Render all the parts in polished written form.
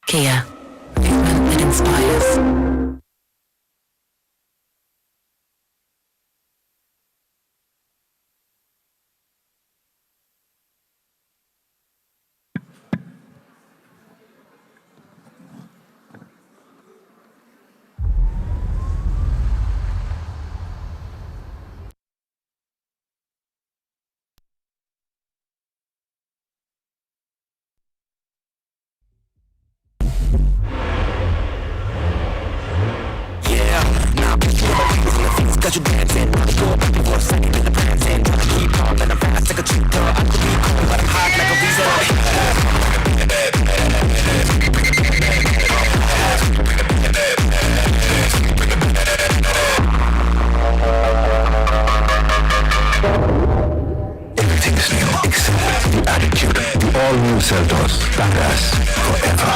Kia, movement that inspires. Got you dancing, go back and forth, second in the pants in. Trying to keep on, then I'm fast like a cheetah. I could be cold, but I'm hot like a Everything is new except the attitude. The all-new Seltos, badass forever.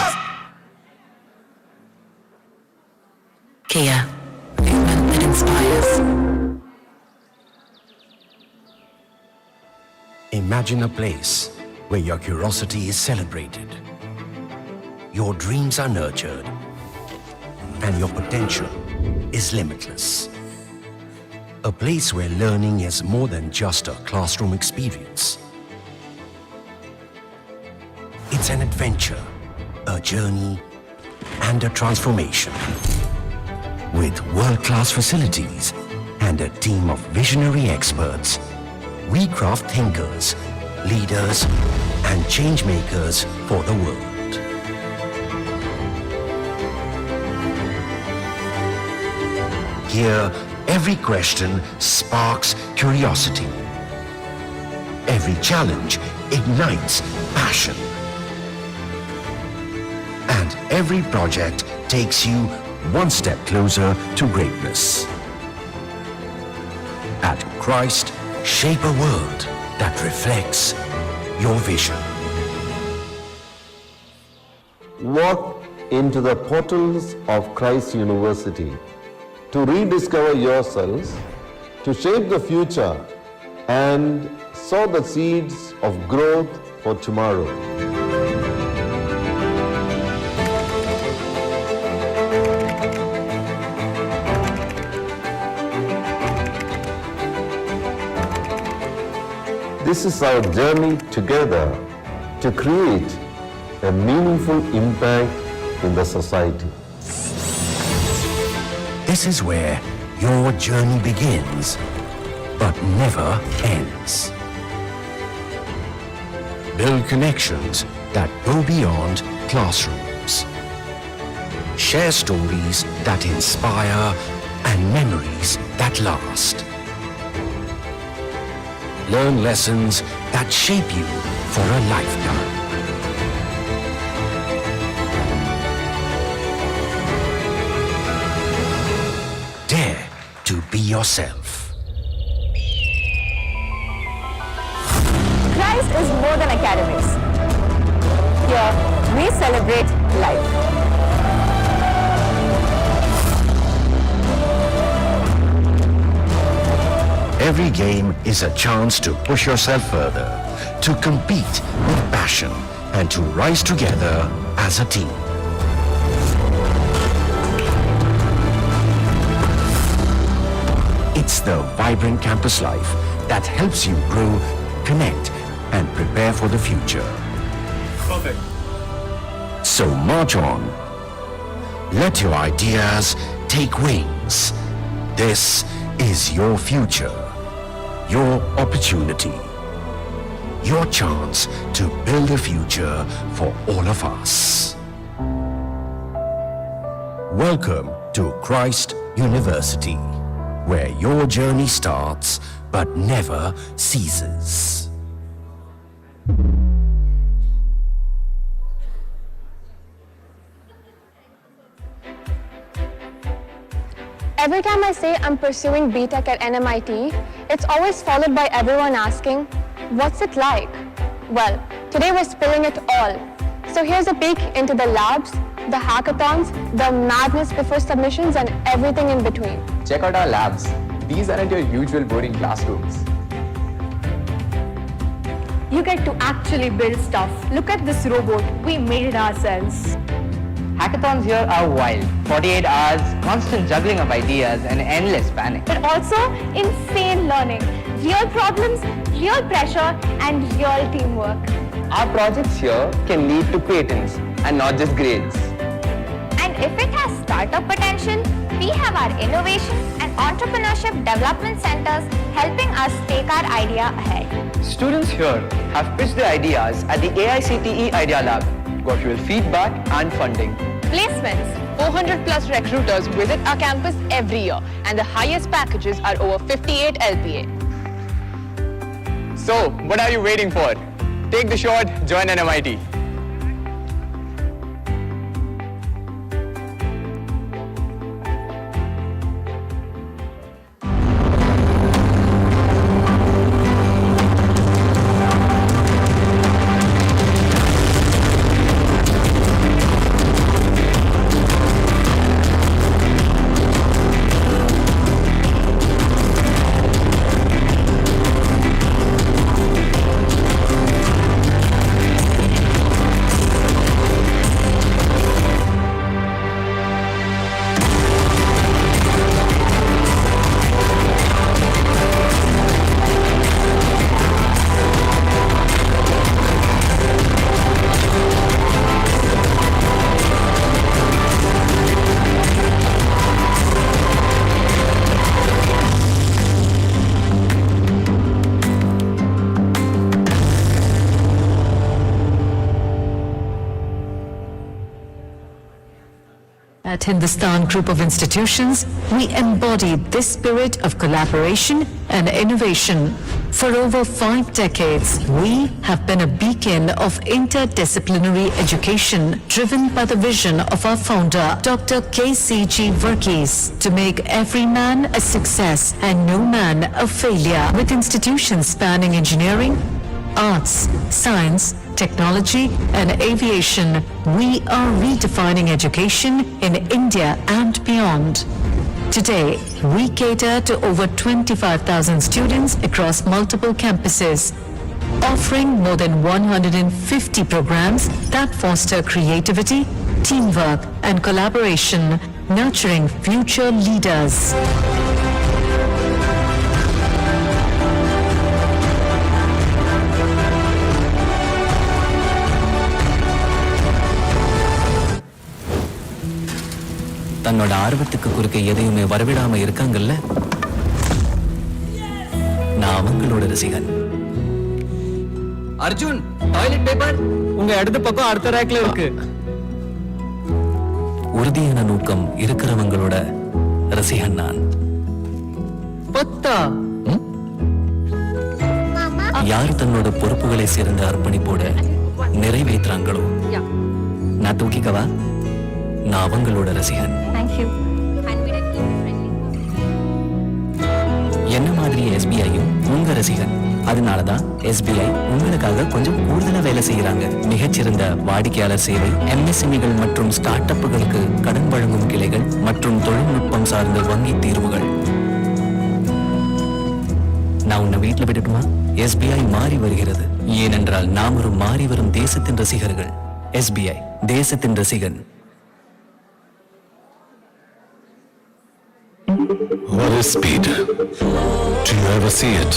Kia, movement that inspires. Imagine a place where your curiosity is celebrated, your dreams are nurtured, and your potential is limitless. A place where learning is more than just a classroom experience. It's an adventure, a journey, and a transformation. With world-class facilities and a team of visionary experts, we craft thinkers, leaders, and change makers for the world. Here, every question sparks curiosity. Every challenge ignites passion. And every project takes you one step closer to greatness. At Christ, shape a world that reflects your vision. Walk into the portals of Christ University to rediscover yourselves, to shape the future and sow the seeds of growth for tomorrow. This is our journey together to create a meaningful impact in the society. This is where your journey begins, but never ends. Build connections that go beyond classrooms. Share stories that inspire and memories that last. Learn lessons that shape you for a lifetime. Dare to be yourself. Christ is more than academics. Here, we celebrate life. Every game is a chance to push yourself further, to compete with passion, and to rise together as a team. It's the vibrant campus life that helps you grow, connect, and prepare for the future. Perfect. So march on. Let your ideas take wings. This is your future. Your opportunity, your chance to build a future for all of us. Welcome to Christ University, where your journey starts but never ceases. Every time I say I'm pursuing BTech at NMIT, it's always followed by everyone asking, what's it like? Well, today we're spilling it all. So here's a peek into the labs, the hackathons, the madness before submissions, and everything in between. Check out our labs. These aren't your usual boring classrooms. You get to actually build stuff. Look at this robot. We made it ourselves. Hackathons here are wild. 48 hours, constant juggling of ideas, and endless panic. But also insane learning, real problems, real pressure, and real teamwork. Our projects here can lead to patents and not just grades. And if it has startup potential, we have our innovation and entrepreneurship development centers helping us take our idea ahead. Students here have pitched their ideas at the AICTE Idea Lab, got real feedback and funding. Placements. 400 plus recruiters visit our campus every year and the highest packages are over 58 LPA. So, what are you waiting for? Take the shot, join an MIT. At Hindustan Group of Institutions, we embody this spirit of collaboration and innovation. For over 5 decades, we have been a beacon of interdisciplinary education driven by the vision of our founder, Dr. KCG Verghese, to make every man a success and no man a failure. With institutions spanning engineering, arts, science, technology and aviation, we are redefining education in India and beyond. Today, we cater to over 25,000 students across multiple campuses, offering more than 150 programs that foster creativity, teamwork and collaboration, nurturing future leaders. தன்னோட ஆர்வத்துக்கு குறுக்க எதையுமே வரவிடாம இருக்காங்கல்ல, நான் அவங்களோட ரசிகன். Arjun, toilet paper? உங்க இடது பக்கம் அடுத்த ரேக்ல இருக்கு. உறுதியான நோக்கம் இருக்கிறவங்களோட ரசிகன் நான். பத்தா. யார் தன்னோட பொறுப்புகளை சேர்ந்த அர்ப்பணிப்போட நிறைவேற்றாங்களோ, நான் தூக்கிக்கவா, நான் அவங்களோட ரசிகன். என்ன மாதிரியே எஸ்பிஐயும் உங்க ரசிகன். அதனாலதான் எஸ்பிஐ உங்களுக்காக கொஞ்சம் கூடுதலா வேலை செய்யறாங்க. மிகச்சிறந்த வாடிக்கையாளர் சேவை, எம்எஸ்எம்இகள் மற்றும் ஸ்டார்ட் அப்புகளுக்கு கடன் வழங்கும் கிளைகள் மற்றும் தொழில்நுட்பம் சார்ந்த வங்கி தீர்வுகள். நான் உன்னை வீட்டுல விட்டுட்டுமா? எஸ்பிஐ மாறி வருகிறது. ஏனென்றால் நாம் ஒரு மாறி வரும் தேசத்தின் ரசிகர்கள். எஸ்பிஐ தேசத்தின் ரசிகன். What is speed? Do you ever see it?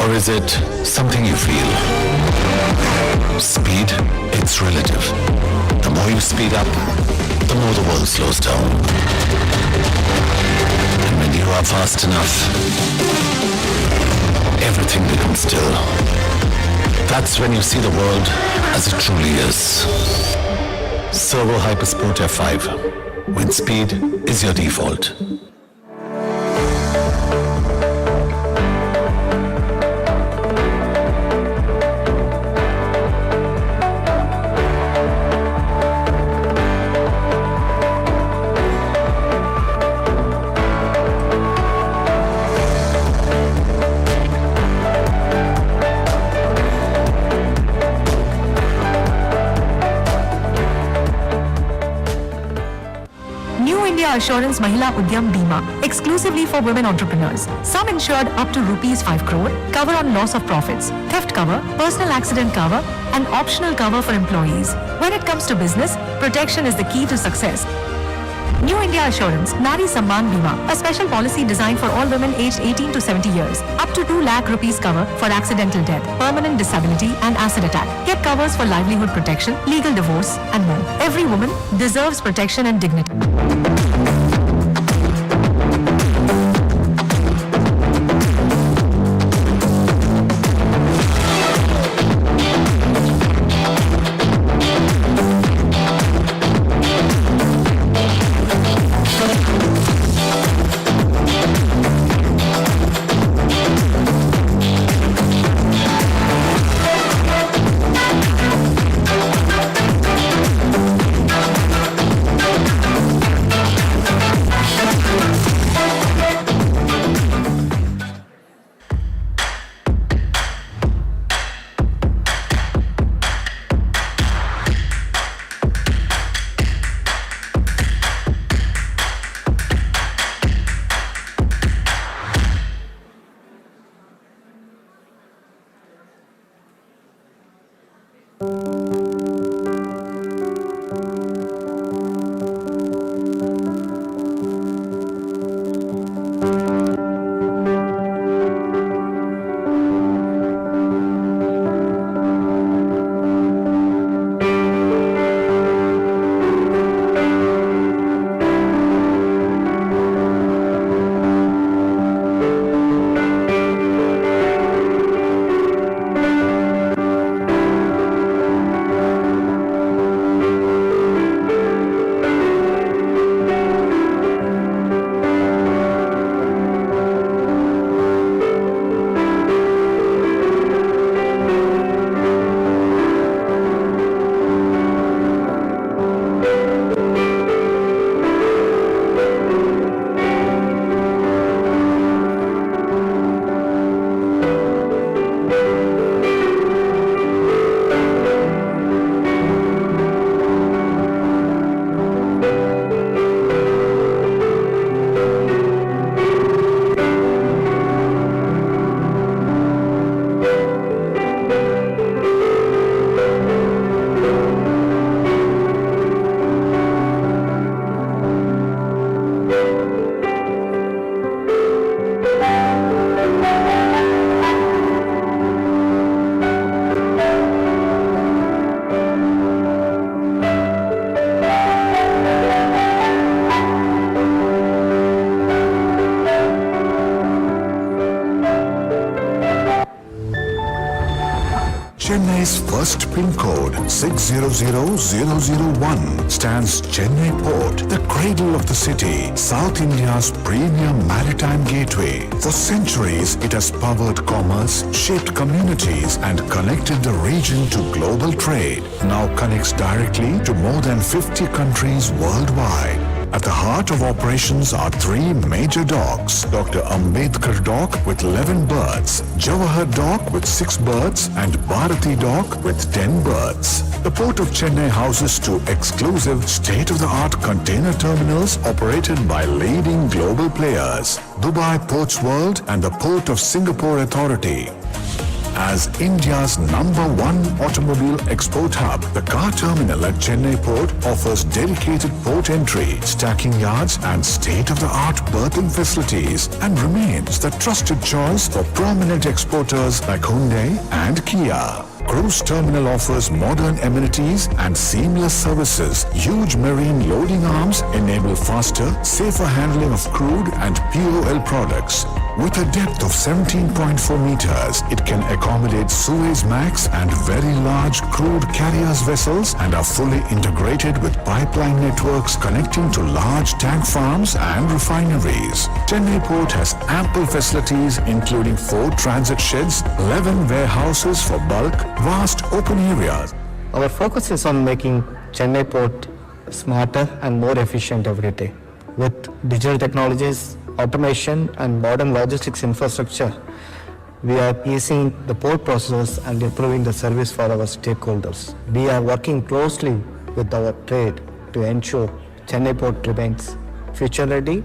Or is it something you feel? Speed, it's relative. The more you speed up, the more the world slows down. And when you are fast enough, everything becomes still. That's when you see the world as it truly is. Servo Hypersport F5. When speed is your default. India Assurance Mahila Udyam Bima, exclusively for women entrepreneurs. Sum insured up to rupees 5 crore, cover on loss of profits, theft cover, personal accident cover, and optional cover for employees. When it comes to business, protection is the key to success. New India Assurance, Nari Samman Bima, a special policy designed for all women aged 18 to 70 years. Up to 2 lakh rupees cover for accidental death, permanent disability and acid attack. Get covers for livelihood protection, legal divorce and more. Every woman deserves protection and dignity. Chennai's first pin code 600001 stands Chennai Port, the cradle of the city, South India's premium maritime gateway. For centuries, it has powered commerce, shaped communities, and connected the region to global trade. Now connects directly to more than 50 countries worldwide. At the heart of operations are 3 major docks: Dr. Ambedkar Dock with 11 berths, Jawahar Dock with 6 berths, and Bharati Dock with 10 berths. The Port of Chennai houses 2 exclusive state-of-the-art container terminals operated by leading global players, Dubai Ports World and the Port of Singapore Authority. As India's #1 automobile export hub, the car terminal at Chennai Port offers dedicated port entry, stacking yards, and state-of-the-art berthing facilities, and remains the trusted choice for prominent exporters like Hyundai and Kia. Cruise terminal offers modern amenities and seamless services. Huge marine loading arms enable faster, safer handling of crude and POL products. With a depth of 17.4 meters, it can accommodate Suezmax and very large crude carriers vessels and are fully integrated with pipeline networks connecting to large tank farms and refineries. Chennai Port has ample facilities including 4 transit sheds, 11 warehouses for bulk, vast open areas. Our focus is on making Chennai Port smarter and more efficient every day. With digital technologies, automation and modern logistics infrastructure, we are easing the port process and improving the service for our stakeholders. We are working closely with our trade to ensure Chennai Port remains future ready,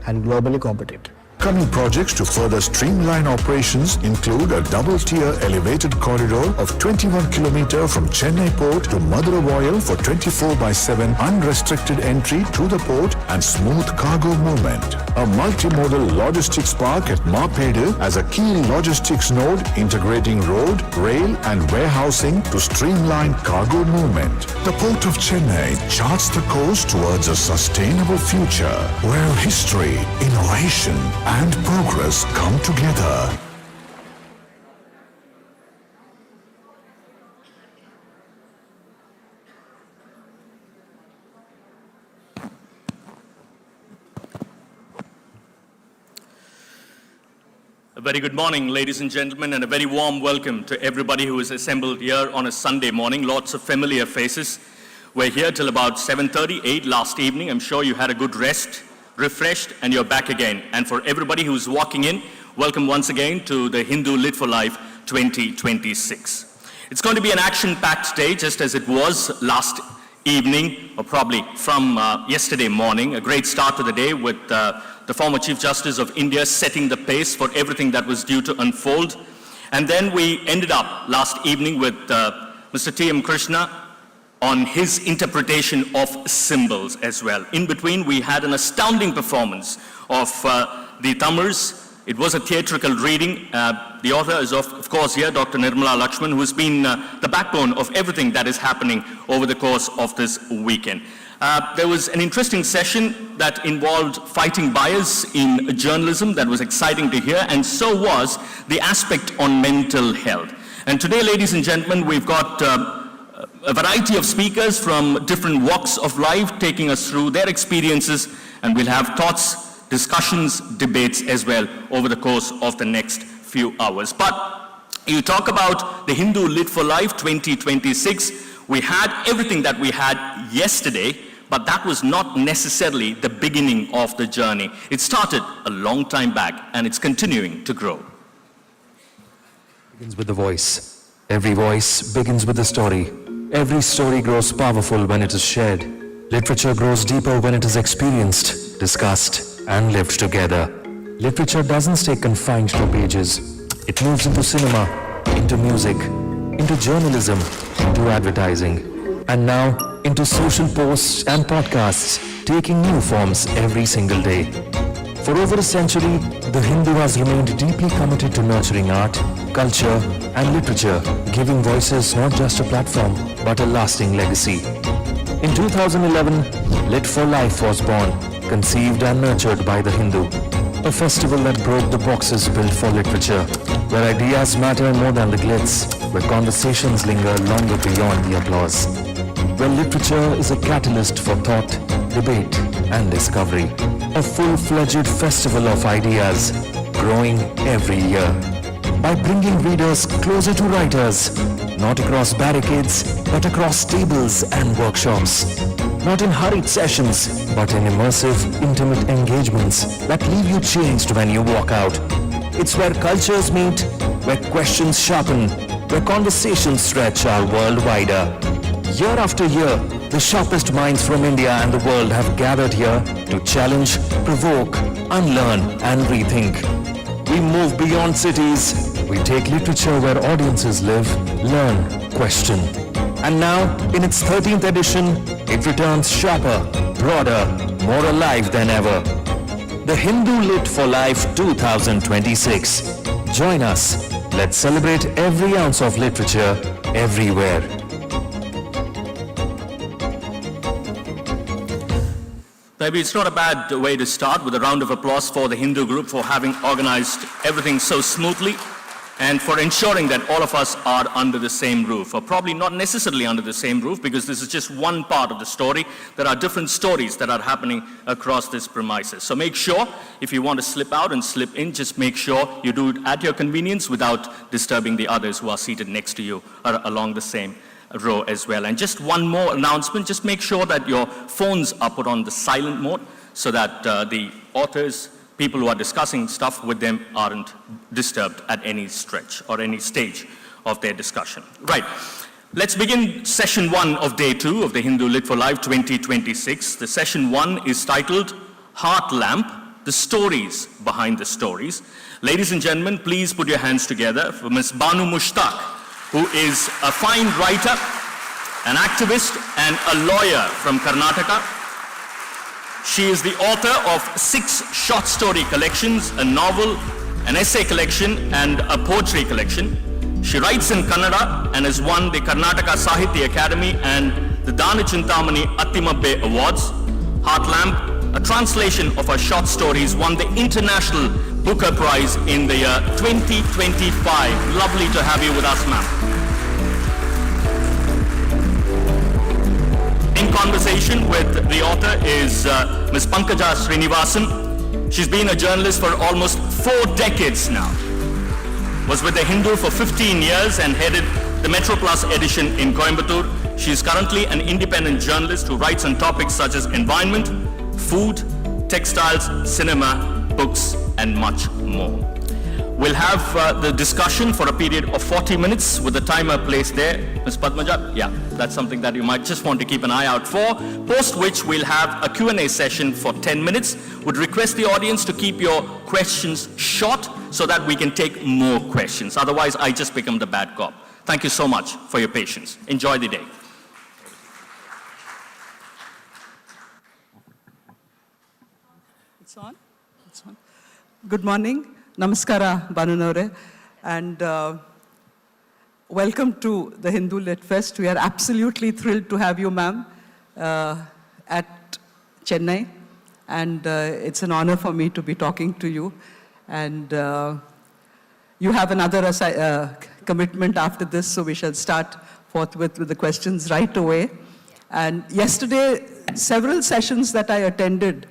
and globally competitive. Coming projects to further streamline operations include a double-tier elevated corridor of 21 km from Chennai Port to Madurai for 24/7 unrestricted entry to the port and smooth cargo movement. A multimodal logistics park at Mapedu as a key logistics node integrating road, rail and warehousing to streamline cargo movement. The Port of Chennai charts the course towards a sustainable future where history, innovation and progress come together. A very good morning, ladies and gentlemen, and a very warm welcome to everybody who is assembled here on a Sunday morning. Lots of familiar faces. We're here till about 7:30, 8 last evening. I'm sure you had a good rest, refreshed, and you're back again. And for everybody who's walking in, welcome once again to the Hindu Lit for Life 2026. It's going to be an action-packed day, just as it was last evening, or probably from yesterday morning. A great start to the day with the former Chief Justice of India setting the pace for everything that was due to unfold. And then we ended up last evening with Mr. T.M. Krishna on his interpretation of symbols as well. In between, we had an astounding performance of the Tamils. It was a theatrical reading. The author is, of course, here, Dr. Nirmala Lakshman, who has been the backbone of everything that is happening over the course of this weekend. There was an interesting session that involved fighting bias in journalism that was exciting to hear, and so was the aspect on mental health. And today, ladies and gentlemen, we've got a variety of speakers from different walks of life taking us through their experiences, and we'll have thoughts, discussions, debates as well over the course of the next few hours. But you talk about the Hindu Lit for Life 2026, we had everything that we had yesterday, but that was not necessarily the beginning of the journey. It started a long time back, and it's continuing to grow. It begins with the voice. Every voice begins with a story. Every story grows powerful when it is shared. Literature grows deeper when it is experienced, discussed, and lived together. Literature doesn't stay confined to pages. It moves into cinema, into music, into journalism, into advertising, and now into social posts and podcasts, taking new forms every single day. For over a century, the Hindu has remained deeply committed to nurturing art, culture, and literature, giving voices not just a platform, but a lasting legacy. In 2011, Lit for Life was born, conceived and nurtured by the Hindu, a festival that broke the boxes built for literature, where ideas matter more than the glitz, where conversations linger longer beyond the applause, where literature is a catalyst for thought, debate, and discovery. A full-fledged festival of ideas, growing every year. By bringing readers closer to writers, not across barricades, but across tables and workshops. Not in hurried sessions, but in immersive, intimate engagements that leave you changed when you walk out. It's where cultures meet, where questions sharpen, where conversations stretch our world wider. Year after year, the sharpest minds from India and the world have gathered here to challenge, provoke, unlearn, and rethink. We move beyond cities. We take literature where audiences live, learn, question. And now, in its 13th edition, it returns sharper, broader, more alive than ever. The Hindu Lit for Life 2026. Join us. Let's celebrate every ounce of literature, everywhere. Maybe it's not a bad way to start with a round of applause for the Hindu group for having organized everything so smoothly and for ensuring that all of us are under the same roof, or probably not necessarily under the same roof, because this is just one part of the story. There are different stories that are happening across this premises. So make sure, if you want to slip out and slip in, just make sure you do it at your convenience without disturbing the others who are seated next to you or along the same row as well. And just one more announcement, just make sure that your phones are put on the silent mode so that the authors, people who are discussing stuff with them aren't disturbed at any stretch or any stage of their discussion. Right, let's begin session 1 of day 2 of the Hindu Lit for Life 2026. The session 1 is titled, Heart Lamp, the stories behind the stories. Ladies and gentlemen, please put your hands together for Ms. Banu Mushtaq, who is a fine writer, an activist, and a lawyer from Karnataka. She is the author of 6 short story collections, a novel, an essay collection, and a poetry collection. She writes in Kannada and has won the Karnataka Sahitya Academy and the Dana Chintamani Attimabbe Awards. Heart Lamp, a translation of her short stories, won the International Booker Prize in the year 2025. Lovely to have you with us, ma'am. In conversation with the author is Ms. Pankaja Srinivasan. She's been a journalist for almost 4 decades now. Was with the Hindu for 15 years and headed the Metro Plus edition in Coimbatore. She is currently an independent journalist who writes on topics such as environment, food, textiles, cinema, books, and much more. We'll have the discussion for a period of 40 minutes with the timer placed there. Ms. Padmaja, yeah, that's something that you might just want to keep an eye out for. Post which we'll have a Q&A session for 10 minutes. Would request the audience to keep your questions short so that we can take more questions. Otherwise, I just become the bad cop. Thank you so much for your patience. Enjoy the day. It's on? It's on. Good morning. Namaskara, Banunore, and welcome to the Hindu Lit Fest. We are absolutely thrilled to have you, ma'am, at Chennai, and it's an honor for me to be talking to you. And you have another commitment after this, so we shall start forthwith with the questions right away. And yesterday, several sessions that I attended,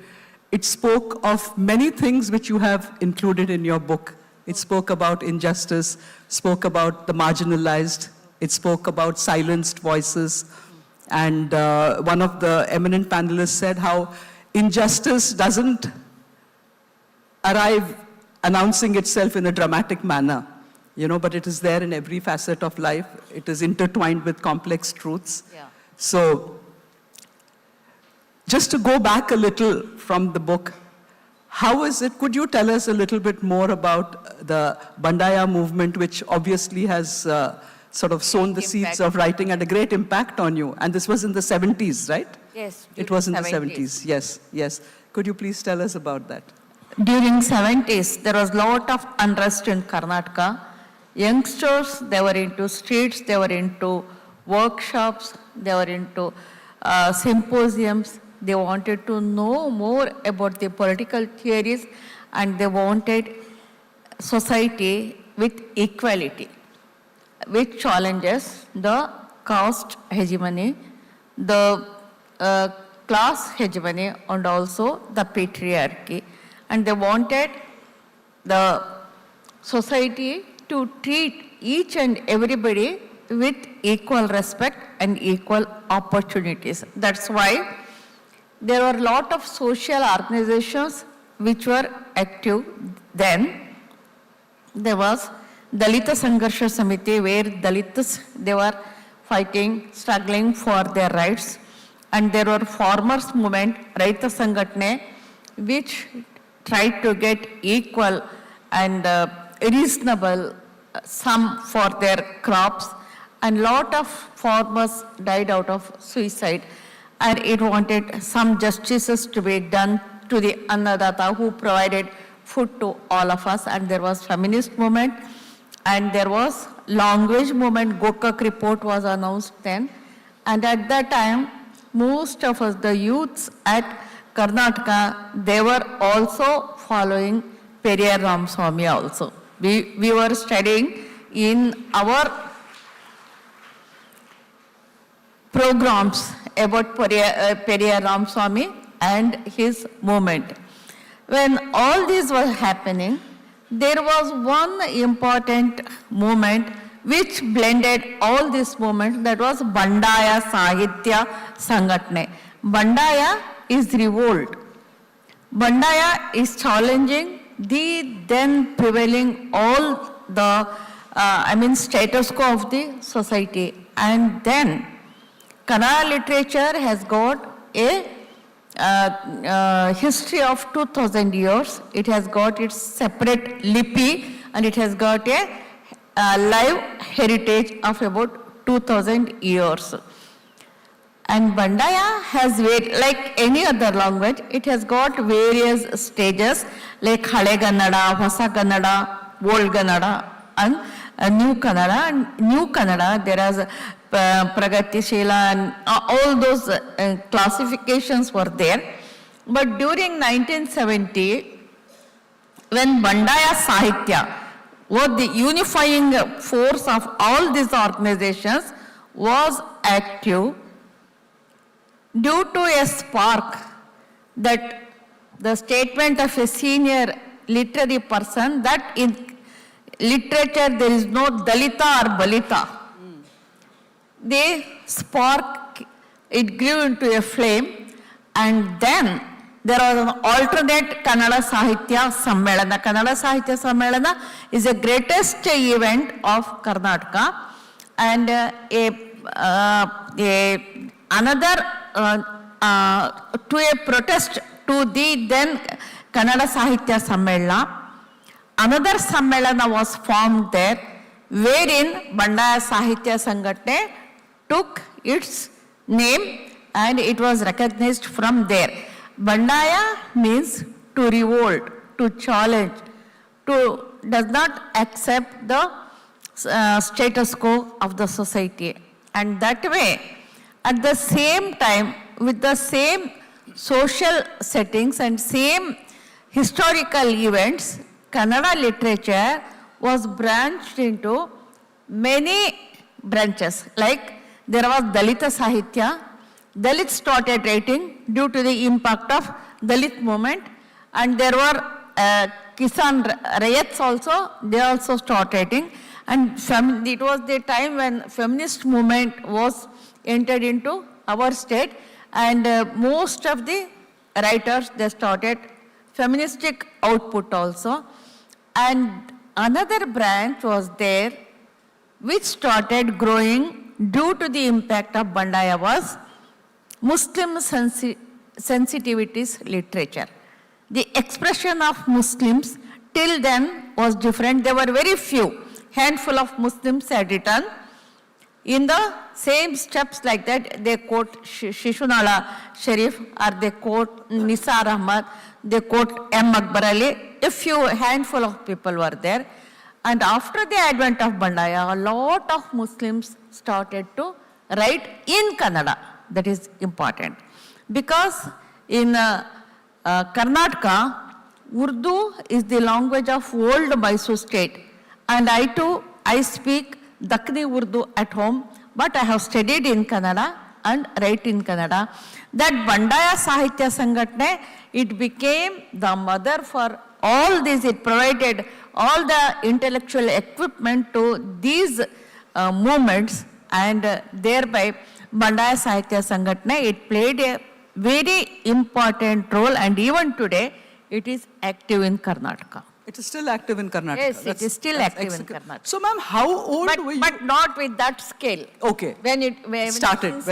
it spoke of many things which you have included in your book. It spoke about injustice, spoke about the marginalized, it spoke about silenced voices. And one of the eminent panelists said how injustice doesn't arrive announcing itself in a dramatic manner, you know, but it is there in every facet of life. It is intertwined with complex truths. Yeah. So, just to go back a little from the book, how is it, could you tell us a little bit more about the Bandaya movement, which obviously has sort of sown the seeds of writing and a great impact on you? And this was in the 70s, right? Yes. It was in the 70s, yes, yes. Could you please tell us about that? During 70s, there was a lot of unrest in Karnataka. Youngsters, they were into streets, they were into workshops, they were into symposiums. They wanted to know more about the political theories, and they wanted society with equality, which challenges the caste hegemony, the class hegemony, and also the patriarchy. And they wanted the society to treat each and everybody with equal respect and equal opportunities. That's why there were a lot of social organizations which were active then. There was Dalita Sangarsha Samiti, where Dalitas, they were fighting, struggling for their rights. And there were farmers movement, Raita Sangatne, which tried to get equal and reasonable sum for their crops. And lot of farmers died out of suicide. And it wanted some justices to be done to the Annadata who provided food to all of us. And there was feminist movement, and there was language movement. Gokak report was announced then. And at that time, most of us, the youths at Karnataka, they were also following Periyar Ramaswamy also. We were studying in our programs about Periyar Ramaswamy and his movement. When all this was happening, there was one important movement which blended all these movements, that was Bandaya Sahitya Sangatne. Bandaya is revolt. Bandaya is challenging the then prevailing all the, status quo of the society. And then Kannada literature has got a history of 2000 years. It has got its separate lipi and it has got a live heritage of about 2000 years. And Bandaya has, like any other language, it has got various stages like Hale Kannada, Hosa Kannada, Old Kannada and New Kannada. And New Kannada, there is Pragatishila and all those classifications were there. But during 1970, when Bandaya Sahitya was the unifying force of all these organizations was active, due to a spark that the statement of a senior literary person that in literature there is no Dalita or Balita. The spark, it grew into a flame, and then there was an alternate Kannada Sahitya Sammelana. Kannada Sahitya Sammelana is the greatest event of Karnataka, and another to a protest to the then Kannada Sahitya Sammelana. Another Sammelana was formed there, wherein Bandaya Sahitya Sangatne took its name and it was recognized from there. Bandaya means to revolt, to challenge, to does not accept the status quo of the society. And that way, at the same time, with the same social settings and same historical events, Kannada literature was branched into many branches. Like there was Dalita Sahitya. Dalits started writing due to the impact of Dalit movement, and there were Kisan Rayats also, they also started writing. And it was the time when feminist movement was entered into our state, and most of the writers, they started feministic output also. And another branch was there which started growing due to the impact of Bandaya was Muslim sensitivities literature. The expression of Muslims till then was different. There were very few, handful of Muslims had written. In the same steps like that, they quote Shishunala Sharif, or they quote Nisar Ahmad, they quote M. Akbar Ali. A few handful of people were there. And after the advent of Bandaya, a lot of Muslims started to write in Kannada. That is important. Because in Karnataka, Urdu is the language of old Mysore state. And I too, I speak Dakhni Urdu at home, but I have studied in Kannada and write in Kannada. That Bandaya Sahitya Sangatne, it became the mother for all this. It provided all the intellectual equipment to these movements, and thereby Bandaya Sahitya Sangatne, it played a very important role, and even today it is active in Karnataka. It is still active in Karnataka. Yes, it is still active in Karnataka. So, ma'am, how old were you? But not with that scale. Okay. When it started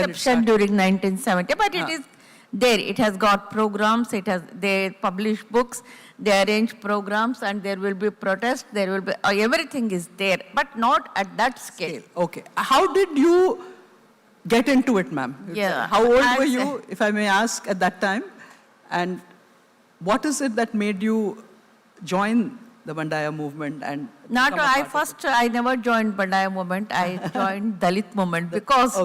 during 1970, but it is there. It has got programs. They publish books. They arrange programs, and there will be protests. There will be everything is there, but not at that scale. Okay. How did you get into it, ma'am? Yeah. How old were you, if I may ask, at that time? And what is it that made you join the Bandaya movement? And I never joined Bandaya movement. I joined Dalit movement because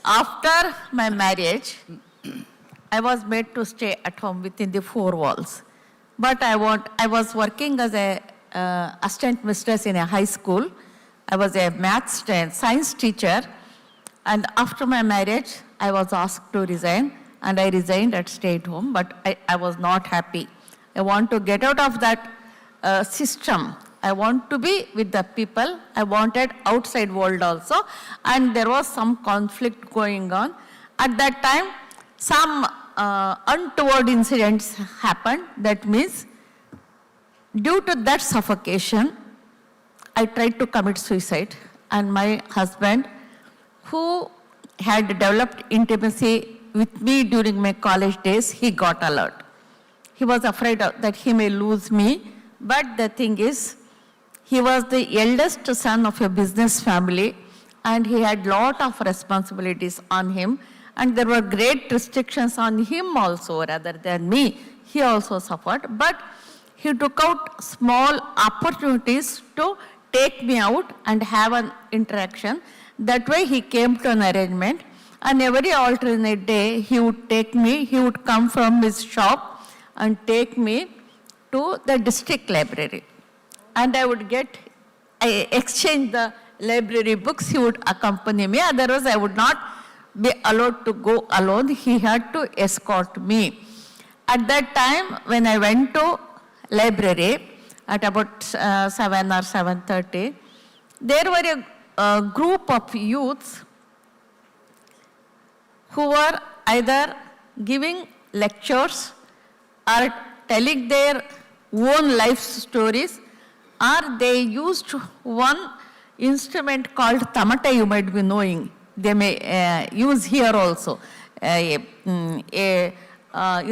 after my marriage, I was made to stay at home within the four walls. But I was working as a assistant mistress in a high school. I was a maths and science teacher. And after my marriage, I was asked to resign, and I resigned and stayed home, but I was not happy. I want to get out of that system. I want to be with the people. I wanted outside world also, and there was some conflict going on. At that time, some untoward incidents happened. That means, due to that suffocation, I tried to commit suicide, and my husband, who had developed intimacy with me during my college days, he got alert. He was afraid that he may lose me, but the thing is, he was the eldest son of a business family, and he had lot of responsibilities on him, and there were great restrictions on him also rather than me. He also suffered, but he took out small opportunities to take me out and have an interaction. That way he came to an arrangement, and every alternate day he would take me, he would come from his shop and take me to the district library. And I would exchange the library books, he would accompany me, otherwise I would not be allowed to go alone, he had to escort me. At that time, when I went to library at about 7 or 7:30, there were a group of youths who were either giving lectures or telling their own life stories, or they used one instrument called tamate, you might be knowing. They may use here also,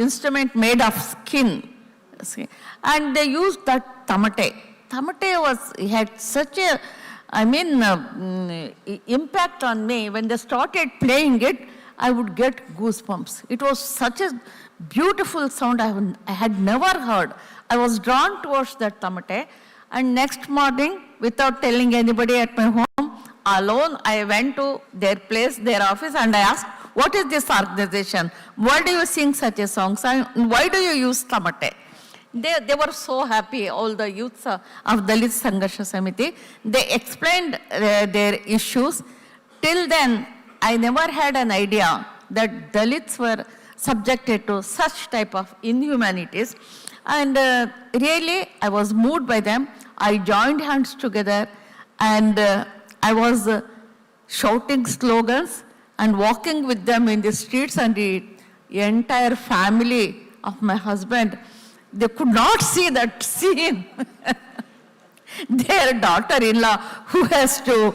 instrument made of skin. And they used that tamate. Tamate had such a, impact on me. When they started playing it, I would get goosebumps. It was such a beautiful sound I had never heard. I was drawn towards that tamate. And next morning, without telling anybody at my home, alone, I went to their place, their office, and I asked, what is this organization? Why do you sing such a song? Why do you use tamate? They were so happy, all the youths of Dalit Sangharsha Samiti. They explained their issues. Till then, I never had an idea that Dalits were subjected to such type of inhumanities. And really, I was moved by them. I joined hands together, and I was shouting slogans and walking with them in the streets, and the entire family of my husband, they could not see that scene. Their daughter-in-law, who has to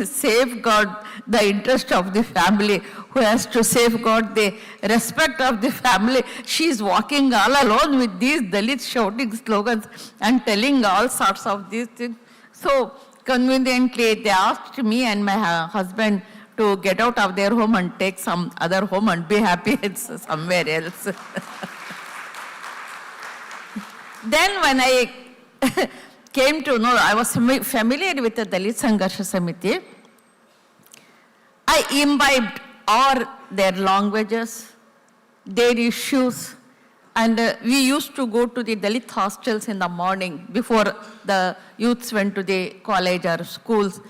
safeguard the interest of the family, who has to safeguard the respect of the family, she's walking all alone with these Dalits shouting slogans and telling all sorts of these things. So conveniently, they asked me and my husband to get out of their home and take some other home and be happy it's somewhere else. Then when I came to know, I was familiar with the Dalit Sangharsha Samiti, I imbibed all their languages, their issues, and we used to go to the Dalit hostels in the morning before the youths went to the college or schools.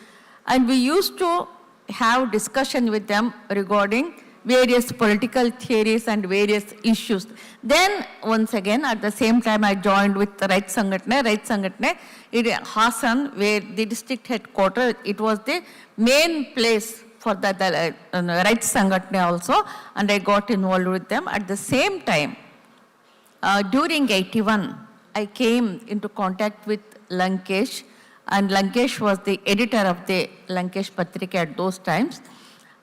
And we used to have discussion with them regarding various political theories and various issues. Then, once again, at the same time, I joined with the Right Sangatne, in Hassan, where the district headquarters, it was the main place for the Right Sangatne also, and I got involved with them. At the same time, during 81, I came into contact with Lankesh, and Lankesh was the editor of the Lankesh Patrika at those times.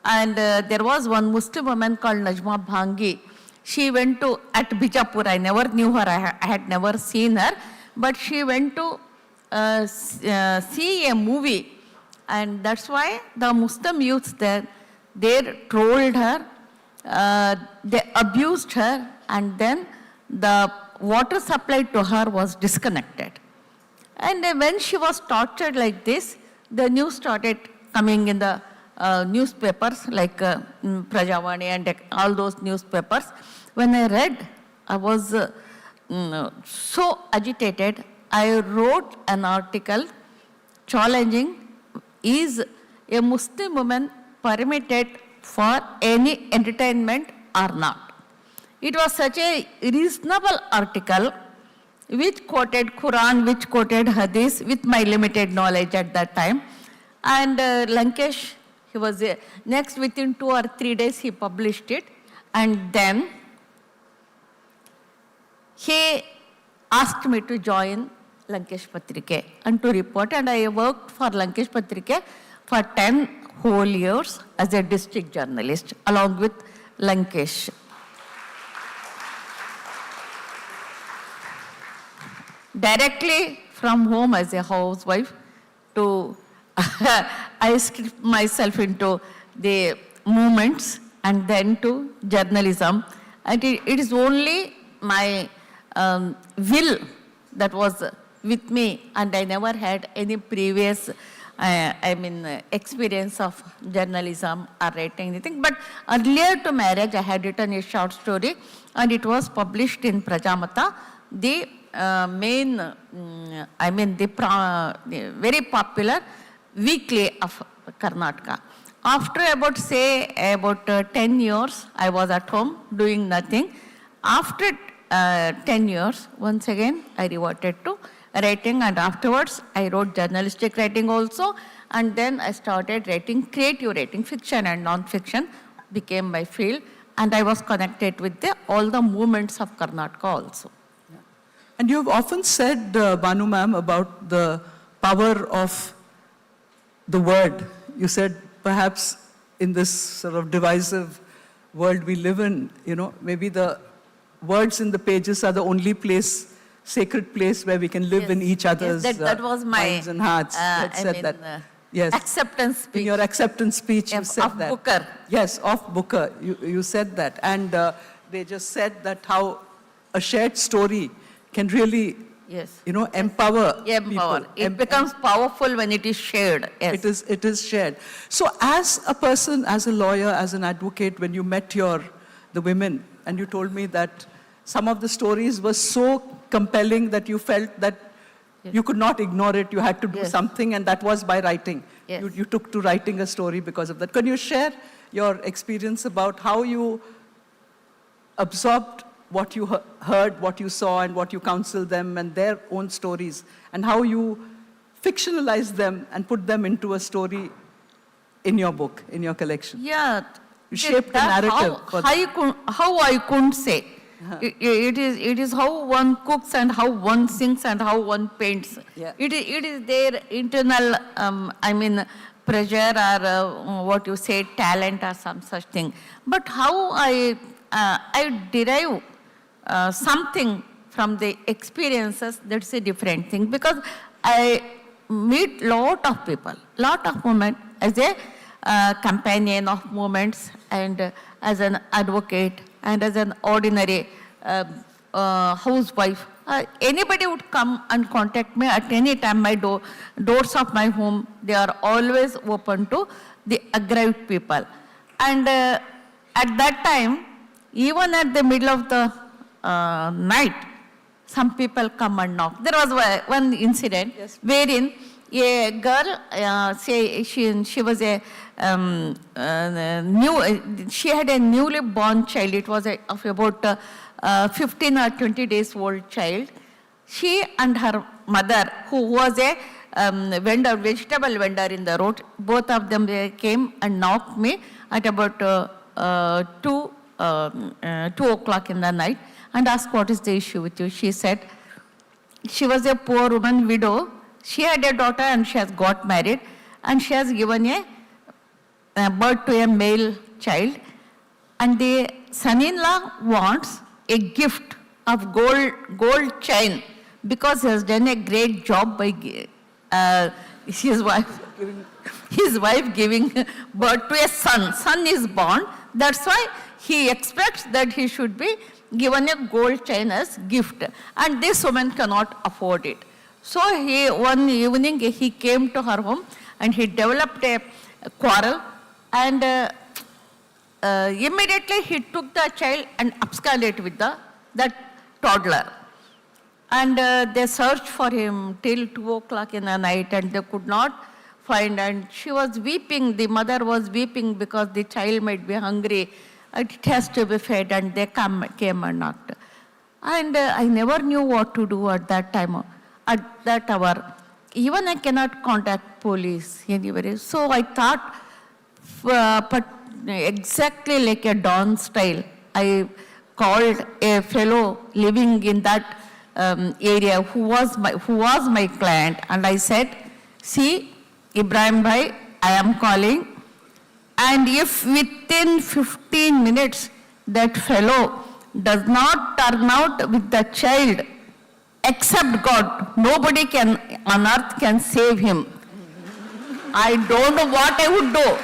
And there was one Muslim woman called Najma Bhangi. She went to, at Bijapur, I never knew her, I had never seen her, but she went to see a movie. And that's why the Muslim youths there, they trolled her, they abused her, and then the water supply to her was disconnected. And when she was tortured like this, the news started coming in the newspapers like Prajavani and all those newspapers. When I read, I was so agitated. I wrote an article challenging, is a Muslim woman permitted for any entertainment or not? It was such a reasonable article which quoted Quran, which quoted Hadith with my limited knowledge at that time. And Lankesh, he was next within 2 or 3 days he published it, and then he asked me to join Lankesh Patrika and to report, and I worked for Lankesh Patrika for 10 whole years as a district journalist along with Lankesh. Directly from home as a housewife to I stripped myself into the movements and then to journalism. And it is only my will that was with me, and I never had any previous experience of journalism or writing anything. But earlier to marriage, I had written a short story, and it was published in Prajamata, the the very popular weekly of Karnataka. After about 10 years, I was at home doing nothing. After 10 years, once again, I reverted to writing, and afterwards, I wrote journalistic writing also, and then I started writing creative writing, fiction and non-fiction became my field, and I was connected with all the movements of Karnataka also. Yeah. And you've often said, Banu ma'am, about the power of the word. You said perhaps in this sort of divisive world we live in, maybe the words in the pages are the only sacred place where we can live in each other's that was my minds and hearts. Yes. Acceptance speech. In your acceptance speech, you said of that. Booker. Yes, of Booker. You said that. And they just said that how a shared story can really, empower people. It becomes powerful when it is shared. Yes. It is shared. So as a person, as a lawyer, as an advocate, when you met the women, and you told me that some of the stories were so compelling that you felt that you could not ignore it, you had to do something, and that was by writing. Yes. You took to writing a story because of that. Can you share your experience about how you absorbed what you heard, what you saw, and what you counseled them, and their own stories, and how you fictionalized them and put them into a story in your book, in your collection? Yeah. You shaped the narrative. How I couldn't say. It is how one cooks and how one sings and how one paints. Yeah. It is their internal, pressure or what you say, talent or some such thing. But how I derive something from the experiences, that's a different thing. Because I meet lot of people, lot of women as a companion of movements and as an advocate and as an ordinary housewife. Anybody would come and contact me at any time. My doors of my home, they are always open to the aggrieved people. And at that time, even at the middle of the night, some people come and knock. There was one incident wherein a girl, she was a she had a newly born child. It was of about 15 or 20 days old child. She and her mother, who was a vegetable vendor in the road, both of them came and knocked me at about 2 o'clock in the night and asked, "What is the issue with you?" She said, she was a poor woman, widow. She had a daughter and she has got married and she has given a birth to a male child, and the son-in-law wants a gift of gold chain because he has done a great job by his wife giving birth to a son. Son is born. That's why he expects that he should be given a gold chain as gift, and this woman cannot afford it. So one evening he came to her home and he developed a quarrel, and immediately he took the child and absconded with that toddler. And they searched for him till 2 o'clock in the night and they could not find, and she was weeping, the mother was weeping because the child might be hungry, it has to be fed, and they came and knocked. And I never knew what to do at that time, at that hour. Even I cannot contact police anywhere. So I thought, but exactly like a Don style, I called a fellow living in that area who was my client, and I said, "See, Ibrahim Bhai, I am calling. And if within 15 minutes that fellow does not turn out with the child, except God, nobody on earth can save him. I don't know what I would do.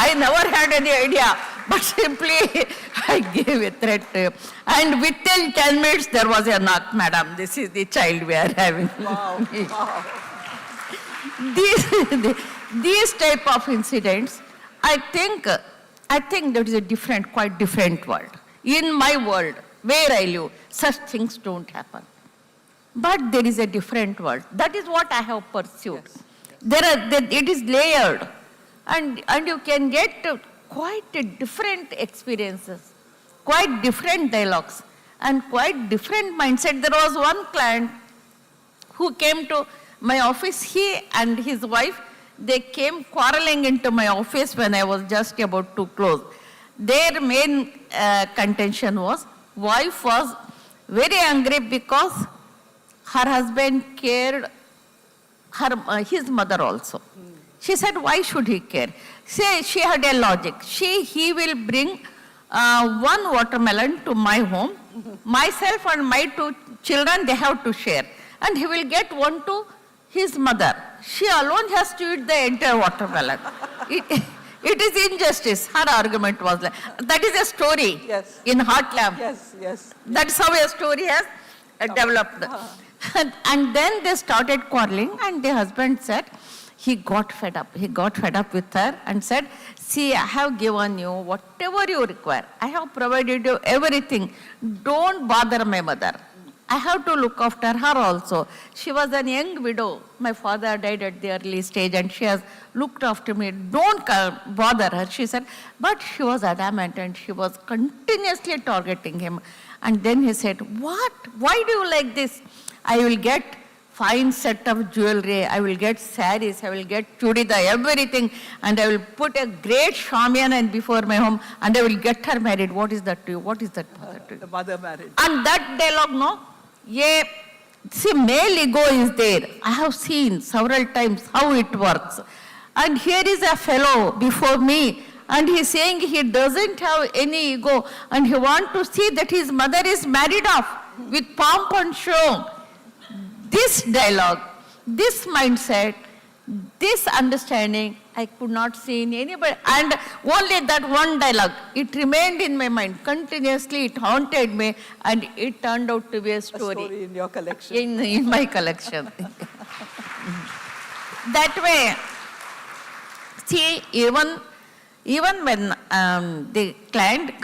I never had any idea, but simply I gave a threat to him. And within 10 minutes there was a knock, madam, this is the child we are having. Wow. Wow. These type of incidents, I think that is a quite different world. In my world, where I live, such things don't happen. But there is a different world. That is what I have pursued. Yes. It is layered, and you can get quite different experiences, quite different dialogues, and quite different mindset. There was one client who came to my office. He and his wife, they came quarreling into my office when I was just about to close. Their main contention was, wife was very angry because her husband cared his mother also. She said, why should he care? She had a logic. He will bring one watermelon to my home. Myself and my 2 children, they have to share. And he will get one to his mother. She alone has to eat the entire watermelon. It is injustice. Her argument was like, that is a story in Heart Lab. Yes. That's how a story has developed. And then they started quarreling, and the husband said, he got fed up. He got fed up with her and said, see, I have given you whatever you require. I have provided you everything. Don't bother my mother. I have to look after her also. She was a young widow. My father died at the early stage, and she has looked after me. Don't bother her, she said. But she was adamant, and she was continuously targeting him. And then he said, what? Why do you like this? I will get fine set of jewelry, I will get saris, I will get chudida, everything, and I will put a great shamiana before my home, and I will get her married. What is that to you? What is that mother to you? The mother married. And that dialogue, no? See, male ego is there. I have seen several times how it works. And here is a fellow before me, and he is saying he doesn't have any ego, and he wants to see that his mother is married off with pomp and show. This dialogue, this mindset, this understanding, I could not see in anybody. And only that one dialogue, it remained in my mind continuously, it haunted me, and it turned out to be a story. A story in your collection. In my collection. That way, see, even when the client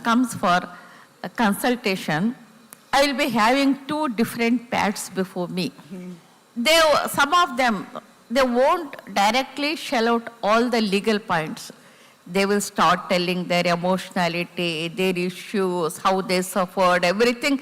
comes for a consultation, I will be having 2 different pads before me. Some of them, they won't directly shell out all the legal points. They will start telling their emotionality, their issues, how they suffered, everything.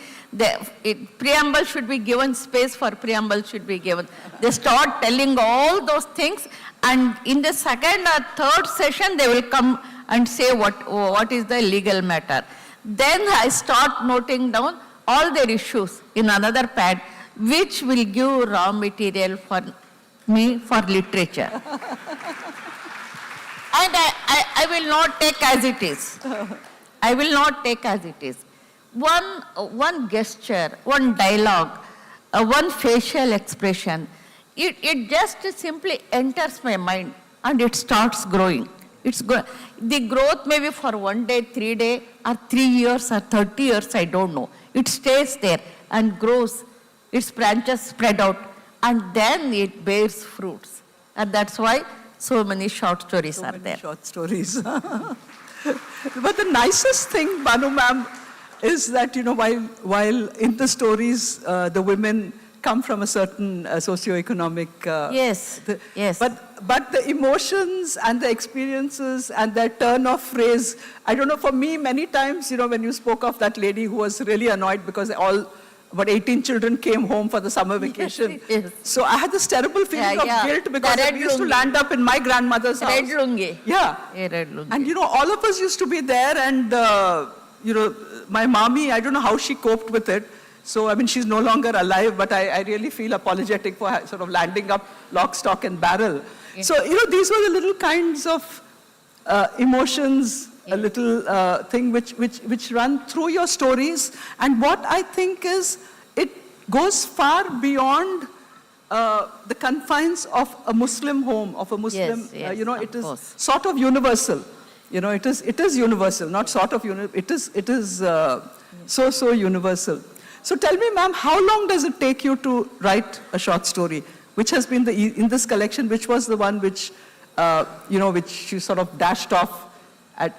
Preamble should be given, space for preamble should be given. They start telling all those things, and in the 2nd or 3rd session, they will come and say what is the legal matter. Then I start noting down all their issues in another pad, which will give raw material for me for literature. And I will not take as it is. I will not take as it is. One gesture, one dialogue, one facial expression, it just simply enters my mind, and it starts growing. The growth may be for 1 day, 3 days, or 3 years, or 30 years, I don't know. It stays there and grows. Its branches spread out, and then it bears fruits. And that's why so many short stories are there. Short stories. But the nicest thing, Banu ma'am, is that, while in the stories, the women come from a certain socioeconomic... Yes. But the emotions and the experiences and their turn of phrase, I don't know, for me, many times, when you spoke of that lady who was really annoyed because about 18 children came home for the summer vacation. Yes. So I had this terrible feeling of guilt because we used to land up in my grandmother's house. Red lungi. Yeah. Red lungi. And, all of us used to be there, and, my mommy, I don't know how she coped with it. So, she's no longer alive, but I really feel apologetic for sort of landing up lock, stock, and barrel. Yes. So, these were the little kinds of emotions, a little thing which run through your stories. And what I think is, it goes far beyond the confines of a Muslim home, of a Muslim, it is sort of universal. It is universal, not sort of universal. It is so universal. So tell me, ma'am, how long does it take you to write a short story? Which has been in this collection, which was the one which, which you sort of dashed off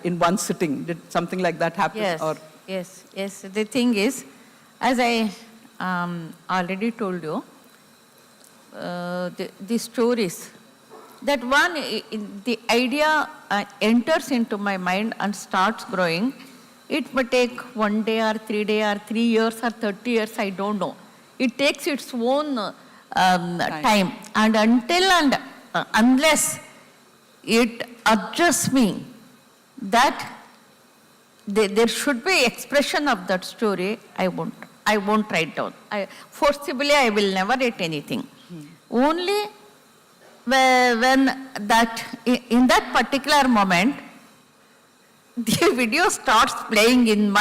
in one sitting? Did something like that happen? Yes. The thing is, as I already told you, the stories, that one, the idea enters into my mind and starts growing. It may take 1 day or 3 days or 3 years or 30 years, I don't know. It takes its own time. And until and unless it urges me that there should be expression of that story, I won't write down. Forcibly, I will never write anything. Only when in that particular moment, the video starts playing in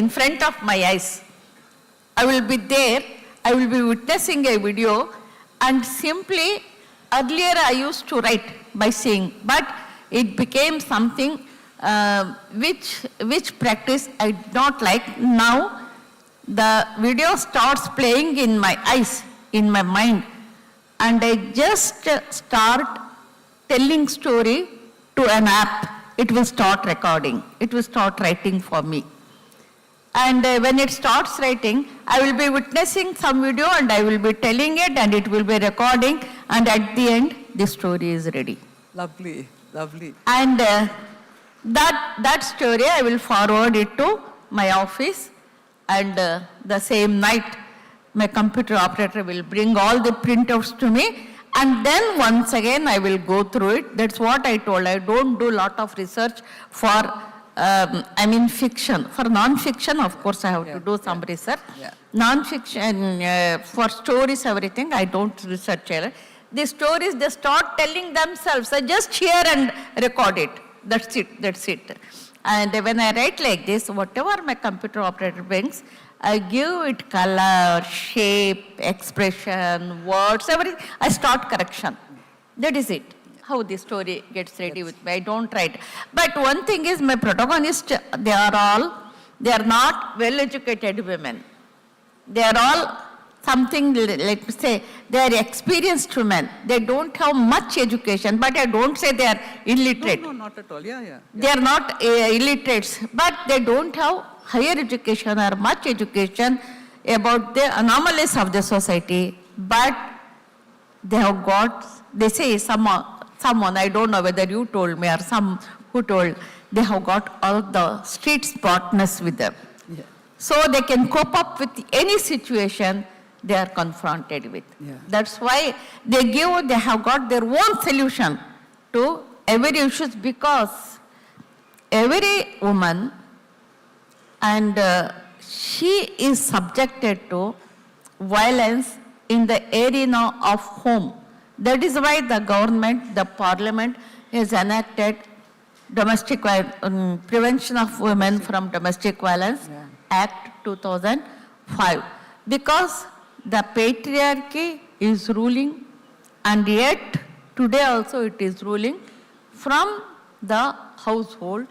front of my eyes. I will be there, I will be witnessing a video, and simply, earlier I used to write by seeing, but it became something which practice I did not like. Now, the video starts playing in my eyes, in my mind, and I just start telling story to an app. It will start recording. It will start writing for me. And when it starts writing, I will be witnessing some video and I will be telling it and it will be recording, and at the end, the story is ready. Lovely, lovely. And that story, I will forward it to my office, and the same night, my computer operator will bring all the printouts to me, and then once again I will go through it. That's what I told. I don't do a lot of research for, fiction. For non-fiction, of course, I have to do some research. Non-fiction, for stories, everything, I don't research. The stories, they start telling themselves. I just hear and record it. That's it. And when I write like this, whatever my computer operator brings, I give it color, shape, expression, words, everything. I start correction. That is it, how the story gets ready with me. I don't write. But one thing is, my protagonists, they are not well-educated women. They are all something, let me say, they are experienced women. They don't have much education, but I don't say they are illiterate. No, not at all. Yeah. They are not illiterates, but they don't have higher education or much education about the anomalies of the society, but they have got, they say someone, I don't know whether you told me or some who told, they have got all the street smartness with them. Yeah. So they can cope up with any situation they are confronted with. Yeah. That's why they have got their own solution to every issue, because every woman, and she is subjected to violence in the arena of home. That is why the government, the parliament has enacted Prevention of Women from Domestic Violence Act 2005. Because the patriarchy is ruling, and yet today also it is ruling from the household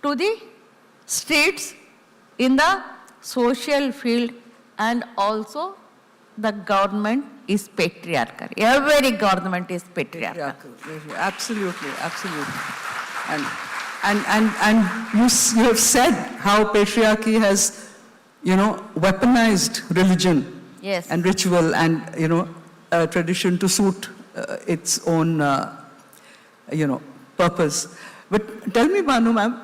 to the streets, in the social field, and also the government is patriarchal. Every government is patriarchal. Absolutely. And you have said how patriarchy has, weaponized religion and ritual and, tradition to suit its own, purpose. But tell me, Banu ma'am,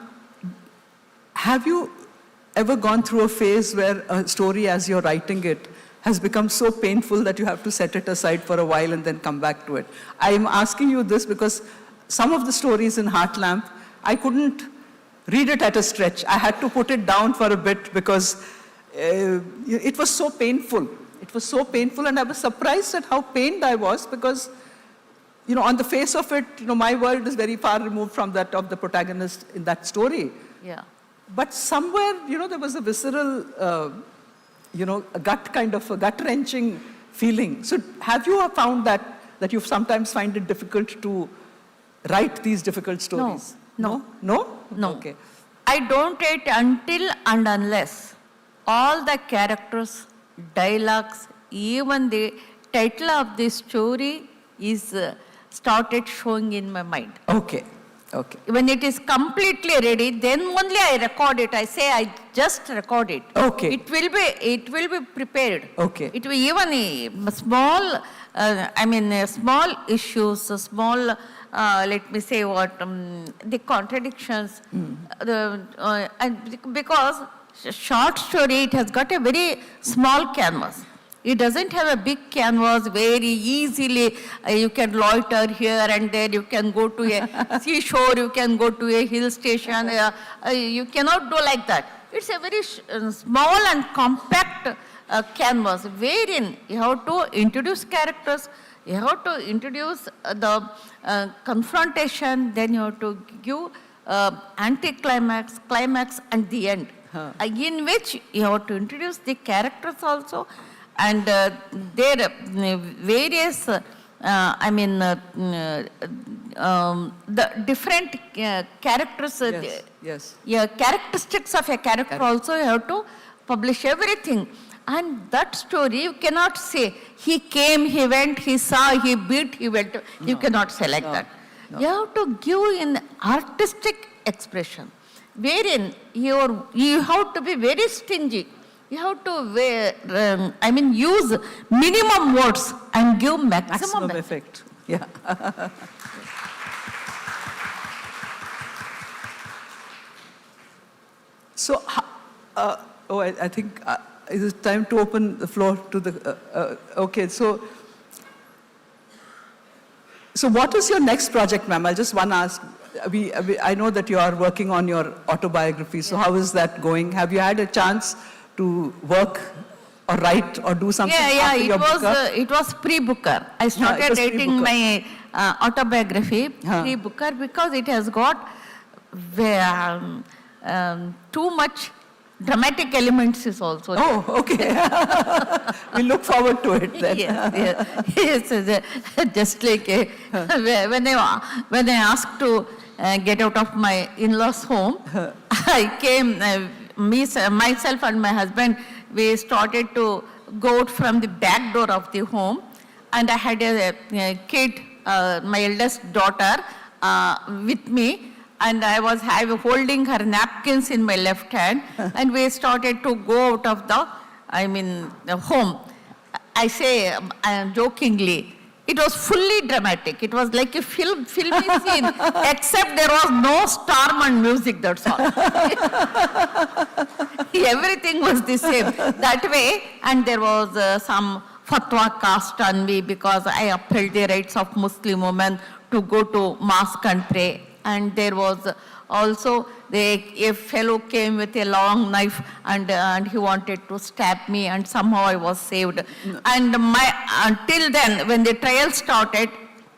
have you ever gone through a phase where a story, as you're writing it, has become so painful that you have to set it aside for a while and then come back to it? I'm asking you this because some of the stories in Heart Lamp, I couldn't read it at a stretch. I had to put it down for a bit because it was so painful. It was so painful, and I was surprised at how pained I was because, on the face of it, my world is very far removed from that of the protagonist in that story. Yeah. But somewhere, there was a visceral, a gut-wrenching feeling. So have you found that you sometimes find it difficult to write these difficult stories? No. No? No. Okay. I don't write until and unless all the characters, dialogues, even the title of the story is started showing in my mind. Okay. Okay. When it is completely ready, then only I record it. I say I just record it. Okay. It will be prepared. Okay. It will even a small, small issues, small, let me say the contradictions. Because short story, it has got a very small canvas. It doesn't have a big canvas, very easily you can loiter here and there, you can go to a seashore, you can go to a hill station, you cannot do like that. It's a very small and compact canvas, wherein you have to introduce characters, you have to introduce the confrontation, then you have to give anticlimax, climax and the end, in which you have to introduce the characters also, and their various, the different characters, yes. Characteristics of a character also you have to publish everything. And that story you cannot say, he came, he went, he saw, he beat, he went. You cannot say like that. No. You have to give in artistic expression, wherein you have to be very stingy. You have to, use minimum words and give maximum effect. Yeah. So, I think it is time to open the floor to the, okay, so what is your next project, ma'am? I just want to ask, I know that you are working on your autobiography, so how is that going? Have you had a chance to work or write or do something after your Booker? It was pre-Booker. I started writing my autobiography pre-Booker because it has got too much dramatic elements is also there. Oh, okay. We look forward to it then. Yes. Just like when I asked to get out of my in-laws' home, I came, myself and my husband, we started to go out from the back door of the home, and I had a kid, my eldest daughter, with me, and I was holding her napkins in my left hand, and we started to go out of the home. I say jokingly, it was fully dramatic. It was like a filmy scene, except there was no Starman music, that's all. Everything was the same. That way, and there was some fatwa cast on me because I upheld the rights of Muslim women to go to mosque and pray. And there was also a fellow came with a long knife and he wanted to stab me, and somehow I was saved. And until then, when the trial started,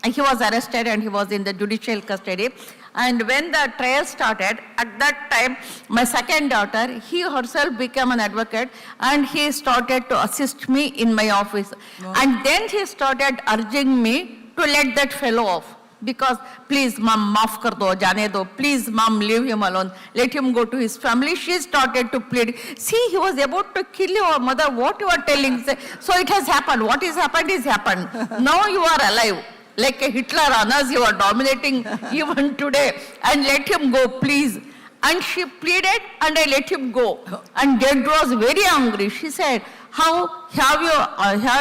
he was arrested and he was in the judicial custody. And when the trial started, at that time, my second daughter, he herself became an advocate, and he started to assist me in my office. Wow. And then he started urging me to let that fellow off. Because, please, mom, maaf kar do, jaane do. Please, mom, leave him alone. Let him go to his family. She started to plead. See, he was about to kill your mother. What you are telling? So it has happened. What has happened is happened. Now you are alive. Like a Hitler on us, you are dominating even today. And let him go, please. And she pleaded, and I let him go. And Judge was very angry. She said, how have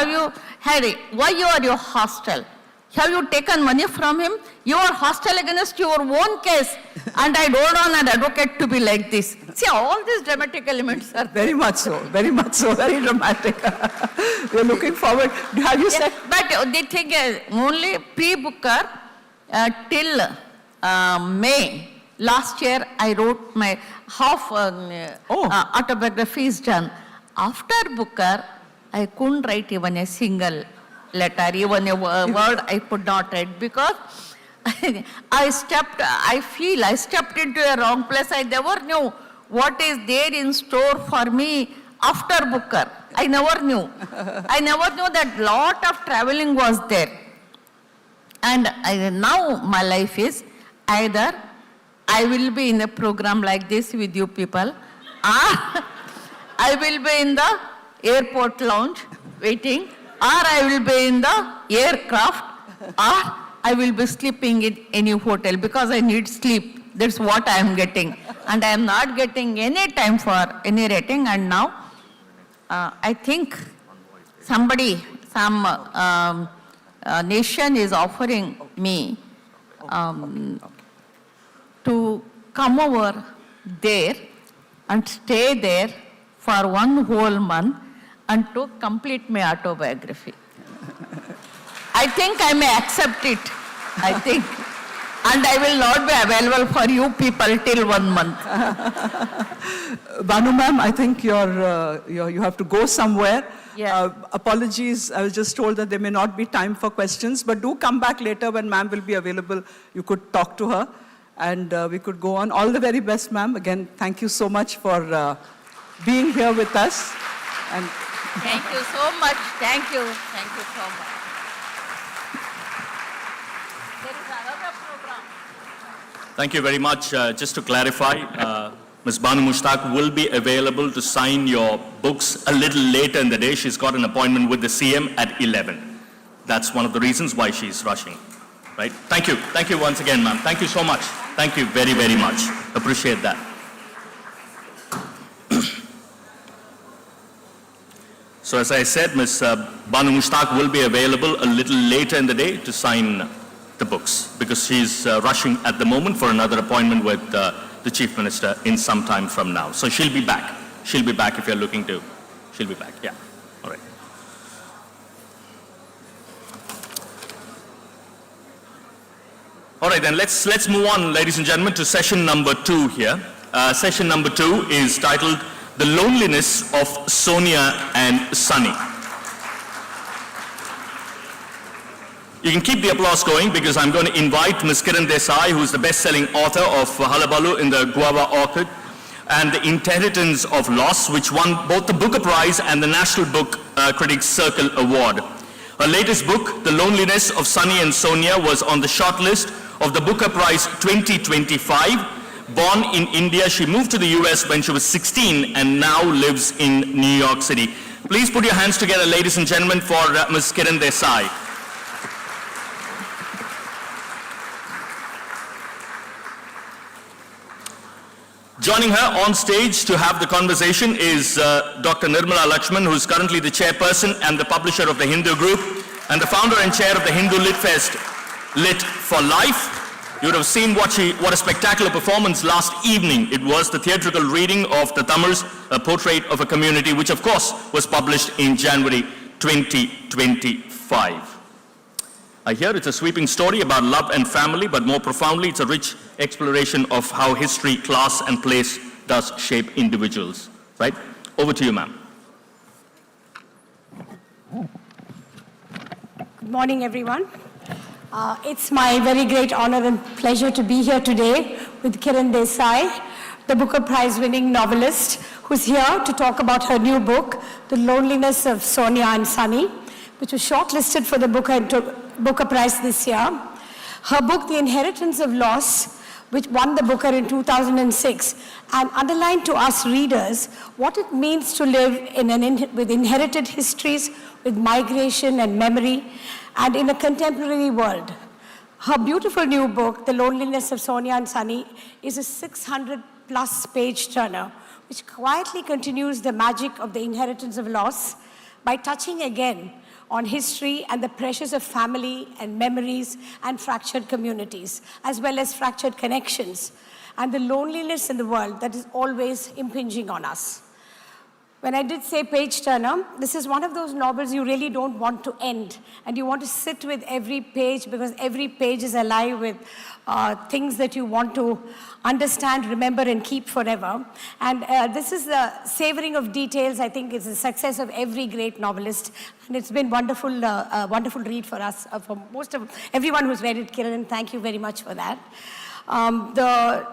you had it? Why you are your hostile? Have you taken money from him? You are hostile against your own case. And I don't want an advocate to be like this. See, all these dramatic elements are very much so, very dramatic. We are looking forward. Have you said? But the thing is, only pre-Booker till May last year, I wrote my half autobiography is done. After Booker, I couldn't write even a single letter, even a word I could not read, because I stepped into a wrong place. I never knew what is there in store for me after Booker. I never knew. I never knew that lot of traveling was there. And now my life is either I will be in a program like this with you people, or I will be in the airport lounge waiting, or I will be in the aircraft, or I will be sleeping in any hotel because I need sleep. That's what I am getting. And I am not getting any time for any rating. And now, I think some nation is offering me to come over there and stay there for 1 whole month and to complete my autobiography. I think I may accept it, I think. And I will not be available for you people till 1 month. Banu ma'am, I think you have to go somewhere. Yeah. Apologies, I was just told that there may not be time for questions, but do come back later when ma'am will be available. You could talk to her and we could go on. All the very best, ma'am. Again, thank you so much for being here with us. And thank you so much. Thank you. Thank you so much. There is another program. Thank you very much. Just to clarify, Ms. Banu Mushtaq will be available to sign your books a little later in the day. She's got an appointment with the CM at 11. That's one of the reasons why she's rushing. Right? Thank you. Thank you once again, ma'am. Thank you so much. Thank you very, very much. Appreciate that. So as I said, Ms. Banu Mushtaq will be available a little later in the day to sign the books because she's rushing at the moment for another appointment with the Chief Minister in some time from now. So she'll be back. She'll be back if you're looking to. She'll be back, yeah. All right. All right, then let's move on, ladies and gentlemen, to session number 2 here. Session number 2 is titled The Loneliness of Sonia and Sunny. You can keep the applause going because I'm going to invite Ms. Kiran Desai, who is the best-selling author of Halabalu in the Guava Orchid and The Inheritance of Loss, which won both the Booker Prize and the National Book Critics Circle Award. Her latest book, The Loneliness of Sunny and Sonia, was on the shortlist of the Booker Prize 2025. Born in India, she moved to the US when she was 16 and now lives in New York City. Please put your hands together, ladies and gentlemen, for Ms. Kiran Desai. Joining her on stage to have the conversation is Dr. Nirmala Lakshman, who is currently the chairperson and the publisher of the Hindu Group and the founder and chair of the Hindu Lit Fest, Lit for Life. You would have seen what a spectacular performance last evening. It was the theatrical reading of the Tamil's Portrait of a Community, which of course was published in January 2025. I hear it's a sweeping story about love and family, but more profoundly, it's a rich exploration of how history, class, and place does shape individuals. Right? Over to you, ma'am. Good morning, everyone. It's my very great honor and pleasure to be here today with Kiran Desai, the Booker Prize-winning novelist, who's here to talk about her new book, The Loneliness of Sonia and Sunny, which was shortlisted for the Booker Prize this year. Her book, The Inheritance of Loss, which won the Booker in 2006, and underlined to us readers what it means to live with inherited histories, with migration and memory, and in a contemporary world. Her beautiful new book, The Loneliness of Sonia and Sunny, is a 600-plus page turner, which quietly continues the magic of the inheritance of loss by touching again on history and the pressures of family and memories and fractured communities, as well as fractured connections, and the loneliness in the world that is always impinging on us. When I did say page turner, this is one of those novels you really don't want to end, and you want to sit with every page because every page is alive with things that you want to understand, remember, and keep forever. And this is the savoring of details. I think it's the success of every great novelist. And it's been wonderful, wonderful read for us, for most of everyone who's read it, Kiran, and thank you very much for that. The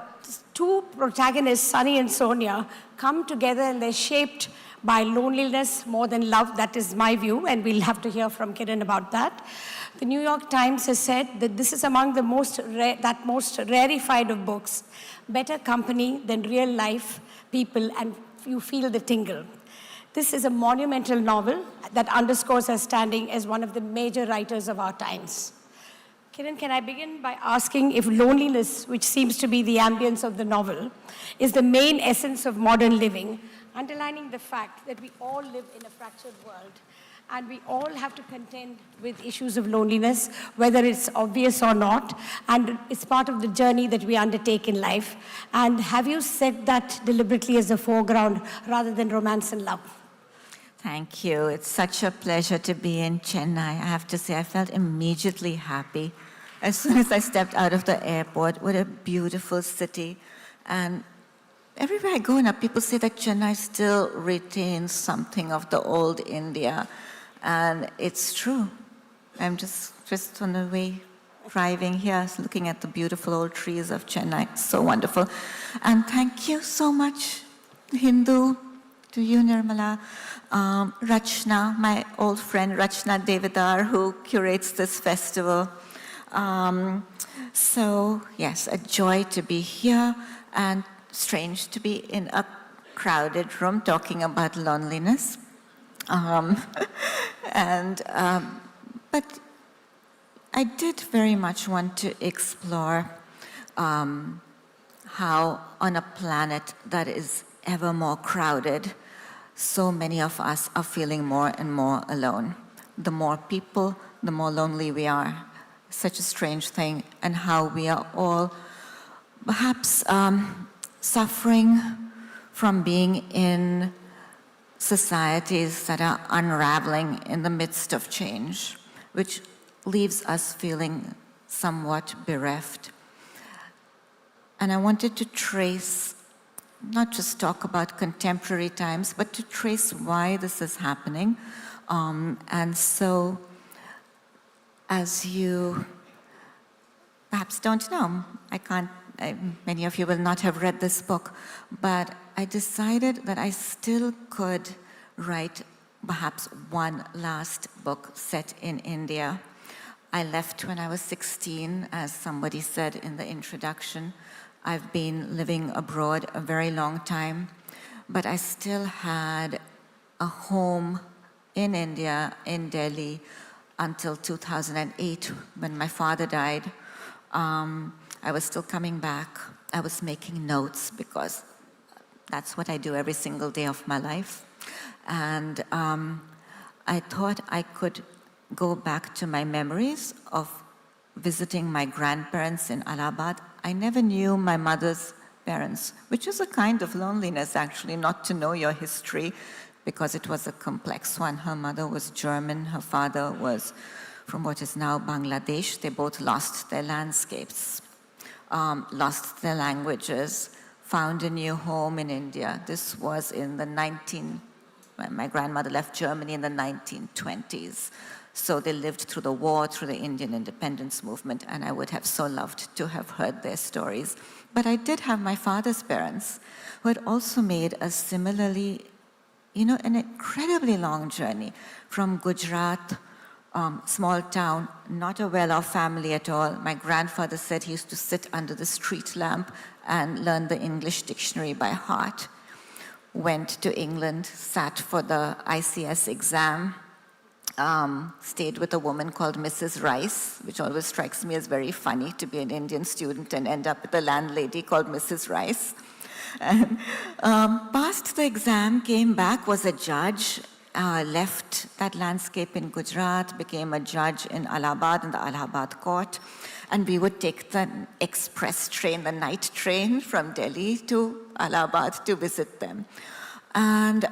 two protagonists, Sunny and Sonia, come together and they're shaped by loneliness more than love. That is my view, and we'll have to hear from Kiran about that. The New York Times has said that this is among the most rarefied of books. Better company than real life people, and you feel the tingle. This is a monumental novel that underscores her standing as one of the major writers of our times. Kiran, can I begin by asking if loneliness, which seems to be the ambience of the novel, is the main essence of modern living, underlining the fact that we all live in a fractured world and we all have to contend with issues of loneliness, whether it's obvious or not, and it's part of the journey that we undertake in life. And have you set that deliberately as a foreground rather than romance and love? Thank you. It's such a pleasure to be in Chennai. I have to say, I felt immediately happy as soon as I stepped out of the airport. What a beautiful city. And everywhere I go now, people say that Chennai still retains something of the old India. And it's true. I'm just on the way driving here, looking at the beautiful old trees of Chennai. It's so wonderful. And thank you so much, Hindu, to you, Nirmala, Rachna, my old friend Rachna Devidar, who curates this festival. So, yes, a joy to be here and strange to be in a crowded room talking about loneliness. But I did very much want to explore how on a planet that is ever more crowded, so many of us are feeling more and more alone. The more people, the more lonely we are. Such a strange thing, and how we are all perhaps suffering from being in societies that are unraveling in the midst of change, which leaves us feeling somewhat bereft. And I wanted to trace, not just talk about contemporary times, but to trace why this is happening. And so, as you perhaps don't know, many of you will not have read this book, but I decided that I still could write perhaps one last book set in India. I left when I was 16, as somebody said in the introduction. I've been living abroad a very long time, but I still had a home in India, in Delhi, until 2008, when my father died. I was still coming back. I was making notes because that's what I do every single day of my life. And I thought I could go back to my memories of visiting my grandparents in Allahabad. I never knew my mother's parents, which is a kind of loneliness, actually, not to know your history, because it was a complex one. Her mother was German, her father was from what is now Bangladesh. They both lost their landscapes, lost their languages, found a new home in India. This was in the my grandmother left Germany in the 1920s. So they lived through the war, through the Indian independence movement, and I would have so loved to have heard their stories. But I did have my father's parents, who had also made a similarly, an incredibly long journey from Gujarat, small town, not a well-off family at all. My grandfather said he used to sit under the street lamp and learn the English dictionary by heart. Went to England, sat for the ICS exam, stayed with a woman called Mrs. Rice, which always strikes me as very funny to be an Indian student and end up with a landlady called Mrs. Rice. And, passed the exam, came back, was a judge, left that landscape in Gujarat, became a judge in Allahabad, in the Allahabad court, and we would take the express train, the night train from Delhi to Allahabad to visit them. And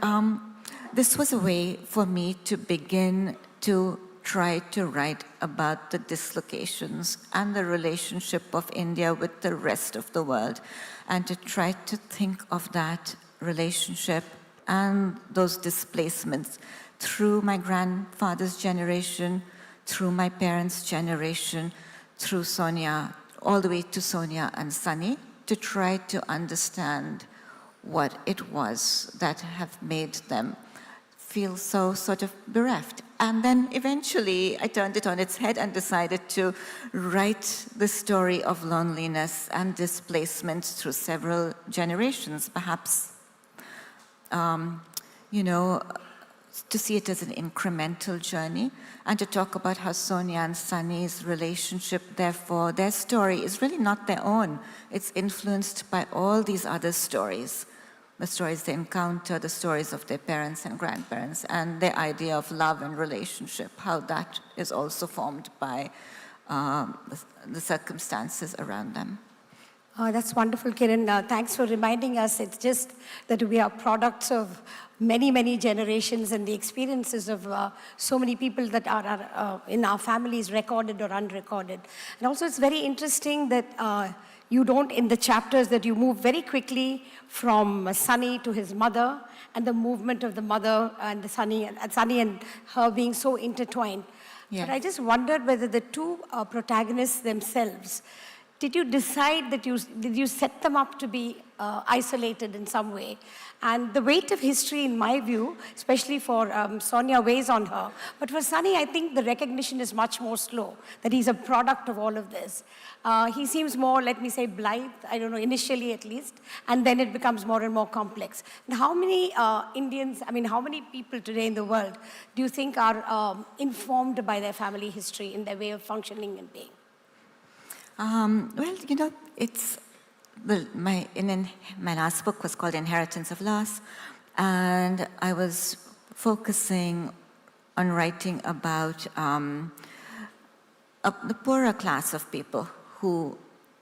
this was a way for me to begin to tried to write about the dislocations and the relationship of India with the rest of the world, and to try to think of that relationship and those displacements through my grandfather's generation, through my parents' generation, through Sonia, all the way to Sonia and Sunny, to try to understand what it was that have made them feel so sort of bereft. And then eventually I turned it on its head and decided to write the story of loneliness and displacement through several generations, perhaps, to see it as an incremental journey, and to talk about how Sonia and Sunny's relationship, therefore, their story is really not their own. It's influenced by all these other stories. The stories they encounter, the stories of their parents and grandparents, and their idea of love and relationship, how that is also formed by the circumstances around them. That's wonderful, Kiran. Thanks for reminding us. It's just that we are products of many, many generations and the experiences of so many people that are in our families, recorded or unrecorded. And also it's very interesting that you don't, in the chapters, that you move very quickly from Sunny to his mother, and the movement of the mother and the Sunny and her being so intertwined. Yeah. But I just wondered whether the two protagonists themselves, did you decide that did you set them up to be isolated in some way? And the weight of history, in my view, especially for Sonia, weighs on her. But for Sunny, I think the recognition is much more slow, that he's a product of all of this. He seems more, let me say, blithe, I don't know, initially at least, and then it becomes more and more complex. And how many Indians, how many people today in the world do you think are informed by their family history in their way of functioning and being? It's my last book was called Inheritance of Loss, and I was focusing on writing about the poorer class of people who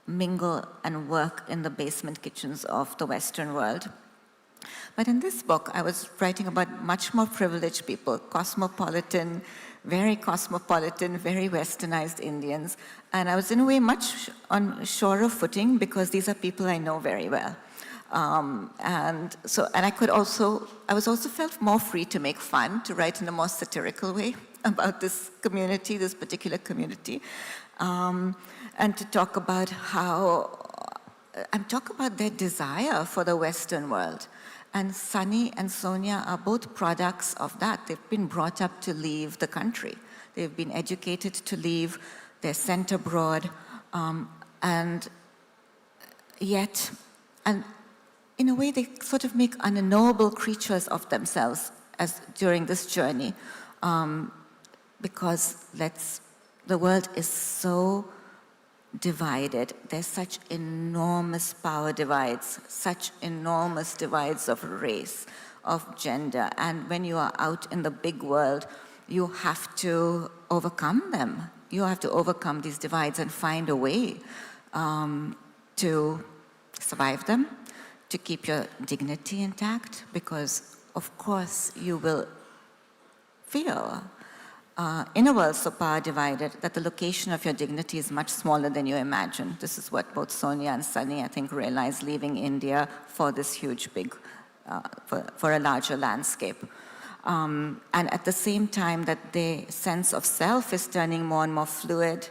mingle and work in the basement kitchens of the Western world. But in this book, I was writing about much more privileged people, cosmopolitan, very westernized Indians. And I was in a way much on surer footing because these are people I know very well. I was also felt more free to make fun, to write in a more satirical way about this community, this particular community. And to talk about their desire for the Western world. And Sunny and Sonia are both products of that. They've been brought up to leave the country. They've been educated to leave. They're sent abroad. And in a way, they sort of make unknowable creatures of themselves during this journey. Because the world is so divided. There's such enormous power divides, such enormous divides of race, of gender. And when you are out in the big world, you have to overcome them. You have to overcome these divides and find a way to survive them, to keep your dignity intact, because of course you will feel in a world so power divided that the location of your dignity is much smaller than you imagine. This is what both Sonia and Sunny, I think, realized leaving India for this huge, for a larger landscape. And at the same time that their sense of self is turning more and more fluid,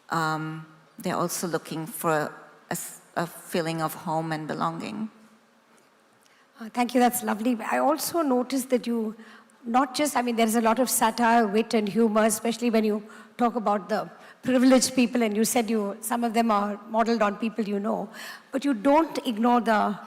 they're also looking for a feeling of home and belonging. Thank you, that's lovely. I also noticed that you not just, there's a lot of satire, wit, and humor, especially when you talk about the privileged people, and you said some of them are modeled on people you know, but you don't ignore the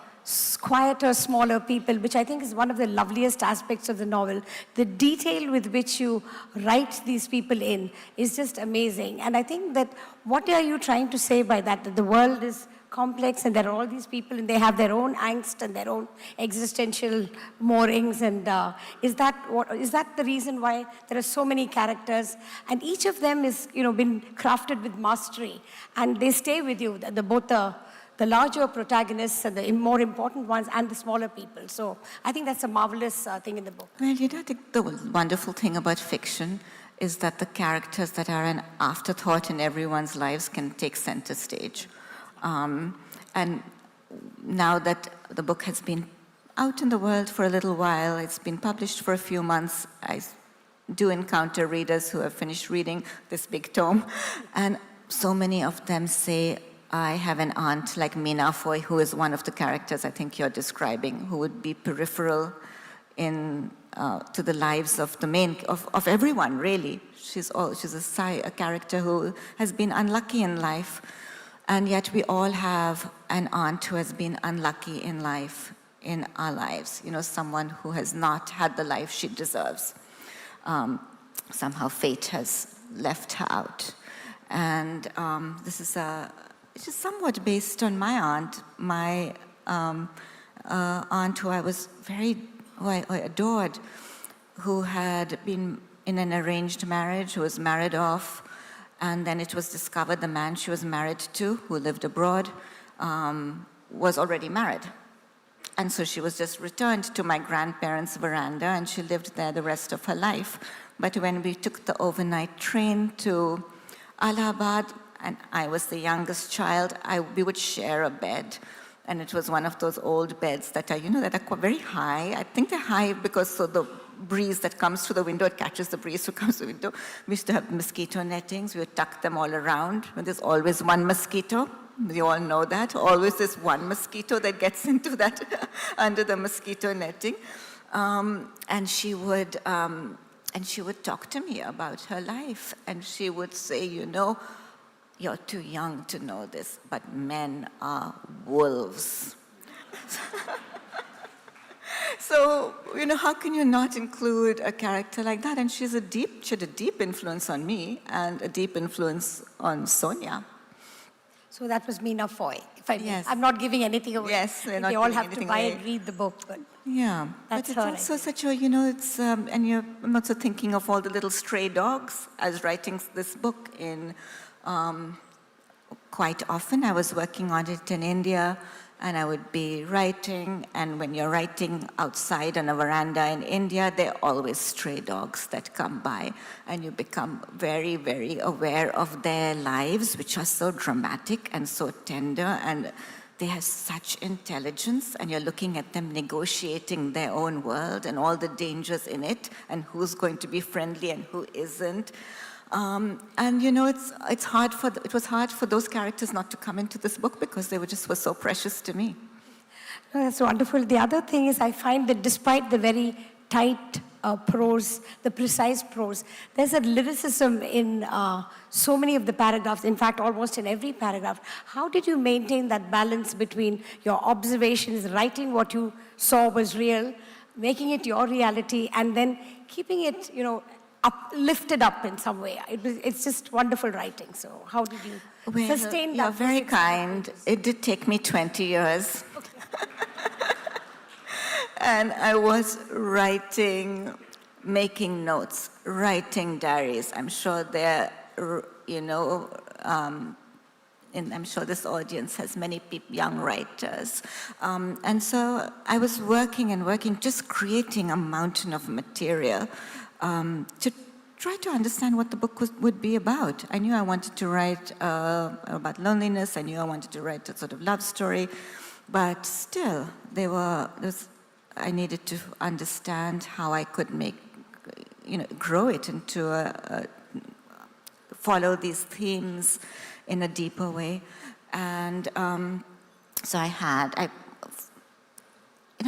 quieter, smaller people, which I think is one of the loveliest aspects of the novel. The detail with which you write these people in is just amazing. And I think that what are you trying to say by that? That the world is complex and there are all these people and they have their own angst and their own existential moorings, and is that the reason why there are so many characters, and each of them is been crafted with mastery and they stay with you, both the larger protagonists and the more important ones and the smaller people. So I think that's a marvelous thing in the book. Well, I think the wonderful thing about fiction is that the characters that are an afterthought in everyone's lives can take center stage. And now that the book has been out in the world for a little while, it's been published for a few months, I do encounter readers who have finished reading this big tome, and so many of them say, I have an aunt like Meena Foy, who is one of the characters I think you're describing, who would be peripheral to the lives of the of everyone, really. She's a character who has been unlucky in life, and yet we all have an aunt who has been unlucky in life, in our lives. You know, someone who has not had the life she deserves. Somehow fate has left her out. And this is it's just somewhat based on my aunt, aunt who I adored, who had been in an arranged marriage, who was married off, and then it was discovered the man she was married to, who lived abroad, was already married. And so she was just returned to my grandparents' veranda, and she lived there the rest of her life. But when we took the overnight train to Allahabad, and I was the youngest child, we would share a bed. And it was one of those old beds that are, that are very high. I think they're high because the breeze that comes through the window, it catches the breeze who comes through the window. We used to have mosquito nettings. We would tuck them all around. And there's always one mosquito. You all know that. Always this one mosquito that gets into that under the mosquito netting. And she would talk to me about her life. And she would say, you're too young to know this, but men are wolves. So, how can you not include a character like that? And she had a deep influence on me and a deep influence on Sonia. So that was Meena Foy. Yes. I'm not giving anything away. Yes, we're not they all giving have to buy away. and read the book. But yeah, that's but it's also such a, it's, and I'm also thinking of all the little stray dogs. I was writing this book in, quite often I was working on it in India, and I would be writing, and when you're writing outside on a veranda in India, there are always stray dogs that come by, and you become very, very aware of their lives, which are so dramatic and so tender, and they have such intelligence, and you're looking at them negotiating their own world and all the dangers in it, and who's going to be friendly and who isn't. And it was hard for those characters not to come into this book because they were so precious to me. No, that's wonderful. The other thing is I find that despite the very tight prose, the precise prose, there's a lyricism in so many of the paragraphs, in fact, almost in every paragraph. How did you maintain that balance between your observations, writing what you saw was real, making it your reality, and then keeping it, lifted up in some way? It's just wonderful writing. So how did you sustain that? You're very kind. It did take me 20 years. Okay. And I was writing, making notes, writing diaries. I'm sure I'm sure this audience has many young writers. And so I was working, just creating a mountain of material to try to understand what the book would be about. I knew I wanted to write about loneliness. I knew I wanted to write a sort of love story. But still, I needed to understand how I could grow it into follow these themes in a deeper way. And so I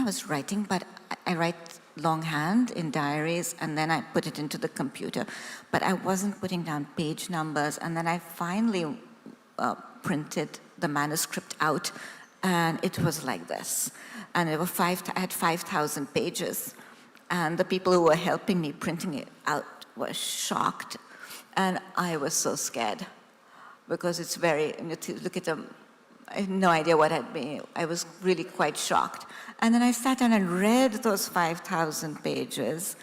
was writing, but I write longhand in diaries, and then I put it into the computer. But I wasn't putting down page numbers, and then I finally printed the manuscript out, and it was like this. And I had 5,000 pages, and the people who were helping me printing it out were shocked, and I was so scared, because it's look at them, I had no idea what had been. I was really quite shocked. And then I sat down and read those 5,000 pages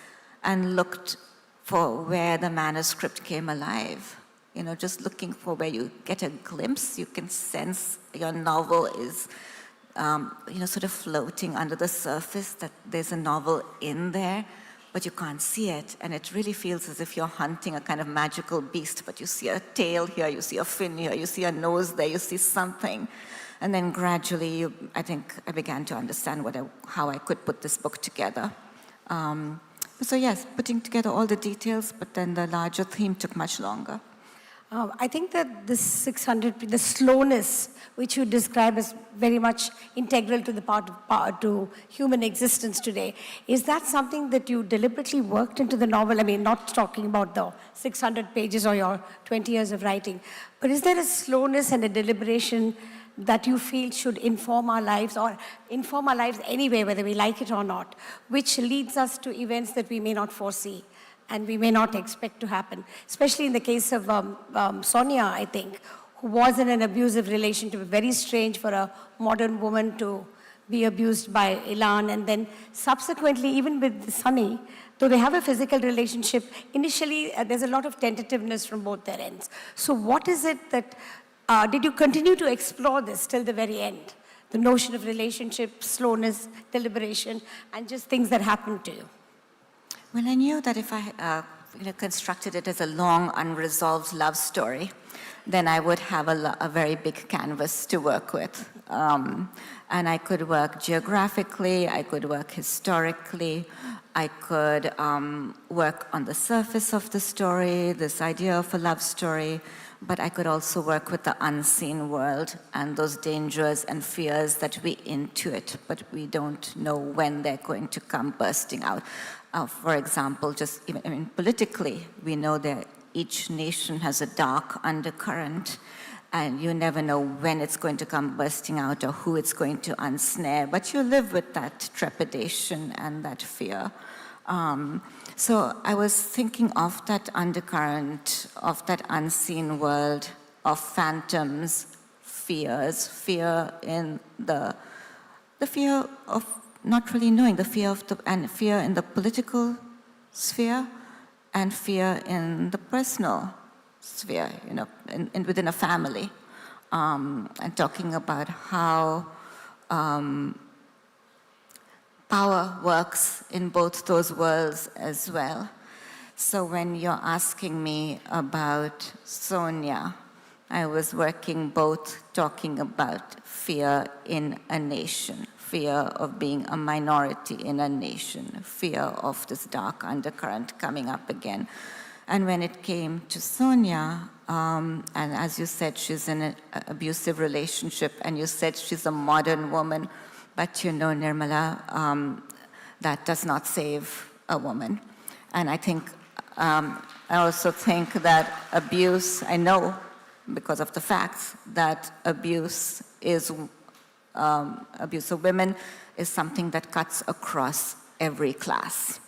and looked for where the manuscript came alive. Just looking for where you get a glimpse, you can sense your novel is, sort of floating under the surface, that there's a novel in there, but you can't see it. And it really feels as if you're hunting a kind of magical beast, but you see a tail here, you see a fin here, you see a nose there, you see something. And then gradually, I think I began to understand how I could put this book together. So yes, putting together all the details, but then the larger theme took much longer. I think that the slowness, which you describe as very much integral to the to human existence today, is that something that you deliberately worked into the novel? I mean, not talking about the 600 pages or your 20 years of writing, but is there a slowness and a deliberation that you feel should inform our lives, or inform our lives anyway, whether we like it or not, which leads us to events that we may not foresee and we may not expect to happen? Especially in the case of Sonia, I think, who was in an abusive relationship, very strange for a modern woman to be abused by Ilan, and then subsequently, even with Sunny, though they have a physical relationship, initially there's a lot of tentativeness from both their ends. So what is it that, did you continue to explore this till the very end? The notion of relationship, slowness, deliberation, and just things that happened to you. Well, I knew that if I constructed it as a long, unresolved love story, then I would have a very big canvas to work with. And I could work geographically, I could work historically, I could work on the surface of the story, this idea of a love story, but I could also work with the unseen world and those dangers and fears that we intuit, but we don't know when they're going to come bursting out. For example, politically, we know that each nation has a dark undercurrent, and you never know when it's going to come bursting out or who it's going to ensnare, but you live with that trepidation and that fear. So I was thinking of that undercurrent, of that unseen world, of phantoms, fears, fear in the fear of not really knowing, the fear of and fear in the political sphere, and fear in the personal sphere, within a family, and talking about how power works in both those worlds as well. So when you're asking me about Sonia, I was working both talking about fear in a nation, fear of being a minority in a nation, fear of this dark undercurrent coming up again. And when it came to Sonia, and as you said, she's in an abusive relationship, and you said she's a modern woman, but Nirmala, that does not save a woman. And I think, I also think that abuse, I know because of the facts, that abuse of women is something that cuts across every class.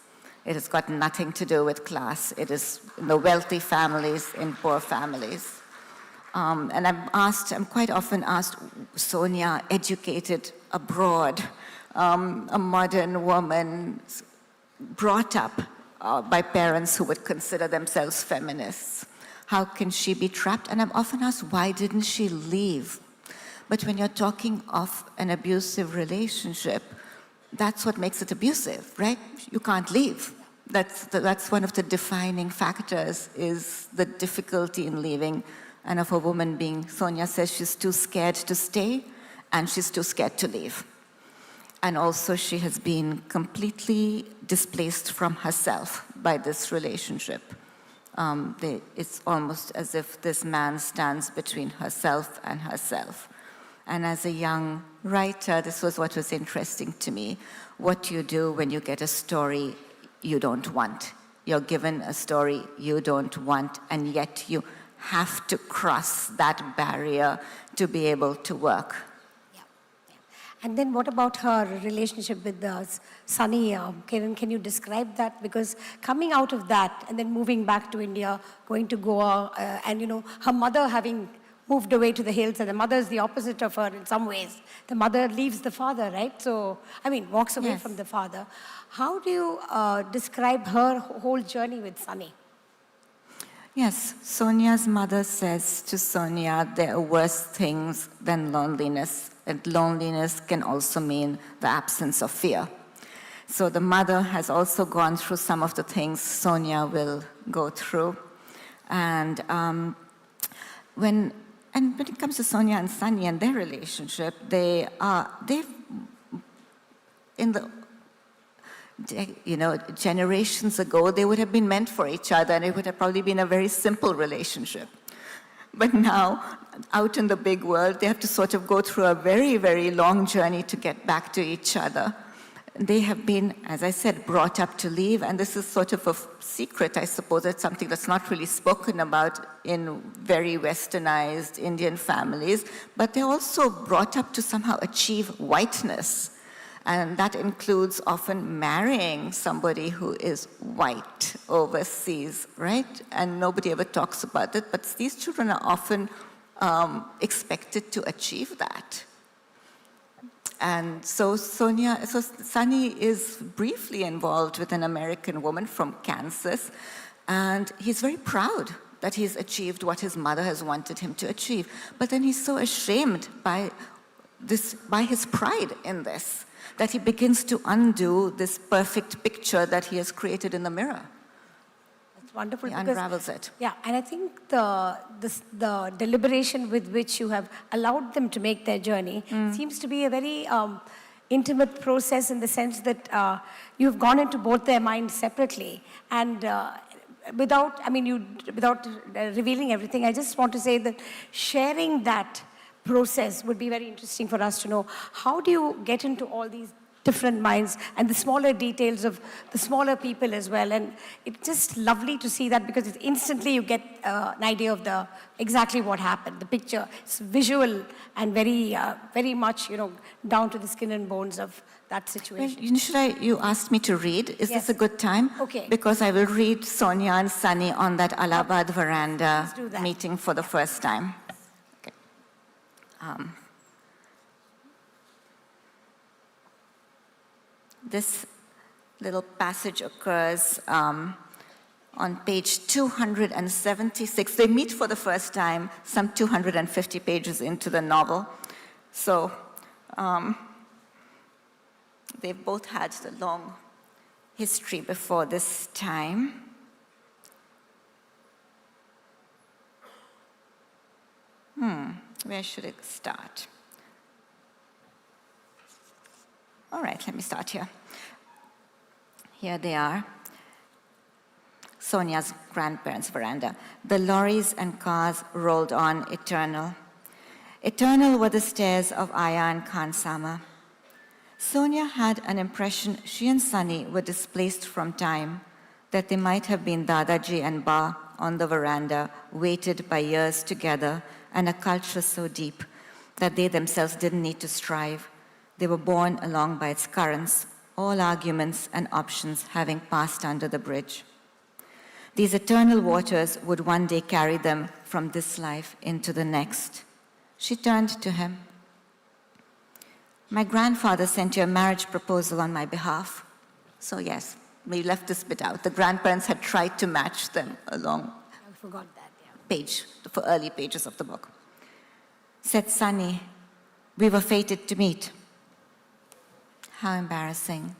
It has got nothing to do with class. It is in the wealthy families, in poor families. And I'm quite often asked, Sonia, educated abroad, a modern woman brought up by parents who would consider themselves feminists. How can she be trapped? And I'm often asked, why didn't she leave? But when you're talking of an abusive relationship, that's what makes it abusive, right? You can't leave. That's one of the defining factors, is the difficulty in leaving. And of a woman being, Sonia says she's too scared to stay, and she's too scared to leave. And also she has been completely displaced from herself by this relationship. It's almost as if this man stands between herself and herself. And as a young writer, this was what was interesting to me. What do you do when you get a story you don't want? You're given a story you don't want, and yet you have to cross that barrier to be able to work. Yeah. And then what about her relationship with Sunny? Kiran, can you describe that? Because coming out of that and then moving back to India, going to Goa, and her mother having moved away to the hills, and the mother is the opposite of her in some ways. The mother leaves the father, right? So, walks away from the father. How do you describe her whole journey with Sunny? Yes, Sonia's mother says to Sonia, there are worse things than loneliness, and loneliness can also mean the absence of fear. So the mother has also gone through some of the things Sonia will go through. And when it comes to Sonia and Sunny and their relationship, generations ago, they would have been meant for each other, and it would have probably been a very simple relationship. But now, out in the big world, they have to sort of go through a very, very long journey to get back to each other. They have been, as I said, brought up to leave, and this is sort of a secret, I suppose. It's something that's not really spoken about in very westernized Indian families, but they're also brought up to somehow achieve whiteness. And that includes often marrying somebody who is white overseas, right? And nobody ever talks about it, but these children are often expected to achieve that. And so Sunny is briefly involved with an American woman from Kansas, and he's very proud that he's achieved what his mother has wanted him to achieve. But then he's so ashamed by his pride in this, that he begins to undo this perfect picture that he has created in the mirror. It's wonderful. He unravels it. Yeah, and I think the deliberation with which you have allowed them to make their journey seems to be a very intimate process, in the sense that you've gone into both their minds separately. And without revealing everything, I just want to say that sharing that process would be very interesting for us to know. How do you get into all these different minds and the smaller details of the smaller people as well? And it's just lovely to see that, because instantly you get an idea of exactly what happened. The picture is visual and very, very much, down to the skin and bones of that situation. Well, you asked me to read. Is this a good time? Okay. Because I will read Sonia and Sunny on that Allahabad veranda meeting for the first time. This little passage occurs on page 276. They meet for the first time some 250 pages into the novel. So they've both had a long history before this time. Where should it start? All right, let me start here. Here they are. Sonia's grandparents' veranda. The lorries and cars rolled on eternal. Eternal were the stairs of Aya and Khansama. Sonia had an impression she and Sunny were displaced from time, that they might have been Dadaji and Ba on the veranda, weighted by years together, and a culture so deep that they themselves didn't need to strive. They were borne along by its currents, all arguments and options having passed under the bridge. These eternal waters would one day carry them from this life into the next. She turned to him. My grandfather sent you a marriage proposal on my behalf. So yes, we left this bit out. The grandparents had tried to match them along. I forgot that, for early pages of the book. Said Sunny, we were fated to meet. How embarrassing.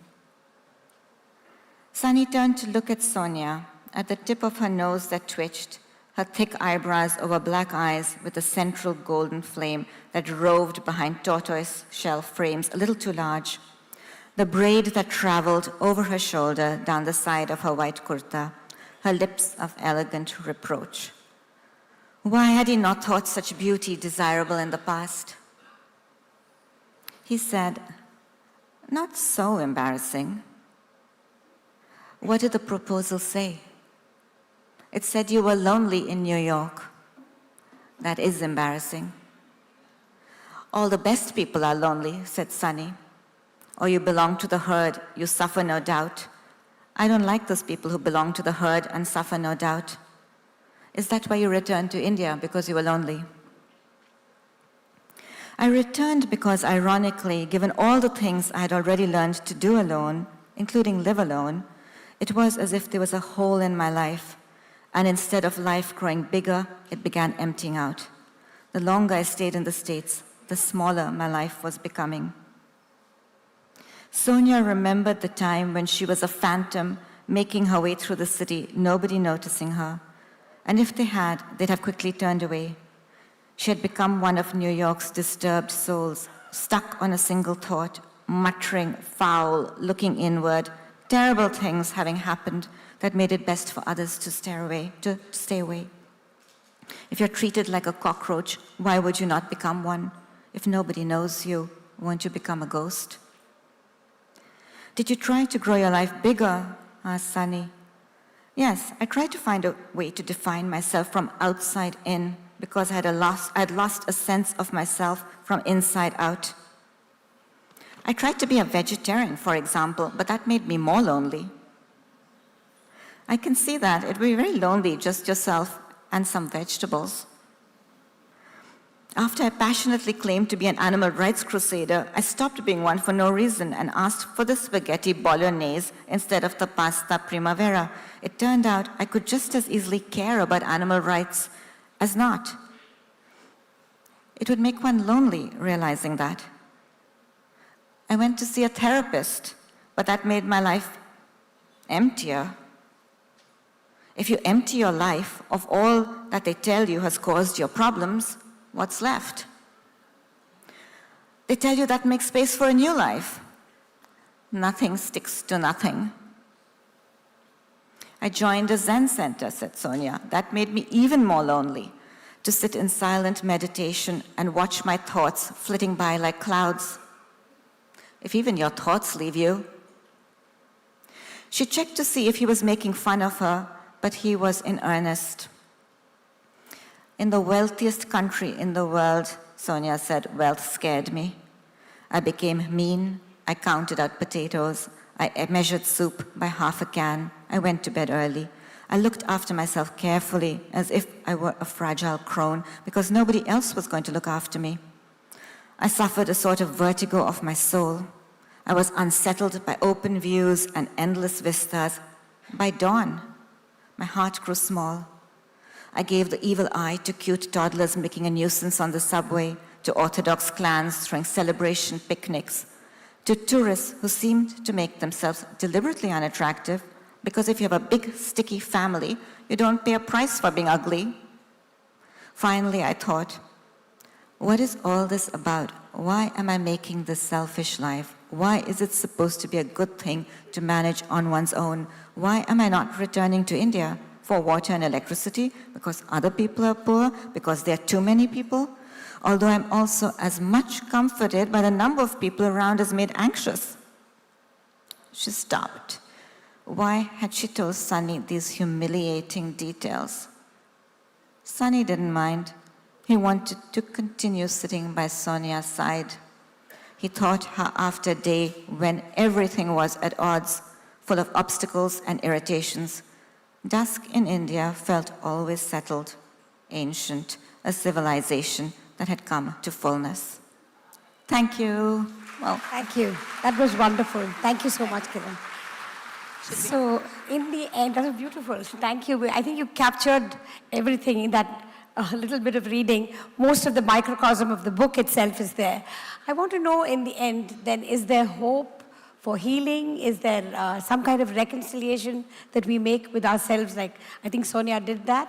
Sunny turned to look at Sonia, at the tip of her nose that twitched, her thick eyebrows over black eyes with a central golden flame that roved behind tortoise shell frames a little too large, the braid that traveled over her shoulder down the side of her white kurta, her lips of elegant reproach. Why had he not thought such beauty desirable in the past? He said, not so embarrassing. What did the proposal say? It said you were lonely in New York. That is embarrassing. All the best people are lonely, said Sunny. Or you belong to the herd, you suffer no doubt. I don't like those people who belong to the herd and suffer no doubt. Is that why you returned to India, because you were lonely? I returned because, ironically, given all the things I had already learned to do alone, including live alone, it was as if there was a hole in my life, and instead of life growing bigger, it began emptying out. The longer I stayed in the States, the smaller my life was becoming. Sonia remembered the time when she was a phantom making her way through the city, nobody noticing her. And if they had, they'd have quickly turned away. She had become one of New York's disturbed souls, stuck on a single thought, muttering, foul, looking inward, terrible things having happened that made it best for others to stay away. If you're treated like a cockroach, why would you not become one? If nobody knows you, won't you become a ghost? Did you try to grow your life bigger? Asked Sunny. Yes, I tried to find a way to define myself from outside in because I'd lost a sense of myself from inside out. I tried to be a vegetarian, for example, but that made me more lonely. I can see that. It would be very lonely, just yourself and some vegetables. After I passionately claimed to be an animal rights crusader, I stopped being one for no reason and asked for the spaghetti bolognese instead of the pasta primavera. It turned out I could just as easily care about animal rights as not. It would make one lonely realizing that. I went to see a therapist, but that made my life emptier. If you empty your life of all that they tell you has caused your problems, what's left? They tell you that makes space for a new life. Nothing sticks to nothing. I joined a Zen center, said Sonia. That made me even more lonely, to sit in silent meditation and watch my thoughts flitting by like clouds. If even your thoughts leave you. She checked to see if he was making fun of her, but he was in earnest. In the wealthiest country in the world, Sonia said, wealth scared me. I became mean. I counted out potatoes. I measured soup by half a can. I went to bed early. I looked after myself carefully, as if I were a fragile crone, because nobody else was going to look after me. I suffered a sort of vertigo of my soul. I was unsettled by open views and endless vistas. By dawn, my heart grew small. I gave the evil eye to cute toddlers making a nuisance on the subway, to Orthodox clans throwing celebration picnics, to tourists who seemed to make themselves deliberately unattractive, because if you have a big, sticky family, you don't pay a price for being ugly. Finally, I thought, what is all this about? Why am I making this selfish life? Why is it supposed to be a good thing to manage on one's own? Why am I not returning to India for water and electricity? Because other people are poor? Because there are too many people? Although I'm also as much comforted by the number of people around as made anxious. She stopped. Why had she told Sunny these humiliating details? Sunny didn't mind. He wanted to continue sitting by Sonia's side. He thought how after a day when everything was at odds, full of obstacles and irritations, dusk in India felt always settled, ancient, a civilization that had come to fullness. Thank you. Well, thank you. That was wonderful. Thank you so much, Kiran. So, in the end, that was beautiful. Thank you. I think you captured everything in that little bit of reading. Most of the microcosm of the book itself is there. I want to know in the end, then, is there hope for healing? Is there some kind of reconciliation that we make with ourselves? Like, I think Sonia did that.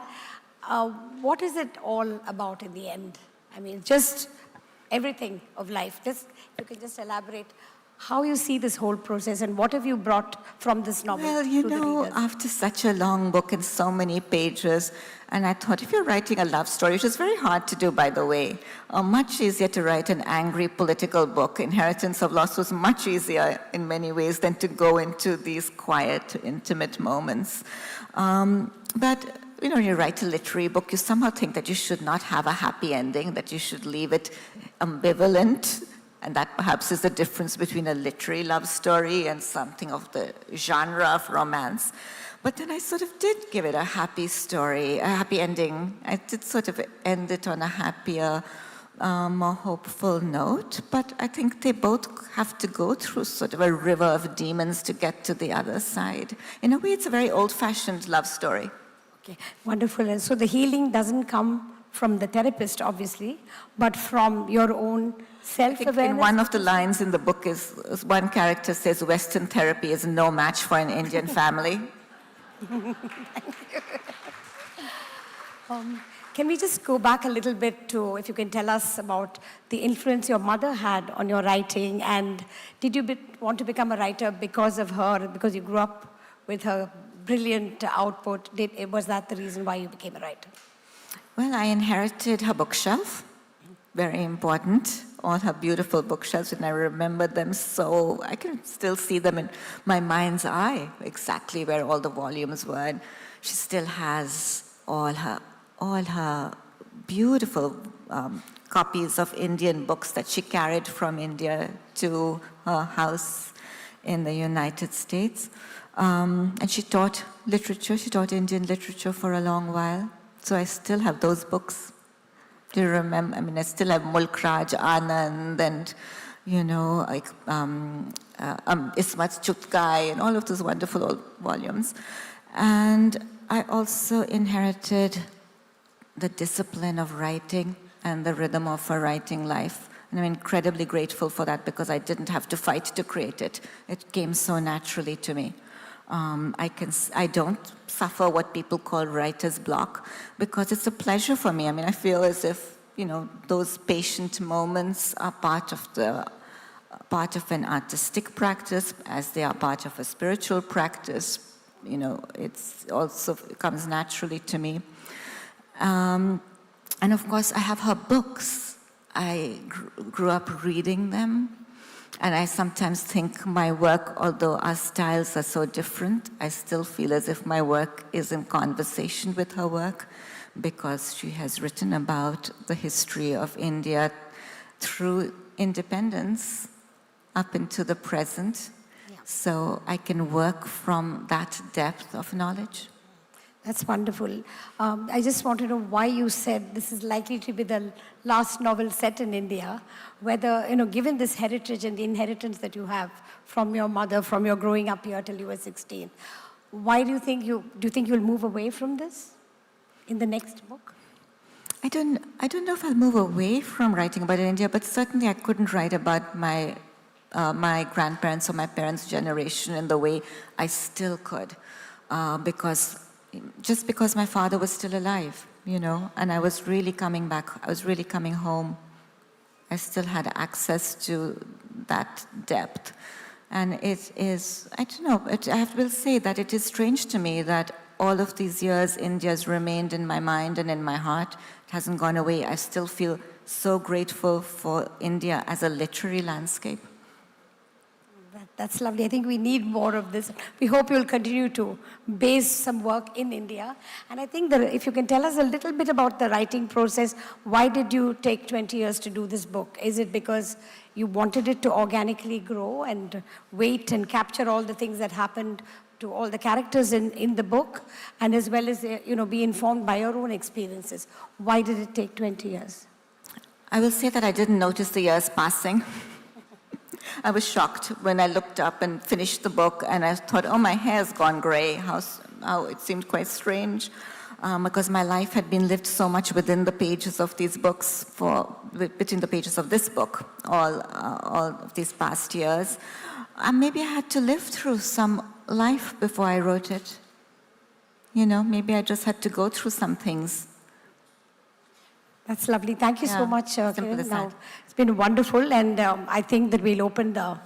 What is it all about in the end? I mean, just everything of life. Just, you can just elaborate how you see this whole process and what have you brought from this novel Well, to the readers? after such a long book and so many pages, and I thought if you're writing a love story, which is very hard to do, by the way, much easier to write an angry political book. Inheritance of Loss was much easier in many ways than to go into these quiet, intimate moments. But when you write a literary book, you somehow think that you should not have a happy ending, that you should leave it ambivalent. And that perhaps is the difference between a literary love story and something of the genre of romance. But then I sort of did give it a happy story, a happy ending. I did sort of end it on a happier, more hopeful note. But I think they both have to go through sort of a river of demons to get to the other side. In a way, it's a very old-fashioned love story. Okay, wonderful. And so the healing doesn't come from the therapist, obviously, but from your own self-awareness? In one of the lines in the book is one character says, Western therapy is no match for an Indian family. Can we just go back a little bit to, if you can tell us about the influence your mother had on your writing, and did you want to become a writer because of her, because you grew up with her brilliant output? Was that the reason why you became a writer? Well, I inherited her bookshelf, very important, all her beautiful bookshelves, and I remember them so, I can still see them in my mind's eye, exactly where all the volumes were. And she still has all her beautiful copies of Indian books that she carried from India to her house in the United States. And she taught literature, she taught Indian literature for a long while. So I still have those books. Do you remember? I mean, I still have Mulk Raj, Anand, and, you know, like Ismat Chutkai, and all of those wonderful old volumes. And I also inherited the discipline of writing and the rhythm of a writing life. And I'm incredibly grateful for that because I didn't have to fight to create it. It came so naturally to me. I don't suffer what people call writer's block because it's a pleasure for me. I mean, I feel as if, you know, those patient moments are part of an artistic practice, as they are part of a spiritual practice. You know, it comes naturally to me. And of course, I have her books. I grew up reading them. And I sometimes think my work, although our styles are so different, I still feel as if my work is in conversation with her work because she has written about the history of India through independence up into the present. Yeah. So I can work from that depth of knowledge. That's wonderful. I just want to know why you said this is likely to be the last novel set in India, whether, you know, given this heritage and the inheritance that you have from your mother, from your growing up here till you were 16, why do you think you'll move away from this in the next book? I don't know if I'll move away from writing about India, but certainly I couldn't write about my grandparents or my parents' generation in the way I still could, because my father was still alive, you know, and I was really coming back, I was really coming home. I still had access to that depth. And it is, I don't know, I will say that it is strange to me that all of these years India's remained in my mind and in my heart. It hasn't gone away. I still feel so grateful for India as a literary landscape. That's lovely. I think we need more of this. We hope you'll continue to base some work in India. And I think that if you can tell us a little bit about the writing process, why did you take 20 years to do this book? Is it because you wanted it to organically grow and wait and capture all the things that happened to all the characters in the book, and as well as, you know, be informed by your own experiences? Why did it take 20 years? I will say that I didn't notice the years passing. I was shocked when I looked up and finished the book, and I thought, oh, my hair's gone gray. How it seemed quite strange, because my life had been lived so much within the pages of these books, between the pages of this book, all of these past years. Maybe I had to live through some life before I wrote it. You know, maybe I just had to go through some things. That's lovely. Thank you so much, Kiran. Now, it's been wonderful, and I think that we'll open the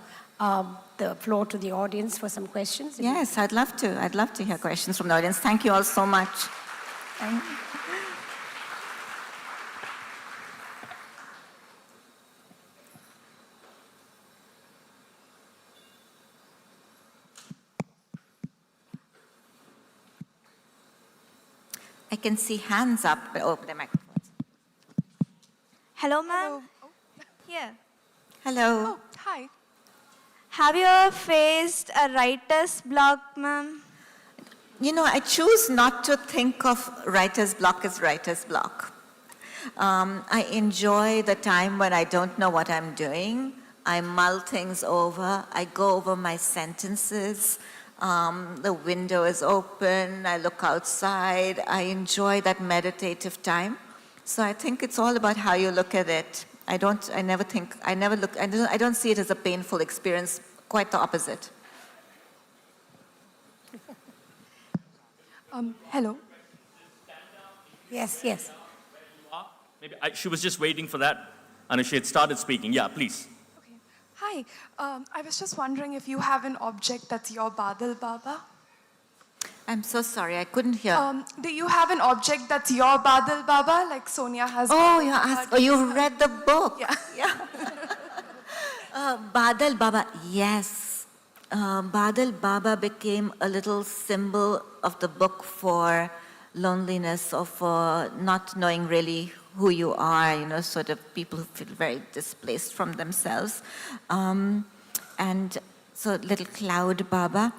floor to the audience for some questions. Yes, I'd love to. I'd love to hear questions from the audience. Thank you all so much. Thank you. I can see hands up, but open the microphones. Hello, ma'am. Here. Hello. Oh, hi. Have you ever faced a writer's block, ma'am? You know, I choose not to think of writer's block as writer's block. I enjoy the time when I don't know what I'm doing. I mull things over. I go over my sentences. The window is open. I look outside. I enjoy that meditative time. So I think it's all about how you look at it. I don't see it as a painful experience, quite the opposite. Hello. Yes. Maybe she was just waiting for that, and she had started speaking. Yeah, please. Hi. I was just wondering if you have an object that's your Badal Baba? I'm so sorry, I couldn't hear. Do you have an object that's your Badal Baba, like Sonia has? Oh, you read the book. Yeah. Badal Baba, yes. Badal Baba became a little symbol of the book for loneliness or for not knowing really who you are, sort of people who feel very displaced from themselves. And so little Cloud Baba.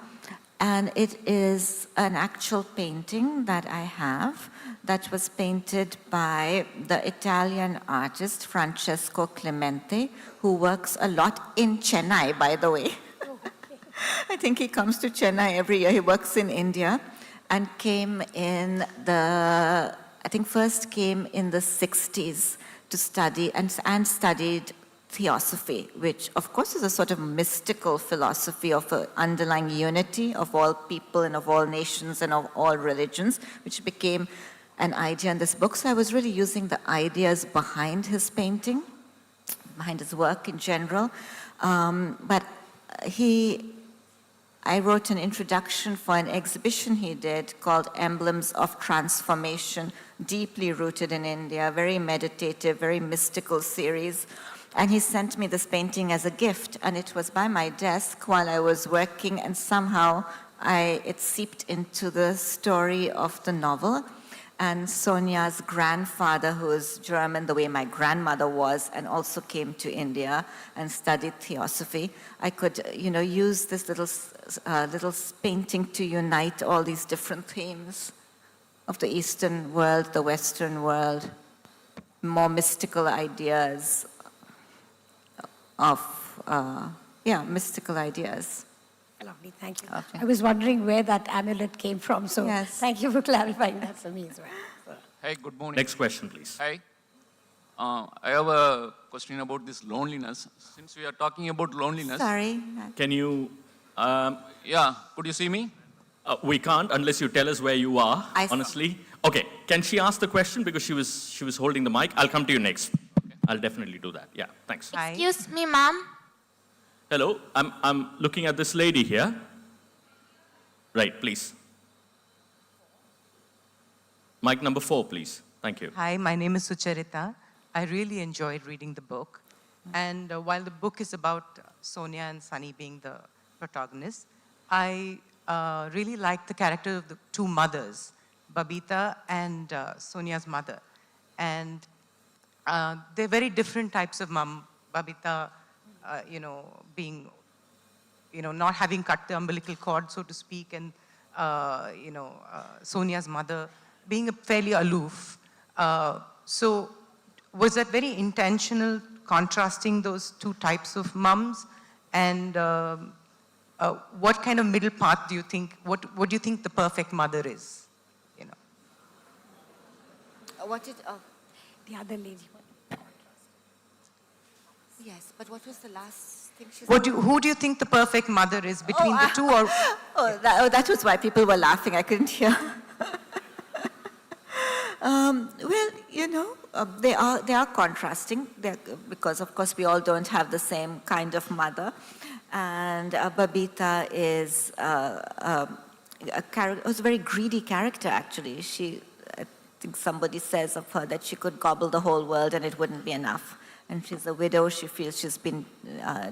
And it is an actual painting that I have that was painted by the Italian artist Francesco Clemente, who works a lot in Chennai, by the way. I think he comes to Chennai every year. He works in India and first came in the 60s to study and studied Theosophy, which of course is a sort of mystical philosophy of an underlying unity of all people and of all nations and of all religions, which became an idea in this book. So I was really using the ideas behind his painting, behind his work in general. But I wrote an introduction for an exhibition he did called Emblems of Transformation, deeply rooted in India, very meditative, very mystical series. And he sent me this painting as a gift, and it was by my desk while I was working, and somehow it seeped into the story of the novel. And Sonia's grandfather, who is German the way my grandmother was, and also came to India and studied Theosophy, I could, use this little painting to unite all these different themes of the Eastern world, the Western world, more mystical ideas mystical ideas. Lovely, thank you. Okay. I was wondering where that amulet came from, so thank you for clarifying that for me as well. Hey, good morning. Next question, please. Hi. I have a question about this loneliness. Since we are talking about loneliness. Sorry. Can you... could you see me? We can't unless you tell us where you are, honestly. Okay, can she ask the question because she was holding the mic? I'll come to you next. Okay. I'll definitely do that. Yeah, thanks. Hi. Excuse me, ma'am. Hello, I'm looking at this lady here. Right, please. Mic number 4, please. Thank you. Hi, my name is Sucharita. I really enjoyed reading the book. And while the book is about Sonia and Sunny being the protagonists, I really like the character of the two mothers, Babita and Sonia's mother. And they're very different types of mom. Babita, being, not having cut the umbilical cord, so to speak, and, Sonia's mother being fairly aloof. So was that very intentional, contrasting those two types of mums? And what kind of middle path do you think, what do you think the perfect mother is? The other lady. Yes, but what was the last thing she said? Who do you think the perfect mother is between the two? Or that was why people were laughing. I couldn't hear. They are contrasting because, of course, we all don't have the same kind of mother. And Babita is a very greedy character, actually. I think somebody says of her that she could gobble the whole world and it wouldn't be enough. And she's a widow. She feels she's been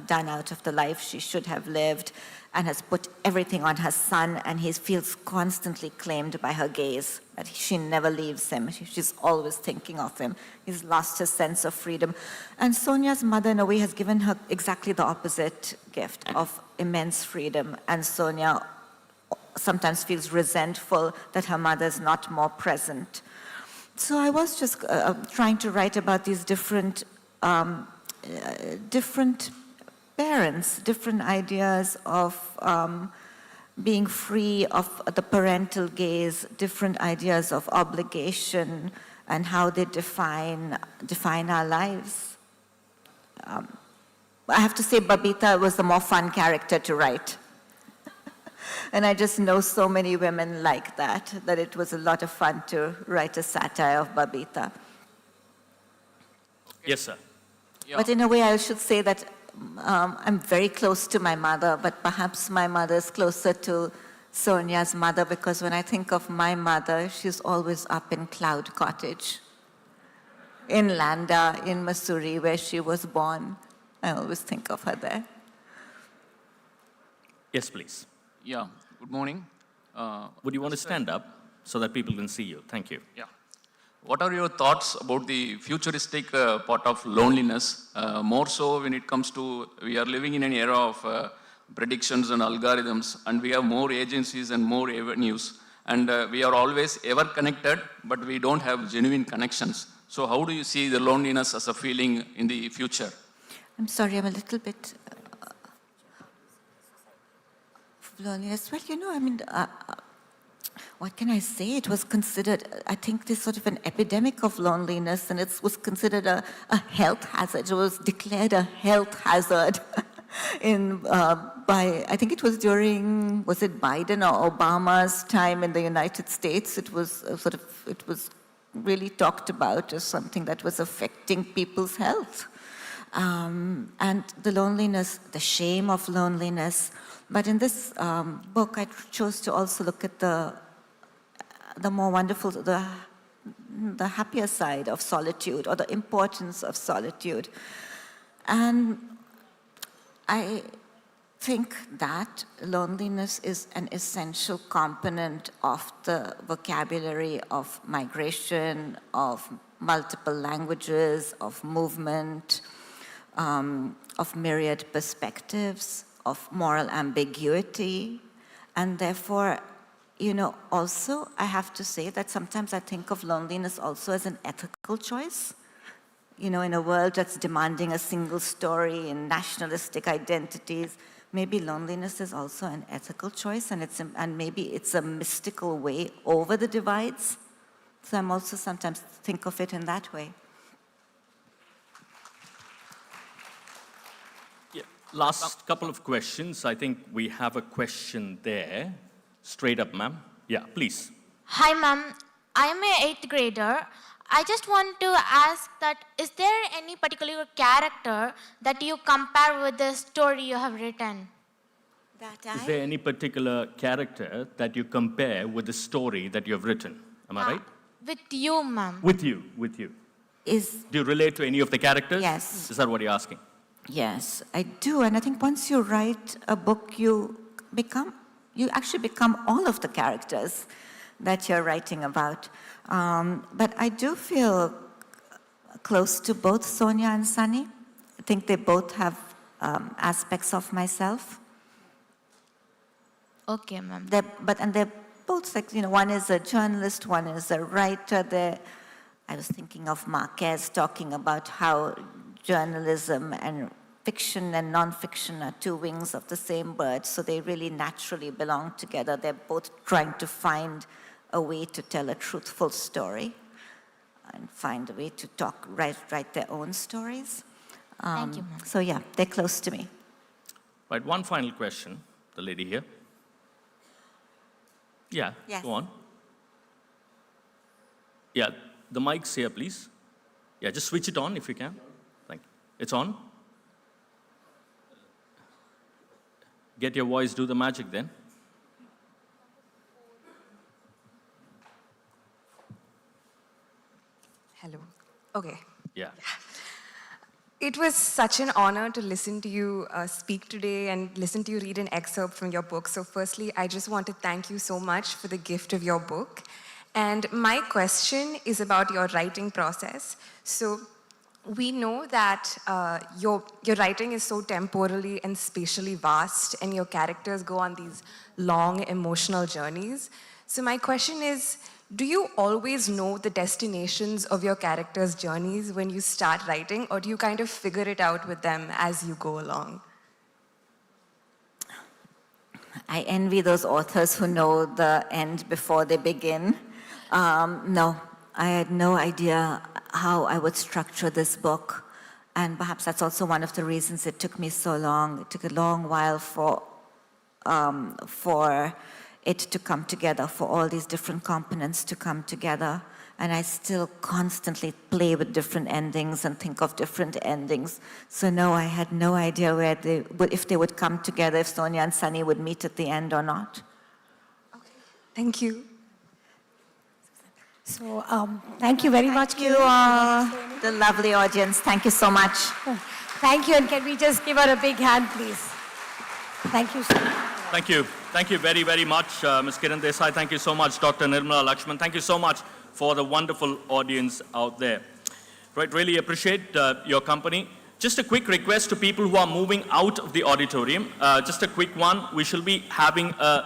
done out of the life she should have lived and has put everything on her son, and he feels constantly claimed by her gaze, that she never leaves him. She's always thinking of him. He's lost his sense of freedom. And Sonia's mother, in a way, has given her exactly the opposite gift of immense freedom. And Sonia sometimes feels resentful that her mother is not more present. So I was just trying to write about these different parents, different ideas of being free of the parental gaze, different ideas of obligation, and how they define our lives. I have to say Babita was the more fun character to write. And I just know so many women like that it was a lot of fun to write a satire of Babita. Yes, sir. Yeah. But in a way, I should say that I'm very close to my mother, but perhaps my mother is closer to Sonia's mother, because when I think of my mother, she's always up in Cloud Cottage, in Landa, in Missouri, where she was born. I always think of her there. Yes, please. Yeah, good morning. Would you want to stand up so that people can see you? Thank you. Yeah. What are your thoughts about the futuristic part of loneliness? More so when it comes to, we are living in an era of predictions and algorithms, and we have more agencies and more avenues. And we are always ever connected, but we don't have genuine connections. So how do you see the loneliness as a feeling in the future? I'm sorry, I'm a little bit loneliness. Well, you know, I mean, what can I say? It was considered, I think, this sort of an epidemic of loneliness, and it was considered a health hazard. It was declared a health hazard by, I think it was during, was it Biden or Obama's time in the United States? It was it was really talked about as something that was affecting people's health. And the loneliness, the shame of loneliness. But in this book, I chose to also look at the more wonderful, the happier side of solitude, or the importance of solitude. And I think that loneliness is an essential component of the vocabulary of migration, of multiple languages, of movement, of myriad perspectives, of moral ambiguity. And therefore, you know, also I have to say that sometimes I think of loneliness also as an ethical choice. You know, in a world that's demanding a single story and nationalistic identities, maybe loneliness is also an ethical choice, and maybe it's a mystical way over the divides. So I'm also sometimes think of it in that way. Yeah. Last couple of questions. I think we have a question there. Straight up, ma'am. Yeah, please. Hi, ma'am. I'm an 8th grader. I just want to ask that, is there any particular character that you compare with the story you have written? Is there any particular character that you compare with the story that you have written? Am I right? With you, ma'am. With you. Do you relate to any of the characters? Yes. Is that what you're asking? Yes, I do. And I think once you write a book, you actually become all of the characters that you're writing about. But I do feel close to both Sonia and Sunny. I think they both have aspects of myself. Okay, ma'am. They're both, like, you know, one is a journalist, one is a writer. I was thinking of Marquez talking about how journalism and fiction and non-fiction are two wings of the same bird, so they really naturally belong together. They're both trying to find a way to tell a truthful story and find a way to write their own stories. Thank you, ma'am. So yeah, they're close to me. Right, one final question. The lady here. Yeah, Yes. Go on. Yeah, the mic's here, please. Yeah, just switch it on if you can. Thank you. It's on. Get your voice, do the magic then. Hello. Okay. Yeah. It was such an honor to listen to you speak today and listen to you read an excerpt from your book. So firstly, I just want to thank you so much for the gift of your book. And my question is about your writing process. So we know that your writing is so temporally and spatially vast, and your characters go on these long emotional journeys. So my question is, do you always know the destinations of your characters' journeys when you start writing, or do you kind of figure it out with them as you go along? I envy those authors who know the end before they begin. No, I had no idea how I would structure this book. And perhaps that's also one of the reasons it took me so long. It took a long while for it to come together, for all these different components to come together. And I still constantly play with different endings and think of different endings. So no, I had no idea if they would come together, if Sonia and Sunny would meet at the end or not. Okay. Thank you. So thank you very much. Thank you all, the lovely audience. Thank you so much. Thank you, and can we just give her a big hand, please? Thank you so much. Thank you. Thank you very, very much, Ms. Kiran Desai. Thank you so much, Dr. Nirmala Lakshman. Thank you so much for the wonderful audience out there. Right, really appreciate your company. Just a quick request to people who are moving out of the auditorium. Just a quick one. We shall be having a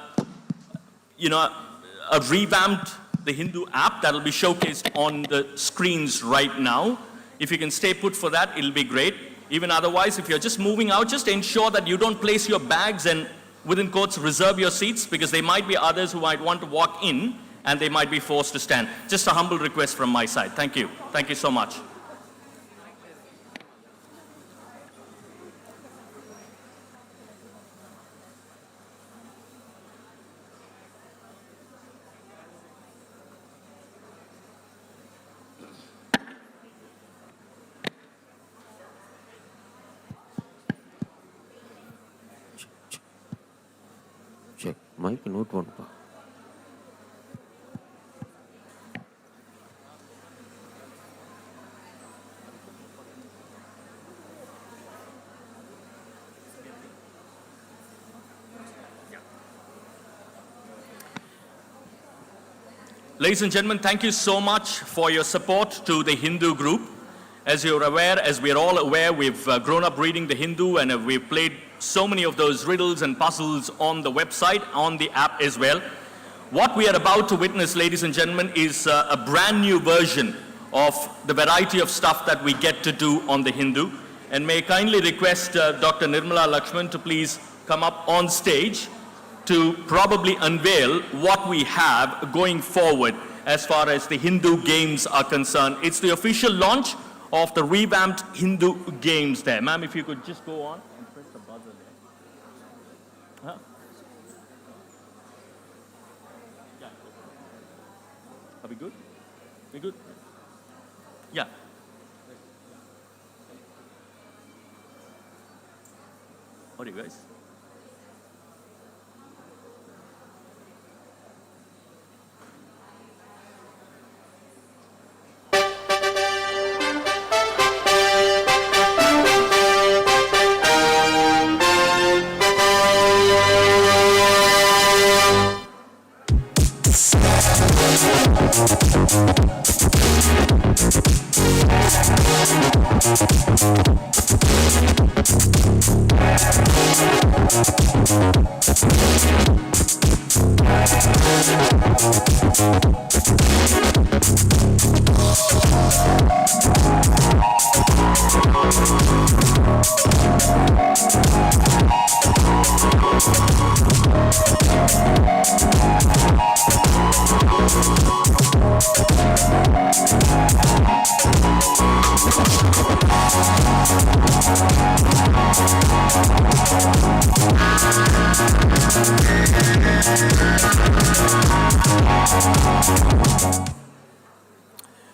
revamped The Hindu app that will be showcased on the screens right now. If you can stay put for that, it'll be great. Even otherwise, if you're just moving out, just ensure that you don't place your bags and, within quotes, reserve your seats, because there might be others who might want to walk in and they might be forced to stand. Just a humble request from my side. Thank you. Thank you so much. Check. Mic note one. Ladies and gentlemen, thank you so much for your support to the Hindu group. As you're aware, as we're all aware, we've grown up reading the Hindu, and we've played so many of those riddles and puzzles on the website, on the app as well. What we are about to witness, ladies and gentlemen, is a brand new version of the variety of stuff that we get to do on the Hindu. And may I kindly request Dr. Nirmala Lakshman to please come up on stage to probably unveil what we have going forward as far as the Hindu games are concerned. It's the official launch of the revamped Hindu games there. Ma'am, if you could just go on and press the buzzer there. Huh? Yeah. Are we good? We good? Yeah. What do you guys?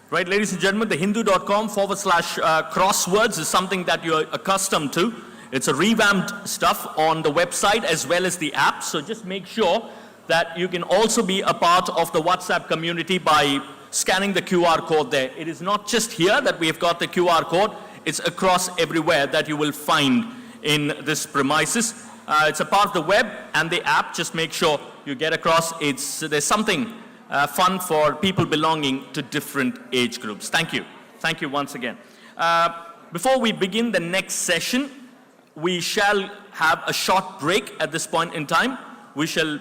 Right, ladies and gentlemen, the hindu.com/crosswords is something that you're accustomed to. It's a revamped stuff on the website as well as the app. So just make sure that you can also be a part of the WhatsApp community by scanning the QR code there. It is not just here that we've got the QR code. It's across everywhere that you will find in this premises. It's a part of the web and the app. Just make sure you get across. There's something fun for people belonging to different age groups. Thank you. Thank you once again. Before we begin the next session, we shall have a short break at this point in time. We shall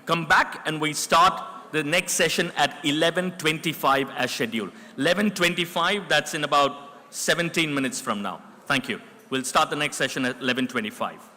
come back and we start the next session at 11:25 as scheduled. 11:25, that's in about 17 minutes from now. Thank you. We'll start the next session at 11:25.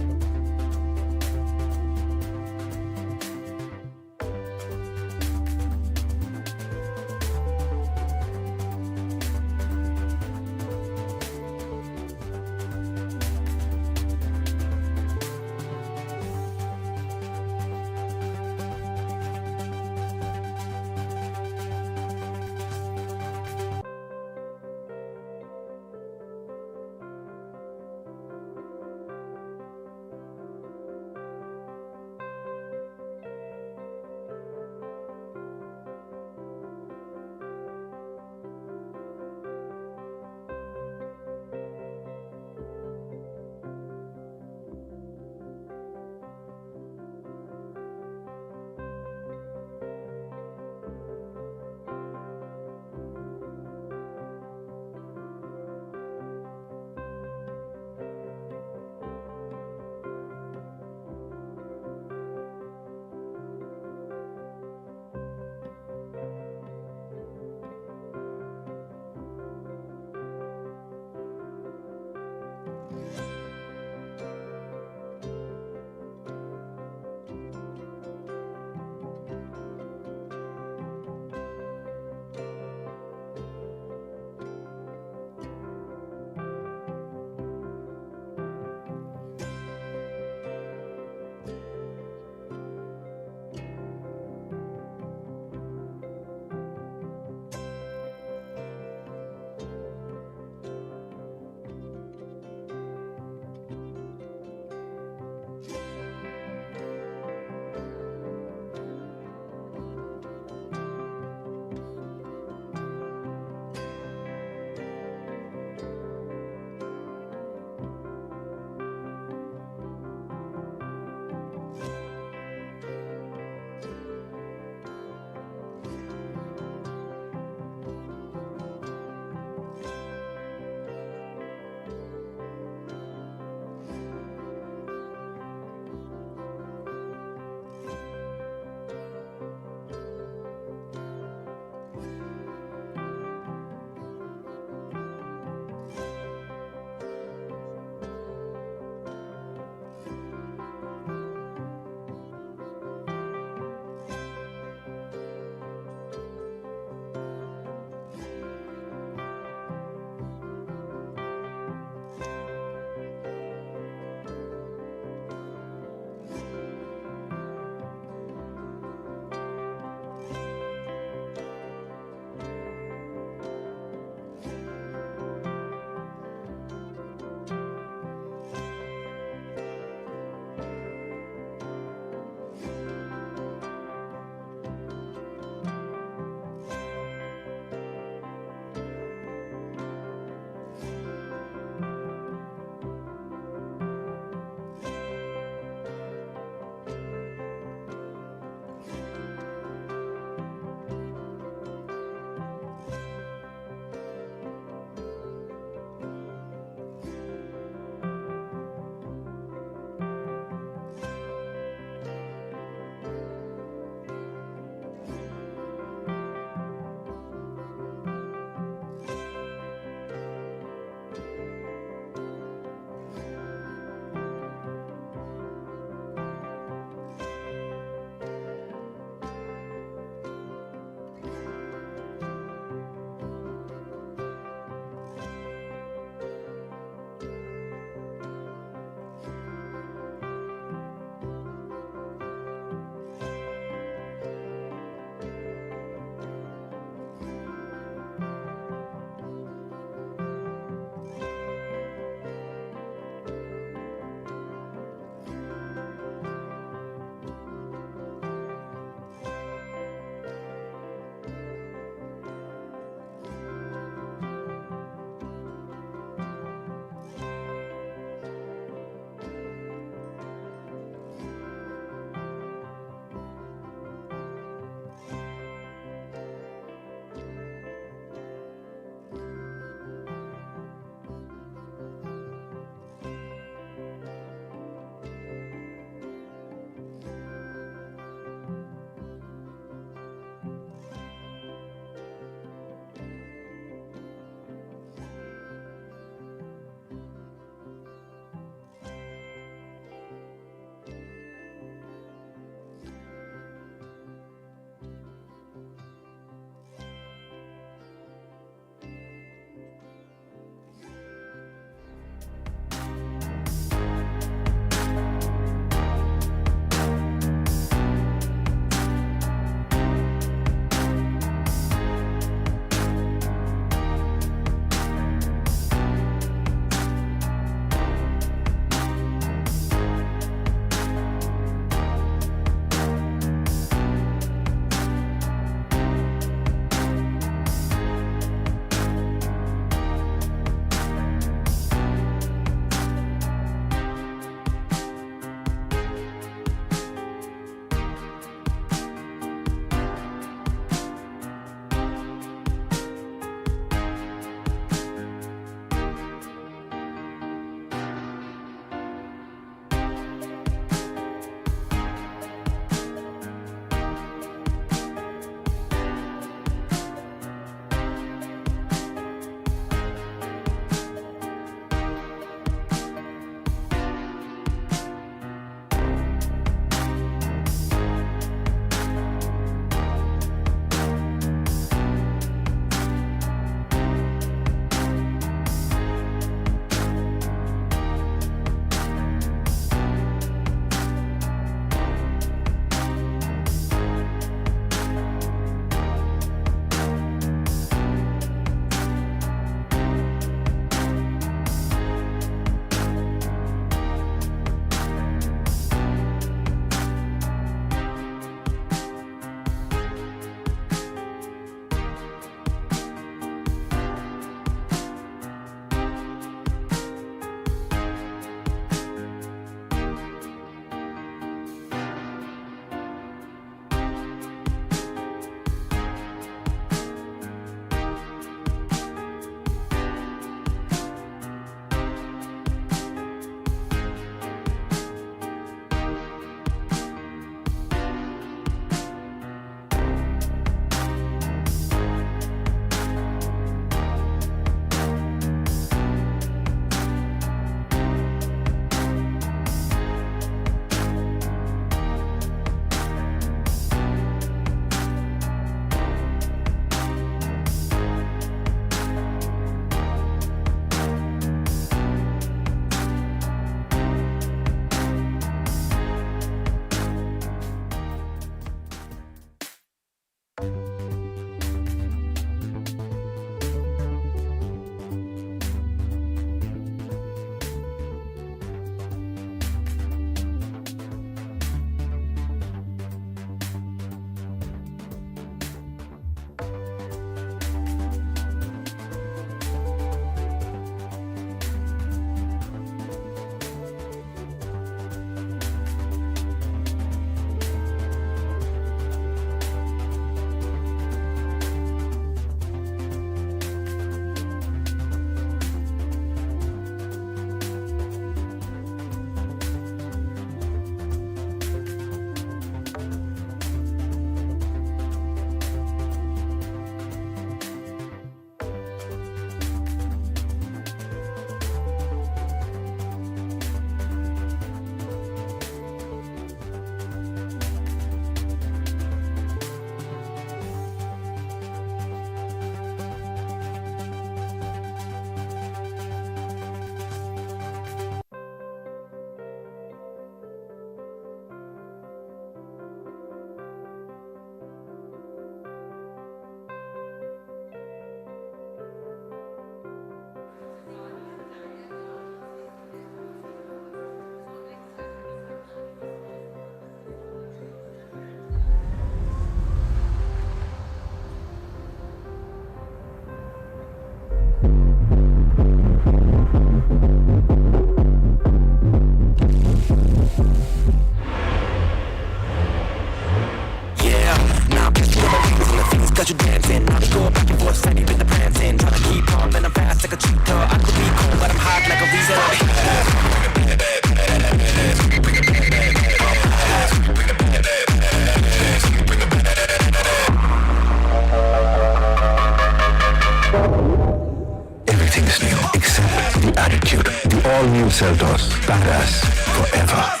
Seltos, badass forever.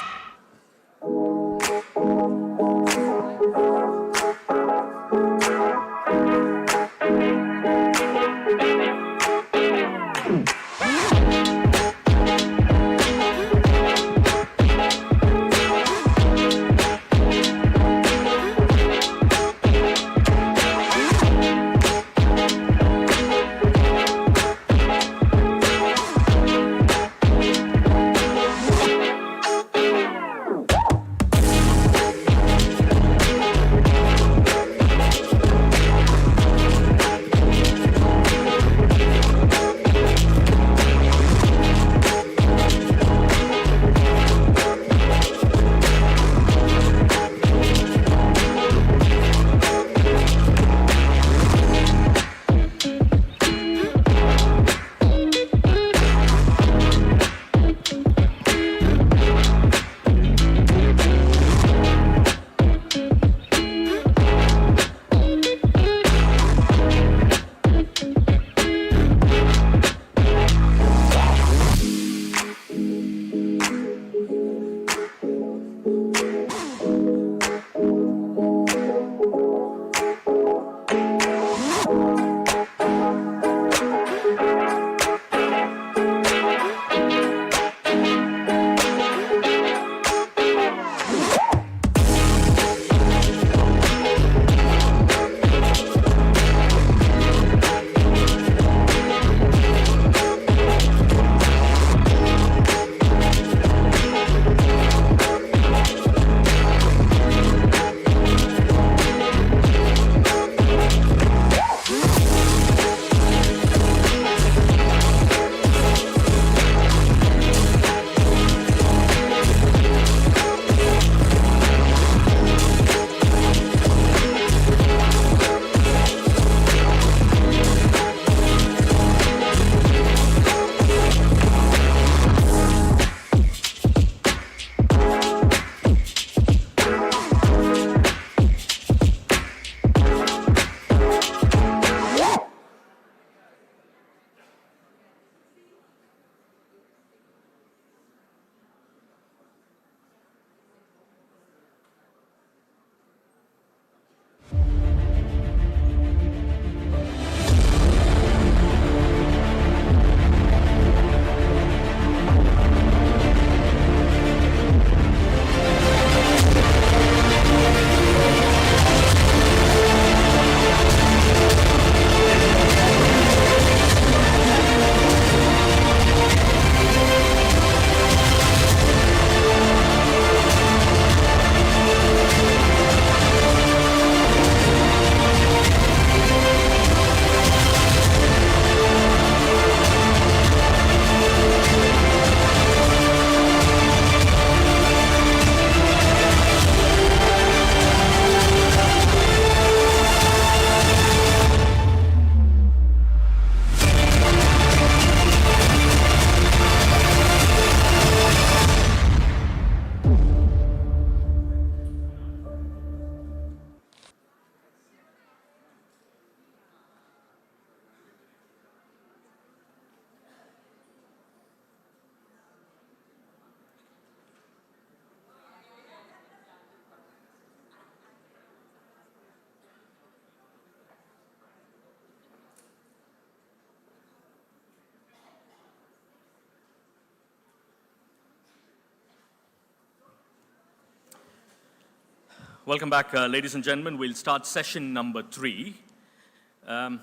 Welcome back, ladies and gentlemen. We'll start session number 3.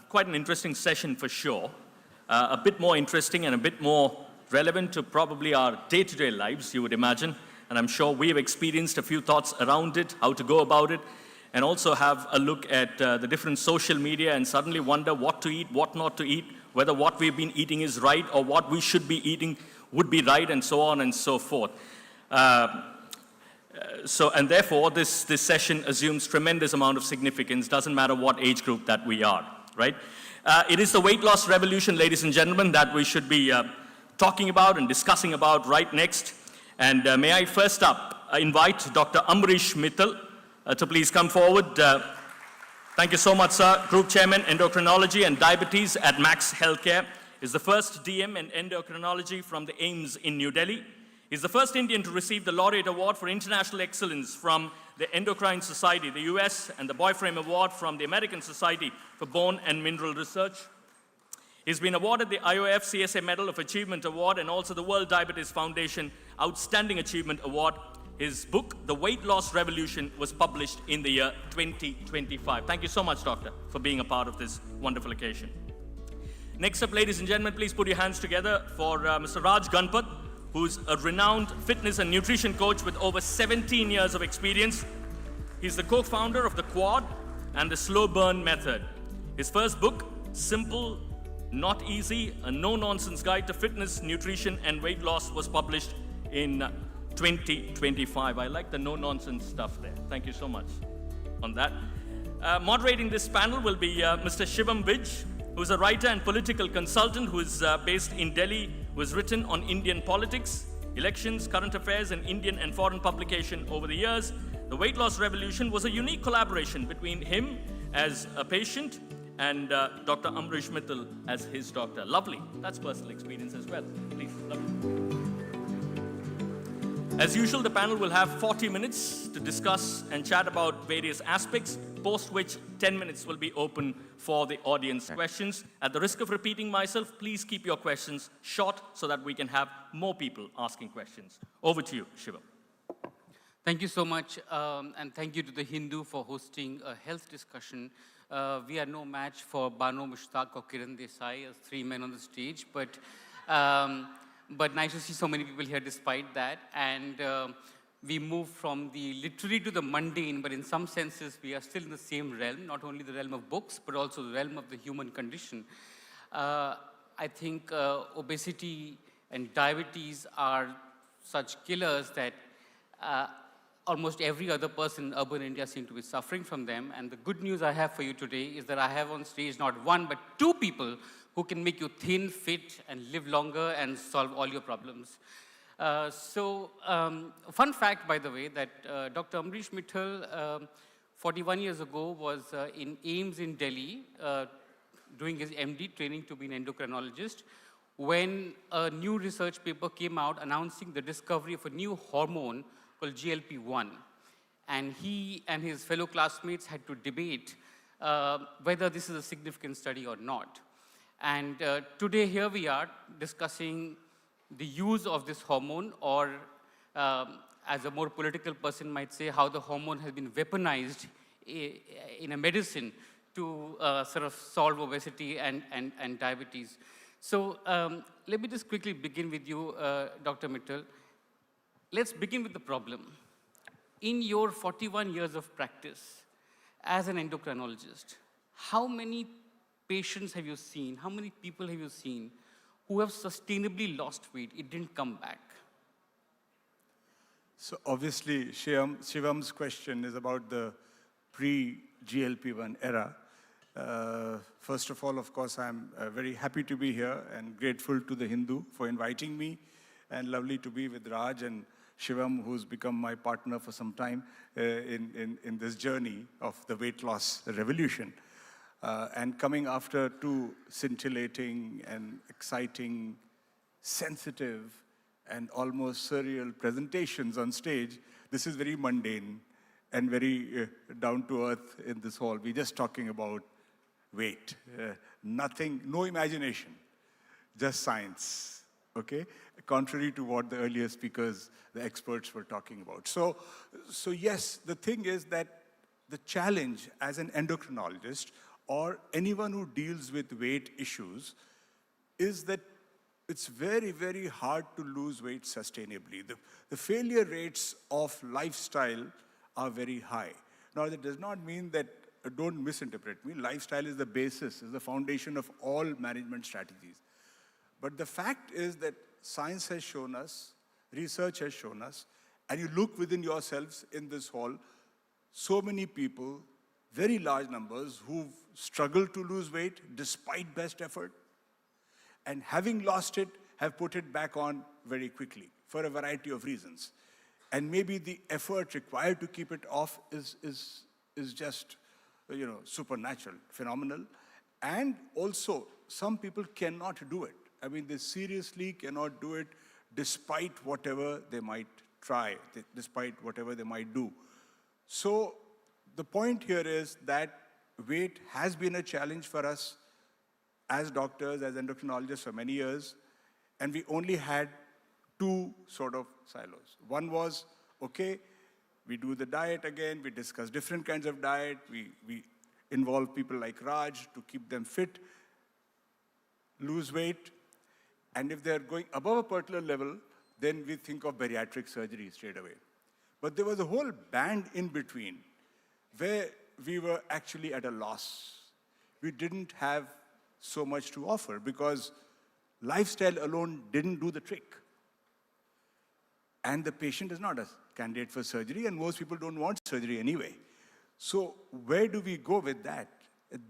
Quite an interesting session for sure. A bit more interesting and a bit more relevant to probably our day-to-day lives, you would imagine. And I'm sure we have experienced a few thoughts around it, how to go about it, and also have a look at the different social media and suddenly wonder what to eat, what not to eat, whether what we've been eating is right or what we should be eating would be right, and so on and so forth. And therefore, this session assumes tremendous amount of significance, doesn't matter what age group that we are, right? It is the weight loss revolution, ladies and gentlemen, that we should be talking about and discussing about right next. And may I first up invite Dr. Ambrish Mithal to please come forward. Thank you so much, sir. Group Chairman, Endocrinology and Diabetes at Max Healthcare, is the first DM in endocrinology from the AIIMS in New Delhi. He's the first Indian to receive the Laureate Award for International Excellence from the Endocrine Society, the US, and the Boyframe Award from the American Society for Bone and Mineral Research. He's been awarded the IOF CSA Medal of Achievement Award and also the World Diabetes Foundation Outstanding Achievement Award. His book, The Weight Loss Revolution, was published in the year 2025. Thank you so much, Doctor, for being a part of this wonderful occasion. Next up, ladies and gentlemen, please put your hands together for Mr. Raj Ganpath, who's a renowned fitness and nutrition coach with over 17 years of experience. He's the co-founder of the Quad and the Slow Burn Method. His first book, Simple, Not Easy, a no-nonsense guide to fitness, nutrition, and weight loss, was published in 2025. I like the no-nonsense stuff there. Thank you so much on that. Moderating this panel will be Mr. Shivam, who's a writer and political consultant who is based in Delhi, who has written on Indian politics, elections, current affairs, and Indian and foreign publication over the years. The Weight Loss Revolution was a unique collaboration between him as a patient and Dr. Ambrish Mithal as his doctor. Lovely. That's personal experience as well. Please, lovely. As usual, the panel will have 40 minutes to discuss and chat about various aspects, post which 10 minutes will be open for the audience questions. At the risk of repeating myself, please keep your questions short so that we can have more people asking questions. Over to you, Shivam. Thank you so much, and thank you to the Hindu for hosting a health discussion. We are no match for Banu Mushtaq or Kiran Desai as three men on the stage, but nice to see so many people here despite that. And we move from the literary to the mundane, but in some senses we are still in the same realm, not only the realm of books, but also the realm of the human condition. I think obesity and diabetes are such killers that almost every other person in urban India seems to be suffering from them. And the good news I have for you today is that I have on stage not one, but two people who can make you thin, fit, and live longer and solve all your problems. Fun fact, by the way, that Dr. Ambrish Mithal, 41 years ago, was in AIIMS in Delhi, doing his MD, training to be an endocrinologist, when a new research paper came out announcing the discovery of a new hormone called GLP-1. And he and his fellow classmates had to debate whether this is a significant study or not. And today here we are discussing the use of this hormone, or as a more political person might say, how the hormone has been weaponized in a medicine to sort of solve obesity and diabetes. So let me just quickly begin with you, Dr. Mithal. Let's begin with the problem. In your 41 years of practice as an endocrinologist, how many patients have you seen, how many people have you seen who have sustainably lost weight? It didn't come back. So obviously, Shivam's question is about the pre-GLP-1 era. First of all, of course, I'm very happy to be here and grateful to the Hindu for inviting me, and lovely to be with Raj and Shivam, who's become my partner for some time in this journey of the weight loss revolution. And coming after two scintillating and exciting, sensitive, and almost surreal presentations on stage, this is very mundane and very down to earth in this hall. We're just talking about weight, nothing, no imagination, just science, okay? Contrary to what the earlier speakers, the experts were talking about. So yes, the thing is that the challenge as an endocrinologist or anyone who deals with weight issues is that it's very, very hard to lose weight sustainably. The failure rates of lifestyle are very high. Now, that does not mean that, don't misinterpret me, lifestyle is the basis, is the foundation of all management strategies. But the fact is that science has shown us, research has shown us, and you look within yourselves in this hall, so many people, very large numbers, who've struggled to lose weight despite best effort, and having lost it, have put it back on very quickly for a variety of reasons. And maybe the effort required to keep it off is just, supernatural, phenomenal. And also, some people cannot do it. I mean, they seriously cannot do it despite whatever they might try, despite whatever they might do. So the point here is that weight has been a challenge for us as doctors, as endocrinologists for many years, and we only had two sort of silos. One was, okay, we do the diet again, we discuss different kinds of diet, we involve people like Raj to keep them fit, lose weight, and if they're going above a particular level, then we think of bariatric surgery straight away. But there was a whole band in between where we were actually at a loss. We didn't have so much to offer because lifestyle alone didn't do the trick. And the patient is not a candidate for surgery, and most people don't want surgery anyway. So where do we go with that?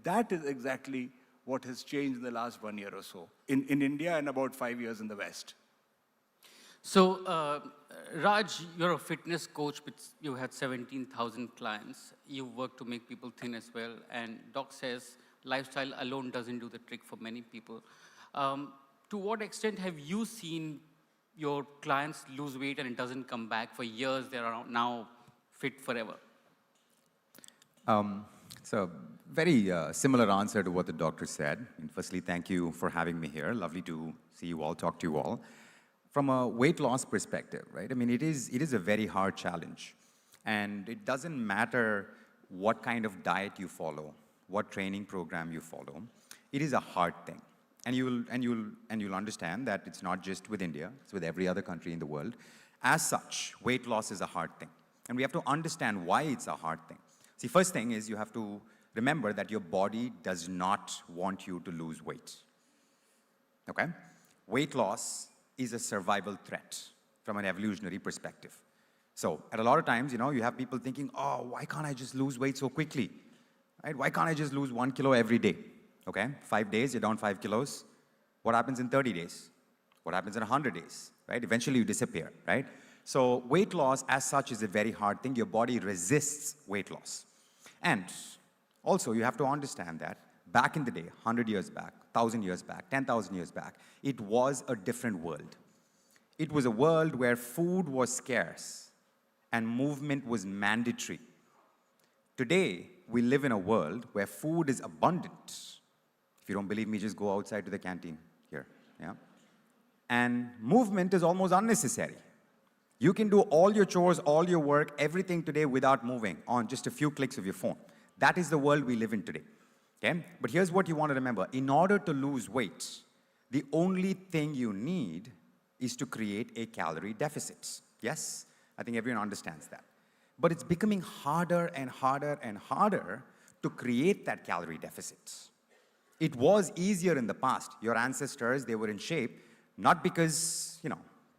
That is exactly what has changed in the last 1 year or so in India and about 5 years in the West. So, Raj, you're a fitness coach, but you had 17,000 clients. You work to make people thin as well, and Doc says lifestyle alone doesn't do the trick for many people. To what extent have you seen your clients lose weight and it doesn't come back for years? They are now fit forever. So, very similar answer to what the doctor said. And firstly, thank you for having me here. Lovely to see you all, talk to you all. From a weight loss perspective, right? I mean, it is a very hard challenge. And it doesn't matter what kind of diet you follow, what training program you follow. It is a hard thing. And you'll understand that it's not just with India, it's with every other country in the world. As such, weight loss is a hard thing. And we have to understand why it's a hard thing. See, first thing is you have to remember that your body does not want you to lose weight. Okay? Weight loss is a survival threat from an evolutionary perspective. So at a lot of times, you have people thinking, oh, why can't I just lose weight so quickly? Right? Why can't I just lose 1 kilo every day? Okay, 5 days, you're down 5 kilos. What happens in 30 days? What happens in 100 days? Right? Eventually you disappear, right? So weight loss as such is a very hard thing. Your body resists weight loss. And also you have to understand that back in the day, 100 years back, 1,000 years back, 10,000 years back, it was a different world. It was a world where food was scarce and movement was mandatory. Today, we live in a world where food is abundant. If you don't believe me, just go outside to the canteen here. Yeah? And movement is almost unnecessary. You can do all your chores, all your work, everything today without moving on just a few clicks of your phone. That is the world we live in today. Okay? But here's what you want to remember. In order to lose weight, the only thing you need is to create a calorie deficit. Yes? I think everyone understands that. But it's becoming harder and harder and harder to create that calorie deficit. It was easier in the past. Your ancestors, they were in shape, not because,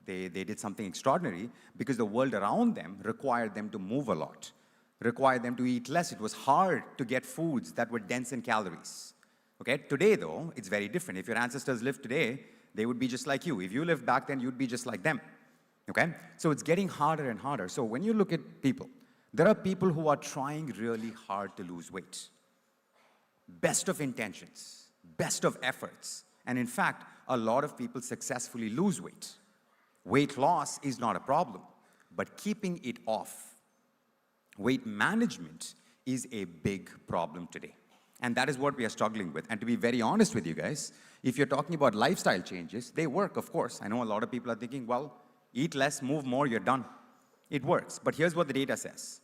they did something extraordinary, because the world around them required them to move a lot, required them to eat less. It was hard to get foods that were dense in calories. Okay? Today, though, it's very different. If your ancestors lived today, they would be just like you. If you lived back then, you'd be just like them. Okay? So it's getting harder and harder. So when you look at people, there are people who are trying really hard to lose weight. Best of intentions, best of efforts. And in fact, a lot of people successfully lose weight. Weight loss is not a problem, but keeping it off, weight management is a big problem today. And that is what we are struggling with. And to be very honest with you guys, if you're talking about lifestyle changes, they work, of course. I know a lot of people are thinking, well, eat less, move more, you're done. It works. But here's what the data says.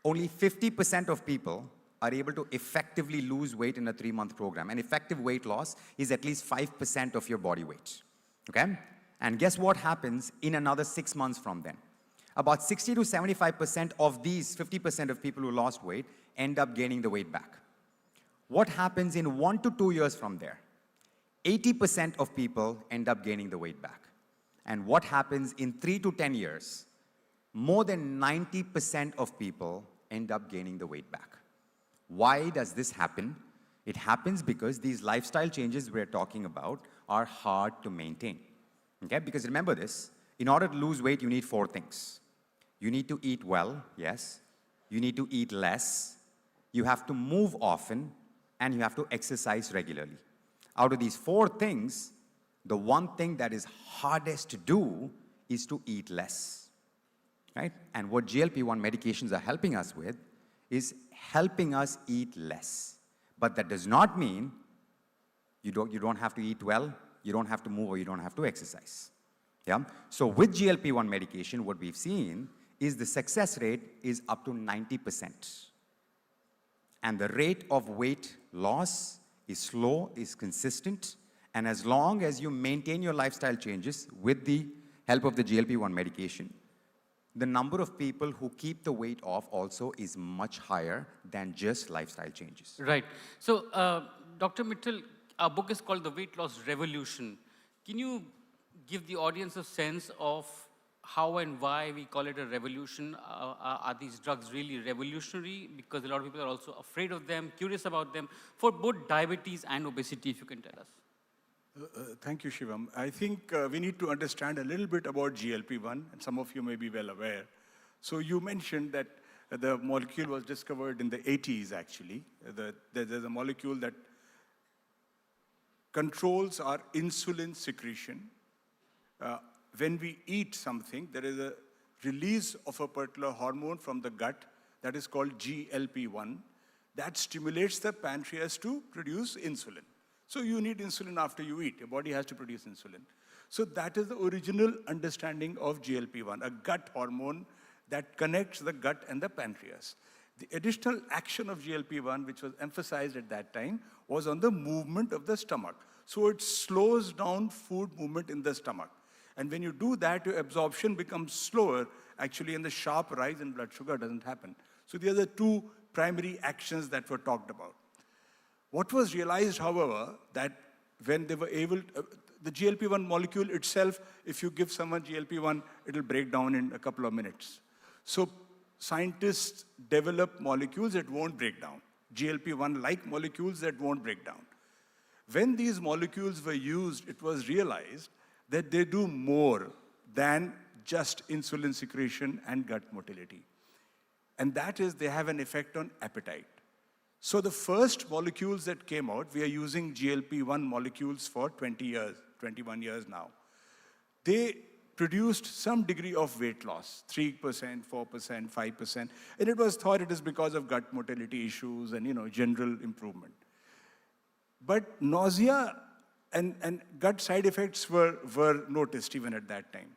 Only 50% of people are able to effectively lose weight in a 3-month program. And effective weight loss is at least 5% of your body weight. Okay? And guess what happens in another 6 months from then? About 60 to 75% of these 50% of people who lost weight end up gaining the weight back. What happens in 1 to 2 years from there? 80% of people end up gaining the weight back. And what happens in 3 to 10 years? More than 90% of people end up gaining the weight back. Why does this happen? It happens because these lifestyle changes we're talking about are hard to maintain. Okay? Because remember this, in order to lose weight, you need 4 things. You need to eat well, yes. You need to eat less. You have to move often, and you have to exercise regularly. Out of these 4 things, the one thing that is hardest to do is to eat less, right? And what GLP-1 medications are helping us with is helping us eat less. But that does not mean you don't have to eat well, you don't have to move, or you don't have to exercise. Yeah? So with GLP-1 medication, what we've seen is the success rate is up to 90%. And the rate of weight loss is slow, is consistent, and as long as you maintain your lifestyle changes with the help of the GLP-1 medication, the number of people who keep the weight off also is much higher than just lifestyle changes. Right. So, Dr. Mithal, our book is called The Weight Loss Revolution. Can you give the audience a sense of how and why we call it a revolution? Are these drugs really revolutionary? Because a lot of people are also afraid of them, curious about them, for both diabetes and obesity, if you can tell us. Thank you, Shivam. I think we need to understand a little bit about GLP-1, and some of you may be well aware. So you mentioned that the molecule was discovered in the 80s, actually. There's a molecule that controls our insulin secretion. When we eat something, there is a release of a particular hormone from the gut that is called GLP-1 that stimulates the pancreas to produce insulin. So you need insulin after you eat. Your body has to produce insulin. So that is the original understanding of GLP-1, a gut hormone that connects the gut and the pancreas. The additional action of GLP-1, which was emphasized at that time, was on the movement of the stomach. So it slows down food movement in the stomach. And when you do that, your absorption becomes slower, actually, and the sharp rise in blood sugar doesn't happen. So these are the 2 primary actions that were talked about. What was realized, however, that when they were able to, the GLP-1 molecule itself, if you give someone GLP-1, it'll break down in a couple of minutes. So scientists develop molecules that won't break down, GLP-1-like molecules that won't break down. When these molecules were used, it was realized that they do more than just insulin secretion and gut motility. And that is, they have an effect on appetite. So the first molecules that came out, we are using GLP-1 molecules for 21 years now. They produced some degree of weight loss, 3%, 4%, 5%. And it was thought it is because of gut motility issues and, general improvement. But nausea and gut side effects were noticed even at that time.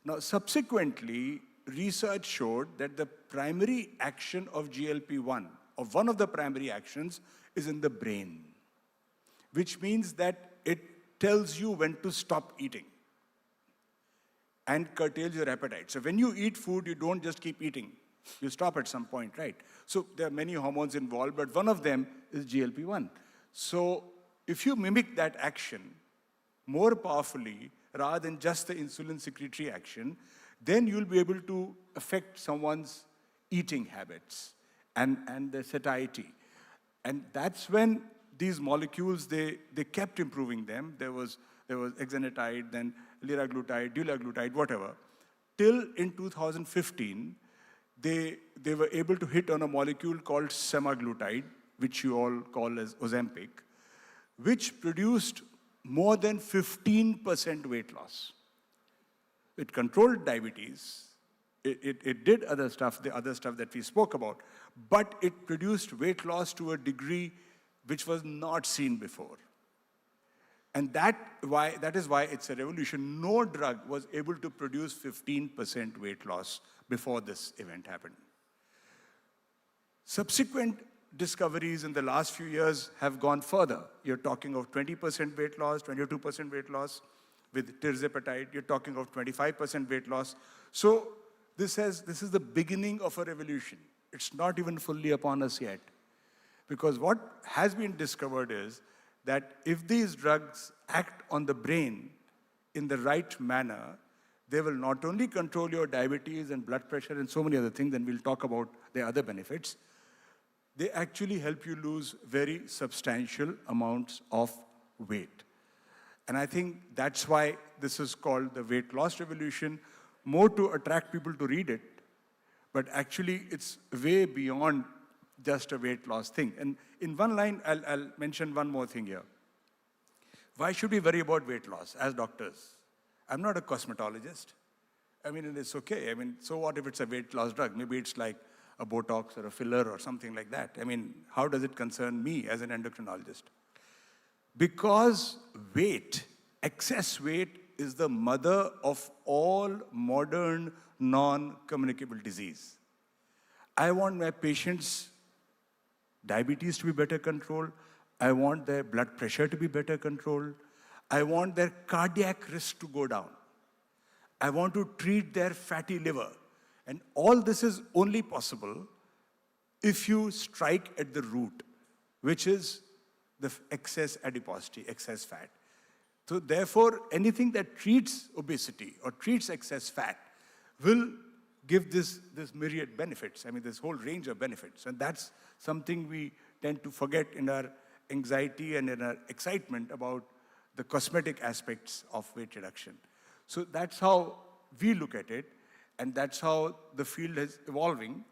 Now, subsequently, research showed that the primary action of GLP-1, or one of the primary actions, is in the brain, which means that it tells you when to stop eating and curtails your appetite. So when you eat food, you don't just keep eating. You stop at some point, right? So there are many hormones involved, but one of them is GLP-1. So if you mimic that action more powerfully, rather than just the insulin secretory action, then you'll be able to affect someone's eating habits and the satiety. And that's when these molecules, they kept improving them. There was exenatide, then liraglutide, dulaglutide, whatever. Till in 2015, they were able to hit on a molecule called semaglutide, which you all call as Ozempic, which produced more than 15% weight loss. It controlled diabetes. It did other stuff, the other stuff that we spoke about, but it produced weight loss to a degree which was not seen before. And that is why it's a revolution. No drug was able to produce 15% weight loss before this event happened. Subsequent discoveries in the last few years have gone further. You're talking of 20% weight loss, 22% weight loss. With tirzepatide, you're talking of 25% weight loss. So this is the beginning of a revolution. It's not even fully upon us yet. Because what has been discovered is that if these drugs act on the brain in the right manner, they will not only control your diabetes and blood pressure and so many other things, and we'll talk about the other benefits, they actually help you lose very substantial amounts of weight. And I think that's why this is called the weight loss revolution, more to attract people to read it, but actually it's way beyond just a weight loss thing. And in one line, I'll mention one more thing here. Why should we worry about weight loss as doctors? I'm not a cosmetologist. I mean, it's okay. I mean, so what if it's a weight loss drug? Maybe it's like a Botox or a filler or something like that. I mean, how does it concern me as an endocrinologist? Because weight, excess weight, is the mother of all modern non-communicable disease. I want my patients' diabetes to be better controlled. I want their blood pressure to be better controlled. I want their cardiac risk to go down. I want to treat their fatty liver. And all this is only possible if you strike at the root, which is the excess adiposity, excess fat. So therefore, anything that treats obesity or treats excess fat will give this myriad benefits. I mean, this whole range of benefits. And that's something we tend to forget in our anxiety and in our excitement about the cosmetic aspects of weight reduction. So that's how we look at it, and that's how the field is evolving.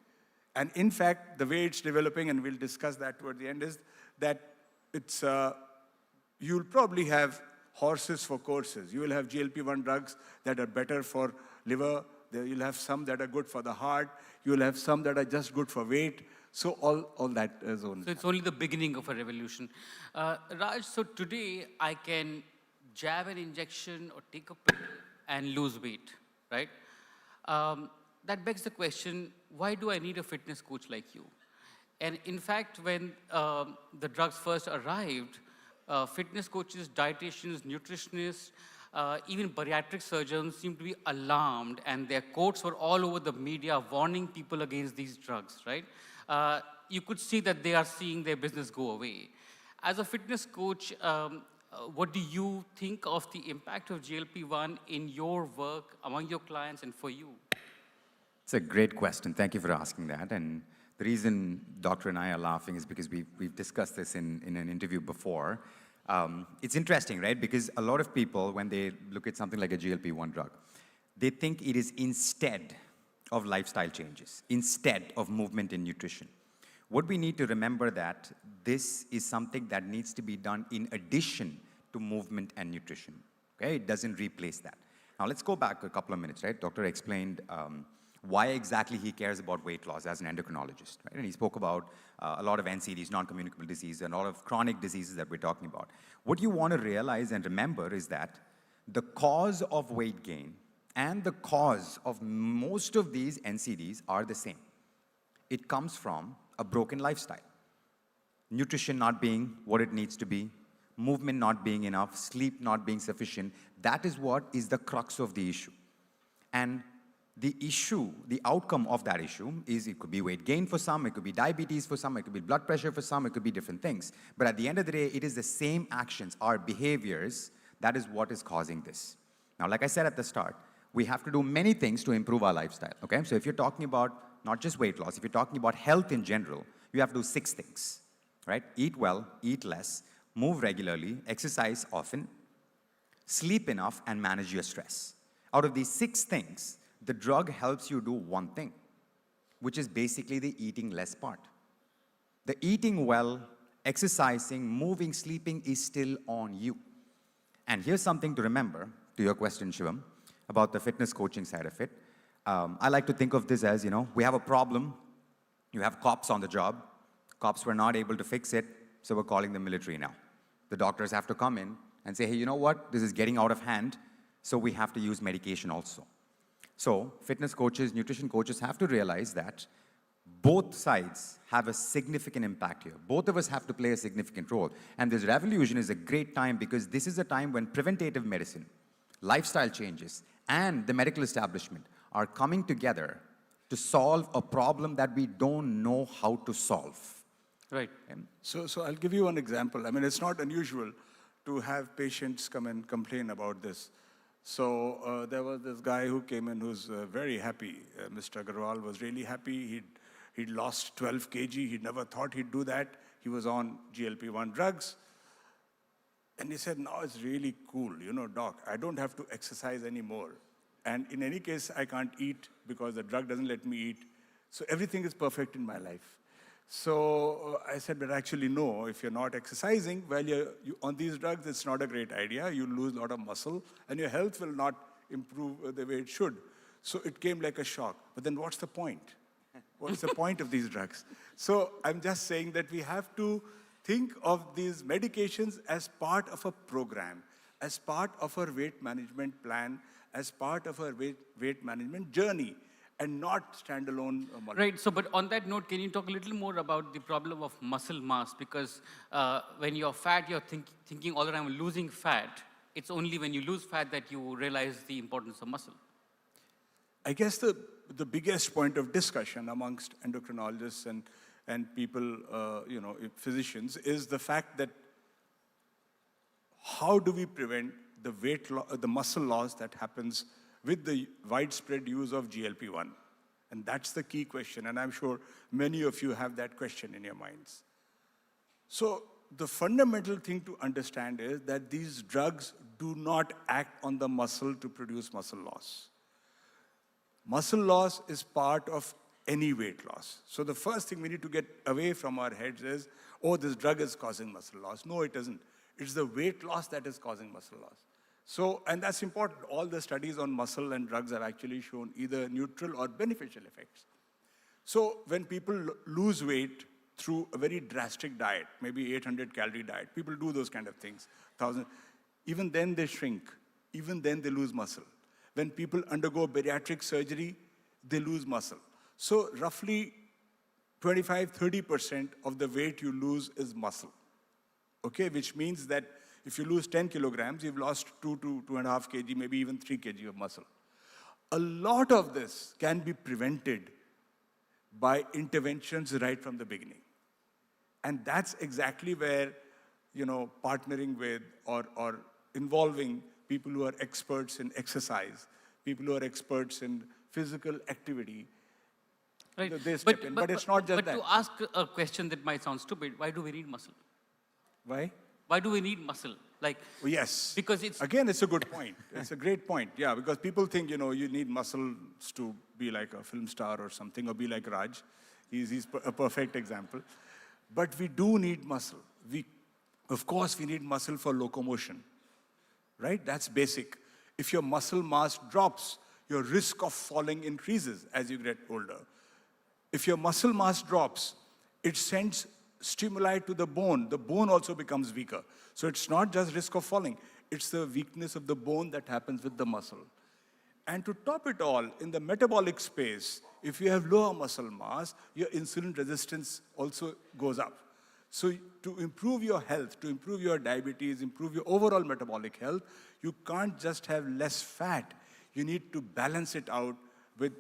And in fact, the way it's developing, and we'll discuss that toward the end, is that it's, you'll probably have horses for courses. You will have GLP-1 drugs that are better for liver. You'll have some that are good for the heart. You'll have some that are just good for weight. So all that is only. So it's only the beginning of a revolution. Raj, so today I can jab an injection or take a pill and lose weight, right? That begs the question, why do I need a fitness coach like you? And in fact, when the drugs first arrived, fitness coaches, dietitians, nutritionists, even bariatric surgeons seemed to be alarmed, and their quotes were all over the media warning people against these drugs, right? You could see that they are seeing their business go away. As a fitness coach, what do you think of the impact of GLP-1 in your work, among your clients, and for you? It's a great question. Thank you for asking that. And the reason Doctor and I are laughing is because we've discussed this in an interview before. It's interesting, right? Because a lot of people, when they look at something like a GLP-1 drug, they think it is instead of lifestyle changes, instead of movement in nutrition. What we need to remember that this is something that needs to be done in addition to movement and nutrition. Okay? It doesn't replace that. Now let's go back a couple of minutes, right? Doctor explained why exactly he cares about weight loss as an endocrinologist, right? And he spoke about a lot of NCDs, non-communicable disease, and a lot of chronic diseases that we're talking about. What you want to realize and remember is that the cause of weight gain and the cause of most of these NCDs are the same. It comes from a broken lifestyle. Nutrition not being what it needs to be, movement not being enough, sleep not being sufficient. That is what is the crux of the issue. And the issue, the outcome of that issue is it could be weight gain for some, it could be diabetes for some, it could be blood pressure for some, it could be different things. But at the end of the day, it is the same actions, our behaviors, that is what is causing this. Now, like I said at the start, we have to do many things to improve our lifestyle, okay? So if you're talking about not just weight loss, if you're talking about health in general, you have to do 6 things, right? Eat well, eat less, move regularly, exercise often, sleep enough, and manage your stress. Out of these 6 things, the drug helps you do one thing, which is basically the eating less part. The eating well, exercising, moving, sleeping is still on you. And here's something to remember, to your question, Shivam, about the fitness coaching side of it. I like to think of this as, we have a problem. You have cops on the job. Cops were not able to fix it, so we're calling the military now. The doctors have to come in and say, hey, you know what? This is getting out of hand, so we have to use medication also. So fitness coaches, nutrition coaches have to realize that both sides have a significant impact here. Both of us have to play a significant role. And this revolution is a great time because this is a time when preventative medicine, lifestyle changes, and the medical establishment are coming together to solve a problem that we don't know how to solve. Right. So I'll give you one example. I mean, it's not unusual to have patients come and complain about this. So there was this guy who came in who's very happy. Mr. Agarwal was really happy. He'd lost 12 kg. He never thought he'd do that. He was on GLP-1 drugs. And he said, now it's really cool. Doc, I don't have to exercise anymore. And in any case, I can't eat because the drug doesn't let me eat. So everything is perfect in my life. So I said, but actually no, if you're not exercising, well, on these drugs, it's not a great idea. You lose a lot of muscle and your health will not improve the way it should. So it came like a shock. But then what's the point? What's the point of these drugs? So I'm just saying that we have to think of these medications as part of a program, as part of our weight management plan, as part of our weight management journey, and not standalone. Right, so but on that note, can you talk a little more about the problem of muscle mass? Because when you're fat, you're thinking all the time losing fat. It's only when you lose fat that you realize the importance of muscle. I guess the biggest point of discussion amongst endocrinologists and people, physicians, is the fact that how do we prevent the muscle loss that happens with the widespread use of GLP-1? And that's the key question, and I'm sure many of you have that question in your minds. So the fundamental thing to understand is that these drugs do not act on the muscle to produce muscle loss. Muscle loss is part of any weight loss. So the first thing we need to get away from our heads is, oh, this drug is causing muscle loss. No, it isn't. It's the weight loss that is causing muscle loss. So, and that's important. All the studies on muscle and drugs have actually shown either neutral or beneficial effects. So when people lose weight through a very drastic diet, maybe 800 calorie diet, people do those kind of things, 1,000, even then they shrink, even then they lose muscle. When people undergo bariatric surgery, they lose muscle. So roughly 25-30% of the weight you lose is muscle, okay? Which means that if you lose 10 kilograms, you've lost 2 to 2.5 kg, maybe even 3 kg of muscle. A lot of this can be prevented by interventions right from the beginning. And that's exactly where, partnering with or involving people who are experts in exercise, people who are experts in physical activity, right. They step in. But it's not just that. But to ask a question that might sound stupid, why do we need muscle? Why? Why do we need muscle? Yes. Because it's... Again, it's a good point. It's a great point. Yeah, because people think, you need muscles to be like a film star or something, or be like Raj. He's a perfect example. But we do need muscle. Of course, we need muscle for locomotion, right? That's basic. If your muscle mass drops, your risk of falling increases as you get older. If your muscle mass drops, it sends stimuli to the bone. The bone also becomes weaker. So it's not just risk of falling. It's the weakness of the bone that happens with the muscle. And to top it all, in the metabolic space, if you have lower muscle mass, your insulin resistance also goes up. So to improve your health, to improve your diabetes, improve your overall metabolic health, you can't just have less fat. You need to balance it out with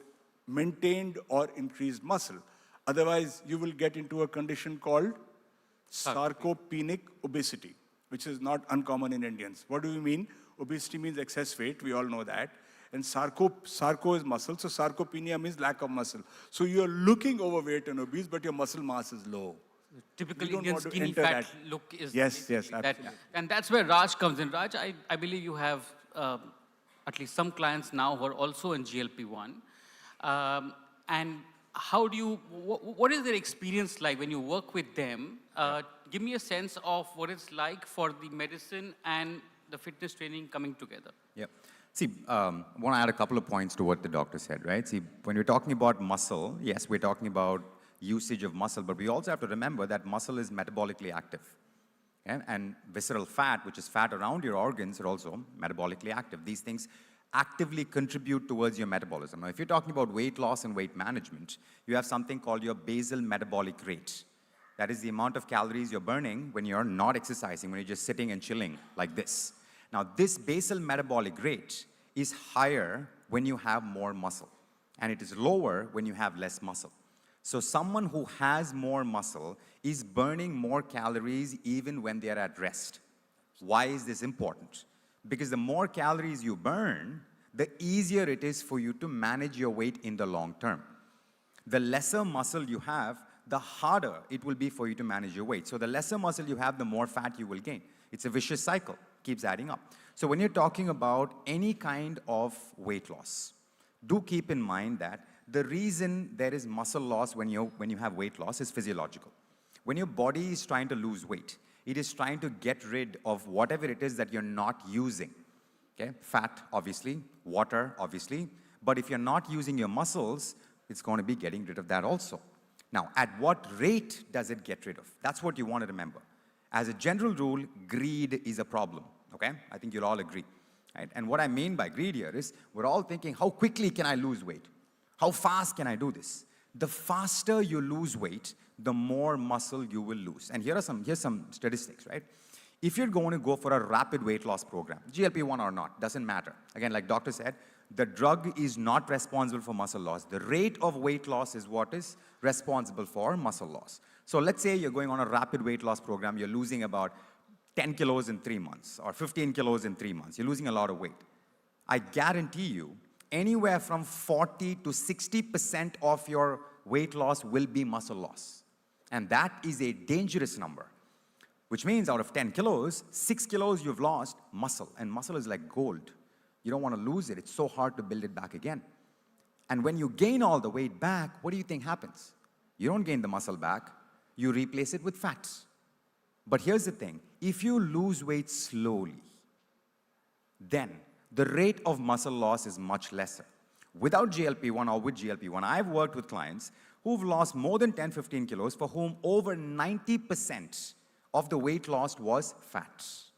maintained or increased muscle. Otherwise, you will get into a condition called sarcopenic obesity, which is not uncommon in Indians. What do we mean? Obesity means excess weight, we all know that. And sarco is muscle, so sarcopenia means lack of muscle. So you're looking overweight and obese, but your muscle mass is low. Typical Indian skinny fat look is... Yes, absolutely. That. And that's where Raj comes in. Raj, I believe you have at least some clients now who are also in GLP-1. And how do you, what is their experience like when you work with them? Give me a sense of what it's like for the medicine and the fitness training coming together. Yeah. See, I want to add a couple of points to what the doctor said, right? See, when we're talking about muscle, yes, we're talking about usage of muscle, but we also have to remember that muscle is metabolically active. Okay? And visceral fat, which is fat around your organs, are also metabolically active. These things actively contribute towards your metabolism. Now, if you're talking about weight loss and weight management, you have something called your basal metabolic rate. That is the amount of calories you're burning when you're not exercising, when you're just sitting and chilling like this. Now, this basal metabolic rate is higher when you have more muscle, and it is lower when you have less muscle. So someone who has more muscle is burning more calories even when they are at rest. Why is this important? Because the more calories you burn, the easier it is for you to manage your weight in the long term. The lesser muscle you have, the harder it will be for you to manage your weight. So the lesser muscle you have, the more fat you will gain. It's a vicious cycle, keeps adding up. So when you're talking about any kind of weight loss, do keep in mind that The reason there is muscle loss when you have weight loss is physiological. When your body is trying to lose weight, it is trying to get rid of whatever it is that you're not using. Okay? Fat, obviously, water, obviously, but if you're not using your muscles, it's going to be getting rid of that also. Now, at what rate does it get rid of? That's what you want to remember. As a general rule, greed is a problem, okay? I think you'll all agree, right? And what I mean by greed here is, we're all thinking, how quickly can I lose weight? How fast can I do this? The faster you lose weight, the more muscle you will lose. And here's some statistics, right? If you're going to go for a rapid weight loss program, GLP-1 or not, doesn't matter. Again, like doctor said, the drug is not responsible for muscle loss. The rate of weight loss is what is responsible for muscle loss. So let's say you're going on a rapid weight loss program, you're losing about 10 kilos in 3 months or 15 kilos in 3 months. You're losing a lot of weight. I guarantee you, anywhere from 40 to 60% of your weight loss will be muscle loss. And that is a dangerous number, which means out of 10 kilos, 6 kilos you've lost muscle. And muscle is like gold. You don't want to lose it. It's so hard to build it back again. And when you gain all the weight back, what do you think happens? You don't gain the muscle back. You replace it with fats. But here's the thing. If you lose weight slowly, then the rate of muscle loss is much lesser. Without GLP-1 or with GLP-1, I've worked with clients who've lost more than 10, 15 kilos, for whom over 90% of the weight lost was fats.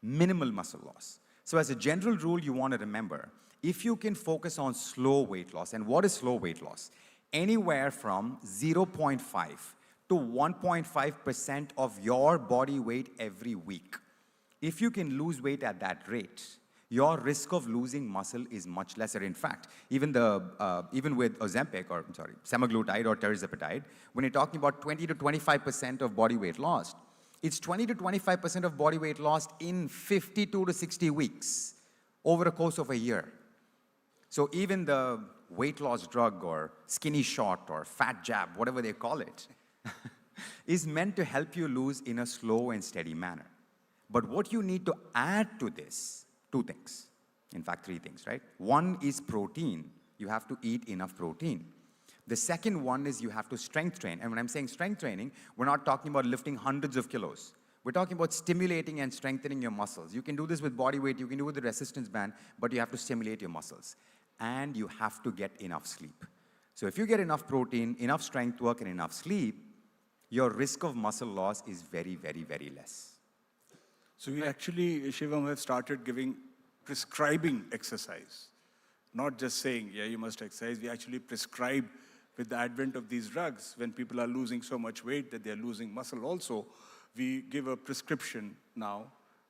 Minimal muscle loss. So as a general rule, you want to remember, if you can focus on slow weight loss, and what is slow weight loss? Anywhere from 0.5 to 1.5% of your body weight every week. If you can lose weight at that rate, your risk of losing muscle is much lesser. In fact, even with Ozempic, or semaglutide or tirzepatide, when you're talking about 20 to 25% of body weight lost, it's 20 to 25% of body weight lost in 52 to 60 weeks over the course of a year. So even the weight loss drug or skinny shot or fat jab, whatever they call it, is meant to help you lose in a slow and steady manner. But what you need to add to this, 2 things. In fact, 3 things, right? One is protein. You have to eat enough protein. The second one is you have to strength train. And when I'm saying strength training, we're not talking about lifting hundreds of kilos. We're talking about stimulating and strengthening your muscles. You can do this with body weight, you can do it with the resistance band, but you have to stimulate your muscles. And you have to get enough sleep. So if you get enough protein, enough strength work, and enough sleep, your risk of muscle loss is very, very, very less. So we actually, Shivam, have started prescribing exercise. Not just saying, yeah, you must exercise. We actually prescribe with the advent of these drugs. When people are losing so much weight that they're losing muscle also, we give a prescription now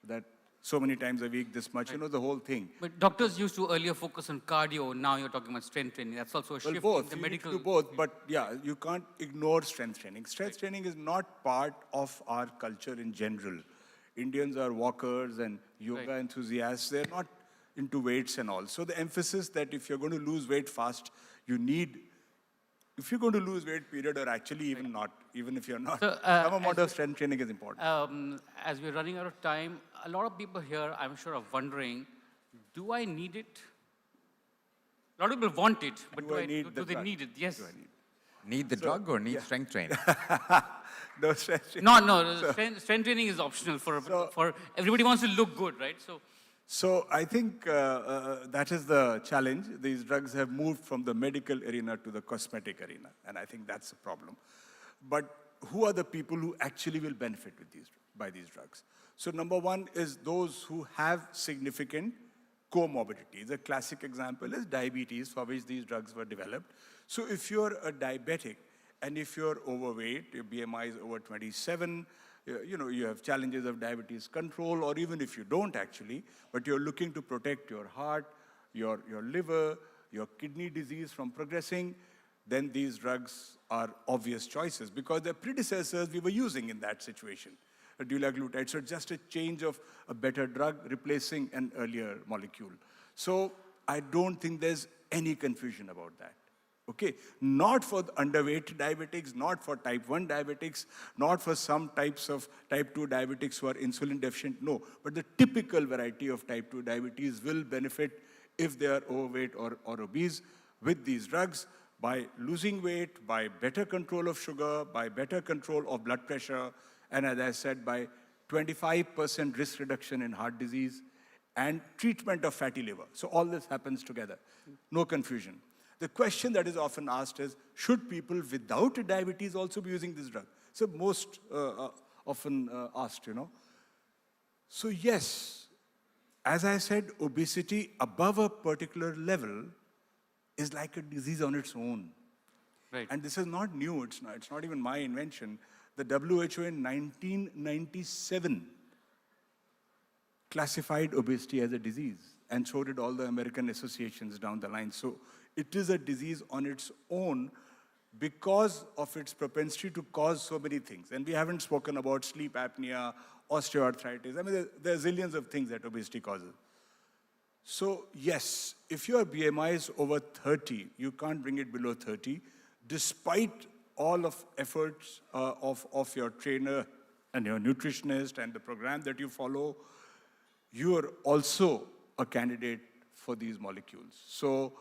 that so many times a week, this much, the whole thing. But doctors used to earlier focus on cardio. Now you're talking about strength training. That's also a shift in the medical. You do both, but yeah, you can't ignore strength training. Strength training is not part of our culture in general. Indians are walkers and yoga enthusiasts. They're not into weights and all. So the emphasis that if you're going to lose weight fast, if you're going to lose weight, period, or actually even not, even if you're not, some amount of strength training is important. As we're running out of time, a lot of people here, I'm sure, are wondering, do I need it? A lot of people want it, but do they need it? Yes. Need the drug or need strength training? No, strength training. No. Strength training is optional for everybody wants to look good, right? So I think that is the challenge. These drugs have moved from the medical arena to the cosmetic arena, and I think that's a problem. But who are the people who actually will benefit by these drugs? So number one is those who have significant comorbidities. A classic example is diabetes, for which these drugs were developed. So if you're a diabetic and if you're overweight, your BMI is over 27, you have challenges of diabetes control, or even if you don't actually, but you're looking to protect your heart, your liver, your kidney disease from progressing, then these drugs are obvious choices because their predecessors we were using in that situation, dulaglutide. So just a change of a better drug replacing an earlier molecule. So I don't think there's any confusion about that. Okay, not for the underweight diabetics, not for type 1 diabetics, not for some types of type 2 diabetics who are insulin deficient, no. But the typical variety of type 2 diabetes will benefit if they are overweight or obese with these drugs. by losing weight, by better control of sugar, by better control of blood pressure, and as I said, by 25% risk reduction in heart disease and treatment of fatty liver. So all this happens together. No confusion. The question that is often asked is, should people without diabetes also be using this drug? So most often asked, So yes, as I said, obesity above a particular level is like a disease on its own. Right. And this is not new, it's not even my invention. The WHO in 1997 classified obesity as a disease, and so did all the American associations down the line. So it is a disease on its own because of its propensity to cause so many things. And we haven't spoken about sleep apnea, osteoarthritis. I mean, there are zillions of things that obesity causes. So yes, if your BMI is over 30, you can't bring it below 30, despite all of efforts of your trainer and your nutritionist and the program that you follow, you are also a candidate for these molecules. So,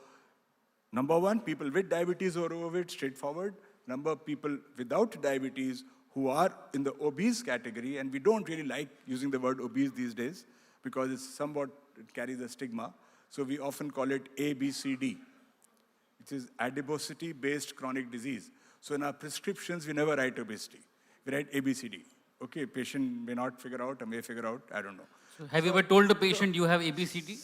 number one, people with diabetes or overweight, straightforward. Number people without diabetes who are in the obese category, and we don't really like using the word obese these days because it carries a stigma. So we often call it ABCD, which is adiposity-based chronic disease. So in our prescriptions, we never write obesity. We write ABCD. Okay, patient may not figure out or may figure out, I don't know. So have you ever told a patient you have ABCD?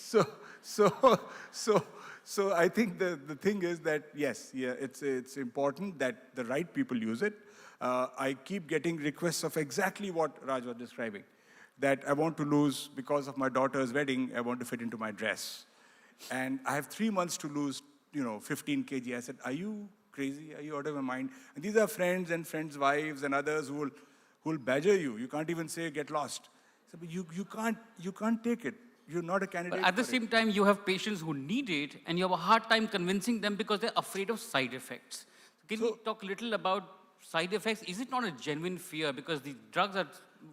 So I think the thing is that, yes, it's important that the right people use it. I keep getting requests of exactly what Raj was describing, that I want to lose, because of my daughter's wedding, I want to fit into my dress. And I have 3 months to lose, 15 kg. I said, are you crazy? Are you out of your mind? And these are friends and friends' wives and others who will badger you. You can't even say, get lost. So, but you can't take it. You're not a candidate. But at the same time, you have patients who need it, and you have a hard time convincing them because they're afraid of side effects. Can you talk a little about side effects? Is it not a genuine fear? Because the drugs are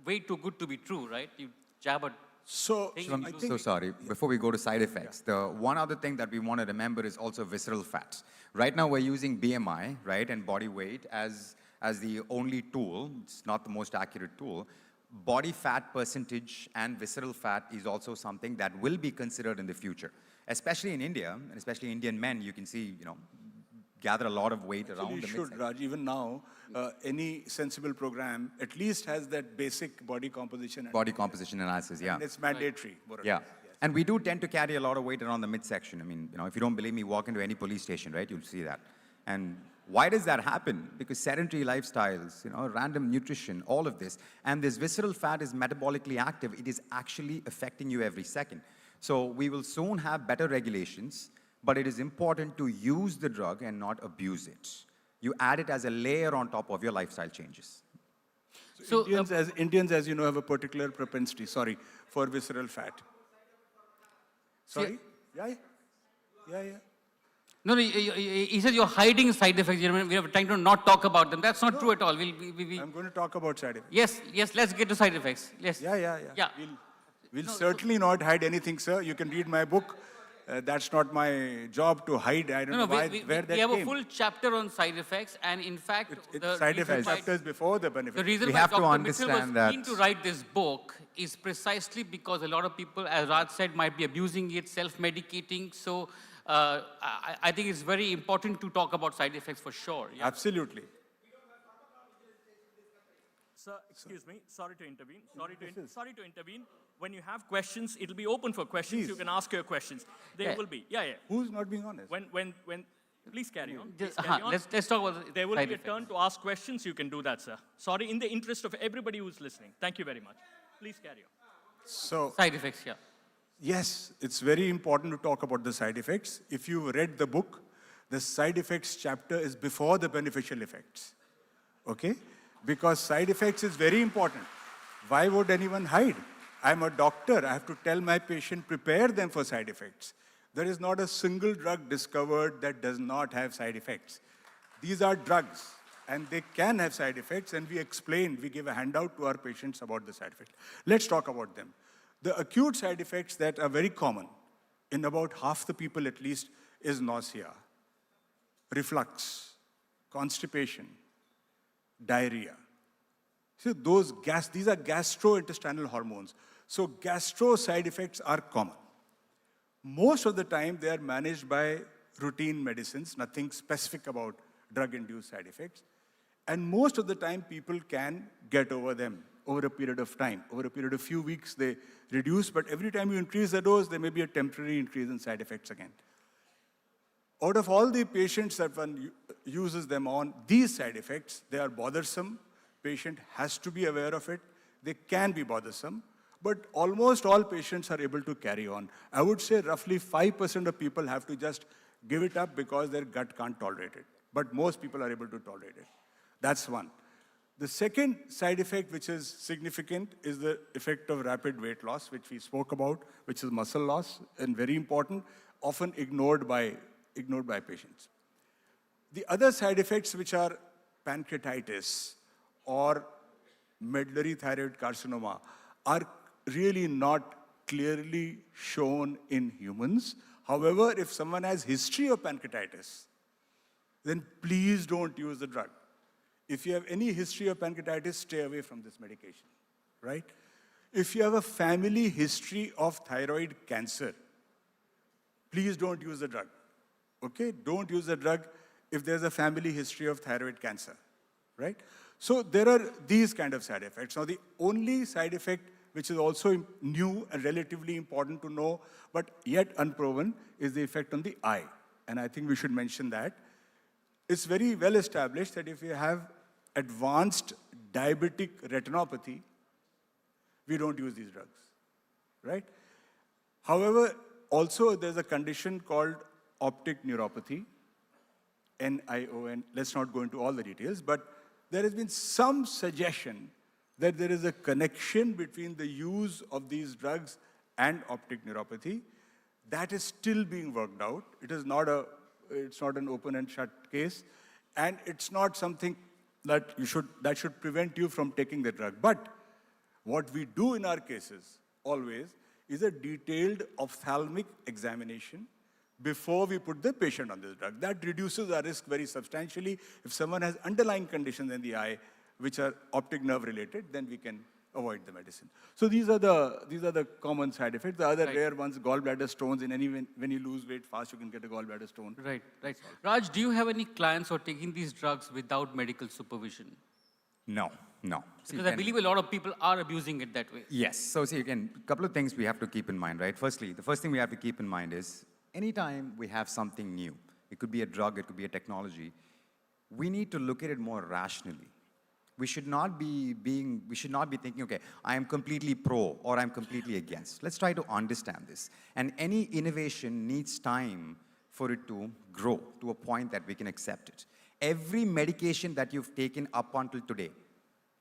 way too good to be true, right? You jab a I'm so sorry. Before we go to side effects, the one other thing that we want to remember is also visceral fats. Right now, we're using BMI, right, and body weight as the only tool. It's not the most accurate tool. Body fat percentage and visceral fat is also something that will be considered in the future, especially in India, and especially Indian men. You can see, gather a lot of weight around the midsection. Should, Raj. Even now, any sensible program at least has that basic body composition. Body composition analysis, yeah. And it's mandatory. More or Yeah. less. Yes. And we do tend to carry a lot of weight around the midsection. I mean, if you don't believe me, walk into any police station, right? You'll see that. And why does that happen? Because sedentary lifestyles, random nutrition, all of this. And this visceral fat is metabolically active. It is actually affecting you every second. So we will soon have better regulations, but it is important to use the drug and not abuse it. You add it as a layer on top of your lifestyle changes. So Indians, as you know, have a particular propensity, for visceral fat. Sorry? Yeah. No, he said you're hiding side effects. We are trying to not talk about them. That's not true at all. I'm going to talk about side effects. Yes, let's get to side effects. Yes. Yeah. We'll certainly not hide anything, sir. You can read my book. That's not my job to hide. I don't know where that came. We have a full chapter on side effects, and in fact, the side effect chapters before the benefits. The reason why Dr. Mithal was keen to write this book is precisely because a lot of people, as Raj said, might be abusing it, self-medicating. So I think it's very important to talk about side effects for sure. Yeah. Absolutely. Sir, excuse me. Sorry to intervene. Sorry to intervene. When you have questions, it'll be open for questions. Please. You can ask your questions. There will be. Yeah. Who's not being honest? When please carry on. Let's talk about there will be a turn to ask questions. You can do that, sir. Sorry, in the interest of everybody who's listening. Thank you very much. Please carry on. So side effects, yeah. Yes, it's very important to talk about the side effects. If you read the book, the side effects chapter is before the beneficial effects. Okay? Because side effects is very important. Why would anyone hide? I'm a doctor. I have to tell my patient, prepare them for side effects. There is not a single drug discovered that does not have side effects. These are drugs, and they can have side effects, and we give a handout to our patients about the side effects. Let's talk about them. The acute side effects that are very common, in about half the people at least, is nausea. reflux, constipation, diarrhea. So these are gastrointestinal hormones. So gastro side effects are common. Most of the time they are managed by routine medicines, nothing specific about drug-induced side effects. And most of the time people can get over them over a period of time. Over a period of few weeks they reduce, but every time you increase the dose, there may be a temporary increase in side effects again. Out of all the patients that one uses them on, these side effects, they are bothersome. Patient has to be aware of it. They can be bothersome, but almost all patients are able to carry on. I would say roughly 5% of people have to just give it up because their gut can't tolerate it. But most people are able to tolerate it. That's one. The second side effect, which is significant, is the effect of rapid weight loss, which we spoke about, which is muscle loss, and very important, often ignored by patients. The other side effects, which are pancreatitis or medullary thyroid carcinoma, are really not clearly shown in humans. However, if someone has history of pancreatitis, then please don't use the drug. If you have any history of pancreatitis, stay away from this medication, right? If you have a family history of thyroid cancer, please don't use the drug, okay? Don't use the drug if there's a family history of thyroid cancer, right? So there are these kind of side effects. Now, the only side effect which is also new and relatively important to know, but yet unproven, is the effect on the eye. And I think we should mention that. It's very well established that if you have advanced diabetic retinopathy, we don't use these drugs, right? However, also there's a condition called optic neuropathy, NION. Let's not go into all the details, but there has been some suggestion that there is a connection between the use of these drugs and optic neuropathy. That is still being worked out. It's not an open and shut case, and it's not something that should prevent you from taking the drug. But what we do in our cases always is a detailed ophthalmic examination before we put the patient on this drug. That reduces our risk very substantially. If someone has underlying conditions in the eye which are optic nerve related, then we can avoid the medicine. So these are the common side effects. The other rare ones, gallbladder stones. When you lose weight fast, you can get a gallbladder stone. Right. Raj, do you have any clients who are taking these drugs without medical supervision? No. Because I believe a lot of people are abusing it that way. Yes. So see, again, a couple of things we have to keep in mind, right? Firstly, the first thing we have to keep in mind is anytime we have something new, it could be a drug, it could be a technology, we need to look at it more rationally. We should not be thinking, okay, I am completely pro or I'm completely against. Let's try to understand this. And any innovation needs time for it to grow to a point that we can accept it. Every medication that you've taken up until today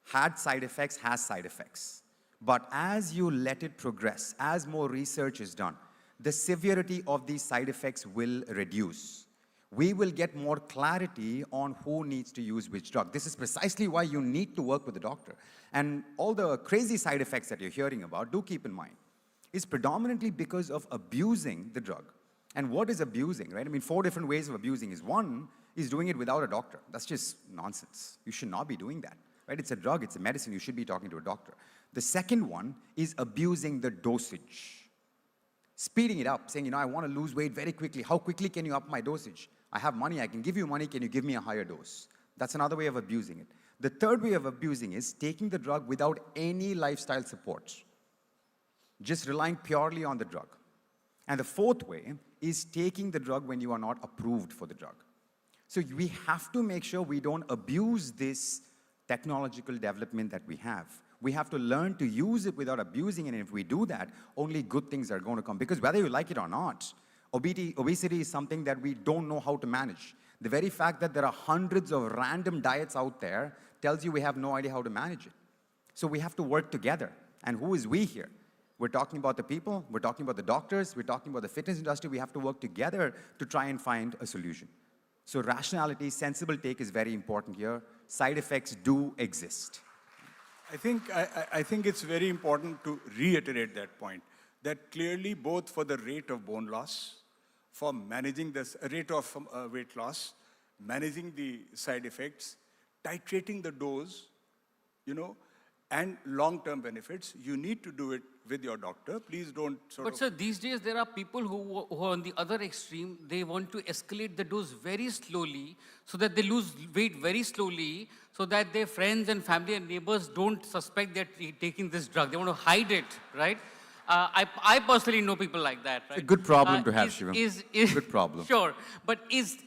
has side effects. But as you let it progress, as more research is done, the severity of these side effects will reduce. We will get more clarity on who needs to use which drug. This is precisely why you need to work with a doctor. And all the crazy side effects that you're hearing about, do keep in mind, is predominantly because of abusing the drug. And what is abusing, right? I mean, 4 different ways of abusing is one is doing it without a doctor. That's just nonsense. You should not be doing that, right? It's a drug, it's a medicine, you should be talking to a doctor. The second one is abusing the dosage. Speeding it up, saying, I want to lose weight very quickly. How quickly can you up my dosage? I have money, I can give you money, can you give me a higher dose? That's another way of abusing it. The third way of abusing is taking the drug without any lifestyle support, just relying purely on the drug. And the fourth way is taking the drug when you are not approved for the drug. So we have to make sure we don't abuse this technological development that we have. We have to learn to use it without abusing it, and if we do that, only good things are going to come. Because whether you like it or not, obesity is something that we don't know how to manage. The very fact that there are hundreds of random diets out there tells you we have no idea how to manage it. So we have to work together. And who is we here? We're talking about the people, we're talking about the doctors, we're talking about the fitness industry. We have to work together to try and find a solution. So rationality, sensible take is very important here. Side effects do exist. I think it's very important to reiterate that point, that clearly both for the rate of bone loss, for managing this rate of weight loss, managing the side effects, titrating the dose, and long-term benefits, you need to do it with your doctor. Please don't But sir, these days there are people who are on the other extreme. They want to escalate the dose very slowly so that they lose weight very slowly so that their friends and family and neighbors don't suspect they're taking this drug. They want to hide it, right? I personally know people like that, right? It's a good problem to have, Shivam. Good problem. Sure, but is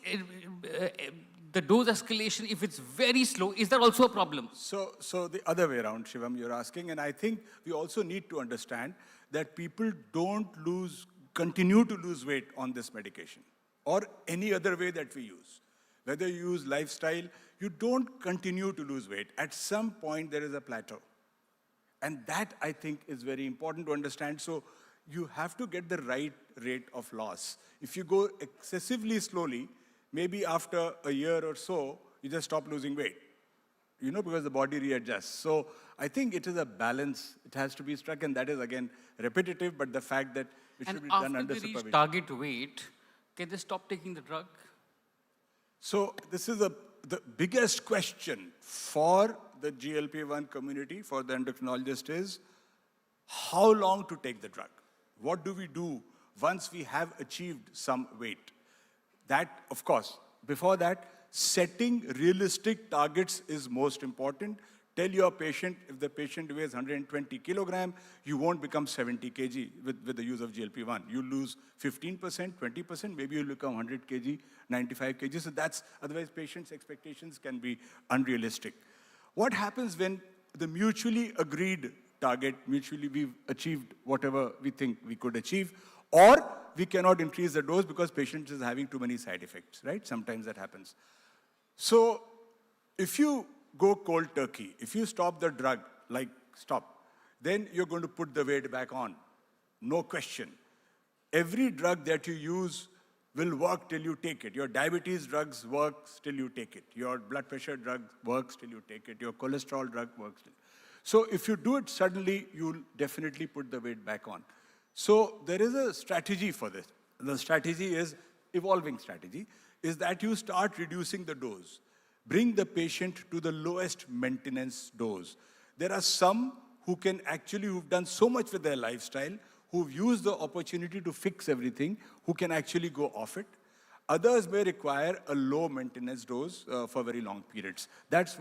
the dose escalation, if it's very slow, is that also a problem? So the other way around, Shivam, you're asking, and I think we also need to understand that people don't continue to lose weight on this medication or any other way that we use. Whether you use lifestyle, you don't continue to lose weight. At some point, there is a plateau. And that, I think, is very important to understand. So you have to get the right rate of loss. If you go excessively slowly, maybe after a year or so, you just stop losing weight, because the body readjusts. So I think it is a balance. It has to be struck, and that is, again, repetitive, but the fact that it should be done under supervision. And after they reach target weight, can they stop taking the drug? So this is the biggest question for the GLP-1 community, for the endocrinologist, is how long to take the drug? What do we do once we have achieved some weight? That, of course, before that, setting realistic targets is most important. Tell your patient, if the patient weighs 120 kilograms, you won't become 70 kg with the use of GLP-1. You lose 15%, 20%, maybe you'll become 100 kg, 95 kg. So otherwise patients' expectations can be unrealistic. What happens when the mutually agreed target, mutually we've achieved whatever we think we could achieve, or we cannot increase the dose because patient is having too many side effects, right? Sometimes that happens. So if you go cold turkey, if you stop the drug, then you're going to put the weight back on. No question. Every drug that you use will work till you take it. Your diabetes drugs works till you take it. Your blood pressure drug works till you take it. Your cholesterol drug works till. So if you do it suddenly, you'll definitely put the weight back on. So there is a strategy for this. The strategy is, evolving strategy, is that you start reducing the dose. Bring the patient to the lowest maintenance dose. There are some who've done so much with their lifestyle, who've used the opportunity to fix everything, who can actually go off it. Others may require a low maintenance dose for very long periods. That's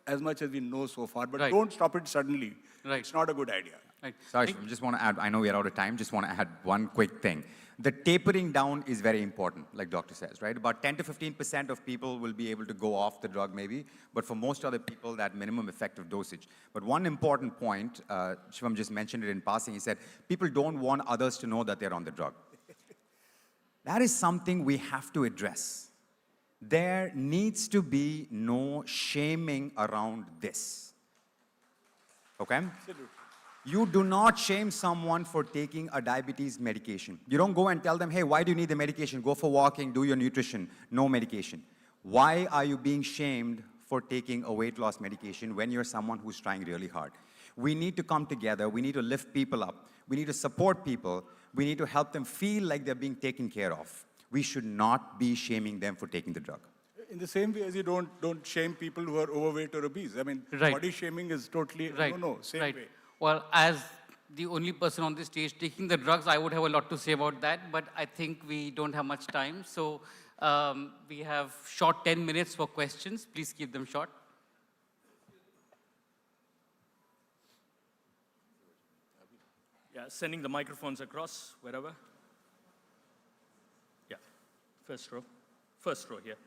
as much as we know so far, but don't stop it suddenly. Right. It's not a good idea. Right. Sorry, I just want to add, I know we're out of time, just want to add one quick thing. The tapering down is very important, like doctor says, right? About 10 to 15% of people will be able to go off the drug maybe, but for most other people, that minimum effective dosage. But one important point, Shivam just mentioned it in passing, he said, people don't want others to know that they're on the drug. That is something we have to address. There needs to be no shaming around this. Okay? Absolutely. You do not shame someone for taking a diabetes medication. You don't go and tell them, hey, why do you need the medication? Go for walking, do your nutrition, no medication. Why are you being shamed for taking a weight loss medication when you're someone who's trying really hard? We need to come together. We need to lift people up. We need to support people. We need to help them feel like they're being taken care of. We should not be shaming them for taking the drug. In the same way as you don't shame people who are overweight or obese. I mean, body shaming is totally, same way. Well, as the only person on this stage taking the drugs, I would have a lot to say about that, but I think we don't have much time. So we have short 10 minutes for questions. Please keep them short. Yeah, sending the microphones across, wherever. Yeah, first row. First row here.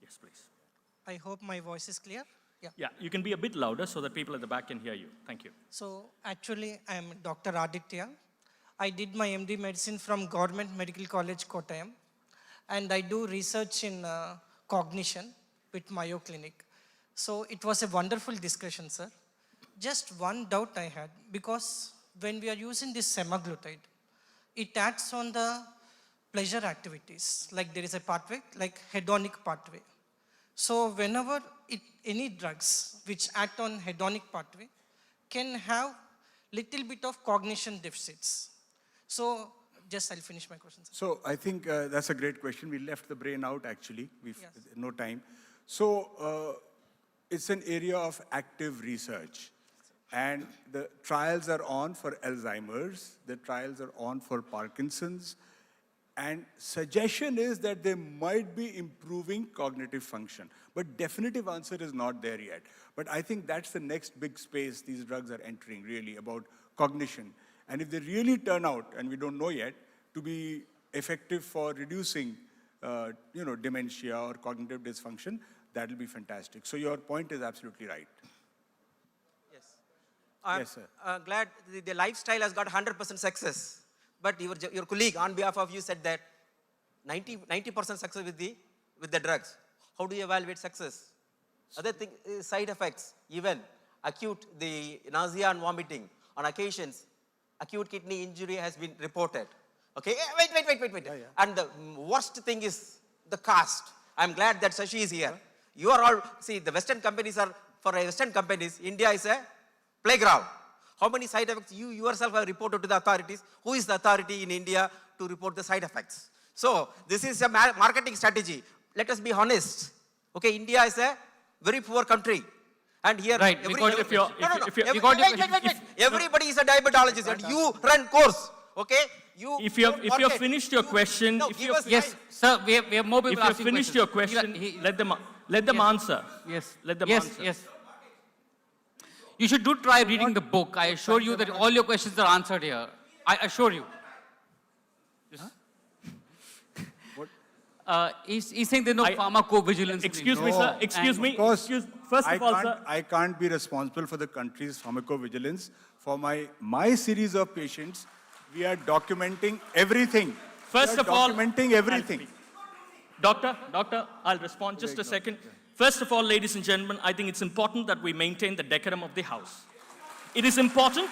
Yes, please. I hope my voice is clear. Yeah, you can be a bit louder so that people at the back can hear you. Thank you. So actually, I'm Dr. Aditya. I did my MD medicine from Government Medical College, Kottayam. And I do research in cognition with Mayo Clinic. So it was a wonderful discussion, sir. Just one doubt I had, because when we are using this semaglutide, it acts on the pleasure activities. Like there is a pathway, like hedonic pathway. So whenever any drugs which act on hedonic pathway can have little bit of cognition deficits. So Just I'll finish my question, sir. So I think that's a great question. We left the brain out actually. We've no time. So it's an area of active research. And the trials are on for Alzheimer's. The trials are on for Parkinson's. And suggestion is that they might be improving cognitive function. But definitive answer is not there yet. But I think that's the next big space these drugs are entering, really, about cognition. And if they really turn out, and we don't know yet, to be effective for reducing dementia or cognitive dysfunction, that'll be fantastic. So your point is absolutely right. Yes, sir. Glad the lifestyle has got 100% success. But your colleague on behalf of you said that 90% success with the drugs. How do you evaluate success? Other thing, side effects, even acute, the nausea and vomiting. On occasions, acute kidney injury has been reported. Okay, wait. Yeah. And the worst thing is the cost. I'm glad that Shashi is here. You are all, see, the Western companies are, for Western companies, India is a playground. How many side effects you yourself have reported to the authorities? Who is the authority in India to report the side effects? So this is a marketing strategy. Let us be honest. Okay, India is a very poor country. And here, right. Everybody is a diabetologist and you run course. Okay? If you have finished your question, yes, sir, we have more people asking questions. If you have finished your question, let them answer. Yes. Let them answer. Yes. You should try reading the book. I assure you that all your questions are answered here. I assure you. He's saying there's no pharmacovigilance. Excuse me, sir. Excuse me. First of all, sir. I can't be responsible for the country's pharmacovigilance. For my series of patients, we are documenting everything. First of all, documenting everything. Doctor, I'll respond just a second. First of all, ladies and gentlemen, I think it's important that we maintain the decorum of the House. It is important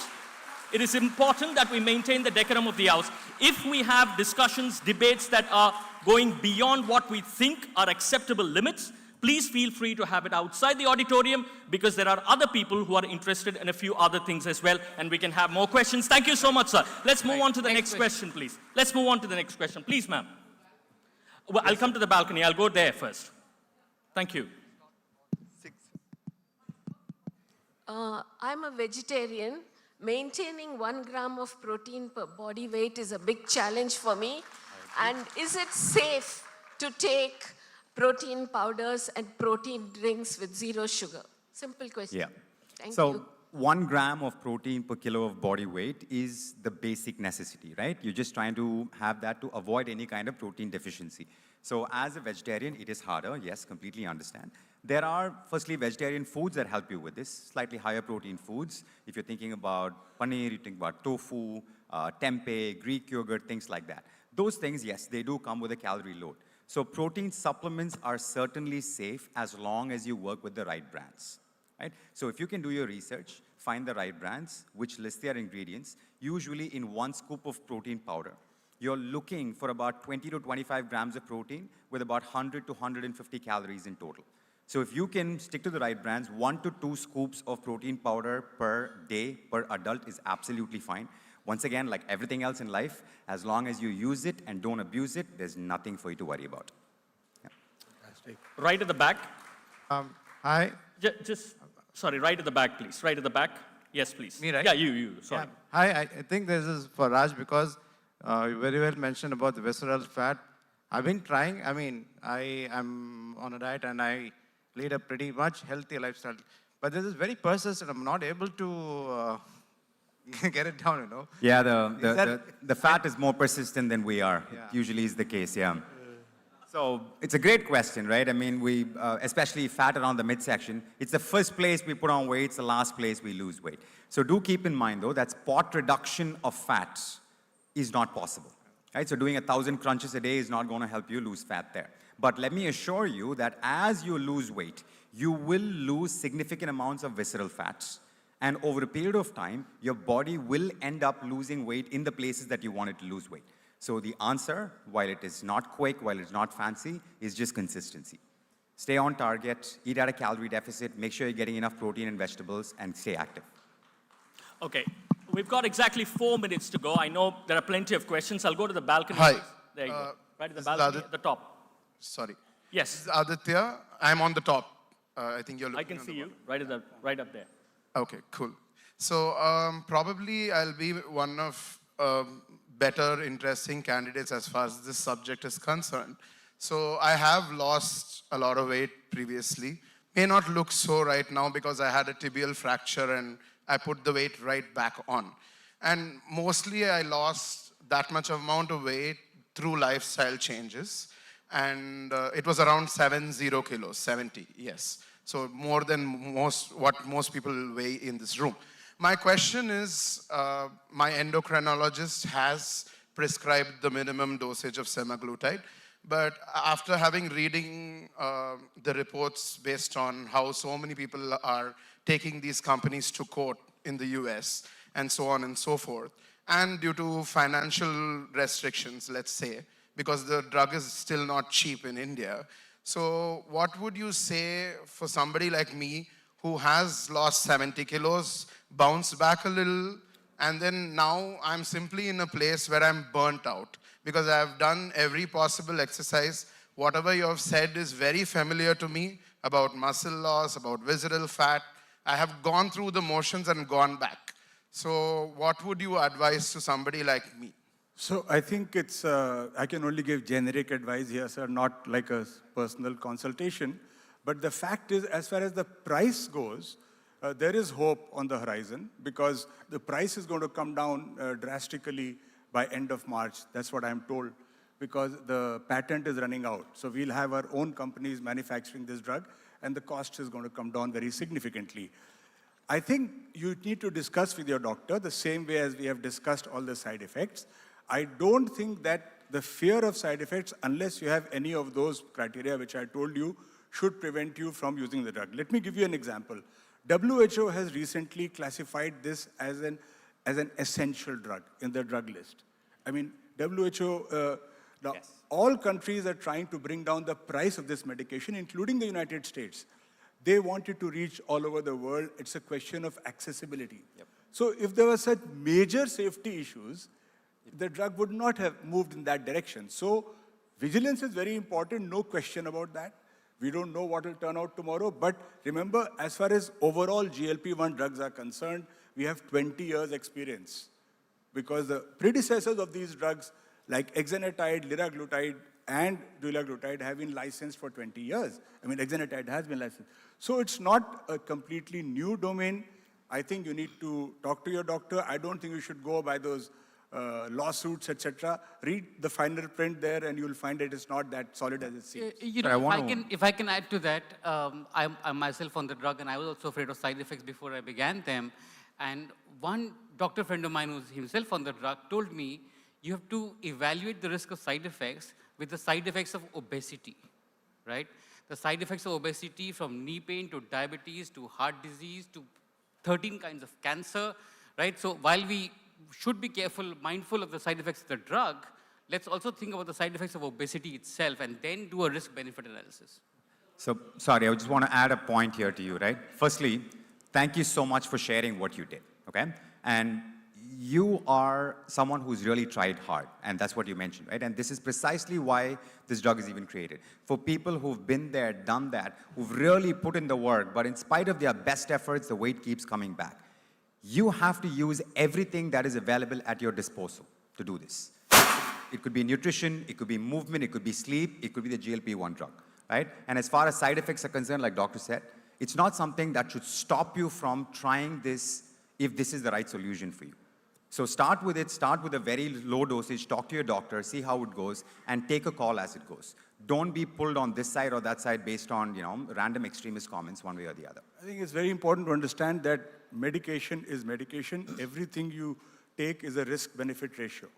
that we maintain the decorum of the House. If we have discussions, debates that are going beyond what we think are acceptable limits, please feel free to have it outside the auditorium because there are other people who are interested in a few other things as well, and we can have more questions. Thank you so much, sir. Let's move on to the next question, please. Let's move on to the next question. Please, ma'am. Well, I'll come to the balcony. I'll go there first. Thank you. I'm a vegetarian. Maintaining 1 gram of protein per body weight is a big challenge for me. And is it safe to take protein powders and protein drinks with 0 sugar? Simple question. Yeah. Thank so you. 1 gram of protein per kilo of body weight is the basic necessity, right? You're just trying to have that to avoid any kind of protein deficiency. So as a vegetarian, it is harder. Yes, completely understand. There are, firstly, vegetarian foods that help you with this, slightly higher protein foods. If you're thinking about paneer, you think about tofu, tempeh, Greek yogurt, things like that. Those things, yes, they do come with a calorie load. So protein supplements are certainly safe as long as you work with the right brands, right? So if you can do your research, find the right brands, which list their ingredients, usually in 1 scoop of protein powder, you're looking for about 20 to 25 grams of protein with about 100 to 150 calories in total. So if you can stick to the right brands, 1 to 2 scoops of protein powder per day per adult is absolutely fine. Once again, like everything else in life, as long as you use it and don't abuse it, there's nothing for you to worry about. Yeah. Fantastic. Right at the back. Hi. Sorry, right at the back, please. Right at the back. Yes, please. Me, right? Yeah, you. Sorry. Yeah. Hi, I think this is for Raj because you very well mentioned about the visceral fat. I've been trying. I mean, I am on a diet and I lead a pretty much healthy lifestyle. But this is very persistent. I'm not able to get it down, you know. Yeah, the fat is more persistent than we are. Yeah. It usually is the case, yeah. So it's a great question, right? I mean, we, especially fat around the midsection, it's the first place we put on weight, it's the last place we lose weight. So do keep in mind, though, that spot reduction of fats is not possible, right? So doing 1,000 crunches a day is not going to help you lose fat there. But let me assure you that as you lose weight, you will lose significant amounts of visceral fats. And over a period of time, your body will end up losing weight in the places that you want it to lose weight. So the answer, while it is not quick, while it's not fancy, is just consistency. Stay on target, eat at a calorie deficit, make sure you're getting enough protein and vegetables, and stay active. Okay. We've got exactly 4 minutes to go. I know there are plenty of questions. I'll go to the balcony. Hi. There you go. Right at the this is balcony at the top. Sorry. Yes. This is Aditya. I'm on the top. I think you're looking I can on see the you right up there. Okay, cool. So probably I'll be one of better, interesting candidates as far as this subject is concerned. So I have lost a lot of weight previously. May not look so right now because I had a tibial fracture and I put the weight right back on. And mostly I lost that much amount of weight through lifestyle changes. And it was around 70 kilos, 70, yes. So more than what most people weigh in this room. My question is, my endocrinologist has prescribed the minimum dosage of semaglutide, but after reading the reports based on how so many people are taking these companies to court in the US and so on and so forth, and due to financial restrictions, let's say, because the drug is still not cheap in India. So what would you say for somebody like me who has lost 70 kilos, bounced back a little, and then now I'm simply in a place where I'm burnt out because I've done every possible exercise. Whatever you have said is very familiar to me about muscle loss, about visceral fat. I have gone through the motions and gone back. So what would you advise to somebody like me? So I think it's, I can only give generic advice here, sir, not like a personal consultation. But the fact is, as far as the price goes, there is hope on the horizon because the price is going to come down drastically by end of March. That's what I'm told, because the patent is running out. So we'll have our own companies manufacturing this drug, and the cost is going to come down very significantly. I think you need to discuss with your doctor the same way as we have discussed all the side effects. I don't think that the fear of side effects, unless you have any of those criteria which I told you, should prevent you from using the drug. Let me give you an example. WHO has recently classified this as an essential drug in the drug list. I mean, WHO, now all countries are trying to bring down the price of this medication, including the United States. They want it to reach all over the world. It's a question of accessibility. So if there were such major safety issues, the drug would not have moved in that direction. So vigilance is very important, no question about that. We don't know what will turn out tomorrow, but remember, as far as overall GLP-1 drugs are concerned, we have 20 years experience because the predecessors of these drugs like exenatide, liraglutide, and dulaglutide have been licensed for 20 years. I mean, exenatide has been licensed. So it's not a completely new domain. I think you need to talk to your doctor. I don't think you should go by those lawsuits, etc. Read the finer print there, and you'll find it is not that solid as it seems. You know, if I can add to that, I'm myself on the drug, and I was also afraid of side effects before I began them. And one doctor friend of mine who's himself on the drug told me, you have to evaluate the risk of side effects with the side effects of obesity, right? The side effects of obesity, from knee pain to diabetes to heart disease to 13 kinds of cancer, right? So while we should be mindful of the side effects of the drug, let's also think about the side effects of obesity itself and then do a risk-benefit analysis. So, sorry, I just want to add a point here to you, right? Firstly, thank you so much for sharing what you did, okay? And you are someone who's really tried hard, and that's what you mentioned, right? And this is precisely why this drug is even created. For people who've been there, done that, who've really put in the work, but in spite of their best efforts, the weight keeps coming back. You have to use everything that is available at your disposal to do this. It could be nutrition, it could be movement, it could be sleep, it could be the GLP-1 drug, right? And as far as side effects are concerned, like Doctor said, it's not something that should stop you from trying this if this is the right solution for you. So start with it, start with a very low dosage, talk to your doctor, see how it goes, and take a call as it goes. Don't be pulled on this side or that side based on, random extremist comments one way or the other. I think it's very important to understand that medication is medication. Everything you take is a risk-benefit ratio.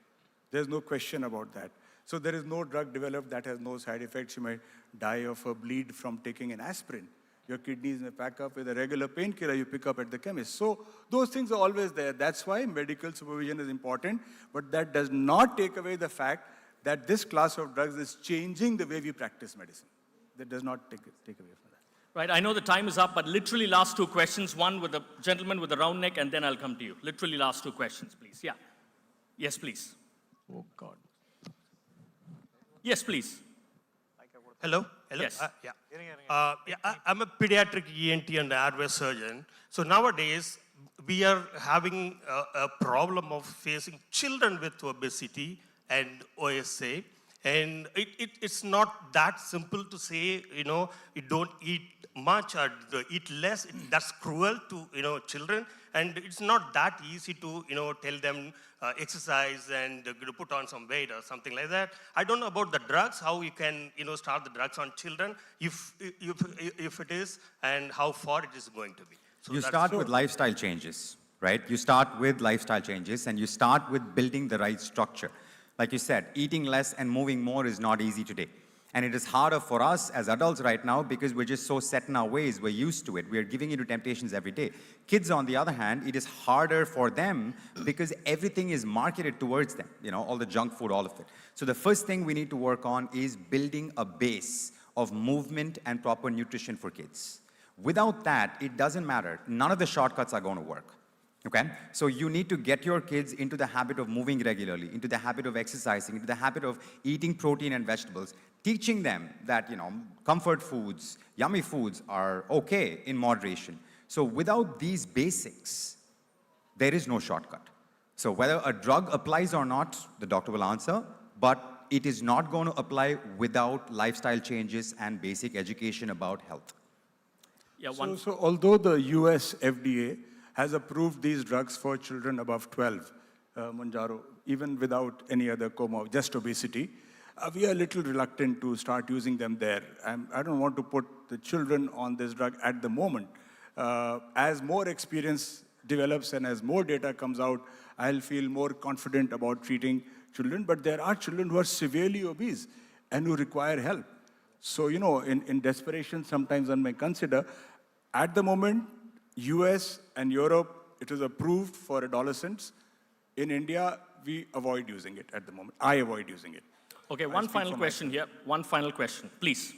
There's no question about that. So there is no drug developed that has no side effects. You might die of a bleed from taking an aspirin. Your kidneys may pack up with a regular painkiller you pick up at the chemist. So those things are always there. That's why medical supervision is important. But that does not take away the fact that this class of drugs is changing the way we practice medicine. That does not take away from that. Right, I know the time is up, but literally last two questions. One with the gentleman with the round neck, and then I'll come to you. Literally last two questions, please. Yeah. Yes, please. Oh, God. Yes, please. Hello? Hello? Yes. I'm a pediatric ENT and airway surgeon. So nowadays, we are having a problem of facing children with obesity and OSA. And it's not that simple to say, you don't eat much or eat less. That's cruel to, children. And it's not that easy to, tell them exercise and put on some weight or something like that. I don't know about the drugs, how you can, start the drugs on children, if it is, and how far it is going to be. So you start with lifestyle changes, right? You start with lifestyle changes and you start with building the right structure. Like you said, eating less and moving more is not easy today. And it is harder for us as adults right now because we're just so set in our ways, we're used to it. We're giving into temptations every day. Kids, on the other hand, it is harder for them because everything is marketed towards them, all the junk food, all of it. So the first thing we need to work on is building a base of movement and proper nutrition for kids. Without that, it doesn't matter. None of the shortcuts are going to work. Okay? So you need to get your kids into the habit of moving regularly, into the habit of exercising, into the habit of eating protein and vegetables, teaching them that, comfort foods, yummy foods are okay in moderation. So without these basics, there is no shortcut. So whether a drug applies or not, the doctor will answer, but it is not going to apply without lifestyle changes and basic education about health. Yeah, So although the US FDA has approved these drugs for children above 12, Manjaro, even without any other just obesity, we are a little reluctant to start using them there. I don't want to put the children on this drug at the moment. As more experience develops and as more data comes out, I'll feel more confident about treating children. But there are children who are severely obese and who require help. So, in desperation, sometimes one may consider, at the moment, US and Europe, it is approved for adolescents. In India, we avoid using it at the moment. I avoid using it. Okay, one final question here. One final question, please.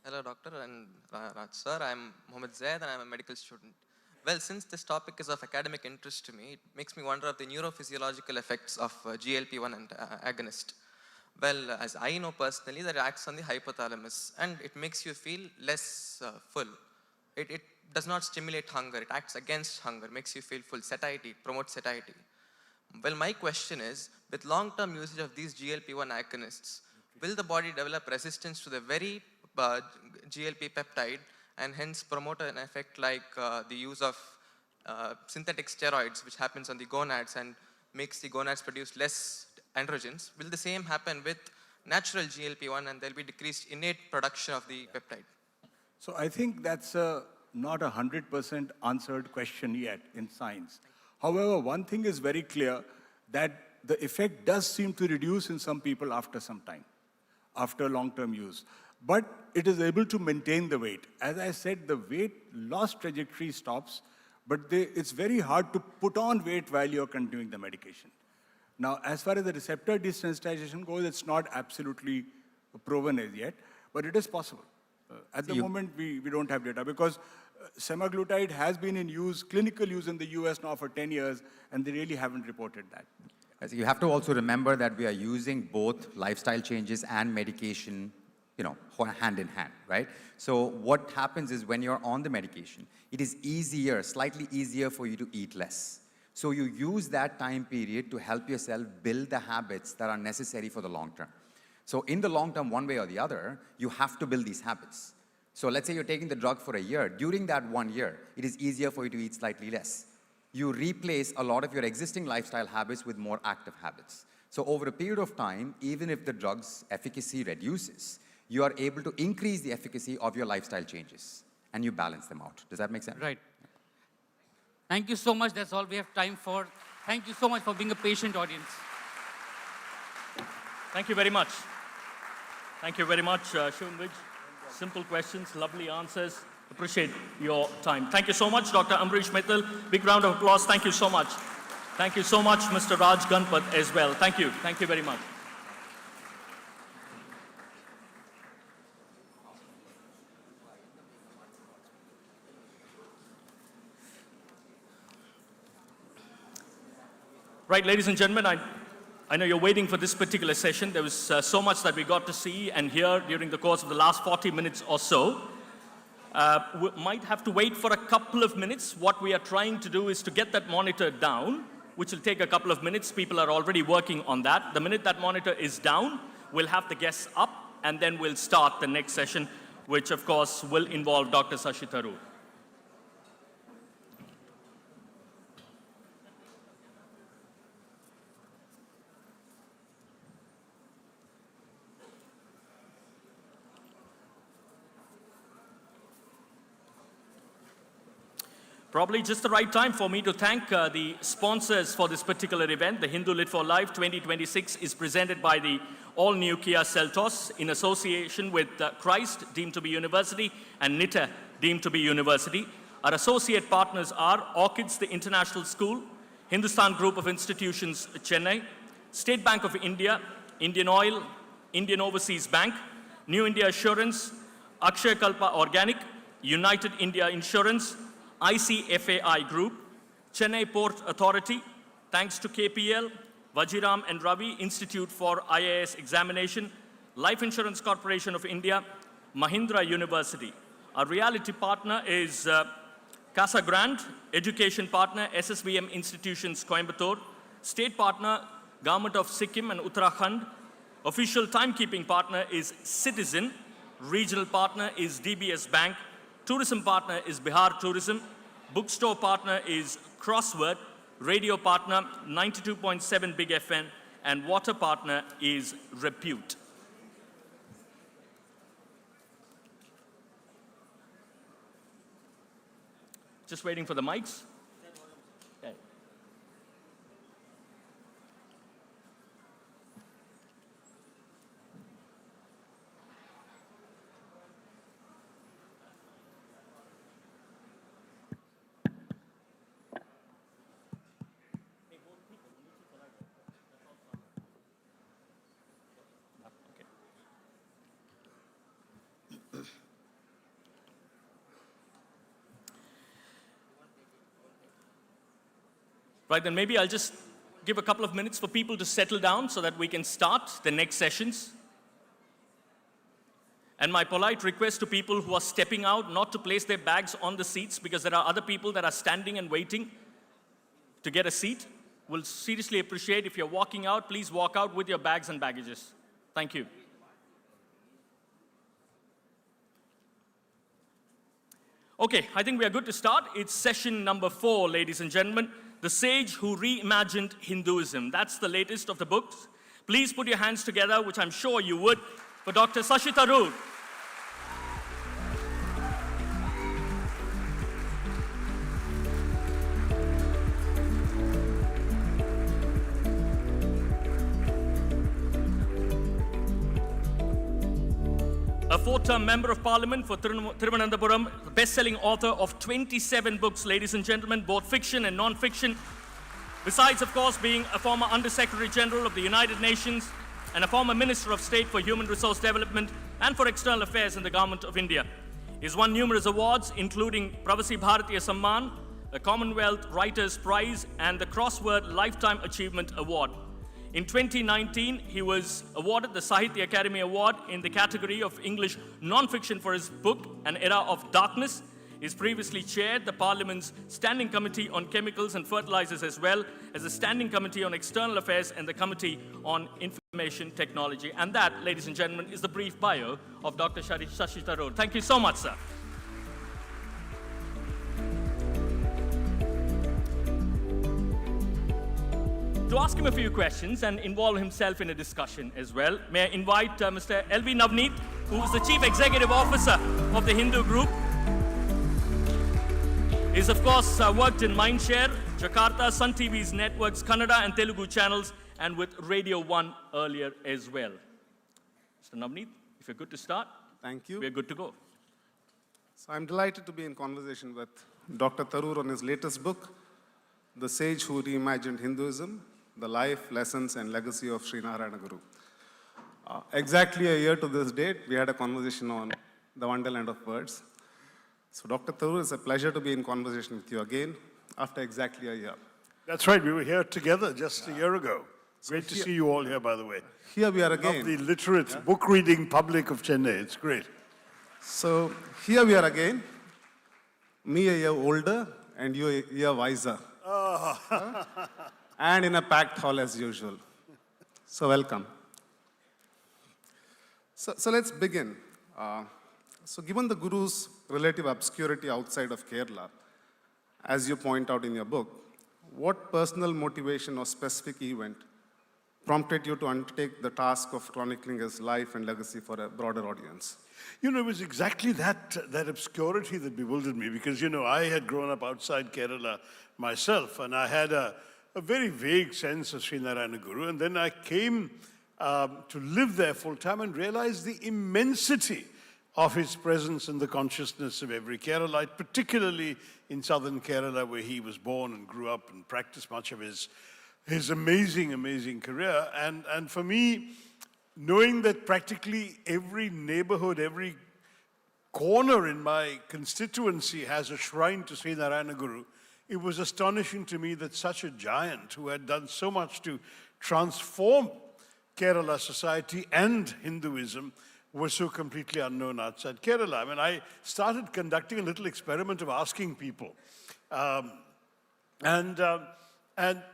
Hello, doctor and Raj sir. I'm Mohammed Zaid and I'm a medical student. Well, since this topic is of academic interest to me, it makes me wonder of the neurophysiological effects of GLP-1 and agonist. Well, as I know personally, that it acts on the hypothalamus and it makes you feel less full. It does not stimulate hunger. It acts against hunger, makes you feel full. Satiety, promotes satiety. Well, my question is, with long-term usage of these GLP-1 agonists, will the body develop resistance to the very GLP peptide and hence promote an effect like the use of synthetic steroids, which happens on the gonads and makes the gonads produce less androgens? Will the same happen with natural GLP-1 and there will be decreased innate production of the peptide? So I think that's not a 100% answered question yet in science. However, one thing is very clear, that the effect does seem to reduce in some people after some time, after long-term use. But it is able to maintain the weight. As I said, the weight loss trajectory stops, but it's very hard to put on weight while you're continuing the medication. Now, as far as the receptor desensitization goes, it's not absolutely proven as yet, but it is possible. At the moment, we don't have data because semaglutide has been in use, clinical use in the US now for 10 years, and they really haven't reported that. You have to also remember that we are using both lifestyle changes and medication, hand in hand, right? So what happens is when you're on the medication, it is easier, slightly easier for you to eat less. So you use that time period to help yourself build the habits that are necessary for the long term. So in the long term, one way or the other, you have to build these habits. So let's say you're taking the drug for a year. During that 1 year, it is easier for you to eat slightly less. You replace a lot of your existing lifestyle habits with more active habits. So over a period of time, even if the drug's efficacy reduces, you are able to increase the efficacy of your lifestyle changes, and you balance them out. Does that make sense? Right. Thank you so much. That's all we have time for. Thank you so much for being a patient audience. Thank you very much. Thank you very much, Shivam. Simple questions, lovely answers. Appreciate your time. Thank you so much, Dr. Ambrish Mithal. Big round of applause. Thank you so much. Thank you so much, Mr. Raj Ganpath as well. Thank you. Thank you very much. Right, ladies and gentlemen, I know you're waiting for this particular session. There was so much that we got to see and hear during the course of the last 40 minutes or so. We might have to wait for a couple of minutes. What we are trying to do is to get that monitor down, which will take a couple of minutes. People are already working on that. The minute that monitor is down, we'll have the guests up, and then we'll start the next session, which of course will involve Dr. Shashi Tharoor. Probably just the right time for me to thank the sponsors for this particular event. The Hindu Lit for Life 2026 is presented by the all-new Kia Seltos in association with Christ, deemed to be university, and NITA, deemed to be university. Our associate partners are Orchids, the International School, Hindustan Group of Institutions, Chennai, State Bank of India, Indian Oil, Indian Overseas Bank, New India Assurance, Akshay Kalpa Organic, United India Insurance, ICFAI Group, Chennai Port Authority, thanks to KPL, Vajiram and Ravi Institute for IAS Examination, Life Insurance Corporation of India, Mahindra University. Our reality partner is Casa Grande, education partner SSVM Institutions Coimbatore, state partner Government of Sikkim and Uttarakhand, official timekeeping partner is Citizen, regional partner is DBS Bank, tourism partner is Bihar Tourism, bookstore partner is Crossword, radio partner 92.7 Big FM, and water partner is Repute. Just waiting for the mics. Okay. Right, then maybe I'll just give a couple of minutes for people to settle down so that we can start the next sessions. And my polite request to people who are stepping out not to place their bags on the seats, because there are other people that are standing and waiting to get a seat. We'll seriously appreciate if you're walking out, please walk out with your bags and baggages. Thank you. Okay, I think we are good to start. It's session number 4, ladies and gentlemen. The Sage Who Reimagined Hinduism. That's the latest of the books. Please put your hands together, which I'm sure you would, for Dr. Shashi Tharoor. A 4-term member of parliament for Thiruvananthapuram, best-selling author of 27 books, ladies and gentlemen, both fiction and non-fiction. Besides, of course, being a former Under-Secretary General of the United Nations and a former Minister of State for Human Resource Development and for External Affairs in the Government of India. He's won numerous awards, including Pravasi Bharatiya Samman, the Commonwealth Writers' Prize, and the Crossword Lifetime Achievement Award. In 2019, he was awarded the Sahitya Academy Award in the category of English non-fiction for his book, An Era of Darkness. He's previously chaired the Parliament's Standing Committee on Chemicals and Fertilizers, as well as the Standing Committee on External Affairs and the Committee on Information Technology. And that, ladies and gentlemen, is the brief bio of Dr. Shashi Tharoor. Thank you so much, sir. To ask him a few questions and involve himself in a discussion as well, may I invite Mr. L.V. Navaneeth, who is the Chief Executive Officer of the Hindu Group. He's, of course, worked in Mindshare, Jakarta, Sun TV's networks, Kannada and Telugu channels, and with Radio 1 earlier as well. Mr. Navaneeth, if you're good to start, thank you. We're good to go. So I'm delighted to be in conversation with Dr. Tharoor on his latest book, The Sage Who Reimagined Hinduism, The Life, Lessons and Legacy of Srinarayana Guru. Exactly a year to this date, we had a conversation on the wonderland of words. So Dr. Tharoor, it's a pleasure to be in conversation with you again after exactly a year. That's right, we were here together just a year ago. Great to see you all here, by the way. Here we are again. Of the literate, book-reading public of Chennai. It's great. So here we are again. Me a year older and you a year wiser. And in a packed hall as usual. So welcome. So let's begin. So given the Guru's relative obscurity outside of Kerala, as you point out in your book, what personal motivation or specific event prompted you to undertake the task of chronicling his life and legacy for a broader audience? You know, it was exactly that obscurity that bewildered me because, you know, I had grown up outside Kerala myself and I had a very vague sense of Srinarayana Guru, and then I came to live there full time and realized the immensity of his presence in the consciousness of every Keralite, particularly in southern Kerala where he was born and grew up and practiced much of his amazing, amazing career. And for me, knowing that practically every neighborhood, every corner in my constituency has a shrine to Sri Narayana Guru, it was astonishing to me that such a giant who had done so much to transform Kerala society and Hinduism was so completely unknown outside Kerala. I mean, I started conducting a little experiment of asking people. And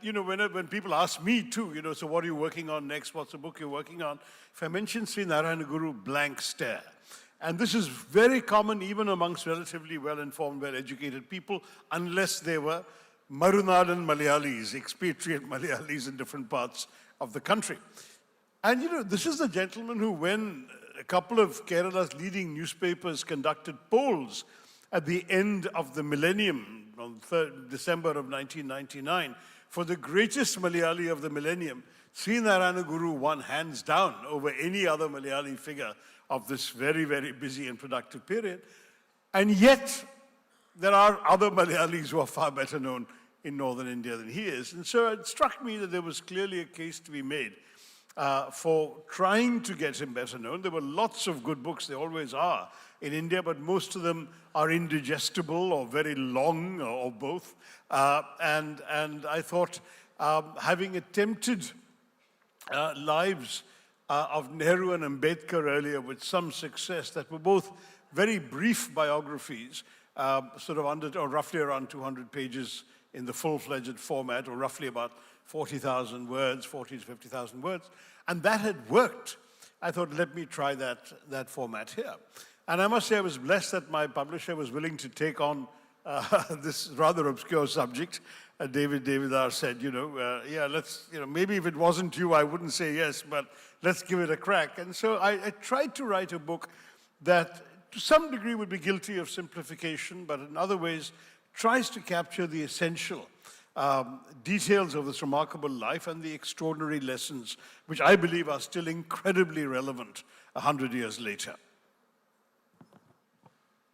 you know, when people ask me too, you know, so what are you working on next? What's the book you're working on? If I mention Sri Narayana Guru, blank stare. And this is very common even amongst relatively well-informed, well-educated people, unless they were Marunadan Malayalis, expatriate Malayalis in different parts of the country. And you know, this is the gentleman who, when a couple of Kerala's leading newspapers conducted polls at the end of the millennium, on December of 1999, for the greatest Malayali of the millennium, Sri Narayana Guru won hands down over any other Malayali figure of this very, very busy and productive period. And yet, there are other Malayalis who are far better known in northern India than he is. And so it struck me that there was clearly a case to be made for trying to get him better known. There were lots of good books, there always are in India, but most of them are indigestible or very long or both. And I thought, having attempted lives of Nehru and Ambedkar earlier with some success that were both very brief biographies, sort of under or roughly around 200 pages in the full-fledged format, or roughly about 40,000 words, 40 to 50,000 words, and that had worked. I thought, let me try that format here. And I must say I was blessed that my publisher was willing to take on this rather obscure subject. David Devidar said, you know, yeah, let's, you know, maybe if it wasn't you, I wouldn't say yes, but let's give it a crack. And so I tried to write a book that to some degree would be guilty of simplification, but in other ways tries to capture the essential details of this remarkable life and the extraordinary lessons, which I believe are still incredibly relevant 100 years later.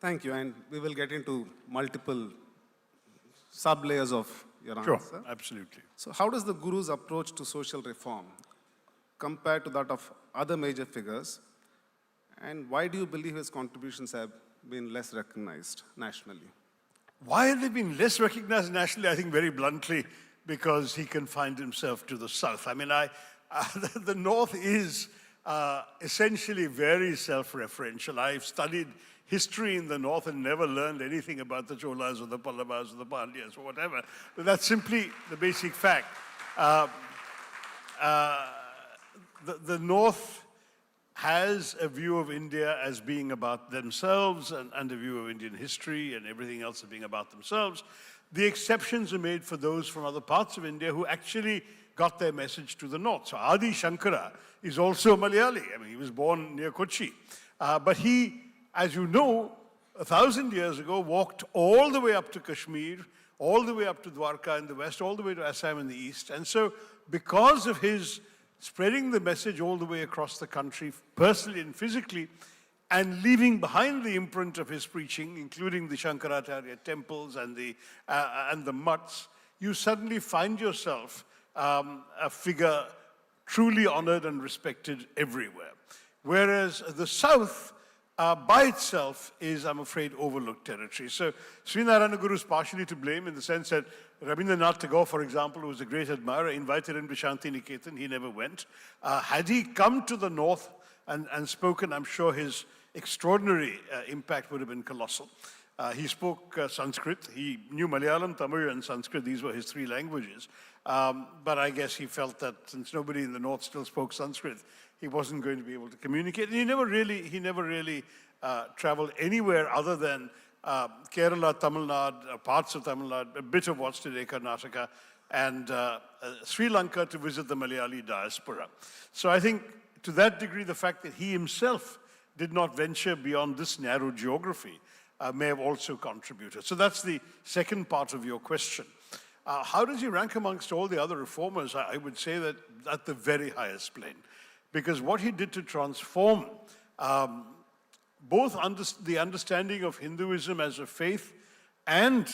Thank you, and we will get into multiple sub-layers of your answer. Sure, absolutely. So how does the Guru's approach to social reform compare to that of other major figures, and why do you believe his contributions have been less recognized nationally? Why have they been less recognized nationally? I think very bluntly, because he confined himself to the south. I mean, the north is essentially very self-referential. I've studied history in the north and never learned anything about the Cholas or the Pallavas or the Pandyas or whatever. But that's simply the basic fact. The north has a view of India as being about themselves and a view of Indian history and everything else as being about themselves. The exceptions are made for those from other parts of India who actually got their message to the north. So Adi Shankara is also Malayali. I mean, he was born near Kochi. But he, as you know, 1,000 years ago, walked all the way up to Kashmir, all the way up to Dwarka in the west, all the way to Assam in the east. And so because of his spreading the message all the way across the country, personally and physically, and leaving behind the imprint of his preaching, including the Shankaracharya temples and the mutts, you suddenly find yourself a figure truly honored and respected everywhere. Whereas the South by itself is, I'm afraid, overlooked territory. So Srinarayana Guru is partially to blame in the sense that Rabindranath Tagore, for example, who was a great admirer, invited him to Shanti Niketan. He never went. Had he come to the north and spoken, I'm sure his extraordinary impact would have been colossal. He spoke Sanskrit. He knew Malayalam, Tamil, and Sanskrit. These were his three languages. But I guess he felt that since nobody in the north still spoke Sanskrit, he wasn't going to be able to communicate. And he never really traveled anywhere other than Kerala, Tamil Nadu, parts of Tamil Nadu, a bit of what's today Karnataka, and Sri Lanka to visit the Malayali diaspora. So I think to that degree, the fact that he himself did not venture beyond this narrow geography may have also contributed. So that's the second part of your question. How does he rank amongst all the other reformers? I would say that at the very highest plane. Because what he did to transform both the understanding of Hinduism as a faith and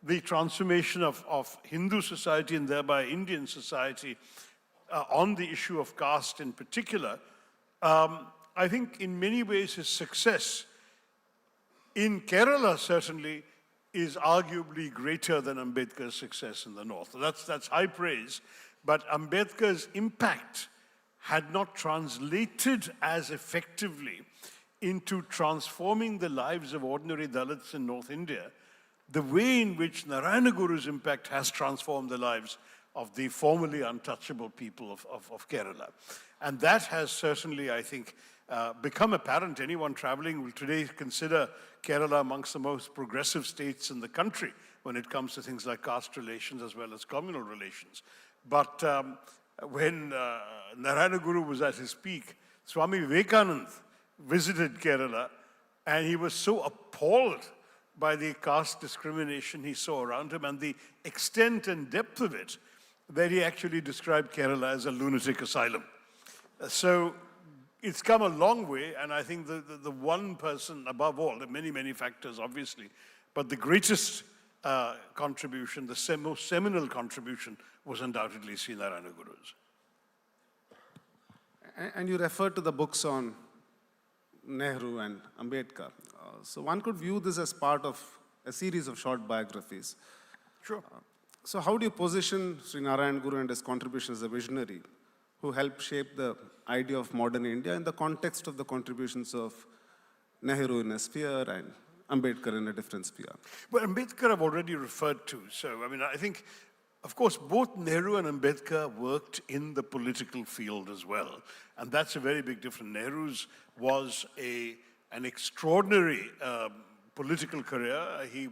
the transformation of Hindu society and thereby Indian society on the issue of caste in particular, I think in many ways his success in Kerala certainly is arguably greater than Ambedkar's success in the north. That's high praise, but Ambedkar's impact had not translated as effectively into transforming the lives of ordinary Dalits in North India, the way in which Narayana Guru's impact has transformed the lives of the formerly untouchable people of Kerala. And that has certainly, I think, become apparent. Anyone traveling will today consider Kerala amongst the most progressive states in the country when it comes to things like caste relations as well as communal relations. But when Narayana Guru was at his peak, Swami Vivekananda visited Kerala, and he was so appalled by the caste discrimination he saw around him and the extent and depth of it, that he actually described Kerala as a lunatic asylum. So it's come a long way, and I think the one person above all, there are many, many factors obviously, but the greatest contribution, the most seminal contribution was undoubtedly Srinarayana Guru's. And you referred to the books on Nehru and Ambedkar. So one could view this as part of a series of short biographies. Sure. So how do you position Srinarayana Guru and his contribution as a visionary who helped shape the idea of modern India in the context of the contributions of Nehru in a sphere and Ambedkar in a different sphere? Well, Ambedkar I've already referred to. So, I mean, I think, of course, both Nehru and Ambedkar worked in the political field as well. And that's a very big difference. Nehru's was an extraordinary political career.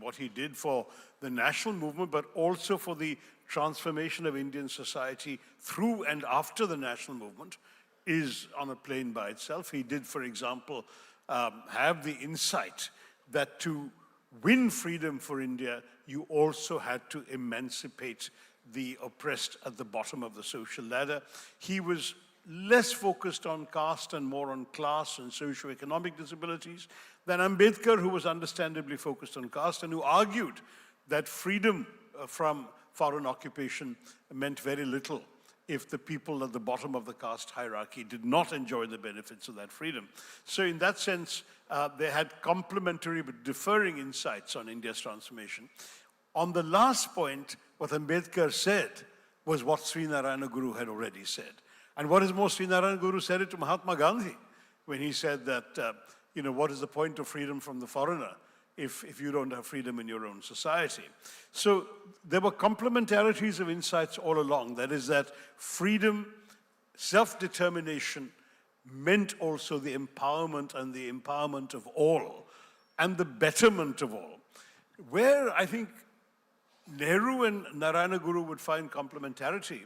What he did for the national movement, but also for the transformation of Indian society through and after the national movement is on a plane by itself. He did, for example, have the insight that to win freedom for India, you also had to emancipate the oppressed at the bottom of the social ladder. He was less focused on caste and more on class and socio-economic disabilities than Ambedkar, who was understandably focused on caste and who argued that freedom from foreign occupation meant very little if the people at the bottom of the caste hierarchy did not enjoy the benefits of that freedom. So in that sense, they had complementary but differing insights on India's transformation. On the last point, what Ambedkar said was what Srinarayana Guru had already said. And what is more, Srinarayana Guru said it to Mahatma Gandhi when he said that, what is the point of freedom from the foreigner if you don't have freedom in your own society? So there were complementarities of insights all along. That is that freedom, self-determination meant also the empowerment and the empowerment of all and the betterment of all. Where I think Nehru and Narayana Guru would find complementarity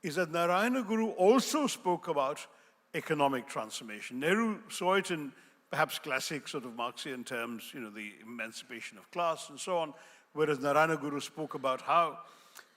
is that Narayana Guru also spoke about economic transformation. Nehru saw it in perhaps classic sort of Marxian terms, the emancipation of class and so on, whereas Narayana Guru spoke about how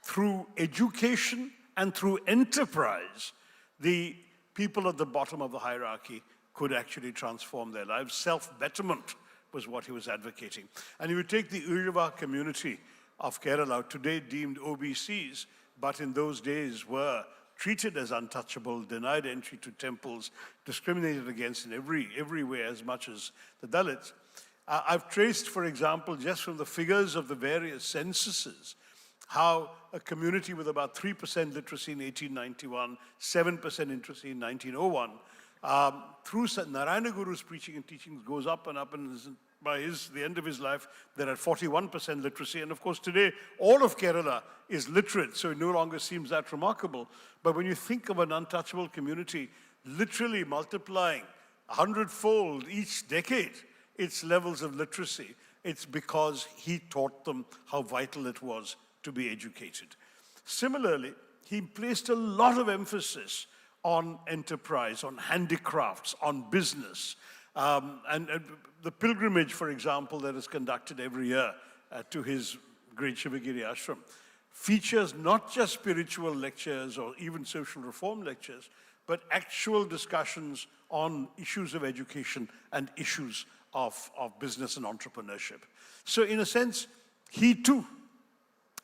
through education and through enterprise, the people at the bottom of the hierarchy could actually transform their lives. Self-betterment was what he was advocating. And you would take the Uriva community of Kerala, today deemed OBCs, but in those days were treated as untouchable, denied entry to temples, discriminated against in every way as much as the Dalits. I've traced, for example, just from the figures of the various censuses, how a community with about 3% literacy in 1891, 7% literacy in 1901, through Narayana Guru's preaching and teachings goes up, and by the end of his life, they're at 41% literacy. And of course, today, all of Kerala is literate, so it no longer seems that remarkable. But when you think of an untouchable community literally multiplying 100-fold each decade its levels of literacy, it's because he taught them how vital it was to be educated. Similarly, he placed a lot of emphasis on enterprise, on handicrafts, on business. And the pilgrimage, for example, that is conducted every year to his great Shivagiri ashram features not just spiritual lectures or even social reform lectures, but actual discussions on issues of education and issues of business and entrepreneurship. So in a sense, he too,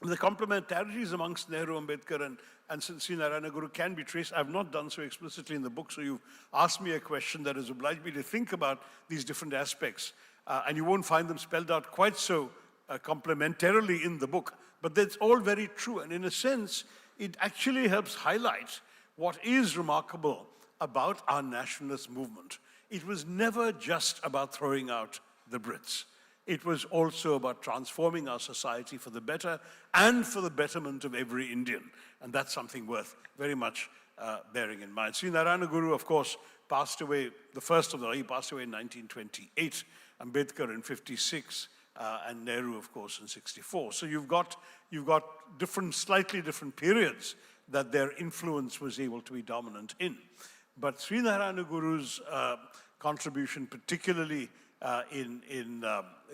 the complementarities amongst Nehru, Ambedkar, and Sri Narayana Guru can be traced. I've not done so explicitly in the book, so you've asked me a question that has obliged me to think about these different aspects. And you won't find them spelled out quite so complementarily in the book, but that's all very true. And in a sense, it actually helps highlight what is remarkable about our nationalist movement. It was never just about throwing out the Brits. It was also about transforming our society for the better and for the betterment of every Indian. And that's something worth very much bearing in mind. Sri Narayana Guru, of course, passed away, the first of them, he passed away in 1928, Ambedkar in 56, and Nehru, of course, in 64. So you've got different, slightly different periods that their influence was able to be dominant in. But Sri Narayana Guru's contribution, particularly in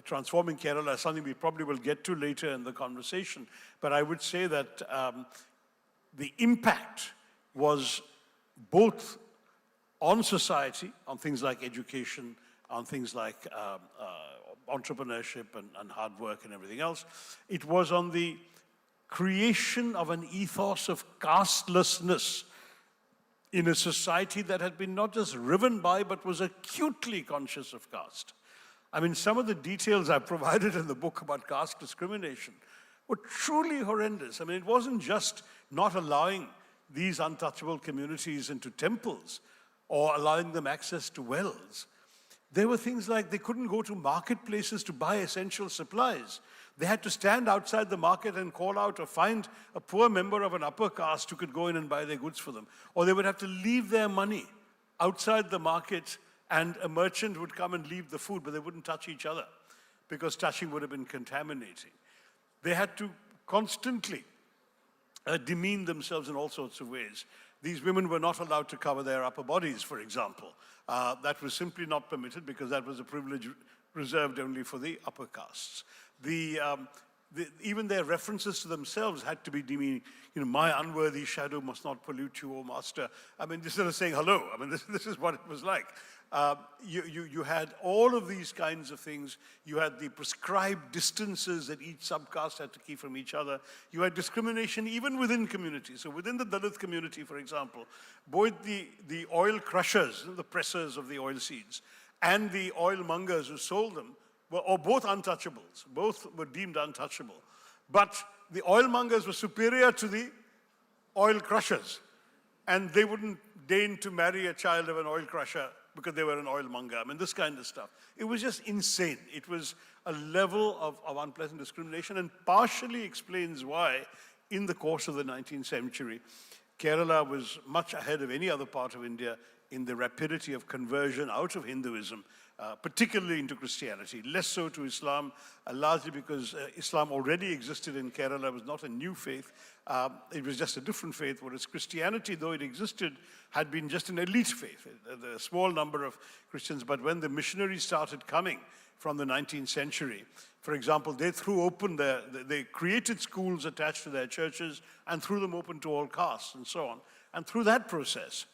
transforming Kerala, is something we probably will get to later in the conversation. But I would say that the impact was both on society, on things like education, on things like entrepreneurship and hard work and everything else. It was on the creation of an ethos of castelessness in a society that had been not just riven by, but was acutely conscious of caste. I mean, some of the details I provided in the book about caste discrimination were truly horrendous. I mean, it wasn't just not allowing these untouchable communities into temples or allowing them access to wells. There were things like they couldn't go to marketplaces to buy essential supplies. They had to stand outside the market and call out or find a poor member of an upper caste who could go in and buy their goods for them. Or they would have to leave their money outside the market, and a merchant would come and leave the food, but they wouldn't touch each other because touching would have been contaminating. They had to constantly demean themselves in all sorts of ways. These women were not allowed to cover their upper bodies, for example. That was simply not permitted because that was a privilege reserved only for the upper castes. Even their references to themselves had to be demeaning. You know, my unworthy shadow must not pollute you, O master. I mean, instead of saying hello, I mean, this is what it was like. You had all of these kinds of things. You had the prescribed distances that each subcaste had to keep from each other. You had discrimination even within communities. So within the Dalit community, for example, both the oil crushers, the pressers of the oil seeds, and the oil mongers who sold them were both untouchables. Both were deemed untouchable. But the oil mongers were superior to the oil crushers. And they wouldn't deign to marry a child of an oil crusher because they were an oil monger. I mean, this kind of stuff. It was just insane. It was a level of unpleasant discrimination, and partially explains why, in the course of the 19th century, Kerala was much ahead of any other part of India in the rapidity of conversion out of Hinduism, particularly into Christianity, less so to Islam, largely because Islam already existed in Kerala. It was not a new faith. It was just a different faith, whereas Christianity, though it existed, had been just an elite faith, a small number of Christians. But when the missionaries started coming from the 19th century, for example, they threw open they created schools attached to their churches and threw them open to all castes and so on. And through that process,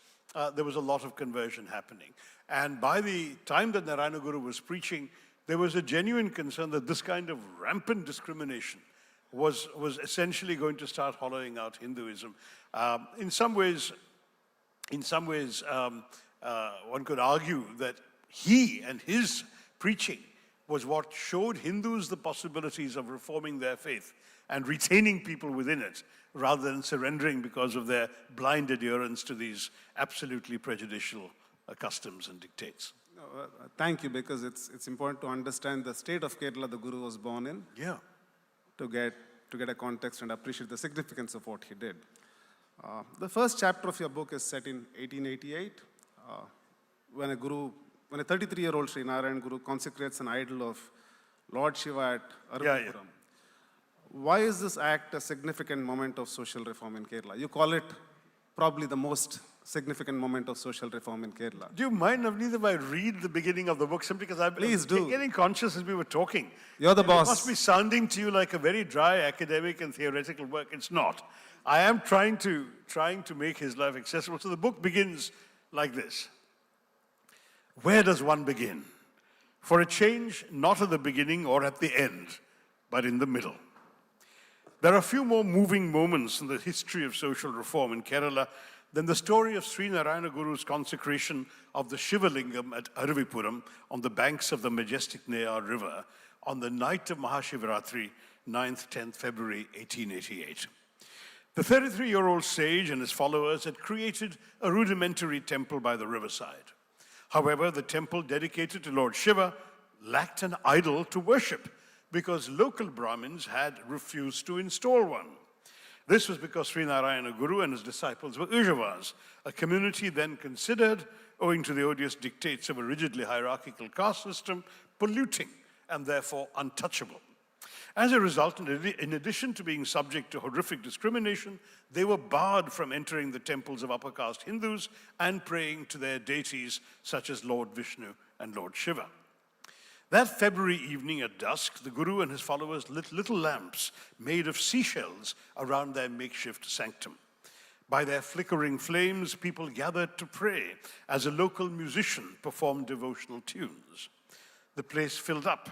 there was a lot of conversion happening. And by the time that Narayana Guru was preaching, there was a genuine concern that this kind of rampant discrimination was essentially going to start hollowing out Hinduism. In some ways, one could argue that he and his preaching was what showed Hindus the possibilities of reforming their faith and retaining people within it, rather than surrendering because of their blind adherence to these absolutely prejudicial customs and dictates. Thank you, because it's important to understand the state of Kerala the Guru was born in. Yeah. To get a context and appreciate the significance of what he did. The first chapter of your book is set in 1888, when a 33-year-old Sri Narayan Guru consecrates an idol of Lord Shiva at Arvipuram. Why is this act a significant moment of social reform in Kerala? You call it probably the most significant moment of social reform in Kerala. Do you mind, Navaneeth, if I read the beginning of the book simply because I'm getting conscious as we were talking? You're the boss. It must be sounding to you like a very dry academic and theoretical work. It's not. I am trying to make his life accessible. So the book begins like this. Where does one begin? For a change, not at the beginning or at the end, but in the middle. There are few more moving moments in the history of social reform in Kerala than the story of Sri Narayana Guru's consecration of the Shiva Lingam at Arvipuram on the banks of the majestic Nayar River on the night of Mahashivaratri, 9th, 10th February 1888. The 33-year-old sage and his followers had created a rudimentary temple by the riverside. However, the temple dedicated to Lord Shiva lacked an idol to worship because local Brahmins had refused to install one. This was because Sri Narayana Guru and his disciples were Ujhavas, a community then considered, owing to the odious dictates of a rigidly hierarchical caste system, polluting and therefore untouchable. As a result, in addition to being subject to horrific discrimination, they were barred from entering the temples of upper caste Hindus and praying to their deities such as Lord Vishnu and Lord Shiva. That February evening at dusk, the Guru and his followers lit little lamps made of seashells around their makeshift sanctum. By their flickering flames, people gathered to pray as a local musician performed devotional tunes. The place filled up.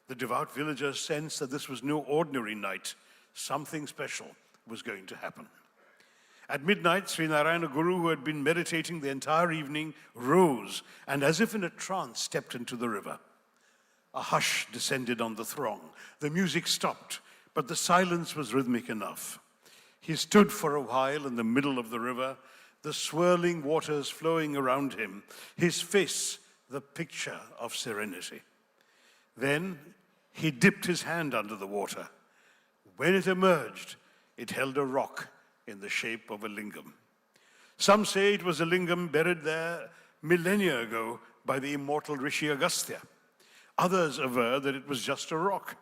The devout villagers sensed that this was no ordinary night. Something special was going to happen. At midnight, Sri Narayana Guru, who had been meditating the entire evening, rose and, as if in a trance, stepped into the river. A hush descended on the throng. The music stopped, but the silence was rhythmic enough. He stood for a while in the middle of the river, the swirling waters flowing around him, his face the picture of serenity. Then he dipped his hand under the water. When it emerged, it held a rock in the shape of a lingam. Some say it was a lingam buried there millennia ago by the immortal Rishi Agastya. Others aver that it was just a rock,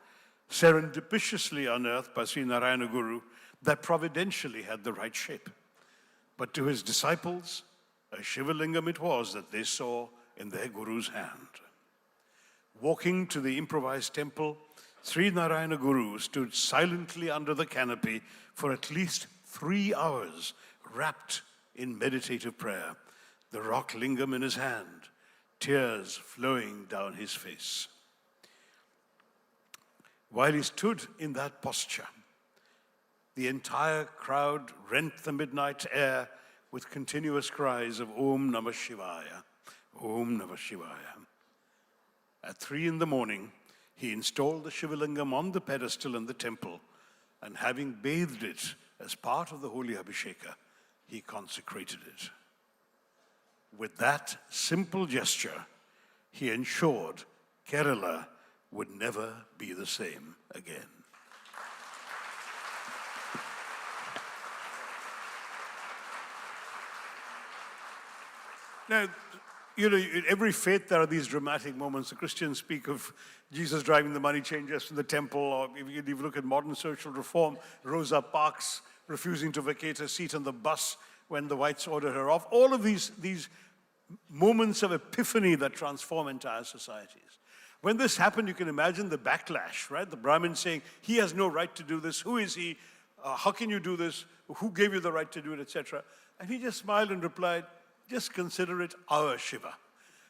serendipitously unearthed by Sri Narayana Guru, that providentially had the right shape. But to his disciples, a Shiva Lingam it was that they saw in their Guru's hand. Walking to the improvised temple, Sri Narayana Guru stood silently under the canopy for at least 3 hours, wrapped in meditative prayer, the rock lingam in his hand, tears flowing down his face. While he stood in that posture, the entire crowd rent the midnight air with continuous cries of Om Namah Shivaya, Om Namah Shivaya. At 3 a.m, he installed the Shivalingam on the pedestal in the temple, and having bathed it as part of the holy Abhisheka, he consecrated it. With that simple gesture, he ensured Kerala would never be the same again. Now, you know, in every faith there are these dramatic moments. The Christians speak of Jesus driving the money changers from the temple, or if you look at modern social reform, Rosa Parks refusing to vacate her seat on the bus when the whites ordered her off. All of these moments of epiphany that transform entire societies. When this happened, you can imagine the backlash, right? The Brahmin saying, he has no right to do this. Who is he? How can you do this? Who gave you the right to do it, etc.? And he just smiled and replied, just consider it our Shiva.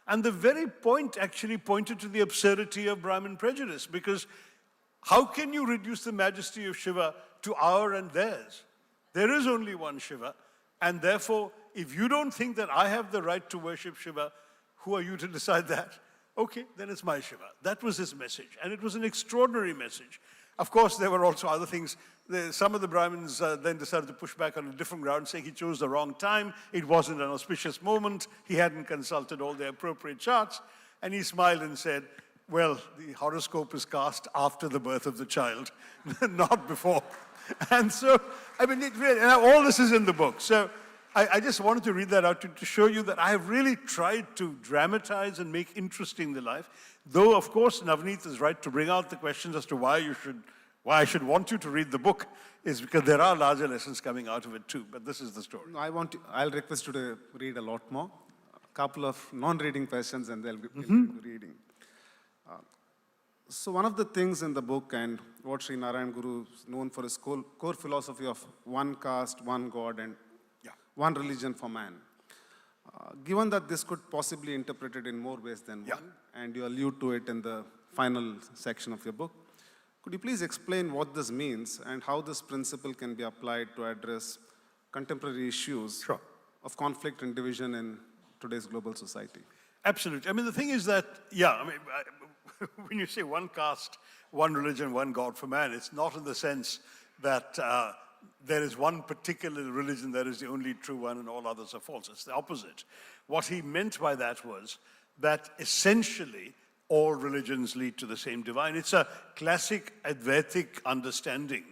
And the very point actually pointed to the absurdity of Brahmin prejudice, because How can you reduce the majesty of Shiva to our and theirs? There is only one Shiva, and therefore, if you don't think that I have the right to worship Shiva, who are you to decide that? Okay, then it's my Shiva. That was his message, and it was an extraordinary message. Of course, there were also other things. Some of the Brahmins then decided to push back on a different ground, saying he chose the wrong time, it wasn't an auspicious moment, he hadn't consulted all the appropriate charts, and he smiled and said, well, the horoscope is cast after the birth of the child, not before. And so, I mean, and all this is in the book. So I just wanted to read that out to show you that I have really tried to dramatize and make interesting the life. Though, of course, Navaneeth is right to bring out the questions as to why I should want you to read the book, is because there are larger lessons coming out of it too. But this is the story. No, I'll request you to read a lot more. A couple of non-reading questions, and they'll be reading. So one of the things in the book, and what Sri Narayan Guru is known for, is core philosophy of one caste, one God, and one religion for man. Given that this could possibly be interpreted in more ways than one, and you allude to it in the final section of your book, could you please explain what this means and how this principle can be applied to address contemporary issues of conflict and division in today's global society? Absolutely. I mean, the thing is that, when you say one caste, one religion, one God for man, it's not in the sense that there is one particular religion that is the only true one and all others are false. It's the opposite. What he meant by that was that essentially all religions lead to the same divine. It's a classic Advaitic understanding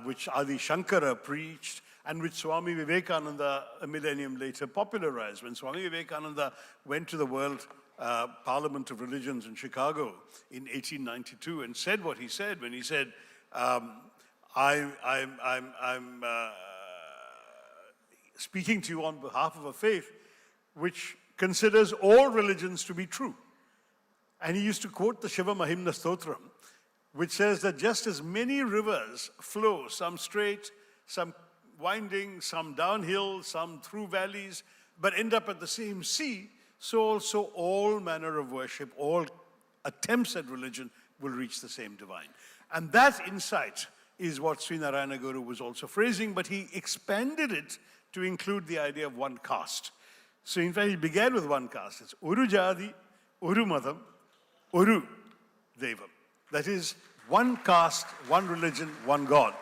which Adi Shankara preached and which Swami Vivekananda a millennium later popularized. When Swami Vivekananda went to the World Parliament of Religions in Chicago in 1892 and said what he said when he said, I'm speaking to you on behalf of a faith which considers all religions to be true. And he used to quote the Shiva Mahimna Stotram, which says that just as many rivers flow, some straight, some winding, some downhill, some through valleys, but end up at the same sea, so also all manner of worship, all attempts at religion will reach the same divine. And that insight is what Sri Narayana Guru was also phrasing, but he expanded it to include the idea of one caste. So in fact, he began with one caste. It's Uru Jadi, Uru Madam, Uru Devam. That is one caste, one religion, one God.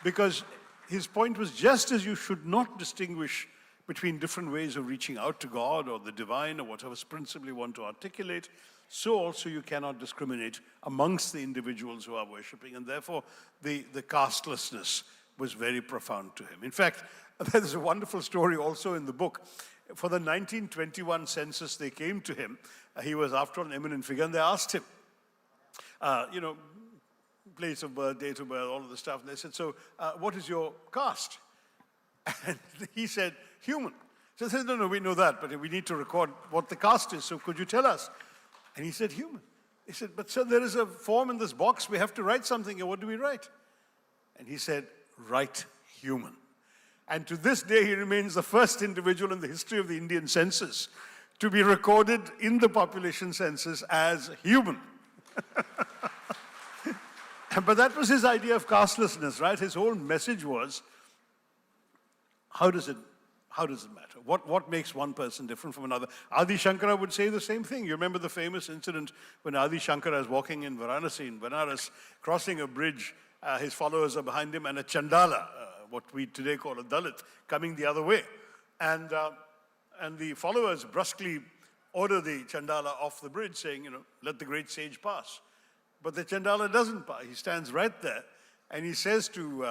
Because his point was, just as you should not distinguish between different ways of reaching out to God or the divine or whatever principle you want to articulate, so also you cannot discriminate amongst the individuals who are worshipping. And therefore, the castelessness was very profound to him. In fact, there's a wonderful story also in the book. For the 1921 census, they came to him. He was, after all, an eminent figure, and they asked him, place of birth, date of birth, all of the stuff. And they said, so what is your caste? And he said, human. So they said, no, we know that, but we need to record what the caste is, so could you tell us? And he said, human. He said, but sir, there is a form in this box, we have to write something, and what do we write? And he said, write human. And to this day, he remains the first individual in the history of the Indian census to be recorded in the population census as human. But that was his idea of castelessness, right? His whole message was, how does it matter? What makes one person different from another? Adi Shankara would say the same thing. You remember the famous incident when Adi Shankara is walking in Varanasi, in Banaras, crossing a bridge, his followers are behind him, and a Chandala, what we today call a Dalit, coming the other way. And the followers brusquely order the Chandala off the bridge, saying, let the great sage pass. But the Chandala doesn't pass. He stands right there, and he says to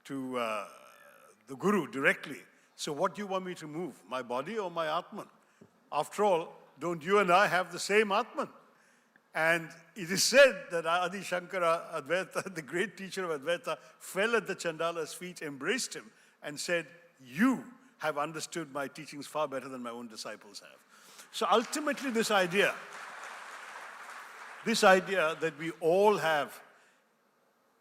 the Guru directly, so what do you want me to move, my body or my Atman? After all, don't you and I have the same Atman? And it is said that Adi Shankara Advaita, the great teacher of Advaita, fell at the Chandala's feet, embraced him, and said, you have understood my teachings far better than my own disciples have. So ultimately this idea that we all have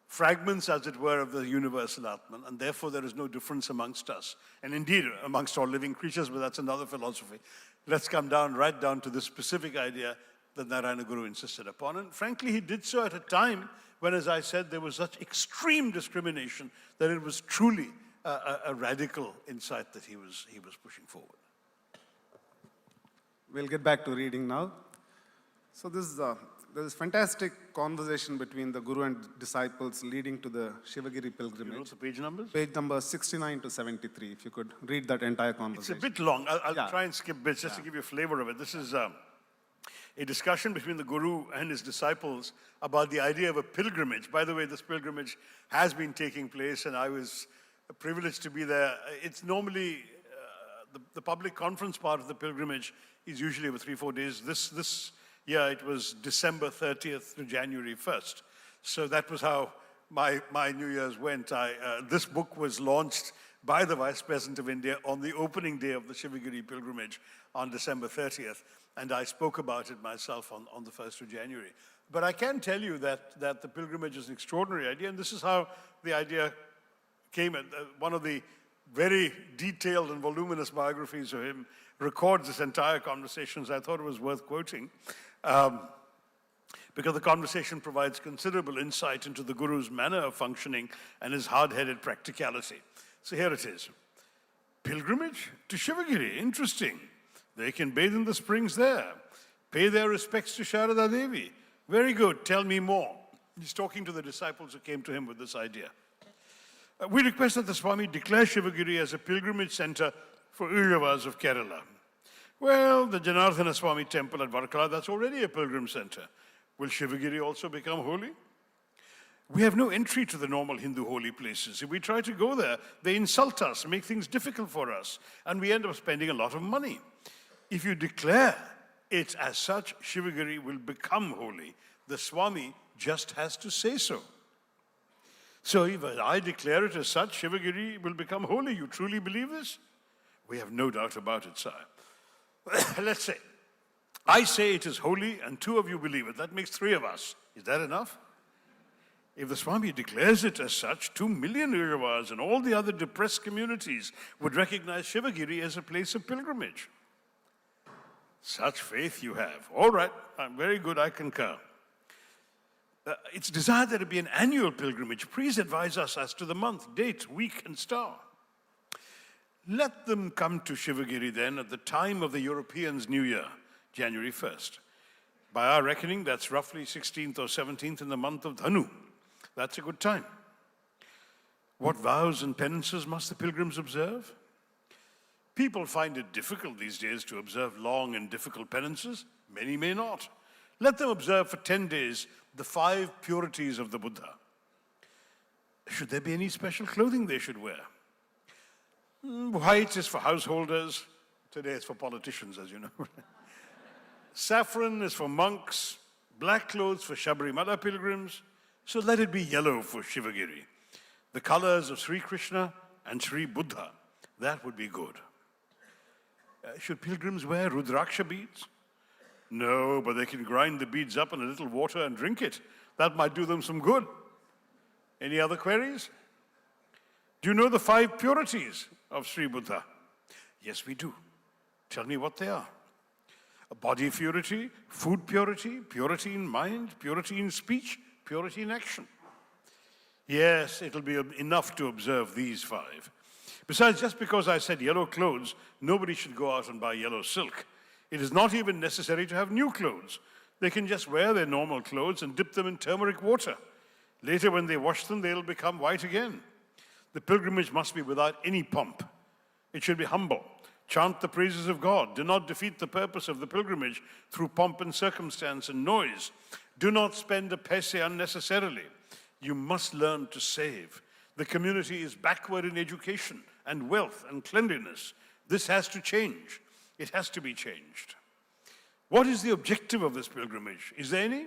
fragments, as it were, of the universal Atman, and therefore there is no difference amongst us, and indeed amongst all living creatures, but that's another philosophy. Let's come right down to this specific idea that Narayana Guru insisted upon. And frankly, he did so at a time when, as I said, there was such extreme discrimination that it was truly a radical insight that he was pushing forward. We'll get back to reading now. So there is fantastic conversation between the Guru and disciples leading to the Shivagiri pilgrimage. You know the page numbers? Page number 69 to 73, if you could read that entire It's conversation. a bit long. I'll try and skip bits just to give you a flavor of it. This is a discussion between the Guru and his disciples about the idea of a pilgrimage. By the way, this pilgrimage has been taking place, and I was privileged to be there. It's normally, the public conference part of the pilgrimage is usually over 3-4 days. This year it was December 30th to January 1st. So that was how my New Year's went. This book was launched by the Vice President of India on the opening day of the Shivagiri pilgrimage on December 30th. And I spoke about it myself on the 1st of January. But I can tell you that the pilgrimage is an extraordinary idea, and this is how the idea came. One of the very detailed and voluminous biographies of him records this entire conversation, so I thought it was worth quoting, because the conversation provides considerable insight into the Guru's manner of functioning and his hard-headed practicality. So here it is. Pilgrimage to Shivagiri, interesting. They can bathe in the springs there, pay their respects to Sharada Devi. Very good, tell me more. He's talking to the disciples who came to him with this idea. We request that the Swami declare Shivagiri as a pilgrimage center for Uyavas of Kerala. Well, the Janardhana Swami temple at Varkala, that's already a pilgrim center. Will Shivagiri also become holy? We have no entry to the normal Hindu holy places. If we try to go there, they insult us, make things difficult for us, and we end up spending a lot of money. If you declare it as such, Shivagiri will become holy. The Swami just has to say so. So if I declare it as such, Shivagiri will become holy. You truly believe this? We have no doubt about it, sir. Let's say, I say it is holy and 2 of you believe it. That makes 3 of us. Is that enough? If the Swami declares it as such, 2 million Uyavas and all the other depressed communities would recognize Shivagiri as a place of pilgrimage. Such faith you have. All right, I'm very good, I concur. It's desired that it be an annual pilgrimage. Please advise us as to the month, date, week, and star. Let them come to Shivagiri then at the time of the Europeans' New Year, January 1st. By our reckoning, that's roughly 16th or 17th in the month of Dhanu. That's a good time. What vows and penances must the pilgrims observe? People find it difficult these days to observe long and difficult penances. Many may not. Let them observe for 10 days the 5 purities of the Buddha. Should there be any special clothing they should wear? White is for householders. Today it's for politicians, as you know. Saffron is for monks. Black clothes for Shabarimala pilgrims. So let it be yellow for Shivagiri. The colors of Sri Krishna and Sri Buddha. That would be good. Should pilgrims wear Rudraksha beads? No, but they can grind the beads up in a little water and drink it. That might do them some good. Any other queries? Do you know the 5 purities of Sri Buddha? Yes, we do. Tell me what they are. Body purity, food purity, purity in mind, purity in speech, purity in action. Yes, it'll be enough to observe these 5. Besides, just because I said yellow clothes, nobody should go out and buy yellow silk. It is not even necessary to have new clothes. They can just wear their normal clothes and dip them in turmeric water. Later, when they wash them, they'll become white again. The pilgrimage must be without any pomp. It should be humble. Chant the praises of God. Do not defeat the purpose of the pilgrimage through pomp and circumstance and noise. Do not spend a paise unnecessarily. You must learn to save. The community is backward in education and wealth and cleanliness. This has to change. It has to be changed. What is the objective of this pilgrimage? Is there any?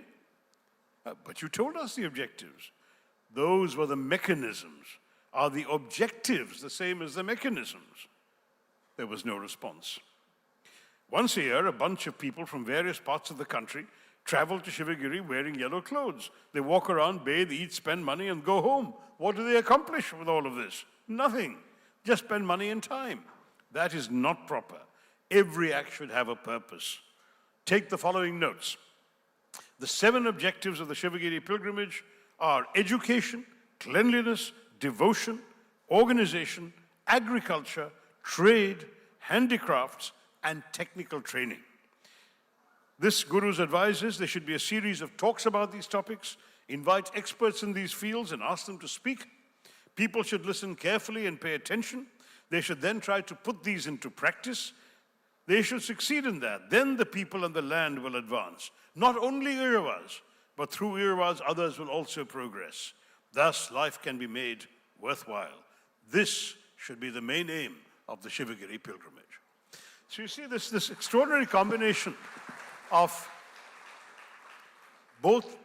But you told us the objectives. Those were the mechanisms. Are the objectives the same as the mechanisms? There was no response. Once a year, a bunch of people from various parts of the country travel to Shivagiri wearing yellow clothes. They walk around, bathe, eat, spend money, and go home. What do they accomplish with all of this? Nothing. Just spend money and time. That is not proper. Every act should have a purpose. Take the following notes. The 7 objectives of the Shivagiri pilgrimage are education, cleanliness, devotion, organization, agriculture, trade, handicrafts, and technical training. This Guru's advice is there should be a series of talks about these topics, invite experts in these fields and ask them to speak. People should listen carefully and pay attention. They should then try to put these into practice. They should succeed in that. Then the people and the land will advance. Not only Iravas, but through Iravas, others will also progress. Thus, life can be made worthwhile. This should be the main aim of the Shivagiri pilgrimage. So you see this extraordinary combination of both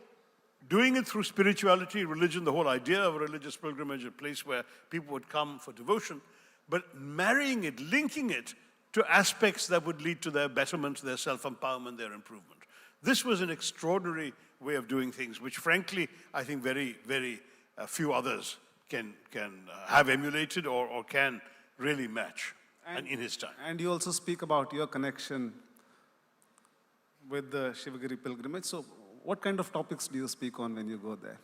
doing it through spirituality, religion, the whole idea of a religious pilgrimage, a place where people would come for devotion, but marrying it, linking it to aspects that would lead to their betterment, their self-empowerment, their improvement. This was an extraordinary way of doing things, which frankly, I think very, very few others can have emulated or can really match in his time. And you also speak about your connection with the Shivagiri pilgrimage. So what kind of topics do you speak on when you go there?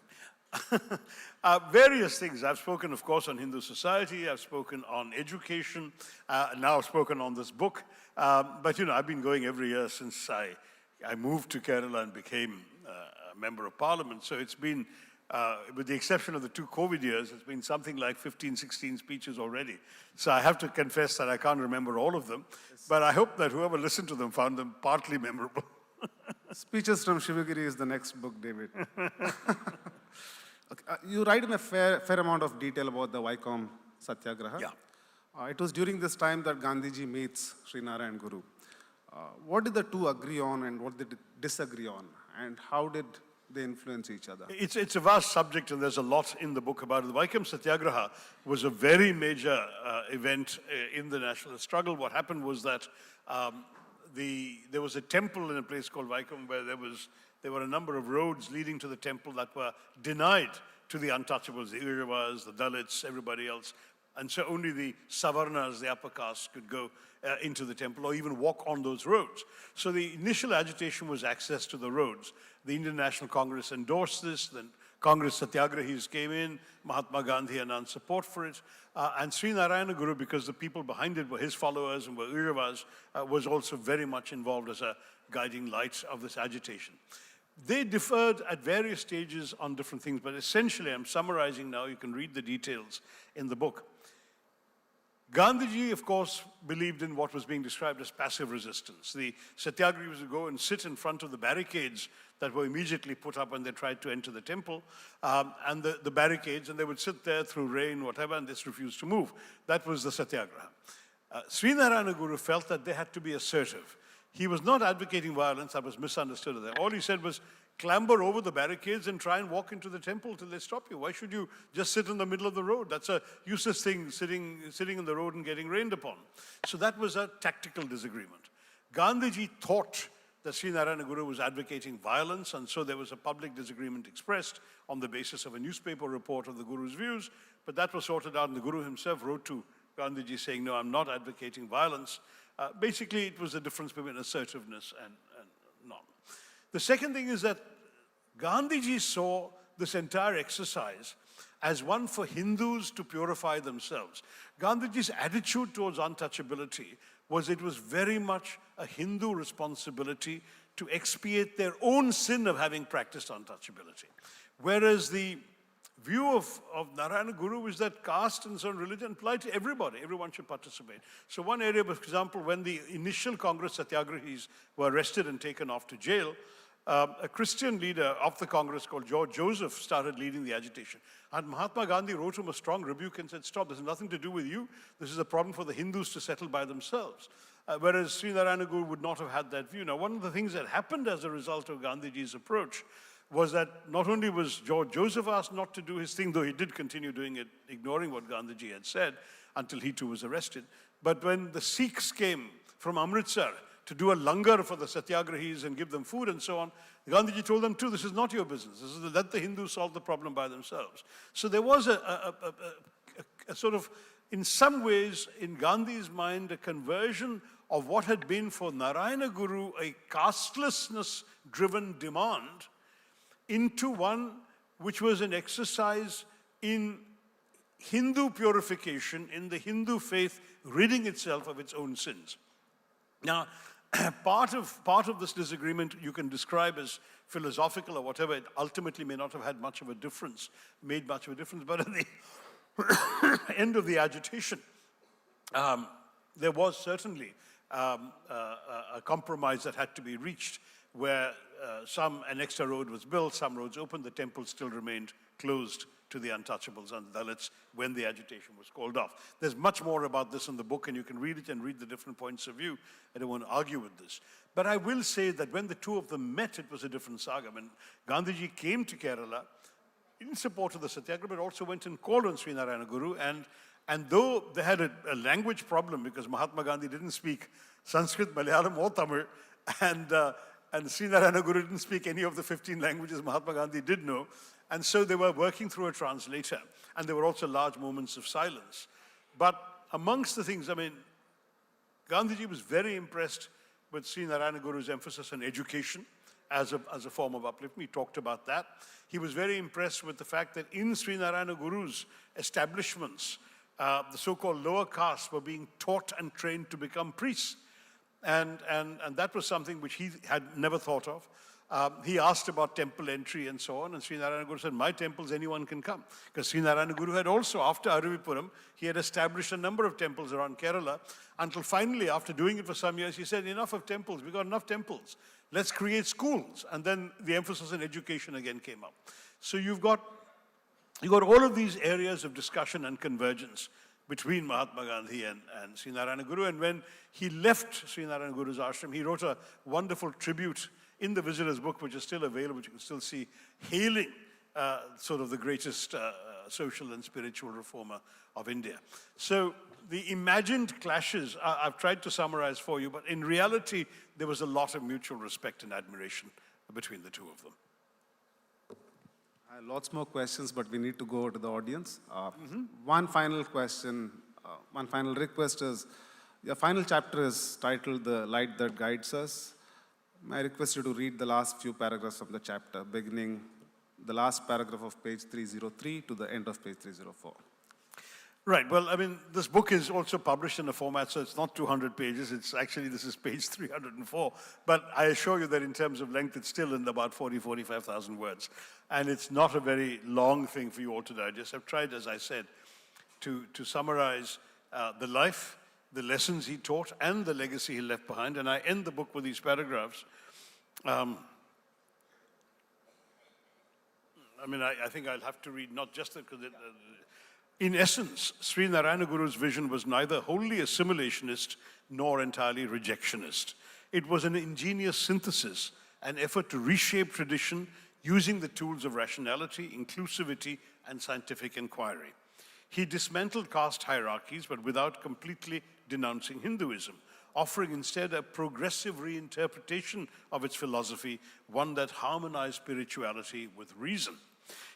Various things. I've spoken, of course, on Hindu society. I've spoken on education. Now I've spoken on this book. But, you know, I've been going every year since I moved to Kerala and became a member of parliament. So it's been, with the exception of the 2 COVID years, it's been something like 15, 16 speeches already. So I have to confess that I can't remember all of them. But I hope that whoever listened to them found them partly memorable. Speeches from Shivagiri is the next book, David. Okay. You write in a fair amount of detail about the Vaikom Satyagraha. Yeah. It was during this time that Gandhiji meets Srinarayan Guru. What did the two agree on and what did they disagree on? And how did they influence each other? It's a vast subject and there's a lot in the book about it. The Vaikom Satyagraha was a very major event in the national struggle. What happened was that there was a temple in a place called Vaikom where there were a number of roads leading to the temple that were denied to the untouchables, the Iravas, the Dalits, everybody else. And so only the Savarnas, the upper caste, could go into the temple or even walk on those roads. So the initial agitation was access to the roads. The Indian National Congress endorsed this, then Congress Satyagrahis came in, Mahatma Gandhi announced support for it, and Srinarayana Guru, because the people behind it were his followers and were Iravas, was also very much involved as a guiding light of this agitation. They differed at various stages on different things, but essentially, I'm summarizing now, you can read the details in the book. Gandhiji, of course, believed in what was being described as passive resistance. The Satyagrahis would go and sit in front of the barricades that were immediately put up when they tried to enter the temple, and the barricades, and they would sit there through rain, whatever, and just refuse to move. That was the Satyagraha. Srinarayana Guru felt that they had to be assertive. He was not advocating violence, that was misunderstood. All he said was, clamber over the barricades and try and walk into the temple till they stop you. Why should you just sit in the middle of the road? That's a useless thing, sitting in the road and getting rained upon. So that was a tactical disagreement. Gandhiji thought that Srinarayana Guru was advocating violence, and so there was a public disagreement expressed on the basis of a newspaper report of the Guru's views, but that was sorted out, and the Guru himself wrote to Gandhiji saying, no, I'm not advocating violence. Basically, it was a difference between assertiveness and not. The second thing is that Gandhiji saw this entire exercise as one for Hindus to purify themselves. Gandhiji's attitude towards untouchability was it was very much a Hindu responsibility to expiate their own sin of having practiced untouchability. Whereas the view of Narayana Guru is that caste and so on religion apply to everybody. Everyone should participate. So one area, for example, when the initial Congress Satyagrahis were arrested and taken off to jail, a Christian leader of the Congress called George Joseph started leading the agitation. And Mahatma Gandhi wrote him a strong rebuke and said, stop, this has nothing to do with you. This is a problem for the Hindus to settle by themselves. Whereas Srinarayana Guru would not have had that view. Now, one of the things that happened as a result of Gandhiji's approach was that not only was George Joseph asked not to do his thing, though he did continue doing it, ignoring what Gandhiji had said, until he too was arrested. But when the Sikhs came from Amritsar to do a langar for the Satyagrahis and give them food and so on, Gandhiji told them too, this is not your business. This is let the Hindus solve the problem by themselves. So there was a sort of, in some ways, in Gandhi's mind, a conversion of what had been for Narayana Guru a castelessness-driven demand into one which was an exercise in Hindu purification, in the Hindu faith ridding itself of its own sins. Now, part of this disagreement you can describe as philosophical or whatever. It ultimately may not have had much of a difference, made much of a difference, but at the end of the agitation, there was certainly a compromise that had to be reached where an extra road was built, some roads opened, the temple still remained closed to the untouchables and the Dalits when the agitation was called off. There's much more about this in the book, and you can read it and read the different points of view. I don't want to argue with this. But I will say that when the two of them met, it was a different saga. When Gandhiji came to Kerala, in support of the Satyagraha, but also went and called on Srinarayana Guru, and though they had a language problem because Mahatma Gandhi didn't speak Sanskrit, Malayalam or Tamil, and Srinarayana Guru didn't speak any of the 15 languages Mahatma Gandhi did know, and so they were working through a translator, and there were also large moments of silence. But amongst the things, I mean, Gandhiji was very impressed with Srinarayana Guru's emphasis on education as a form of upliftment. He talked about that. He was very impressed with the fact that in Srinarayana Guru's establishments, the so-called lower castes were being taught and trained to become priests. And that was something which he had never thought of. He asked about temple entry and so on, and Srinarayana Guru said, my temples, anyone can come. Because Srinarayana Guru had also, after Aruvipuram, he had established a number of temples around Kerala, until finally, after doing it for some years, he said, enough of temples, we've got enough temples. Let's create schools. And then the emphasis on education again came up. So you've got all of these areas of discussion and convergence between Mahatma Gandhi and Srinarayana Guru. And when he left Srinarayana Guru's ashram, he wrote a wonderful tribute in the Visitor's Book, which is still available, which you can still see, hailing sort of the greatest social and spiritual reformer of India. So the imagined clashes, I've tried to summarize for you, but in reality, there was a lot of mutual respect and admiration between the two of them. Lots more questions, but we need to go to the audience. One final question, one final request is, your final chapter is titled The Light That Guides Us. I request you to read the last few paragraphs of the chapter, beginning the last paragraph of page 303 to the end of page 304. Right, well, I mean, this book is also published in a format, so it's not 200 pages. It's actually, this is page 304. But I assure you that in terms of length, it's still in about 45,000 words. And it's not a very long thing for you all to digest. I've tried, as I said, to summarize the life, the lessons he taught, and the legacy he left behind. And I end the book with these paragraphs. I mean, I think I'll have to read not just that, because in essence, Srinarayana Guru's vision was neither wholly assimilationist nor entirely rejectionist. It was an ingenious synthesis, an effort to reshape tradition using the tools of rationality, inclusivity, and scientific inquiry. He dismantled caste hierarchies, but without completely denouncing Hinduism, offering instead a progressive reinterpretation of its philosophy, one that harmonized spirituality with reason.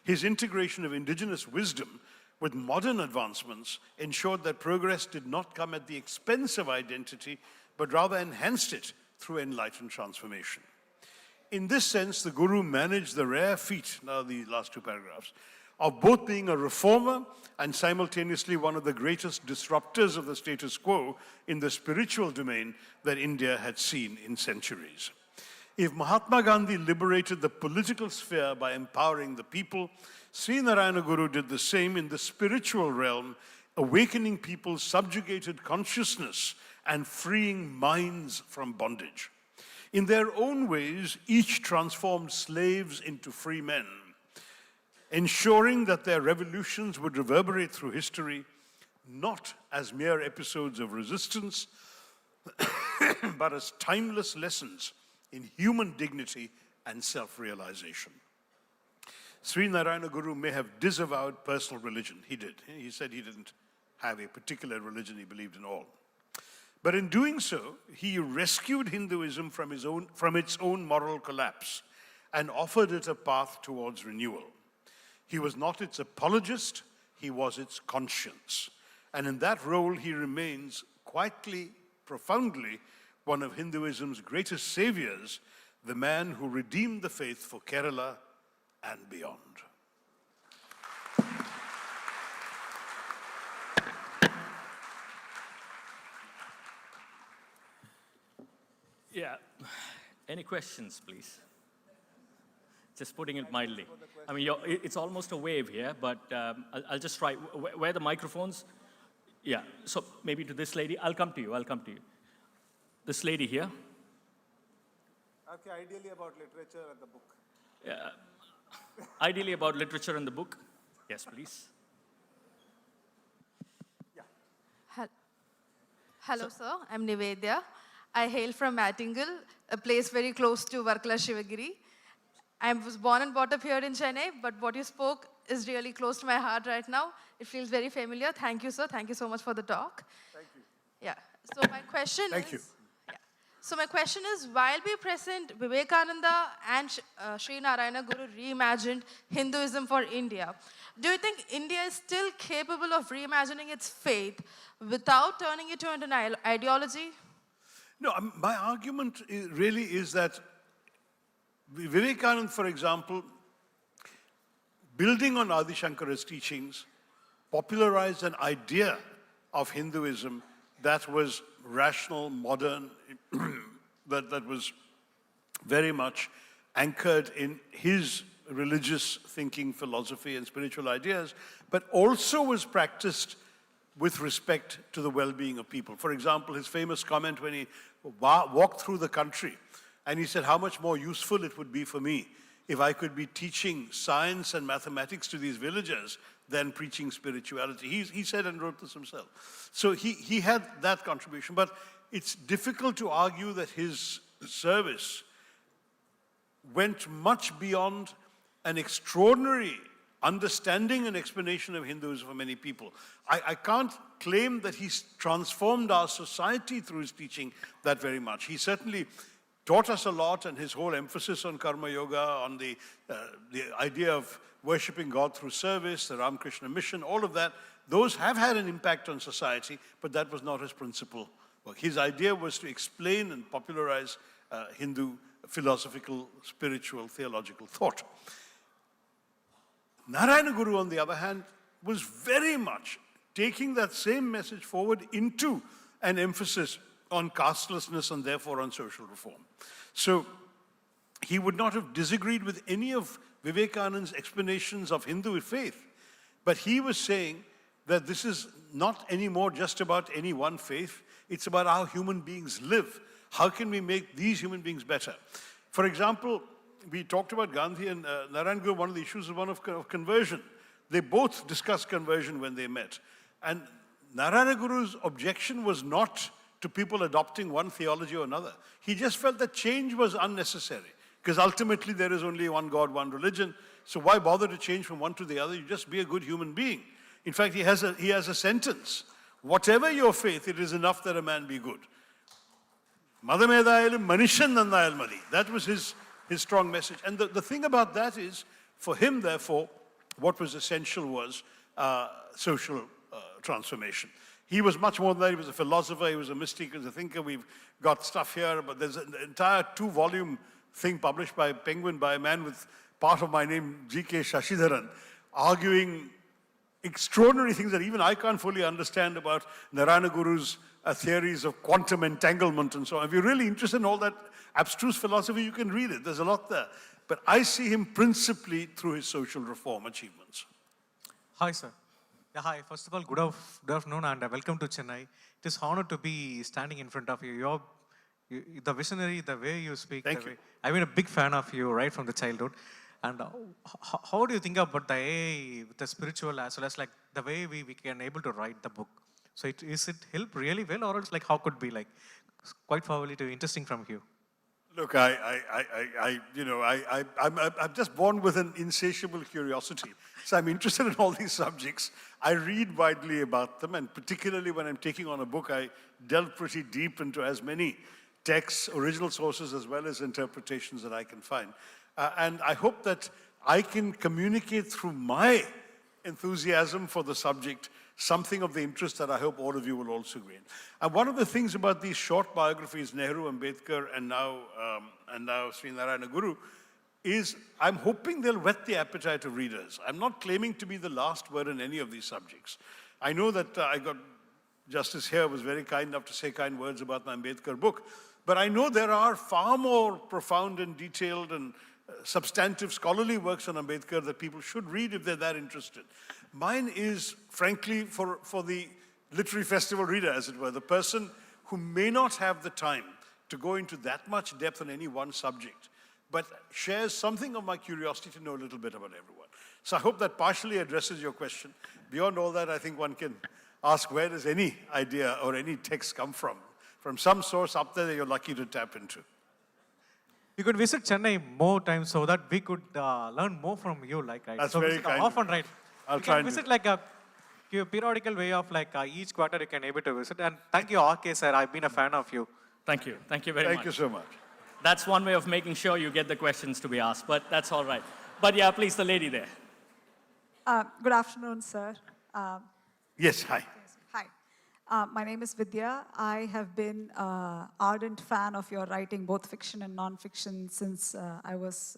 His integration of indigenous wisdom with modern advancements ensured that progress did not come at the expense of identity, but rather enhanced it through enlightened transformation. In this sense, the Guru managed the rare feat, now the last two paragraphs, of both being a reformer and simultaneously one of the greatest disruptors of the status quo in the spiritual domain that India had seen in centuries. If Mahatma Gandhi liberated the political sphere by empowering the people, Srinarayana Guru did the same in the spiritual realm, awakening people's subjugated consciousness and freeing minds from bondage. In their own ways, each transformed slaves into free men, ensuring that their revolutions would reverberate through history, not as mere episodes of resistance, but as timeless lessons in human dignity and self-realization. Srinarayana Guru may have disavowed personal religion. He did. He said he didn't have a particular religion he believed in all. But in doing so, he rescued Hinduism from its own moral collapse and offered it a path towards renewal. He was not its apologist, he was its conscience. And in that role, he remains quietly, profoundly, one of Hinduism's greatest saviors, the man who redeemed the faith for Kerala and beyond. Yeah. Any questions, please? Just putting it mildly. I mean, it's almost a wave here, but I'll just try. Where are the microphones? Yeah, so maybe to this lady. I'll come to you. This lady here. Okay, ideally about literature and the book. Ideally about literature and the book. Yes, please. Hello, sir. I'm Nivedya. I hail from Mattingal, a place very close to Varkala Shivagiri. I was born and brought up here in Chennai, but what you spoke is really close to my heart right now. It feels very familiar. Thank you, sir. Thank you so much for the talk. Thank you. Yeah. So my question So my question is, while we present Vivekananda and Sri Narayana Guru reimagined Hinduism for India, do you think India is still capable of reimagining its faith without turning it into an ideology? No, my argument really is that Vivekananda, for example, building on Adi Shankara's teachings, popularized an idea of Hinduism that was rational, modern, that was very much anchored in his religious thinking, philosophy, and spiritual ideas, but also was practiced with respect to the well-being of people. For example, his famous comment when he walked through the country, and he said how much more useful it would be for me if I could be teaching science and mathematics to these villagers than preaching spirituality. He said and wrote this himself. So he had that contribution, but it's difficult to argue that his service went much beyond an extraordinary understanding and explanation of Hinduism for many people. I can't claim that he's transformed our society through his teaching that very much. He certainly taught us a lot, and his whole emphasis on karma yoga, on the idea of worshipping God through service, the Ramakrishna mission, all of that, those have had an impact on society, but that was not his principal work. His idea was to explain and popularize Hindu philosophical, spiritual, theological thought. Narayana Guru, on the other hand, was very much taking that same message forward into an emphasis on castelessness and therefore on social reform. So he would not have disagreed with any of Vivekananda's explanations of Hindu faith, but he was saying that this is not anymore just about any one faith, it's about how human beings live. How can we make these human beings better? For example, we talked about Gandhi and Narayana Guru. One of the issues is one of conversion. They both discussed conversion when they met. And Narayana Guru's objection was not to people adopting one theology or another. He just felt that change was unnecessary, because ultimately there is only one God, one religion. So why bother to change from one to the other? You just be a good human being. In fact, he has a sentence. Whatever your faith, it is enough that a man be good. Madamedayalum manishan nandayal madi. That was his strong message. And the thing about that is, for him, therefore, what was essential was social transformation. He was much more than that. He was a philosopher, he was a mystic, he was a thinker. We've got stuff here, but there's an entire 2-volume thing published by Penguin by a man with part of my name, G.K. Shashidharan, arguing extraordinary things that even I can't fully understand about Narayana Guru's theories of quantum entanglement and so on. If you're really interested in all that abstruse philosophy, you can read it. There's a lot there. But I see him principally through his social reform achievements. Hi, sir. Yeah, hi. First of all, good afternoon and welcome to Chennai. It is honor to be standing in front of you. You're the visionary, the way you speak. Thank you. I've been a big fan of you right from the childhood. And how do you think about the AA, the spiritual, as well as like the way we can able to write the book? So is it help really well, or else like how could be like quite probably to interesting from you? Look, I'm just born with an insatiable curiosity. So I'm interested in all these subjects. I read widely about them, and particularly when I'm taking on a book, I delve pretty deep into as many texts, original sources, as well as interpretations that I can find. And I hope that I can communicate through my enthusiasm for the subject something of the interest that I hope all of you will also gain. And one of the things about these short biographies, Nehru, Ambedkar, and now Sri Narayana Guru, is I'm hoping they'll whet the appetite of readers. I'm not claiming to be the last word in any of these subjects. I know that Justice here was very kind enough to say kind words about my Ambedkar book, But I know there are far more profound and detailed and substantive scholarly works on Ambedkar that people should read if they're that interested. Mine is, frankly, for the literary festival reader, as it were, the person who may not have the time to go into that much depth on any one subject, but shares something of my curiosity to know a little bit about everyone. So I hope that partially addresses your question. Beyond all that, I think one can ask, where does any idea or any text come from? From some source up there that you're lucky to tap into. You could visit Chennai more times so that we could learn more from you, like, right? That's so very kind. Often, right? I'll you try can and visit like a periodical way of like each quarter you can able to visit. And thank you, RK sir. I've been a fan of you. Thank you. Thank you very much. Thank you so much. That's one way of making sure you get the questions to be asked, but that's all right. But yeah, please, the lady there. Good afternoon, sir. Yes, hi. Hi. My name is Vidya. I have been an ardent fan of your writing, both fiction and non-fiction, since I was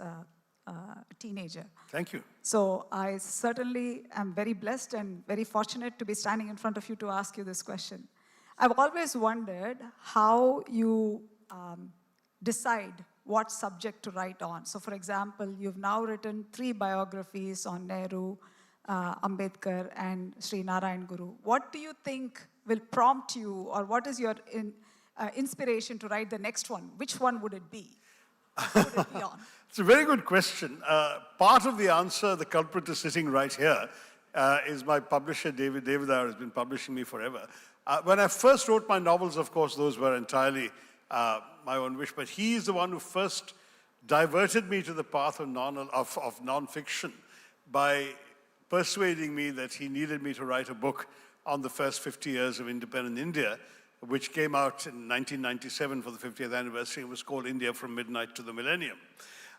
a teenager. Thank you. So I certainly am very blessed and very fortunate to be standing in front of you to ask you this question. I've always wondered how you decide what subject to write on. So for example, you've now written 3 biographies on Nehru, Ambedkar, and Srinaarayan Guru. What do you think will prompt you, or what is your inspiration to write the next one? Which one would it be? What would it be on? It's a very good question. Part of the answer, the culprit is sitting right here, is my publisher, David. David has been publishing me forever. When I first wrote my novels, of course, those were entirely my own wish, but he is the one who first diverted me to the path of non-fiction by persuading me that he needed me to write a book on the first 50 years of independent India, which came out in 1997 for the 50th anniversary. It was called India from Midnight to the Millennium.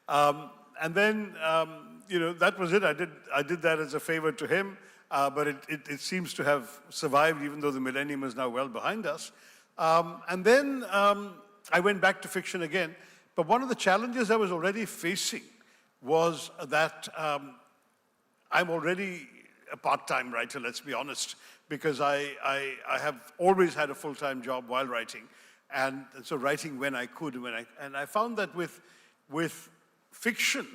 And then, that was it. I did that as a favor to him, but it seems to have survived, even though the millennium is now well behind us. And then I went back to fiction again. But one of the challenges I was already facing was that I'm already a part-time writer, let's be honest, because I have always had a full-time job while writing. And so writing when I could, and I found that with fiction,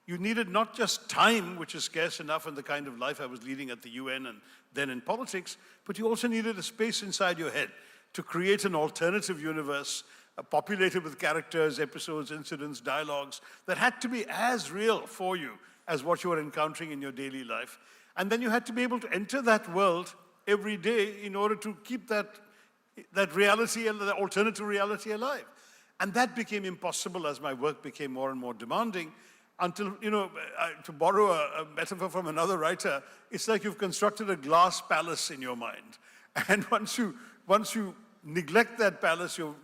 you needed not just time, which is scarce enough in the kind of life I was leading at the UN and then in politics, but you also needed a space inside your head to create an alternative universe populated with characters, episodes, incidents, dialogues that had to be as real for you as what you were encountering in your daily life. And then you had to be able to enter that world every day in order to keep that reality and the alternative reality alive. And that became impossible as my work became more and more demanding until, to borrow a metaphor from another writer, it's like you've constructed a glass palace in your mind. And once you neglect that palace, you're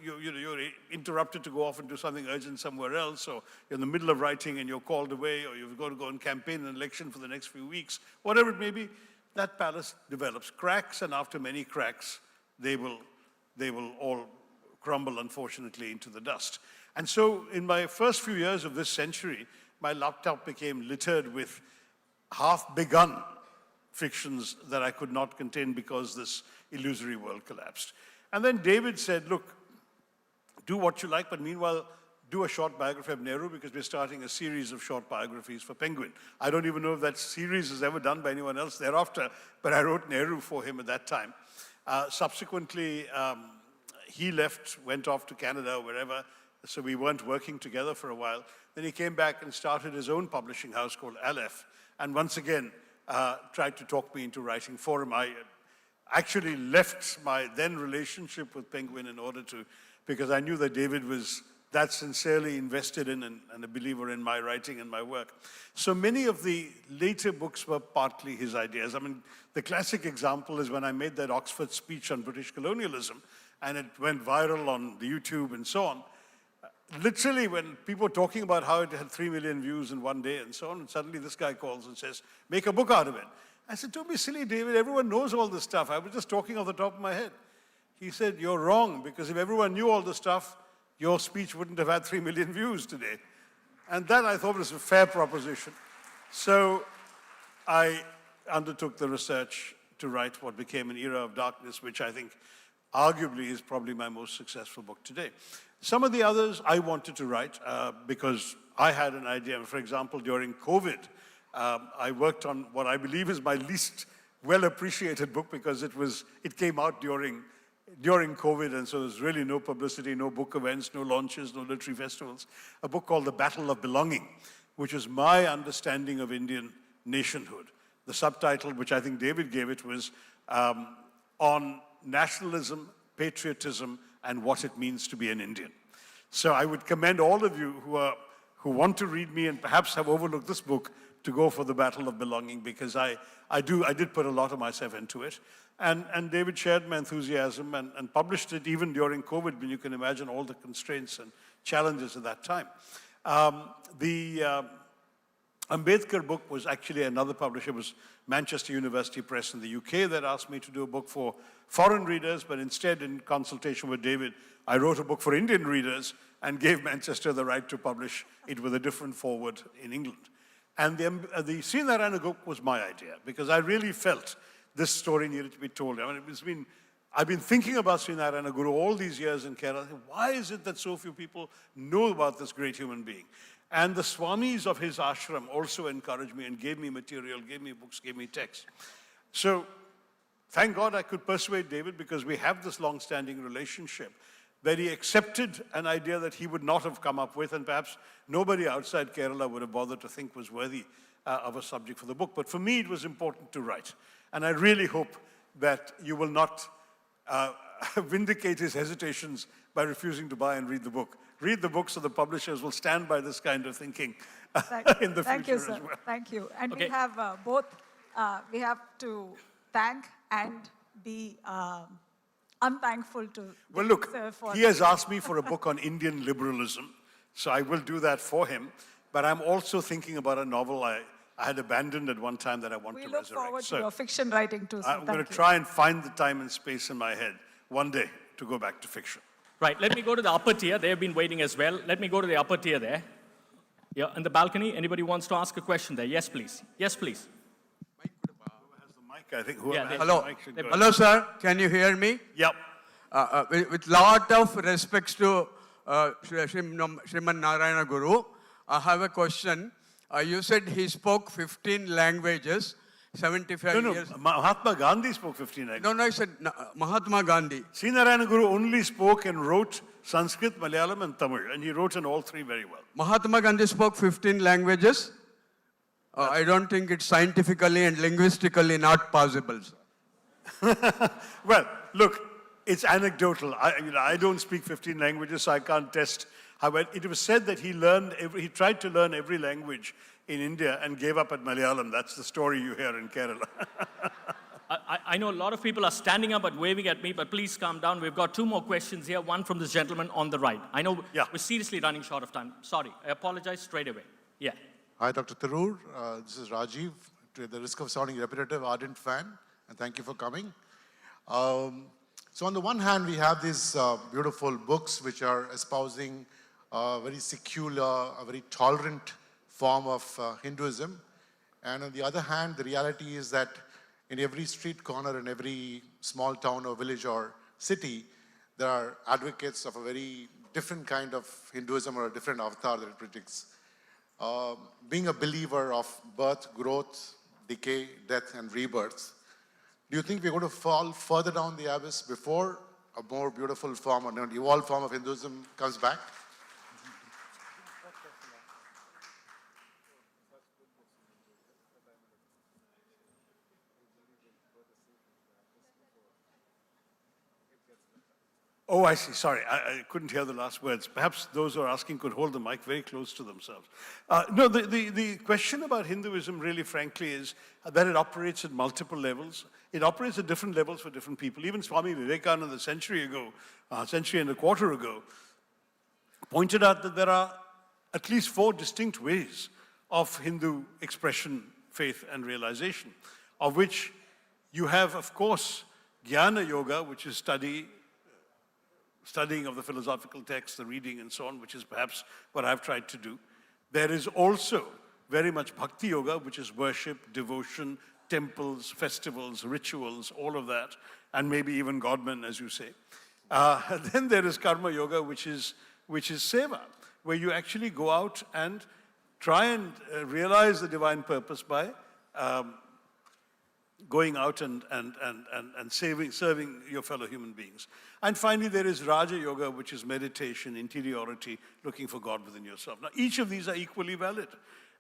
interrupted to go off and do something urgent somewhere else, or you're in the middle of writing and you're called away, or you've got to go and campaign an election for the next few weeks, whatever it may be, that palace develops cracks, and after many cracks, they will all crumble, unfortunately, into the dust. And so in my first few years of this century, my laptop became littered with half-begun fictions that I could not contain because this illusory world collapsed. And then David said, look, do what you like, but meanwhile, do a short biography of Nehru, because we're starting a series of short biographies for Penguin. I don't even know if that series is ever done by anyone else thereafter, but I wrote Nehru for him at that time. Subsequently, he left, went off to Canada or wherever, so we weren't working together for a while. Then he came back and started his own publishing house called Aleph, and once again tried to talk me into writing for him. I actually left my then relationship with Penguin in order to, because I knew that David was that sincerely invested in and a believer in my writing and my work. So many of the later books were partly his ideas. I mean, the classic example is when I made that Oxford speech on British colonialism, and it went viral on the YouTube and so on. Literally, when people were talking about how it had 3 million views in one day and so on, and suddenly this guy calls and says, make a book out of it. I said, don't be silly, David, everyone knows all this stuff. I was just talking off the top of my head. He said, you're wrong, because if everyone knew all the stuff, your speech wouldn't have had 3 million views today. And that I thought was a fair proposition. So I undertook the research to write what became An Era of Darkness, which I think arguably is probably my most successful book today. Some of the others I wanted to write because I had an idea. For example, during COVID, I worked on what I believe is my least well-appreciated book because it came out during COVID, and so there's really no publicity, no book events, no launches, no literary festivals. A book called The Battle of Belonging, which is my understanding of Indian nationhood. The subtitle, which I think David gave it, was on nationalism, patriotism, and what it means to be an Indian. So I would commend all of you who want to read me and perhaps have overlooked this book to go for The Battle of Belonging, because I did put a lot of myself into it. And David shared my enthusiasm and published it even during COVID, when you can imagine all the constraints and challenges at that time. The Ambedkar book was actually another publisher. It was Manchester University Press in the UK that asked me to do a book for foreign readers, but instead, in consultation with David, I wrote a book for Indian readers and gave Manchester the right to publish it with a different foreword in England. And the Srinarayana book was my idea, because I really felt this story needed to be told. I mean, I've been thinking about Srinarayana Guru all these years in Kerala. Why is it that so few people know about this great human being? And the Swamis of his ashram also encouraged me and gave me material, gave me books, gave me texts. So thank God I could persuade David, because we have this long-standing relationship, that he accepted an idea that he would not have come up with, and perhaps nobody outside Kerala would have bothered to think was worthy of a subject for the book. But for me, it was important to write. And I really hope that you will not vindicate his hesitations by refusing to buy and read the book. Read the book so the publishers will stand by this kind of thinking in the Thank future you, sir. as well. Thank you. And Okay. we have both, we have to thank and be unthankful to Well, look, sir for he has asked me for a book on Indian liberalism, so I will do that for him. But I'm also thinking about a novel I had abandoned at one time that I want We to look resurrect. forward So to your fiction writing too, sir. I'm going Thank to you. try and find the time and space in my head one day to go back to fiction. Right, let me go to the upper tier. They've been waiting as well. Let me go to the upper tier there. Yeah, in the balcony, anybody wants to ask a question there? Yes, please. Yes, please. Mike, I think whoever has Hello. the mic should go. Hello, sir. Can you hear me? Yep. With lot of respects to Sriman Narayana Guru, I have a question. You said he spoke 15 languages, 75 years. No, Mahatma Gandhi spoke 15 languages. No, I said Mahatma Gandhi. Srinarayana Guru only spoke and wrote Sanskrit, Malayalam, and Tamil, and he wrote in all three very well. Mahatma Gandhi spoke 15 languages. I don't think it's scientifically and linguistically not possible, sir. Well, look, it's anecdotal. I don't speak 15 languages, so I can't test. However, it was said that he tried to learn every language in India and gave up at Malayalam. That's the story you hear in Kerala. I know a lot of people are standing up and waving at me, but please calm down. We've got two more questions here, one from this gentleman on the right. I know we're seriously running short of time. Sorry, I apologize straight away. Yeah. Hi, Dr. Tharoor. This is Rajiv. To the risk of sounding repetitive, ardent fan, and thank you for coming. So on the one hand, we have these beautiful books which are espousing a very secular, a very tolerant form of Hinduism. And on the other hand, the reality is that in every street corner, in every small town or village or city, there are advocates of a very different kind of Hinduism or a different avatar that it predicts. Being a believer of birth, growth, decay, death, and rebirth, do you think we're going to fall further down the abyss before a more beautiful form or an evolved form of Hinduism comes back? Oh, I see. Sorry, I couldn't hear the last words. Perhaps those who are asking could hold the mic very close to themselves. No, the question about Hinduism really, frankly, is that it operates at multiple levels. It operates at different levels for different people. Even Swami Vivekananda a century and a quarter ago, pointed out that there are at least 4 distinct ways of Hindu expression, faith, and realization, of which you have, of course, Jnana Yoga, which is studying of the philosophical text, the reading and so on, which is perhaps what I've tried to do. There is also very much Bhakti Yoga, which is worship, devotion, temples, festivals, rituals, all of that, and maybe even godmen, as you say. Then there is karma yoga, which is seva, where you actually go out and try and realize the divine purpose by going out and serving your fellow human beings. And finally, there is Raja Yoga, which is meditation, interiority, looking for God within yourself. Now, each of these are equally valid.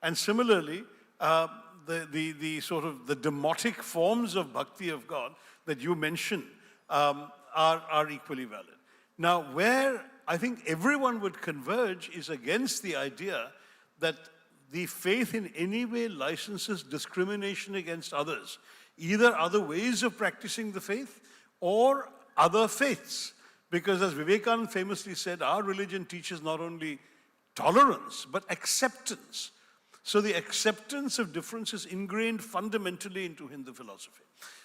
And similarly, the sort of the demotic forms of bhakti of God that you mention are equally valid. Now, where I think everyone would converge is against the idea that the faith in any way licenses discrimination against others, either other ways of practicing the faith or other faiths. Because as Vivekananda famously said, our religion teaches not only tolerance, but acceptance. So the acceptance of difference is ingrained fundamentally into Hindu philosophy.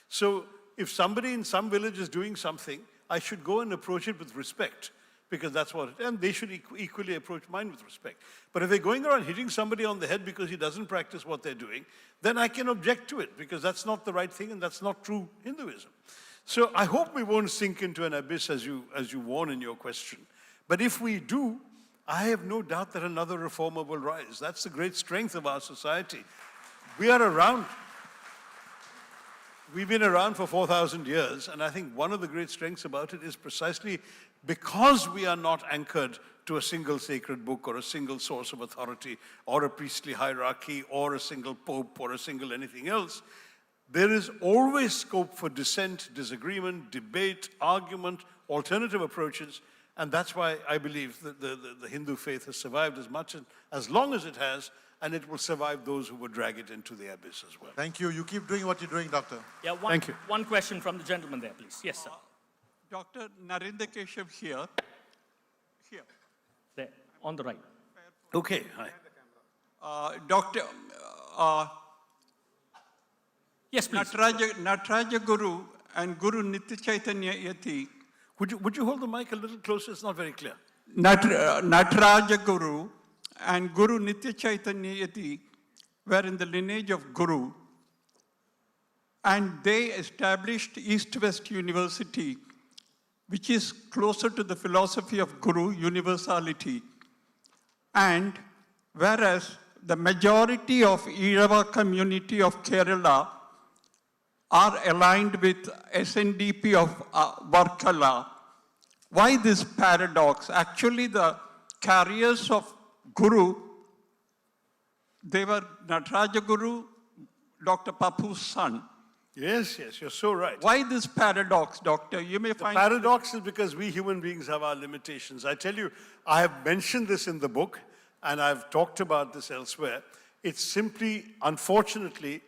So if somebody in some village is doing something, I should go and approach it with respect, because that's what it is. And they should equally approach mine with respect. But if they're going around hitting somebody on the head because he doesn't practice what they're doing, then I can object to it, because that's not the right thing and that's not true Hinduism. So I hope we won't sink into an abyss as you warn in your question. But if we do, I have no doubt that another reformer will rise. That's the great strength of our society. We are around. We've been around for 4,000 years, and I think one of the great strengths about it is precisely because we are not anchored to a single sacred book or a single source of authority or a priestly hierarchy or a single pope or a single anything else. There is always scope for dissent, disagreement, debate, argument, alternative approaches, and that's why I believe that the Hindu faith has survived as long as it has, and it will survive those who would drag it into the abyss as well. Thank you. You keep doing what you're doing, Doctor. Yeah, Thank you. One question from the gentleman there, please. Yes, sir. Dr. Narendra Keshav here. There, on the right. Okay, hi. Doctor, yes, please. Nataraja Guru and Guru Nitya Chaitanya Yati. Would you hold the mic a little closer? It's not very clear. Nataraja Guru and Guru Nitya Chaitanya Yati were in the lineage of Guru, and they established East-West University, which is closer to the philosophy of Guru, universality. And whereas the majority of Irava community of Kerala are aligned with SNDP of Varkala. Why this paradox? Actually, the carriers of Guru, they were Nataraja Guru, Dr. Papu's son. Yes, you're so right. Why this paradox, Doctor? You may find... The paradox is because we human beings have our limitations. I tell you, I have mentioned this in the book, and I've talked about this elsewhere. It's simply, unfortunately,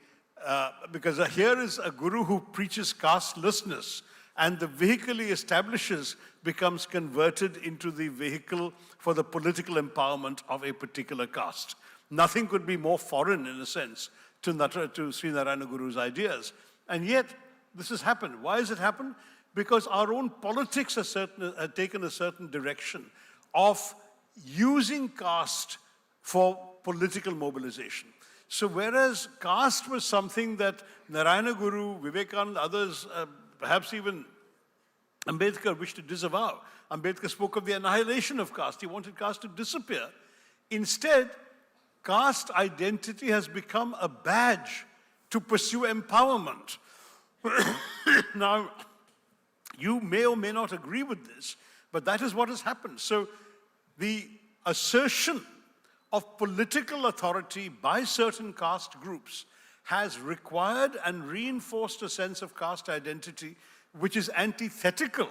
because here is a guru who preaches castelessness, and the vehicle he establishes becomes converted into the vehicle for the political empowerment of a particular caste. Nothing could be more foreign, in a sense, to Srinarayana Guru's ideas. And yet, this has happened. Why has it happened? Because our own politics have taken a certain direction of using caste for political mobilization. So whereas caste was something that Narayana Guru, Vivekananda, others, perhaps even Ambedkar wished to disavow. Ambedkar spoke of the annihilation of caste. He wanted caste to disappear. Instead, caste identity has become a badge to pursue empowerment. Now, you may or may not agree with this, but that is what has happened. So the assertion of political authority by certain caste groups has required and reinforced a sense of caste identity which is antithetical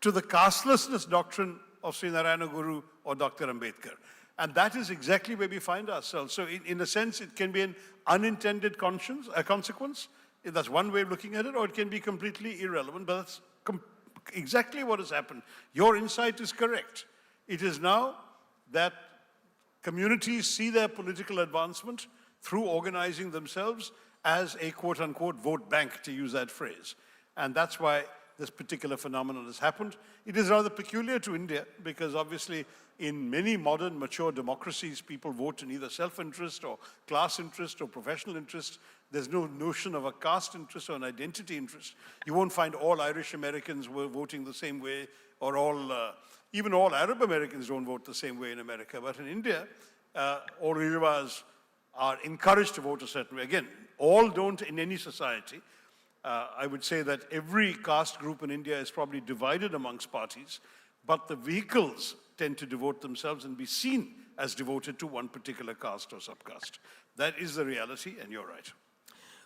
to the castelessness doctrine of Srinarayana Guru or Dr. Ambedkar. And that is exactly where we find ourselves. So in a sense, it can be an unintended consequence. That's one way of looking at it, or it can be completely irrelevant, but that's exactly what has happened. Your insight is correct. It is now that communities see their political advancement through organizing themselves as a quote-unquote vote bank, to use that phrase. And that's why this particular phenomenon has happened. It is rather peculiar to India because obviously in many modern mature democracies, people vote in either self-interest or class interest or professional interest. There's no notion of a caste interest or an identity interest. You won't find all Irish Americans were voting the same way, or even all Arab Americans don't vote the same way in America. But in India, all Iriwas are encouraged to vote a certain way. Again, all don't in any society. I would say that every caste group in India is probably divided amongst parties, but the vehicles tend to devote themselves and be seen as devoted to one particular caste or subcaste. That is the reality, and you're right.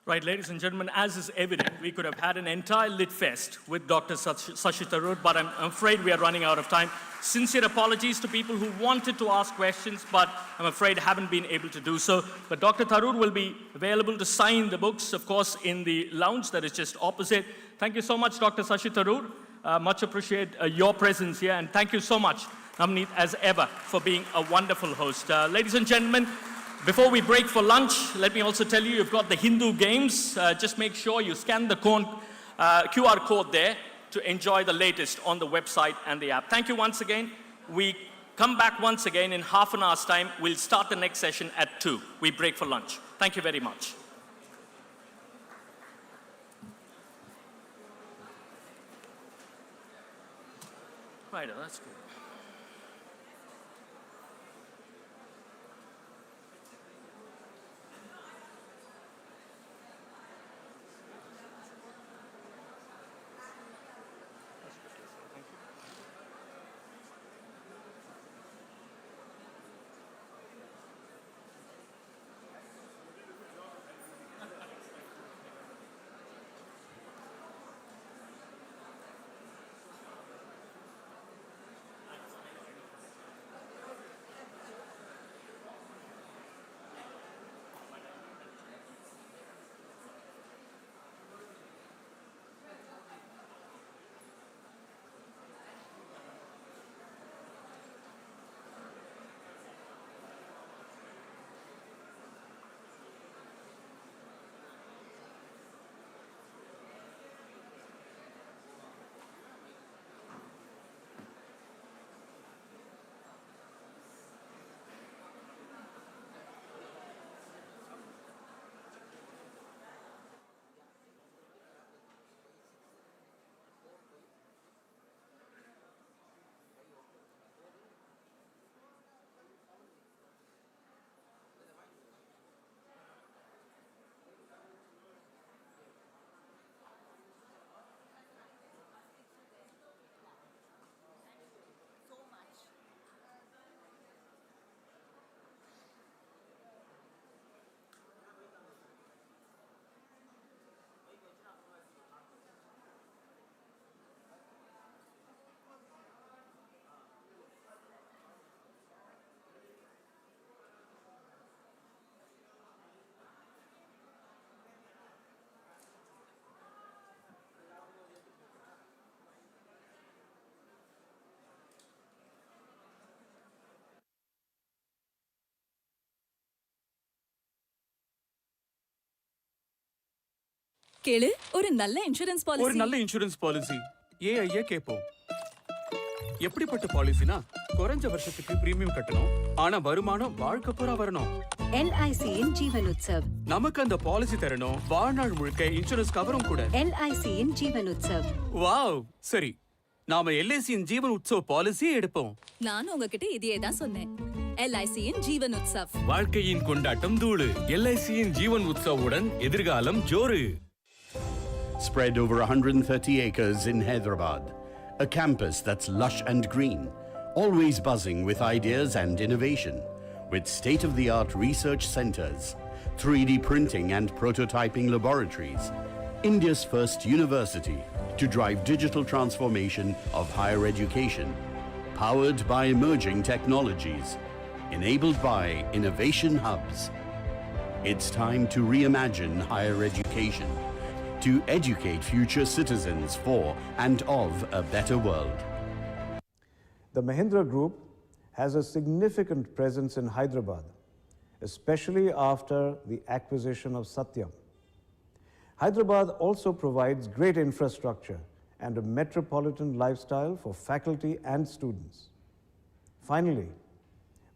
Right, ladies and gentlemen, as is evident, we could have had an entire lit fest with Dr. Shashi Tharoor, but I'm afraid we are running out of time. Sincere apologies to people who wanted to ask questions, but I'm afraid haven't been able to do so. But Dr. Tharoor will be available to sign the books, of course, in the lounge that is just opposite. Thank you so much, Dr. Shashi Tharoor. Much appreciate your presence here, and thank you so much, Navaneeth, as ever, for being a wonderful host. Ladies and gentlemen, before we break for lunch, let me also tell you, you've got the Hindu games. Just make sure you scan the QR code there to enjoy the latest on the website and the app. Thank you once again. We come back once again in half an hour's time. We'll start the next session at 2. We break for lunch. Thank you very much. Right, that's good. கேளு ஒரு நல்ல insurance policy ஏஐய கேப்போம். எப்படிப்பட்ட பாலிசினா குறைஞ்ச வருஷத்துக்கு premium கட்டணும், ஆனா வருமானம் வாழ்க்கை பூரா வரணும். LICயின் ஜீவன் உற்சவ். நமக்கு அந்த பாலிசி தரணும், வாழ்நாள் முழுக்க இன்சூரன்ஸ் கவரும் கூட. LICயின் ஜீவன் உற்சவ். வாவ், சரி, நாம LICயின் ஜீவன் உற்சவ் பாலிசியை எடுப்போம். நான் உங்ககிட்ட இதையே தான் சொன்னேன். LICயின் ஜீவன் உற்சவ். வாழ்க்கையின் கொண்டாட்டம் தூளு. LICயின் ஜீவன் உற்சவுடன் எதிர்காலம் ஜோரு. Spread over 130 acres in Hyderabad, a campus that's lush and green, always buzzing with ideas and innovation, with state-of-the-art research centers, 3D printing and prototyping laboratories, India's first university to drive digital transformation of higher education, powered by emerging technologies, enabled by innovation hubs. It's time to reimagine higher education, to educate future citizens for and of a better world. The Mahindra Group has a significant presence in Hyderabad, especially after the acquisition of Satyam. Hyderabad also provides great infrastructure and a metropolitan lifestyle for faculty and students. Finally,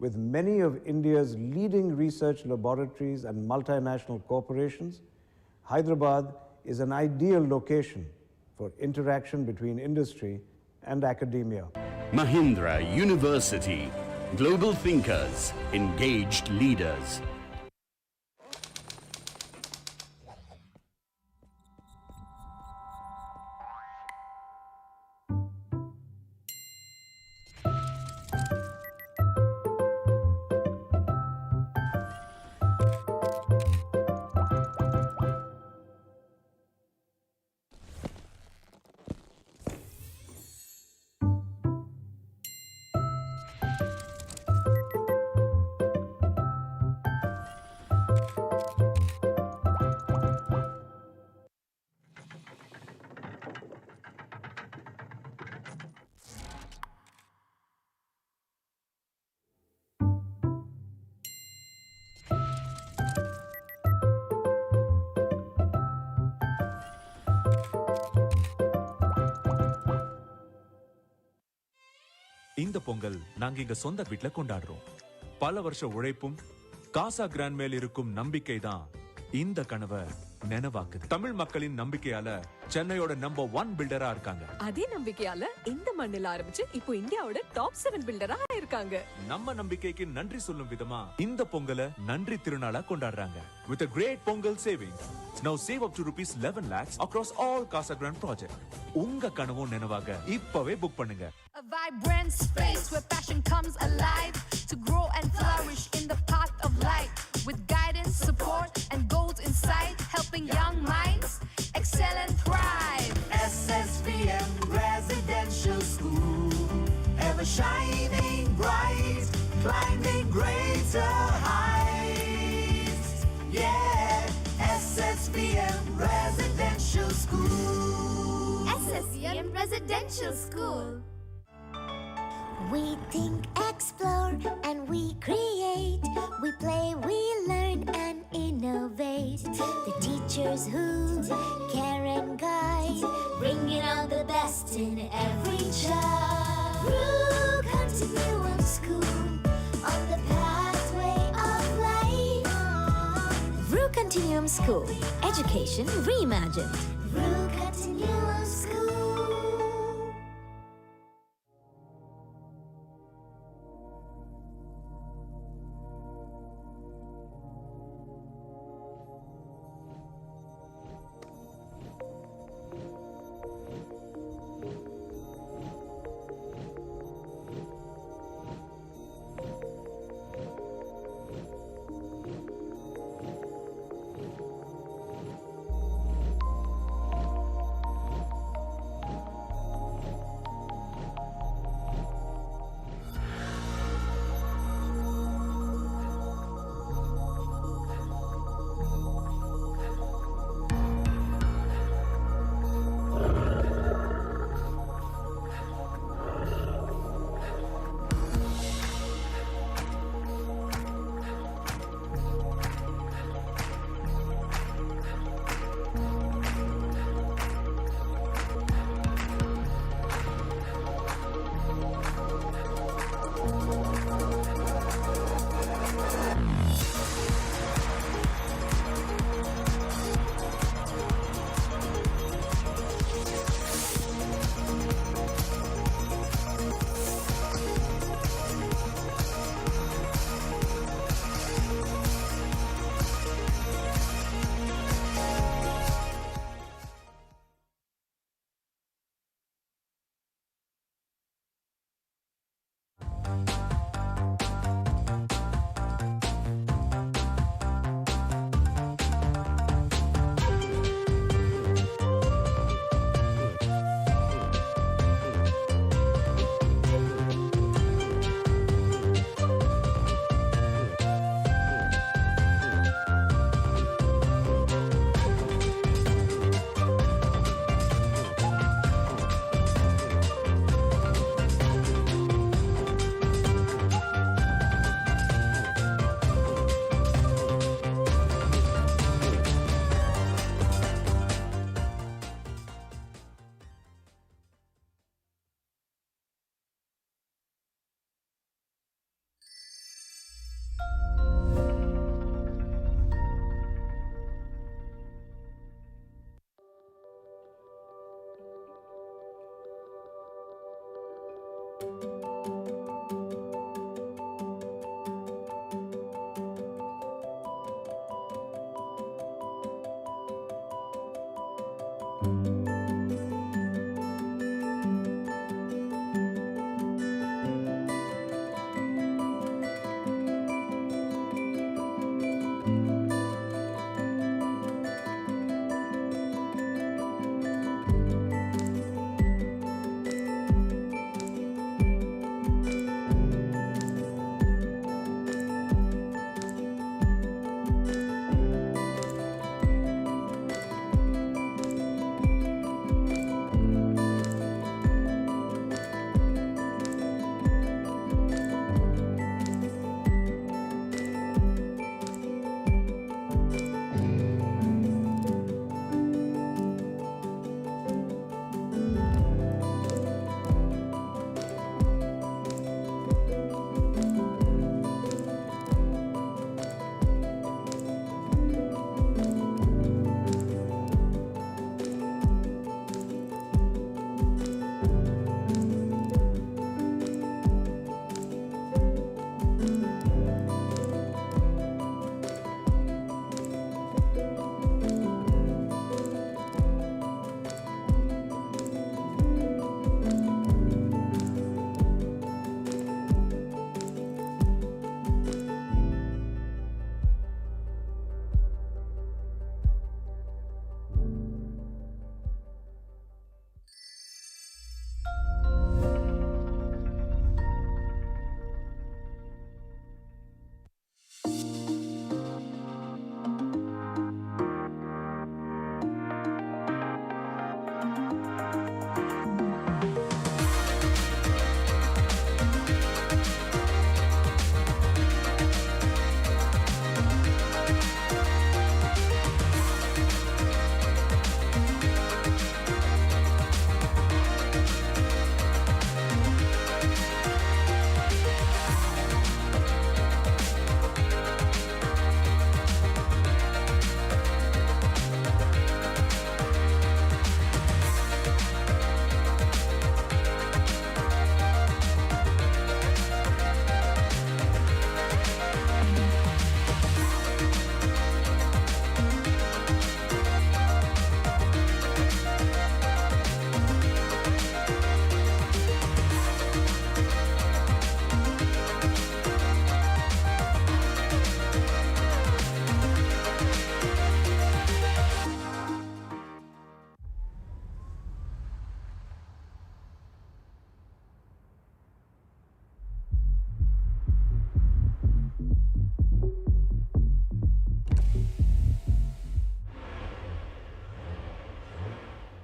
with many of India's leading research laboratories and multinational corporations, Hyderabad is an ideal location for interaction between industry and academia. Mahindra University. Global thinkers, engaged leaders. இந்த பொங்கல் நாங்க இங்க சொந்த வீட்ல கொண்டாடுறோம். பல வருஷ உழைப்பும் காசா grand மேல் இருக்கும் நம்பிக்கை தான் இந்த கனவை நினைவாக்குது. தமிழ் மக்களின் நம்பிக்கையால சென்னையோட நம்பர் 1 பில்டரா இருக்காங்க. அதே நம்பிக்கையால இந்த மண்ணில் ஆரம்பிச்சு இப்போ இந்தியாவோட டாப் 7 பில்டரா இருக்காங்க. நம்ம நம்பிக்கைக்கு நன்றி சொல்லும் விதமா இந்த பொங்கலை நன்றி திருநாளா கொண்டாடுறாங்க. With a great Pongal savings, now save up to ₹11 lakhs across all Casa Grande project. உங்க கனவும் நினைவாக இப்பவே புக் பண்ணுங்க. A vibrant space where passion comes alive to grow and flourish in the path of light, with guidance, support, and goals in sight, helping young minds excel and thrive. SSVM Residential School, ever shining bright, climbing greater heights. Yeah, SSVM Residential School. SSVM Residential School. We think, explore, and we create. We play, we learn, and innovate. The teachers who care and guide, bringing out the best in every child. Through Continuum School, on the pathway of life. Through Continuum School, education reimagined. Through Continuum School.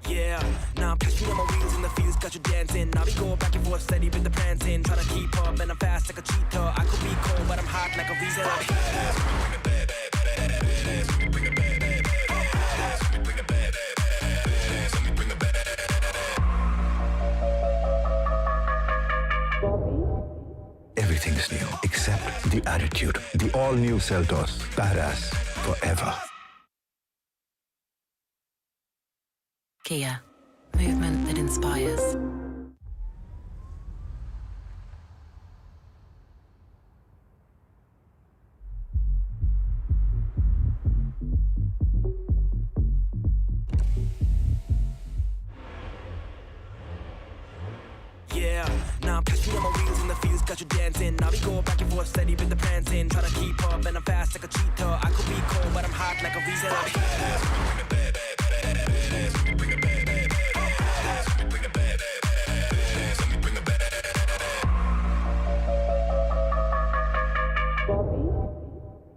Yeah, now I'm catching on my wheels in the fields, got you dancing. Now we go back and forth, steady with the prancing. Tryna keep up, and I'm fast like a cheetah. I could be cold, but I'm hot like a visa. Everything's new except the attitude. The all-new Seltos. Badass forever. Kia, movement that inspires. Yeah, now I'm catching on my wheels in the fields, got you dancing. Now we go back and forth, steady with the prancing. Tryna keep up, and I'm fast like a cheetah. I could be cold, but I'm hot like a visa.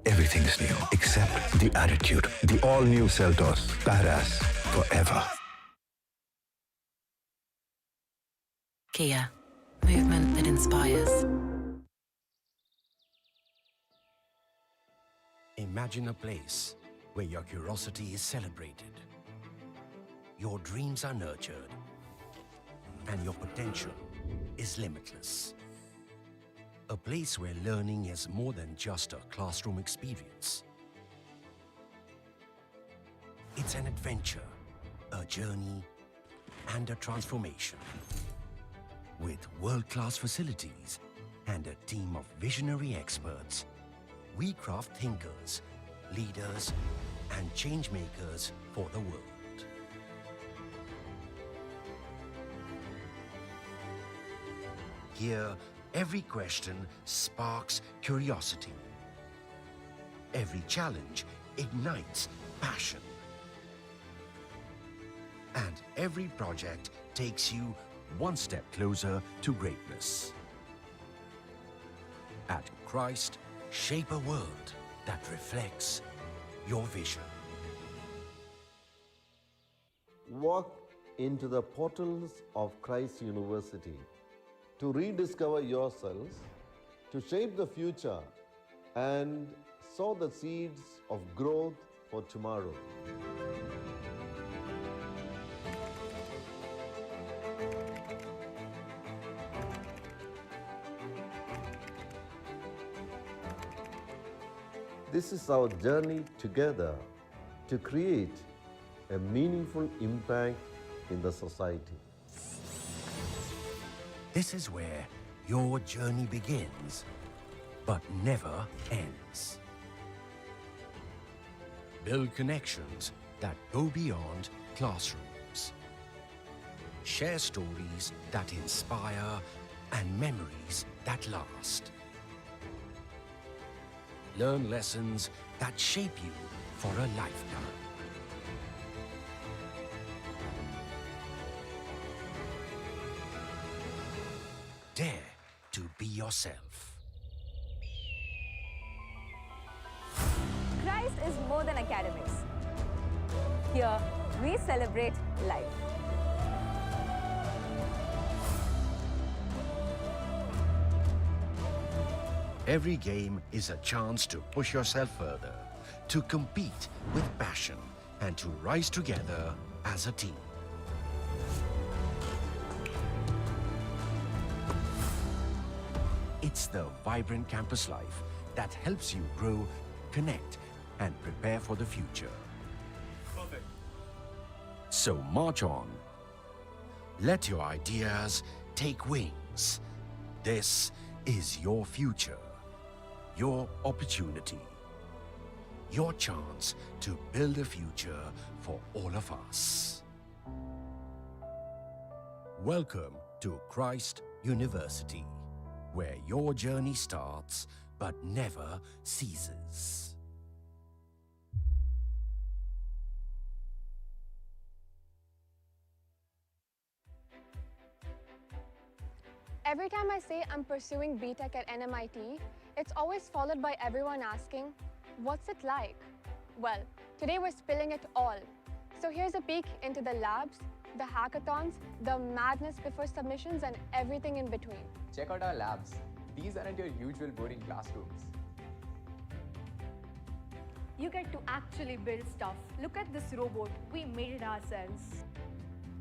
Everything's new except the attitude. The all-new Seltos. Badass forever. Kia, movement that inspires. Imagine a place where your curiosity is celebrated, your dreams are nurtured, and your potential is limitless. A place where learning is more than just a classroom experience. It's an adventure, a journey, and a transformation. With world-class facilities and a team of visionary experts, we craft thinkers, leaders, and change makers for the world. Here, every question sparks curiosity. Every challenge ignites passion. And every project takes you one step closer to greatness. At Christ, shape a world that reflects your vision. Walk into the portals of Christ University to rediscover yourselves, to shape the future, and sow the seeds of growth for tomorrow. This is our journey together to create a meaningful impact in the society. This is where your journey begins, but never ends. Build connections that go beyond classrooms. Share stories that inspire and memories that last. Learn lessons that shape you for a lifetime. Dare to be yourself. Christ is more than academics. Here, we celebrate life. Every game is a chance to push yourself further, to compete with passion, and to rise together as a team. It's the vibrant campus life that helps you grow, connect, and prepare for the future. Perfect. So march on. Let your ideas take wings. This is your future, your opportunity, your chance to build a future for all of us. Welcome to Christ University, where your journey starts but never ceases. Every time I say I'm pursuing BTech at NMIT, it's always followed by everyone asking, what's it like? Well, today we're spilling it all. So here's a peek into the labs, the hackathons, the madness before submissions, and everything in between. Check out our labs. These aren't your usual boring classrooms. You get to actually build stuff. Look at this robot. We made it ourselves.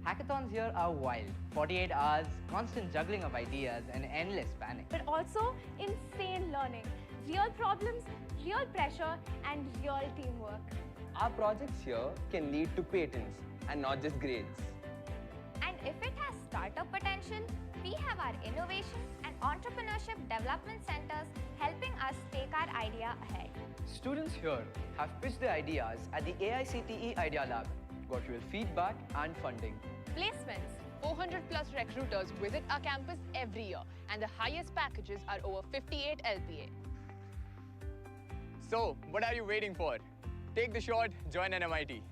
Hackathons here are wild. 48 hours, constant juggling of ideas, and endless panic. But also insane learning. Real problems, real pressure, and real teamwork. Our projects here can lead to patents and not just grades. And if it has startup potential, we have our innovation and entrepreneurship development centers helping us take our idea ahead. Students here have pitched their ideas at the AICTE Idea Lab, got real feedback and funding. Placements. 400 plus recruiters visit our campus every year, and the highest packages are over 58 LPA. So, what are you waiting for? Take the shot, join NMIT.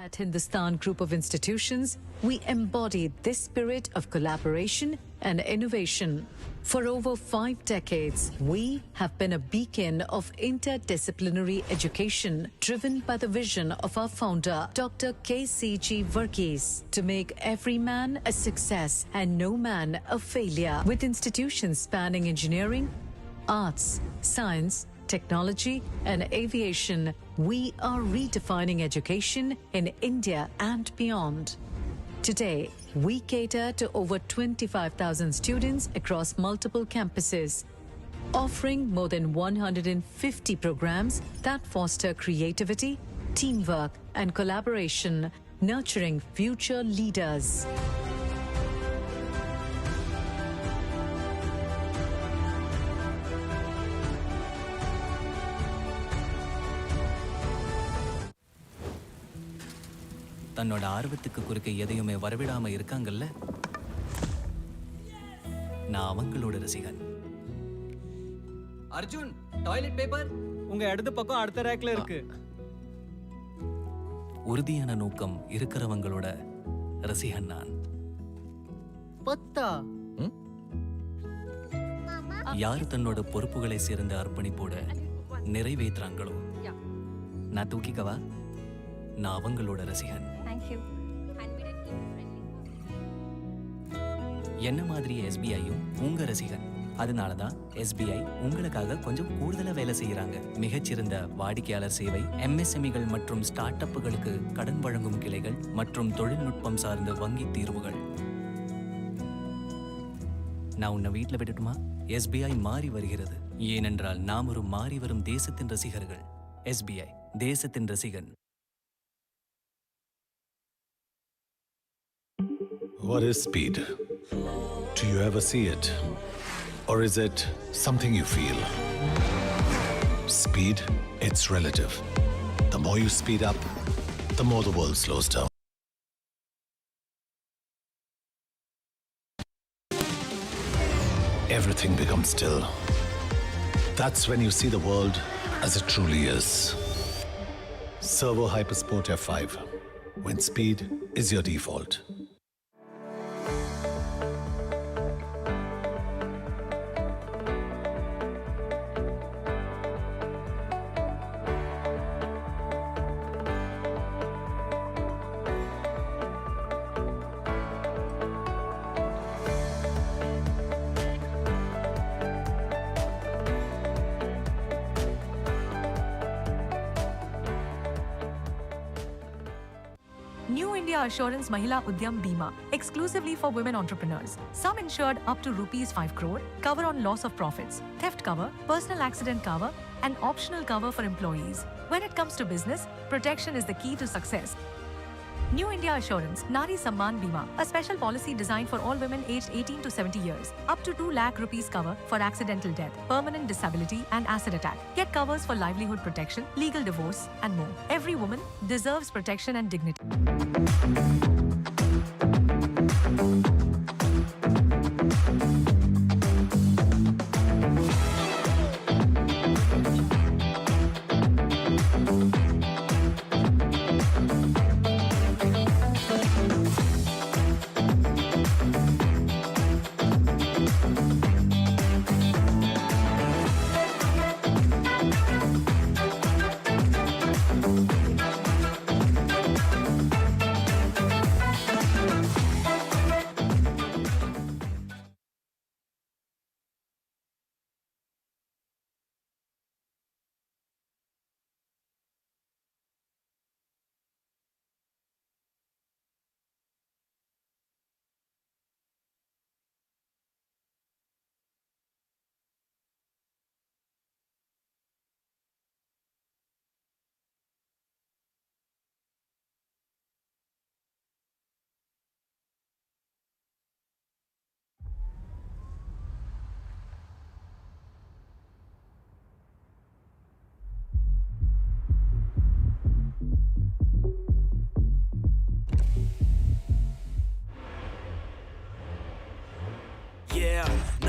At Hindustan Group of Institutions, we embody this spirit of collaboration and innovation. For over 5 decades, we have been a beacon of interdisciplinary education, driven by the vision of our founder, Dr. K.C.G. Varghese, to make every man a success and no man a failure. With institutions spanning engineering, arts, science, technology, and aviation, we are redefining education in India and beyond. Today, we cater to over 25,000 students across multiple campuses, offering more than 150 programs that foster creativity, teamwork, and collaboration, nurturing future leaders. தன்னோட ஆர்வத்துக்கு குறுக்க எதையுமே வரவிடாம இருக்காங்கல்ல, நான் அவங்களோட ரசிகன். Arjun, toilet paper உங்க இடது பக்கம் அடுத்த ரேக்ல இருக்கு. உறுதியான நோக்கம் இருக்கிறவங்களோட ரசிகன் நான். பத்தா யாரு தன்னோட பொறுப்புகளை சேர்ந்த அர்ப்பணிப்போட நிறைவேற்றுறாங்களோ, நான் தூக்கிக்கவா, நான் அவங்களோட ரசிகன். என்ன மாதிரி எஸ்பிஐயும் உங்க ரசிகன். அதனாலதான் எஸ்பிஐ உங்களுக்காக கொஞ்சம் கூடுதலா வேலை செய்யறாங்க. மிகச்சிறந்த வாடிக்கையாளர் சேவை, எம்எஸ்எம்இகள் மற்றும் ஸ்டார்ட் அப்புகளுக்கு கடன் வழங்கும் கிளைகள் மற்றும் தொழில்நுட்பம் சார்ந்த வங்கி தீர்வுகள். நான் உன்னை வீட்டில் விடட்டுமா? எஸ்பிஐ மாறி வருகிறது, ஏனென்றால் நாம் ஒரு மாறி வரும் தேசத்தின் ரசிகர்கள். எஸ்பிஐ, தேசத்தின் ரசிகன். What is speed? Do you ever see it? Or is it something you feel? Speed, it's relative. The more you speed up, the more the world slows down. Everything becomes still. That's when you see the world as it truly is. Servo Hypersport F5, when speed is your default. New India Assurance Mahila Udyam Bima, exclusively for women entrepreneurs. Sum insured up to rupees 5 crore, cover on loss of profits, theft cover, personal accident cover, and optional cover for employees. When it comes to business, protection is the key to success. New India Assurance, Nari Samman Bima, a special policy designed for all women aged 18 to 70 years. Up to 2 lakh rupees cover for accidental death, permanent disability, and acid attack. Get covers for livelihood protection, legal divorce, and more. Every woman deserves protection and dignity.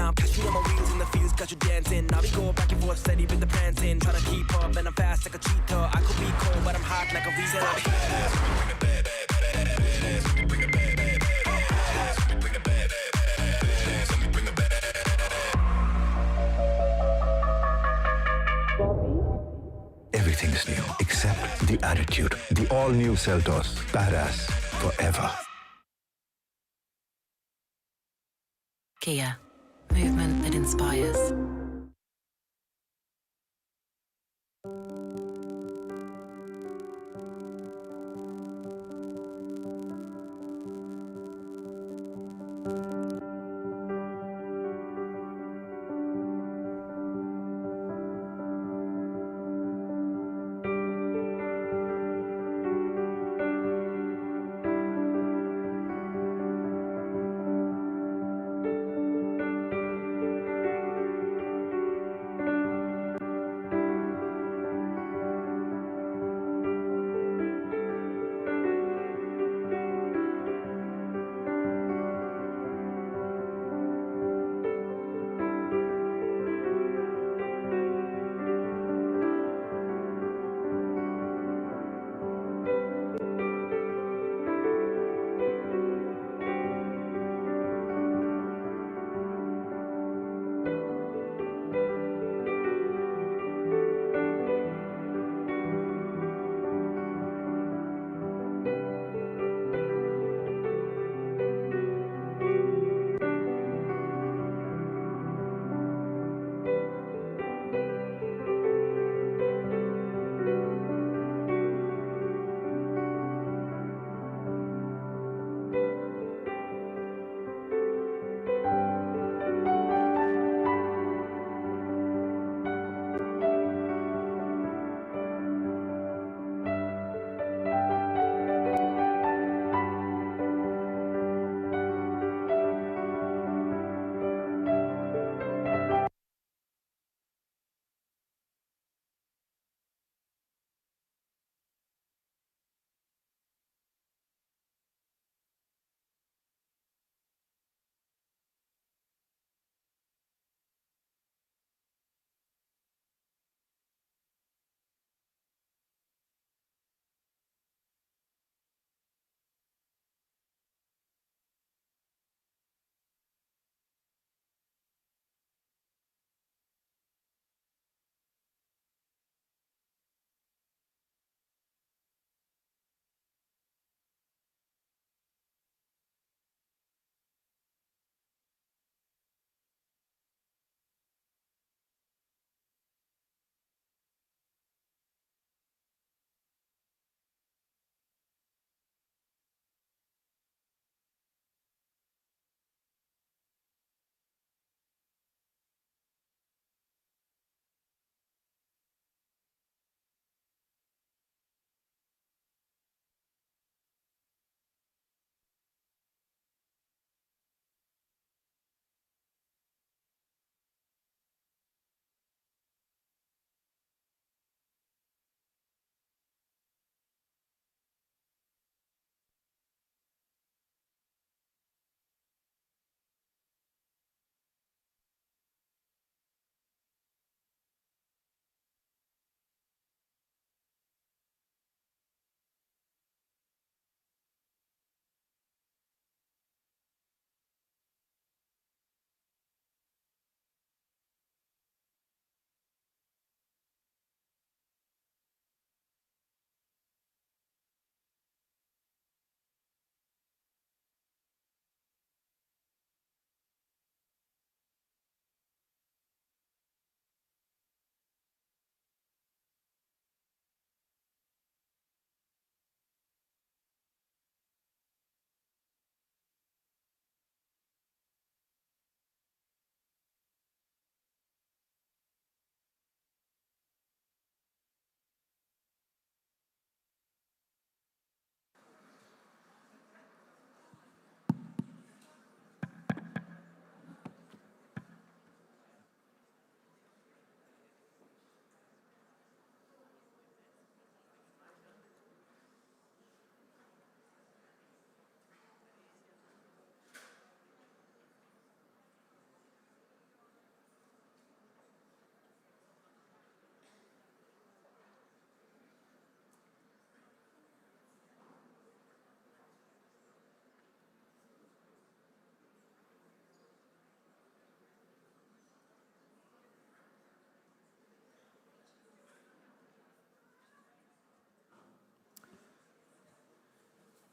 now. Catch me on my wheels in the fields, got you dancing. Now we go back and forth, steady with the prancing. Try to keep up, and I'm fast like a cheetah. I could be cold, but I'm hot like a Visa. Everything's new except the attitude. The all-new Seltos. Badass forever. Kia, movement that inspires.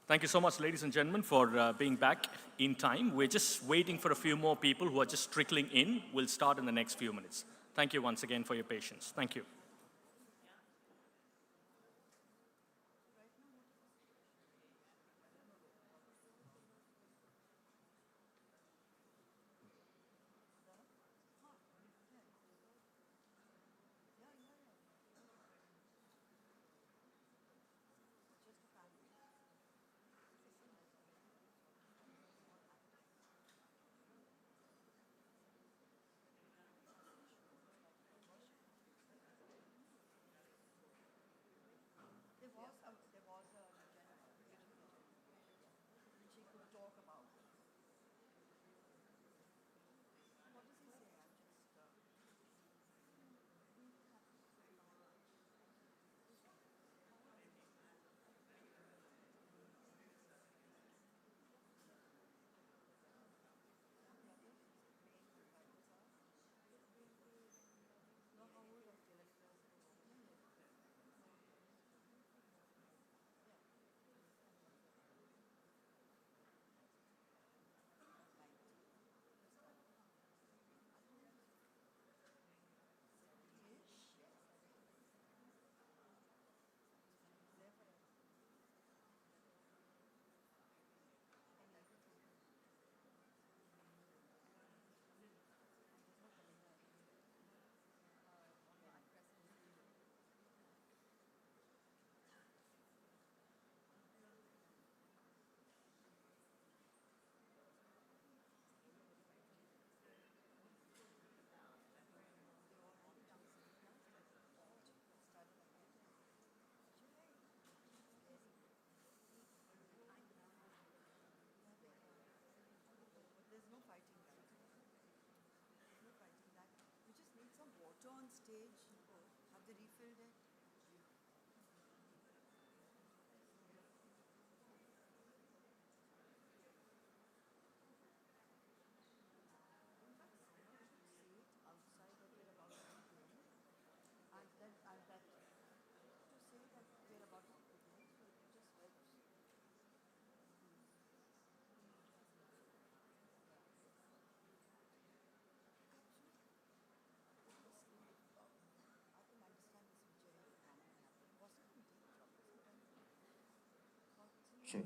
Thank you so much, ladies and gentlemen, for being back in time. We're just waiting for a few more people who are just trickling in. We'll start in the next few minutes. Thank you once again for your patience. Thank you. On stage, have they refilled it? Outside that we're about to begin, and then that to say that we're about to begin, so it just helps. Sure.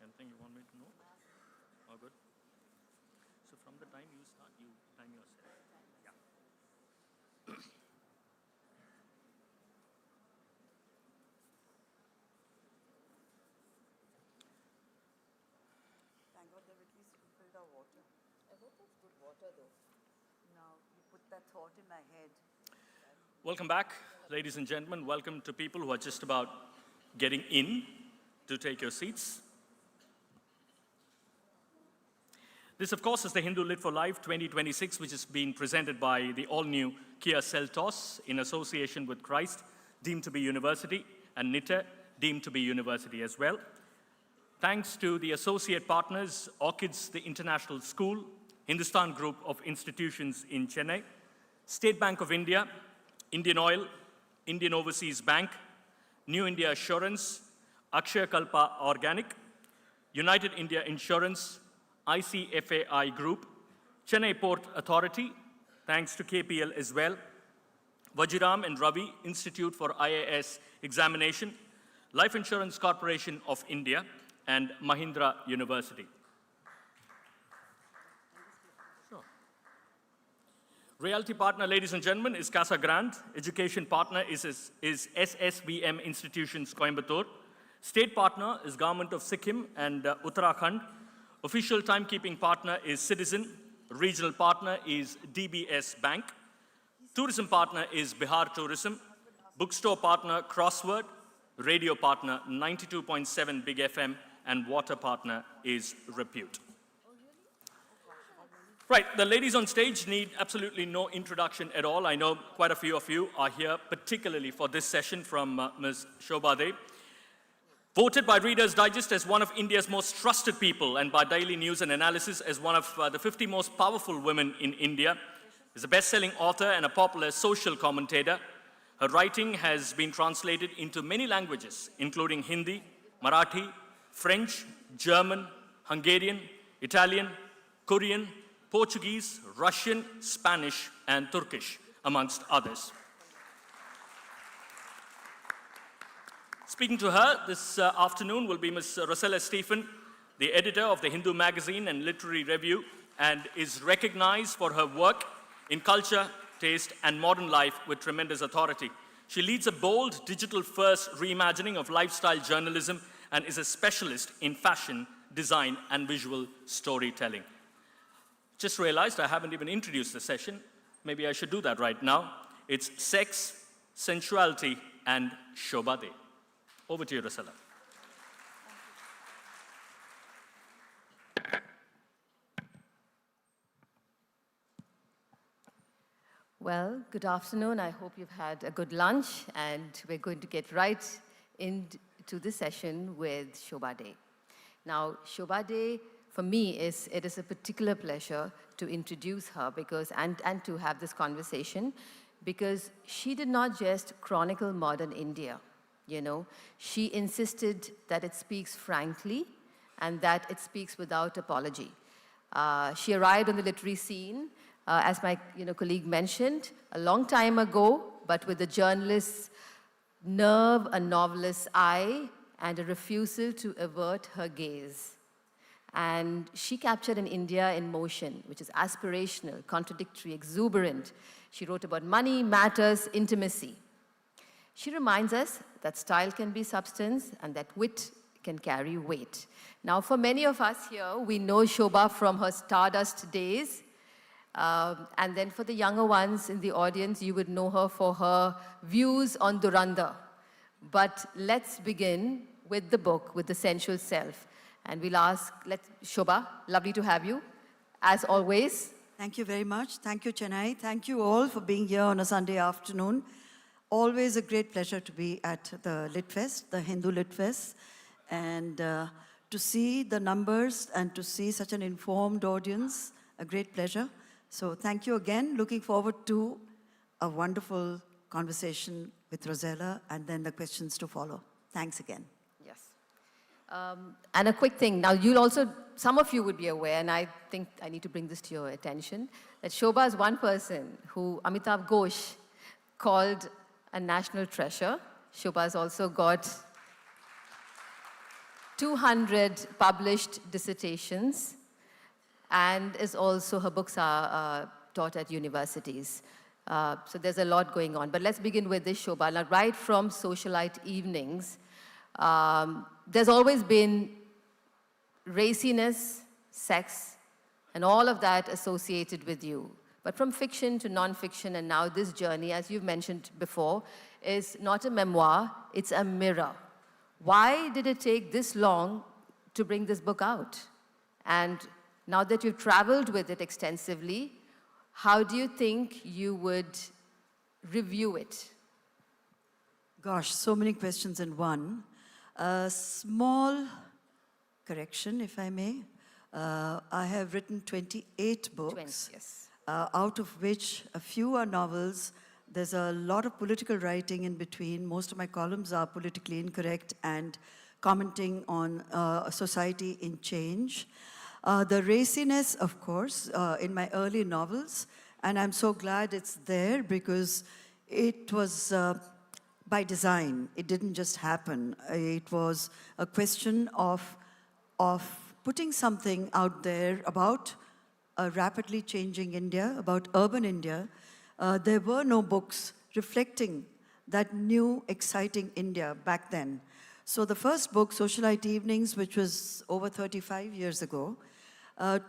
Anything you want me to know? All good? So from the time you start, you time yourself. Yeah. Thank Now, you put that thought in my head. Welcome back, ladies and gentlemen. Welcome to people who are just about getting in. Do take your seats. This, of course, is the Hindu Lit for Life 2026, which is being presented by the all-new Kia Seltos in association with Christ, deemed to be university, and Nita, deemed to be university as well. Thanks to the associate partners, Orchids, the International School, Hindustan Group of Institutions in Chennai, State Bank of India, Indian Oil, Indian Overseas Bank, New India Assurance, Akshaya Kalpa Organic, United India Insurance, ICFAI Group, Chennai Port Authority, thanks to KPL as well, Vajiram and Ravi Institute for IAS Examination, Life Insurance Corporation of India, and Mahindra University. Sure. Realty partner, ladies and gentlemen, is Casa Grande. Education partner is SSVM Institutions, Coimbatore. State partner is Government of Sikkim and Uttarakhand. Official timekeeping partner is Citizen. Regional partner is DBS Bank. Tourism partner is Bihar Tourism. Bookstore partner Crossword. Radio partner 92.7 Big FM. And water partner is Repute. Right, the ladies on stage need absolutely no introduction at all. I know quite a few of you are here particularly for this session from Ms. Shobhaa. Voted by Reader's Digest as one of India's most trusted people and by Daily News and Analysis as one of the 50 most powerful women in India, is a best-selling author and a popular social commentator. Her writing has been translated into many languages, including Hindi, Marathi, French, German, Hungarian, Italian, Korean, Portuguese, Russian, Spanish, and Turkish, amongst others. Speaking to her this afternoon will be Ms. Rosella Stephen, the editor of the Hindu Magazine and Literary Review, and is recognized for her work in culture, taste, and modern life with tremendous authority. She leads a bold, digital-first reimagining of lifestyle journalism and is a specialist in fashion, design, and visual storytelling. Just realized I haven't even introduced the session. Maybe I should do that right now. It's Sex, Sensuality, and Shobhaa. Over to you, Rosella. Well, good afternoon. I hope you've had a good lunch, and we're going to get right into the session with Shobhaa. Now, Shobhaa, for me, it is a particular pleasure to introduce her because and to have this conversation, because she did not just chronicle modern India. You know, she insisted that it speaks frankly and that it speaks without apology. She arrived on the literary scene, as my colleague mentioned, a long time ago, but with a journalist's nerve, a novelist's eye, and a refusal to avert her gaze. And she captured an India in motion, which is aspirational, contradictory, exuberant. She wrote about money, matters, intimacy. She reminds us that style can be substance and that wit can carry weight. Now, for many of us here, we know Shobhaa from her Stardust days. And then for the younger ones in the audience, you would know her for her views on Durandar. But let's begin with the book, with The Sensual Self. And we'll ask, Shobhaa, lovely to have you, as always. Thank you very much. Thank you, Chennai. Thank you all for being here on a Sunday afternoon. Always a great pleasure to be at the Lit Fest, the Hindu Lit Fest, and to see the numbers and to see such an informed audience, a great pleasure. So thank you again. Looking forward to a wonderful conversation with Rosella and then the questions to follow. Thanks again. Yes. And a quick thing. Now, you'll also, some of you would be aware, and I think I need to bring this to your attention, that Shobhaa is one person who Amitav Ghosh called a national treasure. Shobhaa has also got 200 published dissertations, and is also, her books are taught at universities. So there's a lot going on. But let's begin with this, Shobhaa. Now, right from socialite evenings, there's always been raciness, sex, and all of that associated with you. But from fiction to non-fiction, and now this journey, as you've mentioned before, is not a memoir, it's a mirror. Why did it take this long to bring this book out? And now that you've traveled with it extensively, how do you think you would review it? Gosh, so many questions in one. A small correction, if I may. I have written 28 books, 20, yes. Out of which a few are novels. There's a lot of political writing in between. Most of my columns are politically incorrect and commenting on society in change. The raciness, of course, in my early novels, and I'm so glad it's there because it was by design. It didn't just happen. It was a question of putting something out there about a rapidly changing India, about urban India. There were no books reflecting that new, exciting India back then. So the first book, Socialite Evenings, which was over 35 years ago,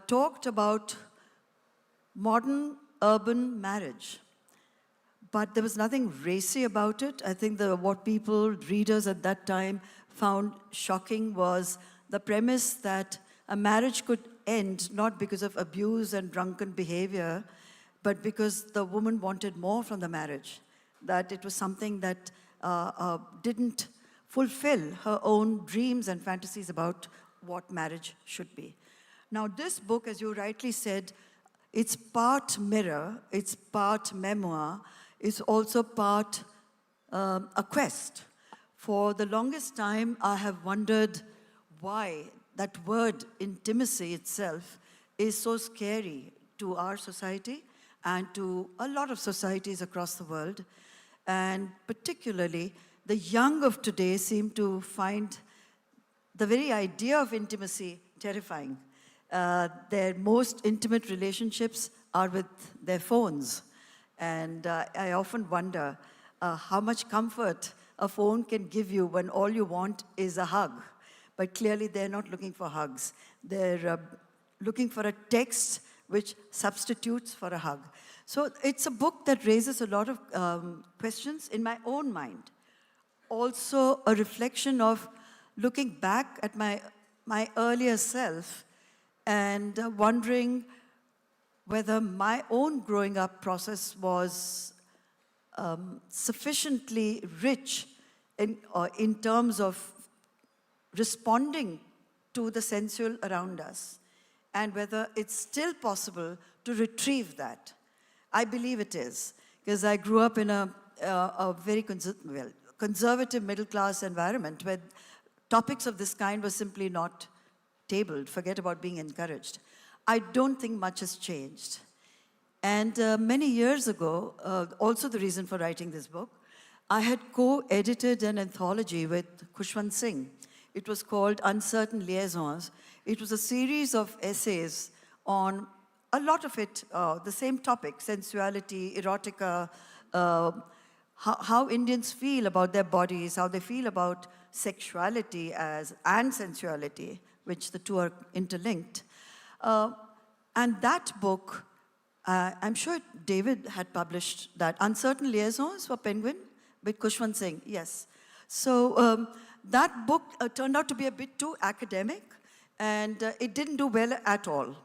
talked about modern urban marriage. But there was nothing racy about it. I think what readers at that time found shocking was the premise that a marriage could end not because of abuse and drunken behavior, but because the woman wanted more from the marriage, that it was something that didn't fulfill her own dreams and fantasies about what marriage should be. Now, this book, as you rightly said, it's part mirror, it's part memoir, it's also part a quest. For the longest time, I have wondered why that word intimacy itself is so scary to our society and to a lot of societies across the world. And particularly, the young of today seem to find the very idea of intimacy terrifying. Their most intimate relationships are with their phones. And I often wonder how much comfort a phone can give you when all you want is a hug. But clearly, they're not looking for hugs. They're looking for a text which substitutes for a hug. So it's a book that raises a lot of questions in my own mind. Also, a reflection of looking back at my earlier self and wondering whether my own growing up process was sufficiently rich in terms of responding to the sensual around us, and whether it's still possible to retrieve that. I believe it is, because I grew up in a very conservative middle-class environment where topics of this kind were simply not tabled. Forget about being encouraged. I don't think much has changed. And many years ago, also the reason for writing this book, I had co-edited an anthology with Khushwant Singh. It was called Uncertain Liaisons. It was a series of essays on a lot of it, the same topic, sensuality, erotica, how Indians feel about their bodies, how they feel about sexuality and sensuality, which the two are interlinked. And that book, I'm sure David had published that, Uncertain Liaisons for Penguin, with Khushwant Singh, yes. So that book turned out to be a bit too academic, and it didn't do well at all.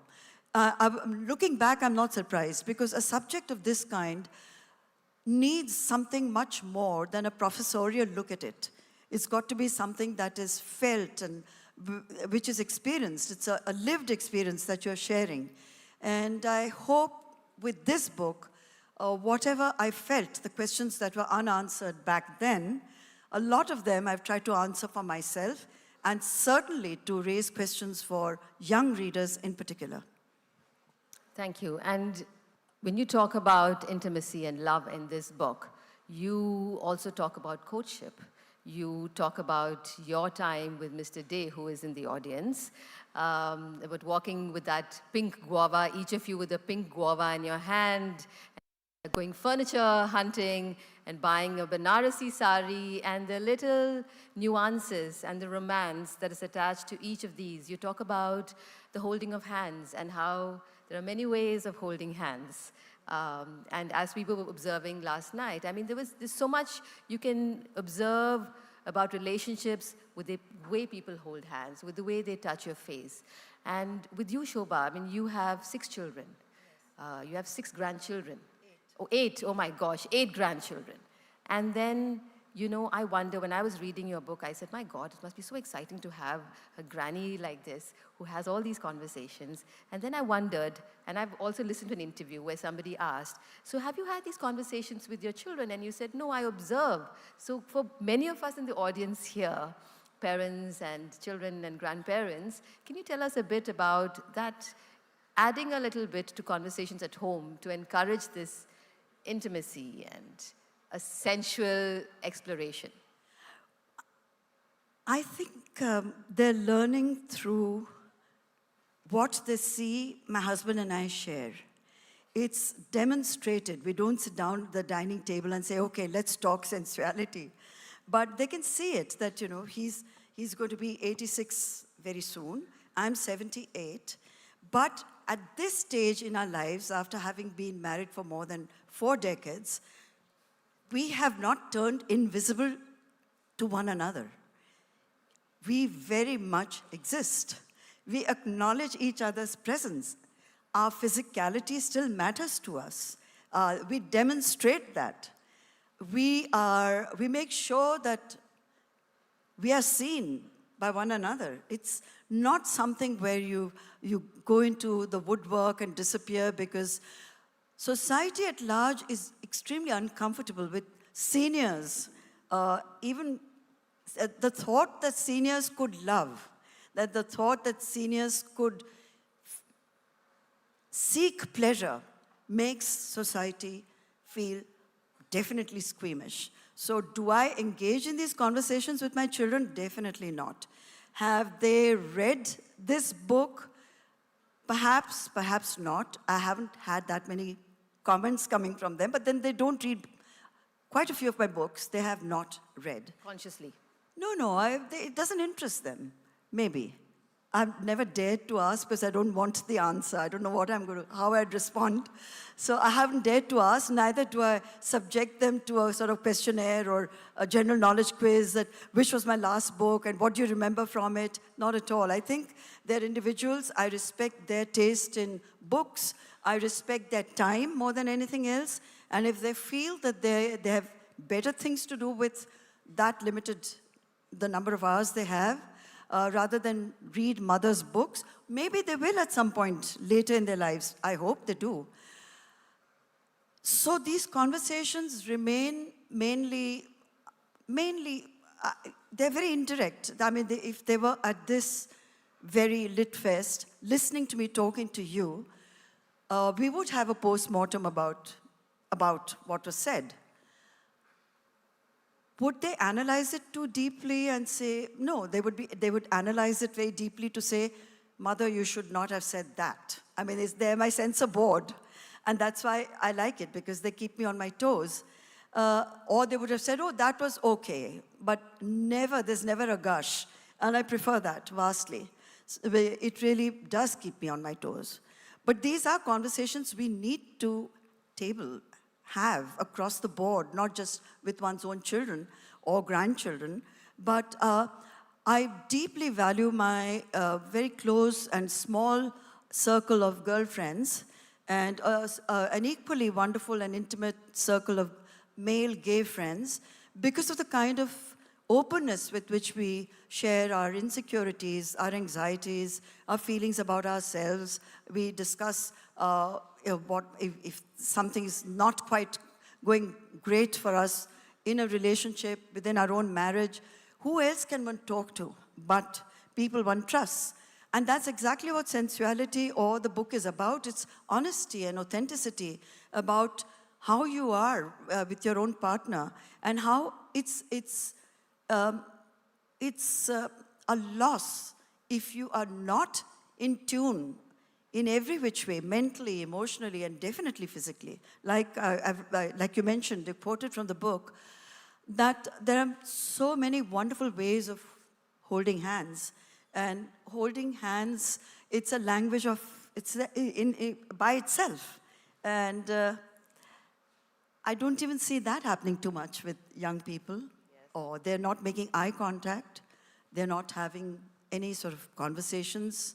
Looking back, I'm not surprised, because a subject of this kind needs something much more than a professorial look at it. It's got to be something that is felt and which is experienced. It's a lived experience that you're sharing. And I hope with this book, whatever I felt, the questions that were unanswered back then, a lot of them I've tried to answer for myself, and certainly to raise questions for young readers in particular. Thank you. And when you talk about intimacy and love in this book, you also talk about courtship. You talk about your time with Mr. Day, who is in the audience, about walking with that pink guava, each of you with a pink guava in your hand, a going furniture hunting and buying a Banarasi sari, and the little nuances and the romance that is attached to each of these. You talk about the holding of hands and how there are many ways of holding hands. And as we were observing last night, I mean, there's so much you can observe about relationships with the way people hold hands, with the way they touch your face. And with you, Shobhaa, I mean, you have 6 children. You have 6 grandchildren. 8, oh my gosh, 8 grandchildren. And then, you know, I wonder, when I was reading your book, I said, my God, it must be so exciting to have a granny like this who has all these conversations. And then I wondered, and I've also listened to an interview where somebody asked, so have you had these conversations with your children? And you said, no, I observe. So for many of us in the audience here, parents and children and grandparents, can you tell us a bit about that, adding a little bit to conversations at home to encourage this intimacy and a sensual exploration? I think they're learning through what they see my husband and I share. It's demonstrated. We don't sit down at the dining table and say, okay, let's talk sensuality. But they can see it, that, you know, he's going to be 86 very soon. I'm 78. But at this stage in our lives, after having been married for more than 4 decades, we have not turned invisible to one another. We very much exist. We acknowledge each other's presence. Our physicality still matters to us. We demonstrate that. We make sure that we are seen by one another. It's not something where you go into the woodwork and disappear, because society at large is extremely uncomfortable with seniors. Even the thought that seniors could love, that the thought that seniors could seek pleasure, makes society feel definitely squeamish. So do I engage in these conversations with my children? Definitely not. Have they read this book? Perhaps, perhaps not. I haven't had that many comments coming from them, but then they don't read quite a few of my books. They have not read. Consciously? No, it doesn't interest them. Maybe. I've never dared to ask because I don't want the answer. I don't know how I'd respond. So I haven't dared to ask, neither do I subject them to a sort of questionnaire or a general knowledge quiz that which was my last book and what do you remember from it? Not at all. I think they're individuals. I respect their taste in books. I respect their time more than anything else. And if they feel that they have better things to do with that limited, the number of hours they have, rather than read mother's books, maybe they will at some point later in their lives. I hope they do. So these conversations remain mainly, they're very indirect. I mean, if they were at this very lit fest, listening to me talking to you, we would have a post-mortem about what was said. Would they analyze it too deeply and say, no, they would analyze it very deeply to say, Mother, you should not have said that. I mean, they're my censor board. And that's why I like it, because they keep me on my toes. Or they would have said, oh, that was okay. But there's never a gush. And I prefer that vastly. It really does keep me on my toes. But these are conversations we need to have across the board, not just with one's own children or grandchildren, but I deeply value my very close and small circle of girlfriends and an equally wonderful and intimate circle of male gay friends because of the kind of openness with which we share our insecurities, our anxieties, our feelings about ourselves. We discuss if something is not quite going great for us in a relationship, within our own marriage, who else can one talk to but people one trusts? And that's exactly what Sensuality or the book is about. It's honesty and authenticity about how you are with your own partner and how it's a loss if you are not in tune in every which way, mentally, emotionally, and definitely physically. Like you mentioned, they quoted from the book, that there are so many wonderful ways of holding hands. And holding hands, it's a language of, it's by itself. And I don't even see that happening too much with young people. Yes. Or they're not making eye contact. They're not having any sort of conversations.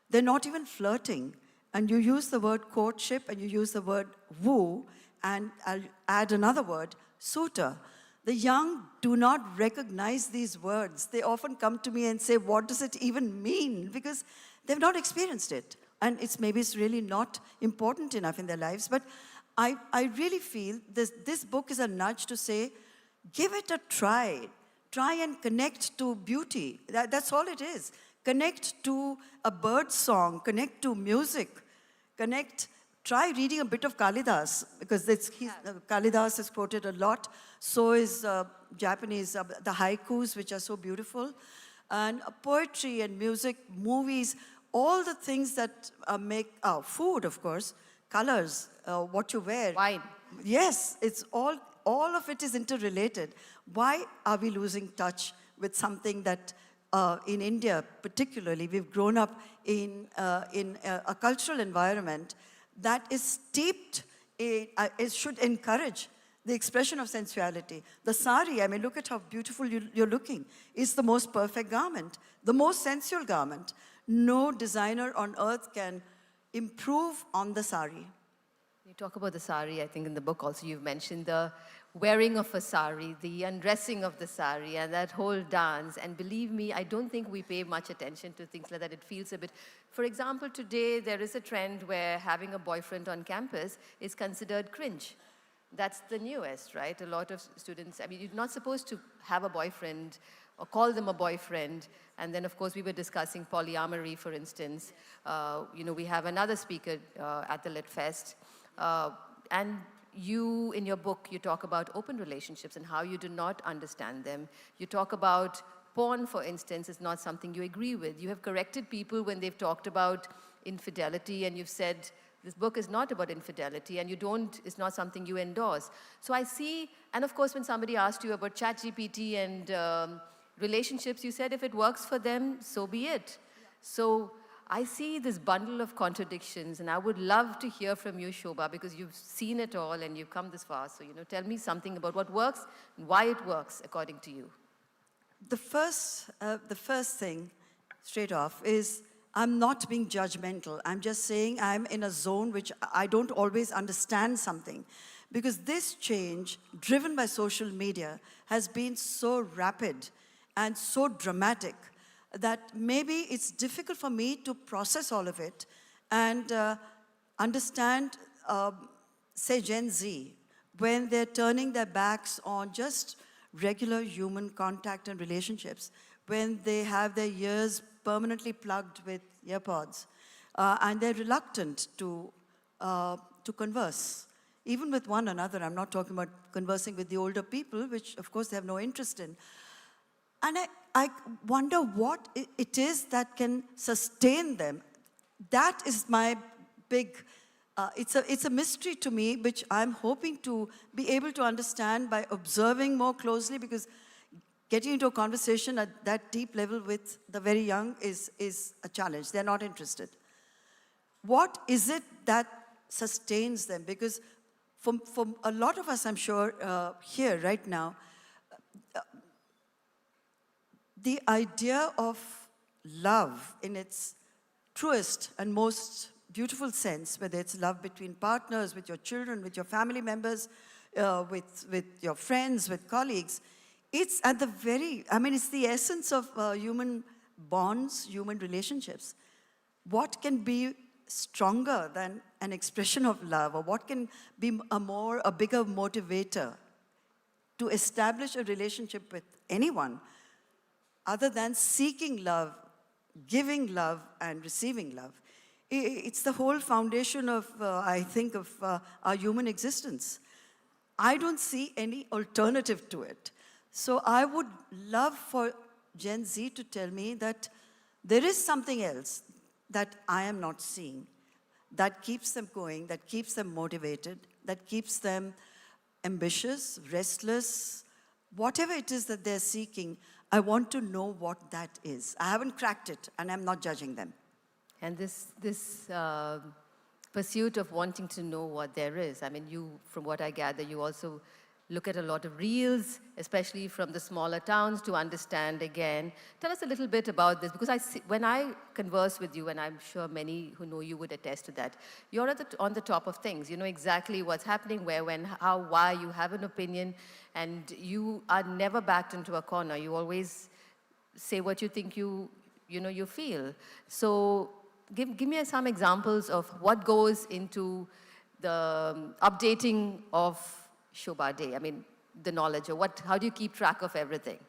They're not even flirting. And you use the word courtship and you use the word woo, and I'll add another word, suitor. The young do not recognize these words. They often come to me and say, what does it even mean? Because they've not experienced it. And maybe it's really not important enough in their lives. But I really feel this book is a nudge to say, give it a try. Try and connect to beauty. That's all it is. Connect to a bird song. Connect to music. Try reading a bit of Kalidas, because Kalidas is quoted a lot. So is Japanese, the haikus, which are so beautiful. And poetry and music, movies, all the things that make, food, of course, colors, what you wear. Wine. Yes, it's all of it is interrelated. Why are we losing touch with something that in India particularly, we've grown up in a cultural environment that is steeped, it should encourage the expression of sensuality. The sari, I mean, look at how beautiful you're looking. It's the most perfect garment, the most sensual garment. No designer on earth can improve on the sari. You talk about the sari, I think in the book also you've mentioned the wearing of a sari, the undressing of the sari, and that whole dance. And believe me, I don't think we pay much attention to things like that. It feels a bit... For example, today there is a trend where having a boyfriend on campus is considered cringe. That's the newest, right? A lot of students, I mean, you're not supposed to have a boyfriend or call them a boyfriend. And then, of course, we were discussing polyamory, for instance. We have another speaker at the Lit Fest. And you, in your book, you talk about open relationships and how you do not understand them. You talk about porn, for instance, is not something you agree with. You have corrected people when they've talked about infidelity, and you've said, this book is not about infidelity, and it's not something you endorse. So I see, and of course, when somebody asked you about ChatGPT and relationships, you said if it works for them, so be it. So I see this bundle of contradictions, and I would love to hear from you, Shobhaa, because you've seen it all and you've come this far. So, tell me something about what works and why it works, according to you. The first thing, straight off, is I'm not being judgmental. I'm just saying I'm in a zone which I don't always understand something. Because this change, driven by social media, has been so rapid and so dramatic that maybe it's difficult for me to process all of it and understand, say, Gen Z, when they're turning their backs on just regular human contact and relationships, when they have their ears permanently plugged with earpods, and they're reluctant to converse, even with one another. I'm not talking about conversing with the older people, which, of course, they have no interest in. And I wonder what it is that can sustain them. That is my big, it's a mystery to me, which I'm hoping to be able to understand by observing more closely, because getting into a conversation at that deep level with the very young is a challenge. They're not interested. What is it that sustains them? Because for a lot of us, I'm sure, here right now, the idea of love in its truest and most beautiful sense, whether it's love between partners, with your children, with your family members, with your friends, with colleagues, it's at the very, it's the essence of human bonds, human relationships. What can be stronger than an expression of love, or what can be a bigger motivator to establish a relationship with anyone other than seeking love, giving love, and receiving love? It's the whole foundation of, I think, of our human existence. I don't see any alternative to it. So I would love for Gen Z to tell me that there is something else that I am not seeing. that keeps them going, that keeps them motivated, that keeps them ambitious, restless, whatever it is that they're seeking. I want to know what that is. I haven't cracked it, and I'm not judging them. And this pursuit of wanting to know what there is, I mean, you, from what I gather, you also look at a lot of reels, especially from the smaller towns, to understand again. Tell us a little bit about this, because when I converse with you, and I'm sure many who know you would attest to that, you're on the top of things. You know exactly what's happening, where, when, how, why. You have an opinion, and you are never backed into a corner. You always say what you think you feel. So give me some examples of what goes into the updating of Shobhaa Day. I mean, the knowledge, or how do you keep track of everything?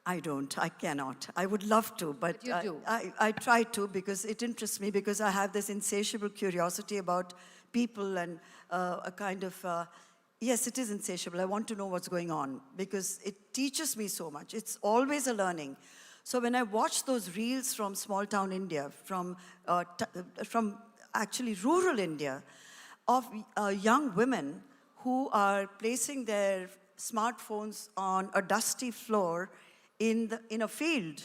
I don't, I cannot. I would love to, but you do. I try to, because it interests me, because I have this insatiable curiosity about people, and a kind of, yes, it is insatiable. I want to know what's going on, because it teaches me so much. It's always a learning. So when I watch those reels from small town India, from actually rural India, of young women who are placing their smartphones on a dusty floor in a field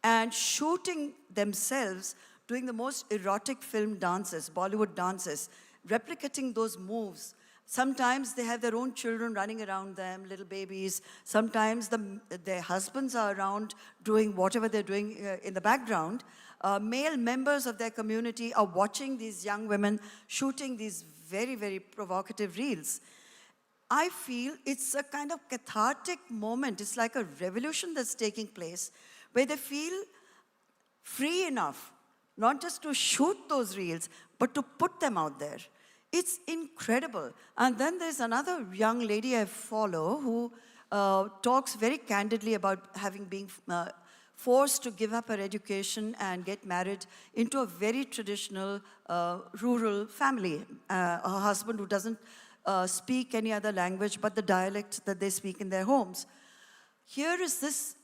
and shooting themselves, doing the most erotic film dances, Bollywood dances, replicating those moves. Sometimes they have their own children running around them, little babies. Sometimes their husbands are around doing whatever they're doing in the background. Male members of their community are watching these young women shooting these very, very provocative reels. I feel it's a kind of cathartic moment. It's like a revolution that's taking place, where they feel free enough, not just to shoot those reels, but to put them out there. It's incredible. And then there's another young lady I follow who talks very candidly about having been forced to give up her education and get married into a very traditional rural family. A husband who doesn't speak any other language but the dialect that they speak in their homes. Here is this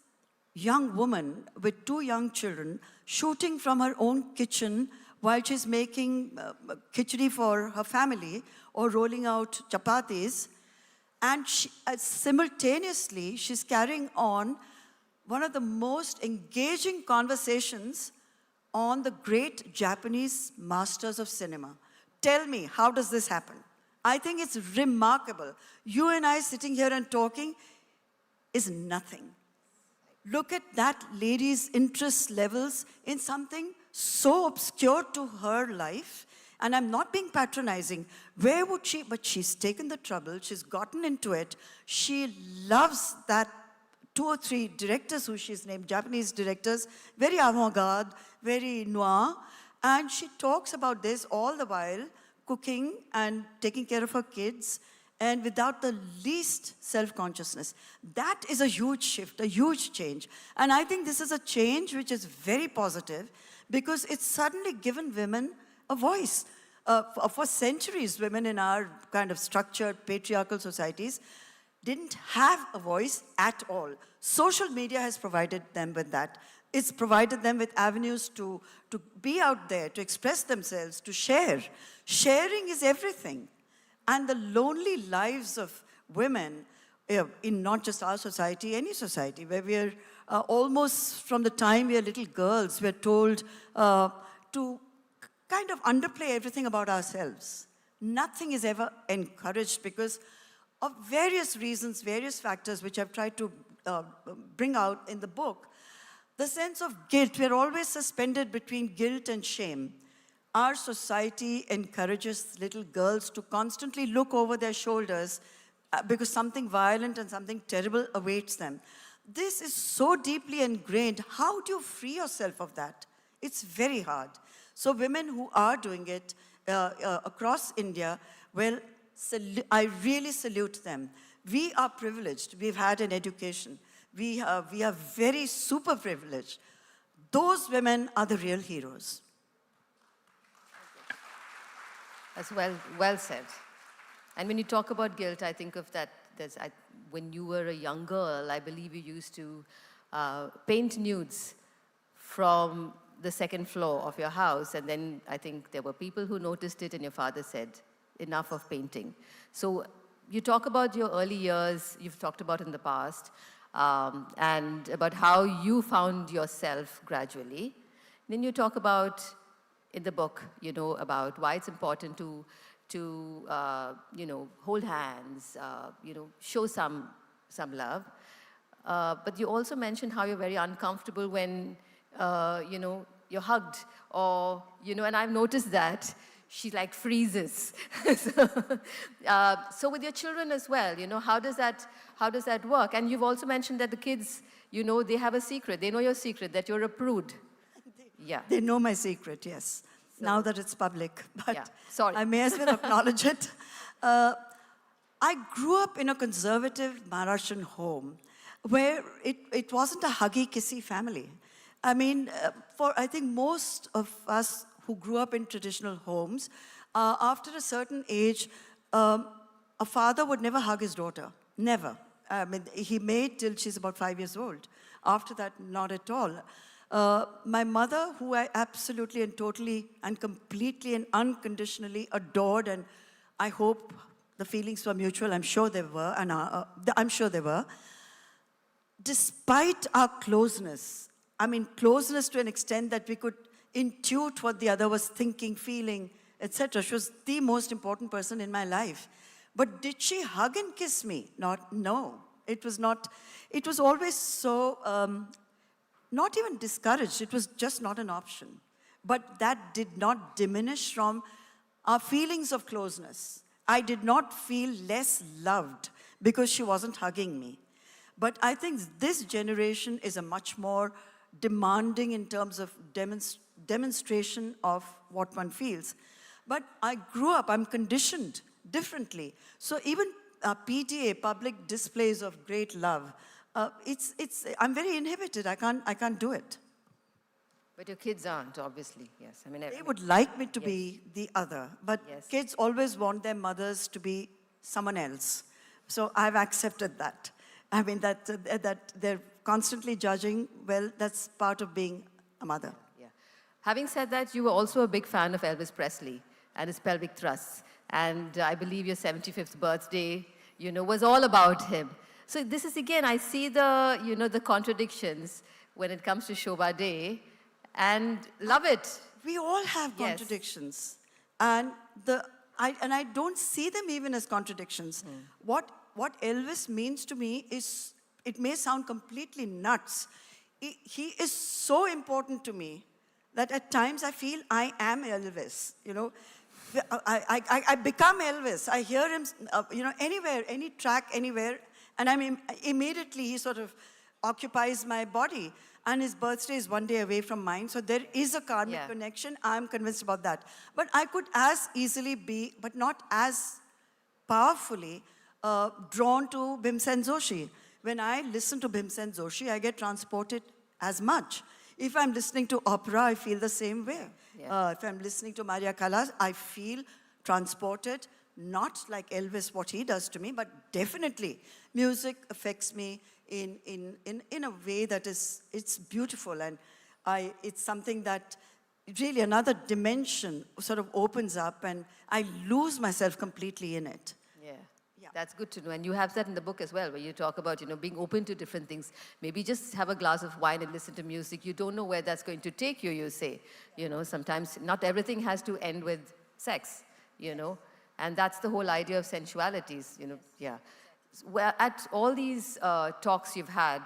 young woman with 2 young children shooting from her own kitchen while she's making khichdi for her family or rolling out chapatis. And simultaneously, she's carrying on one of the most engaging conversations on the great Japanese masters of cinema. Tell me, how does this happen? I think it's remarkable. You and I sitting here and talking is nothing. Look at that lady's interest levels in something so obscure to her life. And I'm not being patronizing. Where would she? But she's taken the trouble. She's gotten into it. She loves that 2 or 3 directors who she's named, Japanese directors, very avant-garde, very noir. And she talks about this all the while, cooking and taking care of her kids, and without the least self-consciousness. That is a huge shift, a huge change. And I think this is a change which is very positive, because it's suddenly given women a voice. For centuries, women in our kind of structured patriarchal societies didn't have a voice at all. Social media has provided them with that. It's provided them with avenues to be out there, to express themselves, to share. Sharing is everything. And the lonely lives of women in not just our society, any society, where we're almost from the time we are little girls, we're told to kind of underplay everything about ourselves. Nothing is ever encouraged because of various reasons, various factors, which I've tried to bring out in the book. The sense of guilt, we're always suspended between guilt and shame. Our society encourages little girls to constantly look over their shoulders because something violent and something terrible awaits them. This is so deeply ingrained. How do you free yourself of that? It's very hard. So women who are doing it across India, well, I really salute them. We are privileged. We've had an education. We are very super privileged. Those women are the real heroes. That's well said. And when you talk about guilt, I think of that, when you were a young girl, I believe you used to paint nudes from the second floor of your house, and then I think there were people who noticed it, and your father said, enough of painting. So you talk about your early years, you've talked about in the past, and about how you found yourself gradually. Then you talk about, in the book, you know, about why it's important to you know, hold hands, you know, show some love. But you also mentioned how you're very uncomfortable when, you know, you're hugged, or, you know, and I've noticed that she like freezes. So with your children as well, you know, how does that work? And you've also mentioned that the kids, you know, they have a secret. They know your secret, that you're a prude. Yeah. They know my secret, yes. So, now that it's public, but yeah. Sorry. I may as well acknowledge it. I grew up in a conservative Maharashtrian home where it wasn't a huggy, kissy family. I mean, I think most of us who grew up in traditional homes, after a certain age, a father would never hug his daughter, never. I mean, he may till she's about 5 years old. After that, not at all. My mother, who I absolutely and totally and completely and unconditionally adored, and I hope the feelings were mutual, I'm sure they were, and I'm sure they were. Despite our closeness, I mean closeness to an extent that we could intuit what the other was thinking, feeling, etc. She was the most important person in my life. But did she hug and kiss me? No. It was not. It was always so, not even discouraged. It was just not an option. But that did not diminish from our feelings of closeness. I did not feel less loved because she wasn't hugging me. But I think this generation is a much more demanding in terms of demonstration of what one feels. But I grew up, I'm conditioned differently. So even PDA, public displays of great love, I'm very inhibited. I can't do it. But your kids aren't, obviously, yes. I mean, they would like me to be the other, but kids always want their mothers to be someone else. So I've accepted that. I mean, that they're constantly judging, well, that's part of being a mother. Yeah. Having said that, you were also a big fan of Elvis Presley and his pelvic thrusts. And I believe your 75th birthday, you know, was all about him. So this is, again, I see the, you know, the contradictions when it comes to Shobhaa Day, and love it. We all have contradictions. And I don't see them even as contradictions. What Elvis means to me is, it may sound completely nuts. He is so important to me that at times I feel I am Elvis, you know. I become Elvis. I hear him, you know, anywhere, any track, anywhere, and immediately he sort of occupies my body. And his birthday is one day away from mine, so there is a karmic connection. I'm convinced about that. But I could as easily be, but not as powerfully, drawn to Bhimsen Joshi. When I listen to Bhimsen Joshi, I get transported as much. If I'm listening to opera, I feel the same way. If I'm listening to Maria Callas, I feel transported, not like Elvis, what he does to me, but definitely music affects me in a way that it's beautiful, and it's something that really another dimension sort of opens up, and I lose myself completely in it. Yeah, that's good to know. And you have that in the book as well, where you talk about, you know, being open to different things. Maybe just have a glass of wine and listen to music. You don't know where that's going to take you, you say. You know, sometimes not everything has to end with sex, you know. And that's the whole idea of sensualities, you know, Well, at all these talks you've had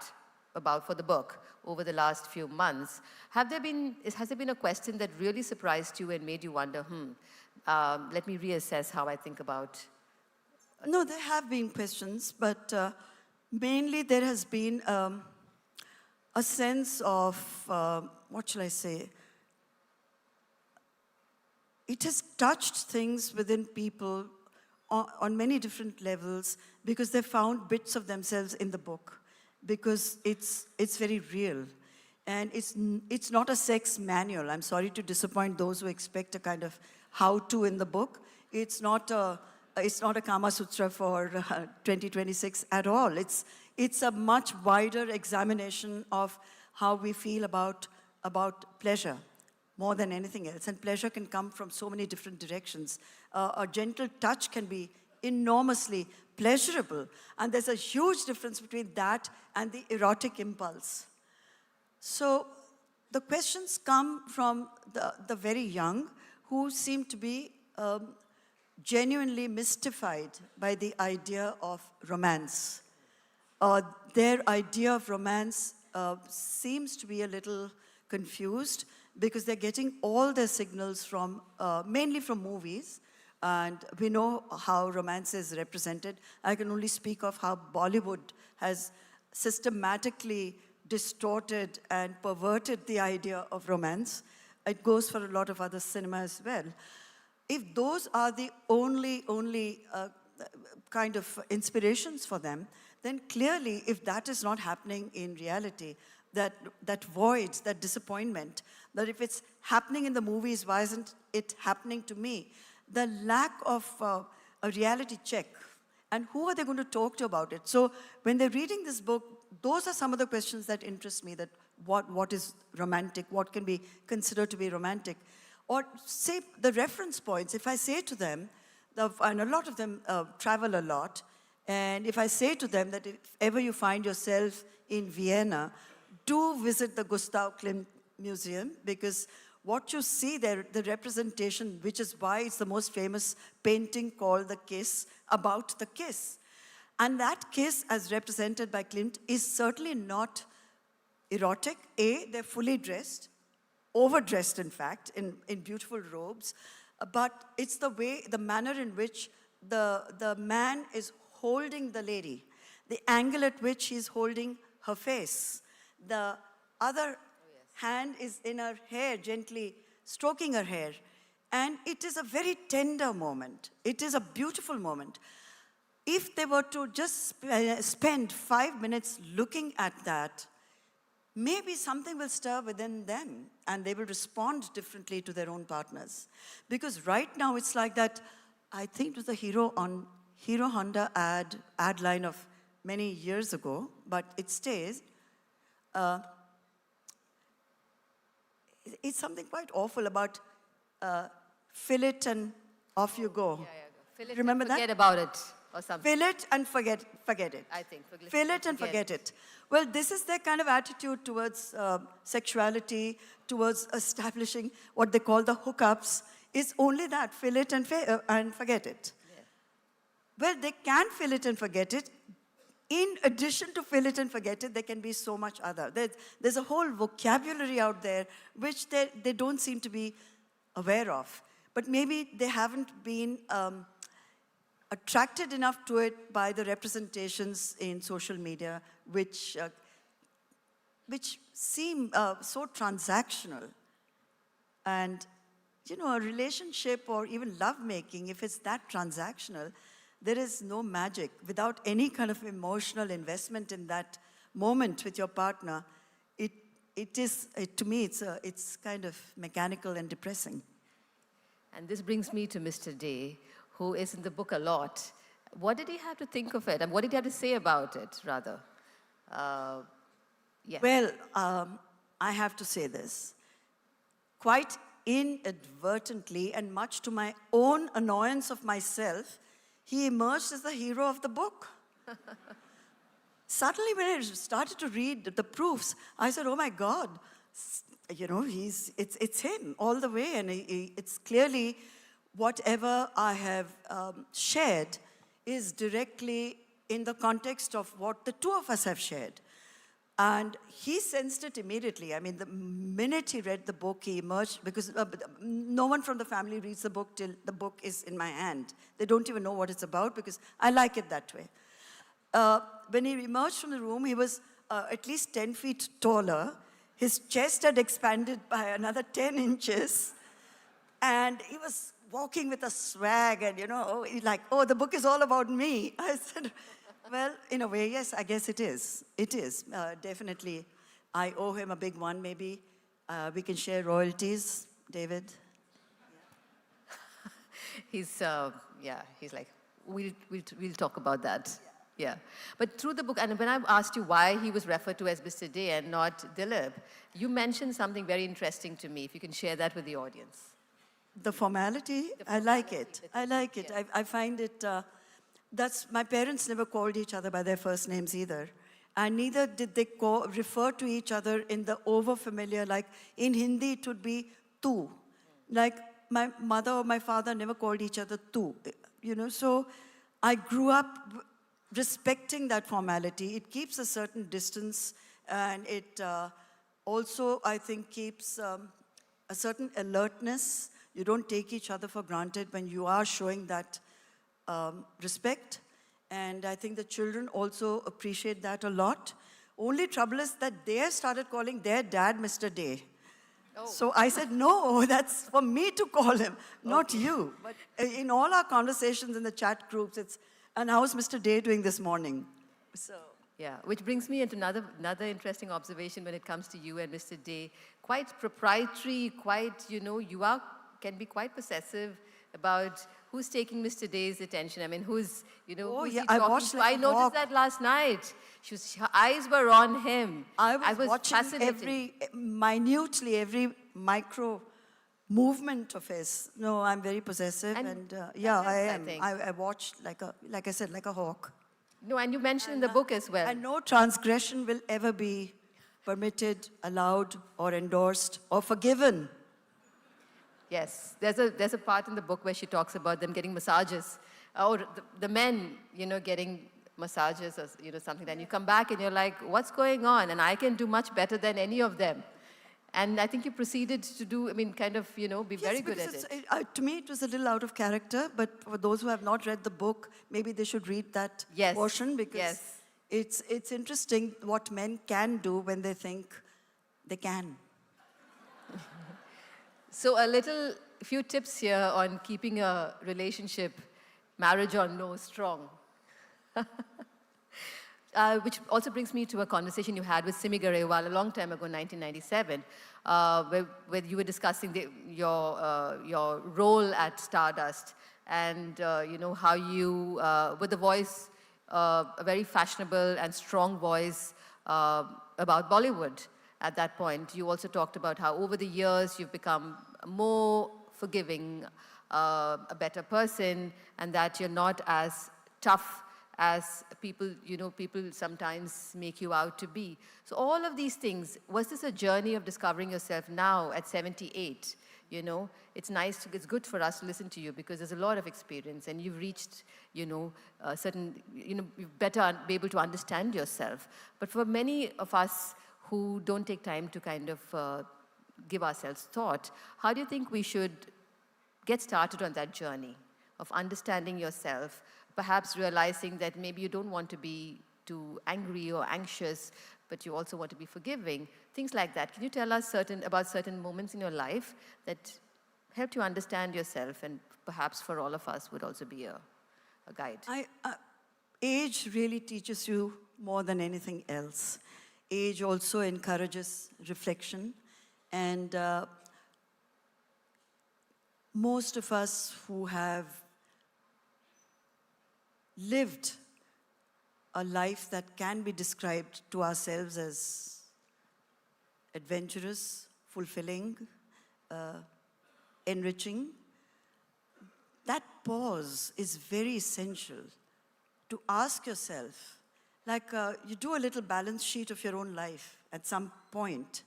for the book over the last few months, has there been a question that really surprised you and made you wonder, let me reassess how I think about? No, there have been questions, but mainly there has been a sense of, what shall I say? It has touched things within people on many different levels, because they found bits of themselves in the book, because it's very real. And it's not a sex manual. I'm sorry to disappoint those who expect a kind of how-to in the book. It's not a Kama Sutra for 2026 at all. It's a much wider examination of how we feel about about pleasure more than anything else. And pleasure can come from so many different directions. A gentle touch can be enormously pleasurable. And there's a huge difference between that and the erotic impulse. So the questions come from the very young, who seem to be genuinely mystified by the idea of romance. Their idea of romance seems to be a little confused because they're getting all their signals from, mainly from movies. And we know how romance is represented. I can only speak of how Bollywood has systematically distorted and perverted the idea of romance. It goes for a lot of other cinema as well. If those are the only kind of inspirations for them, then clearly, if that is not happening in reality, that void, that disappointment, that if it's happening in the movies, why isn't it happening to me? The lack of a reality check, and who are they going to talk to about it? So when they're reading this book, those are some of the questions that interest me, that what is romantic, what can be considered to be romantic? Or say the reference points, if I say to them, and a lot of them travel a lot, and if I say to them that if ever you find yourself in Vienna, do visit the Gustav Klimt Museum, because what you see there, the representation, which is why it's the most famous painting called The Kiss, about the kiss. And that kiss, as represented by Klimt, is certainly not erotic. They're fully dressed, overdressed in fact, in beautiful robes, but it's the manner in which the man is holding the lady, the angle at which he's holding her face. The other hand is in her hair, gently stroking her hair. And it is a very tender moment. It is a beautiful moment. If they were to just spend 5 minutes looking at that, maybe something will stir within them and they will respond differently to their own partners. Because right now it's like that, I think it was the Hero Honda ad line of many years ago, but it stays. It's something quite awful about fill it and off you go. Yeah. Fill it Remember and forget that? about it or something. Fill it and forget it. I think. Fill it and forget it. Well, this is their kind of attitude towards sexuality, towards establishing what they call the hookups. It's only that, fill it and forget it. Yeah. Well, they can fill it and forget it. In addition to fill it and forget it, there can be so much other. There's a whole vocabulary out there which they don't seem to be aware of. But maybe they haven't been attracted enough to it by the representations in social media, which seem so transactional. And, you know, a relationship or even lovemaking, if it's that transactional, there is no magic. Without any kind of emotional investment in that moment with your partner, to me, it's kind of mechanical and depressing. And this brings me to Mr. Day, who is in the book a lot. What did he have to think of it? And what did he have to say about it, rather? Yeah. Well, I have to say this. Quite inadvertently, and much to my own annoyance of myself, he emerged as the hero of the book. Suddenly, when I started to read the proofs, I said, oh my God, you know, it's him all the way. And it's clearly whatever I have shared is directly in the context of what the two of us have shared. And he sensed it immediately. I mean, the minute he read the book, he emerged, because no one from the family reads the book till the book is in my hand. They don't even know what it's about, because I like it that way. When he emerged from the room, he was at least 10 feet taller. His chest had expanded by another 10 inches. And he was walking with a swag, and, you know, like, oh, the book is all about me. I said, well, in a way, yes, I guess it is. It is. Definitely, I owe him a big one, maybe. We can share royalties, David. He's like, we'll talk about that. Yeah, but through the book, and when I asked you why he was referred to as Mr. Day and not Dilip, you mentioned something very interesting to me. If you can share that with the audience. The formality, I like it. I like it. Yeah. I find it, my parents never called each other by their first names either. And neither did they refer to each other in the over-familiar, like in Hindi it would be tu. Like my mother or my father never called each other tu. So I grew up respecting that formality. It keeps a certain distance, and it also, I think, keeps a certain alertness. You don't take each other for granted when you are showing that respect. And I think the children also appreciate that a lot. Only trouble is that they have started calling their dad Mr. Day. Oh. So I said, no, that's for me to call him, not you. But in all our conversations in the chat groups, it's, and how's Mr. Day doing this morning? So. Yeah, which brings me into another interesting observation when it comes to you and Mr. Day. Quite proprietary, quite, can be quite possessive about who's taking Mr. Day's attention. I mean, who's he talking to? I noticed that last night. Her eyes were on him. I was watching minutely every micro movement of his. No, I'm very possessive, and I am. I watch like I said, like a hawk. No, and you mentioned in the book as well. And no transgression will ever be permitted, allowed, or endorsed, or forgiven. Yes, there's a part in the book where she talks about them getting massages, or the men, getting massages or something. Then you come back and you're like, what's going on? And I can do much better than any of them. And I think you proceeded to do, be very good at it. To me, it was a little out of character, but for those who have not read the book, maybe they should read that portion, because it's interesting what men can do when they think they can. So a few tips here on keeping a relationship, marriage or no, strong. Which also brings me to a conversation you had with Simi Garewal a long time ago, 1997, where you were discussing your role at Stardust, and how you, with a voice, a very fashionable and strong voice about Bollywood. At that point, you also talked about how over the years you've become more forgiving, a better person, and that you're not as tough as people sometimes make you out to be. So all of these things, was this a journey of discovering yourself now at 78? It's good for us to listen to you because there's a lot of experience and you've reached, you better be able to understand yourself. But for many of us who don't take time to kind of give ourselves thought, how do you think we should get started on that journey of understanding yourself, perhaps realizing that maybe you don't want to be too angry or anxious, but you also want to be forgiving, things like that. Can you tell us about certain moments in your life that helped you understand yourself, and perhaps for all of us would also be a guide? Age really teaches you more than anything else. Age also encourages reflection, and most of us who have lived a life that can be described to ourselves as adventurous, fulfilling, enriching, that pause is very essential to ask yourself, you do a little balance sheet of your own life at some point,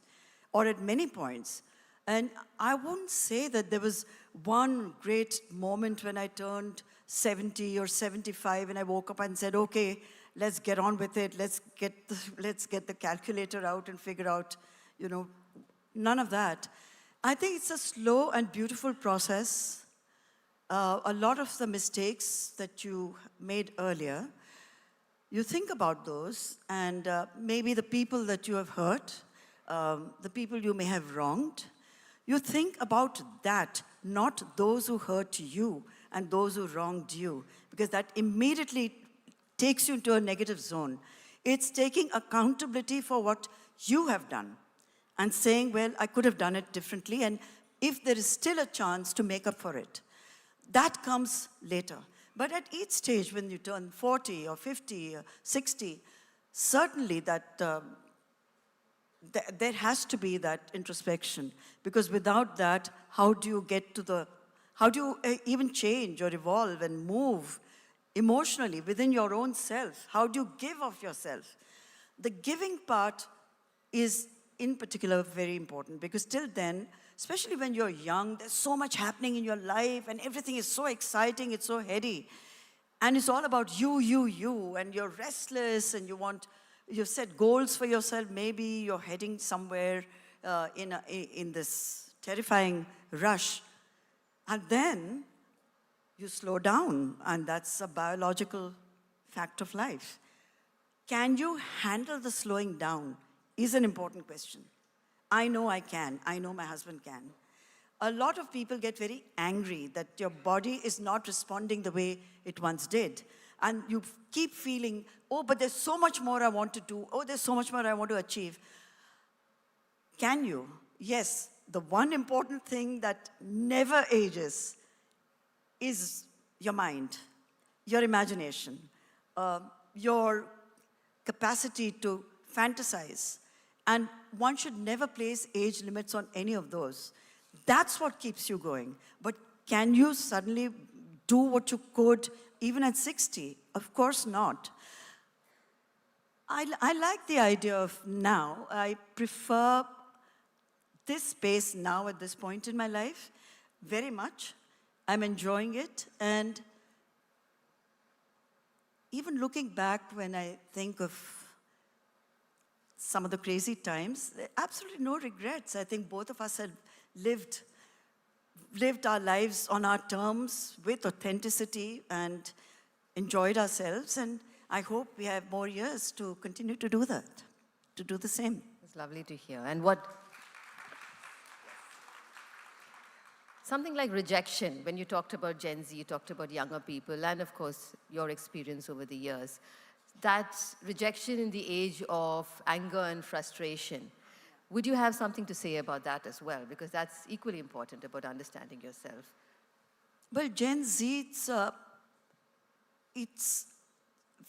or at many points. And I won't say that there was one great moment when I turned 70 or 75 and I woke up and said, okay, let's get on with it. Let's get the calculator out and figure out, none of that. I think it's a slow and beautiful process. A lot of the mistakes that you made earlier, you think about those, and maybe the people that you have hurt, the people you may have wronged, you think about that, not those who hurt you and those who wronged you, because that immediately takes you into a negative zone. It's taking accountability for what you have done and saying, well, I could have done it differently, and if there is still a chance to make up for it. That comes later. But at each stage, when you turn 40 or 50 or 60, certainly that there has to be that introspection. Because without that, how do you even change or evolve and move emotionally within your own self? How do you give of yourself? The giving part is in particular very important, because till then, especially when you're young, there's so much happening in your life and everything is so exciting, it's so heady. And it's all about you, and you're restless and you've set goals for yourself. Maybe you're heading somewhere in this terrifying rush. And then you slow down, and that's a biological fact of life. Can you handle the slowing down is an important question. I know I can. I know my husband can. A lot of people get very angry that your body is not responding the way it once did. And you keep feeling, oh, but there's so much more I want to do. Oh, there's so much more I want to achieve. Can you? Yes. The one important thing that never ages is your mind, your imagination, your capacity to fantasize. And one should never place age limits on any of those. That's what keeps you going. But can you suddenly do what you could even at 60? Of course not. I like the idea of now. I prefer this space now at this point in my life very much. I'm enjoying it. And even looking back, when I think of some of the crazy times, there are absolutely no regrets. I think both of us have lived our lives on our terms with authenticity and enjoyed ourselves. And I hope we have more years to continue to do that, to do the same. It's lovely to hear. And something like rejection, when you talked about Gen Z, you talked about younger people, and of course, your experience over the years. That rejection in the age of anger and frustration, would you have something to say about that as well? Because that's equally important about understanding yourself. Well, Gen Z, it's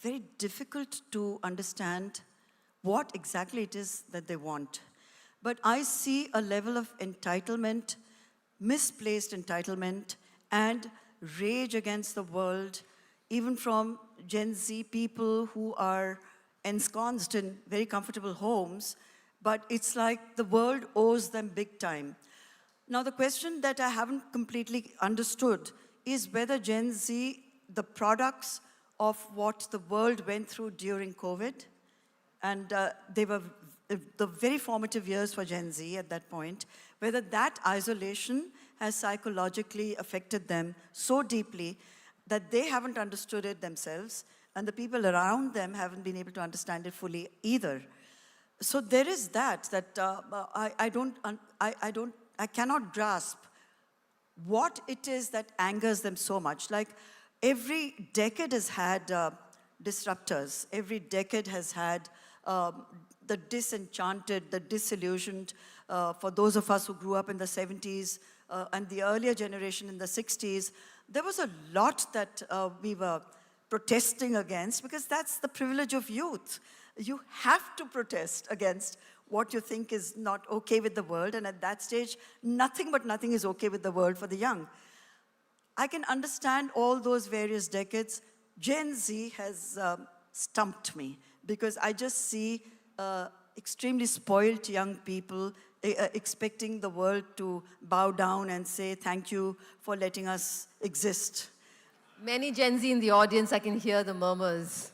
very difficult to understand what exactly it is that they want. But I see a level of entitlement, misplaced entitlement, and rage against the world, even from Gen Z people who are ensconced in very comfortable homes, but it's like the world owes them big time. Now, the question that I haven't completely understood is whether Gen Z, the products of what the world went through during COVID, and they were the very formative years for Gen Z at that point, whether that isolation has psychologically affected them so deeply that they haven't understood it themselves, and the people around them haven't been able to understand it fully either. So there is that I cannot grasp what it is that angers them so much. Like, every decade has had disruptors. Every decade has had the disenchanted, the disillusioned. For those of us who grew up in the 70s and the earlier generation in the 60s, there was a lot that we were protesting against, because that's the privilege of youth. You have to protest against what you think is not okay with the world, and at that stage, nothing but nothing is okay with the world for the young. I can understand all those various decades. Gen Z has stumped me, because I just see extremely spoiled young people expecting the world to bow down and say, thank you for letting us exist. Many Gen Z in the audience, I can hear the murmurs.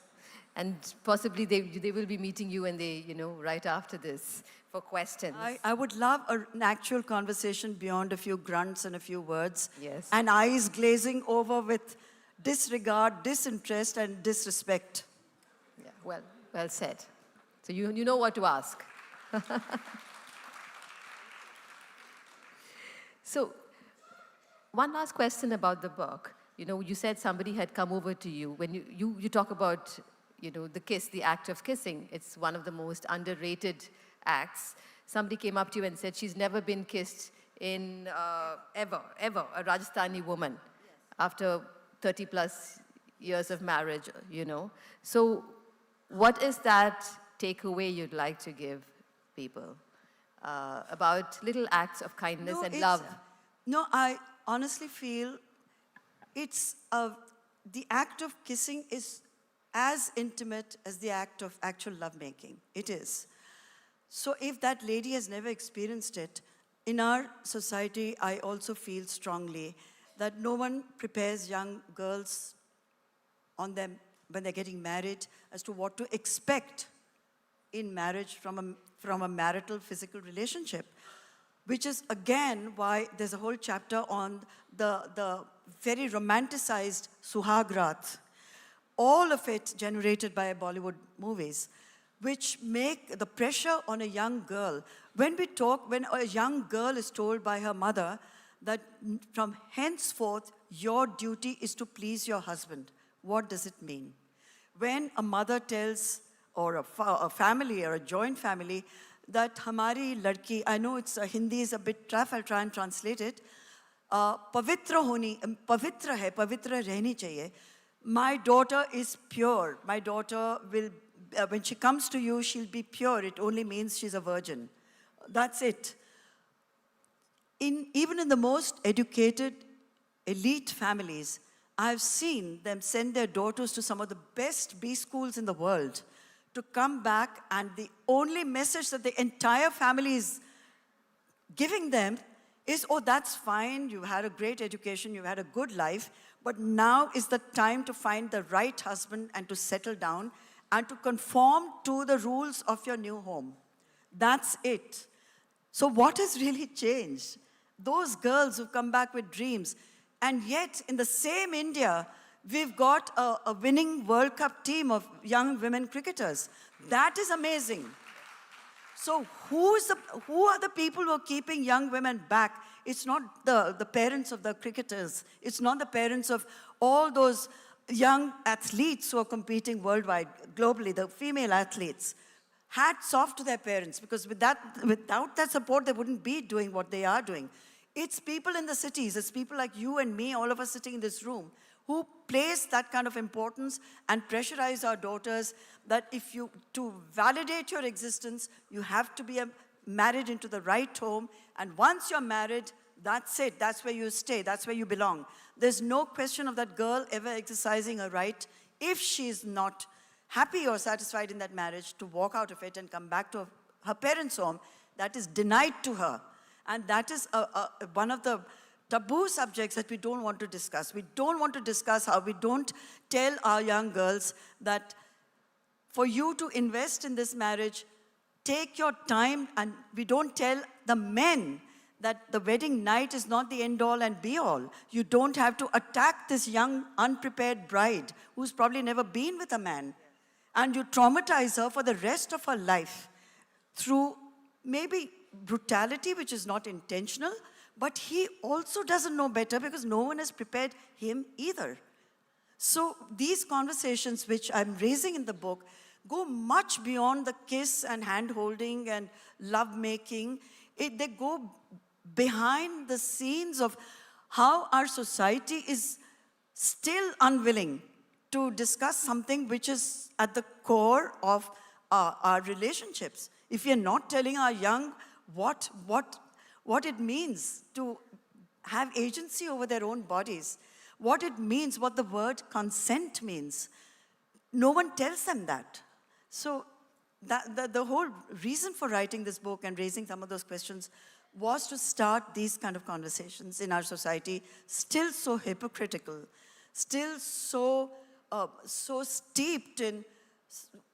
And possibly they will be meeting you right after this for questions. I would love an actual conversation beyond a few grunts and a few words. Yes. And eyes glazing over with disregard, disinterest, and disrespect. Yeah, well said. So you know what to ask. So, one last question about the book. You said somebody had come over to you. When you talk about, the kiss, the act of kissing, it's one of the most underrated acts. Somebody came up to you and said she's never been kissed in ever, a Rajasthani woman. Yes. After 30 plus years of marriage, you know. So what is that takeaway you'd like to give people about little acts of kindness and love? No, I honestly feel it's the act of kissing is as intimate as the act of actual lovemaking. It is. So if that lady has never experienced it, in our society, I also feel strongly that no one prepares young girls on them when they're getting married as to what to expect in marriage from a marital physical relationship, which is again why there's a whole chapter on the very romanticized Suhagrat, all of it generated by Bollywood movies, which make the pressure on a young girl. When a young girl is told by her mother that from henceforth your duty is to please your husband, what does it mean? When a mother tells, or a family or a joint family, that hamari ladki, I know Hindi is a bit tough, I'll try and translate it, pavitra hai, pavitra rehni chahiye. My daughter is pure. My daughter will, when she comes to you, she'll be pure. It only means she's a virgin. That's it. Even in the most educated, elite families, I've seen them send their daughters to some of the best B schools in the world to come back, and the only message that the entire family is giving them is, oh, that's fine, you've had a great education, you've had a good life, but now is the time to find the right husband and to settle down and to conform to the rules of your new home. That's it. So what has really changed? Those girls who've come back with dreams, and yet in the same India, we've got a winning World Cup team of young women cricketers. That is amazing. So who are the people who are keeping young women back? It's not the parents of the cricketers. It's not the parents of all those young athletes who are competing worldwide, globally, the female athletes. Hats off to their parents, because without that support, they wouldn't be doing what they are doing. It's people in the cities, it's people like you and me, all of us sitting in this room, who place that kind of importance and pressurize our daughters that to validate your existence, you have to be married into the right home. And once you're married, that's it. That's where you stay. That's where you belong. There's no question of that girl ever exercising her right, if she's not happy or satisfied in that marriage, to walk out of it and come back to her parents' home. That is denied to her. And that is one of the taboo subjects that we don't want to discuss. We don't want to discuss how we don't tell our young girls that for you to invest in this marriage, take your time, and we don't tell the men that the wedding night is not the end-all and be-all. You don't have to attack this young, unprepared bride who's probably never been with a man, and you traumatize her for the rest of her life through maybe brutality, which is not intentional, but he also doesn't know better because no one has prepared him either. So these conversations, which I'm raising in the book, go much beyond the kiss and hand-holding and love-making. They go behind the scenes of how our society is still unwilling to discuss something which is at the core of our relationships. If we are not telling our young what it means to have agency over their own bodies, what it means, what the word consent means, no one tells them that. So the whole reason for writing this book and raising some of those questions was to start these kind of conversations in our society, still so hypocritical, still so steeped in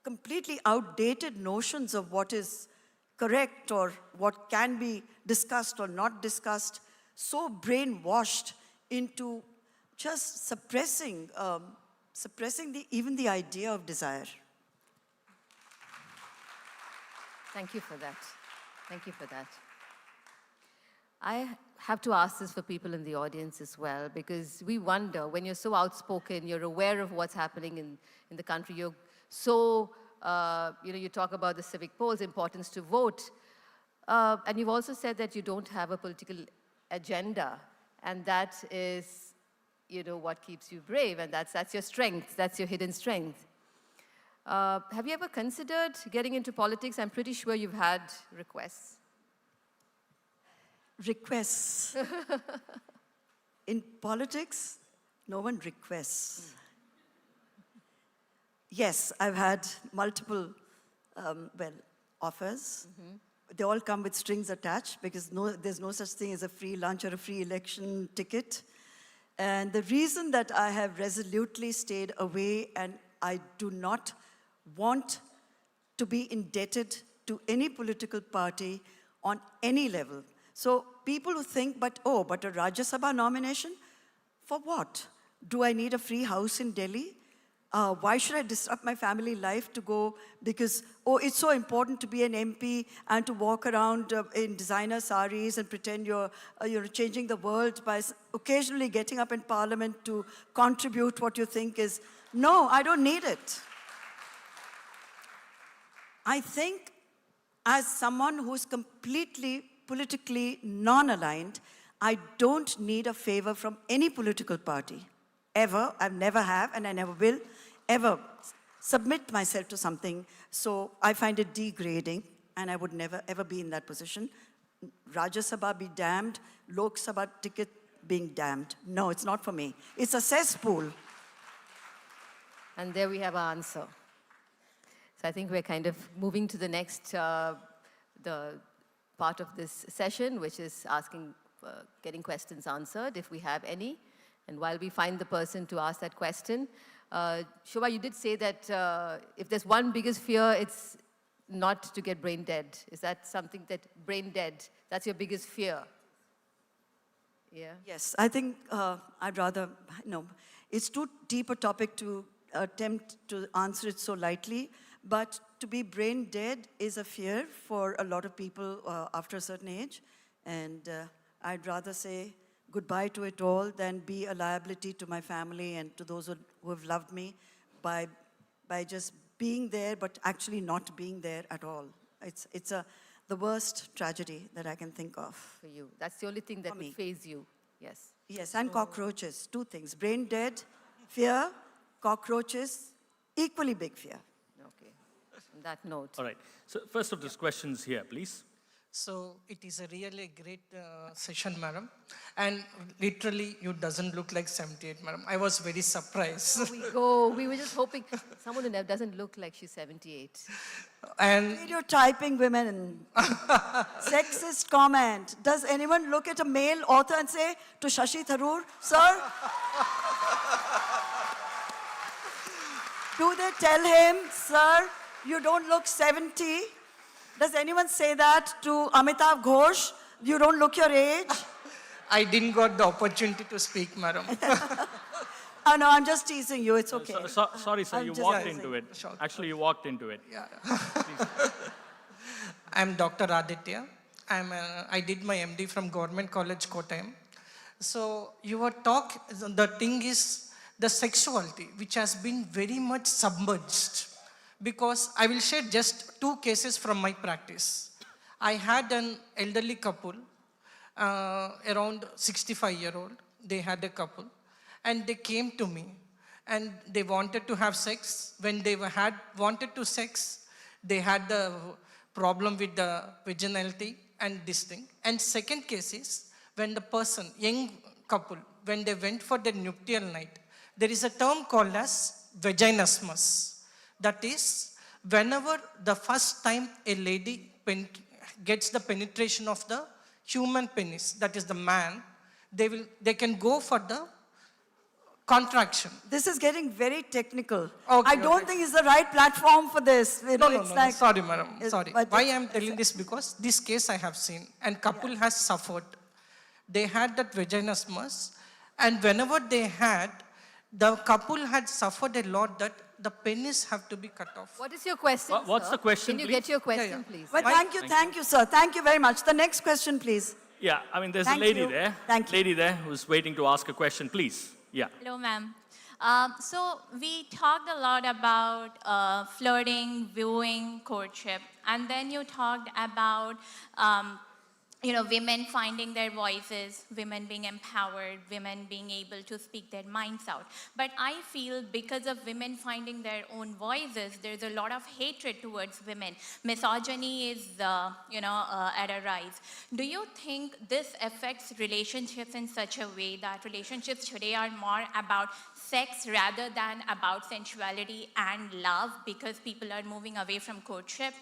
completely outdated notions of what is correct or what can be discussed or not discussed, so brainwashed into just suppressing even the idea of desire. Thank you for that. Thank you for that. I have to ask this for people in the audience as well, because we wonder, when you're so outspoken, you're aware of what's happening in the country, you're so, you talk about the civic polls, importance to vote, and you've also said that you don't have a political agenda, and that is you know, what keeps you brave, and that's your strength, that's your hidden strength. Have you ever considered getting into politics? I'm pretty sure you've had requests. Requests. In politics, no one requests. Yes, I've had multiple, offers. They all come with strings attached because there's no such thing as a free lunch or a free election ticket. And the reason that I have resolutely stayed away, and I do not want to be indebted to any political party on any level. So people who think, but a Rajya Sabha nomination? For what? Do I need a free house in Delhi? Why should I disrupt my family life to go? Because, it's so important to be an MP and to walk around in designer saris and pretend you're changing the world by occasionally getting up in parliament to contribute what you think is, no, I don't need it. I think as someone who's completely politically non-aligned, I don't need a favor from any political party. Ever. I never have, and I never will ever submit myself to something. So I find it degrading, and I would never, ever be in that position. Rajya Sabha be damned, Lok Sabha ticket being damned. No, it's not for me. It's a cesspool. And there we have our answer. So I think we're kind of moving to the next the part of this session, which is getting questions answered, if we have any. And while we find the person to ask that question, Shobhaa, you did say that if there's one biggest fear, it's not to get brain dead. Is that something that brain dead, that's your biggest fear? Yeah. Yes, I think I'd rather, no, it's too deep a topic to attempt to answer it so lightly, but to be brain dead is a fear for a lot of people after a certain age, and I'd rather say goodbye to it all than be a liability to my family and to those who have loved me by just being there, but actually not being there at all. It's the worst tragedy that I can think of. For you. That's the only thing that would faze you. Yes. Yes, and cockroaches. Two things. Brain dead, fear, cockroaches, equally big fear. Okay. On that note. All right. So first of these questions here, please. So it is a really great session, madam. And literally, you doesn't look like 78, madam. I was very surprised. We were just hoping someone who doesn't look like she's 78. And stereotyping women. Sexist comment. Does anyone look at a male author and say to Shashi Tharoor, sir? Do they tell him, sir, you don't look 70? Does anyone say that to Amitav Ghosh? You don't look your age? I didn't got the opportunity to speak, madam. Oh, no, I'm just teasing you. It's okay. Sorry, sir, you walked into it. Actually, you walked into it. Yeah. I'm Dr. Aditya. I did my MD from Government College, Kottayam. So your talk, the thing is the sexuality, which has been very much submerged. Because I will share just two cases from my practice. I had an elderly couple, around 65-year-old. They had a couple, and they came to me, and they wanted to have sex. When they wanted to sex, they had the problem with the vaginality and this thing. And second case is when the person, young couple, when they went for their nuptial night, there is a term called as vaginismus. That is, whenever the first time a lady gets the penetration of the human penis, that is the man, they can go for the contraction. This is getting very technical. Okay, I don't think it's the right platform for this. No, sorry, madam, sorry. Why I'm telling this? Because this case I have seen, and couple has suffered. They had that vaginismus, and whenever they had, the couple had suffered a lot that the penis have to be cut off. What is your question, What's the question, Can you get your question, please? Well, thank you, sir. Thank you very much. The next question, please. Yeah, I mean, there's a lady there. Lady there who's waiting to ask a question, please. Yeah. Hello, ma'am. So we talked a lot about flirting, viewing, courtship, and then you talked about women finding their voices, women being empowered, women being able to speak their minds out. But I feel because of women finding their own voices, there's a lot of hatred towards women. Misogyny is, at a rise. Do you think this affects relationships in such a way that relationships today are more about sex rather than about sensuality and love because people are moving away from courtship?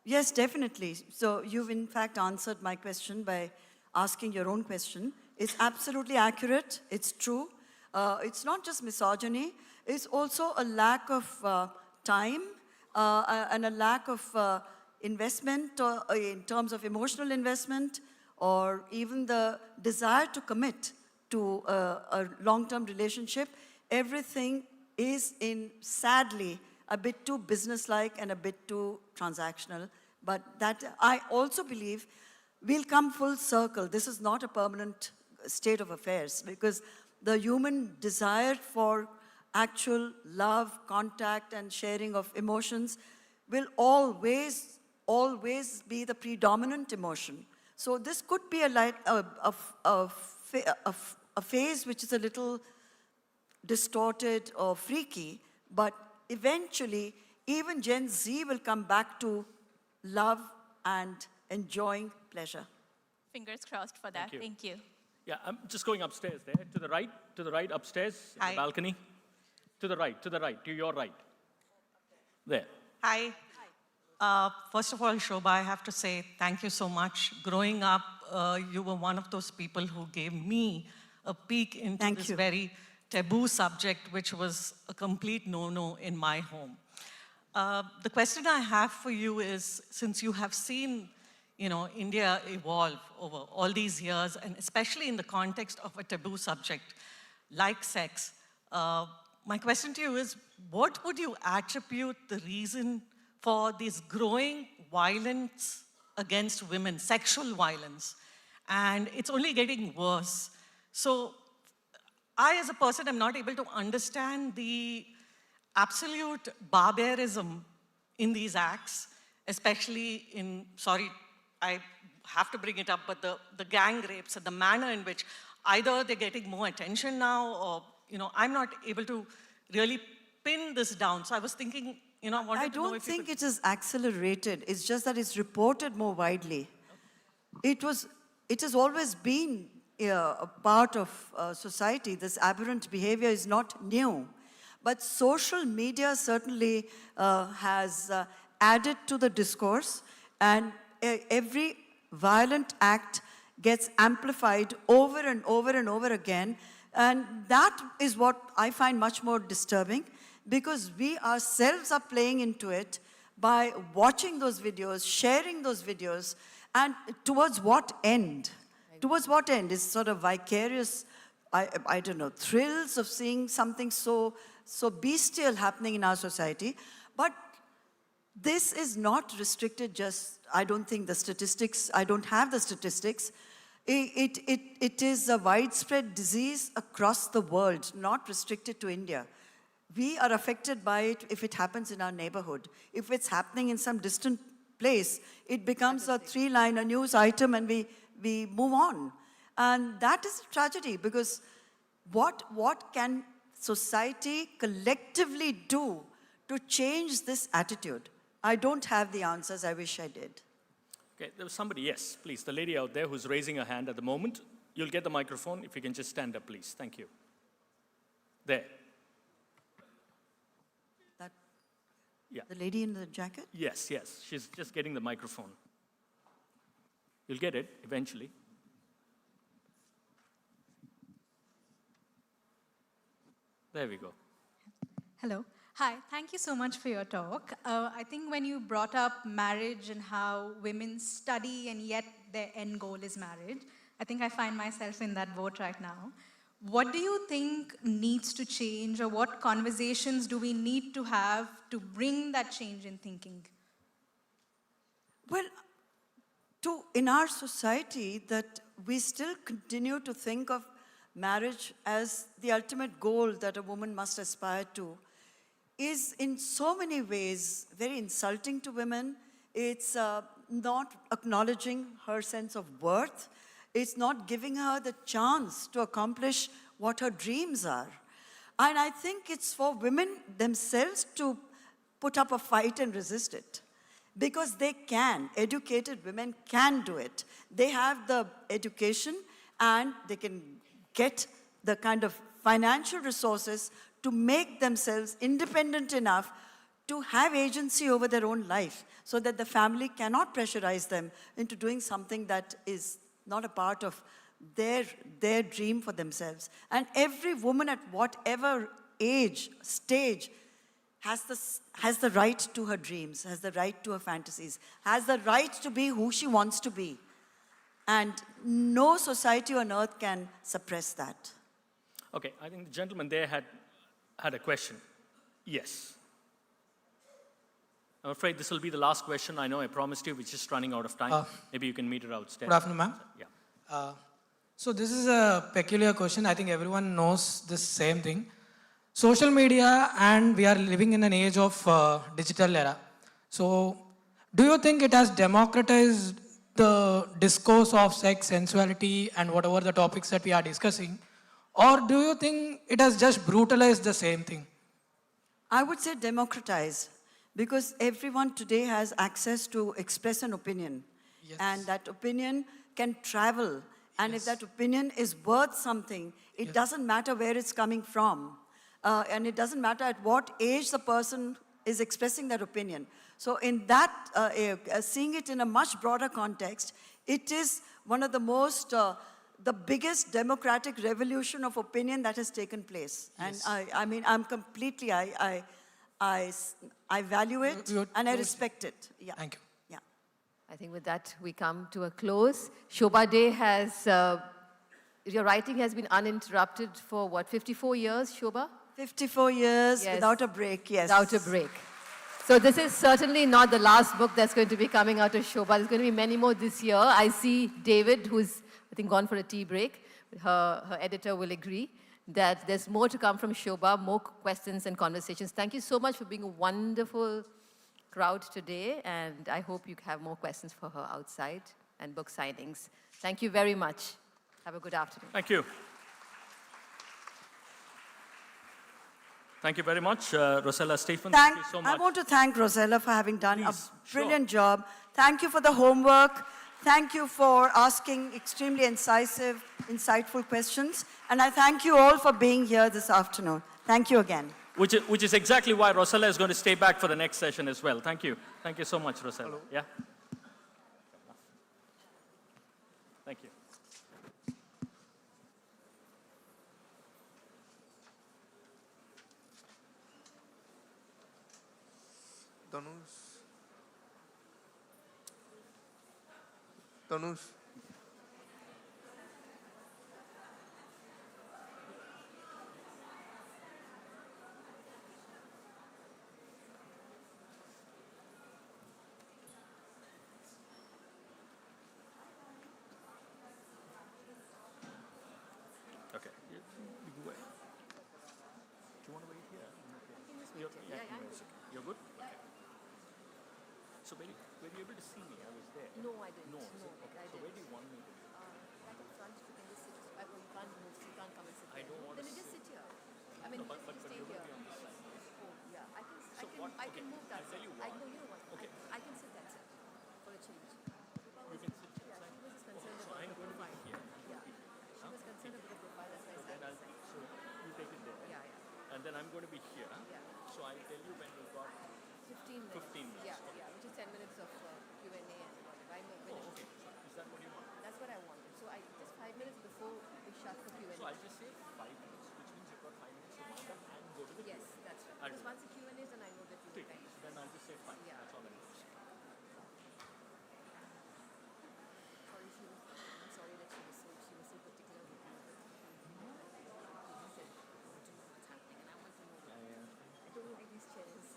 Yes, definitely. So you've in fact answered my question by asking your own question. It's absolutely accurate. It's true. It's not just misogyny. It's also a lack of time and a lack of investment in terms of emotional investment or even the desire to commit to a long-term relationship. Everything is sadly, a bit too businesslike and a bit too transactional. But that I also believe we'll come full circle. This is not a permanent state of affairs because the human desire for actual love, contact, and sharing of emotions will always be the predominant emotion. So this could be a phase which is a little distorted or freaky, but eventually, even Gen Z will come back to love and enjoying pleasure. Fingers crossed for that. Thank you. Yeah, I'm just going upstairs there, to the right, upstairs, in the balcony. To the right, to your right. There. Hi. First of all, Shobhaa, I have to say thank you so much. Growing up, you were one of those people who gave me a peek into this very taboo subject, which was a complete no-no in my home. The question I have for you is, since you have seen, India evolve over all these years, and especially in the context of a taboo subject like sex, my question to you is, what would you attribute the reason for this growing violence against women, sexual violence? And it's only getting worse. So I, as a person, am not able to understand the absolute barbarism in these acts, especially in, sorry, I have to bring it up, but the gang rapes and the manner in which either they're getting more attention now or, I'm not able to really pin this down. So I was thinking, I wanted to know if I don't think it is accelerated. It's just that it's reported more widely. It has always been a part of society. This aberrant behavior is not new. But social media certainly has added to the discourse, and every violent act gets amplified over and over and over again. And that is what I find much more disturbing, because we ourselves are playing into it by watching those videos, sharing those videos, and towards what end? Towards what end? Is sort of vicarious, I don't know, thrills of seeing something so bestial happening in our society. But this is not restricted just, I don't think the statistics, I don't have the statistics. It is a widespread disease across the world, not restricted to India. We are affected by it if it happens in our neighborhood. If it's happening in some distant place, it becomes a three-liner news item and we move on. And that is a tragedy, because what can society collectively do to change this attitude? I don't have the answers. I wish I did. Okay, there was somebody, yes, please, the lady out there who's raising her hand at the moment. You'll get the microphone if you can just stand up, please. Thank you. There. Yeah. The lady in the jacket? Yes, yes. She's just getting the microphone. You'll get it eventually. There we go. Hello. Hi, thank you so much for your talk. I think when you brought up marriage and how women study and yet their end goal is marriage, I think I find myself in that boat right now. What do you think needs to change, or what conversations do we need to have to bring that change in thinking? Well, in our society, that we still continue to think of marriage as the ultimate goal that a woman must aspire to, is in so many ways very insulting to women. It's not acknowledging her sense of worth. It's not giving her the chance to accomplish what her dreams are. And I think it's for women themselves to put up a fight and resist it. Because they can. Educated women can do it. They have the education and they can get the kind of financial resources to make themselves independent enough to have agency over their own life so that the family cannot pressurize them into doing something that is not a part of their dream for themselves. And every woman at whatever age, stage, has the right to her dreams, has the right to her fantasies, has the right to be who she wants to be. And no society on earth can suppress that. Okay, I think the gentleman there had a question. Yes. I'm afraid this will be the last question. I know I promised you, we're just running out of time. Maybe you can meet her outstairs. Good afternoon, ma'am. Yeah. So this is a peculiar question. I think everyone knows this same thing. Social media, and we are living in an age of digital era. So do you think it has democratized the discourse of sex, sensuality, and whatever the topics that we are discussing? Or do you think it has just brutalized the same thing? I would say democratize, because everyone today has access to express an opinion. Yes. And that opinion can travel. And if that opinion is worth something, it doesn't matter where it's coming from. And it doesn't matter at what age the person is expressing that opinion. So in that, seeing it in a much broader context, it is one of the most, the biggest democratic revolution of opinion that has taken place. Yes. And I mean, I'm completely, I value it and I respect it. Yeah. Thank you. Yeah. I think with that, we come to a close. Shobhaa Day has, your writing has been uninterrupted for what, 54 years, Shobhaa? 54 years, yes. Without a break, yes. Without a break. So this is certainly not the last book that's going to be coming out of Shobhaa. There's going to be many more this year. I see David, who's, I think, gone for a tea break. Her editor will agree that there's more to come from Shobhaa, more questions and conversations. Thank you so much for being a wonderful crowd today, and I hope you have more questions for her outside and book signings. Thank you very much. Have a good afternoon. Thank you. Thank you very much, Rosella Stephen. Thank you so much. I want to thank Rosella for having done a brilliant job. Thank you for the homework. Thank you for asking extremely incisive, insightful questions. And I thank you all for being here this afternoon. Thank you again. Which is exactly why Rosella is going to stay back for the next session as well. Thank you. Thank you so much, Rosella. Hello. Yeah. Thank you. Tanush. Okay. You wait. Do you want to wait here? You're good? Okay. So were you able to see me? I was there. No, I didn't. No. No, Okay. I So where do you want me to be? Back in front, you can just sit. I can't move, so you can't come and sit. I don't want to Then you just sit here. I mean, no, but stay you're here. going to be on this side. Oh, yeah. I can move that I'll tell side. you I what. know, you know what? Okay. I can sit that side for a change. You can sit Yeah, inside. she was just concerned So about I'm the going to be profile. here. Yeah. She was concerned about the profile, that's why I Then sat this side. so you take it there. Yeah, yeah. And then I'm going to be here. Yeah. So I'll tell you when we've got 15 minutes. 15 minutes. Yeah, yeah, which is 10 minutes of Q&A and whatever. I know. Oh, okay. Is that what you want? That's what I wanted. So just 5 minutes before we shut for Q&A. So I'll just say 5 minutes, which means you've got 5 minutes to wind up and go to the Yes, Q&A. that's right. I'll Because do once the Q&A is, then I know that you will time. Then I'll just say 5. Yeah. That's all I need to say. Sorry, I'm sorry that she was so particular with you. He said, I want to know what's happening, and I want to know. I don't like these chairs.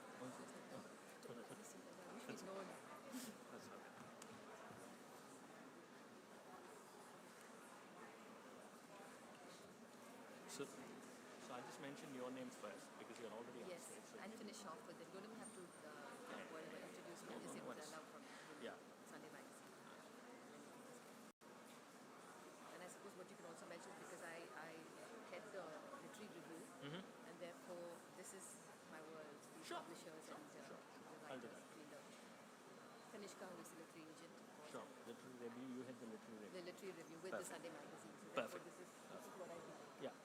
So I'll just mention your name first because you're already on Yes, stage. So and finish off with it. Don't even have to worry about introducing me. Just say what I love from yeah. Sunday. publishers and the writers. Kanishka, who is the literary agent. Sure. Literary review, you had the literary review. The literary review with the Sunday magazine. So Perfect. This is what I do. Yeah.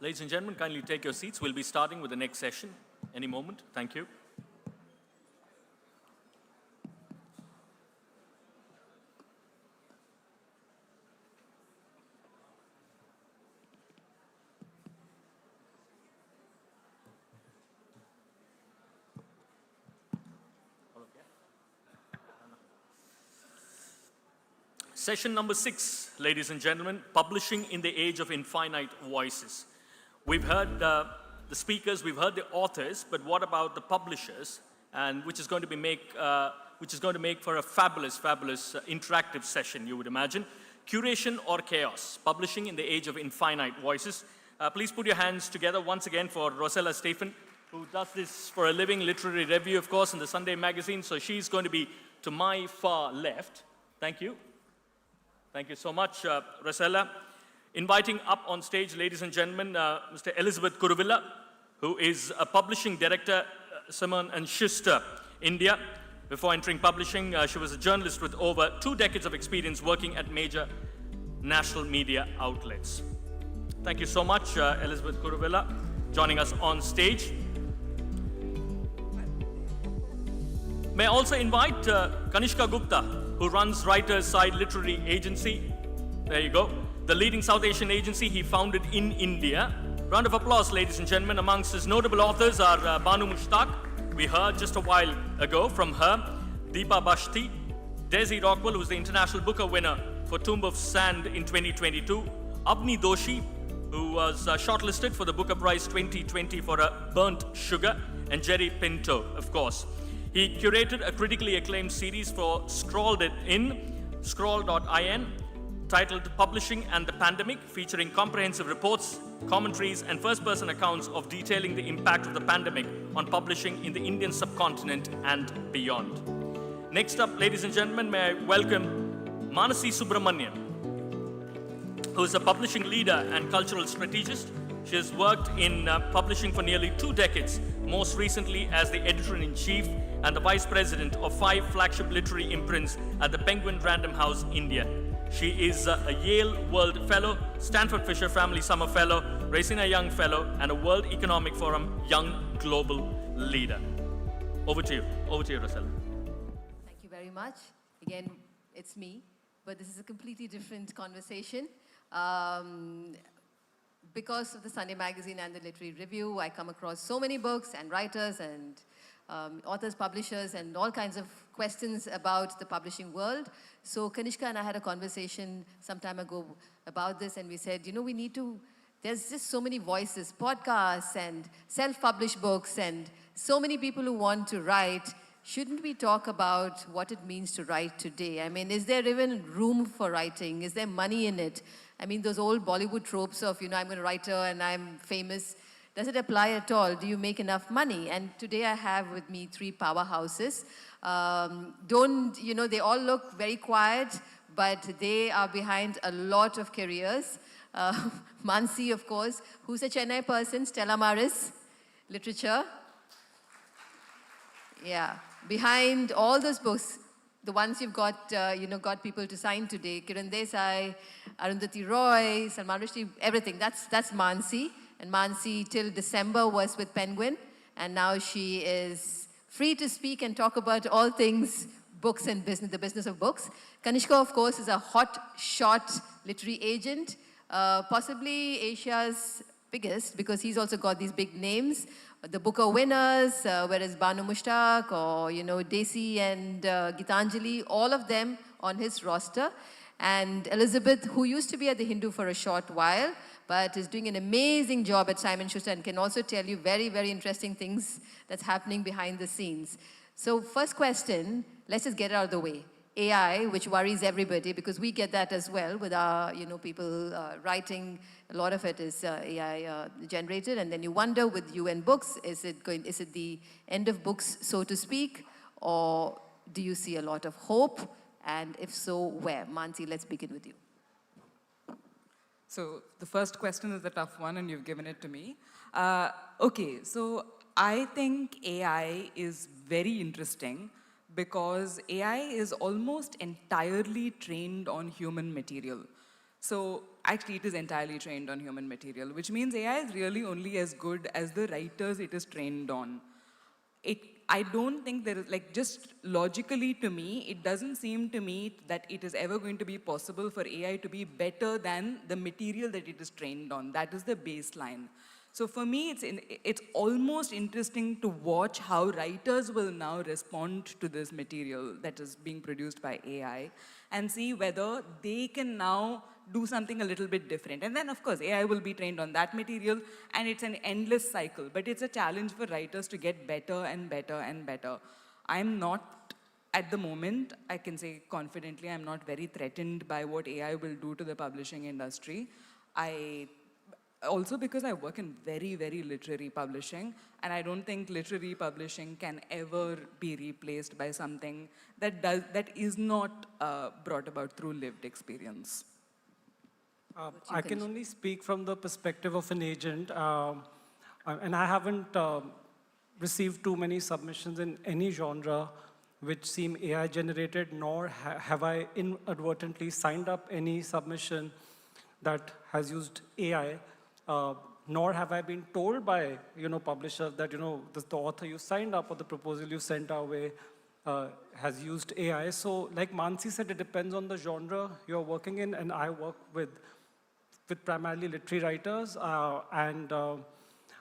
Ladies and gentlemen, kindly take your seats. We'll be starting with the next session any moment. Thank you. Session number 6, ladies and gentlemen, Publishing in the Age of Infinite Voices. We've heard the speakers, we've heard the authors, but what about the publishers? And which is going to make for a fabulous interactive session, you would imagine. Curation or chaos? Publishing in the Age of Infinite Voices. Please put your hands together once again for Rosella Stephen, who does this for a living, literary review, of course, in the Sunday magazine. So she's going to be to my far left. Thank you. Thank you so much, Rosella. Inviting up on stage, ladies and gentlemen, Mr. Elizabeth Kuruvilla, who is a publishing director, Simon & Schuster, India. Before entering publishing, she was a journalist with over 2 decades of experience working at major national media outlets. Thank you so much, Elizabeth Kuruvilla, joining us on stage. May I also invite Kanishka Gupta, who runs Writers' Side Literary Agency. There you go. The leading South Asian agency he founded in India. Round of applause, ladies and gentlemen. Amongst his notable authors are Banu Mushtaq. We heard just a while ago from her. Deepa Bashti. Desai Rockwell, who was the International Booker winner for Tomb of Sand in 2022. Abni Doshi, who was shortlisted for the Booker Prize 2020 for Burnt Sugar. And Jerry Pinto, of course. He curated a critically acclaimed series for Scroll.in, titled Publishing and the Pandemic, featuring comprehensive reports, commentaries, and first-person accounts of detailing the impact of the pandemic on publishing in the Indian subcontinent and beyond. Next up, ladies and gentlemen, may I welcome Manasi Subramaniam, who is a publishing leader and cultural strategist. She has worked in publishing for nearly 2 decades, most recently as the editor-in-chief and the vice president of 5 flagship literary imprints at the Penguin Random House, India. She is a Yale World Fellow, Stanford Fisher Family Summer Fellow, Raisina Young Fellow, and a World Economic Forum Young Global Leader. Over to you, Rosella. Thank you very much. Again, it's me, but this is a completely different conversation. Because of the Sunday magazine and the literary review, I come across so many books and writers and authors, publishers, and all kinds of questions about the publishing world. So Kanishka and I had a conversation some time ago about this, and we said, we need to, there's just so many voices, podcasts and self-published books, and so many people who want to write. Shouldn't we talk about what it means to write today? I mean, is there even room for writing? Is there money in it? I mean, those old Bollywood tropes of, I'm a writer and I'm famous. Does it apply at all? Do you make enough money? And today I have with me 3 powerhouses. They all look very quiet, but they are behind a lot of careers. Mansi, of course, who's a Chennai person, Stella Maris, literature. Yeah, behind all those books, the ones you've got, got people to sign today, Kiran Desai, Arundhati Roy, Salman Rushdie, everything. That's Mansi. And Mansi, till December, was with Penguin. And now she is free to speak and talk about all things books and business, the business of books. Kanishka, of course, is a hot-shot literary agent, possibly Asia's biggest, because he's also got these big names. The Booker winners, whereas Banu Mushtaq or, Desai and Gitanjali, all of them on his roster. And Elizabeth, who used to be at the Hindu for a short while, but is doing an amazing job at Simon & Schuster and can also tell you very, very interesting things that's happening behind the scenes. So first question, let's just get it out of the way. AI, which worries everybody because we get that as well with our, people writing. A lot of it is AI generated, and then you wonder with UN Books, is it the end of books, so to speak, or do you see a lot of hope? And if so, where? Mansi, let's begin with you. So the first question is a tough one, and you've given it to me. Okay, so I think AI is very interesting because AI is almost entirely trained on human material. So actually it is entirely trained on human material, which means AI is really only as good as the writers it is trained on. I don't think there is, just logically to me, it doesn't seem to me that it is ever going to be possible for AI to be better than the material that it is trained on. That is the baseline. So for me, it's almost interesting to watch how writers will now respond to this material that is being produced by AI and see whether they can now do something a little bit different. And then, of course, AI will be trained on that material, and it's an endless cycle. But it's a challenge for writers to get better and better and better. I'm not, at the moment, I can say confidently, I'm not very threatened by what AI will do to the publishing industry. Also because I work in very, very literary publishing, and I don't think literary publishing can ever be replaced by something that is not brought about through lived experience. I can only speak from the perspective of an agent, and I haven't received too many submissions in any genre which seem AI generated, nor have I inadvertently signed up any submission that has used AI. Nor have I been told by publishers that the author you signed up or the proposal you sent our way has used AI. So like Mansi said, it depends on the genre you're working in, and I work with primarily literary writers.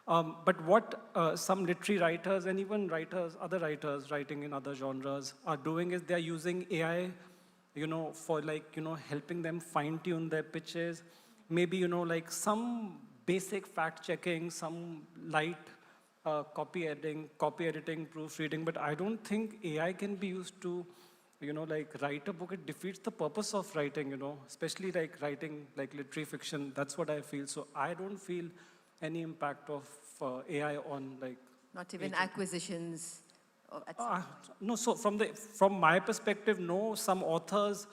But what some literary writers and even other writers writing in other genres are doing is they're using AI, for helping them fine-tune their pitches. Maybe like some basic fact-checking, some light copy editing, proofreading, but I don't think AI can be used to, write a book. It defeats the purpose of writing, especially writing literary fiction. That's what I feel. So I don't feel any impact of AI on Not even acquisitions? No, so from my perspective, no. Some authors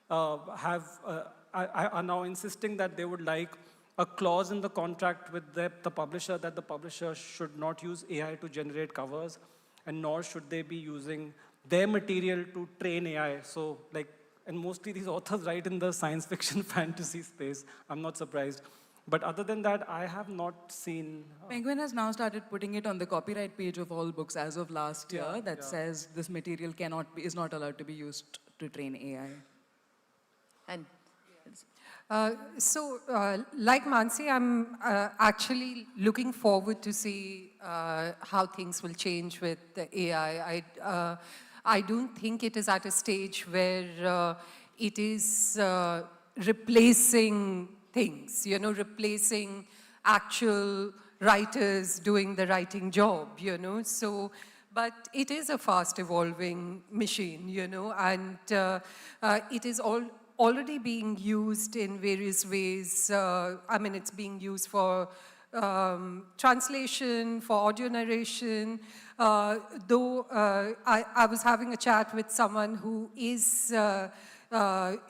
are now insisting that they would like a clause in the contract with the publisher that the publisher should not use AI to generate covers, and nor should they be using their material to train AI. So and mostly these authors write in the science fiction fantasy space. I'm not surprised. But other than that, I have not seen... Penguin has now started putting it on the copyright page of all books as of last year that says this material is not allowed to be used to train AI. And like Mansi, I'm actually looking forward to see how things will change with the AI. I don't think it is at a stage where it is replacing things, replacing actual writers doing the writing job, So, but it is a fast evolving machine, and it is already being used in various ways. It's being used for translation, for audio narration, though I was having a chat with someone who is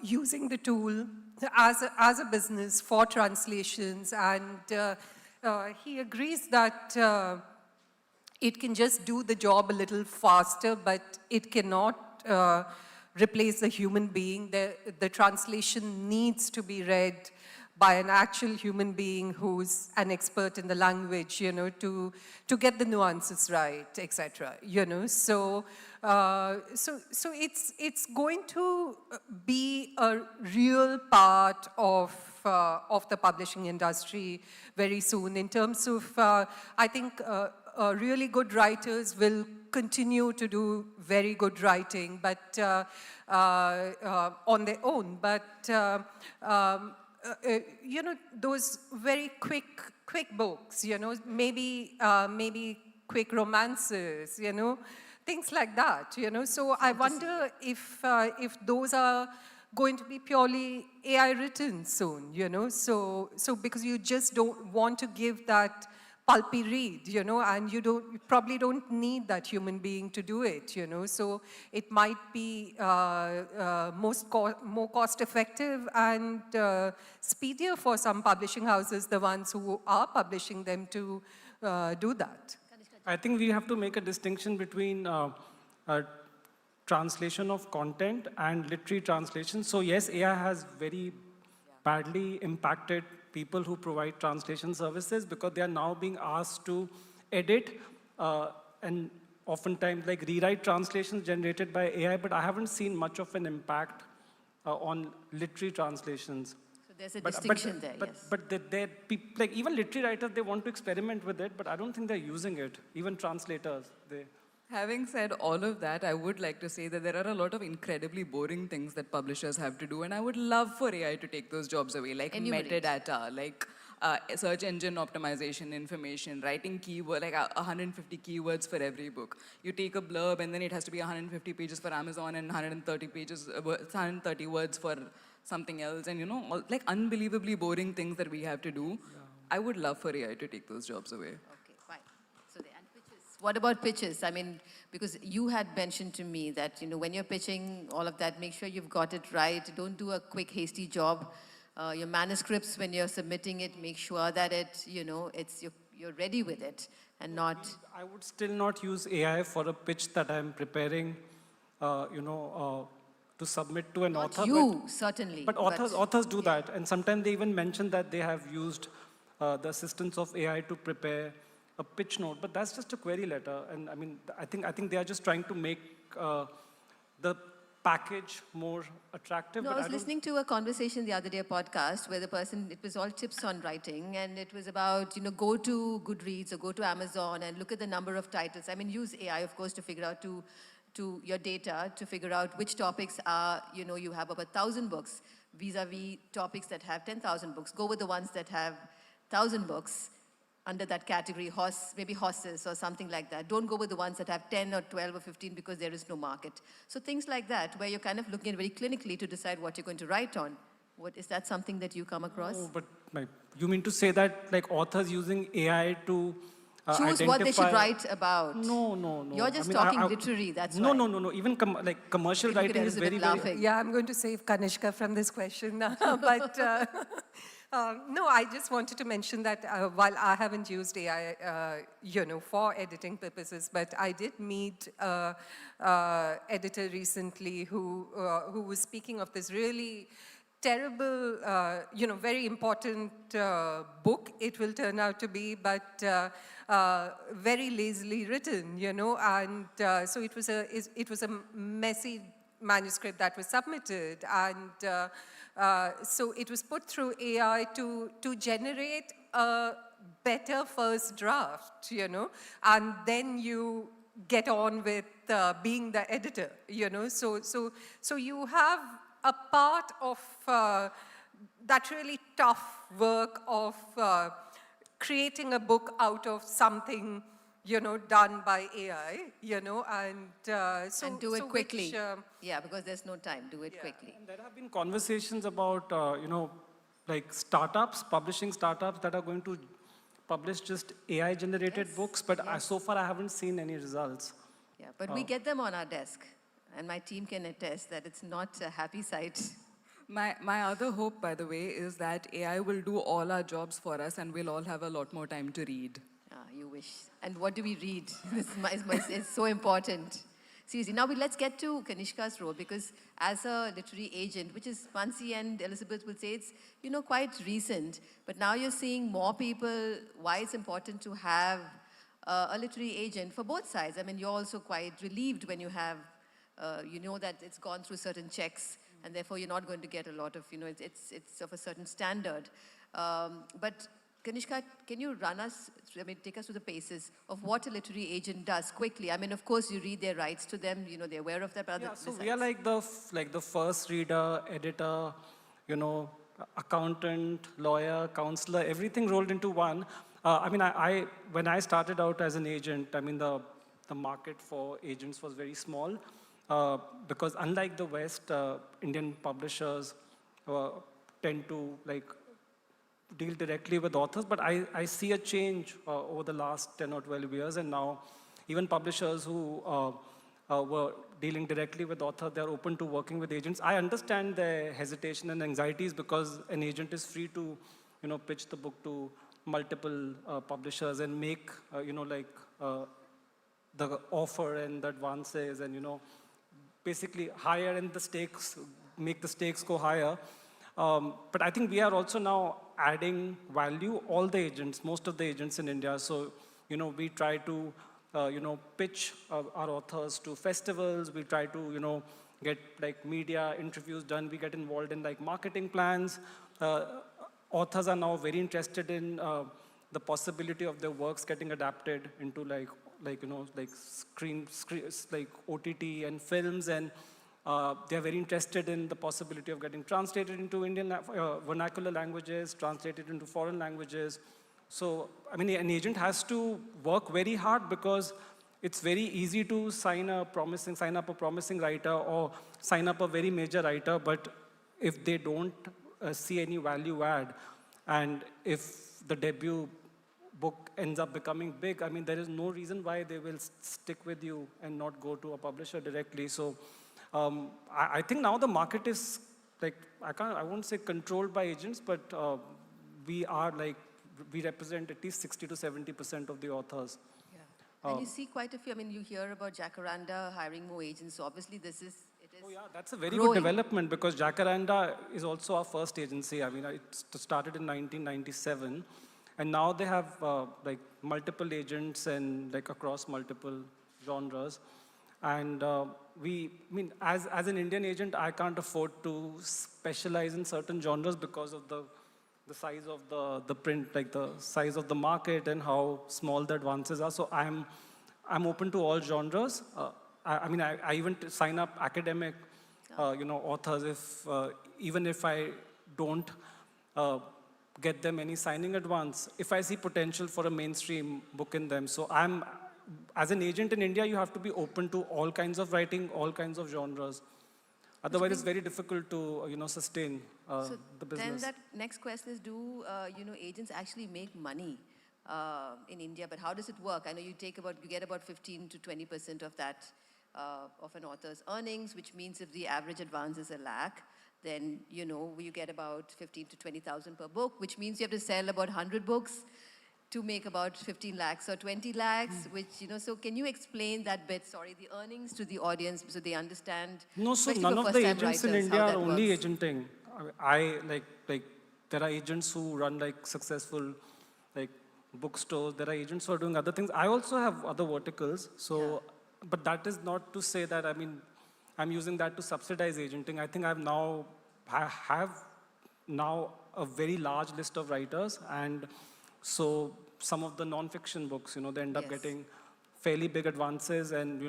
using the tool as a business for translations, and he agrees that it can just do the job a little faster, but it cannot replace the human being. The translation needs to be read by an actual human being who's an expert in the language, to get the nuances right, etc. So it's going to be a real part of the publishing industry very soon. In terms of, I think really good writers will continue to do very good writing, but on their own. But those very quick books, maybe quick romances, things like that, you know. So I wonder if those are going to be purely AI written soon, you know. So because you just don't want to give that pulpy read, you know, and you probably don't need that human being to do it, you know. So it might be more cost effective and speedier for some publishing houses, the ones who are publishing them, to do that. I think we have to make a distinction between translation of content and literary translation. So yes, AI has very badly impacted people who provide translation services because they are now being asked to edit and oftentimes like rewrite translations generated by AI, but I haven't seen much of an impact on literary translations. So there's a distinction there, yes. But like even literary writers, they want to experiment with it, but I don't think they're using it. Even translators, they... Having said all of that, I would like to say that there are a lot of incredibly boring things that publishers have to do, and I would love for AI to take those jobs away, like metadata, like search engine optimization information, writing keyword, like 150 keywords for every book. You take a blurb, and then it has to be 150 pages for Amazon and 130 words for something else, and you know, like unbelievably boring things that we have to do. Yeah. I would love for AI to take those jobs away. What about pitches? I mean, because you had mentioned to me that, you know, when you're pitching all of that, make sure you've got it right. Don't do a quick, hasty job. Your manuscripts, when you're submitting it, make sure that it, you know, you're ready with it and not... I would still not use AI for a pitch that I'm preparing, you know, to submit to an author. Not you, certainly. But authors do that. And sometimes they even mention that they have used the assistance of AI to prepare a pitch note, but that's just a query letter. And I mean, I think they are just trying to make the package more attractive. No, I was listening to a conversation the other day, a podcast, where the person, it was all tips on writing, and it was about, you know, go to Goodreads or go to Amazon and look at the number of titles. I mean, use AI, of course, to figure out to your data, to figure out which topics are, you know, you have about 1,000 books vis-a-vis topics that have 10,000 books. Go with the ones that have 1,000 books under that category, maybe horses or something like that. Don't go with the ones that have 10 or 12 or 15 because there is no market. So things like that, where you're kind of looking at very clinically to decide what you're going to write on. Is that something that you come across? Oh, but you mean to say that like authors using AI to choose identify... what they should write about? No. You're just talking literary, that's why. No. Even like commercial writing is very... Yeah, I'm going to save Kanishka from this question now, but... no, I just wanted to mention that while I haven't used AI, you know, for editing purposes, but I did meet an editor recently who was speaking of this really terrible, you know, very important book it will turn out to be, but very lazily written, you know, and so it was a messy manuscript that was submitted, and so it was put through AI to generate a better first draft, you know, and then you get on with being the editor, you know. So you have a part of that really tough work of creating a book out of something, you know, done by AI, you know, and and do it quickly. Yeah, because there's no time. Do it quickly. And there have been conversations about, you know, like startups, publishing startups that are going to publish just AI-generated books, but so far I haven't seen any results. Yeah, but we get them on our desk, and my team can attest that it's not a happy sight. My other hope, by the way, is that AI will do all our jobs for us, and we'll all have a lot more time to read. You wish. And what do we read? It's so important. Seriously. Now let's get to Kanishka's role, because as a literary agent, which is Mansi and Elizabeth will say it's, you know, quite recent, but now you're seeing more people why it's important to have a literary agent for both sides. I mean, you're also quite relieved when you have, you know that it's gone through certain checks, and therefore you're not going to get a lot of, you know, it's of a certain standard. But Kanishka, can you take us through the paces of what a literary agent does quickly? I mean, of course, you read their rights to them, you know, they're aware of that. But yeah, so we are like the first reader, editor, you know, accountant, lawyer, counselor, everything rolled into one. I mean, when I started out as an agent, I mean, the the market for agents was very small because unlike the West, Indian publishers tend to like deal directly with authors, but I see a change over the last 10 or 12 years, and now even publishers who were dealing directly with authors, they're open to working with agents. I understand their hesitation and anxieties because an agent is free to, pitch the book to multiple publishers and make, the offer and the advances and, basically higher and the stakes, make the stakes go higher. But I think we are also now adding value, all the agents, most of the agents in India. So, we try to, pitch our authors to festivals. We try to, get like media interviews done. We get involved in like marketing plans. Authors are now very interested in the possibility of their works getting adapted into like screen, like OTT and films, and they're very interested in the possibility of getting translated into Indian vernacular languages, translated into foreign languages. So, I mean, an agent has to work very hard because it's very easy to sign up a promising writer or sign up a very major writer, but if they don't see any value add, and if the debut book ends up becoming big, I mean, there is no reason why they will stick with you and not go to a publisher directly. So I think now the market is like, I won't say controlled by agents, but we represent at least 60 to 70% of the authors. And you see quite a few, I mean, you hear about Jacaranda hiring more agents, so obviously it is Oh yeah, that's a very good development because Jacaranda is also our first agency. I mean, it started in 1997, and now they have like multiple agents and like across multiple genres. And as an Indian agent, I can't afford to specialize in certain genres because of the size of the print, like the size of the market and how small the advances are. So I'm open to all genres. I even sign up academic, authors if even if I don't get them any signing advance, if I see potential for a mainstream book in them. So as an agent in India, you have to be open to all kinds of writing, all kinds of genres. Otherwise, it's very difficult to, sustain the business. Then that next question is, do, agents actually make money in India? But how does it work? I know you get about 15 to 20% of that, of an author's earnings, which means if the average advance is $1 lakh, then, you get about 15 to 20,000 per book, which means you have to sell about 100 books to make about 15 lakhs or 20 lakhs, which, so can you explain that bit, the earnings to the audience so they understand? No, so none of the agents in India are only agenting. There are agents who run like successful like bookstores. There are agents who are doing other things. I also have other verticals. So, but that is not to say that, I'm using that to subsidize agenting. I think I have now a very large list of writers, and so some of the non-fiction books, they end up getting fairly big advances, and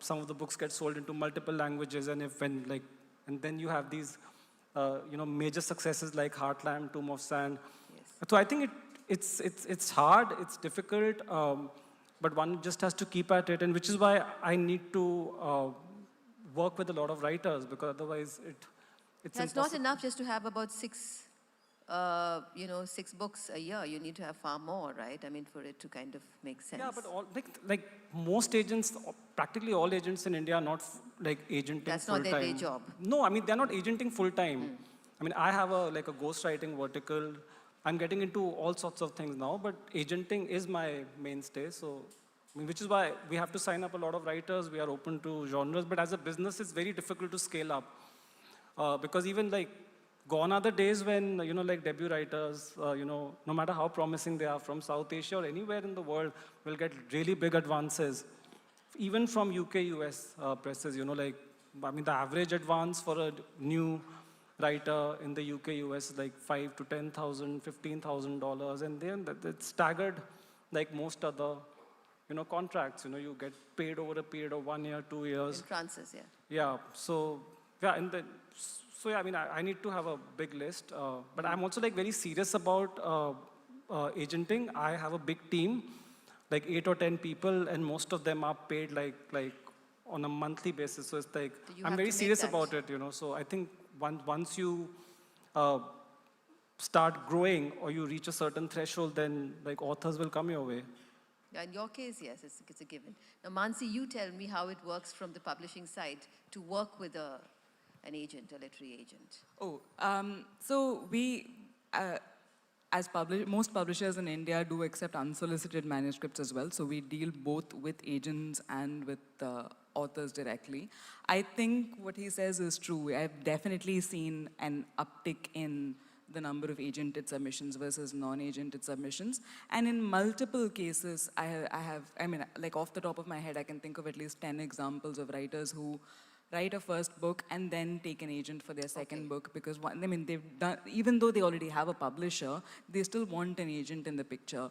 some of the books get sold into multiple languages, and then you have these major successes like Heartland, Tomb of Sand. So I think it's hard, it's difficult, but one just has to keep at it, and which is why I need to work with a lot of writers, because otherwise it's It's not enough just to have about 6 books a year. You need to have far more, right? I mean, for it to kind of make sense. Yeah, but like most agents, practically all agents in India are not agenting That's full-time. not their day job. No, they're not agenting full-time. I have a ghostwriting vertical. I'm getting into all sorts of things now, but agenting is my mainstay. So, which is why we have to sign up a lot of writers. We are open to genres, but as a business, it's very difficult to scale up because even gone are the days when, debut writers, no matter how promising they are from South Asia or anywhere in the world, will get really big advances. Even from UK, US presses, the average advance for a new writer in the UK, US is like $5,000 to $10,000, $15,000. And then it's staggered like most other, contracts. You get paid over a period of 1 year, 2 years. In tranches, Yeah, so, I need to have a big list, but I'm also very serious about agenting. I have a big team. like 8 or 10 people, and most of them are paid like on a monthly basis. So it's like, I'm very serious about it, you know. So I think once you start growing or you reach a certain threshold, then like authors will come your way. Yeah, in your case, yes, it's a given. Now, Manasi, you tell me how it works from the publishing side to work with an agent, a literary agent. Oh, so we, as most publishers in India do accept unsolicited manuscripts as well. So we deal both with agents and with authors directly. I think what he says is true. I've definitely seen an uptick in the number of agented submissions versus non-agented submissions. And in multiple cases, I mean, like off the top of my head, I can think of at least 10 examples of writers who write a first book and then take an agent for their second book, because I mean, they've done, even though they already have a publisher, they still want an agent in the picture.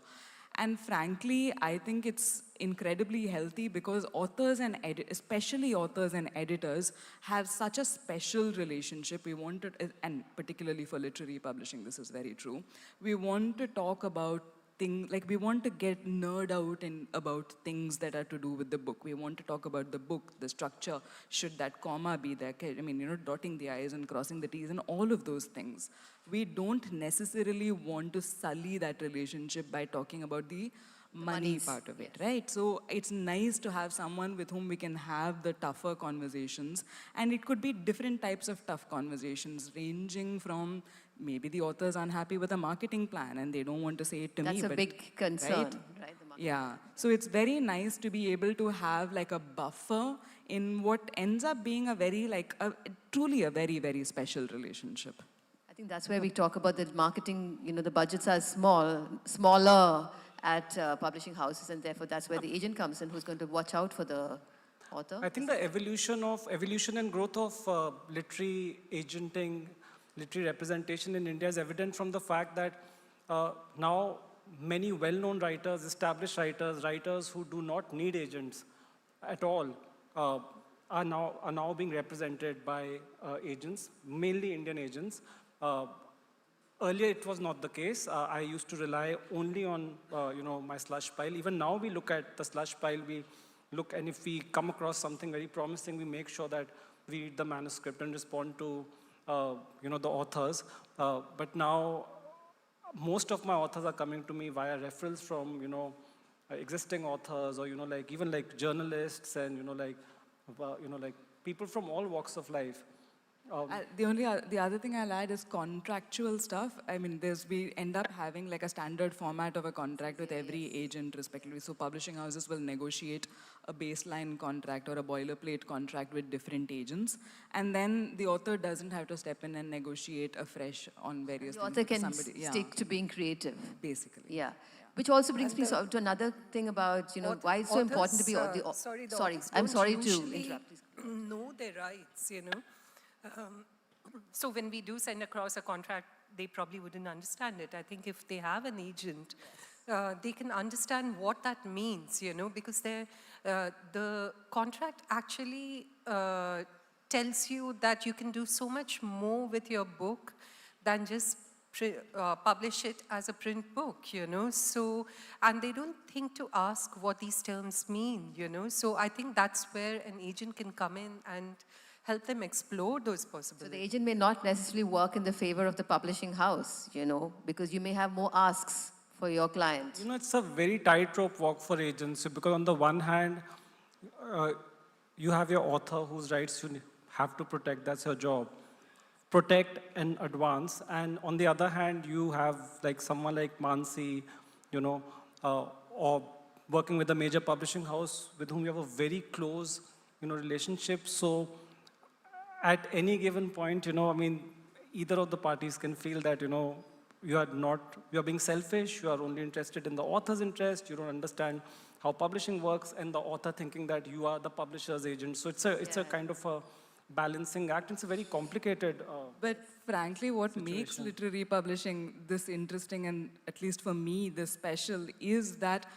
And frankly, I think it's incredibly healthy because authors and especially authors and editors have such a special relationship. We want to, and particularly for literary publishing, this is very true. We want to talk about things, like we want to get nerd out about things that are to do with the book. We want to talk about the book, the structure, should that comma be there? I mean, you know, dotting the I's and crossing the T's and all of those things. We don't necessarily want to sully that relationship by talking about the money part of it, right? So it's nice to have someone with whom we can have the tougher conversations, and it could be different types of tough conversations, ranging from maybe the author's unhappy with a marketing plan and they don't want to say it to me. That's a big concern, right? Yeah, so it's very nice to be able to have like a buffer in what ends up being a very truly a very, very special relationship. I think that's where we talk about the marketing, you know, the budgets are smaller at publishing houses, and therefore that's where the agent comes in, who's going to watch out for the author. I think the evolution and growth of literary agenting, literary representation in India is evident from the fact that now many well-known writers, established writers who do not need agents at all, are now being represented by agents, mainly Indian agents. Earlier, it was not the case. I used to rely only on, my slush pile. Even now, we look at the slush pile. We look, and if we come across something very promising, we make sure that we read the manuscript and respond to, the authors. But now, most of my authors are coming to me via referrals from, existing authors, or even journalists and people from all walks of life. The other thing I'll add is contractual stuff. I mean, we end up having like a standard format of a contract with every agent respectively. So publishing houses will negotiate a baseline contract or a boilerplate contract with different agents. And then the author doesn't have to step in and negotiate afresh on various things. The author can stick to being creative. Basically. Yeah. Which also brings me to another thing about, why it's so important to be... Sorry, I'm sorry to interrupt. Please. Know their rights, So when we do send across a contract, they probably wouldn't understand it. I think if they have an agent, they can understand what that means, because the contract actually tells you that you can do so much more with your book than just publish it as a print book, So, and they don't think to ask what these terms mean, So I think that's where an agent can come in and help them explore those possibilities. So the agent may not necessarily work in the favor of the publishing house, because you may have more asks for your client. It's a very tightrope walk for agents, because on the one hand, you have your author whose rights you have to protect, that's your job. Protect and advance, and on the other hand, you have someone like Manasi, or working with a major publishing house with whom you have a very close, relationship. So at any given point, either of the parties can feel that, you are being selfish, you are only interested in the author's interest, you don't understand how publishing works, and the author thinking that you are the publisher's agent. So it's a kind of a balancing act. It's a very complicated But frankly, what situation. makes literary publishing this interesting, and at least for me, this special, is that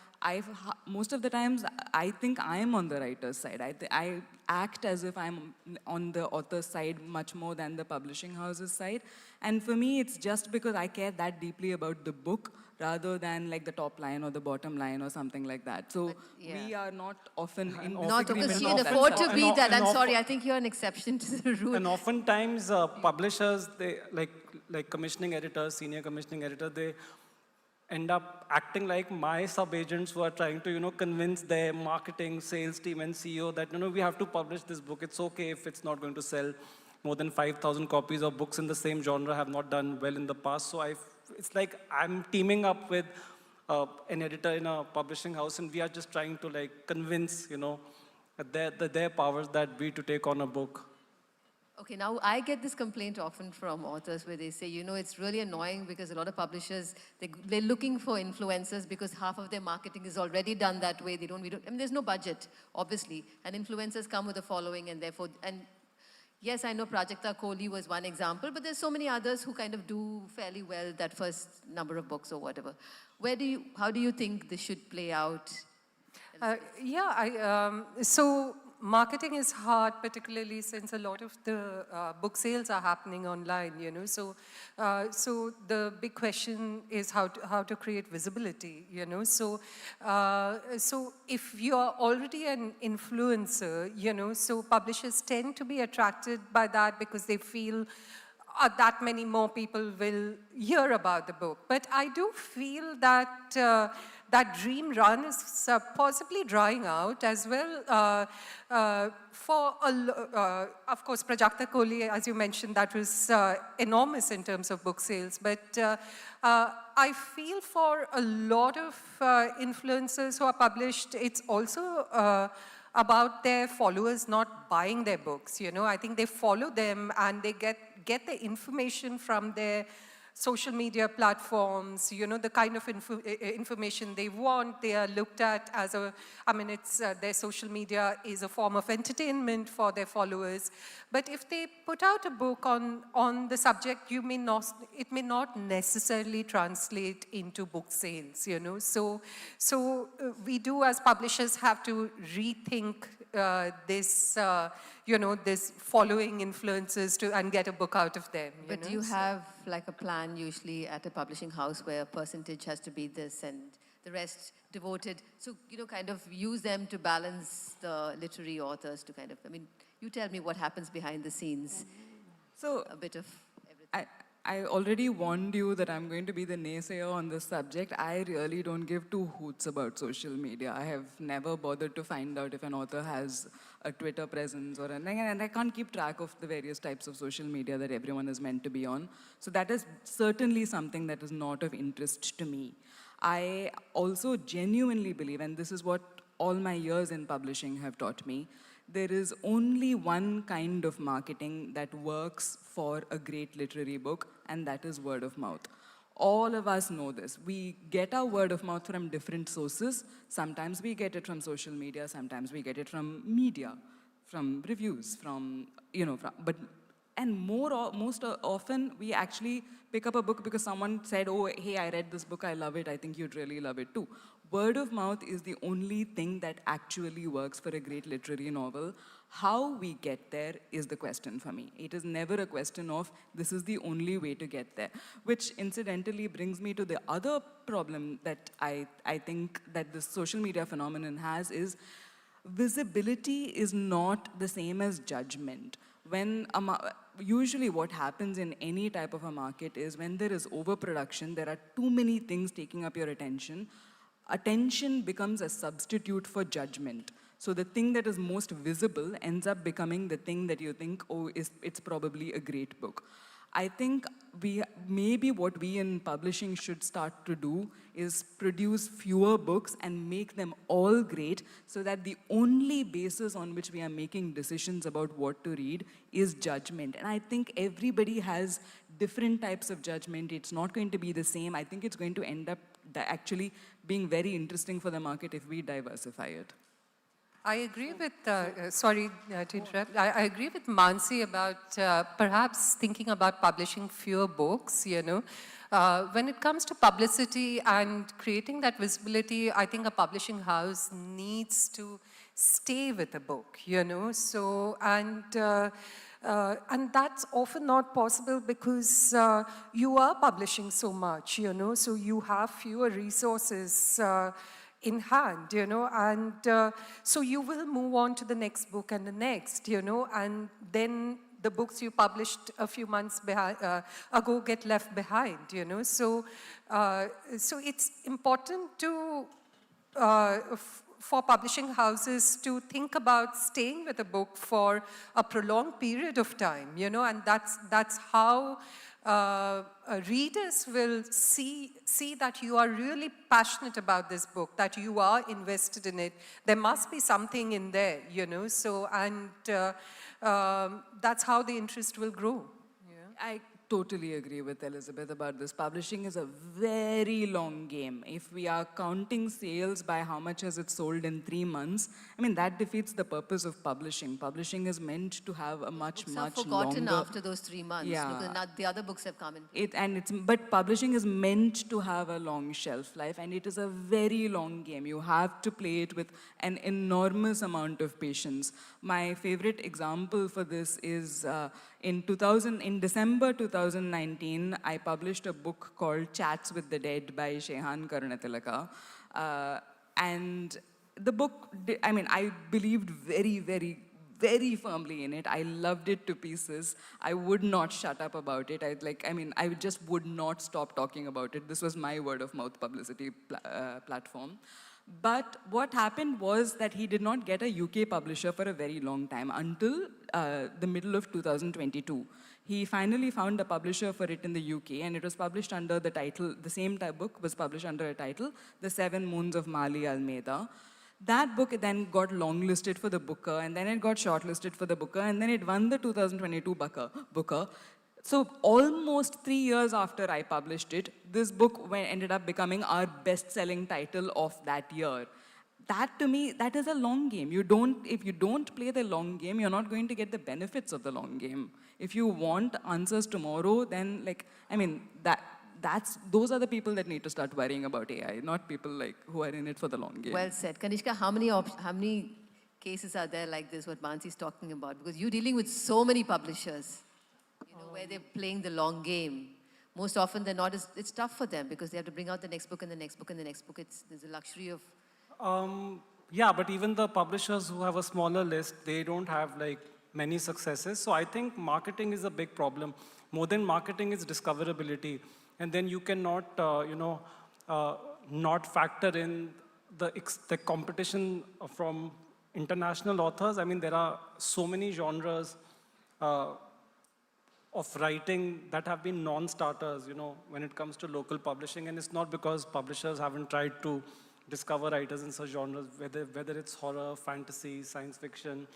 most of the times, I think I'm on the writer's side. I act as if I'm on the author's side much more than the publishing house's side. And for me, it's just because I care that deeply about the book rather than like the top line or the bottom line or something like that. So we are not often in Not disagreement because she on can that afford stuff. to be that. I'm sorry, I think you're an exception to the rule. And oftentimes publishers, they like commissioning editors, senior commissioning editor, they end up acting like my sub-agents who are trying to, convince their marketing, sales team and CEO that, we have to publish this book. It's okay if it's not going to sell. More than 5,000 copies of books in the same genre have not done well in the past. So it's like I'm teaming up with an editor in a publishing house, and we are just trying to convince, their powers that be to take on a book. Okay, now I get this complaint often from authors where they say, it's really annoying because a lot of publishers, they're looking for influencers because half of their marketing is already done that way. There's no budget, obviously, and influencers come with a following, and therefore, yes, I know Prajakta Kohli was one example, but there's so many others who kind of do fairly well that first number of books or whatever. How do you think this should play out? So marketing is hard, particularly since a lot of the book sales are happening online, So the big question is how to create visibility, So if you are already an influencer, so publishers tend to be attracted by that because they feel that many more people will hear about the book. But I do feel that that dream run is possibly drying out as well. Of course, Prajakta Kohli, as you mentioned, that was enormous in terms of book sales. But I feel for a lot of influencers who are published, it's also about their followers not buying their books. I think they follow them and they get the information from their social media platforms, the kind of information they want. They are looked at as their social media is a form of entertainment for their followers. But if they put out a book on the subject, it may not necessarily translate into book sales, So we do as publishers have to rethink this, this following influences and get a book out of them. But do you have like a plan usually at a publishing house where a percentage has to be this and the rest devoted? So, kind of use them to balance the literary authors to you tell me what happens behind the scenes. So a bit of everything. I already warned you that I'm going to be the naysayer on this subject. I really don't give two hoots about social media. I have never bothered to find out if an author has a Twitter presence or anything, and I can't keep track of the various types of social media that everyone is meant to be on. So that is certainly something that is not of interest to me. I also genuinely believe, and this is what all my years in publishing have taught me, there is only one kind of marketing that works for a great literary book, and that is word of mouth. All of us know this. We get our word of mouth from different sources. Sometimes we get it from social media, sometimes we get it from media, from reviews, most often we actually pick up a book because someone said, oh, hey, I read this book, I love it, I think you'd really love it too. Word of mouth is the only thing that actually works for a great literary novel. How we get there is the question for me. It is never a question of this is the only way to get there, which incidentally brings me to the other problem that I think that this social media phenomenon has is visibility is not the same as judgment. Usually what happens in any type of a market is when there is overproduction, there are too many things taking up your attention. Attention becomes a substitute for judgment. So the thing that is most visible ends up becoming the thing that you think, oh, it's probably a great book. I think maybe what we in publishing should start to do is produce fewer books and make them all great so that the only basis on which we are making decisions about what to read is judgment. And I think everybody has different types of judgment. It's not going to be the same. I think it's going to end up actually being very interesting for the market if we diversify it. I agree with, sorry to interrupt, I agree with Mansi about perhaps thinking about publishing fewer books, when it comes to publicity and creating that visibility, I think a publishing house needs to stay with a book, you know. So, and that's often not possible because you are publishing so much, you know, so you have fewer resources in hand, you know, and so you will move on to the next book and the next, you know, and then the books you published a few months ago get left behind, you know. So, so it's important to, for publishing houses to think about staying with a book for a prolonged period of time, you know, and that's how readers will see that you are really passionate about this book, that you are invested in it. There must be something in there, you know, so, and that's how the interest will grow. I totally agree with Elizabeth about this. Publishing is a very long game. If we are counting sales by how much has it sold in 3 months, I mean, that defeats the purpose of publishing. Publishing is meant to have a much longer... forgotten after those 3 months. Yeah. Because the other books have come in. But publishing is meant to have a long shelf life, and it is a very long game. You have to play it with an enormous amount of patience. My favorite example for this is in December 2019, I published a book called Chats with the Dead by Shehan Karunatilaka. And the book, I mean, I believed very, very, very firmly in it. I loved it to pieces. I would not shut up about it. I just would not stop talking about it. This was my word of mouth publicity platform. But what happened was that he did not get a UK publisher for a very long time, until the middle of 2022. He finally found a publisher for it in the UK, and it was published under the title, the same book was published under a title, The Seven Moons of Mali Almeida. That book then got longlisted for the Booker, and then it got shortlisted for the Booker, and then it won the 2022 Booker. So almost 3 years after I published it, this book ended up becoming our best-selling title of that year. That, to me, that is a long game. If you don't play the long game, you're not going to get the benefits of the long game. If you want answers tomorrow, then, those are the people that need to start worrying about AI, not people who are in it for the long game. Well said. Kanishka, how many cases are there like this, what Mansi's talking about? Because you're dealing with so many publishers, you know, where they're playing the long game. Most often they're not, it's tough for them because they have to bring out the next book and the next book and the next book. There's a luxury of... Yeah, but even the publishers who have a smaller list, they don't have many successes. So I think marketing is a big problem. More than marketing is discoverability. And then you cannot, not factor in the competition from international authors. I mean, there are so many genres of writing that have been non-starters, you know, when it comes to local publishing. And it's not because publishers haven't tried to discover writers in such genres, whether it's horror, fantasy, science fiction,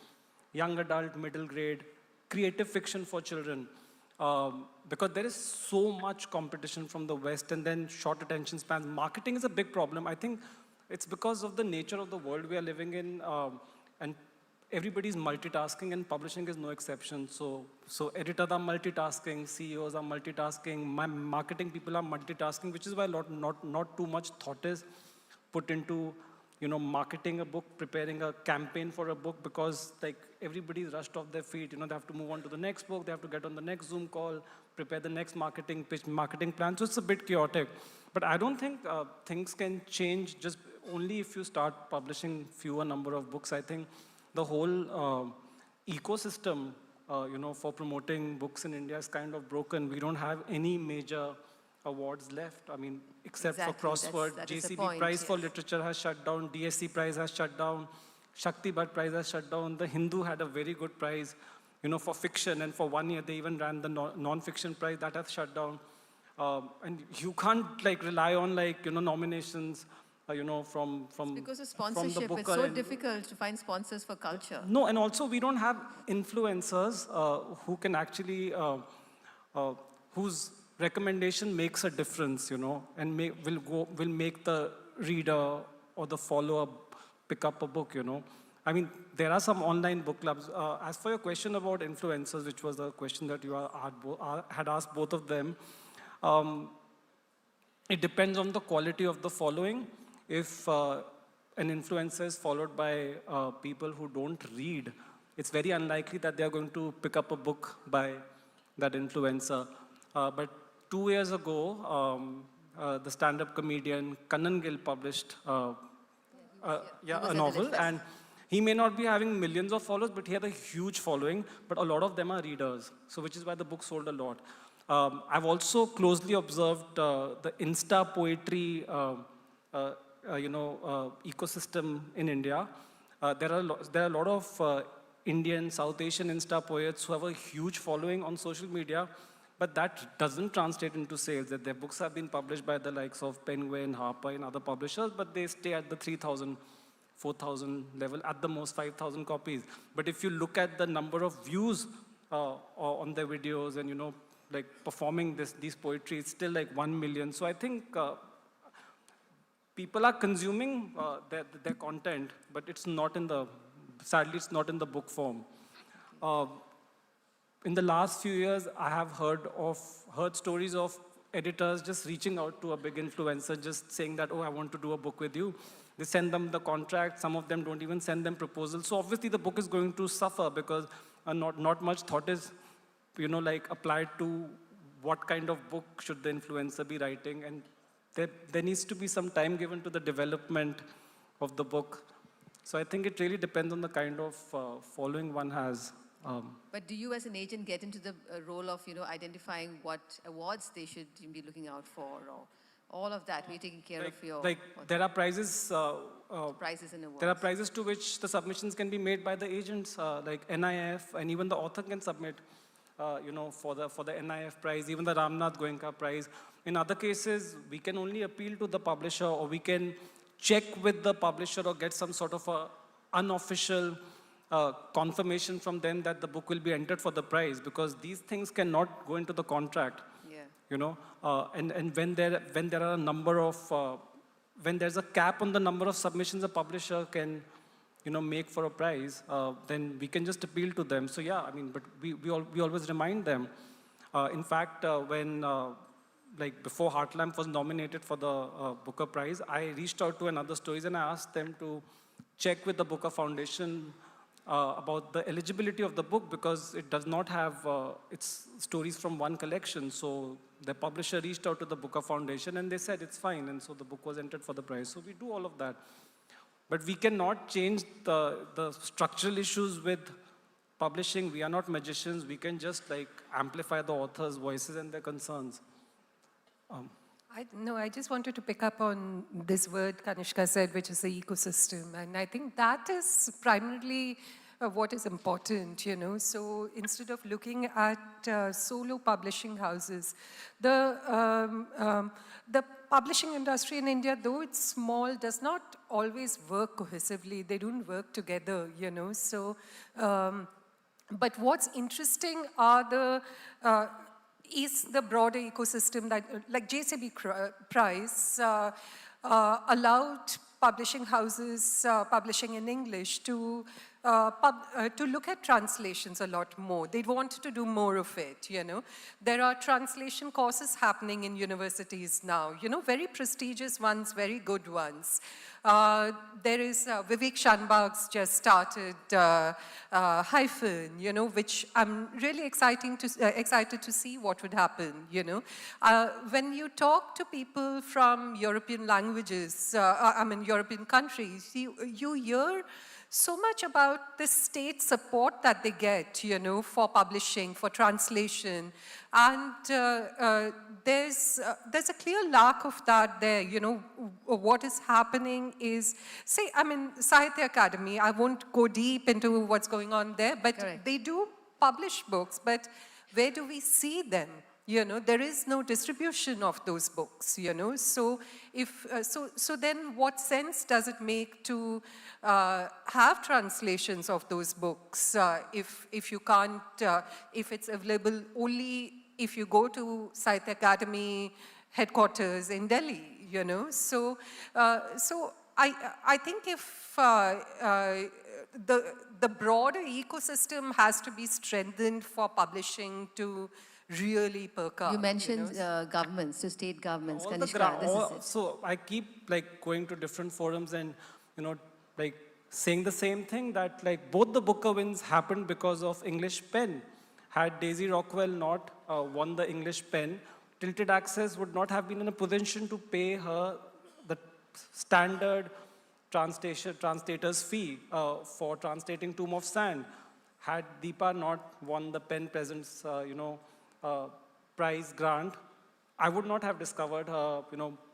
young adult, middle grade, creative fiction for children. Because there is so much competition from the West, and then short attention spans. Marketing is a big problem. I think it's because of the nature of the world we are living in, and everybody's multitasking, and publishing is no exception. So editors are multitasking, CEOs are multitasking, marketing people are multitasking, which is why not too much thought is put into, you know, marketing a book, preparing a campaign for a book, because everybody's rushed off their feet. You know, they have to move on to the next book, they have to get on the next Zoom call, prepare the next marketing pitch, marketing plan. So it's a bit chaotic. But I don't think things can change just only if you start publishing fewer number of books. I think the whole ecosystem, you know, for promoting books in India is kind of broken. We don't have any major awards left. I mean, except for Crossword, JCB Prize for Literature has shut down, DSC Prize has shut down, Shakti Bhatt Prize has shut down. The Hindu had a very good prize, you know, for fiction, and for 1 year they even ran the non-fiction prize, that has shut down. And you can't rely on nominations, you know, from because of sponsorship, it's so difficult to find sponsors for culture. No, and also we don't have influencers who can actually, whose recommendation makes a difference, you know, and will make the reader or the follower pick up a book, you know. I mean, there are some online book clubs. As for your question about influencers, which was the question that you had asked both of them, it depends on the quality of the following. If an influencer is followed by people who don't read, it's very unlikely that they're going to pick up a book by that influencer. But 2 years ago, the stand-up comedian Kannan Gill published a novel, and he may not be having millions of followers, but he had a huge following, but a lot of them are readers, so which is why the book sold a lot. I've also closely observed the Insta poetry ecosystem in India. There are a lot of Indian, South Asian Insta poets who have a huge following on social media, but that doesn't translate into sales. That their books have been published by the likes of Penguin, Harper, and other publishers, but they stay at the 3,000, 4,000 level, at the most 5,000 copies. But if you look at the number of views on their videos and, like performing these poetry, it's still like 1 million. So I think people are consuming their content, but it's not in the, sadly, it's not in the book form. In the last few years, I have heard stories of editors just reaching out to a big influencer, just saying that, oh, I want to do a book with you. They send them the contract. Some of them don't even send them proposals. So obviously the book is going to suffer because not much thought is, like applied to what kind of book should the influencer be writing. And there needs to be some time given to the development of the book. So I think it really depends on the kind of following one has. But do you as an agent get into the role of, identifying what awards they should be looking out for, or all of that? We're taking care of your... there are prizes... prizes and awards. There are prizes to which the submissions can be made by the agents, like NIF, and even the author can submit, for the NIF prize, even the Ramnath Goenka prize. In other cases, we can only appeal to the publisher, or we can check with the publisher or get some sort of a unofficial confirmation from them that the book will be entered for the prize, because these things cannot go into the contract. And when there are a number of, when there's a cap on the number of submissions a publisher can, make for a prize, then we can just appeal to them. So yeah, I mean, but we always remind them. In fact, when before Heartlamp was nominated for the Booker Prize, I reached out to Another Stories and I asked them to check with the Booker Foundation about the eligibility of the book, because it does not have its stories from one collection. So the publisher reached out to the Booker Foundation and they said it's fine, and so the book was entered for the prize. So we do all of that. But we cannot change the structural issues with publishing. We are not magicians. We can just amplify the authors' voices and their concerns. I just wanted to pick up on this word Kanishka said, which is the ecosystem. And I think that is primarily what is important, So instead of looking at solo publishing houses, the publishing industry in India, though it's small, does not always work cohesively. They don't work together, So, but what's interesting are is the broader ecosystem that, like JCB Prize, allowed publishing houses publishing in English to look at translations a lot more. They wanted to do more of it, There are translation courses happening in universities now, very prestigious ones, very good ones. There is Vivek Shanbag's just started Hyphen, which I'm really excited to see what would happen, When you talk to people from European languages, European countries, you hear so much about the state support that they get, for publishing, for translation. And there's a clear lack of that there, What is happening is, Sahitya Academy, I won't go deep into what's going on there, but they do publish books, but where do we see them? There is no distribution of those books, So so then what sense does it make to have translations of those books if you can't, if it's available only if you go to Sahitya Academy headquarters in Delhi, So I think if the broader ecosystem has to be strengthened for publishing to really perk up. You mentioned governments, so state governments. All the Kanishka, this is it. So I keep like going to different forums and, you know, like saying the same thing, that like both the Booker wins happened because of English pen. Had Daisy Rockwell not won the English pen, Tilted Access would not have been in a position to pay her the standard translator's fee for translating Tomb of Sand. Had Deepa not won the Pen Presents, prize grant, I would not have discovered her.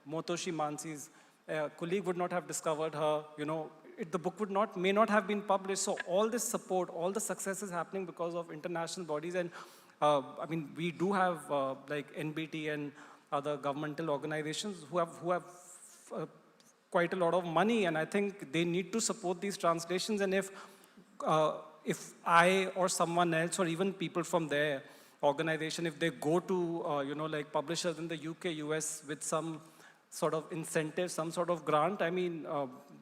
Motoshi Mansi's colleague would not have discovered her. The book may not have been published. So all this support, all the success is happening because of international bodies. And I mean, we do have like NBT and other governmental organizations who have quite a lot of money, and I think they need to support these translations. And if I or someone else, or even people from their organization, if they go to like publishers in the UK, US with some sort of incentive, some sort of grant, I mean,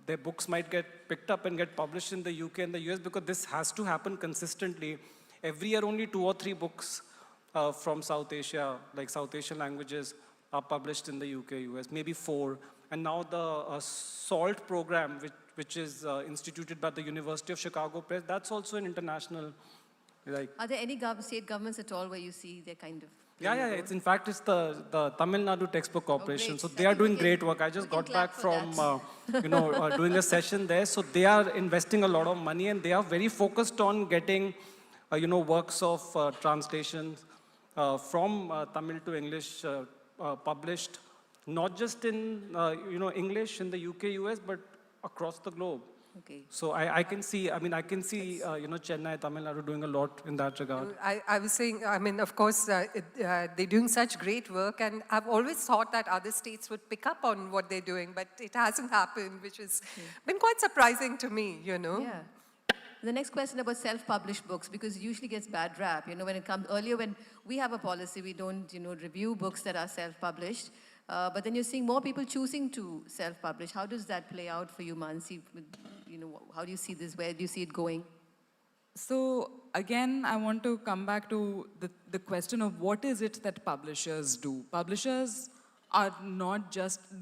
their books might get picked up and get published in the UK and the US, because this has to happen consistently. Every year only 2 or 3 books from South Asia, like South Asian languages, are published in the UK, US, maybe 4. And now the SALT program, which is instituted by the University of Chicago Press, that's also an international, like... Are there any state governments at all where you see they're kind of... Yeah. It's, in fact, it's the Tamil Nadu Textbook Corporation. So they are doing great work. I just got back from, doing a session there. So they are investing a lot of money, and they are very focused on getting, works of translations from Tamil to English published, not just in, English in the UK, US, but across the globe. Okay. So I can see, Chennai, Tamil Nadu doing a lot in that regard. I was saying, I mean, of course, they're doing such great work, and I've always thought that other states would pick up on what they're doing, but it hasn't happened, which has been quite surprising to me, Yeah. The next question about self-published books, because it usually gets bad rap. When it comes earlier, when we have a policy, we don't, review books that are self-published. But then you're seeing more people choosing to self-publish. How does that play out for you, Manasi? How do you see this? Where do you see it going? So again, I want to come back to the question of what is it that publishers do. Publishers are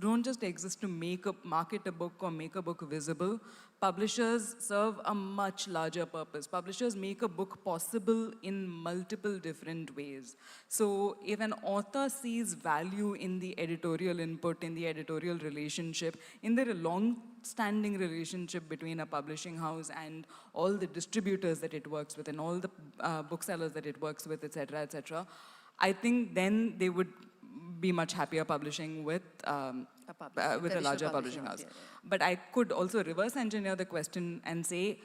don't just exist to market a book or make a book visible. Publishers serve a much larger purpose. Publishers make a book possible in multiple different ways. So if an author sees value in the editorial input, in the editorial relationship, in the long-standing relationship between a publishing house and all the distributors that it works with and all the booksellers that it works with, etc., I think then they would be much happier publishing with a larger publishing house. But I could also reverse engineer the question and say,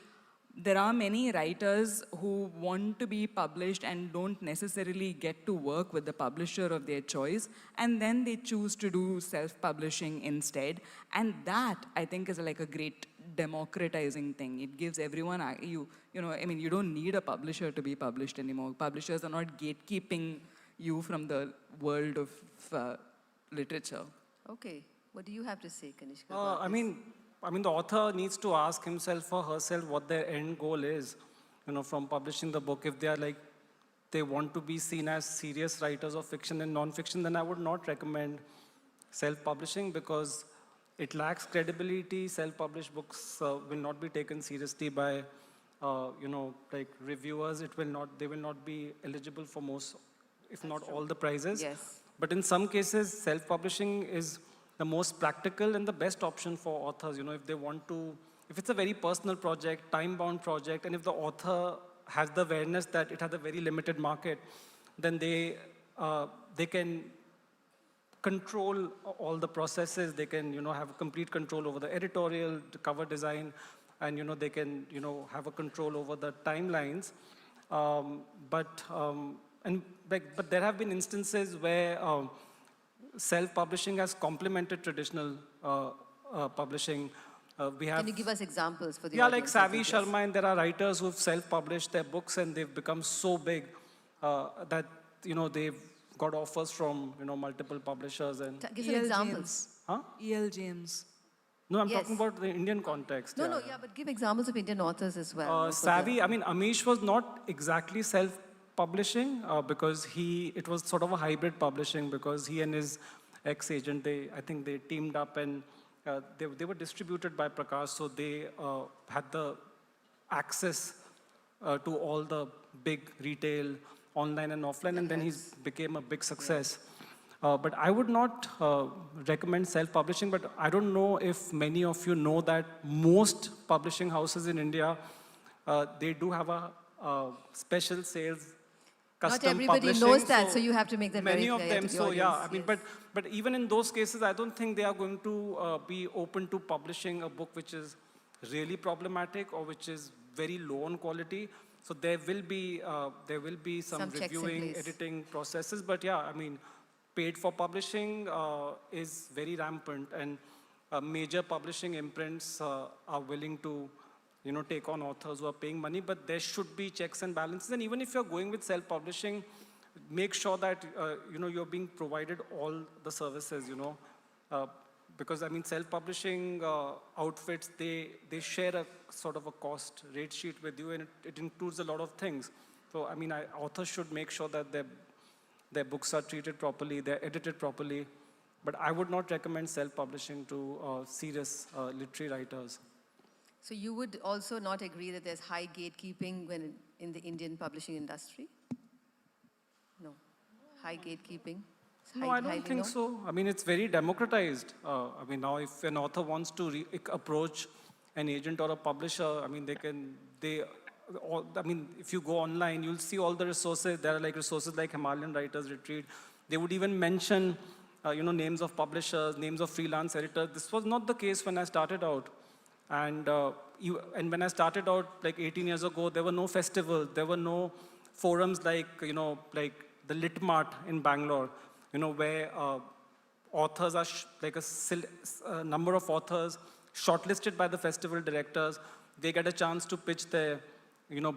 there are many writers who want to be published and don't necessarily get to work with the publisher of their choice, and then they choose to do self-publishing instead. And that, I think, is like a great democratizing thing. It gives everyone, you don't need a publisher to be published anymore. Publishers are not gatekeeping you from the world of literature. Okay. What do you have to say, Kanishka? I mean, the author needs to ask himself or herself what their end goal is, from publishing the book. If they are like, they want to be seen as serious writers of fiction and non-fiction, then I would not recommend self-publishing, because it lacks credibility. Self-published books will not be taken seriously by, like reviewers. They will not be eligible for most, if not all, the prizes. Yes. But in some cases, self-publishing is the most practical and the best option for authors. If they want to, if it's a very personal project, time-bound project, and if the author has the awareness that it has a very limited market, then they can control all the processes. They can, have complete control over the editorial, the cover design, and, they can, have a control over the timelines. But there have been instances where self-publishing has complemented traditional publishing. Can you give us examples for the audience? Like Savi yes. Sharma, and there are writers who've self-published their books, and they've become so big that, they've got offers from, multiple publishers. And give some examples. Huh? E.L. James. No, I'm talking about the Indian context. But give examples of Indian authors as well. Savi, Amish was not exactly publishing because it was sort of a hybrid publishing because he and his ex-agent, I think they teamed up and they were distributed by Prakash, so they had the access to all the big retail, online and offline, and then he became a big success. But I would not recommend self-publishing, but I don't know if many of you know that most publishing houses in India, they do have a special sales custom Not everybody publishing, knows that, so you have to make that very many clear of them, to the so audience. yeah, I mean, but even in those cases, I don't think they are going to be open to publishing a book which is really problematic or which is very low on quality. So there will be some reviewing, editing processes, but yeah, I mean, paid for publishing is very rampant, and major publishing imprints are willing to, take on authors who are paying money, but there should be checks and balances. And even if you're going with self-publishing, make sure that, you're being provided all the services, because I mean, self-publishing outfits, they share a sort of a cost rate sheet with you, and it includes a lot of things. So I mean, authors should make sure that their books are treated properly, they're edited properly. But I would not recommend self-publishing to serious literary writers. So you would also not agree that there's high gatekeeping when in the Indian publishing industry? No. High gatekeeping? No, I don't think so. I mean, it's very democratized. I mean, now if an author wants to approach an agent or a publisher, I mean, if you go online, you'll see all the resources. There are like resources like Himalayan Writers Retreat. They would even mention, names of publishers, names of freelance editors. This was not the case when I started out. And when I started out like 18 years ago, there were no festivals. There were no forums like, like the Lit Mart in Bangalore, where authors are, like a number of authors shortlisted by the festival directors. They get a chance to pitch their,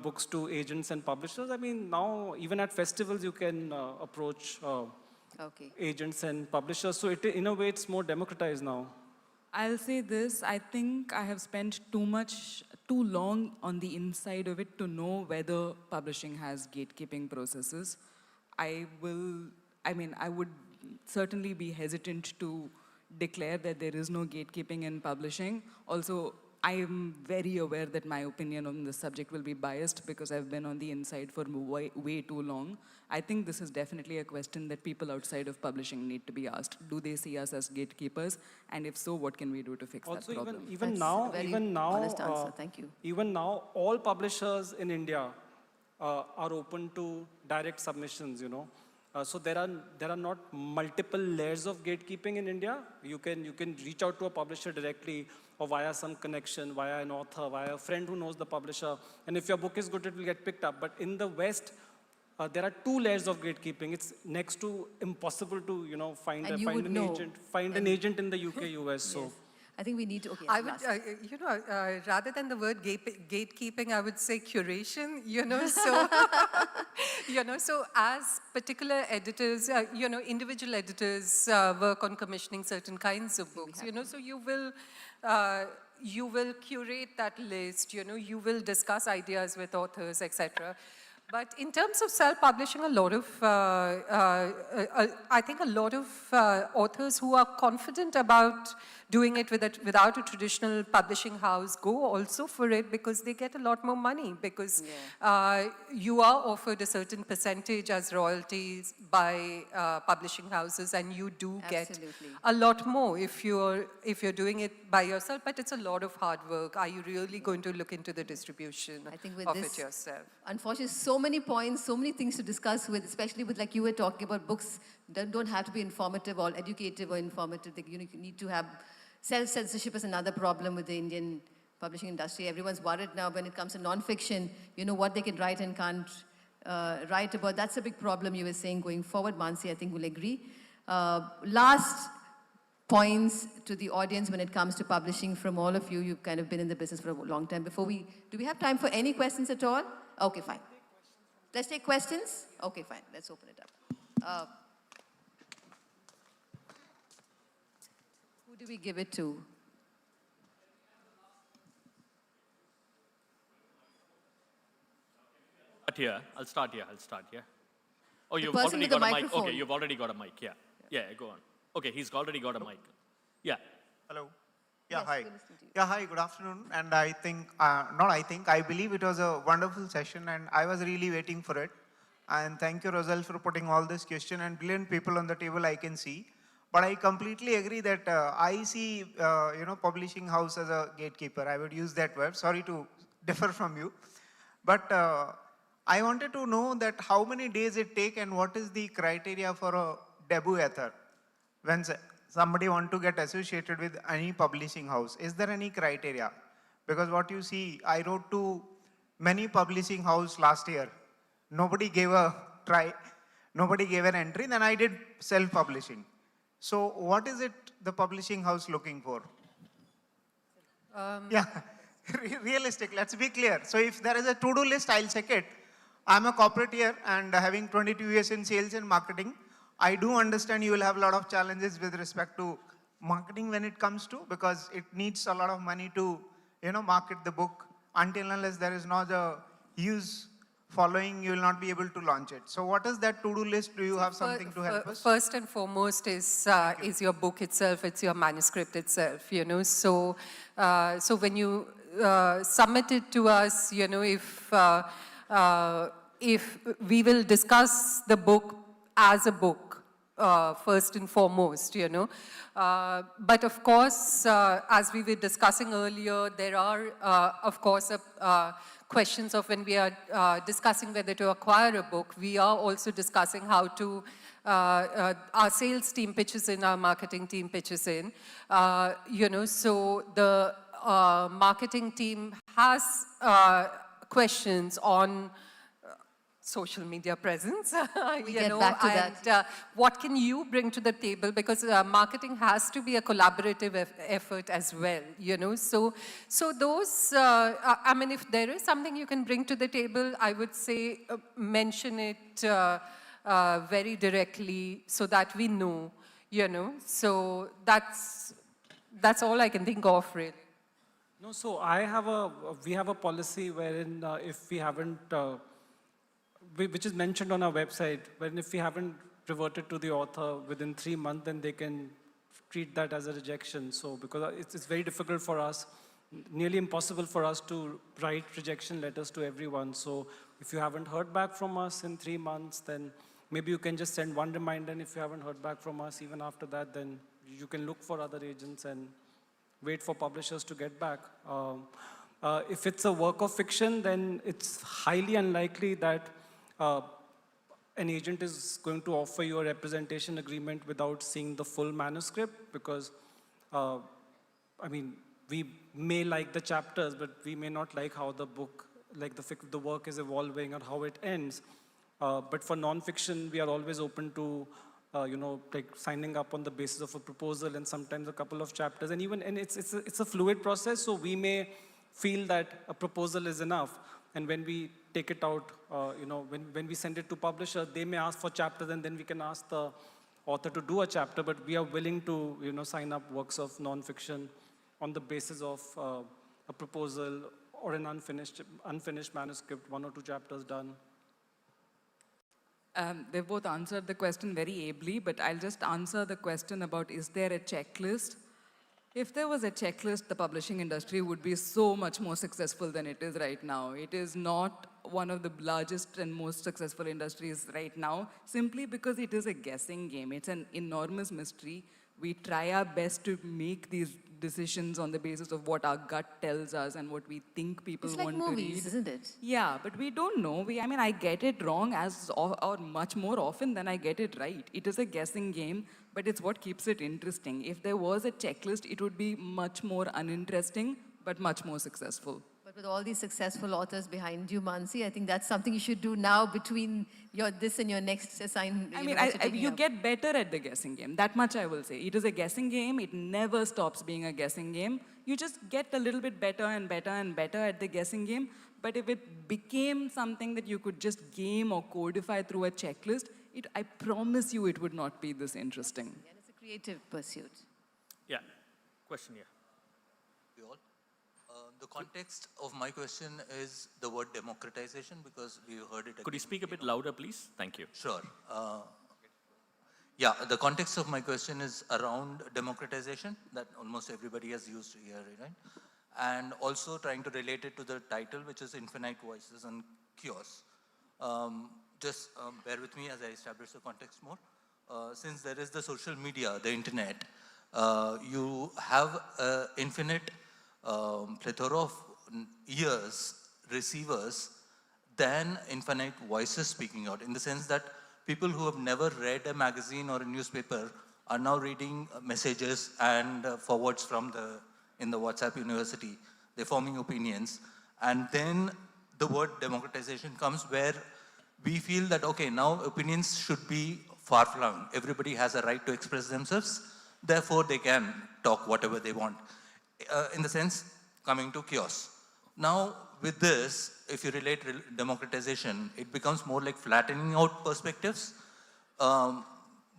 books to agents and publishers. I mean, now even at festivals, you can approach agents and publishers. So in a way, it's more democratized now. I'll say this, I think I have spent too long on the inside of it to know whether publishing has gatekeeping processes. I would certainly be hesitant to declare that there is no gatekeeping in publishing. Also, I am very aware that my opinion on this subject will be biased because I've been on the inside for way too long. I think this is definitely a question that people outside of publishing need to be asked. Do they see us as gatekeepers? And if so, what can we do to fix that problem? Even now, honest answer. Thank you. Even now, all publishers in India are open to direct submissions, So there are not multiple layers of gatekeeping in India. You can reach out to a publisher directly or via some connection, via an author, via a friend who knows the publisher. And if your book is good, it will get picked up. But in the West, there are 2 layers of gatekeeping. It's next to impossiple to, find an agent in the UK, US. So. Yes. I think we need to, I would, rather than the word gatekeeping, I would say curation, so, so as particular editors, individual editors work on commissioning certain kinds of books, so you will curate that list, you will discuss ideas with authors, etc. But in terms of self-publishing, a lot of, I think a lot of authors who are confident about doing it without a traditional publishing house go also for it because they get a lot more money because you are offered a certain percentage as royalties by publishing houses and you do get a lot more if you're doing it by yourself, but it's a lot of hard work. Are you really going to look into the distribution of it yourself? Unfortunately, so many points, so many things to discuss with, especially with like you were talking about books that don't have to be informative or educative or informative. You need to have self-censorship is another problem with the Indian publishing industry. Everyone's worried now when it comes to non-fiction, what they can write and can't write about. That's a big problem you were saying going forward. Mansi, I think, will agree. Last points to the audience when it comes to publishing from all of you. You've kind of been in the business for a long time. Do we have time for any questions at all? Okay, fine. Let's take questions. Okay, fine. Let's open it up. Who do we give it to? Here. I'll start here. Oh, you've person already with the got a mic. microphone. Okay, you've already got a mic. Yeah. Yeah, go on. Okay, he's already got a mic. Yeah. Hello. Yeah, Yes, hi. we're listening to you. Yeah, hi, good afternoon. And I believe it was a wonderful session and I was really waiting for it. And thank you, Roselle, for putting all this question and brilliant people on the table I can see. But I completely agree that I see, publishing house as a gatekeeper. I would use that word. Sorry to differ from you. But I wanted to know that how many days it take and what is the criteria for a debut author when somebody want to get associated with any publishing house. Is there any criteria? Because what you see, I wrote to many publishing house last year. Nobody gave a try. Nobody gave an entry. Then I did self-publishing. So what is it the publishing house looking for? Yeah, realistic. Let's be clear. So if there is a to-do list, I'll check it. I'm a corporate here and having 22 years in sales and marketing. I do understand you will have a lot of challenges with respect to marketing when it comes to, because it needs a lot of money to, market the book. Until unless there is not a huge following, you will not be able to launch it. So what is that to-do list? Do you have something to help us? First and foremost is your book itself, it's your manuscript itself, So, so when you submit it to us, if we will discuss the book as a book, first and foremost, But of course, as we were discussing earlier, there are, of course, questions of when we are discussing whether to acquire a book, we are also discussing how to, our sales team pitches in, our marketing team pitches in, so the marketing team has questions on social media presence, We get back to that. What can you bring to the table? Because marketing has to be a collaborative effort as well, So those, if there is something you can bring to the table, I would say mention it very directly so that we know, So that's all I can think of, really. No, so we have a policy wherein if we haven't, which is mentioned on our website, wherein if we haven't reverted to the author within 3 months, then they can treat that as a rejection. So because it's very difficult for us, nearly impossible for us to write rejection letters to everyone. So if you haven't heard back from us in 3 months, then maybe you can just send one reminder. And if you haven't heard back from us even after that, then you can look for other agents and wait for publishers to get back. If it's a work of fiction, then it's highly unlikely that an agent is going to offer you a representation agreement without seeing the full manuscript, because, we may like the chapters, but we may not like how the book, the work is evolving or how it ends. But for non-fiction, we are always open to, signing up on the basis of a proposal and sometimes a couple of chapters. And it's a fluid process, so we may feel that a proposal is enough. And when we take it out, when we send it to publisher, they may ask for chapters, and then we can ask the author to do a chapter, but we are willing to, sign up works of non-fiction on the basis of a proposal or an unfinished manuscript, 1 or 2 chapters done. They've both answered the question very ably, but I'll just answer the question about, is there a checklist? If there was a checklist, the publishing industry would be so much more successful than it is right now. It is not one of the largest and most successful industries right now, simply because it is a guessing game. It's an enormous mystery. We try our best to make these decisions on the basis of what our gut tells us and what we think people want to read. It's like movies, isn't it? Yeah, but we don't know. I get it wrong or much more often than I get it right. It is a guessing game, but it's what keeps it interesting. If there was a checklist, it would be much more uninteresting, but much more successful. But with all these successful authors behind you, Manasi, I think that's something you should do now between this and your next assignment. You get better at the guessing game. That much I will say. It is a guessing game. It never stops being a guessing game. You just get a little bit better and better and better at the guessing game. But if it became something that you could just game or codify through a checklist, I promise you it would not be this interesting. And it's a creative pursuit. Yeah. Question here. You all? The context of my question is the word democratization, because we heard it. Could you speak a bit louder, please? Thank you. Sure. Yeah, the context of my question is around democratization that almost everybody has used here, right? And also trying to relate it to the title, which is Infinite Voices and Chaos. Just bear with me as I establish the context more. Since there is the social media, the internet, you have infinite plethora of ears, receivers, than infinite voices speaking out, in the sense that people who have never read a magazine or a newspaper are now reading messages and forwards from in the WhatsApp university. They're forming opinions. And then the word democratization comes, where we feel that, okay, now opinions should be far-flung. Everybody has a right to express themselves. Therefore, they can talk whatever they want. In the sense, coming to chaos. Now, with this, if you relate democratization, it becomes more like flattening out perspectives,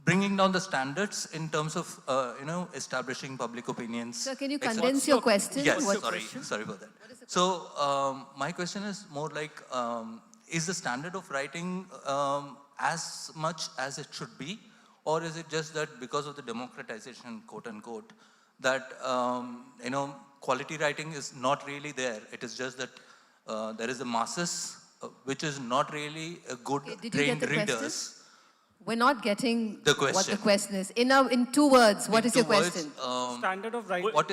bringing down the standards in terms of, establishing public opinions. Sir, can you condense your question? Yes, sorry about that. So, my question is more like, is the standard of writing as much as it should be? Or is it just that because of the democratization, quote unquote, that, quality writing is not really there? It is just that there is the masses, which is not really a good trained readers. We're not getting The question. what the question is. In 2 words, what is your question? Standard of writing. What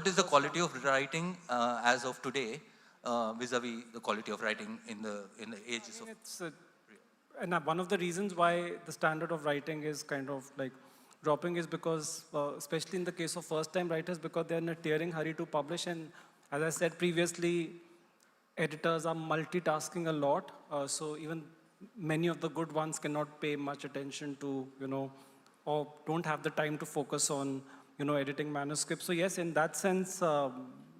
is the quality of writing as of today vis-a-vis the quality of writing in the ages of... And one of the reasons why the standard of writing is kind of like dropping is because, especially in the case of first-time writers, because they're in a tearing hurry to publish. And as I said previously, editors are multitasking a lot. So even many of the good ones cannot pay much attention to, or don't have the time to focus on, editing manuscripts. So yes, in that sense, a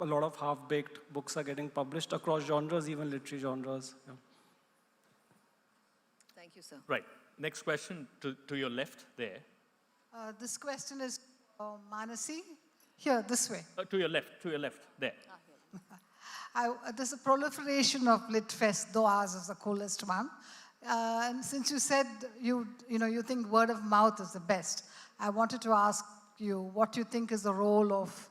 lot of half-baked books are getting published across genres, even literary genres. Yeah. Thank you, sir. Right. Next question to your left there. This question is Manasi. Here, this way. To your left, there. There's a proliferation of lit fest, though ours is the coolest one. And since you said you think word of mouth is the best, I wanted to ask you what you think is the role of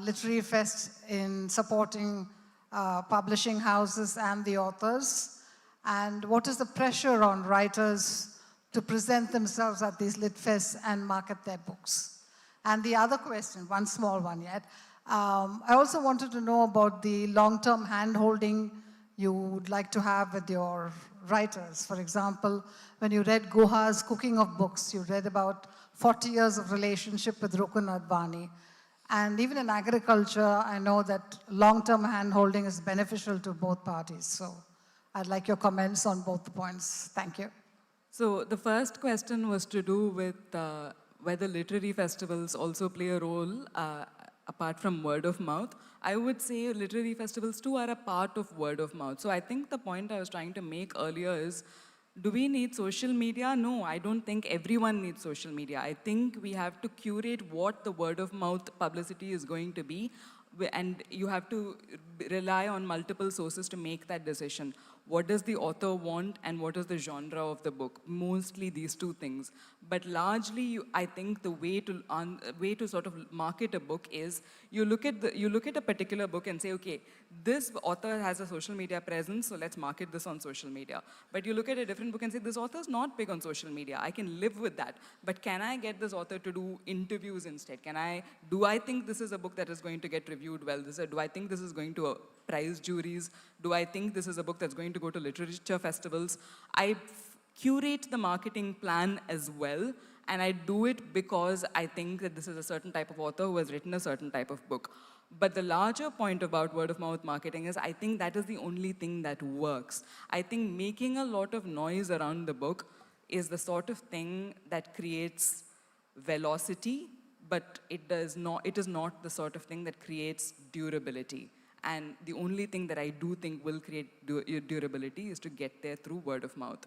literary fest in supporting publishing houses and the authors, and what is the pressure on writers to present themselves at these lit fests and market their books? And the other question, one small one yet, I also wanted to know about the long-term hand-holding you would like to have with your writers. For example, when you read Guha's Cooking of Books, you read about 40 years of relationship with Rukun Advani. And even in agriculture, I know that long-term hand-holding is beneficial to both parties. So I'd like your comments on both the points. Thank you. So the first question was to do with whether literary festivals also play a role apart from word of mouth. I would say literary festivals too are a part of word of mouth. So I think the point I was trying to make earlier is, do we need social media? No, I don't think everyone needs social media. I think we have to curate what the word of mouth publicity is going to be, and you have to rely on multiple sources to make that decision. What does the author want and what is the genre of the book? Mostly these two things. But largely, I think the way to sort of market a book is you look at a particular book and say, okay, this author has a social media presence, so let's market this on social media. But you look at a different book and say, this author is not big on social media. I can live with that. But can I get this author to do interviews instead? Do I think this is a book that is going to get reviewed well? Do I think this is going to prize juries? Do I think this is a book that's going to go to literature festivals? I curate the marketing plan as well, and I do it because I think that this is a certain type of author who has written a certain type of book. But the larger point about word of mouth marketing is I think that is the only thing that works. I think making a lot of noise around the book is the sort of thing that creates velocity, but it is not the sort of thing that creates durability. And the only thing that I do think will create durability is to get there through word of mouth.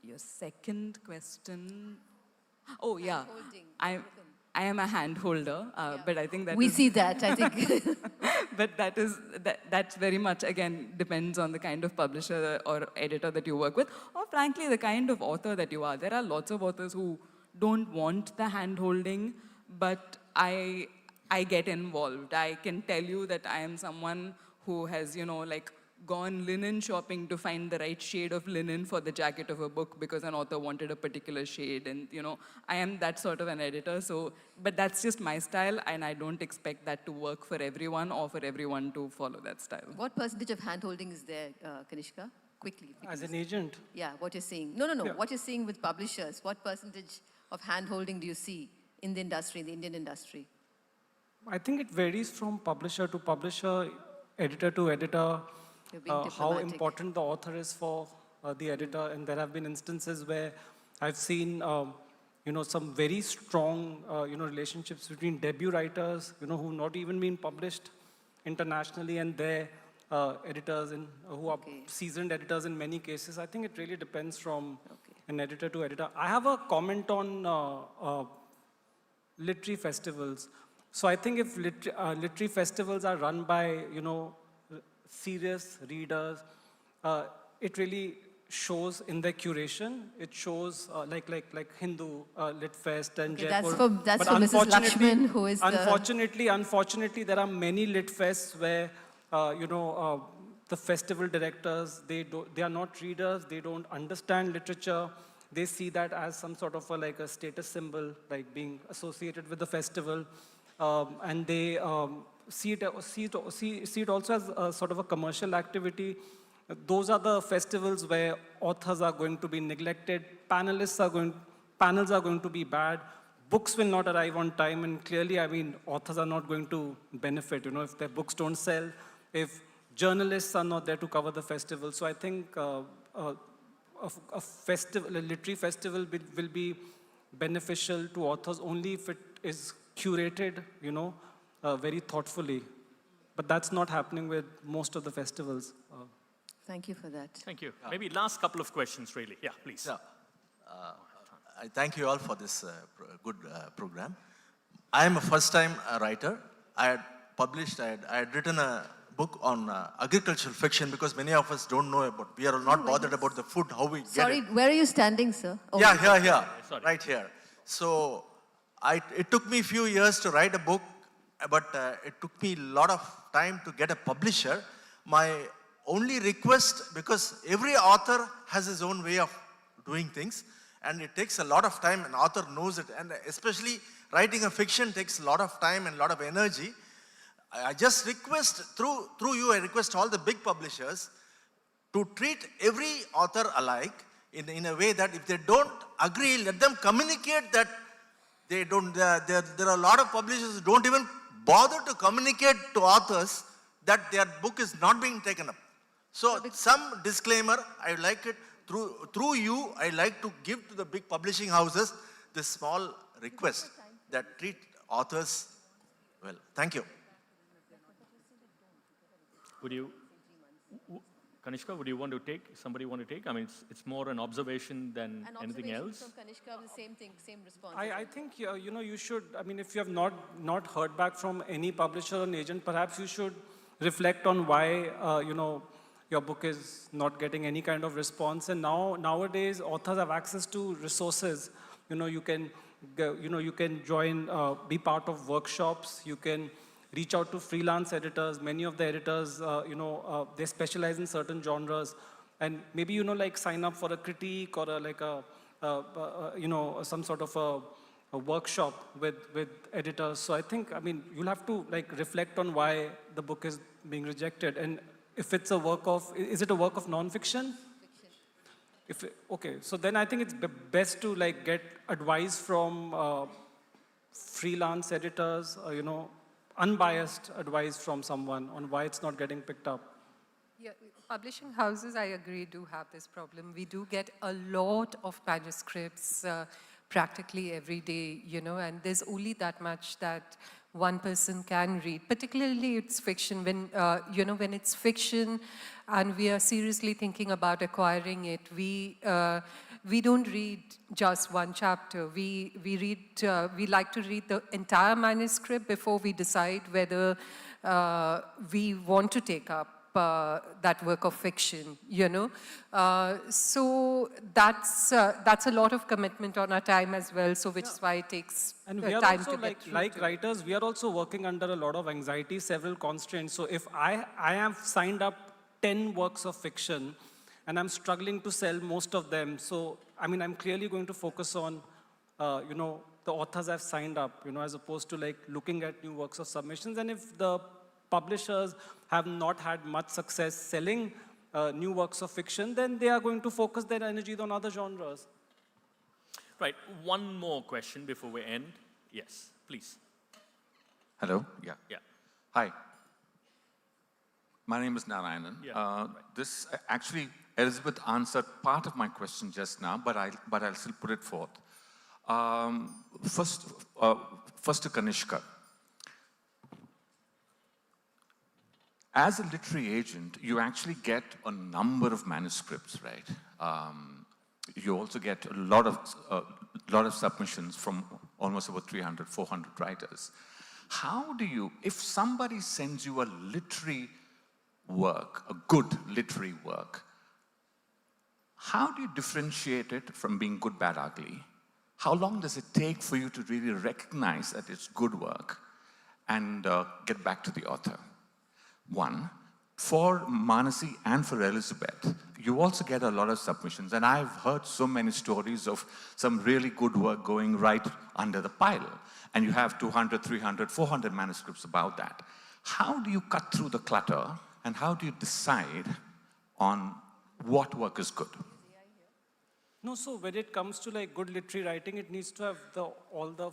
Your second question... Oh, yeah. I am a hand holder, but I think that We is- see that, I think. But that's very much, again, depends on the kind of publisher or editor that you work with, or frankly, the kind of author that you are. There are lots of authors who don't want the hand-holding, but I get involved. I can tell you that I am someone who has, like, gone linen shopping to find the right shade of linen for the jacket of a book because an author wanted a particular shade, and I am that sort of an editor. So, but that's just my style, and I don't expect that to work for everyone or for everyone to follow that style. What percentage of hand-holding is there, Kanishka? Quickly. As an agent? Yeah, what you're seeing. No. Yeah. What you're seeing with publishers. What percentage of hand-holding do you see in the industry, the Indian industry? I think it varies from publisher to publisher, editor to editor. How important the author is for the editor, and there have been instances where I've seen, some very strong, relationships between debut writers, who've not even been published internationally, and their editors, who are seasoned editors in many cases. I think it really depends from an editor to editor. I have a comment on literary festivals. So I think if literary festivals are run by, serious readers, it really shows in their curation. It shows like Hindu Lit Fest and Jaipur. That's for Mrs. Lakshman, who is Unfortunately, there are many Lit Fests where, the festival directors, they are not readers, they don't understand literature. They see that as some sort of a status symbol, like being associated with the festival. And they see it also as a sort of a commercial activity. Those are the festivals where authors are going to be neglected, panels are going to be bad, books will not arrive on time, and clearly, authors are not going to benefit, if their books don't sell, if journalists are not there to cover the festival. So I think a literary festival will be beneficial to authors only if it is curated, very thoughtfully. But that's not happening with most of the festivals. Thank you for that. Thank you. Maybe last couple of questions, really. Yeah, please. Yeah. I thank you all for this good program. I am a first-time writer. I had written a book on agricultural fiction because many of us don't know about, we are not bothered about the food, how we get it. Sorry, where are you standing, sir? Oh. Yeah, here, right here. So it took me a few years to write a book, but it took me a lot of time to get a publisher. My only request, because every author has his own way of doing things, and it takes a lot of time, an author knows it, and especially writing a fiction takes a lot of time and a lot of energy. I just request, through you, I request all the big publishers to treat every author alike in a way that if they don't agree, let them communicate that they don't, there are a lot of publishers who don't even bother to communicate to authors that their book is not being taken up. So some disclaimer, I like it, through you, I like to give to the big publishing houses this small request that treat authors well. Thank you. Kanishka, would you want to take, somebody want to take? It's more an observation than anything else. From Kanishka, the same thing, same response. I think, you should, if you have not heard back from any publisher or agent, perhaps you should reflect on why, your book is not getting any kind of response. And nowadays, authors have access to resources. You can join, be part of workshops. You can reach out to freelance editors. Many of the editors, they specialize in certain genres. And maybe, sign up for a critique or some sort of a workshop with editors. So I think, you'll have to reflect on why the book is being rejected. And if it's a work of, is it a work of non-fiction? Okay, so then I think it's best to get advice from freelance editors, unbiased advice from someone on why it's not getting picked up. Yeah, publishing houses, I agree, do have this problem. We do get a lot of manuscripts practically every day, and there's only that much that one person can read. Particularly it's fiction. When it's fiction and we are seriously thinking about acquiring it, we we don't read just one chapter. We like to read the entire manuscript before we decide whether we want to take up that work of fiction, you know. So that's a lot of commitment on our time as well, so which is why it takes and we are time also to get through like to. writers, we are also working under a lot of anxiety, several constraints. So if I have signed up 10 works of fiction and I'm struggling to sell most of them, so I mean, I'm clearly going to focus on, you know, the authors I've signed up, you know, as opposed to like looking at new works of submissions. And if the publishers have not had much success selling new works of fiction, then they are going to focus their energies on other genres. Right, one more question before we end. Yes, please. Hello, yeah. Yeah. Hi. My name is Narayanan. Yeah, This, actually, Elizabeth answered part of my question just now, but I'll still put it forth. First to Kanishka. As a literary agent, you actually get a number of manuscripts, right? You also get a lot of submissions from almost about 300, 400 writers. How do you, if somebody sends you a literary work, a good literary work, how do you differentiate it from being good, bad, ugly? How long does it take for you to really recognize that it's good work and get back to the author? One, for Manasi and for Elizabeth, you also get a lot of submissions, and I've heard so many stories of some really good work going right under the pile, and you have 200, 300, 400 manuscripts about that. How do you cut through the clutter, and how do you decide on what work is good? No, so when it comes to like good literary writing, it needs to have all the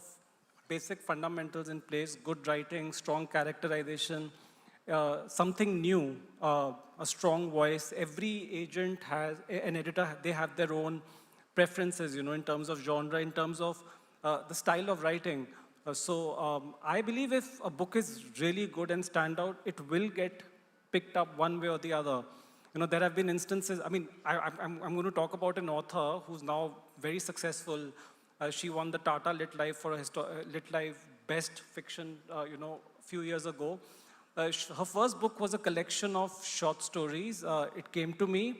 basic fundamentals in place: good writing, strong characterization, something new, a strong voice. Every agent has, an editor, they have their own preferences, you know, in terms of genre, in terms of the style of writing. So I believe if a book is really good and stand out, it will get picked up one way or the other. You know, there have been instances, I mean, I'm going to talk about an author who's now very successful. She won the Tata Lit Life for a Lit Life Best Fiction, you know, a few years ago. Her first book was a collection of short stories. It came to me.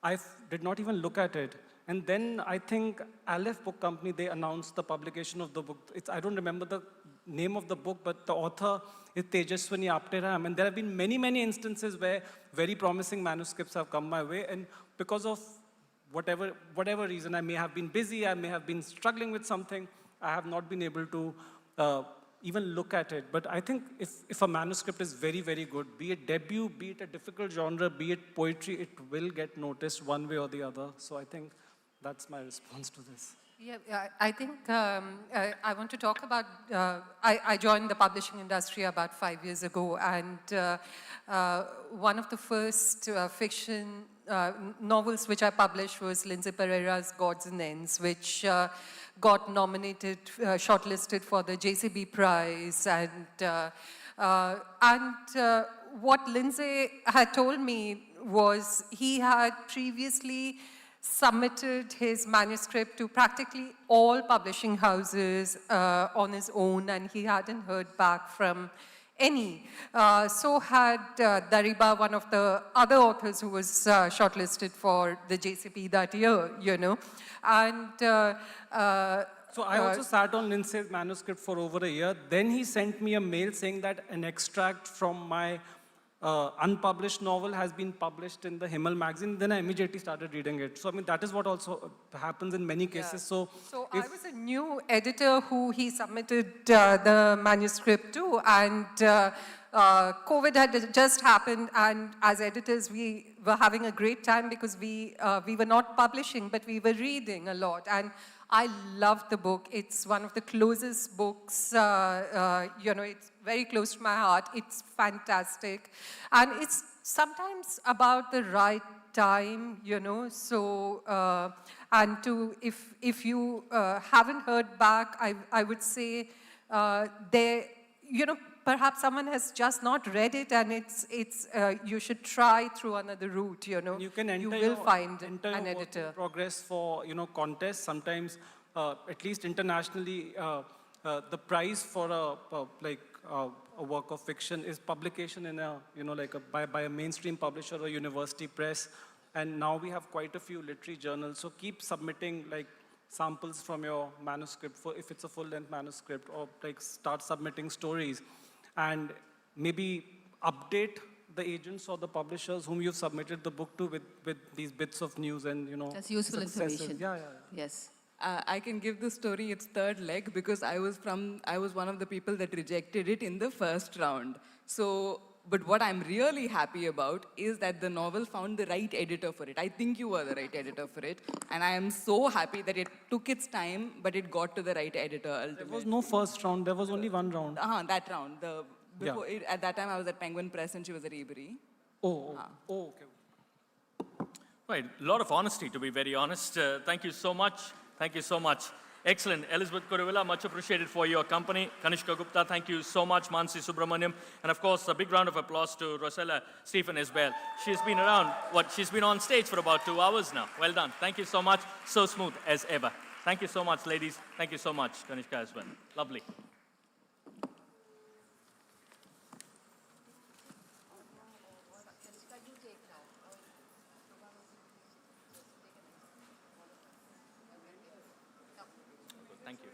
I did not even look at it. And then I think Aleph Book Company, they announced the publication of the book. I don't remember the name of the book, but the author is Tejaswini Apteram. And there have been many, many instances where very promising manuscripts have come my way. And because of whatever reason, I may have been busy, I may have been struggling with something, I have not been able to even look at it. But I think if a manuscript is very, very good, be it debut, be it a difficult genre, be it poetry, it will get noticed one way or the other. So I think that's my response to this. Yeah, I think I want to talk about, I joined the publishing industry about 5 years ago, and one of the first fiction novels which I published was Lindsay Pereira's Gods and Ends, which got nominated, shortlisted for the JCB Prize, and what Lindsay had told me was he had previously submitted his manuscript to practically all publishing houses on his own, and he hadn't heard back from any. So had Dariba, one of the other authors who was shortlisted for the JCP that year, you know. And so I also sat on Lindsay's manuscript for over a year. Then he sent me a mail saying that an extract from my unpublished novel has been published in the Himal magazine. Then I immediately started reading it. So I mean, that is what also happens in many cases. Yeah. So I was a new editor who he submitted the manuscript to, and COVID had just happened, and as editors we were having a great time because we were not publishing, but we were reading a lot. And I loved the book. It's one of the closest books, you know, it's very close to my heart. It's fantastic. And it's sometimes about the right time, you know, so, and if you haven't heard back, I would say there, you know, perhaps someone has just not read it, and you should try through another route, You can enter you will find enter an your work editor. in progress for, contests. Sometimes, at least internationally, the prize for a work of fiction is publication in a, by a mainstream publisher or university press. And now we have quite a few literary journals. So keep submitting samples from your manuscript, if it's a full-length manuscript, or start submitting stories. And maybe update the agents or the publishers whom you've submitted the book to with these bits of news and, That's useful successes. information. Yeah. Yes. I can give the story its third leg because I was one of the people that rejected it in the first round. So, but what I'm really happy about is that the novel found the right editor for it. I think you were the right editor for it. And I am so happy that it took its time, but it got to the right editor ultimately. There was no first round, there was only one round. That round. At that time, I was at Penguin Press and she was at Avery. Okay. Right, a lot of honesty, to be very honest. Thank you so much. Thank you so much. Excellent. Elizabeth Kuruvilla, much appreciated for your company. Kanishka Gupta, thank you so much. Manasi Subramaniam. And of course, a big round of applause to Rosella Stephen as well. She's been around, she's been on stage for about 2 hours now. Well done. Thank you so much. So smooth as ever. Thank you so much, ladies. Thank you so much, Kanishka as well. Lovely. Thank you.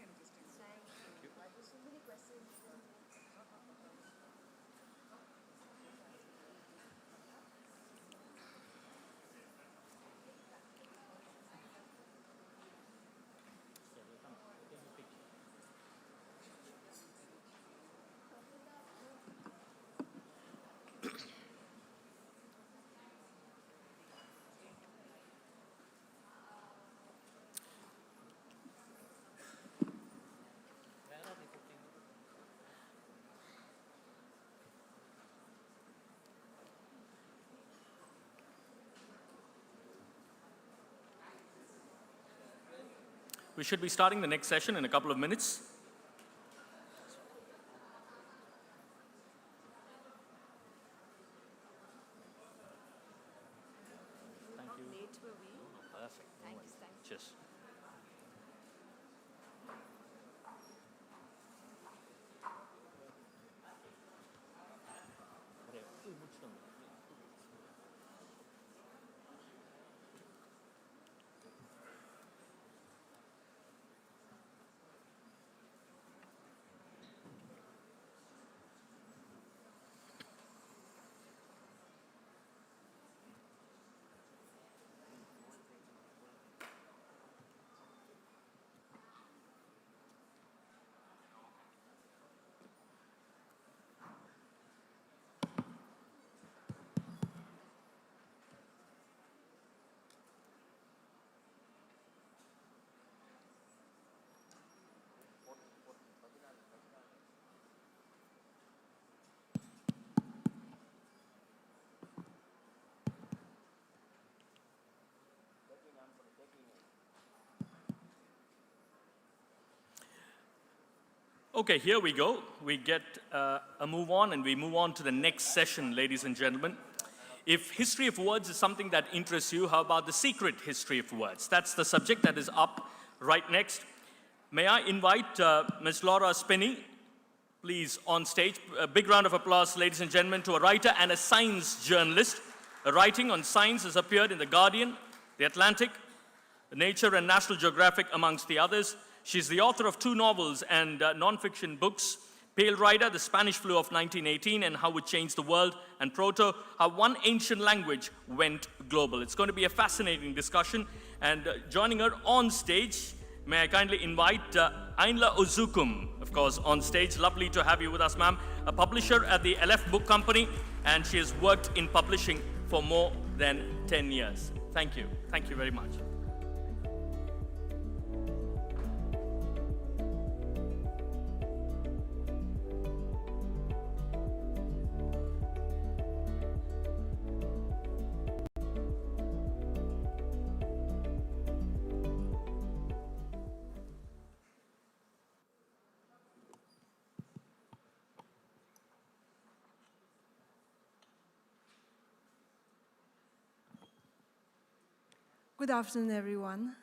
We should be starting the next session in a couple of minutes. Thank you. Perfect. Thanks. Cheers. Okay, here we go. We get a move on, and we move on to the next session, ladies and gentlemen. If history of words is something that interests you, how about the secret history of words? That's the subject that is up right next. May I invite Ms. Laura Spinney, please, on stage. A big round of applause, ladies and gentlemen, to a writer and a science journalist. Her writing on science has appeared in The Guardian, The Atlantic, Nature, and National Geographic, amongst the others. She's the author of 2 novels and non-fiction books, Pale Rider, The Spanish Flu of 1918 and How It Changed the World, and Proto, How One Ancient Language Went Global. It's going to be a fascinating discussion, and joining her on stage, may I kindly invite Ainla Uzukum, of course, on stage. Lovely to have you with us, ma'am. A publisher at the LF Book Company, and she has worked in publishing for more than 10 years. Thank you. Thank you very much. Good afternoon, everyone.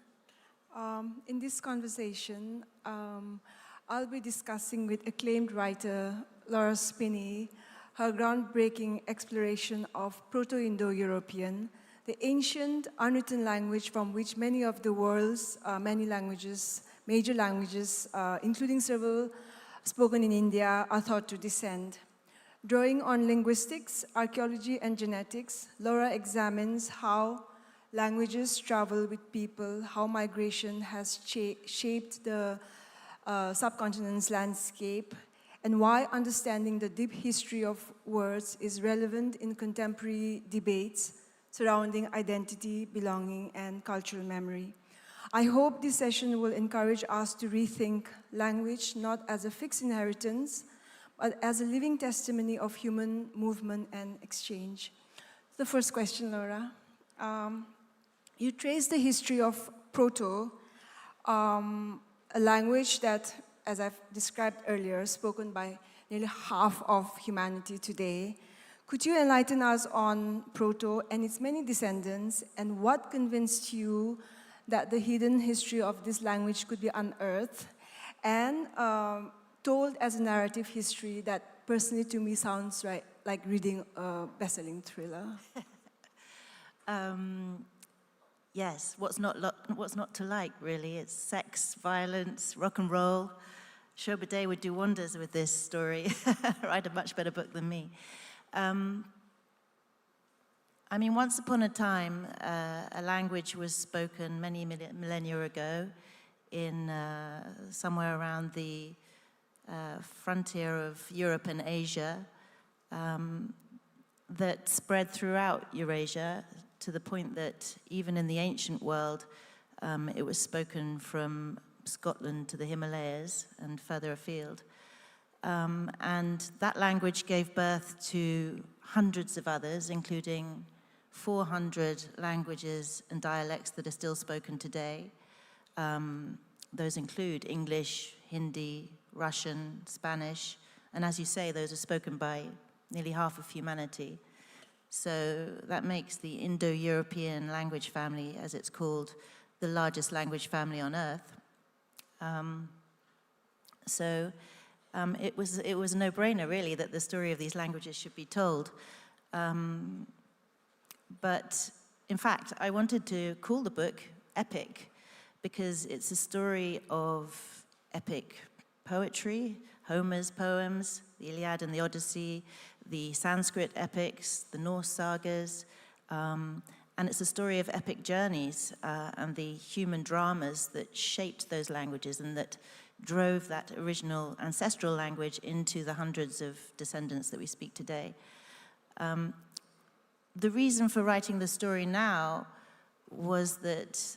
In this conversation, I'll be discussing with acclaimed writer Laura Spinney her groundbreaking exploration of Proto-Indo-European, the ancient unwritten language from which many of the world's major languages, including several spoken in India, are thought to descend. Drawing on linguistics, archaeology, and genetics, Laura examines how languages travel with people, how migration has shaped the subcontinent's landscape, and why understanding the deep history of words is relevant in contemporary debates surrounding identity, belonging, and cultural memory. I hope this session will encourage us to rethink language not as a fixed inheritance, but as a living testimony of human movement and exchange. The first question, Laura. You trace the history of Proto, a language that, as I've described earlier, spoken by nearly half of humanity today. Could you enlighten us on Proto and its many descendants, and what convinced you that the hidden history of this language could be unearthed and told as a narrative history that personally to me sounds like reading a best-selling thriller? Yes, what's not to like, really? It's sex, violence, rock and roll. Shobhaa Day would do wonders with this story, write a much better book than me. I mean, once upon a time, a language was spoken many millennia ago in somewhere around the frontier of Europe and Asia that spread throughout Eurasia to the point that even in the ancient world, it was spoken from Scotland to the Himalayas and further afield. And that language gave birth to hundreds of others, including 400 languages and dialects that are still spoken today. Those include English, Hindi, Russian, Spanish, and as you say, those are spoken by nearly half of humanity. So that makes the Indo-European language family, as it's called, the largest language family on Earth. It was a no-brainer, really, that the story of these languages should be told. But in fact, I wanted to call the book Epic because it's a story of epic poetry, Homer's poems, the Iliad and the Odyssey, the Sanskrit epics, the Norse sagas, and it's a story of epic journeys and the human dramas that shaped those languages and that drove that original ancestral language into the hundreds of descendants that we speak today. The reason for writing the story now was that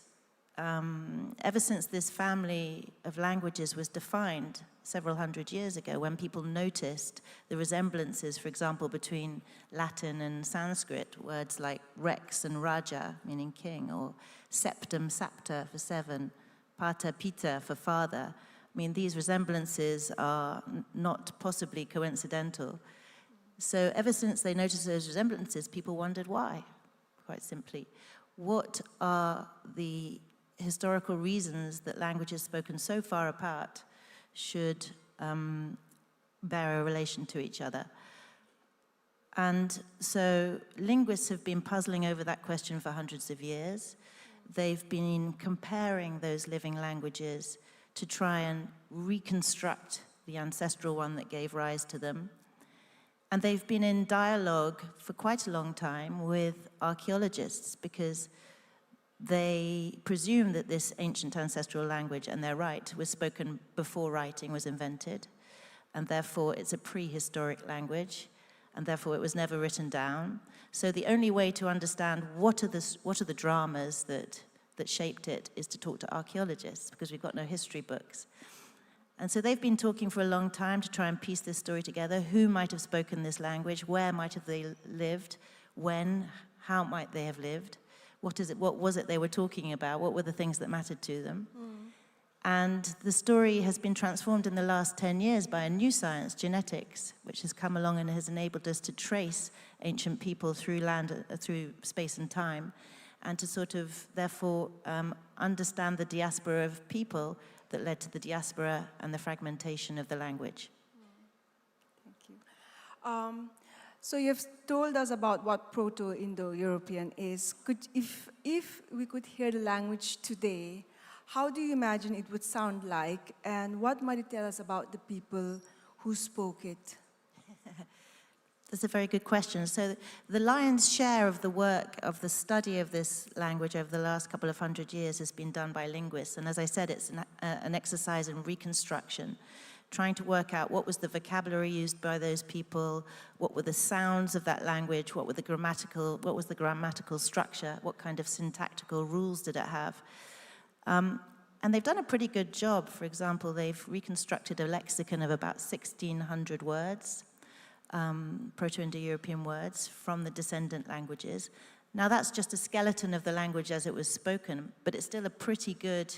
ever since this family of languages was defined several hundred years ago, when people noticed the resemblances, for example, between Latin and Sanskrit, words like rex and raja, meaning king, or septum, sapta for seven, pata, pita for father. I mean, these resemblances are not possibly coincidental. So ever since they noticed those resemblances, people wondered why, quite simply. What are the historical reasons that languages spoken so far apart should bear a relation to each other? And so linguists have been puzzling over that question for hundreds of years. They've been comparing those living languages to try and reconstruct the ancestral one that gave rise to them. And they've been in dialogue for quite a long time with archaeologists because they presume that this ancient ancestral language, and they're right, was spoken before writing was invented, and therefore it's a prehistoric language, and therefore it was never written down. So the only way to understand what are the dramas that shaped it is to talk to archaeologists, because we've got no history books. And so they've been talking for a long time to try and piece this story together. Who might have spoken this language? Where might have they lived? When? How might they have lived? What was it they were talking about? What were the things that mattered to them? And the story has been transformed in the last 10 years by a new science, genetics, which has come along and has enabled us to trace ancient people through space and time. and to sort of, therefore, understand the diaspora of people that led to the diaspora and the fragmentation of the language. Thank you. So you've told us about what Proto-Indo-European is. If we could hear the language today, how do you imagine it would sound like, and what might it tell us about the people who spoke it? That's a very good question. So the lion's share of the work of the study of this language over the last couple of 100 years has been done by linguists. And as I said, it's an exercise in reconstruction, trying to work out what was the vocabulary used by those people, what were the sounds of that language, what was the grammatical structure, what kind of syntactical rules did it have. And they've done a pretty good job. For example, they've reconstructed a lexicon of about 1,600 words, Proto-Indo-European words from the descendant languages. Now that's just a skeleton of the language as it was spoken, but it's still a pretty good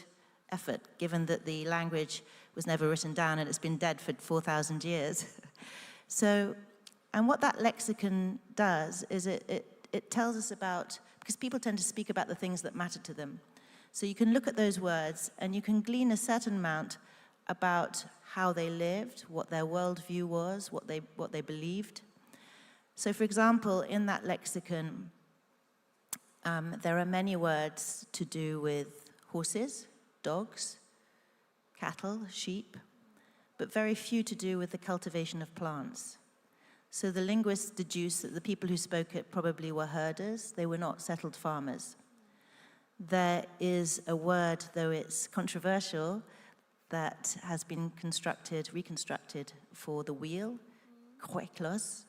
effort, given that the language was never written down and it's been dead for 4,000 years. So, and what that lexicon does is it tells us about, because people tend to speak about the things that matter to them. So you can look at those words and you can glean a certain amount about how they lived, what their worldview was, what they believed. So for example, in that lexicon, there are many words to do with horses, dogs, cattle, sheep, but very few to do with the cultivation of plants. So the linguists deduce that the people who spoke it probably were herders, they were not settled farmers. There is a word, though it's controversial, that has been reconstructed for the wheel, kweklos.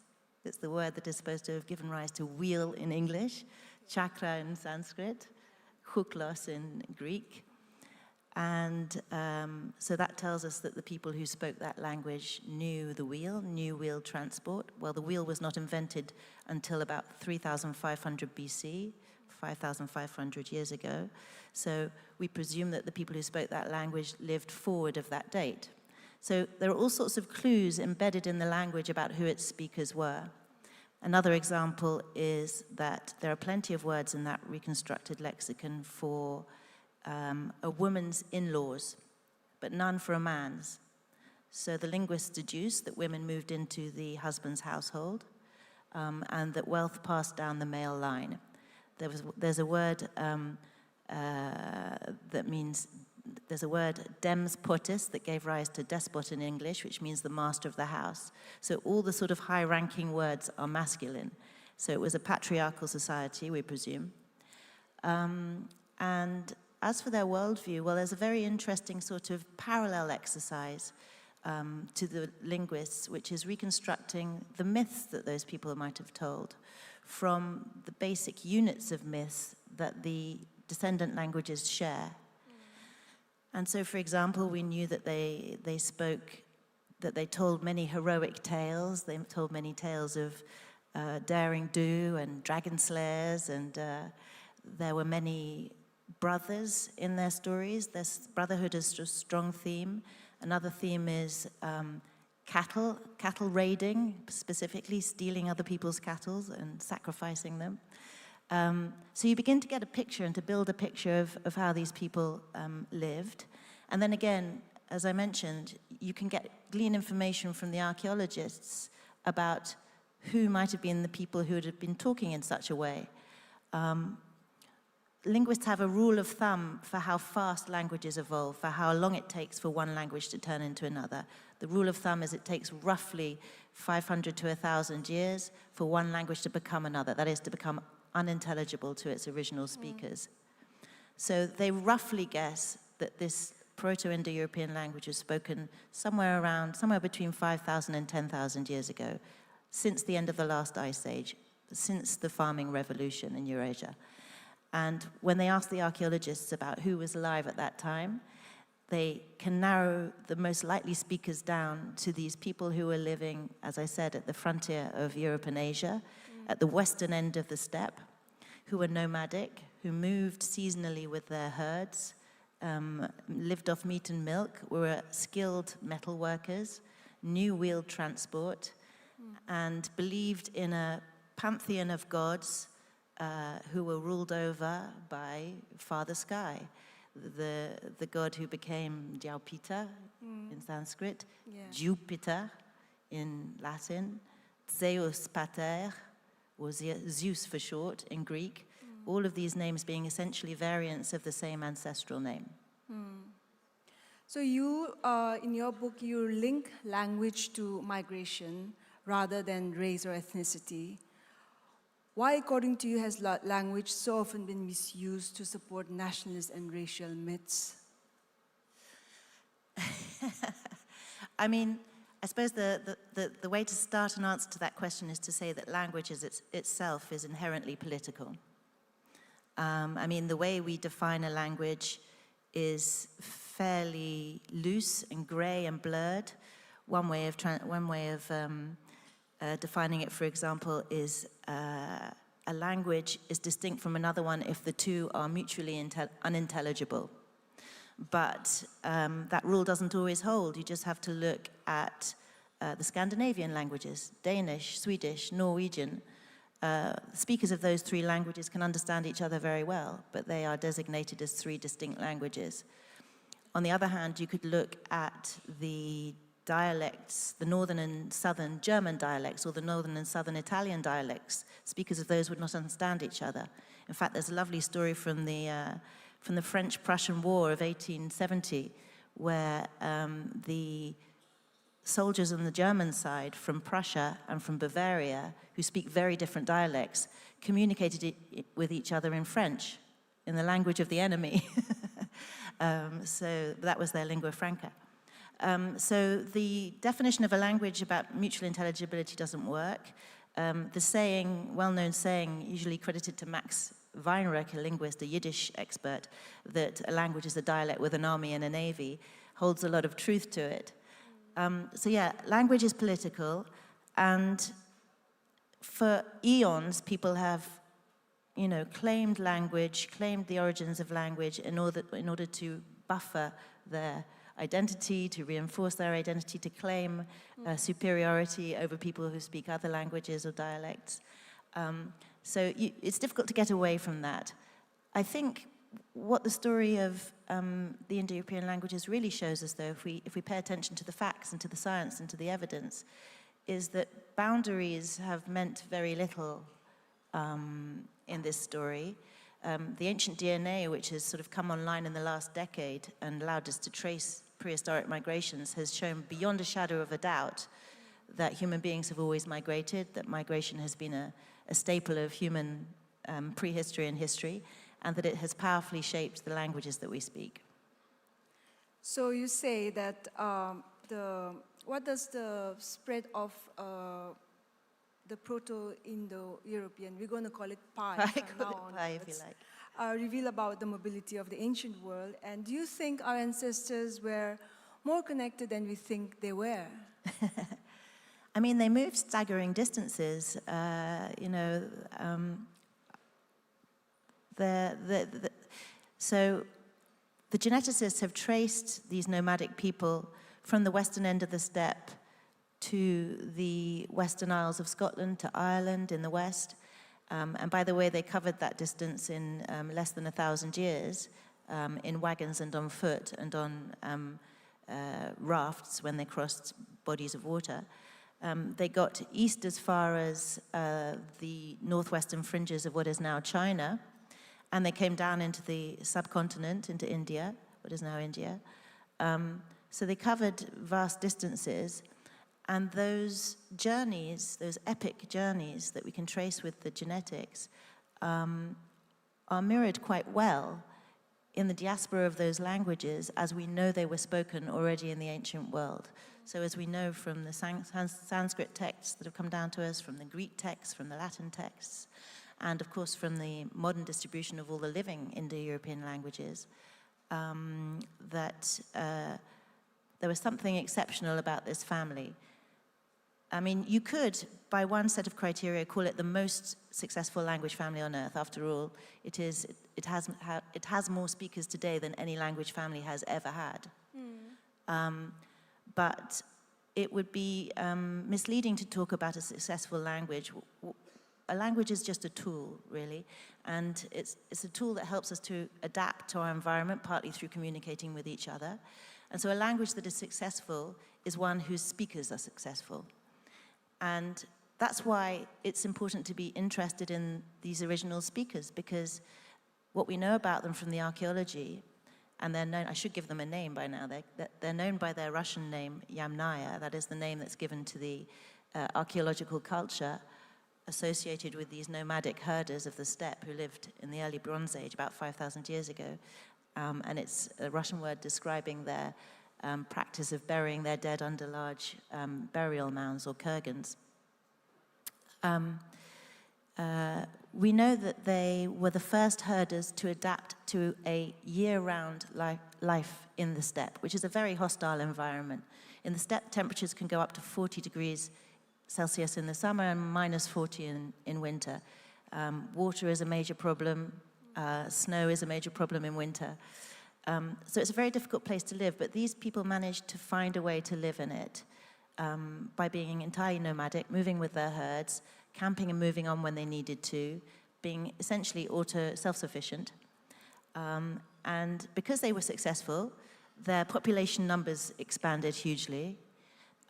It's the word that is supposed to have given rise to wheel in English, chakra in Sanskrit, huklos in Greek. And so that tells us that the people who spoke that language knew the wheel, knew wheel transport. Well, the wheel was not invented until about 3,500 BC, 5,500 years ago. So we presume that the people who spoke that language lived forward of that date. So there are all sorts of clues embedded in the language about who its speakers were. Another example is that there are plenty of words in that reconstructed lexicon for a woman's in-laws, but none for a man's. So the linguists deduced that women moved into the husband's household and that wealth passed down the male line. There's a word that means, there's a word, dems potis, that gave rise to despot in English, which means the master of the house. So all the sort of high-ranking words are masculine. So it was a patriarchal society, we presume. And as for their worldview, well, there's a very interesting sort of parallel exercise to the linguists, which is reconstructing the myths that those people might have told from the basic units of myths that the descendant languages share. And so, for example, we knew that they told many heroic tales. They told many tales of daring do and dragon slayers, and there were many brothers in their stories. There's brotherhood is a strong theme. Another theme is cattle raiding, specifically stealing other people's cattle and sacrificing them. So you begin to get a picture and to build a picture of how these people lived. And then again, as I mentioned, you can glean information from the archaeologists about who might have been the people who would have been talking in such a way. Linguists have a rule of thumb for how fast languages evolve, for how long it takes for one language to turn into another. The rule of thumb is it takes roughly 500 to 1,000 years for one language to become another, that is, to become unintelligible to its original speakers. So they roughly guess that this Proto-Indo-European language was spoken somewhere between 5,000 and 10,000 years ago, since the end of the last ice age, since the farming revolution in Eurasia. And when they ask the archaeologists about who was alive at that time, they can narrow the most likely speakers down to these people who were living, as I said, at the frontier of Europe and Asia, at the western end of the steppe, who were nomadic, who moved seasonally with their herds, lived off meat and milk, were skilled metal workers, knew wheeled transport, and believed in a pantheon of gods who were ruled over by Father Sky, the god who became Jaupita in Sanskrit, Jupiter in Latin, Zeus Pater, or Zeus for short in Greek, all of these names being essentially variants of the same ancestral name. So you, in your book, you link language to migration rather than race or ethnicity. Why, according to you, has language so often been misused to support nationalist and racial myths? I mean, I suppose the way to start an answer to that question is to say that language itself is inherently political. I mean, the way we define a language is fairly loose and grey and blurred. One way of defining it, for example, is a language is distinct from another one if the two are mutually unintelligible. But that rule doesn't always hold. You just have to look at the Scandinavian languages, Danish, Swedish, Norwegian. Speakers of those three languages can understand each other very well, but they are designated as three distinct languages. On the other hand, you could look at the dialects, the northern and southern German dialects, or the northern and southern Italian dialects. Speakers of those would not understand each other. In fact, there's a lovely story from the French-Prussian War of 1870, where the soldiers on the German side from Prussia and from Bavaria, who speak very different dialects, communicated with each other in French, in the language of the enemy. So that was their lingua franca. So the definition of a language about mutual intelligibility doesn't work. The saying, well-known saying, usually credited to Max Weinreich, a linguist, a Yiddish expert, that a language is a dialect with an army and a navy, holds a lot of truth to it. So yeah, language is political, and for eons, people have, claimed language, claimed the origins of language in order to buffer their identity, to reinforce their identity, to claim superiority over people who speak other languages or dialects. So it's difficult to get away from that. I think what the story of the Indo-European languages really shows us, though, if we pay attention to the facts and to the science and to the evidence, is that boundaries have meant very little in this story. The ancient DNA, which has sort of come online in the last decade and allowed us to trace prehistoric migrations, has shown beyond a shadow of a doubt that human beings have always migrated, that migration has been a staple of human prehistory and history, and that it has powerfully shaped the languages that we speak. So you say that what does the spread of the Proto-Indo-European, we're going to call it PIE, if you like, reveal about the mobility of the ancient world? And do you think our ancestors were more connected than we think they were? I mean, they moved staggering distances. So the geneticists have traced these nomadic people from the western end of the steppe to the Western Isles of Scotland, to Ireland in the west. And by the way, they covered that distance in less than 1,000 years in wagons and on foot and on rafts when they crossed bodies of water. They got east as far as the northwestern fringes of what is now China, and they came down into the subcontinent, into India, what is now India. So they covered vast distances, and those journeys, those epic journeys that we can trace with the genetics, are mirrored quite well in the diaspora of those languages as we know they were spoken already in the ancient world. So as we know from the Sanskrit texts that have come down to us, from the Greek texts, from the Latin texts, and of course from the modern distribution of all the living Indo-European languages, that there was something exceptional about this family. I mean, you could, by one set of criteria, call it the most successful language family on earth. After all, it has more speakers today than any language family has ever had. But it would be misleading to talk about a successful language a language is just a tool, really. And it's a tool that helps us to adapt to our environment, partly through communicating with each other. And so a language that is successful is one whose speakers are successful. And that's why it's important to be interested in these original speakers, because what we know about them from the archaeology, and they're known, I should give them a name by now, they're known by their Russian name, Yamnaya, that is the name that's given to the archaeological culture associated with these nomadic herders of the steppe who lived in the early Bronze Age, about 5,000 years ago. And it's a Russian word describing their practice of burying their dead under large burial mounds or kurgans. We know that they were the first herders to adapt to a year-round life in the steppe, which is a very hostile environment. In the steppe, temperatures can go up to 40 degrees Celsius in the summer and minus 40 in winter. Water is a major problem. Snow is a major problem in winter. So it's a very difficult place to live, but these people managed to find a way to live in it by being entirely nomadic, moving with their herds, camping and moving on when they needed to, being essentially self-sufficient. And because they were successful, their population numbers expanded hugely,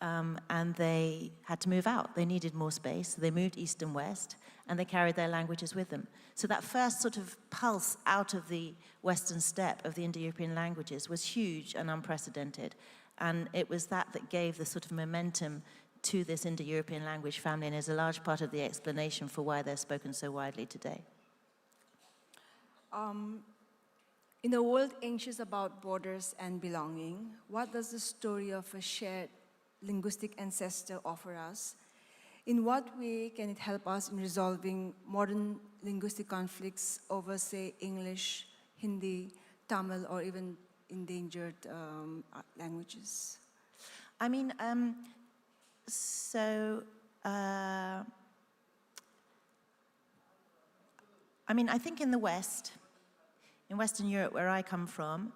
and they had to move out. They needed more space, so they moved east and west, and they carried their languages with them. So that first sort of pulse out of the western steppe of the Indo-European languages was huge and unprecedented. And it was that gave the sort of momentum to this Indo-European language family, and is a large part of the explanation for why they're spoken so widely today. In a world anxious about borders and belonging, what does the story of a shared linguistic ancestor offer us? In what way can it help us in resolving modern linguistic conflicts over, say, English, Hindi, Tamil, or even endangered languages? I mean, I think in the West, in Western Europe, where I come from,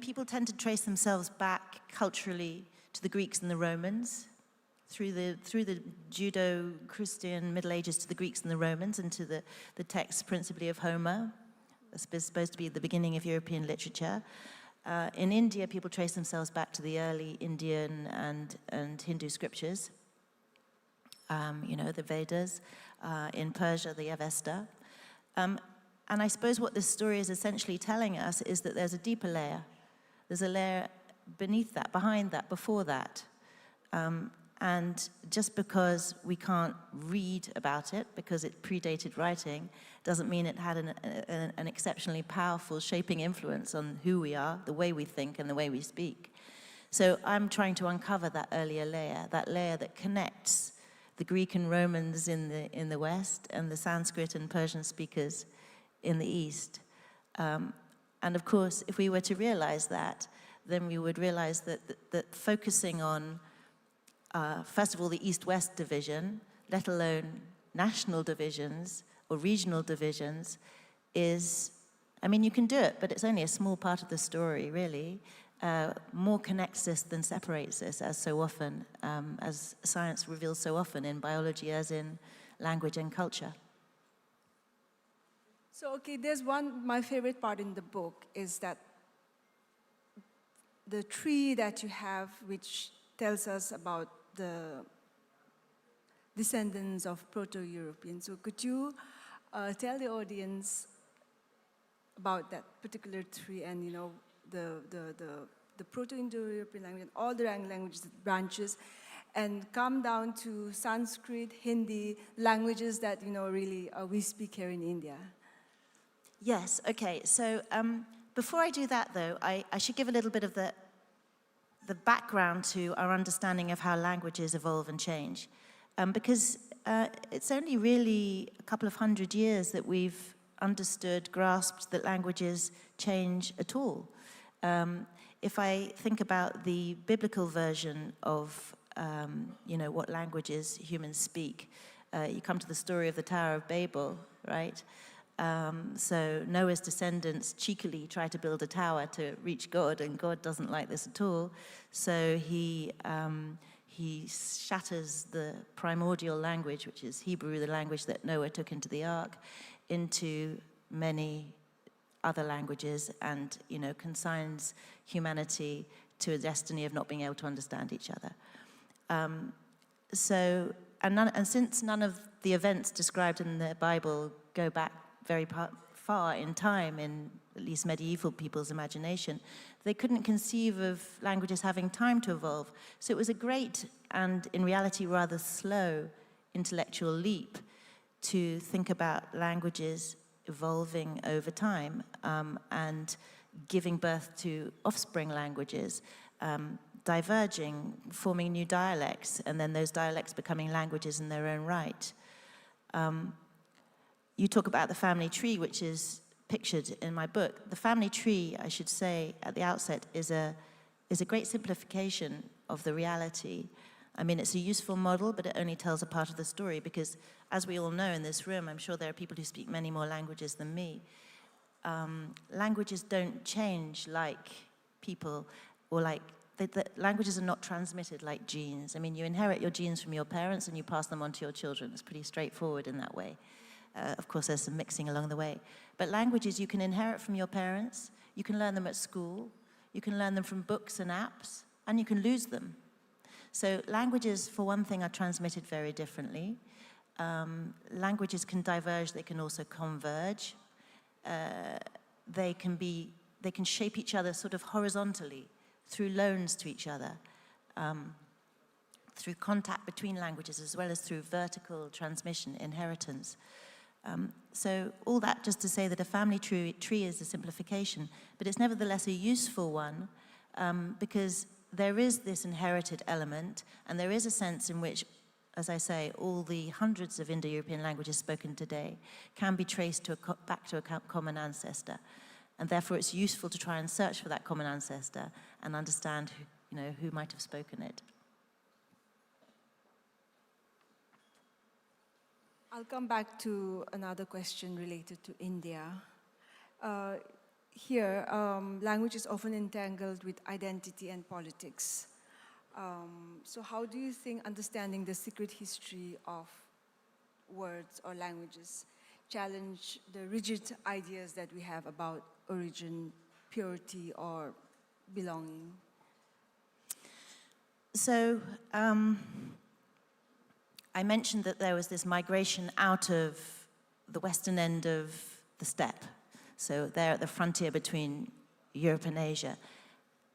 people tend to trace themselves back culturally to the Greeks and the Romans, through the Judeo-Christian Middle Ages to the Greeks and the Romans, and to the texts principally of Homer. That's supposed to be the beginning of European literature. In India, people trace themselves back to the early Indian and Hindu scriptures, the Vedas. In Persia, the Avesta. And I suppose what this story is essentially telling us is that there's a deeper layer. There's a layer beneath that, behind that, before that. And just because we can't read about it, because it predated writing, doesn't mean it had an exceptionally powerful shaping influence on who we are, the way we think, and the way we speak. So I'm trying to uncover that earlier layer, that layer that connects the Greek and Romans in the West and the Sanskrit and Persian speakers in the East. And of course, if we were to realize that, then we would realize that focusing on, first of all, the East-West division, let alone national divisions or regional divisions, is, you can do it, but it's only a small part of the story, really. More connects us than separates us, as so often, as science reveals so often in biology as in language and culture. So, okay, my favorite part in the book is that the tree that you have, which tells us about the descendants of Proto-Europeans. So could you tell the audience about that particular tree and, the Proto-Indo-European language and all the languages, branches, and come down to Sanskrit, Hindi, languages that, really we speak here in India? Yes, okay. So before I do that, though, I should give a little bit of the background to our understanding of how languages evolve and change. Because it's only really a couple of hundred years that we've understood, grasped that languages change at all. If I think about the biblical version of, what languages humans speak, you come to the story of the Tower of Babel, right? So Noah's descendants cheekily try to build a tower to reach God, and God doesn't like this at all. So he he shatters the primordial language, which is Hebrew, the language that Noah took into the ark, into many other languages, and consigns humanity to a destiny of not being able to understand each other. And since none of the events described in the Bible go back very far in time, in at least medieval people's imagination, they couldn't conceive of languages having time to evolve. So it was a great and, in reality, rather slow intellectual leap to think about languages evolving over time and giving birth to offspring languages, diverging, forming new dialects, and then those dialects becoming languages in their own right. You talk about the family tree, which is pictured in my book. The family tree, I should say at the outset, is a great simplification of the reality. I mean, it's a useful model, but it only tells a part of the story because, as we all know in this room, I'm sure there are people who speak many more languages than me. Languages don't change like people, or like, languages are not transmitted like genes. I mean, you inherit your genes from your parents and you pass them on to your children. It's pretty straightforward in that way. Of course, there's some mixing along the way. But languages you can inherit from your parents, you can learn them at school, you can learn them from books and apps, and you can lose them. So languages, for one thing, are transmitted very differently. Languages can diverge, they can also converge. They can shape each other sort of horizontally through loans to each other, through contact between languages, as well as through vertical transmission, inheritance. So all that just to say that a family tree is a simplification, but it's nevertheless a useful one because there is this inherited element, and there is a sense in which, as I say, all the hundreds of Indo-European languages spoken today can be traced back to a common ancestor. And therefore it's useful to try and search for that common ancestor and understand who might have spoken it. I'll come back to another question related to India. Here, language is often entangled with identity and politics. So how do you think understanding the secret history of words or languages challenge the rigid ideas that we have about origin, purity, or belonging? So, I mentioned that there was this migration out of the western end of the steppe, so there at the frontier between Europe and Asia,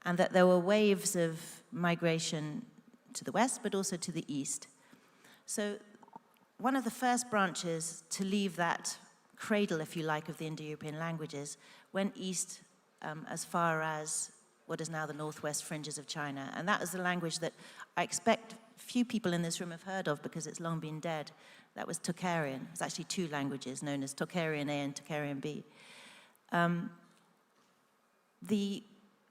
and that there were waves of migration to the west, but also to the east. So one of the first branches to leave that cradle, if you like, of the Indo-European languages went east as far as what is now the northwest fringes of China. And that was the language that I expect few people in this room have heard of because it's long been dead. That was Tocharian. It's actually two languages known as Tocharian A and Tocharian B. The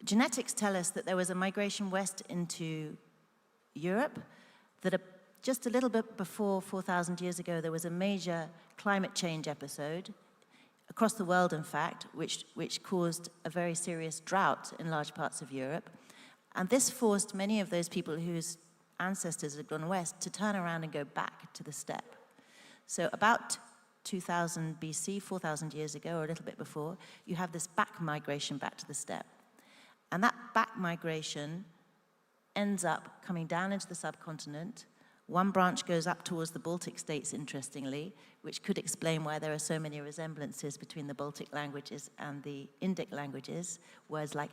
genetics tell us that there was a migration west into Europe, that just a little bit before 4,000 years ago, there was a major climate change episode, across the world in fact, which caused a very serious drought in large parts of Europe. And this forced many of those people whose ancestors had gone west to turn around and go back to the steppe. So about 2000 BC, 4,000 years ago, or a little bit before, you have this back migration back to the steppe. And that back migration ends up coming down into the subcontinent. One branch goes up towards the Baltic states, interestingly, which could explain why there are so many resemblances between the Baltic languages and the Indic languages. Words like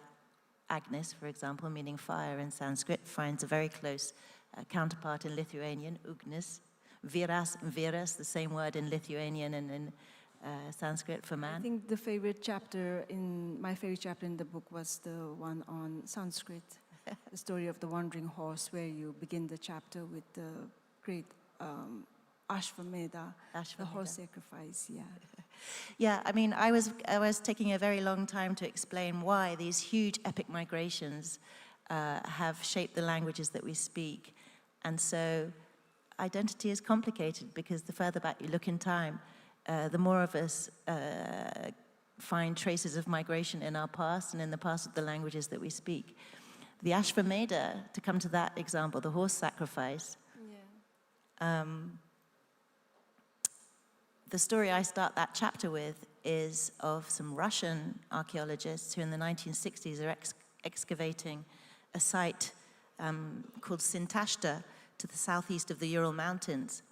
Agnes, for example, meaning fire in Sanskrit, finds a very close counterpart in Lithuanian, Ugnis. Viras and Viras, the same word in Lithuanian and in Sanskrit for man. I think my favorite chapter in the book was the one on Sanskrit, the story of the wandering horse, where you begin the chapter with the great Ashvamedha, the horse sacrifice, yeah. Yeah, I mean, I was taking a very long time to explain why these huge epic migrations have shaped the languages that we speak. And so identity is complicated because the further back you look in time, the more of us find traces of migration in our past and in the past of the languages that we speak. the Ashvamedha, to come to that example, the horse sacrifice, the story I start that chapter with is of some Russian archaeologists who in the 1960s are excavating a site called Sintashta to the southeast of the Ural Mountains.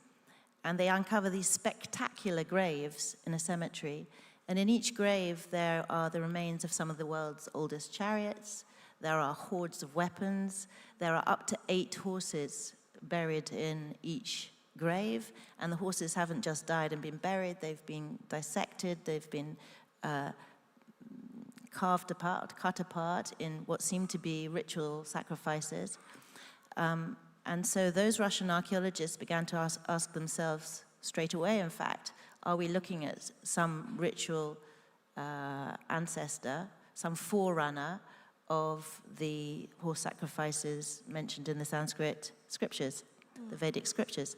And they uncover these spectacular graves in a cemetery. And in each grave, there are the remains of some of the world's oldest chariots. There are hordes of weapons. There are up to 8 horses buried in each grave. And the horses haven't just died and been buried. They've been dissected. They've been carved apart, cut apart in what seem to be ritual sacrifices. And so those Russian archaeologists began to ask themselves straight away, in fact, are we looking at some ritual ancestor, some forerunner of the horse sacrifices mentioned in the Sanskrit scriptures, the Vedic scriptures?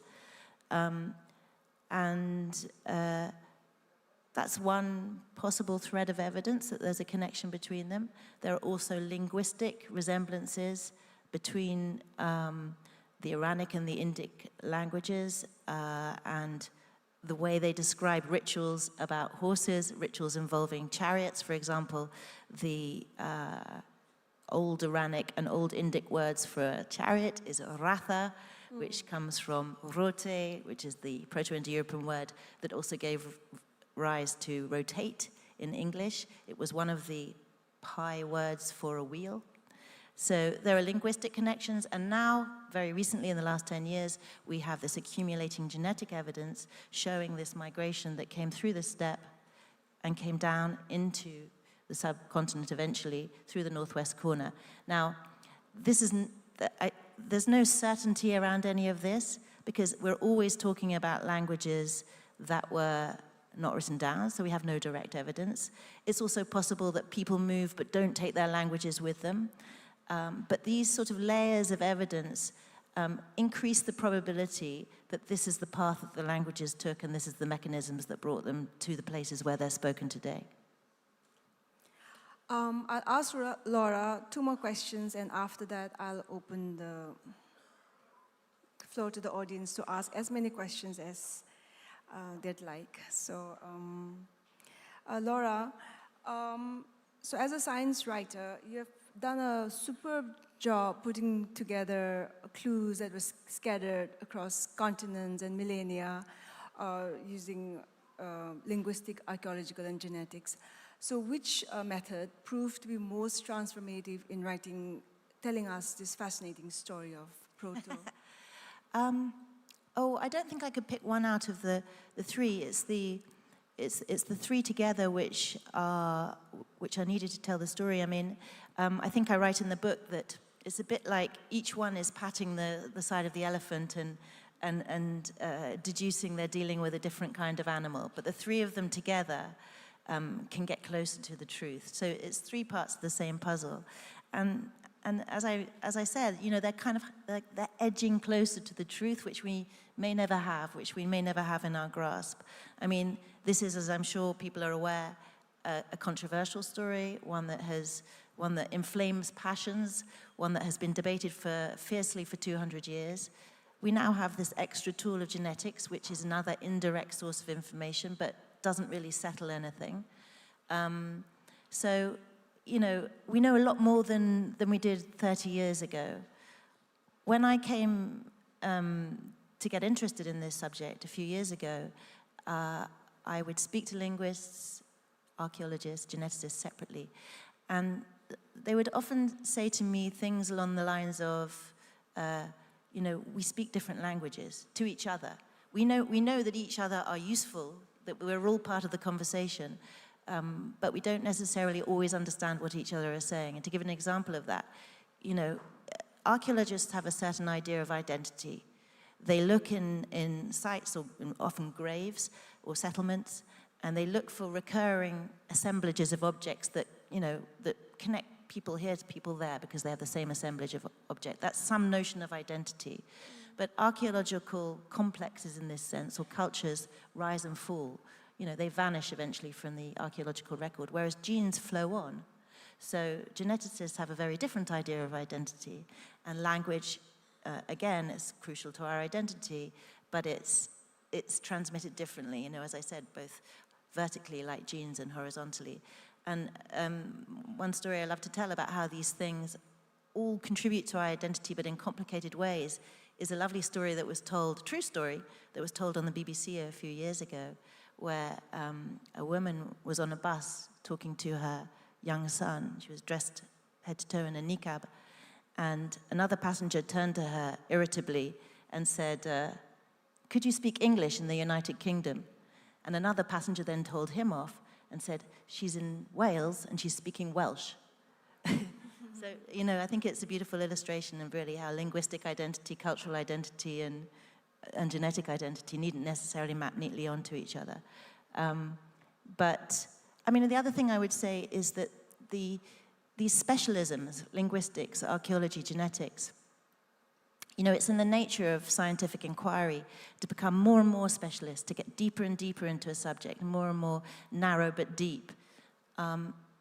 That's one possible thread of evidence that there's a connection between them. There are also linguistic resemblances between the Iranic and the Indic languages, and the way they describe rituals about horses, rituals involving chariots. For example, the old Iranic and old Indic words for a chariot is ratha, which comes from rote, which is the Proto-Indo-European word that also gave rise to rotate in English. It was one of the Pi words for a wheel. So there are linguistic connections, and now, very recently in the last 10 years, we have this accumulating genetic evidence showing this migration that came through the steppe and came down into the subcontinent eventually through the northwest corner. Now, there's no certainty around any of this because we're always talking about languages that were not written down, so we have no direct evidence. It's also possible that people move but don't take their languages with them. But these sort of layers of evidence increase the probability that this is the path that the languages took and this is the mechanisms that brought them to the places where they're spoken today. I'll ask Laura 2 more questions, and after that, I'll open the floor to the audience to ask as many questions as they'd like. So, Laura, so as a science writer, you have done a superb job putting together clues that were scattered across continents and millennia using linguistic, archaeological, and genetics. So which method proved to be most transformative in telling us this fascinating story of Proto? I don't think I could pick one out of the 3. It's the 3 together which are needed to tell the story. I mean, I think I write in the book that it's a bit like each one is patting the side of the elephant and deducing they're dealing with a different kind of animal. But the 3 of them together can get closer to the truth. So it's 3 parts of the same puzzle. And as I said, you know, they're kind of they're edging closer to the truth, which we may never have, in our grasp. I mean, this is, as I'm sure people are aware, a controversial story, one that inflames passions, one that has been debated fiercely for 200 years. We now have this extra tool of genetics, which is another indirect source of information, but doesn't really settle anything. So, you know, we know a lot more than we did 30 years ago. When I came to get interested in this subject a few years ago, I would speak to linguists, archaeologists, geneticists separately, and they would often say to me things along the lines of, you know, we speak different languages to each other. We know that each other are useful, that we're all part of the conversation, but we don't necessarily always understand what each other are saying. And to give an example of that, you know, archaeologists have a certain idea of identity. They look in sites, or often graves or settlements, and they look for recurring assemblages of objects that, you know, that connect people here to people there because they have the same assemblage of objects. That's some notion of identity. But archaeological complexes in this sense, or cultures, rise and fall. You know, they vanish eventually from the archaeological record, whereas genes flow on. So geneticists have a very different idea of identity, and language, again, is crucial to our identity, but it's transmitted differently, you know, as I said, both vertically like genes and horizontally. And one story I love to tell about how these things all contribute to our identity, but in complicated ways, is a lovely story that was told, true story, that was told on the BBC a few years ago, where a woman was on a bus talking to her young son. She was dressed head to toe in a niqab, and another passenger turned to her irritably and said, "Could you speak English in the United Kingdom?" And another passenger then told him off and said, "She's in Wales and she's speaking Welsh." So, you know, I think it's a beautiful illustration of really how linguistic identity, cultural identity, and genetic identity needn't necessarily map neatly onto each other. But, I mean, the other thing I would say is that these specialisms, linguistics, archaeology, genetics, you know, it's in the nature of scientific inquiry to become more and more specialist, to get deeper and deeper into a subject, more and more narrow but deep.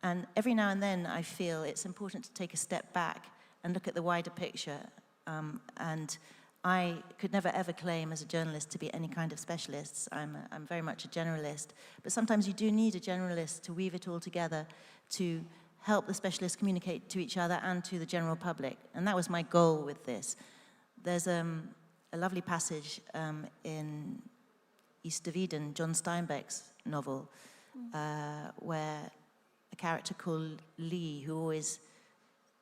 And every now and then I feel it's important to take a step back and look at the wider picture. And I could never ever claim as a journalist to be any kind of specialist. I'm very much a generalist. But sometimes you do need a generalist to weave it all together, to help the specialists communicate to each other and to the general public. And that was my goal with this. There's a lovely passage in East of Eden, John Steinbeck's novel, where a character called Lee, who always,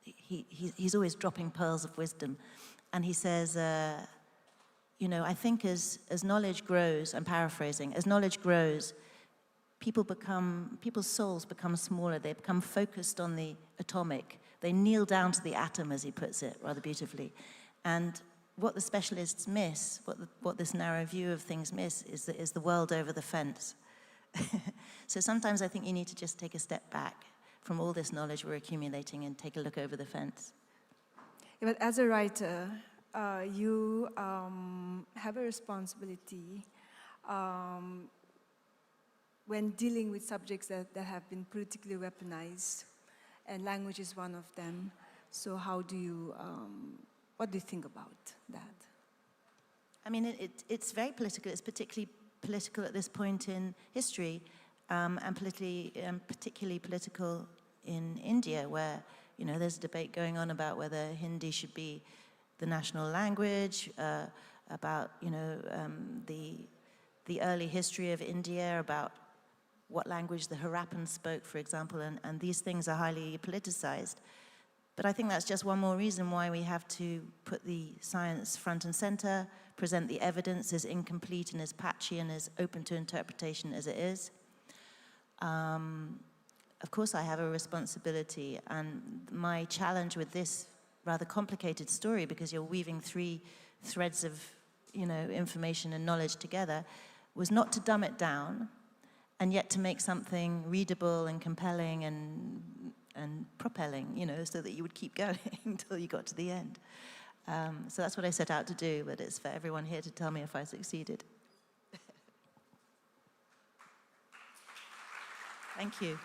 he's always dropping pearls of wisdom. And he says, you know, I think as knowledge grows, I'm paraphrasing, as knowledge grows, people's souls become smaller. They become focused on the atomic. They kneel down to the atom, as he puts it, rather beautifully. And what the specialists miss, what this narrow view of things miss, is the world over the fence. So sometimes I think you need to just take a step back from all this knowledge we're accumulating and take a look over the fence. Yeah, but as a writer, you have a responsibility when dealing with subjects that have been politically weaponized, and language is one of them. So how do you, what do you think about that? I mean, it's very political. It's particularly political at this point in history, and particularly political in India, where, you know, there's a debate going on about whether Hindi should be the national language, about, you know, the early history of India, about what language the Harappans spoke, for example, and these things are highly politicized. But I think that's just one more reason why we have to put the science front and center, present the evidence as incomplete and as patchy and as open to interpretation as it is. Of course, I have a responsibility, and my challenge with this rather complicated story, because you're weaving three threads of, you know, information and knowledge together, was not to dumb it down, and yet to make something readable and compelling and propelling, you know, so that you would keep going until you got to the end. So that's what I set out to do, but it's for everyone here to tell me if I succeeded. Thank you.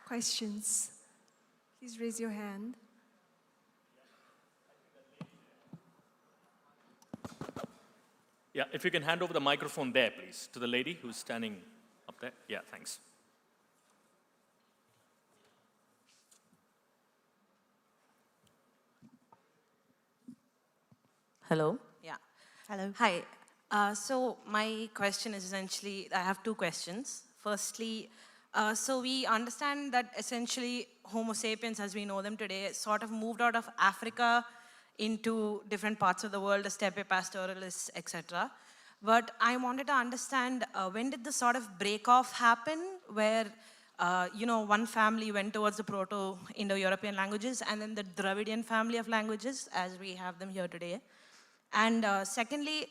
Questions? Please raise your hand. Yeah, if you can hand over the microphone there, please, to the lady who's standing up there. Yeah, thanks. Hello. Yeah. Hello. Hi. So my question is essentially, I have two questions. Firstly, so we understand that essentially Homo sapiens, as we know them today, sort of moved out of Africa into different parts of the world, the steppe pastoralists, etc. But I wanted to understand, when did the sort of break-off happen where, you know, one family went towards the Proto-Indo-European languages and then the Dravidian family of languages as we have them here today? And secondly,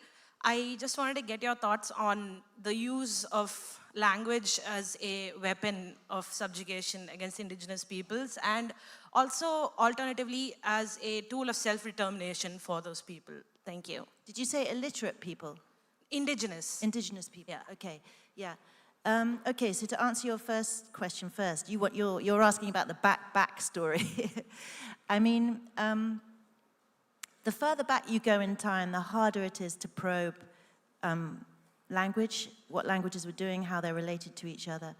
I just wanted to get your thoughts on the use of language as a weapon of subjugation against indigenous peoples, and also alternatively as a tool of self-determination for those people. Thank you. Did you say illiterate people? Indigenous. Indigenous people, yeah. Okay, yeah. Okay, so to answer your first question first, you're asking about the back story. I mean, the further back you go in time, the harder it is to probe language, what languages were doing, how they're related to each other,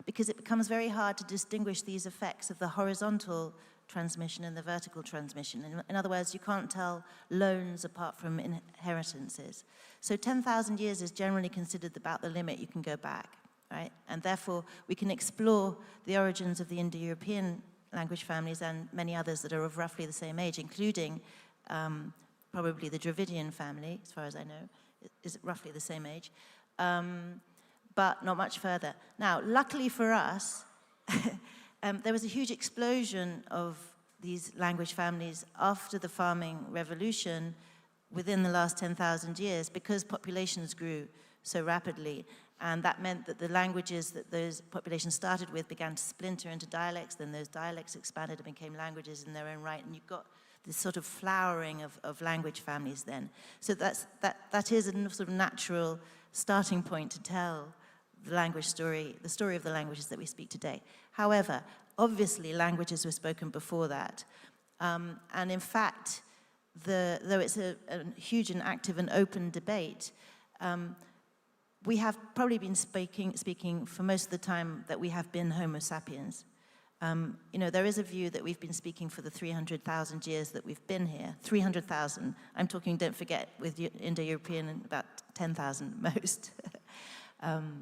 because it becomes very hard to distinguish these effects of the horizontal transmission and the vertical transmission. In other words, you can't tell loans apart from inheritances. So 10,000 years is generally considered about the limit you can go back, right? And therefore, we can explore the origins of the Indo-European language families and many others that are of roughly the same age, including probably the Dravidian family, as far as I know, is roughly the same age, but not much further. Now, luckily for us, there was a huge explosion of these language families after the farming revolution within the last 10,000 years because populations grew so rapidly. And that meant that the languages that those populations started with began to splinter into dialects, then those dialects expanded and became languages in their own right, and you've got this sort of flowering of language families then. So that is a sort of natural starting point to tell the language story, the story of the languages that we speak today. However, obviously languages were spoken before that. And in fact, though it's a huge and active and open debate, we have probably been speaking for most of the time that we have been Homo sapiens. You know, there is a view that we've been speaking for the 300,000 years that we've been here. 300,000. I'm talking, don't forget, with Indo-European, about 10,000 most.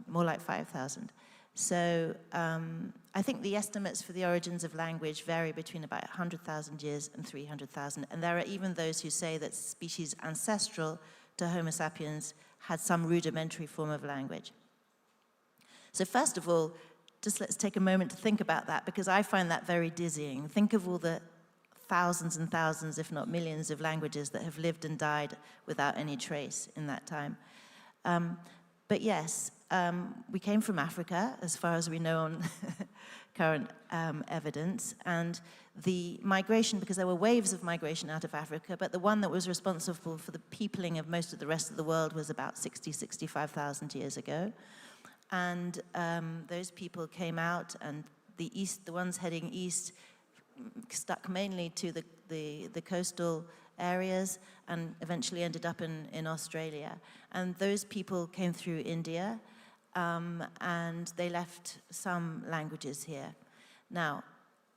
More like 5,000. So I think the estimates for the origins of language vary between about 100,000 years and 300,000. And there are even those who say that species ancestral to Homo sapiens had some rudimentary form of language. So first of all, just let's take a moment to think about that, because I find that very dizzying. Think of all the thousands and thousands, if not millions, of languages that have lived and died without any trace in that time. But yes, we came from Africa, as far as we know on current evidence, and the migration, because there were waves of migration out of Africa, but the one that was responsible for the peopling of most of the rest of the world was about 65,000 years ago. And those people came out, and the ones heading east stuck mainly to the coastal areas and eventually ended up in Australia. And those people came through India, and they left some languages here. Now,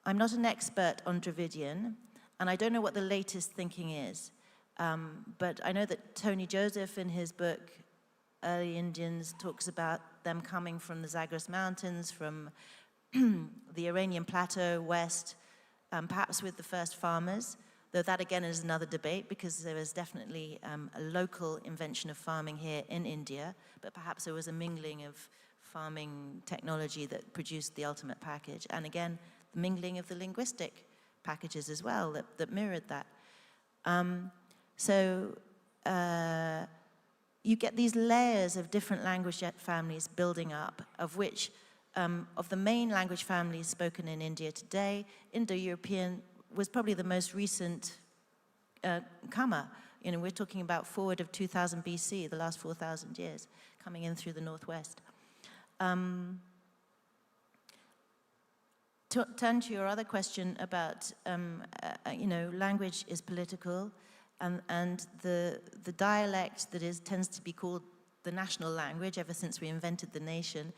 I'm not an expert on Dravidian, and I don't know what the latest thinking is, but I know that Tony Joseph in his book, Early Indians, talks about them coming from the Zagros Mountains, from the Iranian Plateau west, perhaps with the first farmers, though that again is another debate because there was definitely a local invention of farming here in India, but perhaps there was a mingling of farming technology that produced the ultimate package, and again, the mingling of the linguistic packages as well that mirrored that. You get these layers of different language families building up, of which, of the main language families spoken in India today, Indo-European was probably the most recent comer. You know, we're talking about forward of 2000 BC, the last 4,000 years, coming in through the northwest. To turn to your other question about, you know, language is political, and the dialect that tends to be called the national language ever since we invented the nation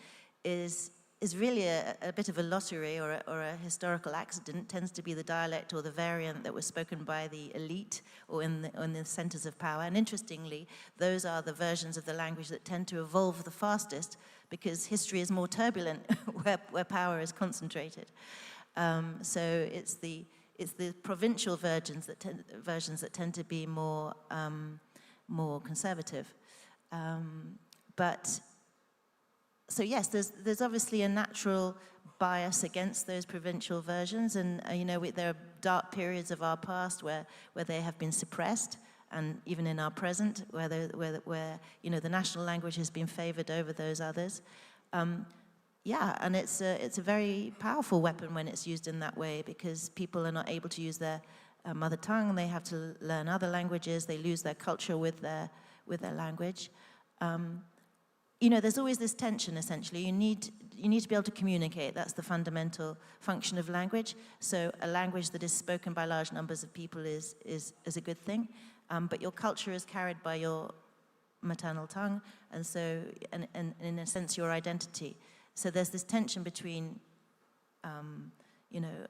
is really a bit of a lottery or a historical accident. Tends to be the dialect or the variant that was spoken by the elite or in the centers of power. And interestingly, those are the versions of the language that tend to evolve the fastest because history is more turbulent where power is concentrated. So it's the provincial versions that tend to be more conservative. So yes, there's obviously a natural bias against those provincial versions, and you know, there are dark periods of our past where they have been suppressed, and even in our present, where you know, the national language has been favored over those others. Yeah, and it's a very powerful weapon when it's used in that way, because people are not able to use their mother tongue. They have to learn other languages. They lose their culture with their language. you know, there's always this tension, essentially. You need to be able to communicate. That's the fundamental function of language. So a language that is spoken by large numbers of people is a good thing. But your culture is carried by your maternal tongue, and so, and in a sense, your identity. So there's this tension between, you know,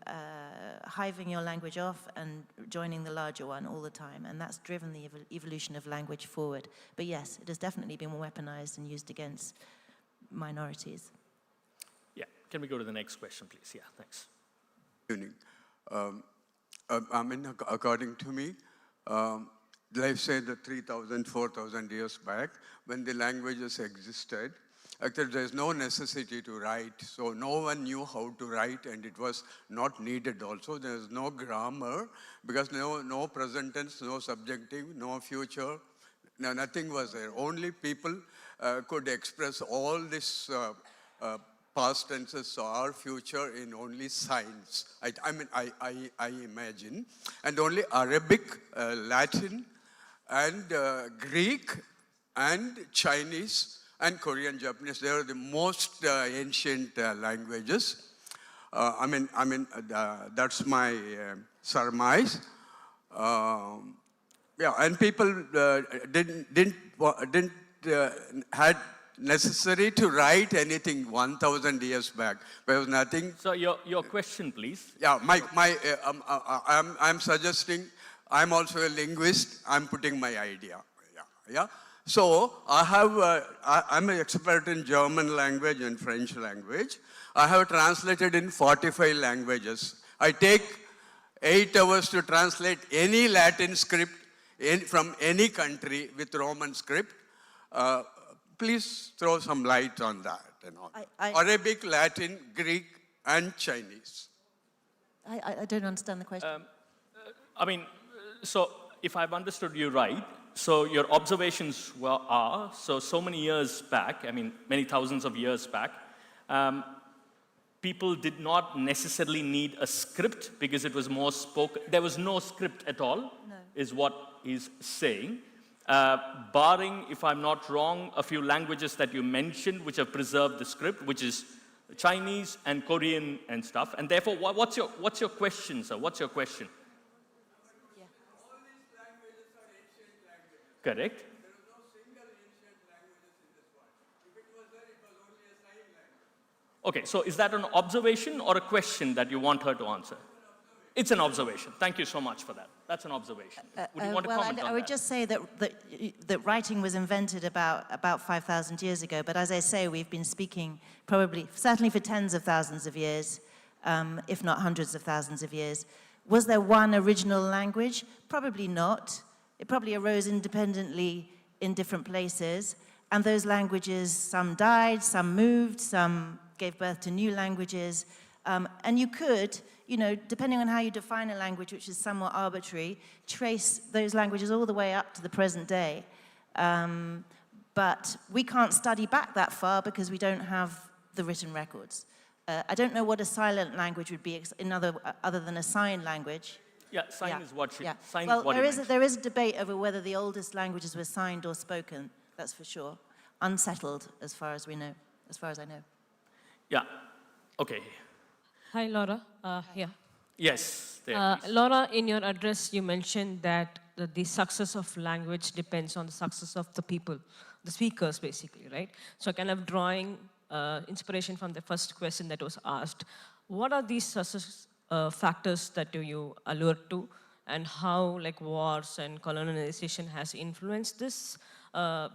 hiving your language off and joining the larger one all the time, and that's driven the evolution of language forward. But yes, it has definitely been weaponized and used against minorities. Yeah, can we go to the next question, please? Yeah, thanks. Good evening. I mean, according to me, let's say that 3,000, 4,000 years back, when the languages existed, actually there's no necessity to write, so no one knew how to write, and it was not needed also. There's no grammar, because no present tense, no subjunctive, no future, nothing was there. Only people could express all this past tenses or future in only signs. I imagine. And only Arabic, Latin, and Greek, and Chinese, and Korean, Japanese, they are the most ancient languages. That's my surmise. Yeah, and people didn't had necessary to write anything 1,000 years back. There was nothing. So your question, please. Yeah, I'm suggesting. I'm also a linguist. I'm putting my idea. Yeah. So I'm an expert in German language and French language. I have translated in 45 languages. I take 8 hours to translate any Latin script from any country with Roman script. Please throw some light on that. Arabic, Latin, Greek, and Chinese. I don't understand the question. So if I've understood you right, so your observations are, so many years back, many thousands of years back, people did not necessarily need a script because it was more spoken. There was no script at all, is what he's saying. Barring, if I'm not wrong, a few languages that you mentioned which have preserved the script, which is Chinese and Korean and stuff. And therefore, what's your question, sir? What's your question? Correct. There is no single ancient languages in this world. If it was there, it was only a sign language. Okay, so is that an observation or a question that you want her to answer? It's an observation. Thank you so much for that. That's an observation. Would you want to comment on that? I would just say that writing was invented about 5,000 years ago, but as I say, we've been speaking certainly for tens of thousands of years, if not hundreds of thousands of years. Was there one original language? Probably not. It probably arose independently in different places, and those languages, some died, some moved, some gave birth to new languages, and you could, depending on how you define a language, which is somewhat arbitrary, trace those languages all the way up to the present day. But we can't study back that far because we don't have the written records. I don't know what a silent language would be other than a sign language. Yeah, sign is what she. Yeah. Sign Well, is what there is a debate over whether the oldest languages were signed or spoken. That's for sure. Unsettled, as far as we know, as far as I know. Yeah. Okay. Hi, Laura. Here. Yes. Laura, in your address, you mentioned that the success of language depends on the success of the people, the speakers, basically, right? So, kind of drawing inspiration from the first question that was asked. What are these success factors that you allude to, and how wars and colonization has influenced this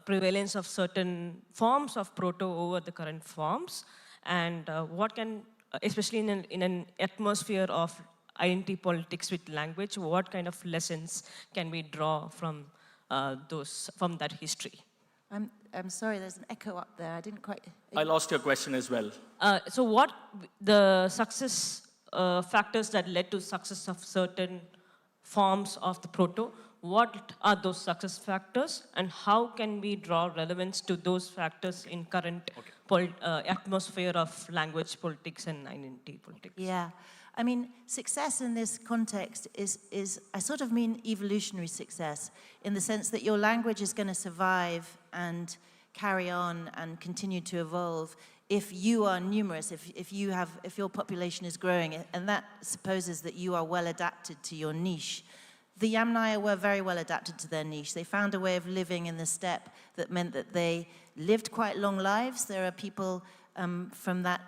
prevalence of certain forms of proto over the current forms, and what can, especially in an atmosphere of identity politics with language, what kind of lessons can we draw from that history? I'm sorry, there's an echo up there. I didn't quite. I lost your question as well. So what the success factors that led to success of certain forms of the proto, what are those success factors, and how can we draw relevance to those factors in current atmosphere of language politics and identity politics? Yeah, success in this context is I sort of mean evolutionary success, in the sense that your language is going to survive and carry on and continue to evolve if you are numerous, if your population is growing, and that supposes that you are well adapted to your niche. The Yamnaya were very well adapted to their niche. They found a way of living in the steppe that meant that they lived quite long lives. There are people from that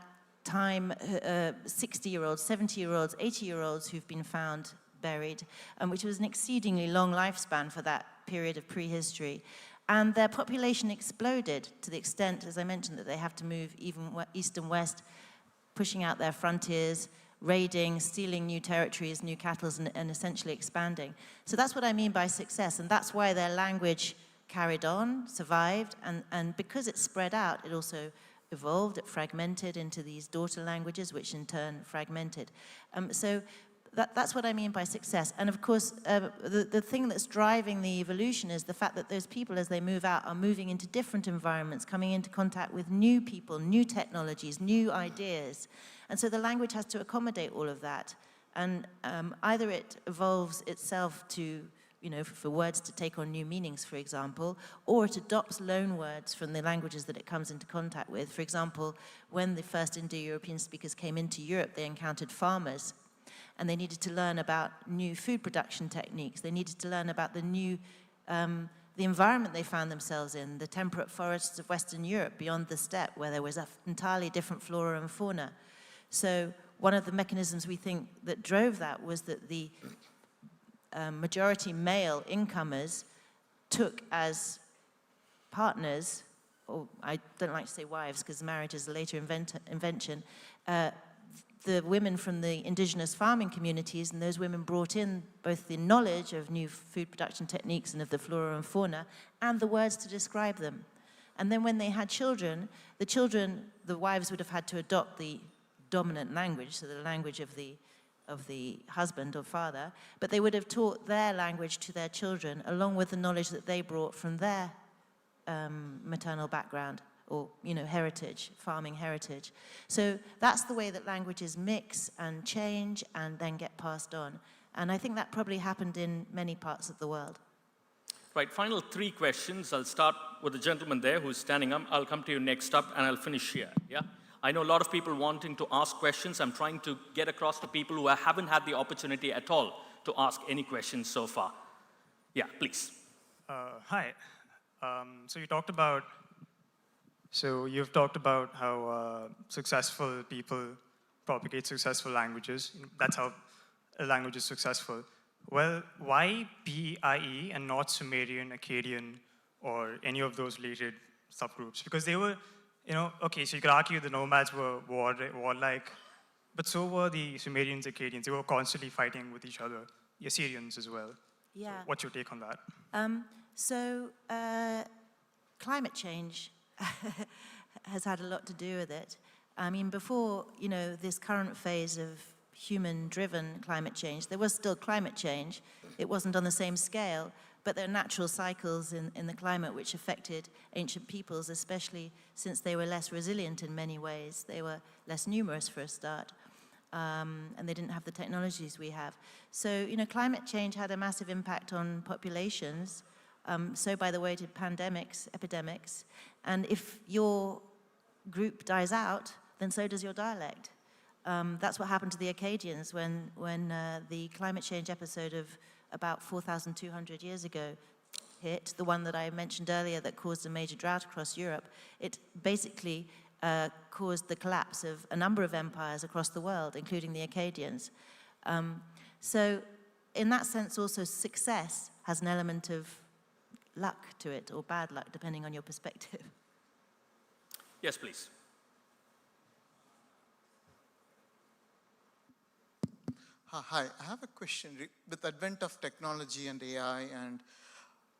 time, 60-year-olds, 70-year-olds, 80-year-olds who've been found buried, which was an exceedingly long lifespan for that period of prehistory. And their population exploded to the extent, as I mentioned, that they have to move even east and west, pushing out their frontiers, raiding, stealing new territories, new cattle, and essentially expanding. So that's what I mean by success, and that's why their language carried on, survived, and because it spread out, it also evolved, it fragmented into these daughter languages, which in turn fragmented. So that's what I mean by success. And of course, the thing that's driving the evolution is the fact that those people, as they move out, are moving into different environments, coming into contact with new people, new technologies, new ideas. And so the language has to accommodate all of that. And either it evolves itself to, for words to take on new meanings, for example, or it adopts loan words from the languages that it comes into contact with. For example, when the first Indo-European speakers came into Europe, they encountered farmers, and they needed to learn about new food production techniques. They needed to learn about the new, the environment they found themselves in, the temperate forests of Western Europe beyond the steppe, where there was an entirely different flora and fauna. So one of the mechanisms we think that drove that was that the majority male incomers took as partners, or I don't like to say wives because marriage is a later invention, the women from the indigenous farming communities, and those women brought in both the knowledge of new food production techniques and of the flora and fauna, and the words to describe them. And then when they had children, the wives would have had to adopt the dominant language, so the language of the husband or father, but they would have taught their language to their children, along with the knowledge that they brought from their maternal background, or heritage, farming heritage. So that's the way that languages mix and change and then get passed on. And I think that probably happened in many parts of the world. Right, final 3 questions. I'll start with the gentleman there who's standing up. I'll come to you next up, and I'll finish here, yeah? I know a lot of people wanting to ask questions. I'm trying to get across to people who haven't had the opportunity at all to ask any questions so far. Yeah, please. Hi. So you've talked about how successful people propagate successful languages. That's how a language is successful. Well, why PIE and not Sumerian, Akkadian, or any of those related subgroups? Because they were, okay, so you could argue the nomads were warlike, but so were the Sumerians, Akkadians. They were constantly fighting with each other, the Assyrians as well. Yeah. So what's your take on that? Climate change has had a lot to do with it. I mean, before, this current phase of human-driven climate change, there was still climate change. It wasn't on the same scale, but there are natural cycles in the climate which affected ancient peoples, especially since they were less resilient in many ways. They were less numerous for a start, and they didn't have the technologies we have. So, climate change had a massive impact on populations. So, by the way, did pandemics, epidemics. And if your group dies out, then so does your dialect. That's what happened to the Akkadians when the climate change episode of about 4,200 years ago hit, the one that I mentioned earlier that caused a major drought across Europe. It basically caused the collapse of a number of empires across the world, including the Akkadians. So in that sense, also success has an element of luck to it, or bad luck, depending on your perspective. Yes, please. Hi, I have a question. With the advent of technology and AI and,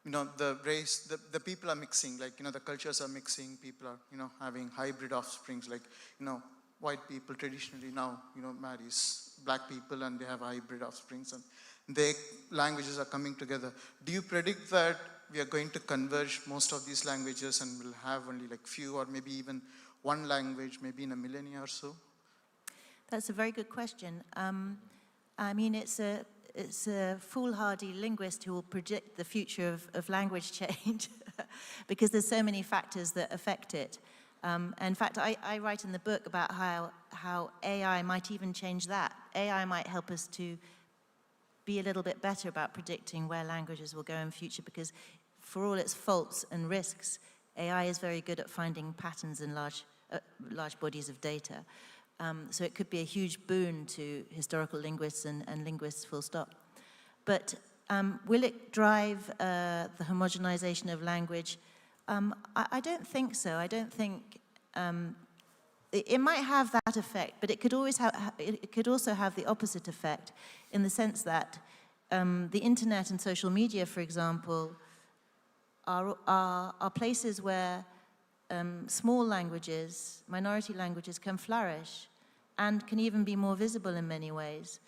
the people are mixing, the cultures are mixing, people are, having hybrid offsprings, white people traditionally now, marries black people and they have hybrid offsprings and their languages are coming together. Do you predict that we are going to converge most of these languages and we'll have only few or maybe even one language, maybe in a millennia or so? That's a very good question. I mean, it's a foolhardy linguist who will predict the future of language change. because there's so many factors that affect it. In fact, I write in the book about how AI might even change that. AI might help us to be a little bit better about predicting where languages will go in future, because for all its faults and risks, AI is very good at finding patterns in large bodies of data. So it could be a huge boon to historical linguists and linguists full stop. But will it drive the homogenization of language? I don't think so. I don't think it might have that effect, but it could also have the opposite effect, in the sense that the internet and social media, for example, are places where small languages, minority languages, can flourish and can even be more visible in many ways.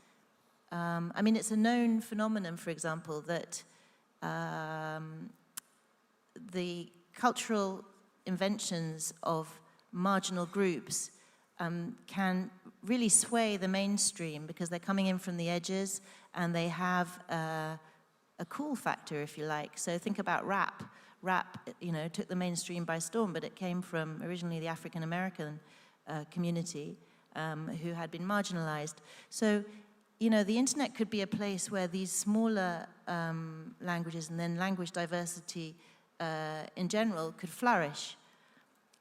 I mean, it's a known phenomenon, for example, that the cultural inventions of marginal groups can really sway the mainstream, because they're coming in from the edges and they have a cool factor, if you like. So think about rap. Rap, took the mainstream by storm, but it came from originally the African American community who had been marginalized. So, the internet could be a place where these smaller languages and then language diversity in general could flourish.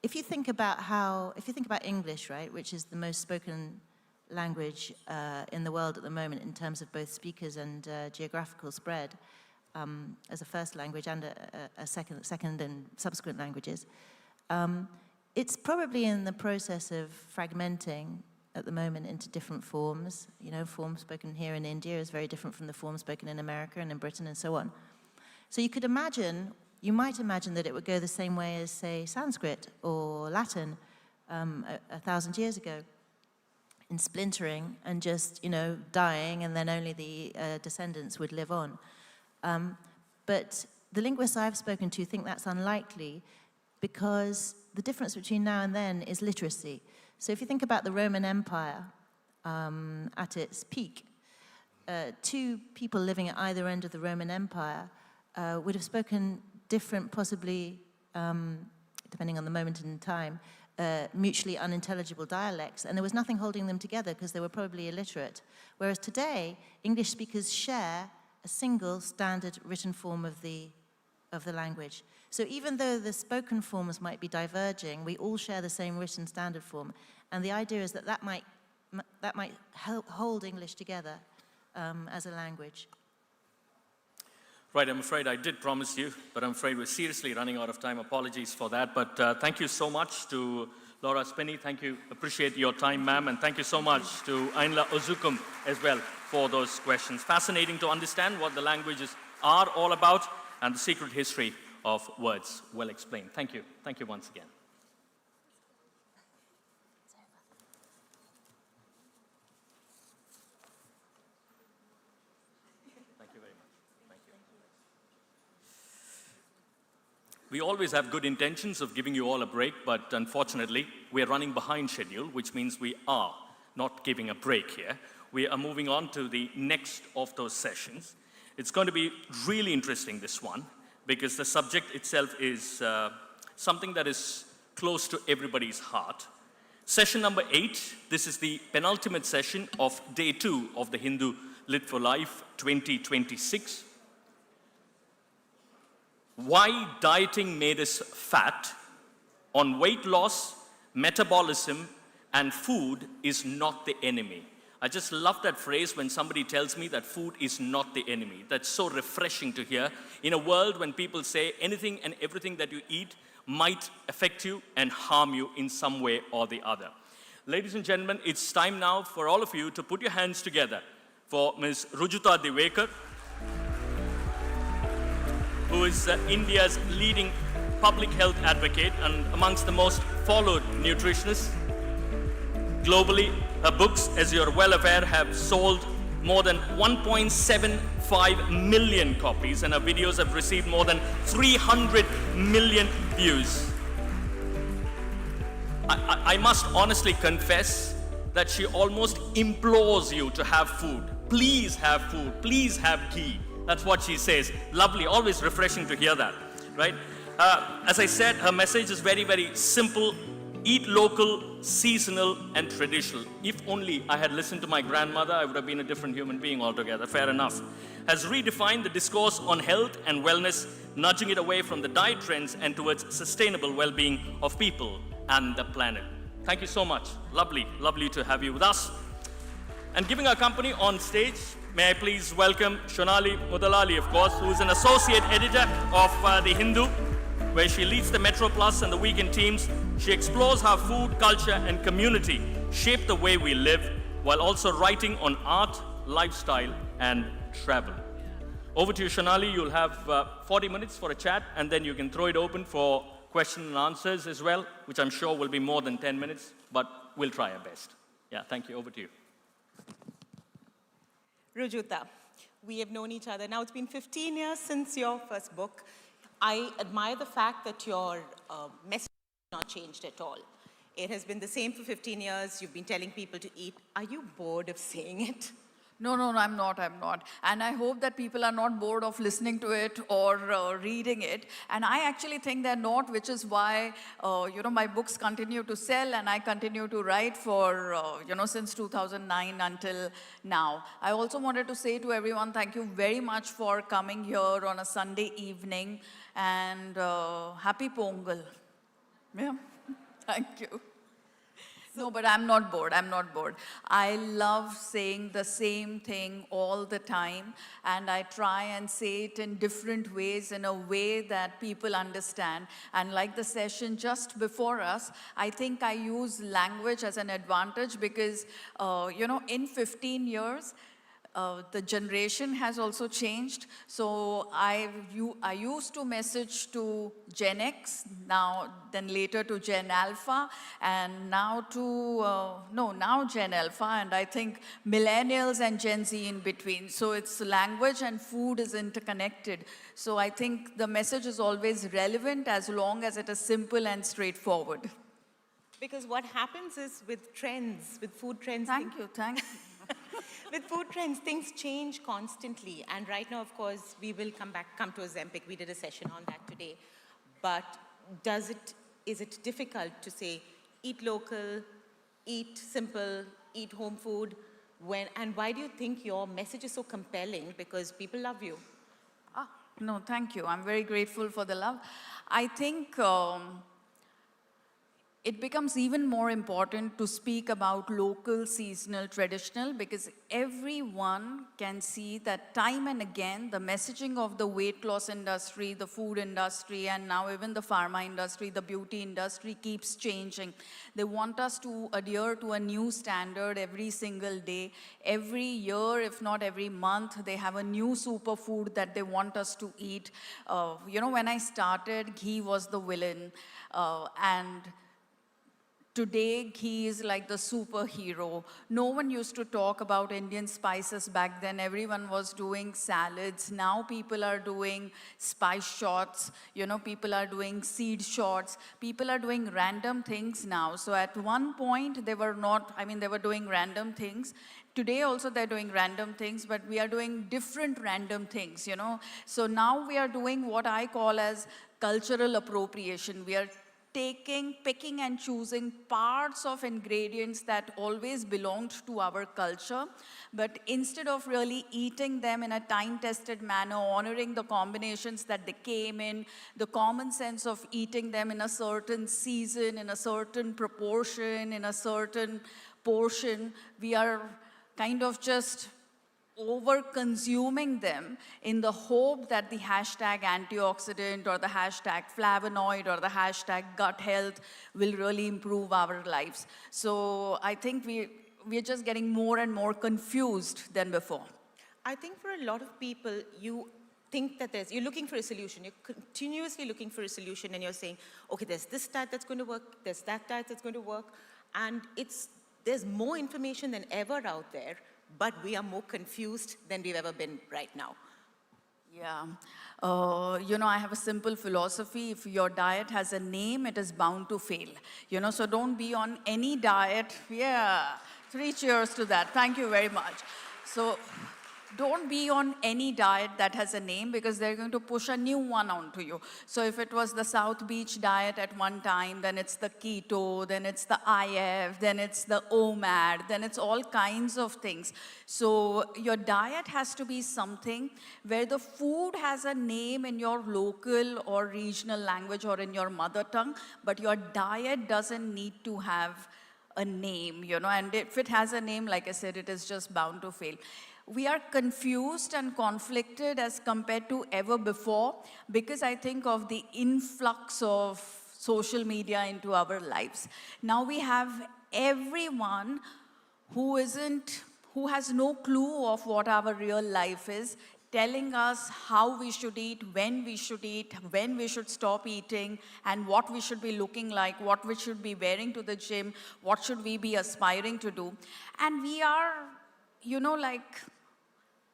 If you think about English, right, which is the most spoken language in the world at the moment in terms of both speakers and geographical spread, as a first language and a second and subsequent languages, it's probably in the process of fragmenting at the moment into different forms. Form spoken here in India is very different from the form spoken in America and in Britain and so on. So you might imagine that it would go the same way as, say, Sanskrit or Latin 1,000 years ago, in splintering and just, dying, and then only the descendants would live on. But the linguists I've spoken to think that's unlikely, because the difference between now and then is literacy. So if you think about the Roman Empire at its peak, two people living at either end of the Roman Empire would have spoken different, possibly, depending on the moment in time, mutually unintelligible dialects, and there was nothing holding them together because they were probably illiterate. Whereas today, English speakers share a single standard written form of the language. So even though the spoken forms might be diverging, we all share the same written standard form, and the idea is that might help hold English together as a language. Right, I'm afraid I did promise you, but I'm afraid we're seriously running out of time. Apologies for that, but thank you so much to Laura Spinney. Thank you, appreciate your time, ma'am, and thank you so much to Ainla Ozukum as well for those questions. Fascinating to understand what the languages are all about and the secret history of words. Well explained. Thank you. Thank you once again. We always have good intentions of giving you all a break, but unfortunately, we are running behind schedule, which means we are not giving a break here. We are moving on to the next of those sessions. It's going to be really interesting, this one, because the subject itself is something that is close to everybody's heart. Session number 8, this is the penultimate session of day 2 of the Hindu Lit for Life 2026. Why dieting made us fat, on weight loss, metabolism, and food is not the enemy. I just love that phrase when somebody tells me that food is not the enemy. That's so refreshing to hear. In a world when people say anything and everything that you eat might affect you and harm you in some way or the other. Ladies and gentlemen, it's time now for all of you to put your hands together for Ms. Rujuta Divekar, who is India's leading public health advocate and amongst the most followed nutritionists. Globally, her books, as you're well aware, have sold more than 1.75 million copies, and her videos have received more than 300 million views. I must honestly confess that she almost implores you to have food. Please have food, please have ghee. That's what she says. Lovely, always refreshing to hear that, right? As I said, her message is very, very simple. Eat local, seasonal, and traditional. If only I had listened to my grandmother, I would have been a different human being altogether. Fair enough. Has redefined the discourse on health and wellness, nudging it away from the diet trends and towards sustainable well-being of people and the planet. Thank you so much. Lovely, lovely to have you with us. And giving our company on stage, may I please welcome Shonali Mudalali, of course, who is an associate editor of The Hindu, where she leads the Metro Plus and the Weekend teams. She explores how food, culture, and community shape the way we live, while also writing on art, lifestyle, and travel. Over to you, Shonali. You'll have 40 minutes for a chat, and then you can throw it open for question and answers as well, which I'm sure will be more than 10 minutes, but we'll try our best. Yeah, thank you. Over to you. Rujuta, we have known each other. Now it's been 15 years since your first book. I admire the fact that your message has not changed at all. It has been the same for 15 years. You've been telling people to eat. Are you bored of saying it? No, I'm not. And I hope that people are not bored of listening to it or reading it. And I actually think they're not, which is why, my books continue to sell and I continue to write for, since 2009 until now. I also wanted to say to everyone, thank you very much for coming here on a Sunday evening, and happy Pongal. Yeah, thank you. No, but I'm not bored. I love saying the same thing all the time, and I try and say it in different ways, in a way that people understand. And like the session just before us, I think I use language as an advantage because, in 15 years, the generation has also changed. So I used to message to Gen X, then later to Gen Alpha, and now Gen Alpha, and I think millennials and Gen Z in between. So it's language and food is interconnected. So I think the message is always relevant as long as it is simple and straightforward. Because what happens is with trends, with food trends. Thank you. With food trends, things change constantly. And right now, of course, we will come to Ozempic. We did a session on that today. But is it difficult to say, eat local, eat simple, eat home food? And why do you think your message is so compelling? Because people love you. No, thank you. I'm very grateful for the love. I think it becomes even more important to speak about local, seasonal, traditional, because everyone can see that time and again, the messaging of the weight loss industry, the food industry, and now even the pharma industry, the beauty industry keeps changing. They want us to adhere to a new standard every single day. Every year, if not every month, they have a new superfood that they want us to eat. When I started, ghee was the villain, and today, ghee is like the superhero. No one used to talk about Indian spices back then. Everyone was doing salads. Now people are doing spice shots. People are doing seed shots. People are doing random things now. So at one point, they were doing random things. Today also they're doing random things, but we are doing different random things, So now we are doing what I call as cultural appropriation. We are picking and choosing parts of ingredients that always belonged to our culture, but instead of really eating them in a time-tested manner, honoring the combinations that they came in, the common sense of eating them in a certain season, in a certain proportion, in a certain portion, we are kind of just over-consuming them in the hope that the hashtag antioxidant or the hashtag flavonoid or the hashtag gut health will really improve our lives. So I think we're just getting more and more confused than before. I think for a lot of people, you think that you're looking for a solution. You're continuously looking for a solution, and you're saying, okay, there's this diet that's going to work, there's that diet that's going to work, and there's more information than ever out there, but we are more confused than we've ever been right now. Yeah. I have a simple philosophy. If your diet has a name, it is bound to fail. So don't be on any diet. Yeah. 3 cheers to that. Thank you very much. So don't be on any diet that has a name because they're going to push a new one onto you. So if it was the South Beach diet at one time, then it's the keto, then it's the IF, then it's the OMAD, then it's all kinds of things. So your diet has to be something where the food has a name in your local or regional language or in your mother tongue, but your diet doesn't need to have a name, and if it has a name, like I said, it is just bound to fail. We are confused and conflicted as compared to ever before because I think of the influx of social media into our lives. Now we have everyone who has no clue of what our real life is, telling us how we should eat, when we should stop eating, and what we should be looking like, what we should be wearing to the gym, what should we be aspiring to do. And we are,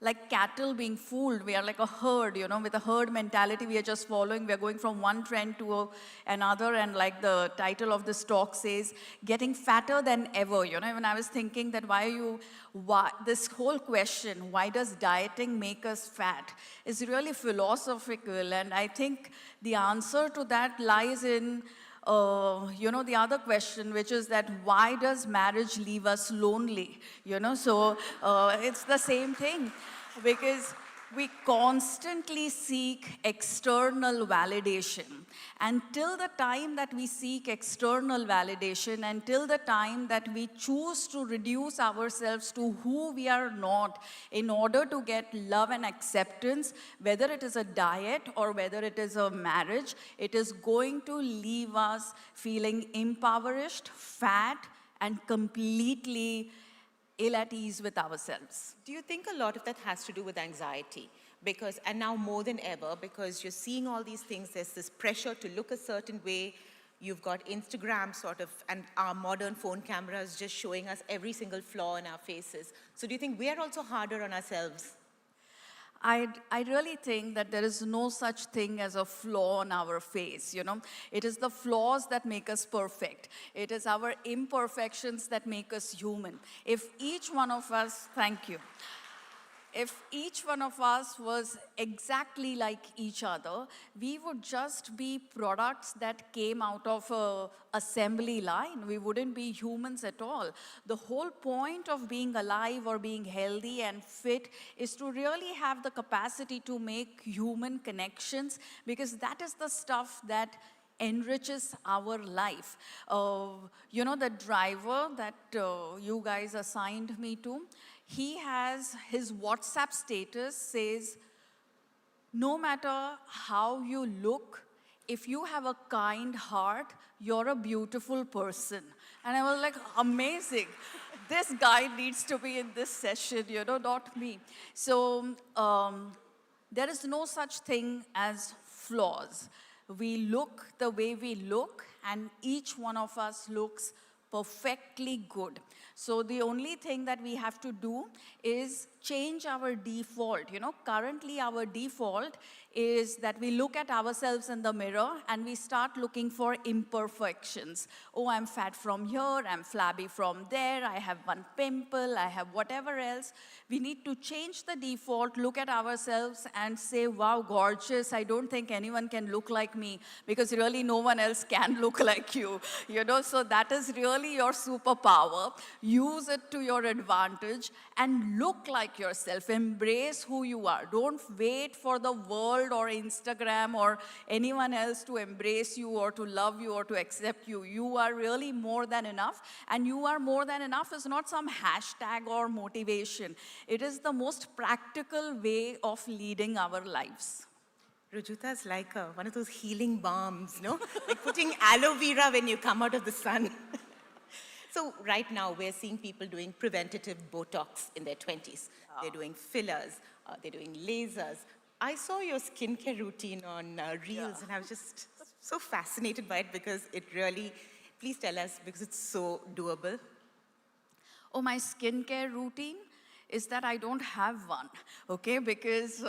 like cattle being fooled. We are like a herd, with a herd mentality. We are just following. We are going from one trend to another. And like the title of this talk says, getting fatter than ever. When I was thinking that this whole question, why does dieting make us fat, is really philosophical. And I think the answer to that lies in the other question, which is that why does marriage leave us lonely? So it's the same thing, because we constantly seek external validation. Until the time that we seek external validation, until the time that we choose to reduce ourselves to who we are not in order to get love and acceptance, whether it is a diet or whether it is a marriage, it is going to leave us feeling impoverished, fat, and completely ill at ease with ourselves. Do you think a lot of that has to do with anxiety? Because, and now more than ever, because you're seeing all these things, there's this pressure to look a certain way. You've got Instagram and our modern phone cameras just showing us every single flaw in our faces. So do you think we are also harder on ourselves? I really think that there is no such thing as a flaw on our face, It is the flaws that make us perfect. It is our imperfections that make us human. If each one of us, thank you. If each one of us was exactly like each other, we would just be products that came out of an assembly line. We wouldn't be humans at all. The whole point of being alive or being healthy and fit is to really have the capacity to make human connections, because that is the stuff that enriches our life. The driver that you guys assigned me to, he has his WhatsApp status says, no matter how you look, if you have a kind heart, you're a beautiful person. And I was like, amazing. This guy needs to be in this session, not me. So there is no such thing as flaws. We look the way we look, and each one of us looks perfectly good. So the only thing that we have to do is change our default. Currently our default is that we look at ourselves in the mirror and we start looking for imperfections. Oh, I'm fat from here, I'm flabby from there, I have one pimple, I have whatever else. We need to change the default, look at ourselves and say, wow, gorgeous, I don't think anyone can look like me, because really no one else can look like you. So that is really your superpower. Use it to your advantage and look like yourself. Embrace who you are. Don't wait for the world or Instagram or anyone else to embrace you or to love you or to accept you. You are really more than enough. And you are more than enough is not some hashtag or motivation. It is the most practical way of leading our lives. Rujuta is like one of those healing balms, like putting aloe vera when you come out of the sun. So right now, we're seeing people doing preventative Botox in their 20s. They're doing fillers, they're doing lasers. I saw your skincare routine on Reels, and I was just so fascinated by it because it really, please tell us, because it's so doable. Oh, my skincare routine is that I don't have one, okay? Because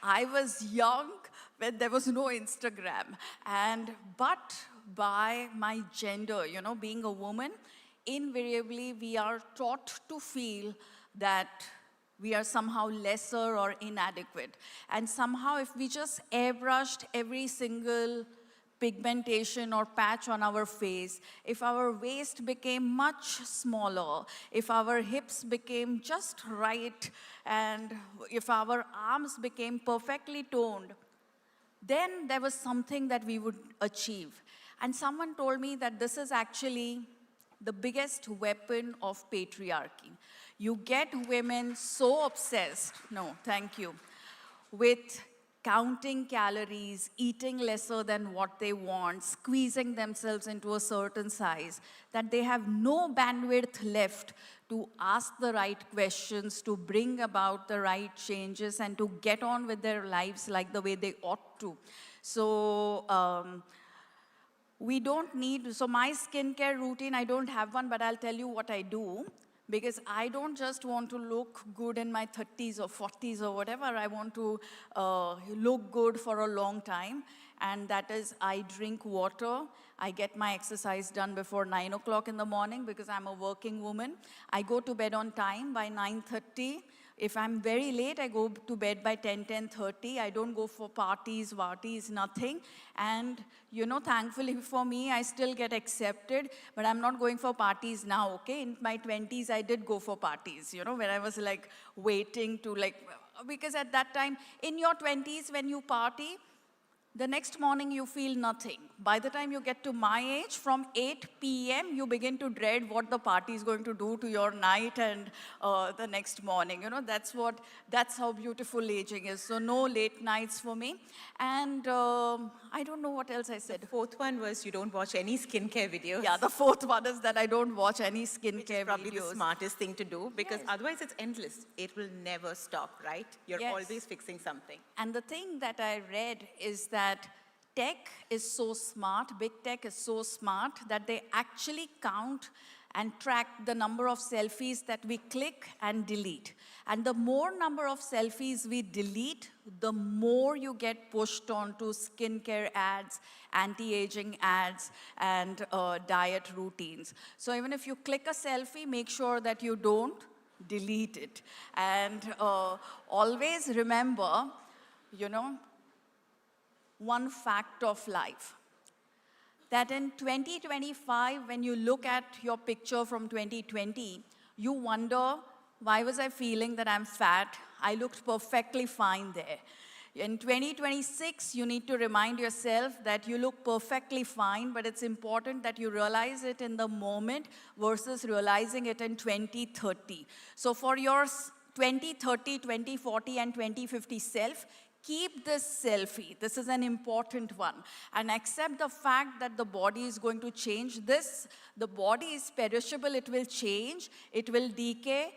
I was young when there was no Instagram. But by my gender, being a woman, invariably we are taught to feel that we are somehow lesser or inadequate. And somehow if we just airbrushed every single pigmentation or patch on our face, if our waist became much smaller, if our hips became just right, and if our arms became perfectly toned, then there was something that we would achieve. And someone told me that this is actually the biggest weapon of patriarchy. You get women so obsessed, no, thank you, with counting calories, eating lesser than what they want, squeezing themselves into a certain size, that they have no bandwidth left to ask the right questions, to bring about the right changes, and to get on with their lives like the way they ought to. So we don't need, so my skincare routine, I don't have one, but I'll tell you what I do. Because I don't just want to look good in my 30s or 40s or whatever. I want to look good for a long time. And that is, I drink water. I get my exercise done before 9 o'clock in the morning because I'm a working woman. I go to bed on time by 9:30. If I'm very late, I go to bed by 10:30. I don't go for parties, nothing. And, you know, thankfully for me, I still get accepted, but I'm not going for parties now, okay? In my 20s, I did go for parties, you know, where I was like waiting to because at that time, in your 20s, when you party, the next morning you feel nothing. By the time you get to my age, from 8 p.m., you begin to dread what the party is going to do to your night and the next morning. You know, that's how beautiful aging is. So no late nights for me. And I don't know what else I said. The fourth one was you don't watch any skincare videos. Yeah, the fourth one is that I don't watch any skincare videos. Probably the smartest thing to do, because otherwise it's endless. It will never stop, right? You're always fixing something. And the thing that I read is that tech is so smart, big tech is so smart, that they actually count and track the number of selfies that we click and delete. And the more number of selfies we delete, the more you get pushed onto skincare ads, anti-aging ads, and diet routines. So even if you click a selfie, make sure that you don't delete it. And always remember, you know, one fact of life, that in 2025, when you look at your picture from 2020, you wonder, why was I feeling that I'm fat? I looked perfectly fine there. In 2026, you need to remind yourself that you look perfectly fine, but it's important that you realize it in the moment versus realizing it in 2030. So for your 2030, 2040, and 2050 self, keep this selfie. This is an important one. And accept the fact that the body is going to change. The body is perishable. It will change. It will decay.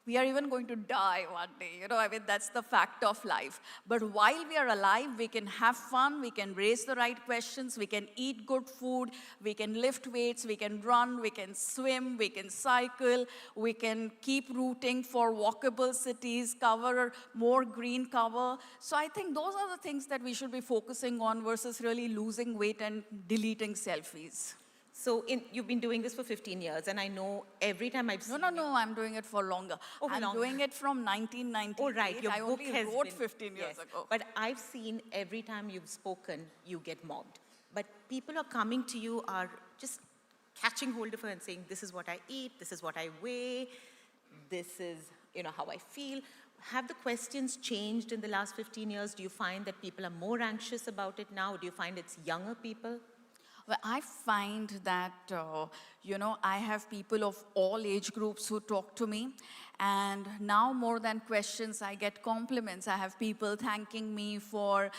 We are even going to die one day. You know, I mean, that's the fact of life. But while we are alive, we can have fun. We can raise the right questions. We can eat good food. We can lift weights. We can run. We can swim. We can cycle. We can keep rooting for walkable cities, cover more green cover. So I think those are the things that we should be focusing on versus really losing weight and deleting selfies. So you've been doing this for 15 years, and I know every time I've seen No, I'm doing it for longer. Oh, I'm doing it from 1998. Oh, right, your I book only has wrote been, 15 years ago. But I've seen every time you've spoken, you get mobbed. But people are coming to you, are just catching hold of her and saying, this is what I eat, this is what I weigh, this is, you know, how I feel. Have the questions changed in the last 15 years? Do you find that people are more anxious about it now? Do you find it's younger people? Well, I find that, you know, I have people of all age groups who talk to me. And now more than questions, I get compliments. I have people thanking me for,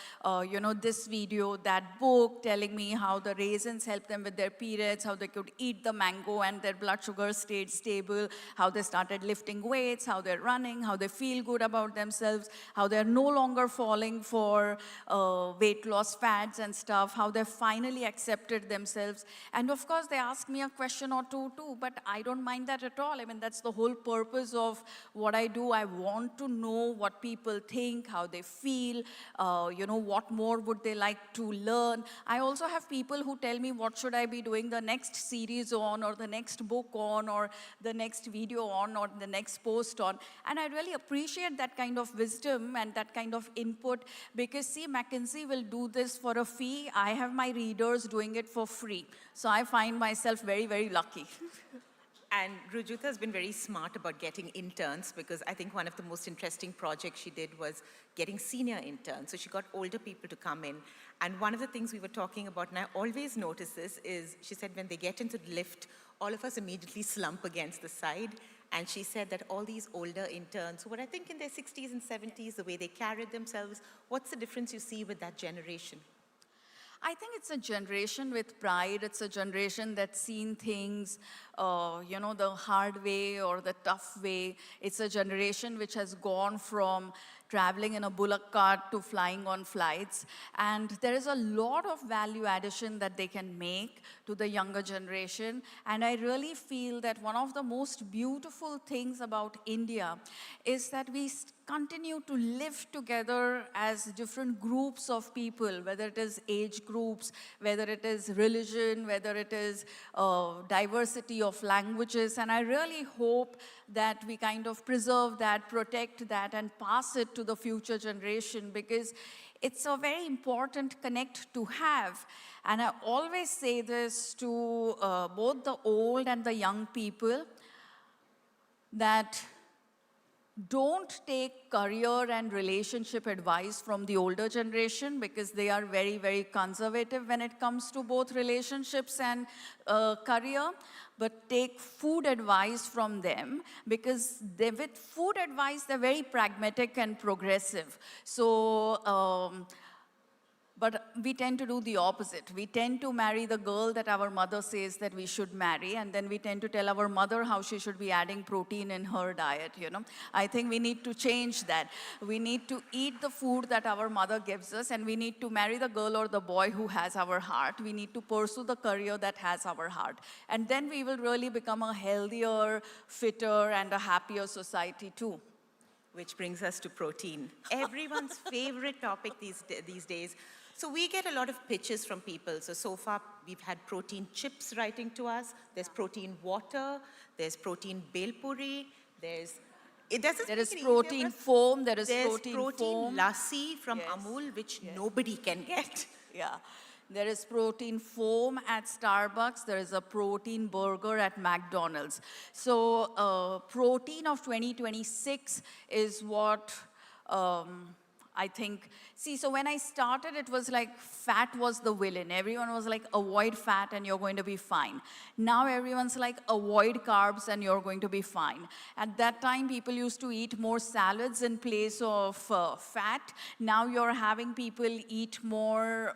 you know, this video, that book, telling me how the raisins help them with their periods, how they could eat the mango and their blood sugar stayed stable, how they started lifting weights, how they're running, how they feel good about themselves, how they're no longer falling for weight loss fads and stuff, how they finally accepted themselves. And of course, they ask me a question or two too, but I don't mind that at all. I mean, that's the whole purpose of of what I do. I want to know what people think, how they feel, what more would they like to learn. I also have people who tell me what should I be doing the next series on, or the next book on, or the next video on, or the next post on. And I really appreciate that kind of wisdom and that kind of input, because see, McKinsey will do this for a fee. I have my readers doing it for free. So I find myself very, very lucky. And Rujutha has been very smart about getting interns, because I think one of the most interesting projects she did was getting senior interns. So she got older people to come in. And one of the things we were talking about, and I always notice this, is she said when they get into the lift, all of us immediately slump against the side. And she said that all these older interns, who were I think in their 60s and 70s, the way they carried themselves, what's the difference you see with that generation? I think it's a generation with pride. It's a generation that's seen things, the hard way or the tough way. It's a generation which has gone from traveling in a bullock cart to flying on flights. And there is a lot of value addition that they can make to the younger generation. And I really feel that one of the most beautiful things about India is that we continue to live together as different groups of people, whether it is age groups, whether it is religion, whether it is diversity of languages. And I really hope that we kind of preserve that, protect that, and pass it to the future generation, because it's a very important connect to have. And I always say this to both the old and the young people, that don't take career and relationship advice from the older generation, because they are very, very conservative when it comes to both relationships and career. But take food advice from them, because with food advice, they're very pragmatic and progressive. So, but we tend to do the opposite. We tend to marry the girl that our mother says that we should marry, and then we tend to tell our mother how she should be adding protein in her diet, I think we need to change that. We need to eat the food that our mother gives us, and we need to marry the girl or the boy who has our heart. We need to pursue the career that has our heart. And then we will really become a healthier, fitter, and a happier society too. Which brings us to protein. Everyone's favorite topic these days. So we get a lot of pitches from people. So far, we've had protein chips writing to us. There's protein water. There's protein belpuri. There is protein foam. There's protein foam. Lassi from Amul, which nobody can get. Yeah. There is protein foam at Starbucks. There is a protein burger at McDonald's. So protein of 2026 is what I think. See, so when I started, it was like fat was the villain. Everyone was like, avoid fat and you're going to be fine. Now everyone's like, avoid carbs and you're going to be fine. At that time, people used to eat more salads in place of fat. Now you're having people eat more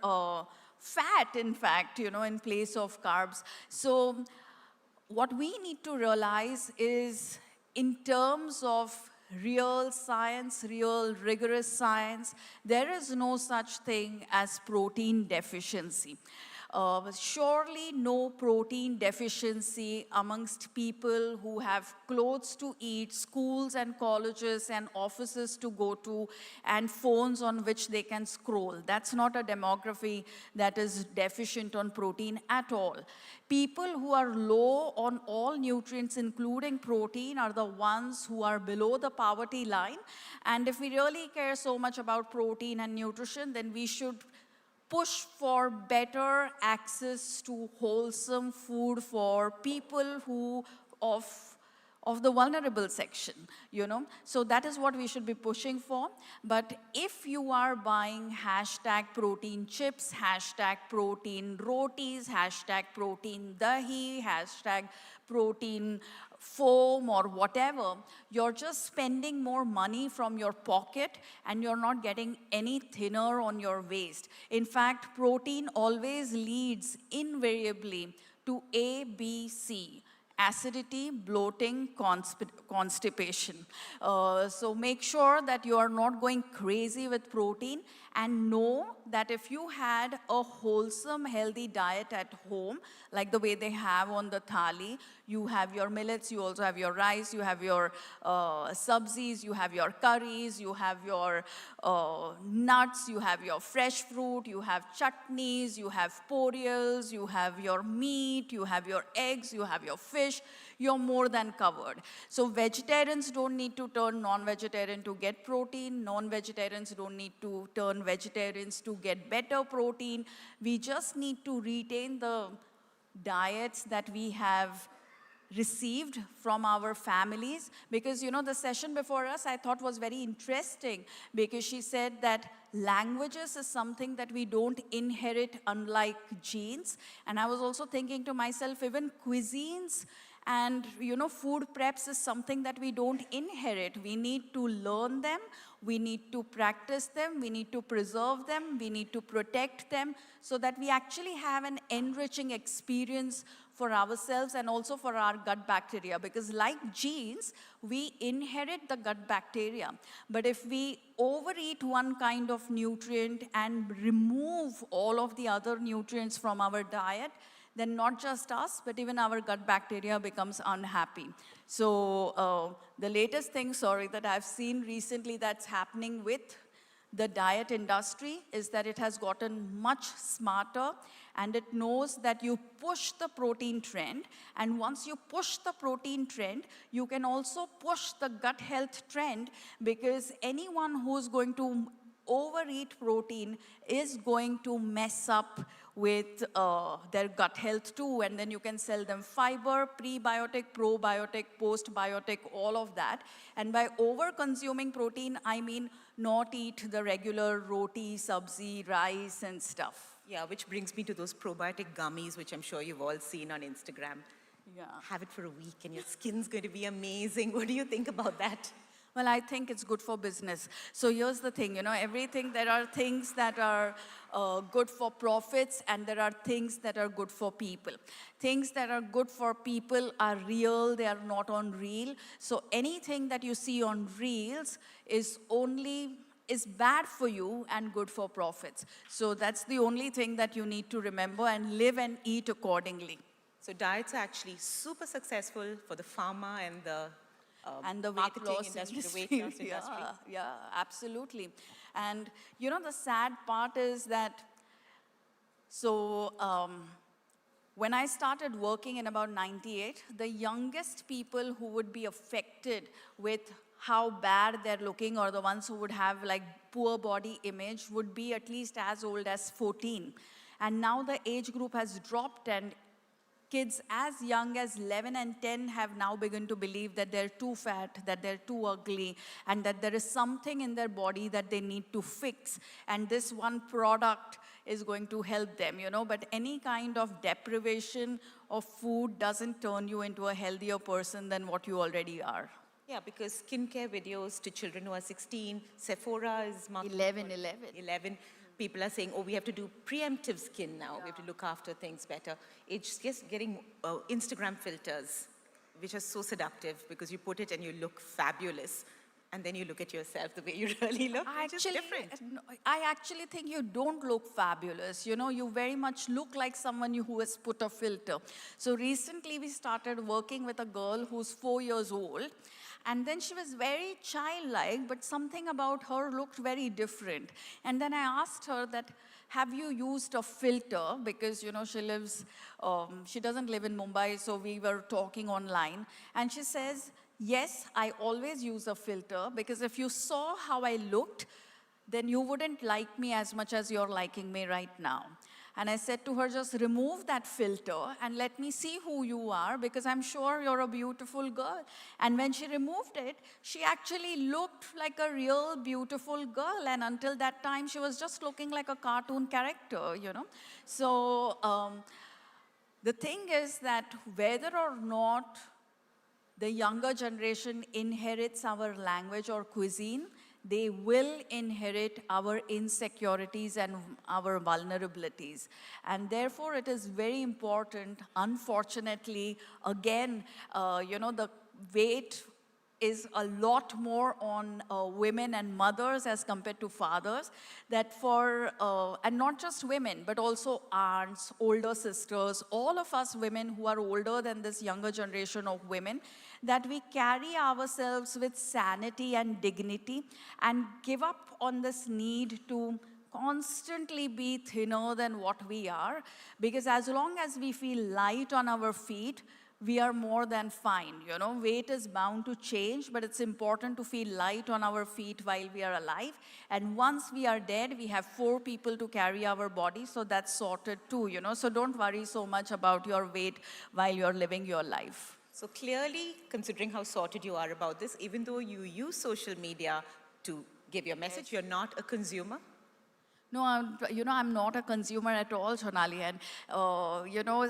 fat, in fact, in place of carbs. So what we need to realize is, in terms of real science, real rigorous science, there is no such thing as protein deficiency. Surely no protein deficiency amongst people who have clothes to eat, schools and colleges and offices to go to, and phones on which they can scroll. That's not a demography that is deficient on protein at all. People who are low on all nutrients, including protein, are the ones who are below the poverty line. And if we really care so much about protein and nutrition, then we should push for better access to wholesome food for people who of the vulnerable section, So that is what we should be pushing for. But if you are buying #protein chips, #protein rotis, #protein dahi, #protein foam or whatever, you're just spending more money from your pocket and you're not getting any thinner on your waist. In fact, protein always leads invariably to ABC: acidity, bloating, constipation. So make sure that you are not going crazy with protein. and know that if you had a wholesome, healthy diet at home, like the way they have on the thali, you have your millets, you also have your rice, you have your sabzis, you have your curries, you have your nuts, you have your fresh fruit, you have chutneys, you have porials, you have your meat, you have your eggs, you have your fish, you're more than covered. So vegetarians don't need to turn non-vegetarian to get protein. Non-vegetarians don't need to turn vegetarians to get better protein. We just need to retain the diets that we have received from our families. Because, you know, the session before us I thought was very interesting, because she said that languages is something that we don't inherit unlike genes. And I was also thinking to myself, even cuisines and, you know, food preps is something that we don't inherit. We need to learn them, we need to practice them, we need to preserve them, we need to protect them, so that we actually have an enriching experience for ourselves and also for our gut bacteria. Because like genes, we inherit the gut bacteria. But if we overeat one kind of nutrient and remove all of the other nutrients from our diet, then not just us, but even our gut bacteria becomes unhappy. So the latest thing, that I've seen recently that's happening with the diet industry is that it has gotten much smarter, and it knows that you push the protein trend, and once you push the protein trend, you can also push the gut health trend, because anyone who's going to overeat protein is going to mess up with their gut health too. And then you can sell them fiber, prebiotic, probiotic, postbiotic, all of that. And by over consuming protein, I mean not eat the regular roti, sabzi, rice and stuff. Yeah, which brings me to those probiotic gummies, which I'm sure you've all seen on Instagram. Yeah. Have it for a week and your skin's going to be amazing. What do you think about that? Well, I think it's good for business. So here's the thing, you know, there are things that are good for profits, and there are things that are good for people. Things that are good for people are real, they are not on reel. So anything that you see on reels is bad for you and good for profits. So that's the only thing that you need to remember, and live and eat accordingly. So diets are actually super successful for the pharma and the weight marketing loss industry, the weight loss industry. Yeah, absolutely. And you know, the sad part is that, when I started working in about 98, the youngest people who would be affected with how bad they're looking, or the ones who would have like poor body image, would be at least as old as 14. And now the age group has dropped, and kids as young as 11 and 10 have now begun to believe that they're too fat, that they're too ugly, and that there is something in their body that they need to fix. And this one product is going to help them, you know. But any kind of deprivation of food doesn't turn you into a healthier person than what you already are. Yeah, because skincare videos to children who are 16, Sephora is 11. People are saying, oh, we have to do preemptive skin now. We have to look after things better. It's just getting Instagram filters, which are so seductive, because you put it and you look fabulous. And then you look at yourself the way you really look. It's just different. I actually think you don't look fabulous. You know, you very much look like someone who has put a filter. So recently we started working with a girl who's 4 years old. And then she was very childlike, but something about her looked very different. And then I asked her that, have you used a filter? Because, you know, she doesn't live in Mumbai, so we were talking online. And she says, yes, I always use a filter, because if you saw how I looked, then you wouldn't like me as much as you're liking me right now. And I said to her, just remove that filter and let me see who you are, because I'm sure you're a beautiful girl. And when she removed it, she actually looked like a real beautiful girl. And until that time, she was just looking like a cartoon character, you know. So the thing is that whether or not the younger generation inherits our language or cuisine, they will inherit our insecurities and our vulnerabilities. And therefore, it is very important, unfortunately, again, you know, the weight is a lot more on women and mothers as compared to fathers, that for, and not just women, but also aunts, older sisters, all of us women who are older than this younger generation of women, that we carry ourselves with sanity and dignity and give up on this need to constantly be thinner than what we are, because as long as we feel light on our feet, we are more than fine. You know, weight is bound to change, but it's important to feel light on our feet while we are alive. And once we are dead, we have 4 people to carry our body, so that's sorted too, you know. So don't worry so much about your weight while you're living your life. So clearly, considering how sorted you are about this, even though you use social media to give your message, you're not a consumer? No, I'm not a consumer at all, Sonali. And,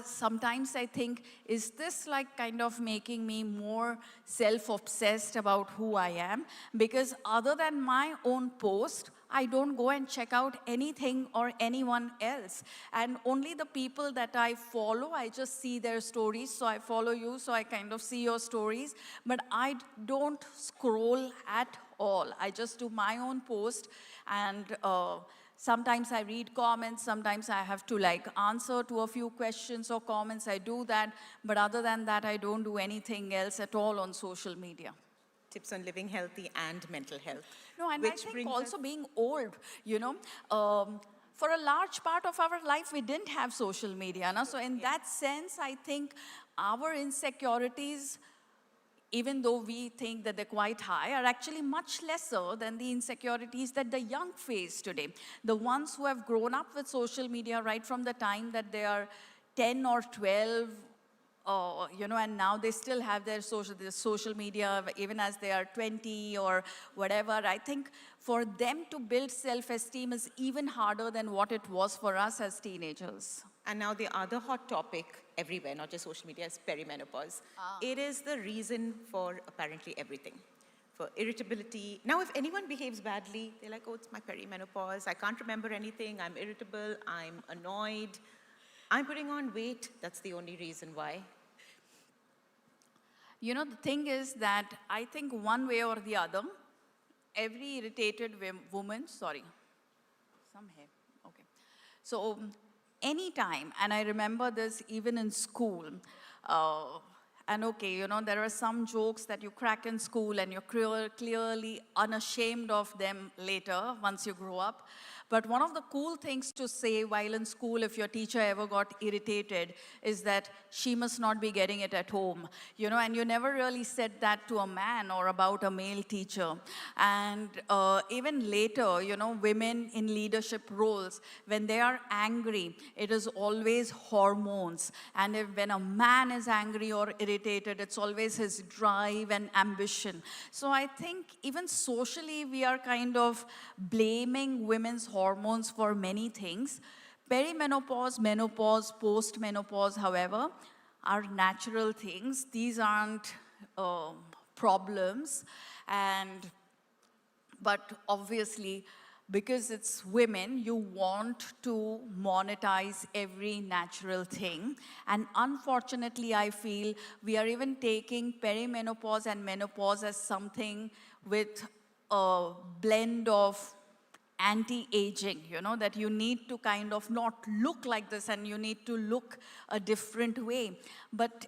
sometimes I think, is this like kind of making me more self-obsessed about who I am? Because other than my own post, I don't go and check out anything or anyone else. And only the people that I follow, I just see their stories. So I follow you, so I kind of see your stories. But I don't scroll at all. I just do my own post, and sometimes I read comments, sometimes I have to answer to a few questions or comments, I do that. But other than that, I don't do anything else at all on social media. Tips on living healthy and mental health. No, and I think also being old, for a large part of our life, we didn't have social media. So in that sense, I think our insecurities, even though we think that they're quite high, are actually much lesser than the insecurities that the young face today. The ones who have grown up with social media right from the time that they are 10 or 12, and now they still have their social media even as they are 20 or whatever. I think for them to build self-esteem is even harder than what it was for us as teenagers. And now the other hot topic everywhere, not just social media, is perimenopause. It is the reason for apparently everything. For irritability. Now, if anyone behaves badly, they're like, oh, it's my perimenopause. I can't remember anything. I'm irritable. I'm annoyed. I'm putting on weight. That's the only reason why. The thing is that I think one way or the other, every irritated woman, some hair, okay. So anytime, and I remember this even in school, and okay, there are some jokes that you crack in school and you're clearly unashamed of them later, once you grow up. But one of the cool things to say while in school, if your teacher ever got irritated, is that she must not be getting it at home. And you never really said that to a man or about a male teacher. And even later, women in leadership roles, when they are angry, it is always hormones. And when a man is angry or irritated, it's always his drive and ambition. So I think even socially, we are kind of blaming women's hormones for many things. Perimenopause, menopause, post-menopause, however, are natural things. These aren't problems. But obviously, because it's women, you want to monetize every natural thing. And unfortunately, I feel we are even taking perimenopause and menopause as something with a blend of anti-aging, that you need to kind of not look like this and you need to look a different way. But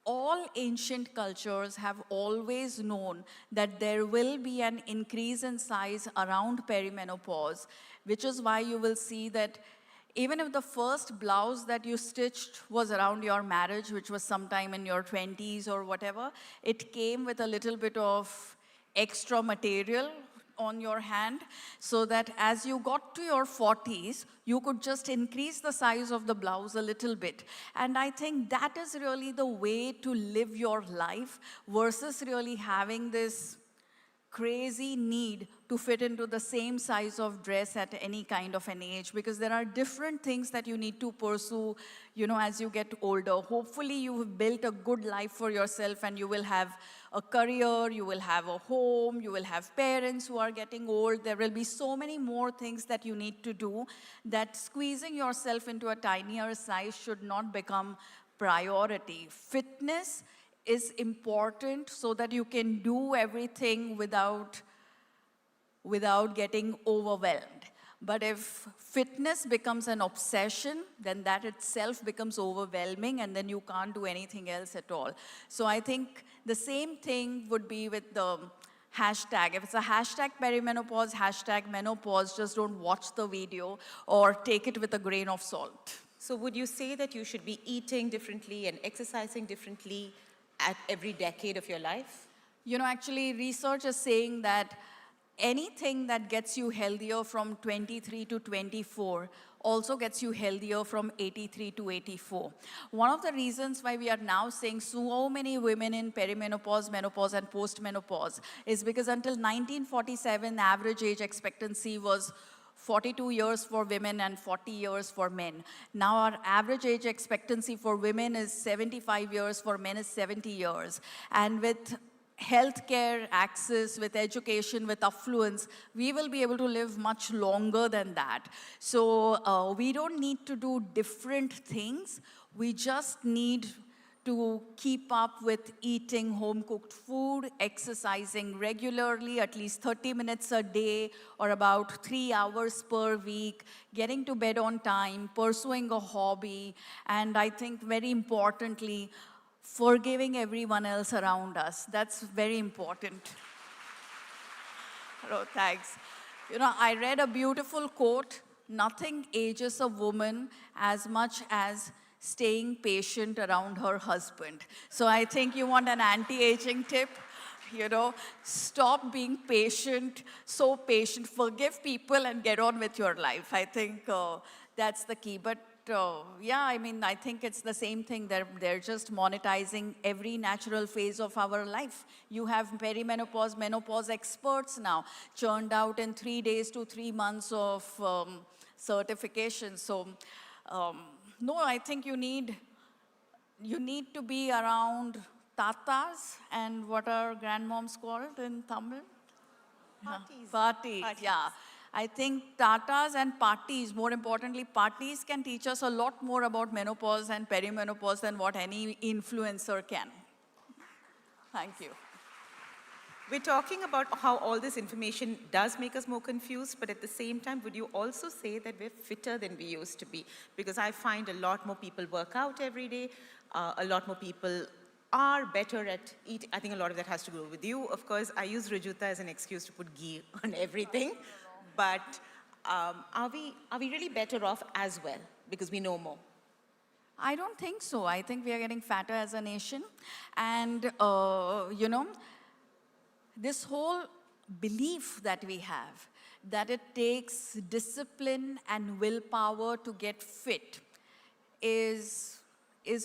all ancient cultures have always known that there will be an increase in size around perimenopause, which is why you will see that even if the first blouse that you stitched was around your marriage, which was sometime in your 20s or whatever, it came with a little bit of extra material on your hand, so that as you got to your 40s, you could just increase the size of the blouse a little bit. And I think that is really the way to live your life versus really having this crazy need to fit into the same size of dress at any kind of an age, because there are different things that you need to pursue, as you get older. Hopefully you have built a good life for yourself and you will have a career, you will have a home, you will have parents who are getting old. There will be so many more things that you need to do, that squeezing yourself into a tinier size should not become priority. Fitness is important so that you can do everything without getting overwhelmed. But if fitness becomes an obsession, then that itself becomes overwhelming, and then you can't do anything else at all. So I think the same thing would be with the hashtag. If it's a hashtag perimenopause, hashtag menopause, just don't watch the video or take it with a grain of salt. So would you say that you should be eating differently and exercising differently at every decade of your life? You know, actually, research is saying that anything that gets you healthier from 23 to 24 also gets you healthier from 83 to 84. One of the reasons why we are now seeing so many women in perimenopause, menopause, and postmenopause is because until 1947, average age expectancy was 42 years for women and 40 years for men. Now our average age expectancy for women is 75 years, for men is 70 years. And with healthcare access, with education, with affluence, we will be able to live much longer than that. So we don't need to do different things. We just need to keep up with eating home-cooked food, exercising regularly, at least 30 minutes a day, or about 3 hours per week, getting to bed on time, pursuing a hobby, and I think very importantly, forgiving everyone else around us. That's very important. Oh, thanks. You know, I read a beautiful quote, "Nothing ages a woman as much as staying patient around her husband." So I think you want an anti-aging tip, you know, stop being patient, so patient, forgive people and get on with your life. I think that's the key. But yeah, I mean, I think it's the same thing. They're just monetizing every natural phase of our life. You have perimenopause, menopause experts now, churned out in 3 days to 3 months of certification. So no, I think you need to be around tatas and what are grandmoms called in Tamil? Parties. Parties, yeah. I think tatas and parties, more importantly, parties can teach us a lot more about menopause and perimenopause than what any influencer can. Thank you. We're talking about how all this information does make us more confused, but at the same time, would you also say that we're fitter than we used to be? Because I find a lot more people work out every day, a lot more people are better at eating. I think a lot of that has to do with you. Of course, I use Rajuta as an excuse to put ghee on everything, but are we really better off as well because we know more? I don't think so. I think we are getting fatter as a nation. And, you know, this whole belief that we have, that it takes discipline and willpower to get fit, is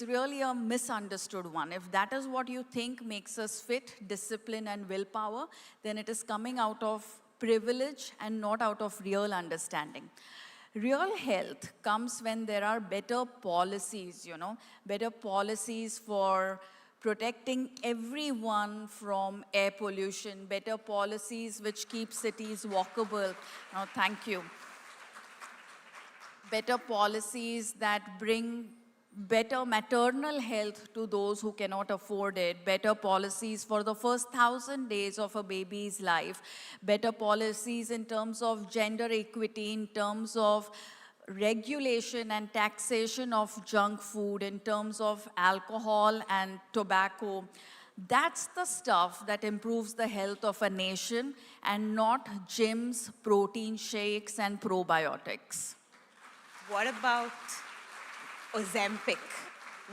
really a misunderstood one. If that is what you think makes us fit, discipline and willpower, then it is coming out of privilege and not out of real understanding. Real health comes when there are better policies, you know, better policies for protecting everyone from air pollution, better policies which keep cities walkable. No, thank you. Better policies that bring better maternal health to those who cannot afford it, better policies for the first 1,000 days of a baby's life, better policies in terms of gender equity, in terms of regulation and taxation of junk food, in terms of alcohol and tobacco. That's the stuff that improves the health of a nation and not gyms, protein shakes, and probiotics. What about Ozempic?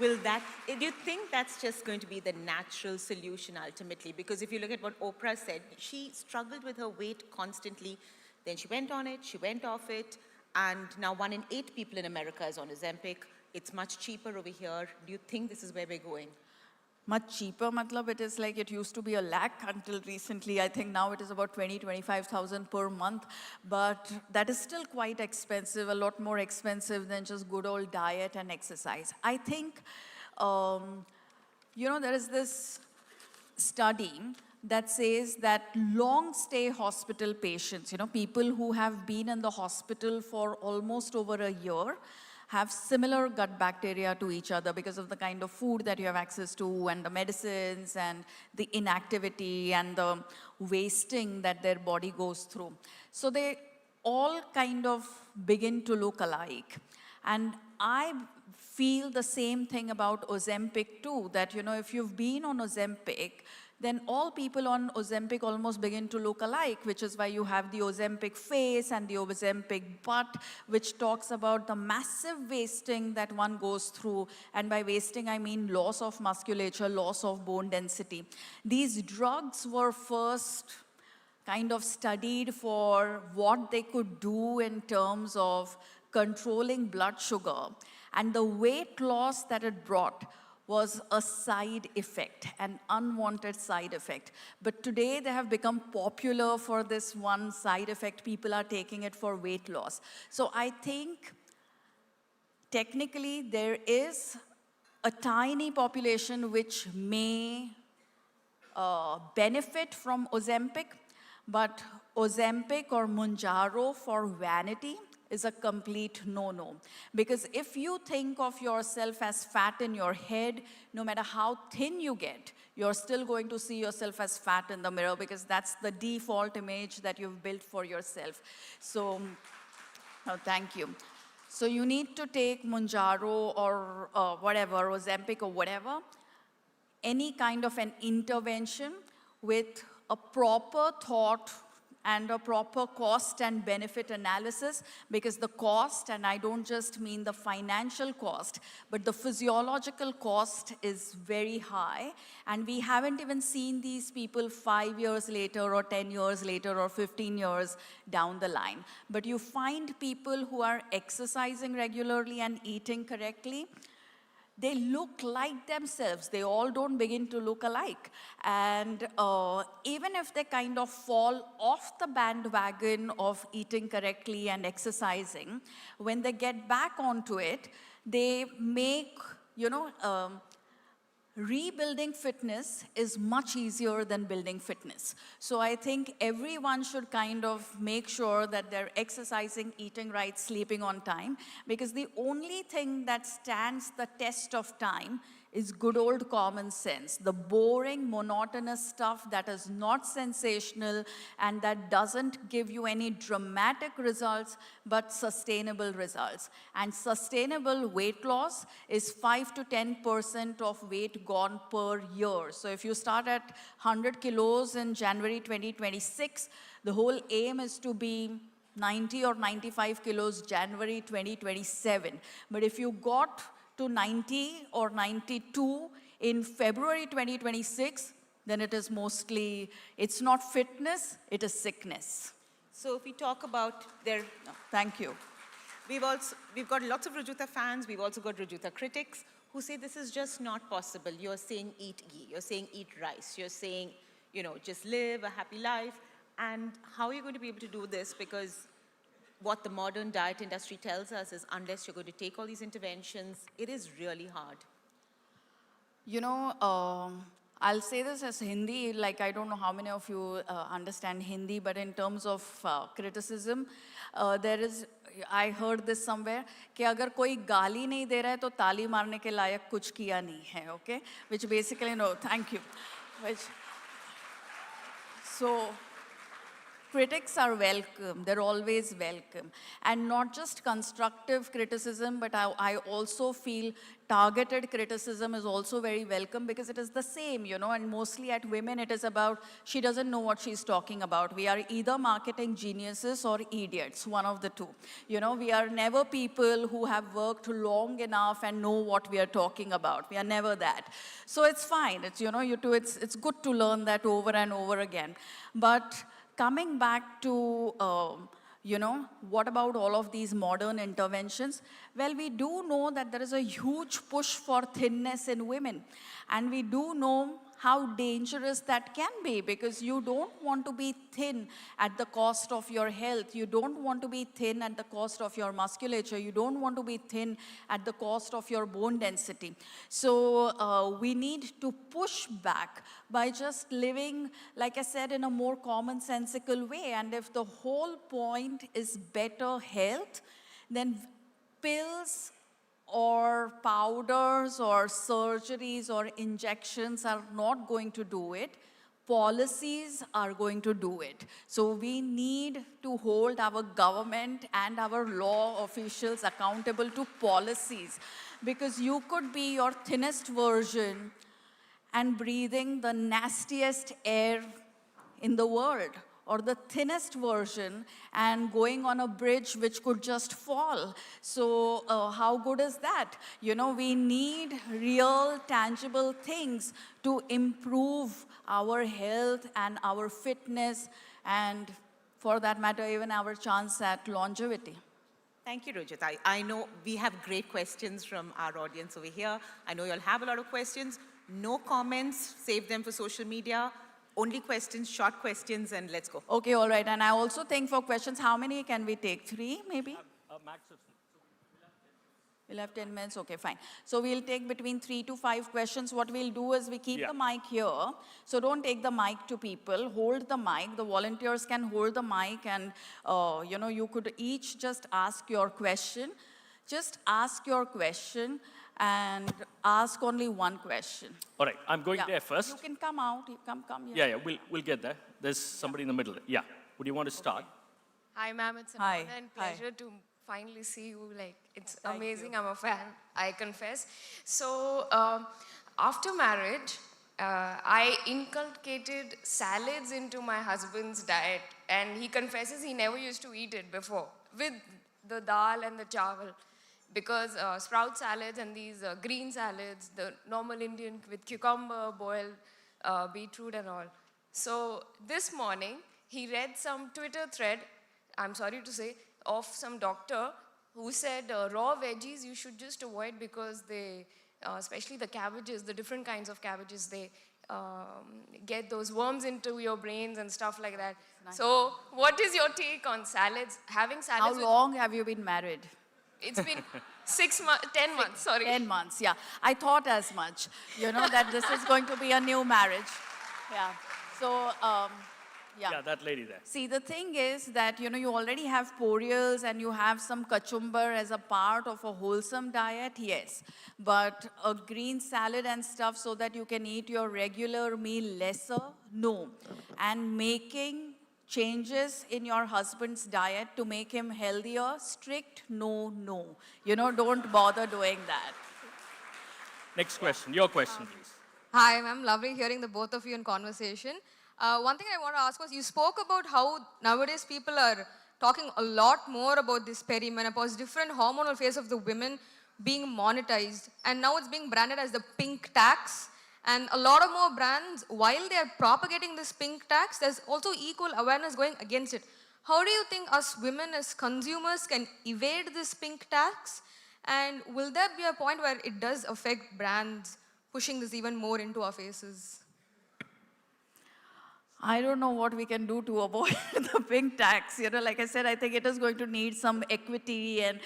Do you think that's just going to be the natural solution ultimately? Because if you look at what Oprah said, she struggled with her weight constantly. Then she went on it, she went off it, and now 1 in 8 people in America is on Ozempic. It's much cheaper over here. Do you think this is where we're going? Much cheaper, matlab, it is like it used to be $1 lakh until recently. I think now it is about 25,000 per month. But that is still quite expensive, a lot more expensive than just good old diet and exercise. I think, you know, there is this study that says that long stay hospital patients, you know, people who have been in the hospital for almost over a year, have similar gut bacteria to each other because of the kind of food that you have access to and the medicines and the inactivity and the wasting that their body goes through. So they all kind of begin to look alike. And I feel the same thing about Ozempic too, that, you know, if you've been on Ozempic, then all people on Ozempic almost begin to look alike, which is why you have the Ozempic face and the Ozempic butt, which talks about the massive wasting that one goes through. And by wasting, I mean loss of musculature, loss of bone density. These drugs were first kind of studied for what they could do in terms of controlling blood sugar. And the weight loss that it brought was a side effect, an unwanted side effect. But today they have become popular for this one side effect. People are taking it for weight loss. So I think technically there is a tiny population which may benefit from Ozempic, but Ozempic or Mounjaro for vanity is a complete no-no. Because if you think of yourself as fat in your head, no matter how thin you get, you're still going to see yourself as fat in the mirror because that's the default image that you've built for yourself. So, thank you. So you need to take Mounjaro or whatever, Ozempic or whatever, any kind of an intervention with a proper thought and a proper cost and benefit analysis, because the cost, and I don't just mean the financial cost, but the physiological cost is very high. And we haven't even seen these people 5 years later or 10 years later or 15 years down the line. But you find people who are exercising regularly and eating correctly, they look like themselves. They all don't begin to look alike. And even if they kind of fall off the bandwagon of eating correctly and exercising, when they get back onto it, they make, you know, rebuilding fitness is much easier than building fitness. So I think everyone should kind of make sure that they're exercising, eating right, sleeping on time, because the only thing that stands the test of time is good old common sense. The boring, monotonous stuff that is not sensational and that doesn't give you any dramatic results, but sustainable results. And sustainable weight loss is 5 to 10% of weight gone per year. So if you start at 100 kilos in January 2026, the whole aim is to be 90 or 95 kilos January 2027. But if you got to 90 or 92 in February 2026, then it is mostly, it's not fitness, it is sickness. So if we talk about their... No, thank you. We've got lots of Rujuta fans, we've also got Rujuta critics who say this is just not possible. You're saying eat ghee, you're saying eat rice, you're saying, you know, just live a happy life. And how are you going to be able to do this? Because what the modern diet industry tells us is unless you're going to take all these interventions, it is really hard. You know, I'll say this as Hindi, like I don't know how many of you understand Hindi, but in terms of criticism, there is, I heard this somewhere, कि अगर कोई गाली नहीं दे रहा है तो ताली मारने के लायक कुछ किया नहीं है, okay? Which basically, no, thank you. So, critics are welcome, they're always welcome. And not just constructive criticism, but I also feel targeted criticism is also very welcome because it is the same, you know, and mostly at women it is about, she doesn't know what she's talking about. We are either marketing geniuses or idiots, one of the two. You know, we are never people who have worked long enough and know what we are talking about. We are never that. So it's fine, it's, you know, it's good to learn that over and over again. But coming back to, you know, what about all of these modern interventions? Well, we do know that there is a huge push for thinness in women. And we do know how dangerous that can be because you don't want to be thin at the cost of your health. You don't want to be thin at the cost of your musculature. You don't want to be thin at the cost of your bone density. So we need to push back by just living, like I said, in a more commonsensical way. And if the whole point is better health, then pills or powders or surgeries or injections are not going to do it. Policies are going to do it. So we need to hold our government and our law officials accountable to policies, because you could be your thinnest version and breathing the nastiest air in the world, or the thinnest version and going on a bridge which could just fall. So how good is that? You know, we need real, tangible things to improve our health and our fitness, and for that matter, even our chance at longevity. Thank you, Rojit. I know we have great questions from our audience over here. I know you'll have a lot of questions. No comments, save them for social media. Only questions, short questions, and let's go. Okay, all right. And I also think for questions, how many can we take? 3, maybe? Max of We'll have 10 minutes, okay, fine. So we'll take between 3 to 5 questions. What we'll do is we keep the mic here. So don't take the mic to people, hold the mic. The volunteers can hold the mic, and you know, you could each just ask your question. Just ask your question and ask only one question. All right, I'm going there first. You can come out, you come here. Yeah, we'll get there. There's somebody in the middle. Yeah, would you want to start? Hi, ma'am, it's an Hi. honor and pleasure to finally see you. Like, it's amazing. I'm a fan, I confess. So, after marriage, I inculcated salads into my husband's diet, and he confesses he never used to eat it before, with the dal and the chawal. Because sprout salads and these green salads, the normal Indian with cucumber, boiled beetroot and all. So this morning, he read some Twitter thread, I'm sorry to say, of some doctor who said raw veggies you should just avoid because they, especially the cabbages, the different kinds of cabbages, they get those worms into your brains and stuff like that. Nice. So what is your take on salads? Having salads How long have you been married? It's been 10 months, sorry. 10 months, yeah. I thought as much, you know, that this is going to be a new marriage. Yeah. So, Yeah, that lady there. See, the thing is that, you know, you already have porials and you have some cucumber as a part of a wholesome diet, yes. But a green salad and stuff so that you can eat your regular meal lesser, no. And making changes in your husband's diet to make him healthier, strict, no, no. You know, don't bother doing that. Next question, your question, please. Hi, ma'am. Lovely hearing the both of you in conversation. One thing I want to ask was, you spoke about how nowadays people are talking a lot more about this perimenopause, different hormonal phase of the women being monetized. And now it's being branded as the pink tax. And a lot of more brands, while they are propagating this pink tax, there's also equal awareness going against it. How do you think us women as consumers can evade this pink tax? And will there be a point where it does affect brands pushing this even more into our faces? I don't know what we can do to avoid the pink tax. You know, like I said, I think it is going to need some equity and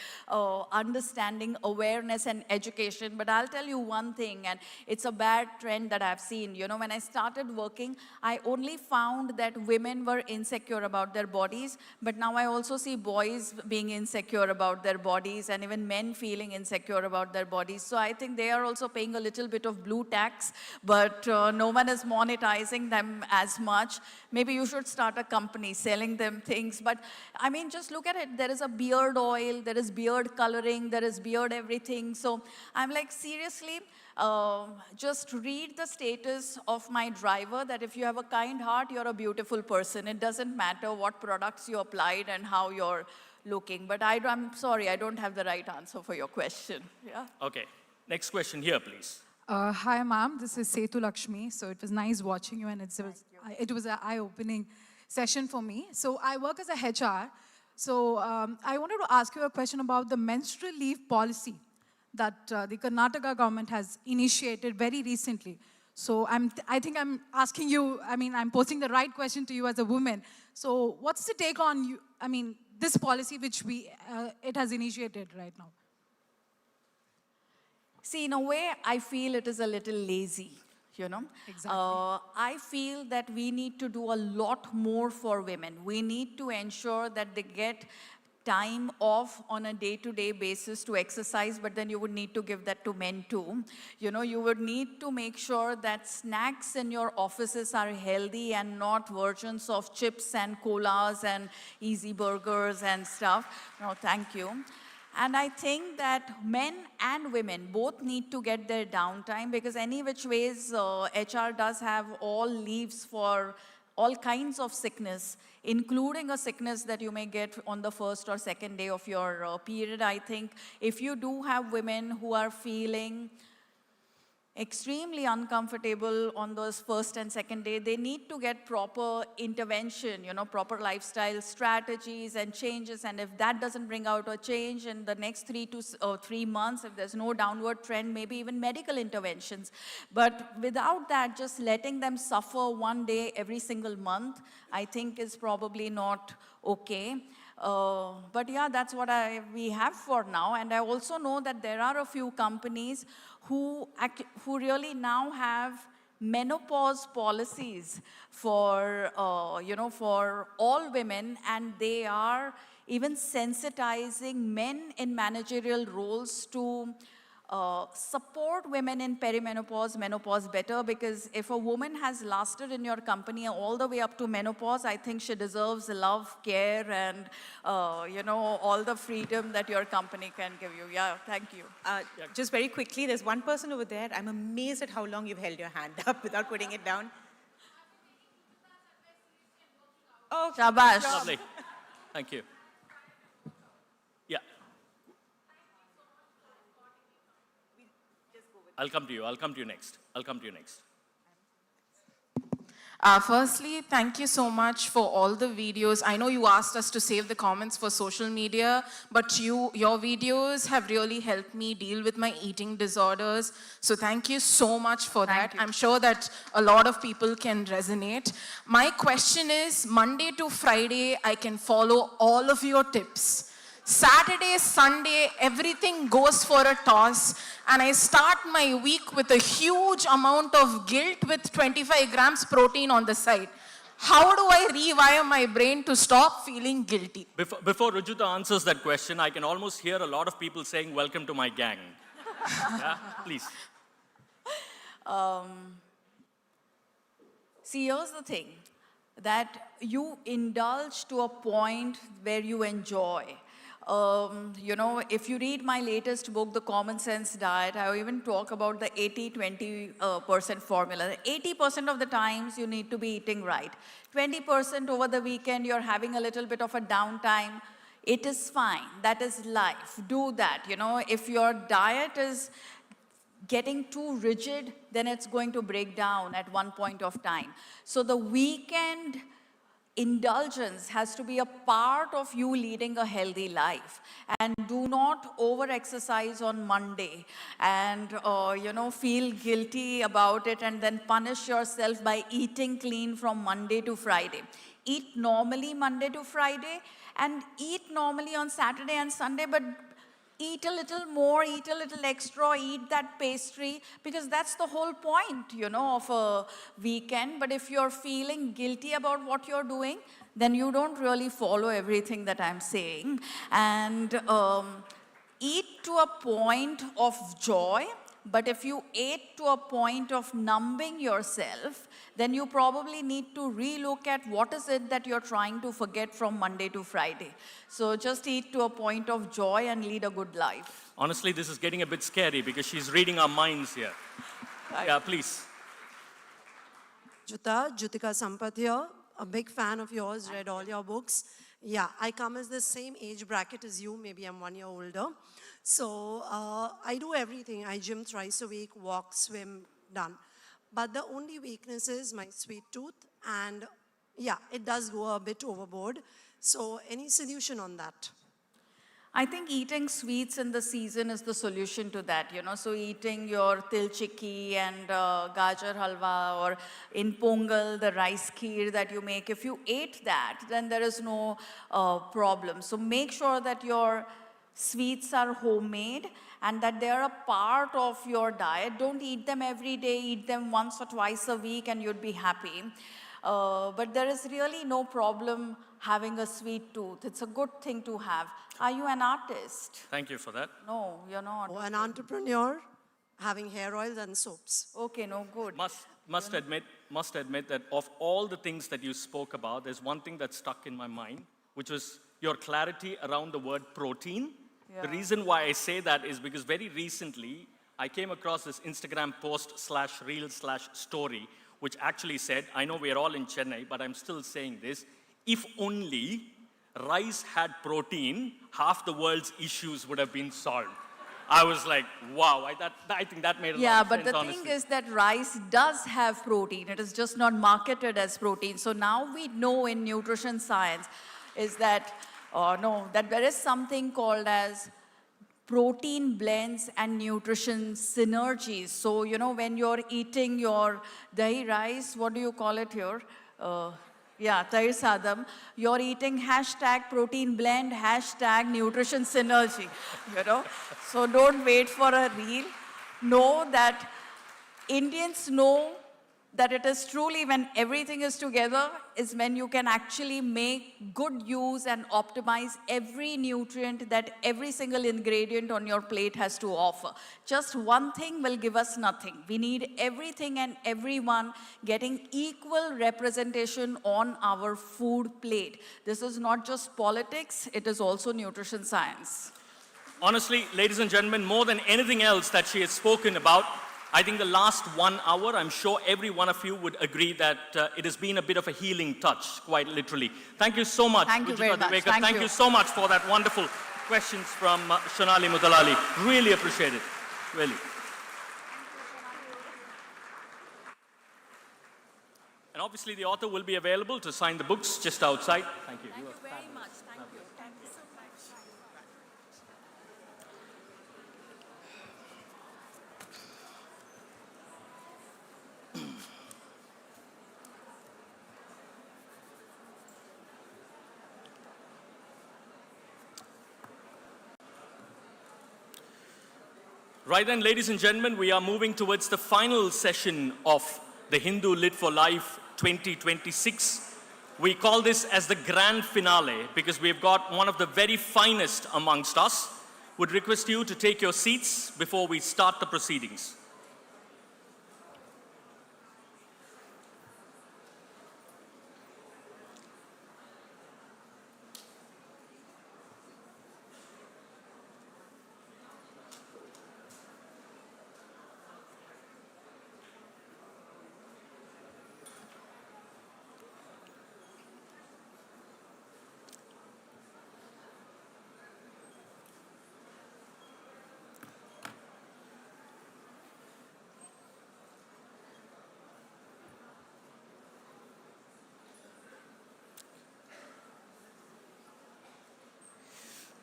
understanding, awareness and education. But I'll tell you one thing, and it's a bad trend that I've seen. You know, when I started working, I only found that women were insecure about their bodies. But now I also see boys being insecure about their bodies and even men feeling insecure about their bodies. So I think they are also paying a little bit of blue tax, but no one is monetizing them as much. Maybe you should start a company selling them things. But I mean, just look at it. There is a beard oil, there is beard coloring, there is beard everything. So I'm like, seriously, just read the status of my driver that if you have a kind heart, you're a beautiful person. It doesn't matter what products you applied and how you're looking. But I'm sorry, I don't have the right answer for your question. Yeah. Okay, next question here, please. Hi, ma'am. This is Setu Lakshmi. So it was nice watching you, and it was an eye-opening session for me. So I work as a HR. So I wanted to ask you a question about the menstrual leave policy that the Karnataka government has initiated very recently. So I think I'm asking you, I mean, I'm posing the right question to you as a woman. So what's the take on you, I mean, this policy which it has initiated right now? See, in a way, I feel it is a little lazy, you know. Exactly. I feel that we need to do a lot more for women. We need to ensure that they get time off on a day-to-day basis to exercise, but then you would need to give that to men too. You know, you would need to make sure that snacks in your offices are healthy and not versions of chips and colas and easy burgers and stuff. No, thank you. And I think that men and women both need to get their downtime, because any which ways HR does have all leaves for all kinds of sickness, including a sickness that you may get on the first or second day of your period. I think if you do have women who are feeling extremely uncomfortable on those first and second day, they need to get proper intervention, you know, proper lifestyle strategies and changes. And if that doesn't bring out a change in the next 3 months, if there's no downward trend, maybe even medical interventions. But without that, just letting them suffer one day every single month, I think is probably not okay. But yeah, that's what we have for now. And I also know that there are a few companies who really now have menopause policies for, for all women, and they are even sensitizing men in managerial roles to support women in perimenopause, menopause better, because if a woman has lasted in your company all the way up to menopause, I think she deserves love, care, and, all the freedom that your company can give you. Yeah, thank you. Just very quickly, there's one person over there. I'm amazed at how long you've held your hand up without putting it down. Oh, shabash. Lovely. Thank you. Yeah. I'll come to you next. Firstly, thank you so much for all the videos. I know you asked us to save the comments for social media, but your videos have really helped me deal with my eating disorders. So thank you so much for that. I'm sure that a lot of people can resonate. My question is, Monday to Friday, I can follow all of your tips. Saturday, Sunday, everything goes for a toss, and I start my week with a huge amount of guilt with 25 grams protein on the side. How do I rewire my brain to stop feeling guilty? Before Rujuta answers that question, I can almost hear a lot of people saying, welcome to my gang. Yeah, please. See, here's the thing, that you indulge to a point where you enjoy. If you read my latest book, The Common Sense Diet, I even talk about the 80-20% formula. 80% of the times you need to be eating right. 20% over the weekend, you're having a little bit of a downtime. It is fine. That is life. Do that. If your diet is getting too rigid, then it's going to break down at one point of time. So the weekend indulgence has to be a part of you leading a healthy life. And do not over-exercise on Monday and, feel guilty about it and then punish yourself by eating clean from Monday to Friday. Eat normally Monday to Friday and eat normally on Saturday and Sunday, but eat a little more, eat a little extra, eat that pastry, because that's the whole point, of a weekend. But if you're feeling guilty about what you're doing, then you don't really follow everything that I'm saying. And eat to a point of joy, but if you ate to a point of numbing yourself, then you probably need to relook at what is it that you're trying to forget from Monday to Friday. So just eat to a point of joy and lead a good life. Honestly, this is getting a bit scary because she's reading our minds here. Yeah, please. Jutika Sampath here, a big fan of yours, read all your books. Yeah, I come as the same age bracket as you, maybe I'm 1 year older. So I do everything. I gym thrice a week, walk, swim, done. But the only weakness is my sweet tooth, and yeah, it does go a bit overboard. So any solution on that? I think eating sweets in the season is the solution to that, So eating your til chikki and gajar halwa, or in Pongal, the rice kheer that you make, if you ate that, then there is no problem. So make sure that your sweets are homemade and that they are a part of your diet. Don't eat them every day, eat them once or twice a week and you'd be happy. But there is really no problem having a sweet tooth. It's a good thing to have. Are you an artist? Thank you for that. No, you're not. Or an entrepreneur having hair oils and soaps. Okay, no, good. Must admit that of all the things that you spoke about, there's one thing that stuck in my mind, which was your clarity around the word protein. The reason why I say that is because very recently, I came across this Instagram post/reel/story, which actually said, I know we are all in Chennai, but I'm still saying this, if only rice had protein, half the world's issues would have been solved. I was like, wow, I think that made a lot of sense, Yeah, but the honestly. thing is that rice does have protein. It is just not marketed as protein. So now we know in nutrition science is that, that there is something called as protein blends and nutrition synergies. So, when you're eating your dahi rice, what do you call it here? Tahir sadam, you're eating #protein blend, #nutrition synergy, So don't wait for a reel. Know that Indians know that it is truly when everything is together is when you can actually make good use and optimize every nutrient that every single ingredient on your plate has to offer. Just one thing will give us nothing. We need everything and everyone getting equal representation on our food plate. This is not just politics, it is also nutrition science. Honestly, ladies and gentlemen, more than anything else that she has spoken about, I think the last 1 hour, I'm sure every one of you would agree that it has been a bit of a healing touch, quite literally. Thank you so much. Thank you very much. Thank you so much for that wonderful questions from Shonali Muthalali. Really appreciate it. Really. And obviously the author will be available to sign the books just outside. Thank you. Thank you very much. Thank you. Thank you so much. Right then, ladies and gentlemen, we are moving towards the final session of the Hindu Lit for Life 2026. We call this as the grand finale because we've got one of the very finest amongst us. Would request you to take your seats before we start the proceedings.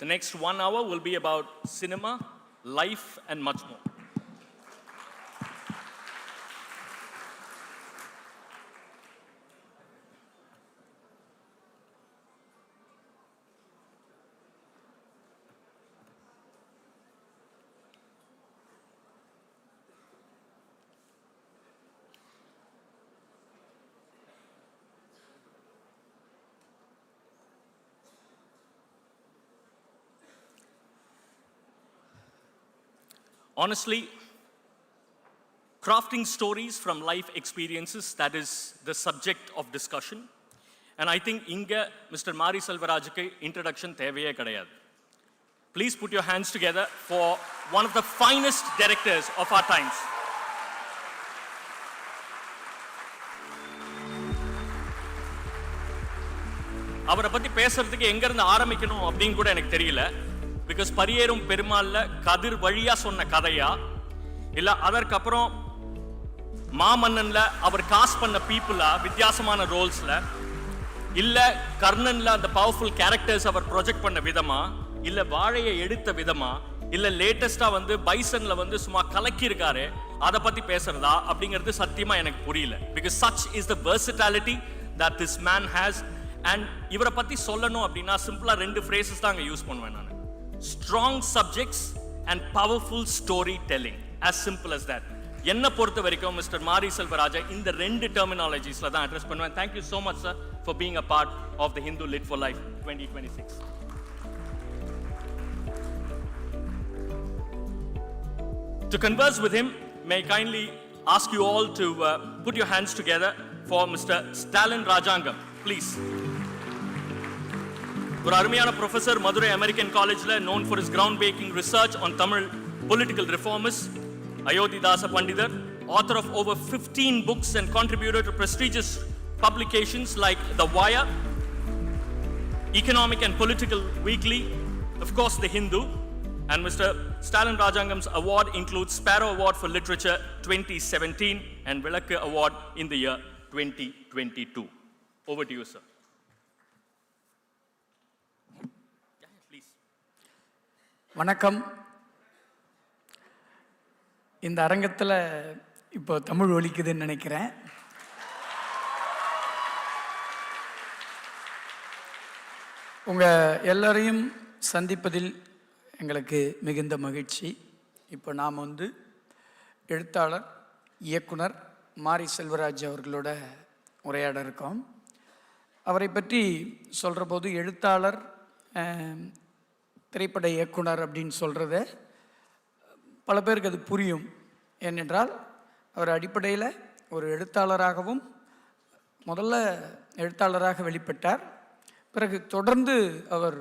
The next 1 hour will be about cinema, life, and much more. Honestly, crafting stories from life experiences, that is the subject of discussion. And I think inga Mr. Mari Selvarajukku introduction thevaiye kadayadu. Please put your hands together for one of the finest directors of our times. அவரை பத்தி பேசுறதுக்கு எங்க இருந்து ஆரம்பிக்கணும் அப்படின்னு கூட எனக்கு தெரியல. பிகாஸ் பரியேறும் பெருமாள்ல கதிர் வழியா சொன்ன கதையா இல்ல அதற்கப்புறம் மாமன்னன்ல அவர் காஸ்ட் பண்ண பீப்புளா வித்தியாசமான ரோல்ஸ்ல இல்ல கர்ணன்ல அந்த பவர்ஃபுல் கேரக்டர்ஸ் அவர் ப்ரொஜெக்ட் பண்ண விதமா இல்ல வாழையை எடுத்த விதமா இல்ல லேட்டஸ்டா வந்து பைசன்ல வந்து சும்மா கலக்கி இருக்காரு அத பத்தி பேசுறதா அப்படிங்கிறது சத்தியமா எனக்கு புரியல. Because such is the versatility that this man has. and இவரை பத்தி சொல்லணும் அப்படின்னா சிம்பிளா 2 phrases தான் அங்க யூஸ் பண்ணுவேன் நான். Strong subjects and powerful storytelling. As simple as that. என்னை பொறுத்த வரைக்கும் மிஸ்டர் மாரி செல்வராஜா இந்த 2 டெர்மினாலஜிஸ்ல தான் அட்ரஸ் பண்ணுவேன். Thank you so much, sir, for being a part of the Hindu Lit for Life 2026. To converse with him, may I kindly ask you all to put your hands together for Mr. Stalin Rajangam, please. ஒரு அருமையான professor, Madurai American காலேஜில் known for his groundbreaking research on Tamil political reformists. Ayodhidasa Pandidar, author of over 15 books and contributor to prestigious publications like The Wire, Economic and Political Weekly, of course The Hindu, and Mr. Stalin Rajangam's award includes Sparrow Award for Literature 2017 and Vilakku Award in the year 2022. Over to you, sir. Please. வணக்கம். இந்த அரங்கத்தில் இப்போ தமிழ் ஒலிக்குதுன்னு நினைக்கிறேன். உங்கள் எல்லாரையும் சந்திப்பதில் எங்களுக்கு மிகுந்த மகிழ்ச்சி. இப்போ நாம் எழுத்தாளர், இயக்குனர் மாரி செல்வராஜ் அவர்களோட உரையாட இருக்கோம். அவரை பற்றி சொல்கிற போது எழுத்தாளர், திரைப்பட இயக்குனர் அப்படின்னு சொல்கிறத பல பேருக்கு அது புரியும். ஏனென்றால் அவர் அடிப்படையில் ஒரு எழுத்தாளராகவும் முதல்ல எழுத்தாளராக வெளிப்பட்டார். பிறகு தொடர்ந்து அவர்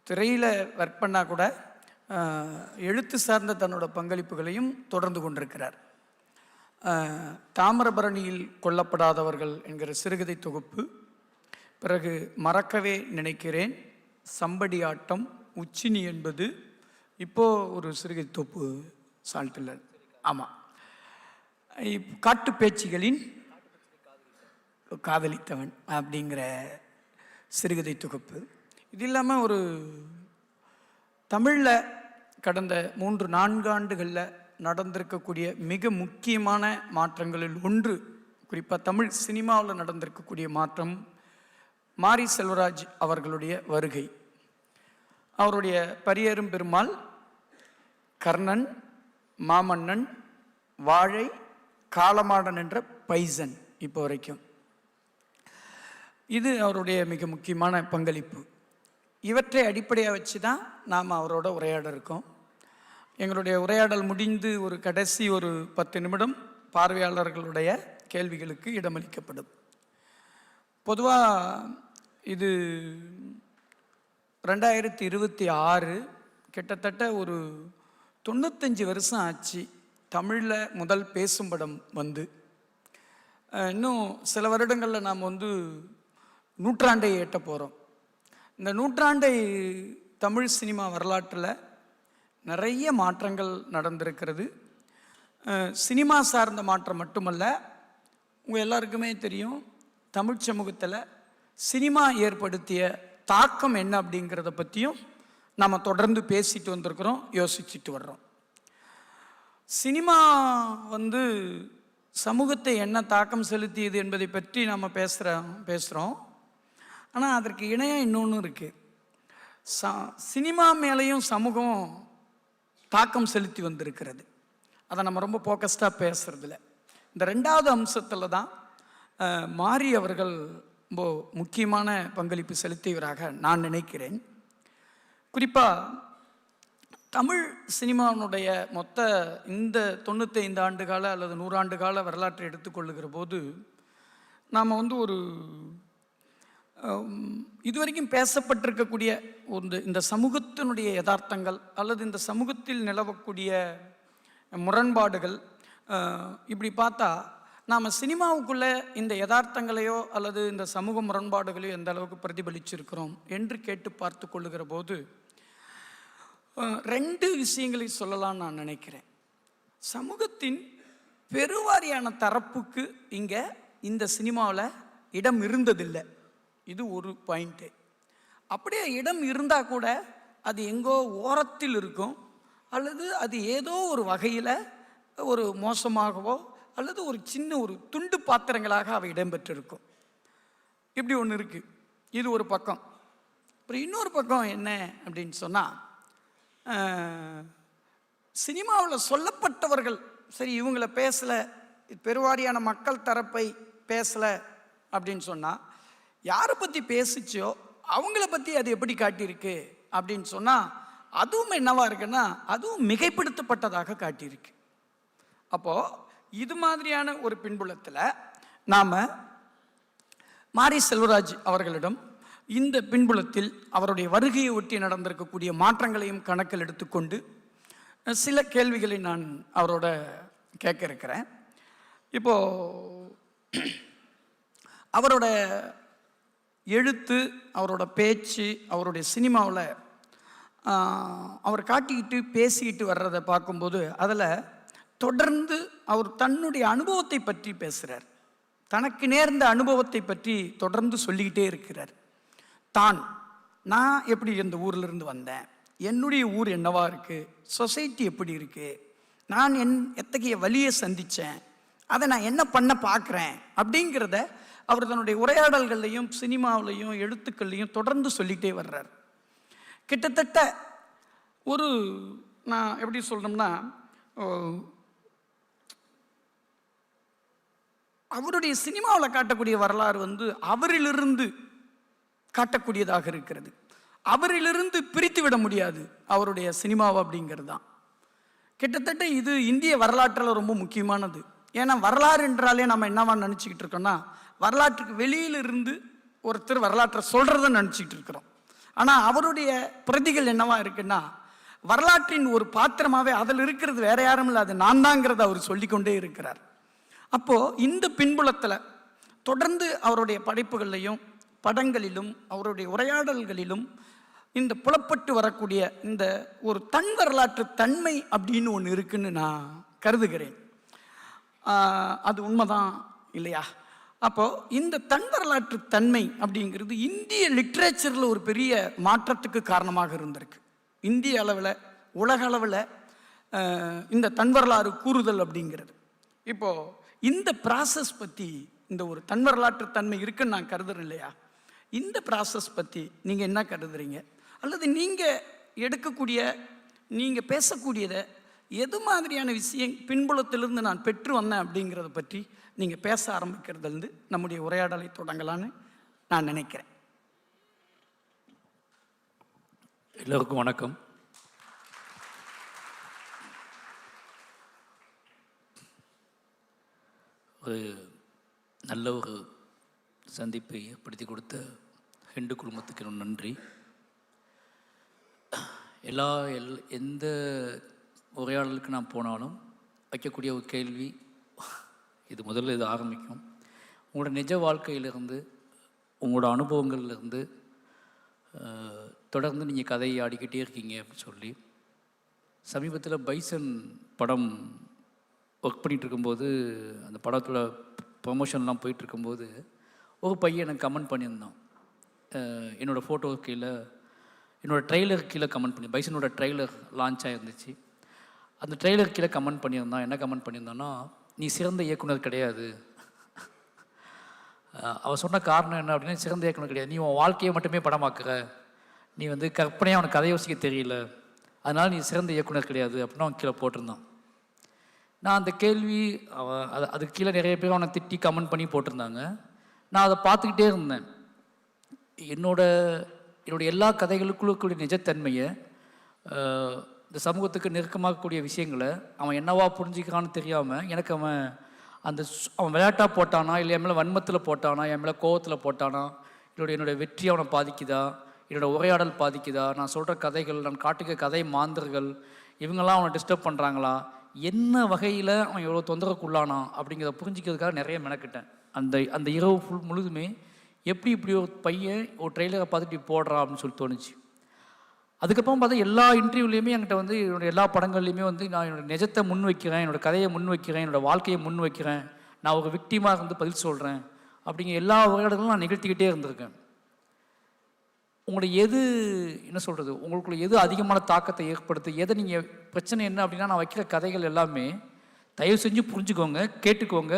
திரையில் ஒர்க் பண்ணால் கூட எழுத்து சார்ந்த தன்னோட பங்களிப்புகளையும் தொடர்ந்து கொண்டிருக்கிறார். தாமிரபரணியில் கொல்லப்படாதவர்கள் என்கிற சிறுகதை தொகுப்பு, பிறகு மறக்கவே நினைக்கிறேன், சம்படி ஆட்டம், உச்சினி என்பது, இப்போது ஒரு சிறுகதை தொகுப்பு சால்ட்டில், ஆமாம், காட்டு பேச்சிகளின் காதலித்தவன் அப்படிங்கிற சிறுகதை தொகுப்பு. இது இல்லாமல் ஒரு தமிழில் கடந்த 3-4 ஆண்டுகளில் நடந்திருக்கக்கூடிய மிக முக்கியமான மாற்றங்களில் ஒன்று, குறிப்பாக தமிழ் சினிமாவில் நடந்திருக்கக்கூடிய மாற்றம், மாரி செல்வராஜ் அவர்களுடைய வருகை. அவருடைய பரியேறும் பெருமாள், கர்ணன், மாமன்னன், வாழை, காலமாடன் என்ற பைசன், இப்போ வரைக்கும் இது அவருடைய மிக முக்கியமான பங்களிப்பு. இவற்றை அடிப்படையாக வச்சு தான் நாம் அவரோட உரையாட இருக்கோம். எங்களுடைய உரையாடல் முடிந்து ஒரு கடைசி 10 நிமிடம் பார்வையாளர்களுடைய கேள்விகளுக்கு இடமளிக்கப்படும். பொதுவாக இது 2026, கிட்டத்தட்ட ஒரு 95 வருஷம் ஆச்சு தமிழில் முதல் பேசும் படம் இன்னும் சில வருடங்களில் நாம் நூற்றாண்டை எட்ட போகிறோம். இந்த நூற்றாண்டை தமிழ் சினிமா வரலாற்றில் நிறைய மாற்றங்கள் நடந்திருக்கிறது. சினிமா சார்ந்த மாற்றம் மட்டுமல்ல, உங்கள் எல்லாருக்குமே தெரியும் தமிழ் சமூகத்தில் சினிமா ஏற்படுத்திய தாக்கம் என்ன அப்படிங்கிறத பற்றியும் நாம் தொடர்ந்து பேசிட்டு வந்திருக்கிறோம், யோசிச்சுட்டு வர்றோம். சினிமா சமூகத்தை என்ன தாக்கம் செலுத்தியது என்பதை பற்றி நாம் பேசுகிறோம். ஆனால் அதற்கு இணையாக இன்னொன்று இருக்குது. சினிமா மேலேயும் சமூகம் தாக்கம் செலுத்தி வந்திருக்கிறது. அதை நம்ம ரொம்ப ஃபோக்கஸ்டாக பேசுகிறதில்ல. இந்த 2வது அம்சத்தில் தான் மாரி அவர்கள் ரொம்ப முக்கியமான பங்களிப்பு செலுத்தியவராக நான் நினைக்கிறேன். குறிப்பாக தமிழ் சினிமாவினுடைய மொத்த இந்த 95 ஆண்டு கால அல்லது 100 ஆண்டு கால வரலாற்றை எடுத்துக்கொள்ளுகிற போது நாம் ஒரு இதுவரைக்கும் பேசப்பட்டிருக்கக்கூடிய இந்த சமூகத்தினுடைய யதார்த்தங்கள் அல்லது இந்த சமூகத்தில் நிலவக்கூடிய முரண்பாடுகள், இப்படி பார்த்தா நாம் சினிமாவுக்குள்ளே இந்த யதார்த்தங்களையோ அல்லது இந்த சமூக முரண்பாடுகளையோ எந்த அளவுக்கு பிரதிபலிச்சிருக்கிறோம் என்று கேட்டு பார்த்து கொள்ளுகிற போது 2 விஷயங்களை சொல்லலாம்னு நான் நினைக்கிறேன். சமூகத்தின் பெருவாரியான தரப்புக்கு இங்கே இந்த சினிமாவில் இடம் இருந்ததில்லை. இது ஒரு பாயிண்ட்டு. அப்படியே இடம் இருந்தால் கூட அது எங்கோ ஓரத்தில் இருக்கும், அல்லது அது ஏதோ ஒரு வகையில் ஒரு மோசமாகவோ அல்லது ஒரு சின்ன ஒரு துண்டு பாத்திரங்களாக அவை இடம்பெற்றிருக்கும். இப்படி ஒன்று இருக்குது. இது ஒரு பக்கம். அப்புறம் இன்னொரு பக்கம் என்ன அப்படின்னு சொன்னால், சினிமாவில் சொல்லப்பட்டவர்கள் சரி இவங்கள பேசலை, பெருவாரியான மக்கள் தரப்பை பேசலை அப்படின்னு சொன்னால், யாரை பற்றி பேசிச்சோ அவங்கள பற்றி அது எப்படி காட்டியிருக்கு அப்படின்னு சொன்னால், அதுவும் என்னவா இருக்குன்னா அதுவும் மிகைப்படுத்தப்பட்டதாக காட்டியிருக்கு. அப்போது இது மாதிரியான ஒரு பின்புலத்தில் நாம் மாரி செல்வராஜ் அவர்களிடம் இந்த பின்புலத்தில் அவருடைய வருகையை ஒட்டி நடந்திருக்கக்கூடிய மாற்றங்களையும் கணக்கில் எடுத்துக்கொண்டு சில கேள்விகளை நான் அவரோட கேட்க இருக்கிறேன். இப்போது அவரோட எழுத்து, அவரோட பேச்சு, அவருடைய சினிமாவில் அவர் காட்டிக்கிட்டு பேசிக்கிட்டு வர்றதை பார்க்கும்போது அதில் தொடர்ந்து அவர் தன்னுடைய அனுபவத்தை பற்றி பேசுகிறார். தனக்கு நேர்ந்த அனுபவத்தை பற்றி தொடர்ந்து சொல்லிக்கிட்டே இருக்கிறார். நான் எப்படி இந்த ஊர்லேருந்து வந்தேன், என்னுடைய ஊர் என்னவா இருக்குது, சொசைட்டி எப்படி இருக்குது, நான் எத்தகைய வழியை சந்தித்தேன், அதை நான் என்ன பண்ண பார்க்குறேன் அப்படிங்கிறத அவர் தன்னுடைய உரையாடல்கள்லையும் சினிமாவிலையும் எழுத்துக்கள்லையும் தொடர்ந்து சொல்லிகிட்டே வர்றார். கிட்டத்தட்ட ஒரு நான் எப்படி சொல்லணும்னா, அவருடைய சினிமாவில் காட்டக்கூடிய வரலாறு அவரிலிருந்து காட்டக்கூடியதாக இருக்கிறது. அவரிலிருந்து பிரித்து விட முடியாது அவருடைய சினிமாவை அப்படிங்கிறது தான். கிட்டத்தட்ட இது இந்திய வரலாற்றில் ரொம்ப முக்கியமானது. ஏன்னா வரலாறு என்றாலே நம்ம என்னவா நினச்சிக்கிட்டு இருக்கோம்னா, வரலாற்றுக்கு வெளியிலிருந்து ஒருத்தர் வரலாற்றை சொல்கிறத நினச்சிக்கிட்டு இருக்கிறோம். ஆனால் அவருடைய பிரதிகள் என்னவா இருக்குன்னா, வரலாற்றின் ஒரு பாத்திரமாகவே அதில் இருக்கிறது வேற யாரும் இல்லை, அது நான் தாங்கிறத அவர் சொல்லிக்கொண்டே இருக்கிறார். அப்போது இந்த பின்புலத்தில் தொடர்ந்து அவருடைய படைப்புகள்லையும் படங்களிலும் அவருடைய உரையாடல்களிலும் இந்த புலப்பட்டு வரக்கூடிய இந்த ஒரு தன் வரலாற்று தன்மை அப்படின்னு ஒன்று இருக்குன்னு நான் கருதுகிறேன். அது உண்மைதான் இல்லையா? அப்போது இந்த தன் வரலாற்று தன்மை அப்படிங்கிறது இந்திய லிட்ரேச்சரில் ஒரு பெரிய மாற்றத்துக்கு காரணமாக இருந்திருக்கு. இந்திய அளவில் உலக அளவில் இந்த தன் வரலாறு கூறுதல் அப்படிங்கிறது. இப்போது இந்த ப்ராசஸ் பற்றி, இந்த ஒரு தன் வரலாற்று தன்மை இருக்குன்னு நான் கருதுறேன் இல்லையா, இந்த ப்ராசஸ் பற்றி நீங்கள் என்ன கருதுறீங்க? அல்லது நீங்கள் எடுக்கக்கூடிய, நீங்கள் பேசக்கூடியதை எது மாதிரியான விஷயம் பின்புலத்திலிருந்து நான் பெற்று வந்தேன் அப்படிங்கிறத பற்றி நீங்கள் பேச ஆரம்பிக்கிறதுலேருந்து நம்முடைய உரையாடலை தொடங்கலான்னு நான் நினைக்கிறேன். எல்லோருக்கும் வணக்கம். ஒரு நல்ல ஒரு சந்திப்பை ஏற்படுத்தி கொடுத்த ஹிந்து குழுமத்துக்கு நன்றி. எந்த உரையாடலுக்கு நான் போனாலும் வைக்கக்கூடிய ஒரு கேள்வி இது, முதல்ல இது ஆரம்பிக்கும், உங்களோட நிஜ வாழ்க்கையிலிருந்து, உங்களோட அனுபவங்கள்லேருந்து தொடர்ந்து நீங்கள் கதையை ஆடிக்கிட்டே இருக்கீங்க அப்படின்னு சொல்லி. சமீபத்தில் பைசன் படம் ஒர்க் பண்ணிகிட்டு இருக்கும்போது, அந்த படத்தில் ப்ரமோஷன்லாம் போயிட்டுருக்கும்போது ஒரு பையன் எனக்கு கமெண்ட் பண்ணியிருந்தான். என்னோடய ஃபோட்டோ கீழே, என்னோடய ட்ரெய்லர் கீழே கமெண்ட் பண்ணி, பைசனோட ட்ரெய்லர் லான்ச் ஆகிருந்துச்சு. அந்த ட்ரெய்லர் கீழே கமெண்ட் பண்ணியிருந்தான். என்ன கமெண்ட் பண்ணியிருந்தான்னா, நீ சிறந்த இயக்குனர் கிடையாது. அவன் சொன்ன காரணம் என்ன அப்படின்னா, சிறந்த இயக்குனர் கிடையாது, நீ உன் வாழ்க்கையை மட்டுமே படமாக்குற, நீ கற்பனையாக அவனுக்கு கதை யோசிக்க தெரியல, அதனால் நீ சிறந்த இயக்குனர் கிடையாது அப்படின்னு அவன் கீழே போட்டிருந்தான். நான் அந்த கேள்வி, அதுக்கு கீழே நிறைய பேர் அவனை திட்டி கமெண்ட் பண்ணி போட்டிருந்தாங்க. நான் அதை பார்த்துக்கிட்டே இருந்தேன். என்னோட எல்லா கதைகளுக்குள்ள நிஜத்தன்மையை, இந்த சமூகத்துக்கு நெருக்கமாகக்கூடிய விஷயங்களை அவன் என்னவா புரிஞ்சிக்கிறான்னு தெரியாமல் எனக்கு அவன் விளையாட்டாக போட்டானா, இல்லை என் மேலே வன்மத்தில் போட்டானா, என் மேலே கோவத்தில் போட்டானா, என்னுடைய வெற்றி அவனை பாதிக்குதா, என்னோடய உரையாடல் பாதிக்குதா, நான் சொல்கிற கதைகள், நான் காட்டுக்க கதை மாந்தர்கள் இவங்கெல்லாம் அவனை டிஸ்டர்ப் பண்ணுறாங்களா, என்ன வகையில் அவன் எவ்வளோ தொந்தரவுக்குள்ளானா அப்படிங்கிறத புரிஞ்சிக்கிறதுக்காக நிறைய மெனக்கிட்டேன். அந்த இரவு முழுதுமே இப்படி ஒரு பையன் ஒரு ட்ரெய்லரை பார்த்துட்டு போடுறான் அப்படின்னு சொல்லி தோணுச்சு. அதுக்கப்புறம் பார்த்தா எல்லா இன்டர்வியூலையுமே என்கிட்ட என்னோடய எல்லா படங்கள்லையுமே நான் என்னோடய நிஜத்தை முன் வைக்கிறேன், என்னோடய கதையை முன் வைக்கிறேன், என்னோடய வாழ்க்கையை முன் வைக்கிறேன், நான் ஒரு விக்டிமாக இருந்து பதில் சொல்கிறேன் அப்படிங்கிற எல்லா உரையாடல்களும் நான் நிகழ்த்திக்கிட்டே இருந்திருக்கேன். உங்களுடைய என்ன சொல்கிறது, உங்களுக்குள்ள எது அதிகமான தாக்கத்தை ஏற்படுத்து, எதை நீங்கள் பிரச்சனை என்ன அப்படின்னா, நான் வைக்கிற கதைகள் எல்லாமே தயவு செஞ்சு புரிஞ்சுக்கோங்க, கேட்டுக்கோங்க,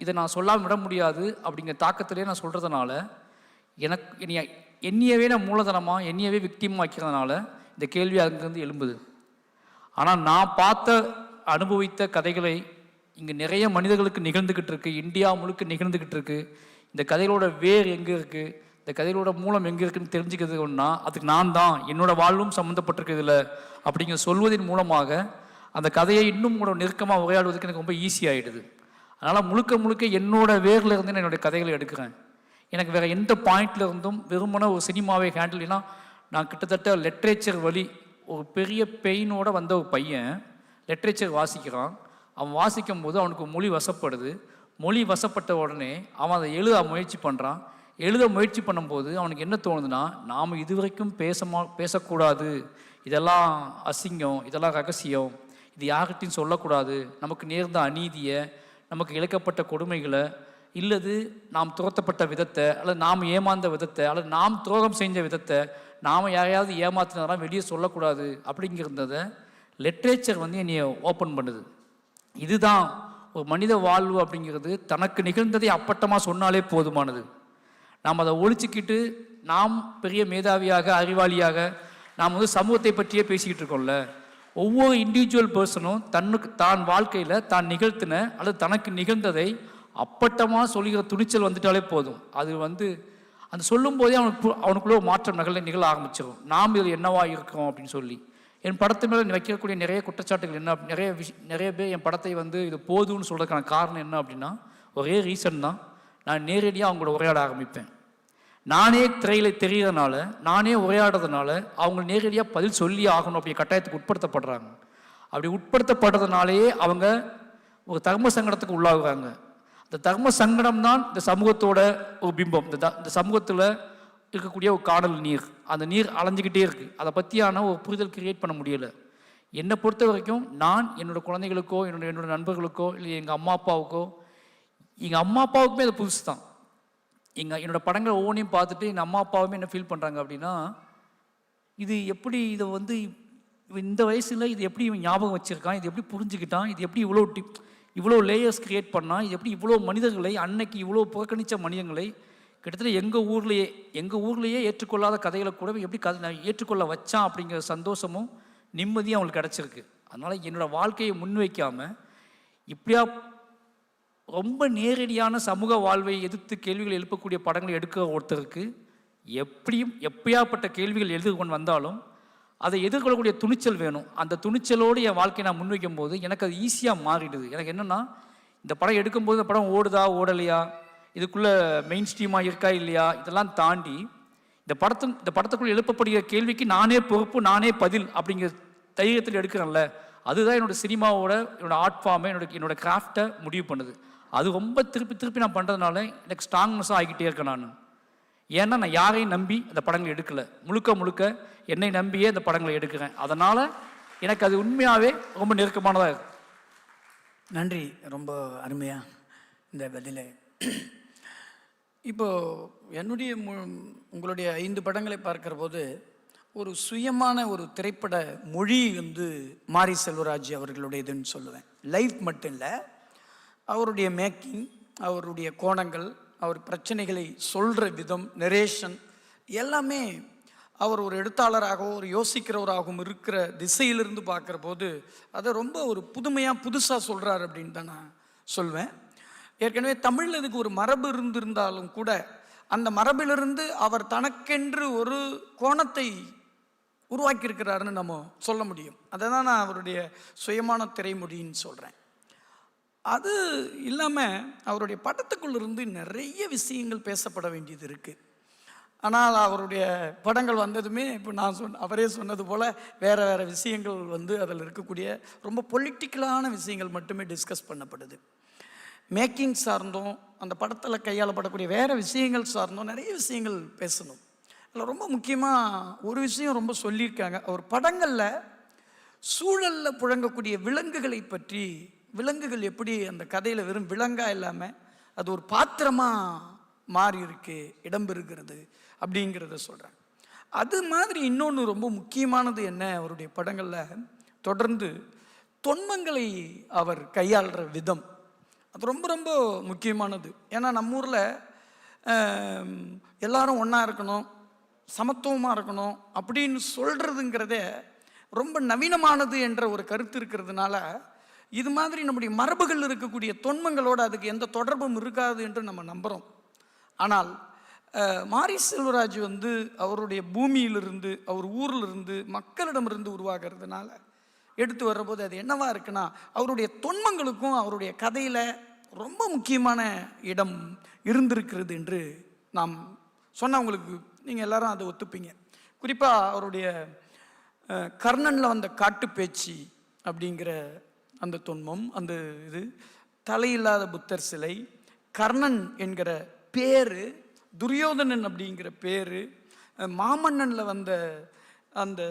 இதை நான் சொல்லாமல் விட முடியாது அப்படிங்கிற தாக்கத்திலே நான் சொல்கிறதுனால என்னையவே நான் மூலதனமாக, என்னையவே விக்டிமாக வைக்கிறதுனால இந்த கேள்வி அங்கேருந்து எழும்புது. ஆனால் நான் பார்த்த அனுபவித்த கதைகளை இங்கே நிறைய மனிதர்களுக்கு நிகழ்ந்துக்கிட்டு இருக்குது, இந்தியா முழுக்க நிகழ்ந்துக்கிட்டு இருக்குது. இந்த கதைகளோட வேர் எங்கே இருக்குது, இந்த கதைகளோட மூலம் எங்கே இருக்குதுன்னு தெரிஞ்சுக்கிறது ஒன்றா அதுக்கு நான் தான் என்னோடய வாழ்வும் சம்மந்தப்பட்டிருக்கு இதில் அப்படிங்கிற சொல்வதன் மூலமாக அந்த கதையை இன்னும் கூட நெருக்கமாக உரையாடுவதற்கு எனக்கு ரொம்ப ஈஸியாகிடுது. அதனால் முழுக்க முழுக்க என்னோட வேரில் இருந்து நான் என்னுடைய கதைகளை எடுக்கிறேன். எனக்கு வேறு எந்த பாயிண்டில் இருந்தும் வெறுமன ஒரு சினிமாவை ஹேண்டில் ஏன்னா நான் கிட்டத்தட்ட லிட்ரேச்சர் வழி ஒரு பெரிய பெயினோடு வந்த ஒரு பையன் லிட்ரேச்சர் வாசிக்கிறான். அவன் வாசிக்கும் போது அவனுக்கு மொழி வசப்படுது. மொழி வசப்பட்ட உடனே அவன் அதை எழுத முயற்சி பண்ணுறான். எழுத முயற்சி பண்ணும்போது அவனுக்கு என்ன தோணுதுன்னா, நாம் இதுவரைக்கும் பேசக்கூடாது, இதெல்லாம் அசிங்கம், இதெல்லாம் ரகசியம், இது யார்கிட்டையும் சொல்லக்கூடாது, நமக்கு நேர்ந்த அநீதியை, நமக்கு இழைக்கப்பட்ட கொடுமைகளை, இல்லது நாம் துரத்தப்பட்ட விதத்தை, அல்லது நாம் ஏமாந்த விதத்தை, அல்லது நாம் துரோகம் செஞ்ச விதத்தை, நாம் யாரையாவது ஏமாத்தினாதான் வெளியே சொல்லக்கூடாது அப்படிங்கிறத லிட்ரேச்சர் என்னைய ஓப்பன் பண்ணுது. இதுதான் ஒரு மனித வாழ்வு அப்படிங்கிறது. தனக்கு நிகழ்ந்ததை அப்பட்டமாக சொன்னாலே போதுமானது. நாம் அதை ஒழிச்சிக்கிட்டு நாம் பெரிய மேதாவியாக அறிவாளியாக நாம் சமூகத்தை பற்றியே பேசிக்கிட்டு இருக்கோம்ல. ஒவ்வொரு இண்டிவிஜுவல் பர்சனும் தான் வாழ்க்கையில் தான் நிகழ்த்தின அல்லது தனக்கு நிகழ்ந்ததை அப்பட்டமாக சொல்லிக்கிற துணிச்சல் வந்துட்டாலே போதும். அது அந்த சொல்லும் போதே அவனுக்குள்ளே மாற்றம் நிகழ ஆரம்பிச்சிடும். நாம் இதில் என்னவா இருக்கோம் அப்படின்னு சொல்லி. என் படத்து மேலே வைக்கக்கூடிய நிறைய குற்றச்சாட்டுகள் என்ன, நிறைய பேர் என் படத்தை இது போதும்னு சொல்கிறதுக்கான காரணம் என்ன அப்படின்னா, ஒரே ரீசன் தான். நான் நேரடியாக அவங்களோட உரையாட ஆரம்பிப்பேன். நானே திரையில் தெரிகிறதுனால, நானே உரையாடுறதுனால அவங்க நேரடியாக பதில் சொல்லி ஆகணும் அப்படி கட்டாயத்துக்கு உட்படுத்தப்படுறாங்க. அப்படி உட்படுத்தப்படுறதுனாலேயே அவங்க ஒரு தர்ம சங்கடத்துக்கு உள்ளாகுறாங்க. இந்த தர்ம சங்கடம் தான் இந்த சமூகத்தோட ஒரு பிம்பம். இந்த சமூகத்தில் இருக்கக்கூடிய ஒரு காணல் நீர், அந்த நீர் அலைஞ்சிக்கிட்டே இருக்குது. அதை பற்றியான ஒரு புரிதல் கிரியேட் பண்ண முடியலை. என்னை பொறுத்த வரைக்கும் நான் என்னோடய குழந்தைகளுக்கோ என்னோட நண்பர்களுக்கோ இல்லை எங்கள் அம்மா அப்பாவுக்கோ, எங்கள் அம்மா அப்பாவுக்குமே அது புதுசு தான். என்னோடய படங்கள் ஒவ்வொன்றையும் பார்த்துட்டு எங்கள் அம்மா அப்பாவுமே என்ன ஃபீல் பண்ணுறாங்க அப்படின்னா, இது எப்படி இதை இந்த வயசில் இது எப்படி இவன் ஞாபகம் வச்சுருக்கான், இது எப்படி புரிஞ்சுக்கிட்டான், இது எப்படி இவ்வளோ லேயர்ஸ் க்ரியேட் பண்ணால், இது எப்படி இவ்வளோ மனிதர்களை அன்னைக்கு இவ்வளோ புறக்கணித்த மனிதர்களை கிட்டத்தட்ட எங்கள் ஊர்லேயே ஏற்றுக்கொள்ளாத கதைகளை கூட எப்படி ஏற்றுக்கொள்ள வச்சான் அப்படிங்கிற சந்தோஷமும் நிம்மதியும் அவங்களுக்கு கிடச்சிருக்கு. அதனால் என்னோடய வாழ்க்கையை முன்வைக்காமல் இப்படியா ரொம்ப நேரடியான சமூக வாழ்வை எதிர்த்து கேள்விகள் எழுப்பக்கூடிய படங்களை எடுக்கிற ஒருத்தருக்கு எப்படியாப்பட்ட கேள்விகள் எதிர்கொண்டு வந்தாலும் அதை எதிர்கொள்ளக்கூடிய துணிச்சல் வேணும். அந்த துணிச்சலோடு என் வாழ்க்கையை நான் முன்வைக்கும் போது எனக்கு அது ஈஸியாக மாறிடுது. எனக்கு என்னென்னா, இந்த படம் எடுக்கும்போது இந்த படம் ஓடுதா ஓடலையா, இதுக்குள்ளே மெயின் ஸ்ட்ரீமாக இருக்கா இல்லையா, இதெல்லாம் தாண்டி இந்த படத்துக்குள்ளே எழுப்பப்படுகிற கேள்விக்கு நானே பொறுப்பு, நானே பதில் அப்படிங்கிற தைரியத்தில் எடுக்கிறேன்ல, அதுதான் என்னோடய சினிமாவோட என்னோடய ஆர்ட் ஃபார்மை என்னோட கிராஃப்டை முடிவு பண்ணுது. அது ரொம்ப திருப்பி நான் பண்ணுறதுனால எனக்கு ஸ்ட்ராங்னஸாக ஆகிக்கிட்டே இருக்கேன் நான். ஏன்னா நான் யாரையும் நம்பி அந்த படங்களை எடுக்கலை, முழுக்க என்னை நம்பியே அந்த படங்களை எடுக்கிறேன். அதனால் எனக்கு அது உண்மையாகவே ரொம்ப நெருக்கமானதாக இருக்கு. நன்றி, ரொம்ப அருமையாக இந்த பதிலை. இப்போது உங்களுடைய 5 படங்களை பார்க்குற போது ஒரு சுயமான ஒரு திரைப்பட மொழி மாரி செல்வராஜ் அவர்களுடையதுன்னு சொல்லுவேன். லைஃப் மட்டும் இல்லை, அவருடைய மேக்கிங், அவருடைய கோணங்கள், அவர் பிரச்சனைகளை சொல்கிற விதம், நரேஷன் எல்லாமே அவர் ஒரு எழுத்தாளராகவும் ஒரு யோசிக்கிறவராகவும் இருக்கிற திசையிலிருந்து பார்க்குற போது அதை ரொம்ப ஒரு புதுசாக சொல்கிறார் அப்படின்னு தான் நான் சொல்வேன். ஏற்கனவே தமிழில் இதுக்கு ஒரு மரபு இருந்திருந்தாலும் கூட அந்த மரபிலிருந்து அவர் தனக்கென்று ஒரு கோணத்தை உருவாக்கியிருக்கிறாருன்னு நம்ம சொல்ல முடியும். அதை தான் நான் அவருடைய சுயமான திரைமொழின்னு சொல்கிறேன். அது இல்லாமல் அவருடைய படத்துக்குள்ளிருந்து நிறைய விஷயங்கள் பேசப்பட வேண்டியது இருக்குது. ஆனால் அவருடைய படங்கள் வந்ததுமே இப்போ அவரே சொன்னது போல் வேறு விஷயங்கள் அதில் இருக்கக்கூடிய ரொம்ப பொலிட்டிக்கலான விஷயங்கள் மட்டுமே டிஸ்கஸ் பண்ணப்படுது. மேக்கிங் சார்ந்தோம், அந்த படத்தில் கையாளப்படக்கூடிய வேறு விஷயங்கள் சார்ந்தோம் நிறைய விஷயங்கள் பேசணும். அதில் ரொம்ப முக்கியமாக ஒரு விஷயம் ரொம்ப சொல்லியிருக்காங்க. அவர் படங்களில் சூழலில் புழங்கக்கூடிய விலங்குகளை பற்றி, விலங்குகள் எப்படி அந்த கதையில் வெறும் விலங்காக இல்லாமல் அது ஒரு பாத்திரமாக மாறி இருக்கு, இடம்பெறுகிறது அப்படிங்கிறத சொல்கிறாங்க. அது மாதிரி இன்னொன்று ரொம்ப முக்கியமானது என்ன, அவருடைய படங்களில் தொடர்ந்து தொன்மங்களை அவர் கையாளுற விதம் அது ரொம்ப ரொம்ப முக்கியமானது. ஏன்னா நம்ம ஊரில் எல்லாரும் ஒன்றா இருக்கணும், சமத்துவமாக இருக்கணும் அப்படின்னு சொல்கிறதுங்கிறதே ரொம்ப நவீனமானது என்ற ஒரு கருத்து இருக்கிறதுனால இது மாதிரி நம்முடைய மரபுகள் இருக்கக்கூடிய தொன்மங்களோடு அதுக்கு எந்த தொடர்பும் இருக்காது என்று நம்ம நம்புகிறோம். ஆனால் மாரி செல்வராஜ் வந்து அவருடைய பூமியிலிருந்து, அவர் ஊரிலிருந்து, மக்களிடமிருந்து உருவாகிறதுனால எடுத்து வர்றபோது அது என்னவா இருக்குன்னா, அவருடைய தொன்மங்களுக்கும் அவருடைய கதையில் ரொம்ப முக்கியமான இடம் இருந்திருக்கிறது என்று நாம் சொன்னவங்களுக்கு நீங்கள் எல்லாரும் அதை ஒத்துப்பீங்க. குறிப்பாக அவருடைய கர்ணனில் வந்த காட்டுப்பேச்சு அப்படிங்கிற அந்த தொன்மம், அந்த இது தலையில்லாத புத்தர் சிலை, கர்ணன் என்கிற பேர், துரியோதனன் அப்படிங்கிற பேர், மாமன்னனில் வந்த அந்த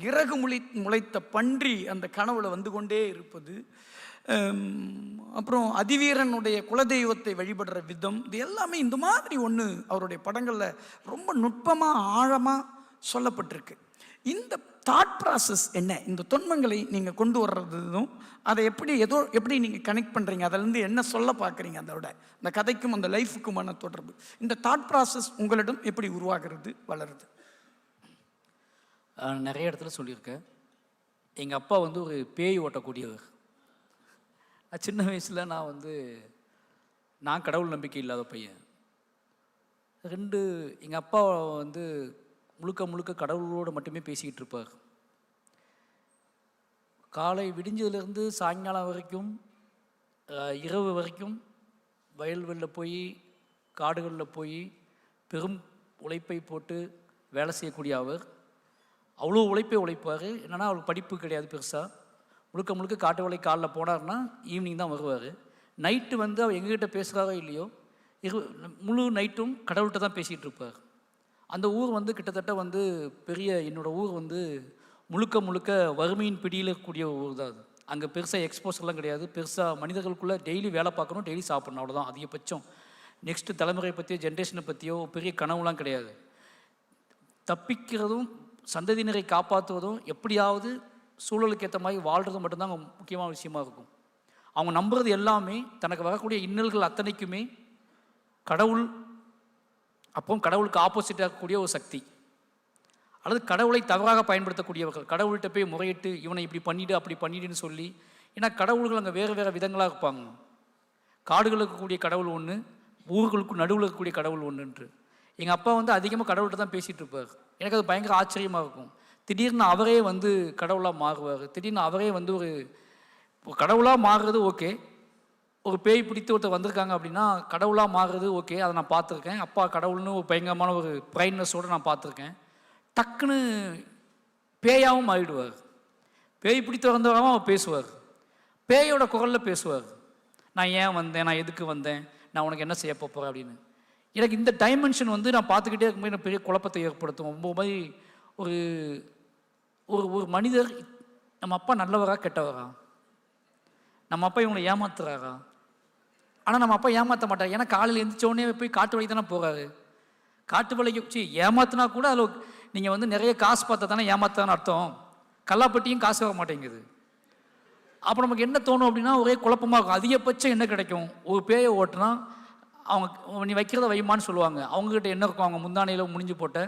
இறகு முளைத்த பன்றி அந்த கனவுல வந்து கொண்டே இருப்பது, அப்புறம் அதிவீரனுடைய குலதெய்வத்தை வழிபடுற விதம், இது எல்லாமே இந்த மாதிரி ஒன்று அவருடைய படங்களில் ரொம்ப நுட்பமாக ஆழமாக சொல்லப்பட்டிருக்கு. இந்த தாட் ப்ராசஸ் என்ன, இந்த தொன்மங்களை நீங்கள் கொண்டு வர்றதும் அதை எப்படி நீங்கள் கனெக்ட் பண்ணுறீங்க, அதிலேருந்து என்ன சொல்ல பார்க்குறீங்க, அதோட அந்த கதைக்கும் அந்த லைஃபுக்குமான தொடர்பு, இந்த தாட் ப்ராசஸ் உங்களிடம் எப்படி உருவாகிறது, வளருது? நிறைய இடத்துல சொல்லியிருக்கேன். எங்கள் அப்பா வந்து ஒரு பேய் ஓட்டக்கூடியவர். சின்ன வயசில் நான் கடவுள் நம்பிக்கை இல்லாத பையன். எங்கள் அப்பா வந்து முழுக்க கடவுளோடு மட்டுமே பேசிக்கிட்டு இருப்பார். காலை விடிஞ்சதுலேருந்து சாயங்காலம் வரைக்கும், இரவு வரைக்கும் வயல்வெளியில் போய், காடுகளில் போய் பெரும் உழைப்பை போட்டு வேலை செய்யக்கூடிய அவர். அவ்வளோ உழைப்பார். என்னென்னா அவருக்கு படிப்பு கிடையாது பெருசாக. முழுக்க காட்டு வேலை காலைல போனார்னா ஈவினிங் தான் வருவார். நைட்டு வந்து அவர் எங்ககிட்ட பேசுகிறாரோ இல்லையோ, முழு நைட்டும் கடவுள்கிட்ட தான் பேசிகிட்டு இருப்பார். அந்த ஊர் வந்து கிட்டத்தட்ட வந்து என்னோடய ஊர் வந்து முழுக்க வறுமையின் பிடியில் இருக்கக்கூடிய ஊர் தான் அது. அங்கே பெருசாக எக்ஸ்போசர்லாம் கிடையாது. பெருசாக மனிதர்களுக்குள்ளே டெய்லி வேலை பார்க்கணும், டெய்லி சாப்பிடணும், அவ்வளோதான் அதிகபட்சம். நெக்ஸ்ட்டு தலைமுறை பற்றியோ ஜென்ரேஷனை பற்றியோ பெரிய கனவுலாம் கிடையாது. தப்பிக்கிறதும் சந்ததியினரை காப்பாற்றுவதும் எப்படியாவது சூழலுக்கு ஏற்ற மாதிரி வாழ்கிறதும் மட்டும்தான் அங்கே முக்கியமான விஷயமா இருக்கும். அவங்க நம்புறது எல்லாமே தனக்கு வரக்கூடிய இன்னல்கள் அத்தனைக்குமே கடவுள், அப்போ கடவுளுக்கு ஆப்போசிட்டாக இருக்கக்கூடிய ஒரு சக்தி, அல்லது கடவுளை தவறாக பயன்படுத்தக்கூடியவர்கள். கடவுள்கிட்ட போய் முறையிட்டு இவனை இப்படி பண்ணிவிடு அப்படி பண்ணிவிடுன்னு சொல்லி, ஏன்னா கடவுள்கள் அங்கே வேறு விதங்களாக இருப்பாங்க. காடுகளுக்கு இருக்கக்கூடிய கடவுள் ஒன்று, ஊர்களுக்கு நடுவில் இருக்கக்கூடிய கடவுள் ஒன்றுன்று. எங்கள் அப்பா வந்து அதிகமாக கடவுள்கிட்ட தான் பேசிகிட்டு இருப்பார். எனக்கு அது பயங்கர ஆச்சரியமாக இருக்கும். திடீர்னு அவரே வந்து கடவுளாக மாறுவார். திடீர்னு அவரே வந்து ஒரு கடவுளாக மாறுறது ஓகே, ஒரு பேய் பிடித்து ஒருத்தர் வந்திருக்காங்க அப்படின்னா கடவுளாக மாறுறது ஓகே, அதை நான் பார்த்துருக்கேன். அப்பா கடவுள்னு ஒரு பயங்கரமான ஒரு பிரைட்னஸோடு நான் பார்த்துருக்கேன். டக்குன்னு பேயாகவும் மாறிடுவார். பேய் பிடித்து வந்தவராகவும் அவர் பேசுவார். பேயோட குரலில் பேசுவார். நான் ஏன் வந்தேன், நான் எதுக்கு வந்தேன், நான் உனக்கு என்ன செய்ய போகிறேன் அப்படின்னு. எனக்கு இந்த டைமென்ஷன் வந்து நான் பார்த்துக்கிட்டே இருக்கும்போது எனக்கு பெரிய குழப்பத்தை ஏற்படுத்தும். ரொம்ப மாதிரி ஒரு ஒரு மனிதர், நம்ம அப்பா நல்லவரா கெட்டவரா, நம்ம அப்பா இவங்களை ஏமாத்துறாரா? ஆனால் நம்ம அப்பா ஏமாற்ற மாட்டார். ஏன்னா காலையில் எழுந்திரிச்சோடனே போய் காட்டு வழிக்கு தானே போகிறாரு. காட்டு வழிக்கு ஏமாத்தினா கூட அதில் நீங்கள் வந்து நிறைய காசு பார்த்தா தானே ஏமாத்தான்னு அர்த்தம். கல்லாப்பட்டியும் காசு வர மாட்டேங்குது. அப்போ நமக்கு என்ன தோணும் அப்படின்னா ஒரே குழப்பமாக இருக்கும். அதிகபட்சம் என்ன கிடைக்கும், ஒரு பேயை ஓட்டுனா அவங்க நீ வைக்கிறத வைமான்னு சொல்லுவாங்க. அவங்ககிட்ட என்ன இருக்கும், அவங்க முந்தானையில் முடிஞ்சு போட்ட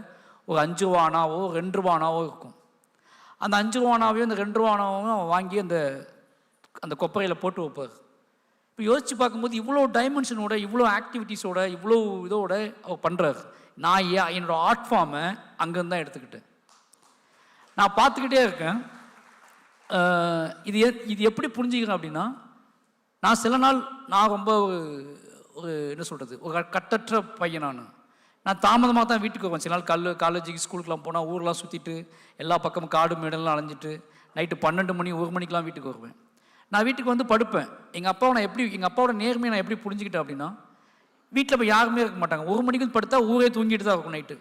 ஒரு 5 ரூபானாவோ 2 ரூபானாவோ இருக்கும். அந்த 5 ரூபானாவையும் அந்த 2 ரூபானாவும் அவன் வாங்கி அந்த கொப்பரையில் போட்டு வைப்பார். இப்போ யோசித்து பார்க்கும்போது இவ்வளோ டைமென்ஷனோட, இவ்வளோ ஆக்டிவிட்டீஸோட, இவ்வளோ இதோட அவர் பண்ணுறாரு. நான் என்னோடய ஆர்ட் ஃபார்மை அங்கேருந்து தான் எடுத்துக்கிட்டேன். நான் பார்த்துக்கிட்டே இருக்கேன். இது எப்படி புரிஞ்சுக்கிறேன் அப்படின்னா, நான் சில நாள் நான் ரொம்ப ஒரு என்ன சொல்கிறது, ஒரு கட்டற்ற பையன். நான் தாமதமாக தான் வீட்டுக்கு வருவேன். சில நாள் காலேஜுக்கு ஸ்கூலுக்குலாம் போனால் ஊரெலாம் சுற்றிட்டு எல்லா பக்கமும் காடு மேடெல்லாம் அலைஞ்சிட்டு நைட்டு 12 மணி 1 மணிக்கெலாம் வீட்டுக்கு வருவேன். நான் வீட்டுக்கு வந்து படுப்பேன். எங்கள் அப்பாவோட நேர்மையை நான் எப்படி புரிஞ்சுக்கிட்டேன் அப்படின்னா, வீட்டில் போய் யாருமே இருக்க மாட்டாங்க. 1 மணிக்கு படுத்தா ஊரே தூங்கிட்டு தான் இருக்கும் நைட்டு.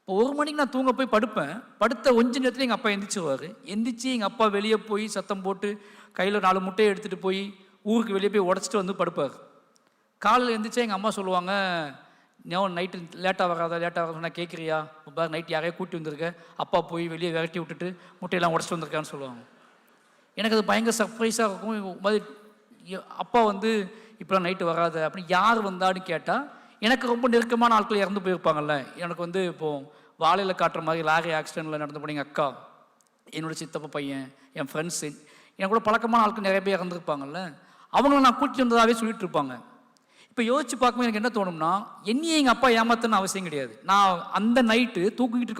இப்போ 1 மணிக்கு நான் தூங்க போய் படுப்பேன். படுத்த கொஞ்ச நேரத்தில் எங்கள் அப்பா எந்திரிச்சுவார். எந்திரிச்சு எங்கள் அப்பா வெளியே போய் சத்தம் போட்டு கையில் 4 முட்டையை எடுத்துகிட்டு போய் ஊருக்கு வெளியே போய் உடச்சிட்டு வந்து படுப்பார். காலையில் எந்திரிச்சா எங்கள் அம்மா சொல்லுவாங்க, நைட்டு லேட்டாக வராத நான் கேட்குறியா, பாரு நைட்டு யாரையா கூட்டி வந்திருக்க, அப்பா போய் வெளியே விரட்டி விட்டுட்டு முட்டையெல்லாம் உடச்சிட்டு வந்திருக்கான்னு சொல்லுவாங்க. எனக்கு அது பயங்கர சர்ப்ரைஸாக இருக்கும். அப்பா வந்து இப்போலாம் நைட்டு வராத அப்படின்னு யார் வந்தான்னு கேட்டால், எனக்கு ரொம்ப நெருக்கமான ஆட்கள் இறந்து போயிருப்பாங்கல்ல. எனக்கு வந்து இப்போது வாழையில் காட்டுற மாதிரி லாரி ஆக்சிடெண்ட்டில் நடந்து போன எங்கள் அக்கா, என்னோடய சித்தப்பா பையன், என் ஃப்ரெண்ட்ஸு, என் கூட பழக்கமான ஆட்கள் நிறைய பேர் இறந்துருப்பாங்கல்ல, அவங்கள நான் கூட்டிட்டு வந்ததாகவே சொல்லிட்டு இருப்பாங்க. இப்போ யோசிச்சு பார்க்கும்போது எனக்கு என்ன தோணும்னா, என்னையே எங்கள் அப்பா ஏமாத்தன்னு அவசியம் கிடையாது. நான் அந்த நைட்டு தூங்கிக்கிட்டு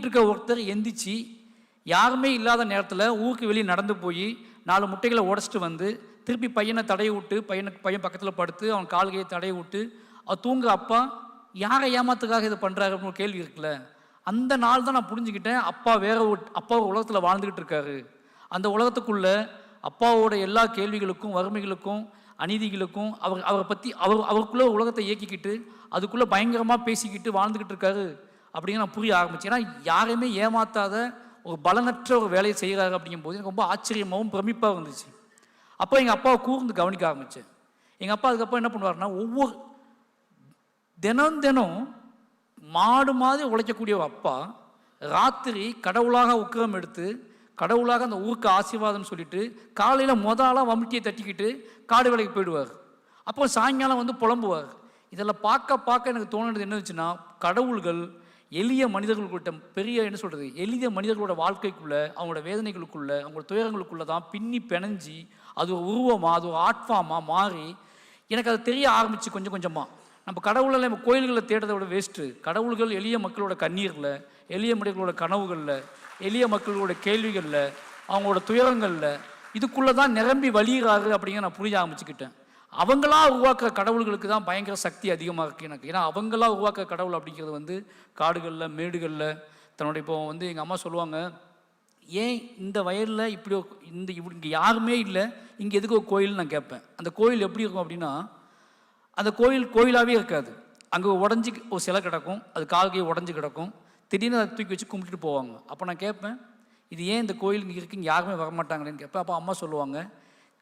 இருக்க ஒருத்தர் எந்திரிச்சு யாருமே இல்லாத நேரத்தில் ஊருக்கு வெளியே நடந்து போய் 4 முட்டைகளை உடச்சிட்டு வந்து திருப்பி பையனை தடைய விட்டு பையன் பக்கத்தில் படுத்து அவன் கால்கையை தடைய விட்டு அவர் தூங்குற அப்பா யாரை ஏமாத்துக்காக இதை பண்ணுறாரு அப்படின்னு ஒரு கேள்வி இருக்குல்ல. அந்த நாள் தான் நான் புரிஞ்சுக்கிட்டேன், அப்பா ஒரு உலகத்தில் வாழ்ந்துக்கிட்டு இருக்காரு. அந்த உலகத்துக்குள்ள அப்பாவோட எல்லா கேள்விகளுக்கும் வறுமைகளுக்கும் அநீதிகளுக்கும் அவரை பற்றி அவருக்குள்ளே உலகத்தை இயக்கிக்கிட்டு அதுக்குள்ளே பயங்கரமாக பேசிக்கிட்டு வாழ்ந்துக்கிட்டு இருக்காரு அப்படின்னு நான் புரிய ஆரம்பிச்சேன். ஏன்னா யாரையுமே ஏமாத்தாத ஒரு பலனற்ற ஒரு வேலையை செய்கிறாரு அப்படிங்கும்போது எனக்கு ரொம்ப ஆச்சரியமாகவும் பிரமிப்பாக இருந்துச்சு. அப்போ எங்கள் அப்பாவை கூர்ந்து கவனிக்க ஆரம்பித்தேன். எங்கள் அப்பா அதுக்கப்புறம் என்ன பண்ணுவார்னா, ஒவ்வொரு தினம் மாடு மாதிரி உழைக்கக்கூடிய ஒரு அப்பா ராத்திரி கடவுளாக உக்கிரம் எடுத்து கடவுளாக அந்த ஊருக்கு ஆசீர்வாதம் சொல்லிட்டு காலையில் முதலாக வமிட்டியை தட்டிக்கிட்டு காடு வேலைக்கு போயிடுவார். அப்போ சாயங்காலம் வந்து புலம்புவார். இதெல்லாம் பார்க்க எனக்கு தோணுது என்ன வச்சுன்னா, கடவுள்கள் எளிய மனிதர்களுக்கிட்ட என்ன சொல்கிறது, எளிய மனிதர்களோட வாழ்க்கைக்குள்ளே அவங்களோட வேதனைகளுக்குள்ளே அவங்களோட துயரங்களுக்குள்ளே தான் பின்னி பிணைஞ்சி அது ஒரு உருவமாக அது ஒரு ஆட்ஃபார்மாக மாறி எனக்கு அது தெரிய ஆரம்பிச்சு கொஞ்சம் கொஞ்சமாக. நம்ம கடவுளில் நம்ம கோயில்களில் தேடுறதை விட வேஸ்ட்டு. கடவுள்கள் எளிய மக்களோட கண்ணீரில், எளிய மனிதர்களோட கனவுகளில், எளிய மக்களோட கேள்விகளில், அவங்களோட துயரங்களில் இதுக்குள்ளே தான் நிரம்பி வழிகிறாரு அப்படிங்கிற நான் புரிய ஆரம்பிச்சுக்கிட்டேன். அவங்களா உருவாக்குற கடவுள்களுக்கு தான் பயங்கர சக்தி அதிகமாக இருக்குது எனக்கு. ஏன்னா அவங்களா உருவாக்குற கடவுள் அப்படிங்கிறது வந்து காடுகளில் மேடுகளில் தன்னுடைய இப்போ வந்து எங்கள் அம்மா சொல்லுவாங்க, ஏன் இந்த வயலில் இப்படி இங்கே யாருமே இல்லை, இங்கே எதுக்கு ஒரு கோயில் நான் கேட்பேன். அந்த கோயில் எப்படி இருக்கும் அப்படின்னா, அந்த கோயிலாகவே இருக்காது. அங்கே உடஞ்சி ஒரு சிலை கிடக்கும், அது கால்கையை உடஞ்சி கிடக்கும், திடீர்னு அதை தூக்கி வச்சு கும்பிட்டுட்டு போவாங்க. அப்போ நான் கேட்பேன், இது ஏன் இந்த கோயில் இங்கே இருக்கு, இங்கே யாருமே வரமாட்டாங்களேன்னு கேட்பேன். அப்போ அம்மா சொல்லுவாங்க,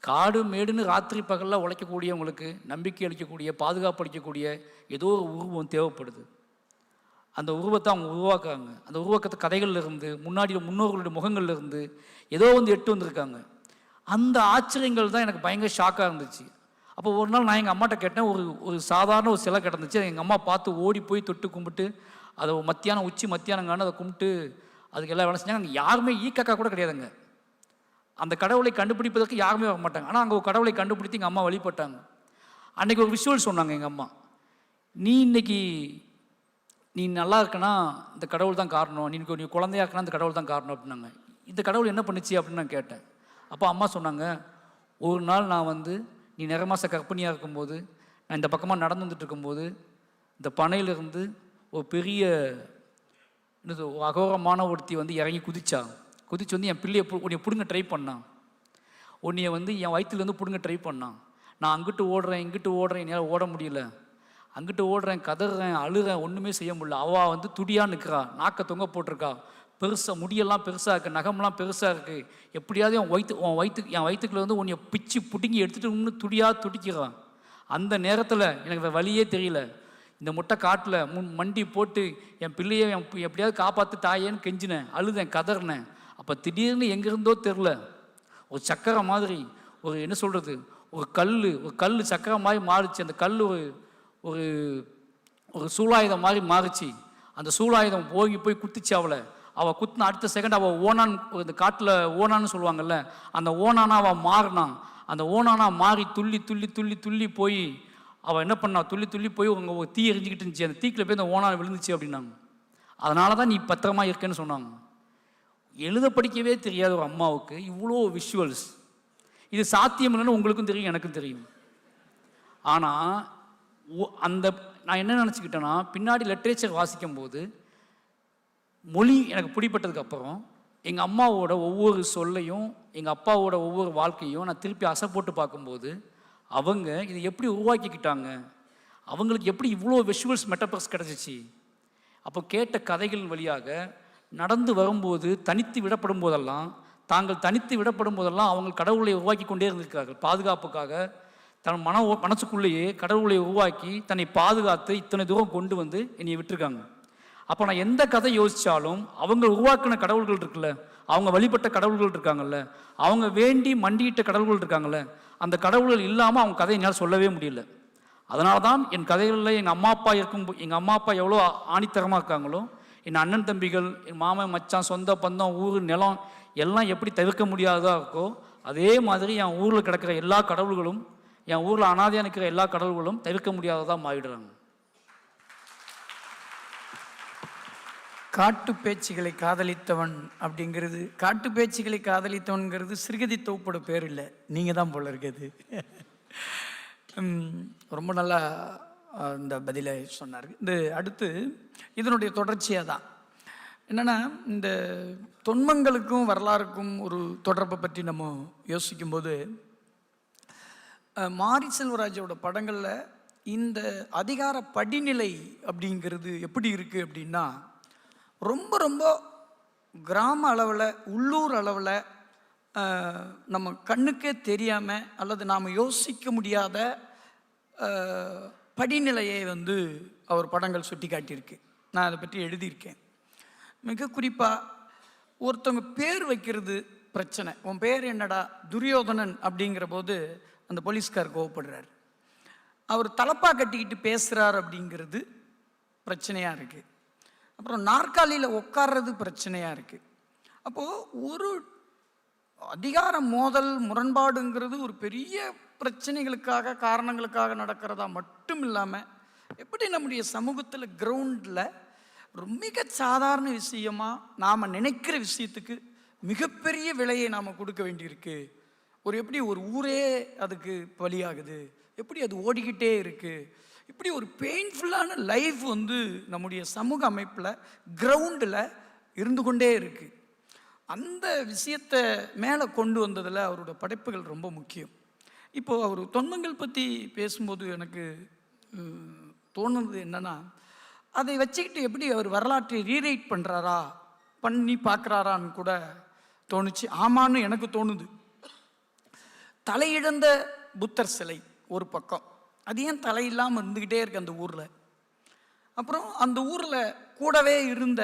காடு மேடுன்னு ராத்திரி பகலில் உழைக்கக்கூடியவங்களுக்கு நம்பிக்கை அளிக்கக்கூடிய பாதுகாப்பு அளிக்கக்கூடிய ஏதோ ஒரு உருவம் தேவைப்படுது. அந்த உருவத்தை அவங்க உருவாக்குறாங்க. அந்த உருவாக்கத்தை கதைகள்ல இருந்து முன்னோர்களுடைய முகங்கள்ல இருந்து ஏதோ வந்து எட்டு வந்திருக்காங்க. அந்த ஆச்சரியங்கள் தான் எனக்கு பயங்கர ஷாக்காக இருந்துச்சு. அப்போ ஒரு நாள் நான் எங்கள் அம்மாட்ட கேட்டேன், ஒரு சாதாரண ஒரு சிலை கிடந்துச்சு. எங்கள் அம்மா பார்த்து ஓடி போய் தொட்டு கும்பிட்டு அதை மத்தியானங்கான அதை கும்பிட்டு அதுக்கு எல்லாம் வேலை செஞ்சாங்க. அங்கே யாருமே ஈக்காக்கா கூட கிடையாதுங்க. அந்த கடவுளை கண்டுபிடிப்பதற்கு யாருமே வர மாட்டாங்க. ஆனால் அங்கே ஒரு கடவுளை கண்டுபிடித்து எங்கள் அம்மா வழிபட்டாங்க. அன்றைக்கி ஒரு விஷுவல் சொன்னாங்க எங்கள் அம்மா, நீ நல்லா இருக்கனா இந்த கடவுள் தான் காரணம், நீ குழந்தையா இருக்கனா இந்த கடவுள் தான் காரணம் அப்படின்னாங்க. இந்த கடவுள் என்ன பண்ணுச்சு அப்படின்னு நான் கேட்டேன். அப்போ அம்மா சொன்னாங்க, ஒரு நாள் நான் வந்து நீ நிறமாச கர்ப்பிணியாக இருக்கும்போது நான் இந்த பக்கமாக நடந்து வந்துட்டு இருக்கும்போது இந்த பனையிலிருந்து ஒரு பெரிய அகோரமான ஒருத்தி வந்து இறங்கி குதிச்சு வந்து என் பிள்ளையை உன்னை பிடுங்க ட்ரை பண்ணான், உன்னைய வந்து என் வயிற்றுலேருந்து பிடுங்க ட்ரை பண்ணான். நான் அங்கிட்டு ஓடுறேன் இங்கிட்டு ஓடுறேன், என்னால் ஓட முடியல, அங்கிட்டு ஓடுறேன் கதறேன் அழுறேன், ஒன்றுமே செய்ய முடியல. அவள் வந்து துடியாக நிற்கிறா, நாக்கை தொங்க போட்டிருக்கா, பெருசாக முடியெல்லாம் பெருசாக இருக்குது, நகம்லாம் பெருசாக இருக்குது, எப்படியாவது என் வயிற்றுக்குள்ள வந்து உன்னை பிச்சு பிடுங்கி எடுத்துகிட்டு துடியாக துடிக்கிறான். அந்த நேரத்தில் எனக்கு வழியே தெரியல. இந்த முட்டை காட்டில் மண்டி போட்டு என் பிள்ளையை எப்படியாவது காப்பாற்று தாயேன்னு கெஞ்சினேன், அழுதேன், கதறினேன். அப்போ திடீர்னு எங்கேருந்தோ தெரில ஒரு சக்கரை மாதிரி ஒரு என்ன சொல்கிறது ஒரு கல் சக்கரை மாதிரி மாறிச்சு. அந்த கல் ஒரு சூலாயுதம் மாதிரி மாறிச்சு. அந்த சூலாயுதம் போய் குத்திச்சு அவள் குத்தின அடுத்த செகண்ட் அவள் ஓனான், இந்த காட்டில் ஓனான்னு சொல்லுவாங்கல்ல, அந்த ஓனானா அவள் மாறினான். அந்த ஓனானா மாறி துள்ளி துள்ளி துள்ளி துள்ளி போய் அவள் என்ன பண்ணா, துள்ளி போய் அங்கே ஒரு தீ எரிஞ்சிக்கிட்டு இருந்துச்சு, அந்த தீக்கில் போய் அந்த ஓனான் விழுந்துச்சு அப்படின்னாங்க. அதனால தான் நீ பத்திரமா இருக்கேன்னு சொன்னாங்க. எழுத படிக்கவே தெரியாத ஒரு அம்மாவுக்கு இவ்வளோ விஷுவல்ஸ், இது சாத்தியம் இல்லைன்னு உங்களுக்கும் தெரியும் எனக்கும் தெரியும். ஆனால் நான் என்ன நினச்சிக்கிட்டேன்னா, பின்னாடி லிட்ரேச்சர் வாசிக்கும் போது மொழி எனக்கு பிடிப்பட்டதுக்கப்புறம் எங்கள் அம்மாவோட ஒவ்வொரு சொல்லையும் எங்கள் அப்பாவோட ஒவ்வொரு வாழ்க்கையும் நான் திருப்பி அசை போட்டு பார்க்கும்போது அவங்க இதை எப்படி உருவாக்கிக்கிட்டாங்க, அவங்களுக்கு எப்படி இவ்வளோ விஷுவல்ஸ் மெட்டபர்ஸ் கிடச்சிச்சு. அப்போ கேட்ட கதைகள் வழியாக நடந்து வரும்போது தாங்கள் தனித்து விடப்படும் போதெல்லாம் அவங்க கடவுளை உருவாக்கி கொண்டே இருந்திருக்கார்கள். பாதுகாப்புக்காக தன் மனசுக்குள்ளேயே கடவுளை உருவாக்கி தன்னை பாதுகாத்து இத்தனை தூரம் கொண்டு வந்து என்னை விட்டுருக்காங்க. அப்போ நான் எந்த கதை யோசித்தாலும் அவங்க உருவாக்கின கடவுள்கள் இருக்குல்ல, அவங்க வழிபட்ட கடவுள்கள் இருக்காங்கல்ல, அவங்க வேண்டி மண்டியிட்ட கடவுள்கள் இருக்காங்கல்ல, அந்த கடவுள்கள் இல்லாமல் அவங்க கதையை என்னால் சொல்லவே முடியல. அதனால தான் என் கதைகளில் எங்கள் அம்மா அப்பா எவ்வளோ ஆணித்தரமாக இருக்காங்களோ, என் அண்ணன் தம்பிகள், என் மாமன் மச்சான், சொந்த பந்தம், ஊர் நிலம் எல்லாம் எப்படி தவிர்க்க முடியாததாக இருக்கோ அதே மாதிரி என் ஊரில் கிடக்கிற எல்லா கடவுள்களும், என் ஊரில் அனாதையாக நிற்கிற எல்லா கடவுள்களும் தவிர்க்க முடியாததாக மாறிடுறாங்க. காட்டு பேச்சுகளை காதலித்தவன் அப்படிங்கிறது, காட்டு பேச்சுகளை காதலித்தவன்கிறது சிறுகதி தொகுப்போட பேர் இல்லை, நீங்கள் தான் போல இருக்குது. ரொம்ப நல்லா இந்த பதிலை சொன்னார். இந்த அடுத்து இதனுடைய தொடர்ச்சியாக தான் என்னென்னா, இந்த தொன்மங்களுக்கும் வரலாறுக்கும் ஒரு தொடர்பை பற்றி நம்ம யோசிக்கும்போது, மாரி செல்வராஜோட படங்களில் இந்த அதிகார படிநிலை அப்படிங்கிறது எப்படி இருக்குது அப்படின்னா, ரொம்ப ரொம்ப கிராம அளவில், உள்ளூர் அளவில், நம்ம கண்ணுக்கே தெரியாமல் அல்லது நாம் யோசிக்க முடியாத படிநிலையை அவர் படங்கள் சுட்டி காட்டியிருக்கு. நான் அதை பற்றி எழுதியிருக்கேன். மிக குறிப்பாக ஒருத்தவங்க பேர் வைக்கிறது பிரச்சனை. உன் பேர் என்னடா துரியோதனன் அப்படிங்கிற போது அந்த போலீஸ்கார் கோவப்படுறார். அவர் தலப்பா கட்டிக்கிட்டு பேசுகிறார் அப்படிங்கிறது பிரச்சனையாக இருக்குது. அப்புறம் நாற்காலியில் உட்கார்றது பிரச்சனையாக இருக்குது. அப்போது ஒரு அதிகார மோதல் முரண்பாடுங்கிறது ஒரு பெரிய பிரச்சனைகளுக்காக காரணங்களுக்காக நடக்கிறதா மட்டும் இல்லாமல், எப்படி நம்முடைய சமூகத்தில் கிரவுண்டில் மிக சாதாரண விஷயமாக நாம் நினைக்கிற விஷயத்துக்கு மிகப்பெரிய விலையை நாம் கொடுக்க வேண்டியிருக்கு. எப்படி ஒரு ஊரே அதுக்கு பலியாகுது, எப்படி அது ஓடிக்கிட்டே இருக்குது, இப்படி ஒரு பெயின்ஃபுல்லான லைஃப் நம்முடைய சமூக அமைப்பில் கிரவுண்டில் இருந்து கொண்டே இருக்குது. அந்த விஷயத்தை மேலே கொண்டு வந்ததில் அவரோட படைப்புகள் ரொம்ப முக்கியம். இப்போது அவர் தொன்மங்கள் பற்றி பேசும்போது எனக்கு தோணுது என்னென்னா, அதை வச்சுக்கிட்டு எப்படி அவர் வரலாற்றை ரீரைட் பண்ணுறாரா, பண்ணி பார்க்குறாரான்னு கூட தோணுச்சு. ஆமான்னு எனக்கு தோணுது. தலையிழந்த புத்தர் சிலை ஒரு பக்கம், அது ஏன் தலையில்லாமல் இருந்துக்கிட்டே இருக்கு அந்த ஊரில். அப்புறம் அந்த ஊரில் கூடவே இருந்த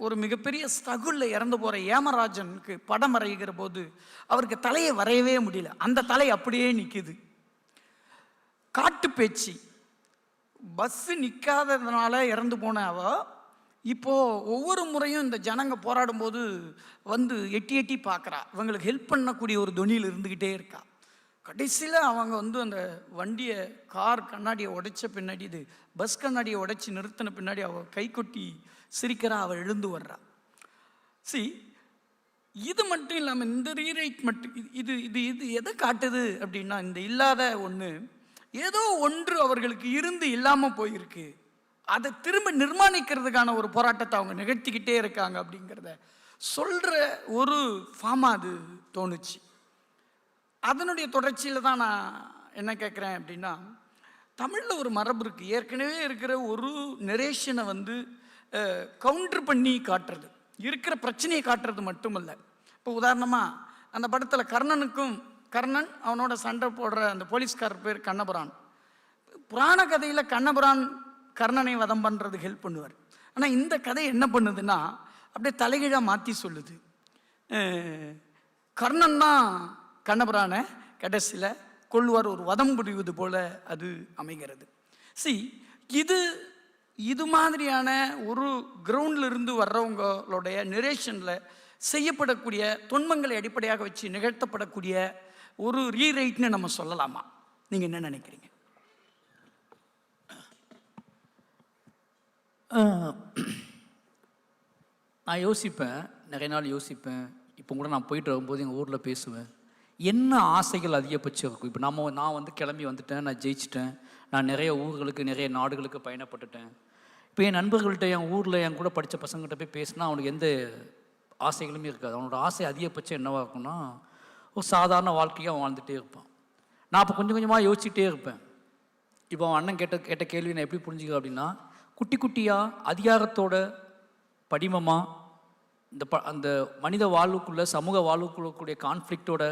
ஒரு மிகப்பெரிய ஸ்ட்ரகுளில் இறந்து போகிற ஏமராஜனுக்கு படம் வரைகிற போது அவருக்கு தலையை வரையவே முடியல, அந்த தலை அப்படியே நிற்கிது. காட்டு பேச்சு, பஸ்ஸு நிற்காததுனால இறந்து போன இப்போது ஒவ்வொரு முறையும் இந்த ஜனங்க போராடும்போது எட்டி எட்டி பார்க்குறா, இவங்களுக்கு ஹெல்ப் பண்ணக்கூடிய ஒரு துணியில் இருந்துக்கிட்டே இருக்கா. கடைசியில் அவங்க அந்த வண்டியை, கார் கண்ணாடியை உடைச்ச பின்னாடி, இது பஸ் கண்ணாடியை உடைச்சி நிறுத்தின பின்னாடி அவள் கை கொட்டி சிரிக்கிறா, அவள் எழுந்து வர்றா. இது மட்டும் இல்லாமல் இந்த ரீரைட் மட்டும் இது இது இது எதை காட்டுது அப்படின்னா, இந்த இல்லாத ஒன்று ஏதோ ஒன்று அவர்களுக்கு இருந்து இல்லாமல் போயிருக்கு, அதை திரும்ப நிர்மாணிக்கிறதுக்கான ஒரு போராட்டத்தை அவங்க நிகழ்த்திக்கிட்டே இருக்காங்க அப்படிங்கிறத சொல்கிற ஒரு ஃபார்மாக அது தோணுச்சு. அதனுடைய தொடர்ச்சியில் தான் நான் என்ன கேட்குறேன் அப்படின்னா, தமிழில் ஒரு மரபு இருக்குது, ஏற்கனவே இருக்கிற ஒரு நெரேஷனை கவுண்டர் பண்ணி காட்டுறது, இருக்கிற பிரச்சனையை காட்டுறது மட்டுமல்ல. இப்போ உதாரணமாக அந்த படத்தில் கர்ணன் அவனோட சண்டை போடுற அந்த போலீஸ்காரர் பேர் கண்ணபுரான். புராண கதையில் கண்ணபுரான் கர்ணனை வதம் பண்ணுறதுக்கு ஹெல்ப் பண்ணுவார். ஆனால் இந்த கதை என்ன பண்ணுதுன்னா, அப்படியே தலைகீழாக மாற்றி சொல்லுது. கர்ணன் தான் கண்ணபுரானை கடைசியில் கொள்வார், ஒரு வதம் புரிவது போல அது அமைகிறது. இது மாதிரியான ஒரு கிரவுண்டில் இருந்து வர்றவங்களுடைய நெரேஷனில் செய்யப்படக்கூடிய தொன்மங்களை அடிப்படையாக வச்சு நிகழ்த்தப்படக்கூடிய ஒரு ரீரைட்னு நம்ம சொல்லலாமா? நீங்கள் என்ன நினைக்கிறீங்க? நான் யோசிப்பேன், நிறைய நாள் யோசிப்பேன். இப்போ கூட நான் போயிட்டு வரும்போது எங்கள் ஊரில் பேசுவேன், என்ன ஆசைகள் அதிகபட்சம் இருக்கும். இப்போ நான் கிளம்பி வந்துட்டேன், நான் ஜெயிச்சிட்டேன், நான் நிறைய ஊர்களுக்கு நிறைய நாடுகளுக்கு பயணப்பட்டுட்டேன். இப்போ என் நண்பர்கள்ட்ட, என் ஊரில் என் கூட படித்த பசங்கள்கிட்ட போய் பேசினா அவனுக்கு எந்த ஆசைகளுமே இருக்காது. அவனோட ஆசை அதிகபட்சம் என்னவாக இருக்கும்னா, ஒரு சாதாரண வாழ்க்கையாக வாழ்ந்துகிட்டே இருப்பான். நான் அப்போ கொஞ்சம் கொஞ்சமாக யோசிச்சுட்டே இருப்பேன். இப்போ அவன் அண்ணன் கேட்ட கேள்வி நான் எப்படி புரிஞ்சுக்கிறேன் அப்படின்னா, குட்டி குட்டியாக அதிகாரத்தோட படிமமாக அந்த மனித வாழ்வுக்குள்ளே, சமூக வாழ்வுக்குள்ளக்கூடிய கான்ஃப்ளிக்டோட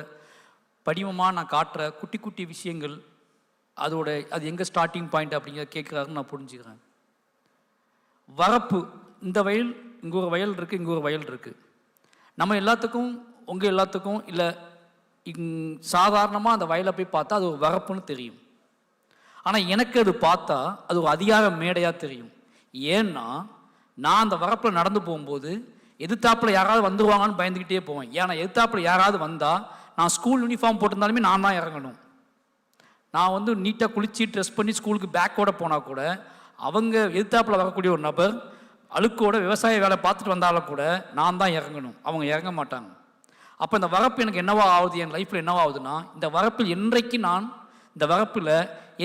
படிமமாக நான் காட்டுற குட்டி குட்டி விஷயங்கள், அது எங்கே ஸ்டார்டிங் பாயிண்ட் அப்படிங்கிறத கேட்குறாருன்னு நான் புரிஞ்சுக்கிறேன். வரப்பு, இந்த வயல், இங்கே ஒரு வயல் இருக்குது, இங்கே ஒரு வயல் இருக்குது. நம்ம எல்லாத்துக்கும், உங்கள் எல்லாத்துக்கும் இல்லை, சாதாரணமாக அந்த வயலை போய் பார்த்தா அது ஒரு வரப்புன்னு தெரியும். ஆனால் எனக்கு அது பார்த்தா அது ஒரு அதிகார மேடையாக தெரியும். ஏன்னா நான் அந்த வரப்பில் நடந்து போகும்போது எதிர்த்தாப்பில் யாராவது வந்துருவாங்கன்னு பயந்துக்கிட்டே போவேன். ஏன்னா எதிர்த்தாப்பில் யாராவது வந்தால் நான் ஸ்கூல் யூனிஃபார்ம் போட்டிருந்தாலுமே நான் தான் இறங்கணும். நான் வந்து நீட்டாக குளித்து ட்ரெஸ் பண்ணி ஸ்கூலுக்கு பேக்கோட போனால் கூட அவங்க எதிர்த்தாப்பில் வரக்கூடிய ஒரு நபர் அழுக்கோட விவசாய வேலை பார்த்துட்டு வந்தாலும் கூட நான் தான் இறங்கணும். அவங்க இறங்க மாட்டாங்க. அப்போ இந்த வரப்பு எனக்கு என்னவா ஆகுது, என் லைஃப்பில் என்னவா ஆகுதுன்னா, இந்த வரப்பில் இந்த வரப்பில்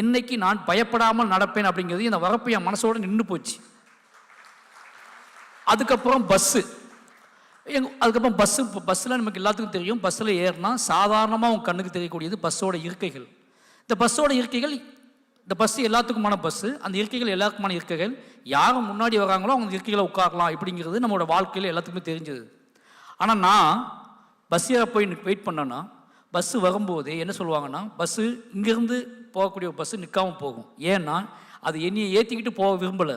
என்னைக்கு நான் பயப்படாமல் நடப்பேன் அப்படிங்கிறது இந்த வரப்பு என் மனசோடு நின்று போச்சு. அதுக்கப்புறம் அதுக்கப்புறம் பஸ்ஸில் நமக்கு எல்லாத்துக்கும் தெரியும், பஸ்ஸில் ஏறினா சாதாரணமாக உங்கள் கண்ணுக்கு தெரியக்கூடியது பஸ்ஸோட இருக்கைகள். இந்த பஸ்ஸோட இருக்கைகள், இந்த பஸ்ஸு எல்லாத்துக்குமான பஸ்ஸு, அந்த இருக்கைகள் எல்லாத்துக்குமான இருக்கைகள், யாரும் முன்னாடி வராங்களோ அவங்க இருக்கைகளை உட்காரலாம் இப்படிங்கிறது நம்மளோட வாழ்க்கையில் எல்லாத்துக்குமே தெரிஞ்சது. ஆனால் நான் பஸ் ஏற போய் வெயிட் பண்ணேன்னா பஸ்ஸு வரும்போதே என்ன சொல்லுவாங்கன்னா, பஸ்ஸு இங்கேருந்து போகக்கூடிய பஸ்ஸு நிற்காமல் போகும். ஏன்னா அது என்னையை ஏற்றிக்கிட்டு போக விரும்பலை.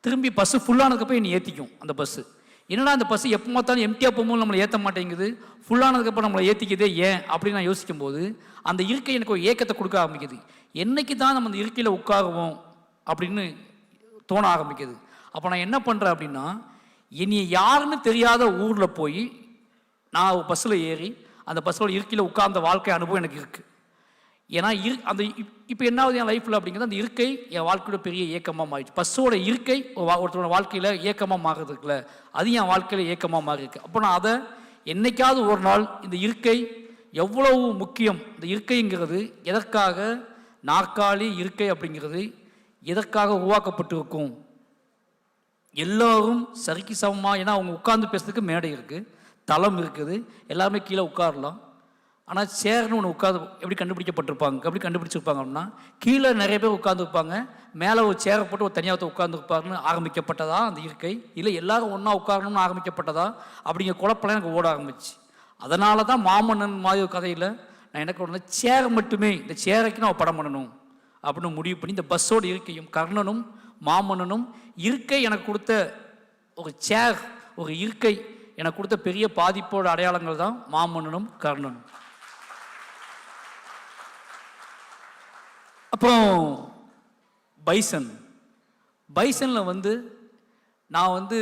திரும்பி பஸ்ஸு ஃபுல்லானதுக்கப்புறம் என்னை ஏற்றிக்கும் அந்த பஸ்ஸு. என்னடா அந்த பஸ்ஸு எப்போ பார்த்தாலும் எம்டியாக போகும்போது நம்மளை ஏற்ற மாட்டேங்குது, ஃபுல்லானதுக்கப்புறம் நம்மளை ஏற்றிக்கிதே ஏன் அப்படின்னு நான் யோசிக்கும்போது அந்த இருக்கை எனக்கு ஒரு ஏக்கத்தை கொடுக்க ஆரம்பிக்குது. என்றைக்கு தான் நம்ம அந்த இருக்கையில் உட்காருவோம் அப்படின்னு தோண ஆரம்பிக்குது. அப்போ நான் என்ன பண்ணுறேன் அப்படின்னா, என்னையை யாருன்னு தெரியாத ஊரில் போய் நான் பஸ்ஸில் ஏறி அந்த பஸ்ஸோட இருக்கையில் உட்கார்ந்த வாழ்க்கை அனுபவம் எனக்கு இருக்குது. ஏன்னா அந்த இப்போ என்ன ஆகுது என் லைஃப்பில் அப்படிங்கிறது, அந்த இருக்கை என் வாழ்க்கையோட பெரிய ஏக்கமாக மாறிடுச்சு. பஸ்ஸோட இருக்கை ஒருத்தரோட வாழ்க்கையில் ஏக்கமாக மாறுறதுக்குல அது என் வாழ்க்கையில் ஏக்கமாக மாறியிருக்கு. அப்போ நான் அதை என்னைக்காவது ஒரு நாள் இந்த இருக்கை எவ்வளவு முக்கியம், இந்த இருக்கைங்கிறது எதற்காக, நாற்காலி இருக்கை அப்படிங்கிறது எதற்காக உருவாக்கப்பட்டிருக்கும், எல்லோரும் சரிக்கு சமமாக, ஏன்னா அவங்க உட்கார்ந்து பேசுறதுக்கு மேடை இருக்குது, தளம் இருக்குது, எல்லாருமே கீழே உட்காரலாம். ஆனால் சேர்னு ஒன்று உட்காந்து எப்படி கண்டுபிடிச்சிருப்பாங்க அப்படின்னா, கீழே நிறைய பேர் உட்காந்துருப்பாங்க, மேலே ஒரு சேரை போட்டு ஒரு தனியாக உட்காந்துருப்பாருன்னு ஆரம்பிக்கப்பட்டதா அந்த இருக்கை, இல்லை எல்லாரும் ஒன்றா உட்காரணும்னு ஆரம்பிக்கப்பட்டதா அப்படிங்கிற குழப்பெல்லாம் எனக்கு ஓட ஆரம்பிச்சு. அதனால தான் மாமன்னன் மாதிரி ஒரு கதையில் நான் எனக்கு ஒன்று சேர் மட்டுமே, இந்த சேரைக்கு நான் படம் பண்ணணும் அப்படின்னு முடிவு பண்ணி இந்த பஸ்ஸோட இருக்கையும் கர்ணனும் மாமன்னனும் இருக்கை எனக்கு கொடுத்த ஒரு சேர், ஒரு இருக்கை எனக்கு கொடுத்த பெரிய பாதிப்போட அடையாளங்கள் தான் மாமன்னனும் கர்ணனும். அப்புறம் பைசனில் வந்து நான்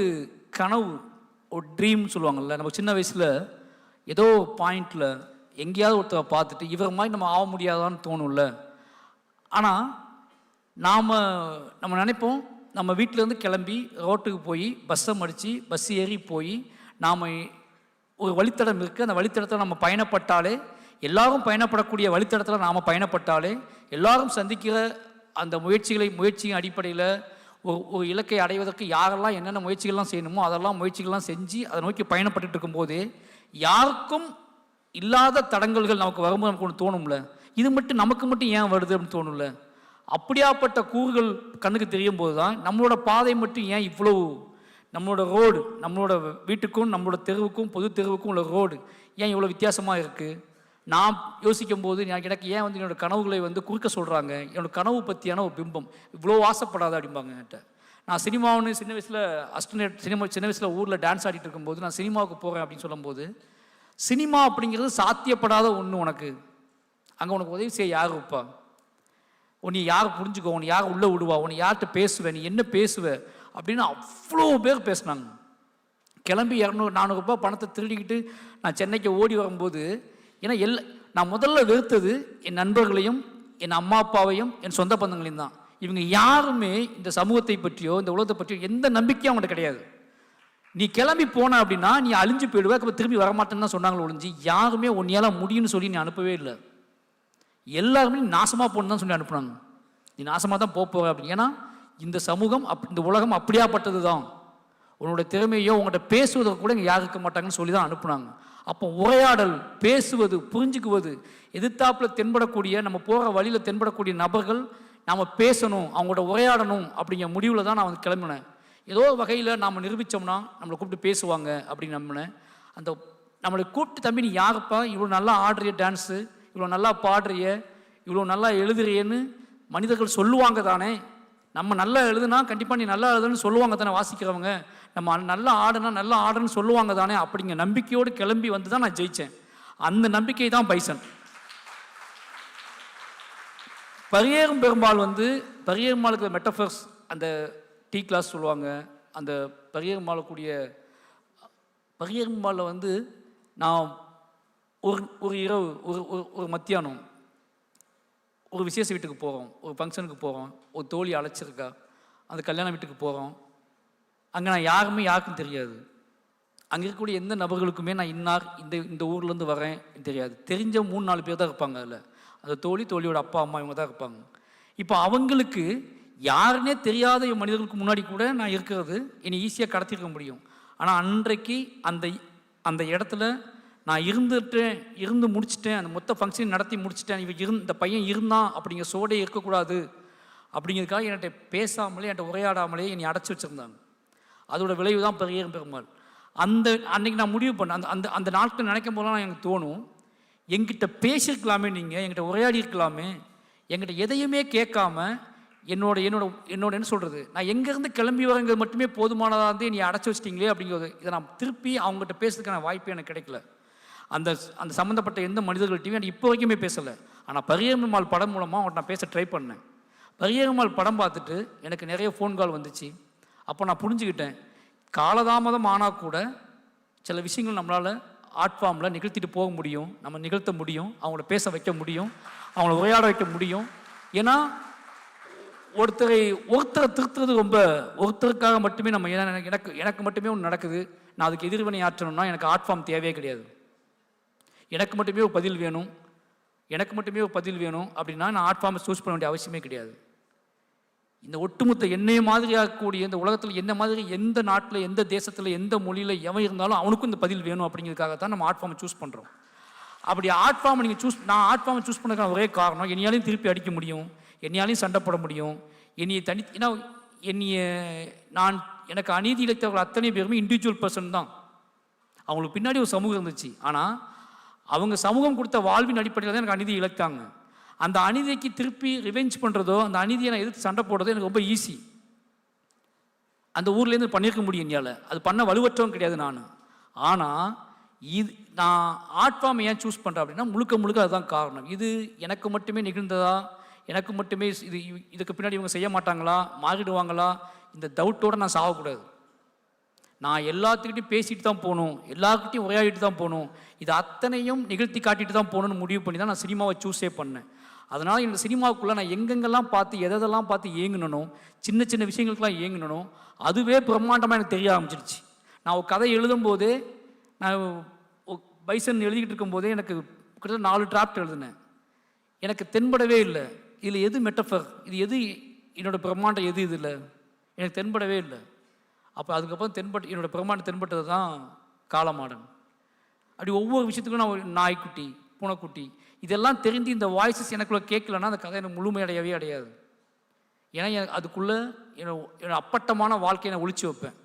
கனவு, ஒரு ட்ரீம் சொல்லுவாங்கள்ல, நம்ம சின்ன வயசில் ஏதோ பாயிண்டில் எங்கேயாவது ஒருத்தரை பார்த்துட்டு இவர் மாதிரி நம்ம ஆக முடியாதான்னு தோணும்ல. ஆனால் நம்ம நினைப்போம், நம்ம வீட்டிலேருந்து கிளம்பி ரோட்டுக்கு போய் பஸ்ஸை மடித்து பஸ் ஏறி போய் நாம் ஒரு வழித்தடம் இருக்குது, அந்த வழித்தடத்தில் நம்ம பயணப்பட்டாலே, எல்லாரும் பயணப்படக்கூடிய வழித்தடத்தில் நாம் பயணப்பட்டாலே எல்லாரும் சந்திக்கிற அந்த முயற்சியின் அடிப்படையில் ஒரு இலக்கை அடைவதற்கு யாரெல்லாம் என்னென்ன முயற்சிகள்லாம் செய்யணுமோ அதெல்லாம் முயற்சிகள்லாம் செஞ்சு அதை நோக்கி பயணப்பட்டு இருக்கும்போதே யாருக்கும் இல்லாத தடங்கல்கள் நமக்கு வரும்போது நமக்கு ஒன்று தோணும்ல, இது மட்டும் நமக்கு மட்டும் ஏன் வருது அப்படின்னு தோணும்ல. அப்படியாப்பட்ட கூறுகள் கண்ணுக்கு தெரியும் போது தான் நம்மளோட பாதை மட்டும் ஏன் இவ்வளவு, நம்மளோட ரோடு, நம்மளோட வீட்டுக்கும் நம்மளோட தெருவுக்கும் பொது தெருவுக்கும் உள்ள ரோடு ஏன் இவ்வளோ வித்தியாசமாக இருக்குது. நான் யோசிக்கும் போது எனக்கு ஏன் என்னோடய கனவுகளை குறுக்க சொல்கிறாங்க, என்னோடய கனவு பற்றியான ஒரு பிம்பம், இவ்வளோ ஆசைப்படாத அப்படிம்பாங்க என்கிட்ட. நான் சினிமாவுன்னு சின்ன வயசில் ஊரில் டான்ஸ் ஆடிட்டு இருக்கும்போது நான் சினிமாவுக்கு போகிறேன் அப்படின்னு சொல்லும்போது, சினிமா அப்படிங்கிறது சாத்தியப்படாத ஒன்று, உனக்கு அங்கே உனக்கு உதவி செய்ய யார் இருப்பா, உன்னை யார் புரிஞ்சுக்கோ, உன்னை யார் உள்ளே விடுவா, உன்னை யார்கிட்ட பேசுவேன், நீ என்ன பேசுவ அப்படின்னு அவ்வளோ பேர் பேசினாங்க. கிளம்பி 200-400 ரூபாய் பணத்தை திருடிக்கிட்டு நான் சென்னைக்கு ஓடி வரும்போது, ஏன்னா நான் முதல்ல வெறுத்தது என் நண்பர்களையும் என் அம்மா அப்பாவையும் என் சொந்த பந்தங்களையும் தான். இவங்க யாருமே இந்த சமூகத்தை பற்றியோ இந்த உலகத்தை பற்றியோ எந்த நம்பிக்கையும் அவங்கள்ட்ட கிடையாது. நீ கிளம்பி போன அப்படின்னா நீ அழிஞ்சு போயிடுவ, அப்புறம் திரும்பி வரமாட்டேன்னு தான் சொன்னாங்களோ ஒழிஞ்சு யாருமே உன்னையால் முடியும்னு சொல்லி நீ அனுப்பவே இல்லை. எல்லாருமே நீ நாசமாக போகணுன்னு தான் சொல்லி அனுப்புனாங்க. நீ நாசமாக தான் போக அப்படின்னு. ஏன்னா இந்த சமூகம் இந்த உலகம் அப்படியாப்பட்டது தான். உன்னோட திறமையோ உங்கள்கிட்ட பேசுவதற்கு கூட இங்கே யாரும் இருக்க மாட்டாங்கன்னு சொல்லி தான் அனுப்புனாங்க. அப்போ உரையாடல், பேசுவது, புரிஞ்சுக்குவது, எதிர்த்தாப்பில் தென்படக்கூடிய நம்ம போகிற வழியில் தென்படக்கூடிய நபர்கள் நாம் பேசணும், அவங்களோட உரையாடணும் அப்படிங்கிற முடிவில் தான் நான் கிளம்பினேன். ஏதோ வகையில் நாம் நிரூபித்தோம்னா நம்மளை கூப்பிட்டு பேசுவாங்க அப்படின்னு நம்பினேன். அந்த நம்மளை கூப்பிட்டு, தம்பி நீ யாருப்பா, இவ்வளோ நல்லா ஆடுறிய டான்ஸு, இவ்வளோ நல்லா பாடுறிய, இவ்வளோ நல்லா எழுதுறியன்னு மனிதர்கள் சொல்லுவாங்க தானே. நம்ம நல்லா எழுதுனா கண்டிப்பாக நீ நல்லா எழுதுன்னு சொல்லுவாங்க தானே வாசிக்கிறவங்க, நம்ம நல்லா ஆடுனா நல்லா ஆடுன்னு சொல்லுவாங்க தானே அப்படிங்கிற நம்பிக்கையோடு கிளம்பி வந்து தான் நான் ஜெயித்தேன். அந்த நம்பிக்கை தான் பைசன். பரியேறும் பெரும்பால் பரியேறுமாளுக்கு மெட்டஃபர்ஸ், அந்த டீ கிளாஸ் சொல்லுவாங்க, அந்த பரியேறுமாளக்கூடிய பரியம்பாலில் வந்து நான் ஒரு இரவு ஒரு மத்தியானம் ஒரு விசேஷ வீட்டுக்கு போகிறோம், ஒரு ஃபங்க்ஷனுக்கு போகிறோம், ஒரு தோழி அழைச்சிருக்கா, அந்த கல்யாண வீட்டுக்கு போகிறோம். அங்கே நான் யாருக்கும் தெரியாது. அங்கே இருக்கக்கூடிய எந்த நபர்களுக்குமே நான் இந்த ஊர்லேருந்து வரேன் தெரியாது. தெரிஞ்ச 3-4 பேர் தான் இருப்பாங்க. அதில் அந்த தோழியோட அப்பா அம்மா இவங்க தான் இருப்பாங்க. இப்போ அவங்களுக்கு யாருன்னே தெரியாத மனிதர்களுக்கு முன்னாடி கூட நான் இருக்கிறது என்னை ஈஸியாக கடத்திருக்க முடியும். ஆனால் அன்றைக்கு அந்த இடத்துல நான் இருந்து முடிச்சிட்டேன், அந்த மொத்த ஃபங்க்ஷன் நடத்தி முடிச்சிட்டேன், இந்த பையன் இருந்தான் அப்படிங்கிற சோடே இருக்கக்கூடாது அப்படிங்கிறதுக்காக என்கிட்ட பேசாமலே என்கிட்ட உரையாடாமலே என்னை அடைச்சி வச்சுருந்தாங்க. அதோட விளைவு தான் பெருமாள். அன்றைக்கி நான் முடிவு பண்ணேன். அந்த நாட்கள் நினைக்கும் போதெல்லாம் எனக்கு தோணும், என்கிட்ட பேசியிருக்கலாமே, நீங்கள் என்கிட்ட உரையாடி இருக்கலாமே, என்கிட்ட எதையுமே கேட்காம என்னோட என்ன சொல்கிறது, நான் எங்கேருந்து கிளம்பி வரங்கிறது மட்டுமே போதுமானதாக இருந்து என்னை அடைச்சி வச்சிட்டிங்களே அப்படிங்கிறது. இதை நான் திருப்பி அவங்ககிட்ட பேசுறதுக்கான வாய்ப்பு எனக்கு கிடைக்கல. அந்த சம்மந்தப்பட்ட எந்த மனிதர்கள்ட்டையும் எனக்கு இப்போ வரைக்குமே பேசலை. ஆனால் பரியம்மாள் படம் மூலமாக அவங்கள்ட்ட நான் பேச ட்ரை பண்ணேன். பரியம்மாள் படம் பார்த்துட்டு எனக்கு நிறைய ஃபோன் கால் வந்துச்சு. அப்போ நான் புரிஞ்சுக்கிட்டேன், காலதாமதம் ஆனால் கூட சில விஷயங்கள் நம்மளால் ஆர்ட் ஃபார்மில் நிகழ்த்திட்டு போக முடியும், நம்ம நிகழ்த்த முடியும், அவங்கள பேச வைக்க முடியும், அவங்கள உரையாட வைக்க முடியும். ஏன்னா ஒருத்தரை திருத்துறது ரொம்ப ஒருத்தருக்காக மட்டுமே நம்ம எனக்கு மட்டுமே ஒன்று நடக்குது, நான் அதுக்கு எதிர்வினை ஆற்றணும்னா எனக்கு ஆர்ட் ஃபார்ம் தேவையே கிடையாது. எனக்கு மட்டுமே ஒரு பதில் வேணும் அப்படின்னா நான் ஆர்ட் ஃபார்மை சூஸ் பண்ண வேண்டிய அவசியமே கிடையாது. இந்த ஒட்டுமொத்த என்னைய மாதிரியாகக்கூடிய இந்த உலகத்தில் என்ன மாதிரி எந்த நாட்டில் எந்த தேசத்தில் எந்த மொழியில் எவன் இருந்தாலும் அவனுக்கும் இந்த பதில் வேணும் அப்படிங்கிறதுக்காக தான் நம்ம ஆர்ட் ஃபார்மை சூஸ் பண்ணுறோம். அப்படி ஆர்ட் ஃபார்மை நான் ஆர்ட் ஃபார்மை சூஸ் பண்ணுறதுக்கான ஒரே காரணம், என்னையாலையும் திருப்பி அடிக்க முடியும், என்னையாலையும் சண்டை போட முடியும், எனக்கு அநீதி இழைத்தவர்கள் அத்தனை பேருமே இண்டிவிஜுவல் பர்சன் தான். அவங்களுக்கு பின்னாடி ஒரு சமூகம் இருந்துச்சு. ஆனால் அவங்க சமூகம் கொடுத்த வாழ்வின் அடிப்படையில் தான் எனக்கு அநீதி இழைத்தாங்க. அந்த அநீதிக்கு திருப்பி ரிவெஞ்ச் பண்ணுறதோ, அந்த அநீதியை நான் எதிர்த்து சண்டை போடுறதோ எனக்கு ரொம்ப ஈஸி. அந்த ஊர்லேருந்து பண்ணியிருக்க முடியும் என்னால். அது பண்ண வலுவற்றவும் கிடையாது நான். ஆனால் நான் ஆர்ட் ஃபார்ம் ஏன் சூஸ் பண்ணுறேன் அப்படின்னா முழுக்க அதுதான் காரணம். இது எனக்கு மட்டுமே நிகழ்ந்ததா, எனக்கு மட்டுமே இதுக்கு பின்னாடி இவங்க செய்ய மாட்டாங்களா, மாறிடுவாங்களா, இந்த டவுட்டோடு நான் சாகக்கூடாது. நான் எல்லாத்துக்கிட்டையும் பேசிட்டு தான் போகணும், எல்லாருக்கிட்டையும் உரையாடிட்டு தான் போகணும், இது அத்தனையும் நிகழ்த்தி காட்டிட்டு தான் போகணுன்னு முடிவு பண்ணி தான் நான் சினிமாவை சூஸே பண்ணேன். அதனால் இந்த சினிமாவுக்குள்ளே நான் எங்கெங்கெல்லாம் பார்த்து எதெல்லாம் பார்த்து ஏங்கினனோ, சின்ன விஷயங்களுக்கெல்லாம் ஏங்கினனோ, அதுவே பிரம்மாண்டமாக எனக்கு தெரிய ஆரம்பிச்சிருச்சு. நான் ஒரு கதை எழுதும்போதே, நான் பைசன் எழுதிக்கிட்டு இருக்கும்போதே எனக்கு கிட்டத்தட்ட 4 டிராப்ட் எழுதினேன். எனக்கு தென்படவே இல்லை இதில் எது மெட்டஃபர், இது எது என்னோடய பிரம்மாண்டம், எது இது இல்லை, எனக்கு தென்படவே இல்லை. அப்போ அதுக்கப்புறம் என்னோடய பிரம்மாண்டம் தென்பட்டது தான் காலமாடன். அப்படி ஒவ்வொரு விஷயத்துக்கும் நான் ஒரு நாய்க்குட்டி, பூனைக்குட்டி இதெல்லாம் தெரிஞ்சு இந்த வாய்ஸஸ் எனக்குள்ளே கேட்கலன்னா அந்த கதை எனக்கு முழுமையடையவே அடையாது. ஏன்னா அதுக்குள்ளே என்னோட அப்பட்டமான வாழ்க்கையை நான் ஒழிச்சு வைப்பேன்.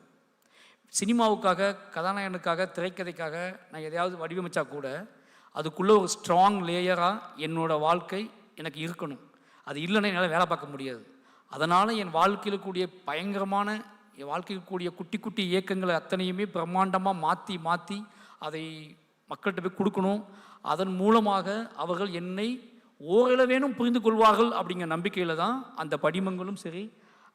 சினிமாவுக்காக, கதாநாயகனுக்காக, திரைக்கதைக்காக நான் எதையாவது வடிவமைச்சா கூட அதுக்குள்ளே ஒரு ஸ்ட்ராங் லேயராக என்னோடய வாழ்க்கை எனக்கு இருக்கணும். அது இல்லைன்னா என்னால் வேலை பார்க்க முடியாது. அதனால் என் வாழ்க்கையில் கூடிய பயங்கரமான என் வாழ்க்கையில் கூடிய குட்டி இயக்கங்களை அத்தனையுமே பிரம்மாண்டமாக மாற்றி அதை மக்கள்கிட்ட போய் கொடுக்கணும். அதன் மூலமாக அவர்கள் என்னை ஓரளவேனும் புரிந்து கொள்வார்கள் அப்படிங்கிற நம்பிக்கையில் தான் அந்த படிமங்களும் சரி,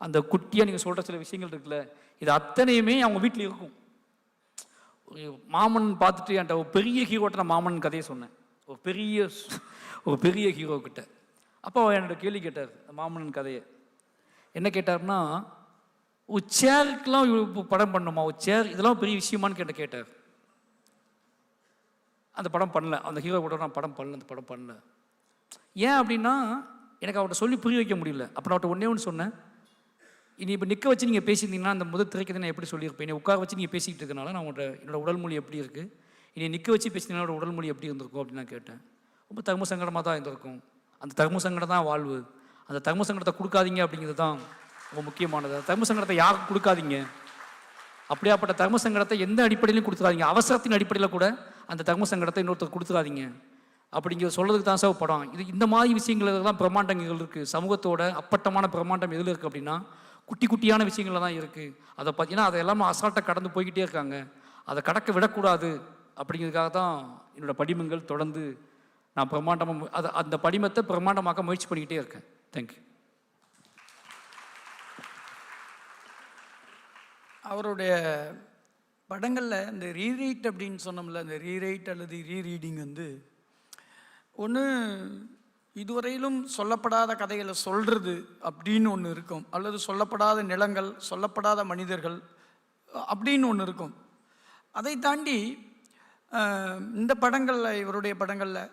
அந்த குட்டியாக நீங்கள் சொல்கிற சில விஷயங்கள் இருக்குல்ல, இது அத்தனையுமே அவங்க வீட்டில் இருக்கும். மாமன் பார்த்துட்டு என்கிட்ட ஒரு பெரிய ஹீரோட்ட நான் மாமன் கதையை சொன்னேன், ஒரு பெரிய ஹீரோக்கிட்ட. அப்போ என்னோட கேள்வி கேட்டார் மாமன் கதையை. என்ன கேட்டார்னா, ஒரு சேருக்கெலாம் படம் பண்ணணுமா, ஒரு சேர் இதெல்லாம் பெரிய விஷயமானு கேட்டார். அந்த படம் பண்ணல, அந்த ஹீரோ கூட நான் படம் பண்ணல. ஏன் அப்படின்னா எனக்கு அவர்கிட்ட சொல்லி புரிய வைக்க முடியல. அப்போ நான் அவர்கிட்ட ஒன்று சொன்னேன், இனி இப்போ நிற்க வச்சு நீங்கள் பேசியிருந்தீங்கன்னா அந்த முதல் திரைக்கதை நான் எப்படி சொல்லியிருப்பேன், என்னை உட்கார வச்சு நீங்கள் பேசிக்கிட்டு இருக்கனால நான் என்னோட உடல் மொழி எப்படி இருக்குது, இனி நிற்க வச்சு பேசினீங்கன்னா உடல் மொழி எப்படி இருந்திருக்கும் அப்படின்னு நான் கேட்டேன். ரொம்ப தர்ம சங்கடமாக தான் இருந்திருக்கும். அந்த தர்ம சங்கடம் தான் வாழ்வு. அந்த தர்ம சங்கடத்தை கொடுக்காதீங்க அப்படிங்கிறது தான் ரொம்ப முக்கியமானது. தர்ம சங்கடத்தை யாருக்கும் கொடுக்காதீங்க. அப்படியாப்பட்ட தர்ம சங்கடத்தை எந்த அடிப்படையிலும் கொடுத்துடாதீங்க. அவசரத்தின் அடிப்படையில் கூட அந்த தர்ம சங்கடத்தை இன்னொருத்தர் கொடுத்துடாதீங்க அப்படிங்கிற சொல்கிறதுக்கு தான் சார் படம். இந்த மாதிரி விஷயங்கள் தான் பிரம்மாண்டங்கள் இருக்குது. சமூகத்தோட அப்பட்டமான பிரம்மாண்டம் எதில் இருக்குது அப்படின்னா குட்டியான விஷயங்கள்ல தான் இருக்குது. அதை பார்த்தீங்கன்னா அதை எல்லாமே அசால்ட்டாக கடந்து போய்கிட்டே இருக்காங்க. அதை கடக்க விடக்கூடாது அப்படிங்கிறதுக்காக தான் என்னோடய படிமங்கள் தொடர்ந்து நான் பிரம்மாண்டமாக அந்த படிமத்தை பிரம்மாண்டமாக்க முயற்சி பண்ணிக்கிட்டே இருக்கேன். தேங்க்யூ. அவருடைய படங்களில் இந்த ரீரைட் அப்படின்னு சொன்னோம்ல, இந்த ரீரைட் அல்லது ரீரீடிங் வந்து ஒன்று இதுவரையிலும் சொல்லப்படாத கதைகளை சொல்கிறது அப்படின்னு ஒன்று இருக்கும், அல்லது சொல்லப்படாத நிலங்கள், சொல்லப்படாத மனிதர்கள் அப்படின்னு ஒன்று இருக்கும். அதை தாண்டி இந்த படங்களில், இவருடைய படங்களில்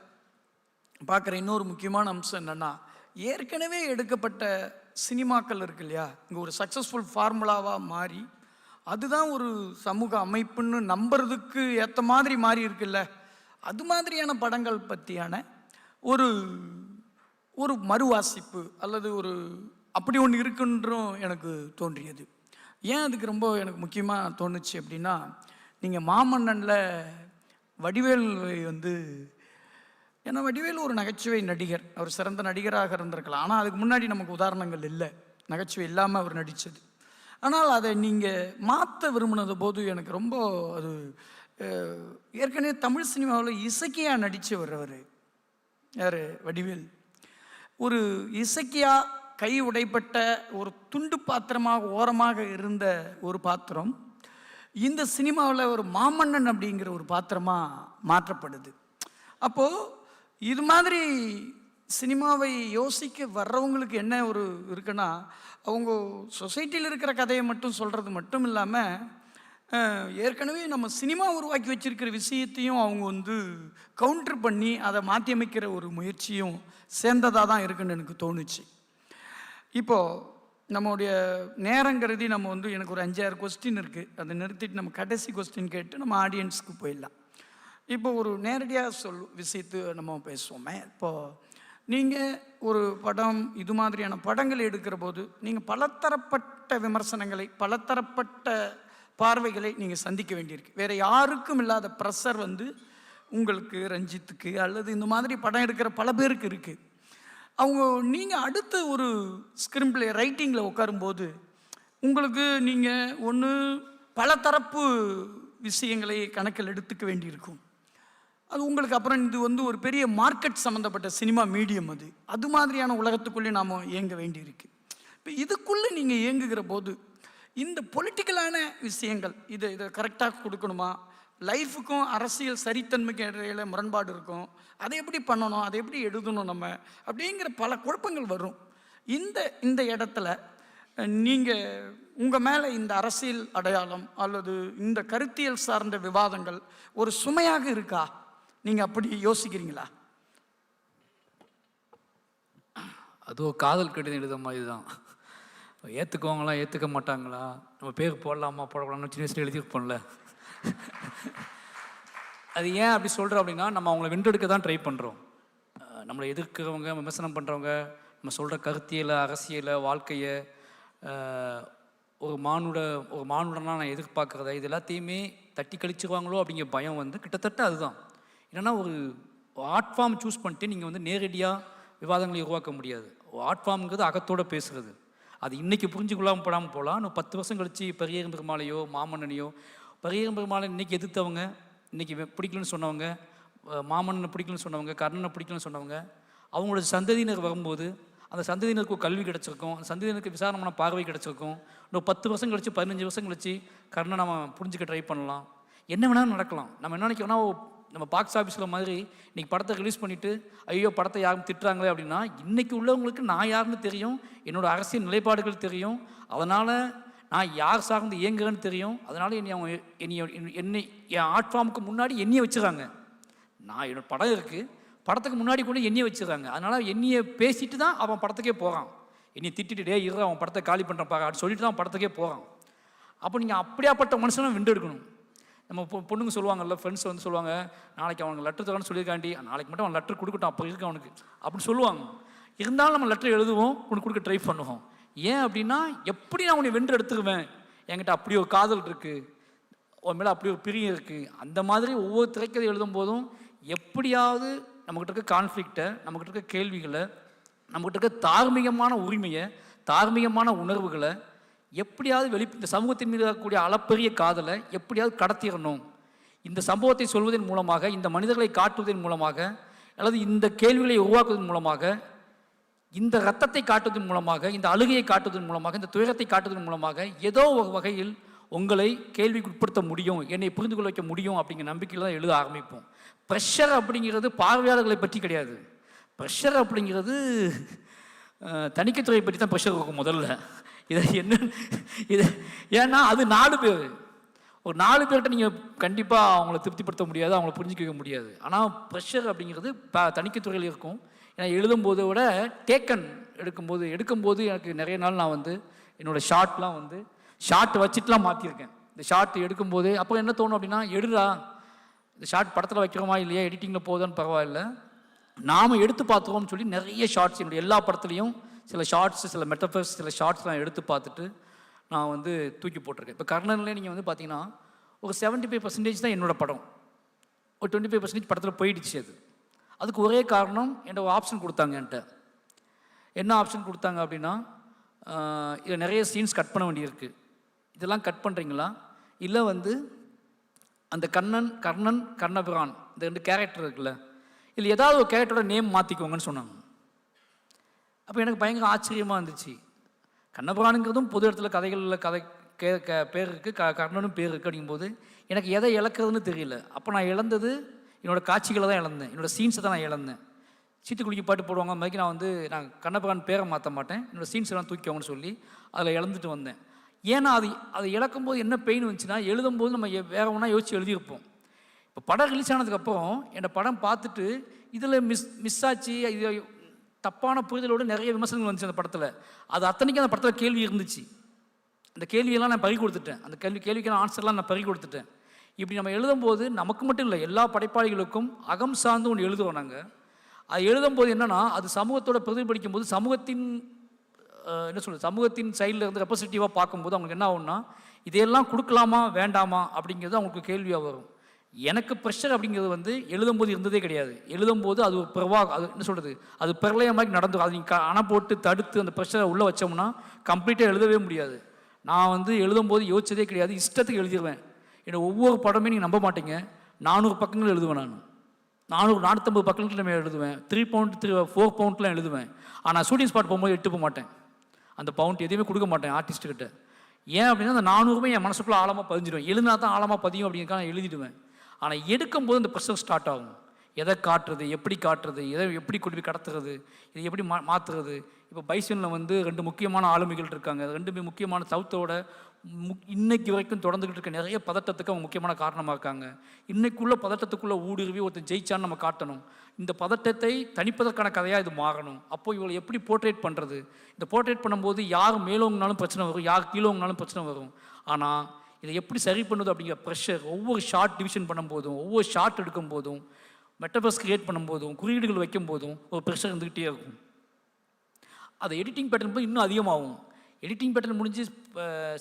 பார்க்குற இன்னொரு முக்கியமான அம்சம் என்னென்னா, ஏற்கனவே எடுக்கப்பட்ட சினிமாக்கள் இருக்கு இல்லையா, இங்கே ஒரு சக்ஸஸ்ஃபுல் ஃபார்முலாவாக மாறி அதுதான் ஒரு சமூக அமைப்புன்னு நம்புறதுக்கு ஏற்ற மாதிரி மாறி இருக்குல்ல, அது மாதிரியான படங்கள் பற்றியான ஒரு ஒரு மறுவாசிப்பு அல்லது ஒரு அப்படி ஒன்று இருக்குன்றும் எனக்கு தோன்றியது. ஏன் அதுக்கு ரொம்ப எனக்கு முக்கியமாக தோணுச்சு அப்படின்னா, நீங்கள் மாமன்னனில் வடிவேல் வந்து, ஏன்னா வடிவேல் ஒரு நகைச்சுவை நடிகர், அவர் சிறந்த நடிகராக இருந்திருக்கலாம். ஆனால் அதுக்கு முன்னாடி நமக்கு உதாரணங்கள் இல்லை, நகைச்சுவை இல்லாமல் அவர் நடித்தது. ஆனால் அதை நீங்கள் மாற்ற விரும்பினது போது எனக்கு ரொம்ப அது, ஏற்கனவே தமிழ் சினிமாவில் இசைக்கியாக நடித்தவர் அவர் யார், வடிவேல். ஒரு இசைக்கியாக கை உடைப்பட்ட ஒரு துண்டு பாத்திரமாக ஓரமாக இருந்த ஒரு பாத்திரம் இந்த சினிமாவில் ஒரு மாமன்னன் அப்படிங்கிற ஒரு பாத்திரமாக மாற்றப்படுது. அப்போது இது மாதிரி சினிமாவை யோசிக்க வர்றவங்களுக்கு என்ன ஒரு இருக்குன்னா, அவங்க சொசைட்டியில் இருக்கிற கதையை மட்டும் சொல்கிறது மட்டும் இல்லாமல், ஏற்கனவே நம்ம சினிமா உருவாக்கி வச்சிருக்கிற விஷயத்தையும் அவங்க வந்து கவுண்டர் பண்ணி அதை மாற்றி அமைக்கிற ஒரு முயற்சியும் சேர்ந்ததாக தான் இருக்குன்னு எனக்கு தோணுச்சு. இப்போது நம்மளுடைய நேரங்கிறதி நம்ம வந்து, எனக்கு ஒரு 5-6 கொஸ்டின் இருக்குது, அதை நிறுத்திட்டு நம்ம கடைசி கொஸ்டின் கேட்டு நம்ம ஆடியன்ஸுக்கு போயிடலாம். இப்போ ஒரு நேரடியாக விஷயத்து நம்ம பேசுவோமே. இப்போது நீங்கள் ஒரு படம், இது மாதிரியான படங்கள் எடுக்கிற போது நீங்கள் பலதரப்பட்ட விமர்சனங்களை, பலதரப்பட்ட பார்வைகளை நீங்கள் சந்திக்க வேண்டியிருக்கு. வேறு யாருக்கும் இல்லாத ப்ரெஷர் வந்து உங்களுக்கு, ரஞ்சித்துக்கு அல்லது இந்த மாதிரி படம் எடுக்கிற பல பேருக்கு இருக்குது. அவங்க நீங்கள் அடுத்த ஒரு ஸ்கிரீன் பிளே ரைட்டிங்கில் உட்காரும்போது உங்களுக்கு நீங்கள் ஒன்று பலதரப்பு விஷயங்களை கணக்கில் எடுத்துக்க வேண்டியிருக்கும். அது உங்களுக்கு அப்புறம் இது வந்து ஒரு பெரிய மார்க்கெட் சம்மந்தப்பட்ட சினிமா மீடியம், அது மாதிரியான உலகத்துக்குள்ளே நாம் இயங்க வேண்டியிருக்கு. இப்போ இதுக்குள்ளே நீங்கள் இயங்குகிற போது இந்த பொலிட்டிக்கலான விஷயங்கள், இதை கரெக்டாக கொடுக்கணுமா, லைஃபுக்கும் அரசியல் சரித்தன்மைக்கு இடையில முரண்பாடு இருக்கும், அதை எப்படி பண்ணணும், அதை எப்படி எழுதணும் நம்ம அப்படிங்கிற பல குழப்பங்கள் வரும். இந்த இடத்துல நீங்கள் உங்கள் மேலே இந்த அரசியல் அடையாளம் அல்லது இந்த கருத்தியல் சார்ந்த விவாதங்கள் ஒரு சுமையாக இருக்கா? நீங்கள் அப்படி யோசிக்கிறீங்களா? அதுவும் காதல் கடிதம் எழுத மாதிரி தான். ஏற்றுக்குவாங்களா, ஏற்றுக்க மாட்டாங்களா, நம்ம பேர் போடலாமா போடக்கூடாதுன்னு சின்ன வயசுல எழுதியிருப்போம்ல. அது ஏன் அப்படி சொல்கிறோம் அப்படின்னா, நம்ம அவங்கள வென்றெடுக்க தான் ட்ரை பண்ணுறோம். நம்மளை எதிர்க்கிறவங்க, விமர்சனம் பண்ணுறவங்க, நம்ம சொல்கிற கருத்தியலை, அரசியலை, வாழ்க்கையை, ஒரு மானுடனாக நான் எதிர்பார்க்குறத இது எல்லாத்தையுமே தட்டி கழிச்சுருவாங்களோ அப்படிங்கிற பயம் வந்து கிட்டத்தட்ட அதுதான். என்னென்னா, ஒரு ஆர்ட் ஃபார்ம் சூஸ் பண்ணிட்டு நீங்கள் வந்து நேரடியாக விவாதங்களை உருவாக்க முடியாது. ஆர்ட் ஃபார்ம்ங்கிறது அகத்தோடு பேசுகிறது. அது இன்றைக்கி புரிஞ்சுக்கொள்ளாமல் போடாமல் போகலாம். இன்னும் 10 வருஷம் கழித்து பெரியரும் பெருமாளையோ மாமன்னனையோ, பெரியரும் பெருமாளை இன்றைக்கி எதிர்த்தவங்க, இன்றைக்கி பிடிக்கலன்னு சொன்னவங்க, மாமன்னனை பிடிக்கலன்னு சொன்னவங்க, கர்ணனை பிடிக்கலன்னு சொன்னவங்க, அவங்களோட சந்ததியினர் வரும்போது அந்த சந்ததியினருக்கு கல்வி கிடச்சிருக்கும், அந்த சந்ததியினருக்கு விசாரமான பார்வை கிடச்சிருக்கும். இன்னும் 10 வருஷம் கழிச்சு, 15 வருஷம் கழிச்சு கர்ணனை நம்ம புரிஞ்சுக்க ட்ரை பண்ணலாம். என்ன வேணாலும் நடக்கலாம். நம்ம என்ன நினைக்கிறோம்னா, நம்ம பாக்ஸ் ஆஃபீஸில் மாதிரி இன்றைக்கி படத்தை ரிலீஸ் பண்ணிவிட்டு ஐயோ படத்தை யாரும் திட்டுறாங்களே அப்படின்னா, இன்றைக்கி உள்ளவங்களுக்கு நான் யாருன்னு தெரியும், என்னோடய அரசியல் நிலைப்பாடுகள் தெரியும், அதனால் நான் யார் சார்ந்து இயங்குறேன்னு தெரியும். அதனால் என்னை என் ஆர்ட் ஃபார்முக்கு முன்னாடி எண்ணியை வச்சுறாங்க. நான் என்னோடய படம் இருக்குது, படத்துக்கு முன்னாடி கூட எண்ணியை வச்சுருக்காங்க. அதனால் எண்ணியை பேசிட்டு தான் அவன் படத்துக்கே போகிறான். என்னை திட்டிட்டு இரு அவன் படத்தை காலி பண்ணுறான் பாரு அப்படி சொல்லிட்டு தான் படத்துக்கே போகிறான். அப்போ நீங்கள் அப்படியாப்பட்ட மனுஷனை வென்றெடுக்கணும். நம்ம பொண்ணுங்க சொல்லுவாங்கல்ல, ஃப்ரெண்ட்ஸ் வந்து சொல்லுவாங்க, நாளைக்கு அவனுக்கு லெட்டர் தரணும்னு சொல்லியிருக்காண்டி, நாளைக்கு மட்டும் அவன் லெட்டர் கொடுக்கட்டும், அப்போ இருக்கு அவனுக்கு அப்படின்னு சொல்லுவாங்க. இருந்தாலும் நம்ம லெட்டர் எழுதுவோம், உனக்கு கொடுக்க ட்ரை பண்ணுவோம். ஏன் அப்படின்னா, எப்படி நான் உன்னை வென்று எடுத்துக்குவேன், என்கிட்ட அப்படி ஒரு காதல் இருக்குது, உன் மேலே அப்படி ஒரு பிரியம் இருக்குது. அந்த மாதிரி ஒவ்வொரு திரைக்கதை எழுதும் போதும் எப்படியாவது நம்மக்கிட்ட இருக்க கான்ஃப்ளிக்டை, நம்மக்கிட்ட இருக்க கேள்விகளை, நம்மக்கிட்ட இருக்க தார்மீகமான உரிமையை, தார்மீகமான உணர்வுகளை எப்படியாவது இந்த சமூகத்தின் மீது இருக்கக்கூடிய அளப்பெரிய காதலை எப்படியாவது கடத்திடணும். இந்த சம்பவத்தை சொல்வதன் மூலமாக, இந்த மனிதர்களை காட்டுவதன் மூலமாக, அல்லது இந்த கேள்விகளை உருவாக்குவதன் மூலமாக, இந்த ரத்தத்தை காட்டுவதன் மூலமாக, இந்த அழுகையை காட்டுவதன் மூலமாக, இந்த துயரத்தை காட்டுவதன் மூலமாக ஏதோ ஒரு வகையில் உங்களை கேள்விக்கு உட்படுத்த முடியும், என்னை புரிந்து கொள்ள வைக்க முடியும் அப்படிங்கிற நம்பிக்கையில் தான் எழுத ஆரம்பிப்போம். ப்ரெஷர் அப்படிங்கிறது பார்வையாளர்களை பற்றி கிடையாது. ப்ரெஷர் அப்படிங்கிறது தணிக்கைத்துறையை பற்றி தான் ப்ரெஷர் இருக்கும் முதல்ல. இதை என்ன இது ஏன்னா அது 4 பேர், ஒரு 4 பேர்கிட்ட நீங்கள் கண்டிப்பாக அவங்கள திருப்திப்படுத்த முடியாது, அவங்கள புரிஞ்சிக்க முடியாது. ஆனால் ப்ரெஷர் அப்படிங்கிறது தணிக்கைத்துறையில் இருக்கும். ஏன்னா எழுதும்போதை விட எடுக்கும்போது எனக்கு நிறைய நாள் நான் வந்து என்னோடய ஷார்ட்லாம் வந்து ஷார்ட் வச்சுட்டுலாம் மாற்றிருக்கேன். இந்த ஷார்ட் எடுக்கும்போது அப்போ என்ன தோணும் அப்படின்னா, எடுறா இந்த ஷார்ட் படத்தில் வைக்கிறோமா இல்லையா, எடிட்டிங்கில் போதுன்னு பரவாயில்ல, நாம் எடுத்து பார்த்துருவோம்னு சொல்லி நிறைய ஷார்ட்ஸ் என்னுடைய எல்லா படத்துலையும் சில ஷார்ட்ஸ், சில மெட்டஃபர்ஸ், சில ஷார்ட்ஸ்லாம் எடுத்து பார்த்துட்டு நான் வந்து தூக்கி போட்டிருக்கேன். இப்போ கர்ணன்லேயே நீங்கள் வந்து பார்த்தீங்கன்னா ஒரு 75% தான் என்னோடய படம், ஒரு 25% படத்தில் போயிடுச்சு. அதுக்கு ஒரே காரணம் என்கிட்ட ஒரு ஆப்ஷன் கொடுத்தாங்க. என்கிட்ட என்ன ஆப்ஷன் கொடுத்தாங்க அப்படின்னா, இதில் நிறைய சீன்ஸ் கட் பண்ண வேண்டியிருக்கு, இதெல்லாம் கட் பண்ணுறீங்களா, இல்லை வந்து அந்த கர்ணன் கர்ணபிரான் இந்த 2 கேரக்டர் இருக்குல்ல, இல்லை ஏதாவது ஒரு கேரக்டரோட நேம் மாற்றிக்கோங்கன்னு சொன்னாங்க. அப்போ எனக்கு பயங்கர ஆச்சரியமாக இருந்துச்சு. கண்ணபிரானுங்கிறதும் பொது இடத்துல கதைகளில் பேர் இருக்குது, கர்ணனும் பேர் இருக்குது. அப்படிங்கும்போது எனக்கு எதை இழக்கிறதுன்னு தெரியல. அப்போ நான் இழந்தது என்னோடய காட்சிகளை தான் இழந்தேன், என்னோடய சீன்ஸை தான் நான் இழந்தேன். சீட்டுக்குளிக்க பாட்டு போடுவாங்க அந்த மாதிரி நான் கண்ணபிரான் பேரை மாற்ற மாட்டேன், என்னோடய சீன்ஸ் எல்லாம் தூக்கிவாங்கன்னு சொல்லி அதில் இழந்துட்டு வந்தேன். ஏன்னா அதை இழக்கும்போது என்ன பெயின் வந்துச்சுன்னா, எழுதும்போது நம்ம வேறு ஒன்றா யோசிச்சு எழுதியிருப்போம். இப்போ படம் ரிலீஸ் ஆனதுக்கப்புறம் என்னோட படம் பார்த்துட்டு இதில் மிஸ் ஆச்சு, இது தப்பான புரிதலோடு நிறைய விமர்சனங்கள் வந்துச்சு அந்த படத்தில். அது அத்தனைக்கும் அந்த படத்தில் கேள்வி இருந்துச்சு. அந்த கேள்வியெல்லாம் நான் பறி கொடுத்துட்டேன், அந்த கேள்விக்கான ஆன்சர்லாம் நான் பறி கொடுத்துட்டேன். இப்படி நம்ம எழுதும்போது நமக்கு மட்டும் இல்லை, எல்லா படைப்பாளிகளுக்கும் அகம் சார்ந்து ஒன்று எழுதுவோம் நாங்கள். அது எழுதும்போது என்னென்னா, அது சமூகத்தோட பிரதிபலிக்கும் போது சமூகத்தின் சைடில் இருந்து ரெப்ரசன்டேட்டிவாக பார்க்கும்போது அவங்களுக்கு என்ன ஆகும்னா, இதையெல்லாம் கொடுக்கலாமா வேண்டாமா அப்படிங்கிறது அவங்களுக்கு கேள்வியாக வரும். எனக்கு ப்ரெஷர் அப்படிங்கிறது வந்து எழுதும்போது இருந்ததே கிடையாது. எழுதும்போது அது ஒரு அது அது பிரளயமாக நடந்துடும். அது நீங்கள் அணை போட்டு தடுத்து அந்த ப்ரெஷரை உள்ளே வச்சோம்னா கம்ப்ளீட்டாக எழுதவே முடியாது. நான் வந்து எழுதும்போது யோசிச்சதே கிடையாது, இஷ்டத்துக்கு எழுதிடுவேன். என்னோட ஒவ்வொரு படமே நீங்கள் நம்ப மாட்டீங்க, 400 பக்கங்கள் எழுதுவேன். நான் 450 பக்கங்கள் எழுதுவேன், 3 பவுண்ட் 4 பவுண்ட்லாம் எழுதுவேன். ஆனால் ஷூட்டிங் ஸ்பாட் போகும்போது எட்டு போக மாட்டேன், அந்த பவுண்ட் எதையுமே கொடுக்க மாட்டேன் ஆர்டிஸ்ட்டுக்கிட்ட. ஏன் அப்படின்னா அந்த 400 என் மனசுக்குள்ளே ஆழமாக பதிஞ்சிடுவேன். எழுதினா தான் ஆழமாக பதியும் அப்படிங்கிறக்காக நான் எழுதிடுவேன். ஆனால் எடுக்கும்போது அந்த ப்ரெஷர் ஸ்டார்ட் ஆகும். எதை காட்டுறது, எப்படி காட்டுறது, எதை எப்படி கொண்டு போய் கடத்துறது, இதை எப்படி மாற்றுறது. இப்போ பைசனில் வந்து 2 முக்கியமான ஆளுமைகள் இருக்காங்க. 2 முக்கியமான சவுத்தோட இன்னைக்கு வரைக்கும் தொடர்ந்துக்கிட்டு இருக்க நிறைய பதட்டத்துக்கு அவங்க முக்கியமான காரணமாக இருக்காங்க. இன்னைக்குள்ள பதட்டத்துக்குள்ளே ஊடுருவி ஒருத்தர் ஜெயிச்சான்னு நம்ம காட்டணும். இந்த பதட்டத்தை தணிப்பதற்கான கதையாக இது மாறணும். அப்போ இவங்களை எப்படி போர்ட்ரேட் பண்ணுறது, இந்த போர்ட்ரேட் பண்ணும்போது யார் மேலோங்கினாலும் பிரச்சனை வரும், யார் கீழோங்கினாலும் பிரச்சனை வரும். ஆனால் இதை எப்படி சரி பண்ணுது அப்படிங்கிற ப்ரெஷர் ஒவ்வொரு ஷார்ட் டிவிஷன் பண்ணும்போதும், ஒவ்வொரு ஷார்ட் எடுக்கும் போதும், மெட்டபர்ஸ் கிரியேட் பண்ணும்போதும், குறியீடுகள் வைக்கும் போதும் ஒரு ப்ரெஷர் இருந்துக்கிட்டே இருக்கும். அது எடிட்டிங் பேட்டர்ன் போது இன்னும் அதிகமாகும். எடிட்டிங் பேட்டர்ன் முடிஞ்சு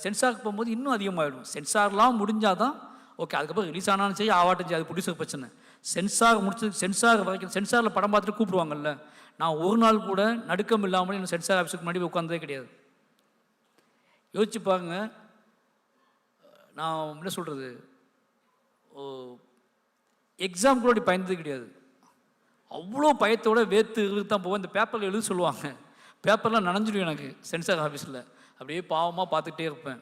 சென்சாருக்கு போகும்போது இன்னும் அதிகமாகிடும். சென்சார்லாம் முடிஞ்சால் தான் ஓகே, அதுக்கப்புறம் ரிலீஸ் ஆனாலும் சரி ஆவாட்டும் சரி, அது ப்ரொடியூசர் பிரச்சனை. சென்சார் முடிச்சு சென்சார் வரைக்கும், சென்சாரில் படம் பார்த்துட்டு கூப்பிடுவாங்கல்ல, நான் ஒரு நாள் கூட நடுக்கம் இல்லாமல் இன்னும் சென்சார் ஆஃபீஸுக்கு முன்னாடி உட்காந்ததே கிடையாது. யோசிச்சு பாருங்க, நான் என்ன சொல்கிறது, எக்ஸாம் கூட அப்படி பயந்தது கிடையாது. அவ்வளோ பயத்தோட வேர்த்து தான் போவேன். இந்த பேப்பரில் எழுத சொல்லுவாங்க, பேப்பர்லாம் நனைஞ்சிடும் எனக்கு சென்சார் ஆஃபீஸில். அப்படியே பாவமாக பார்த்துக்கிட்டே இருப்பேன்.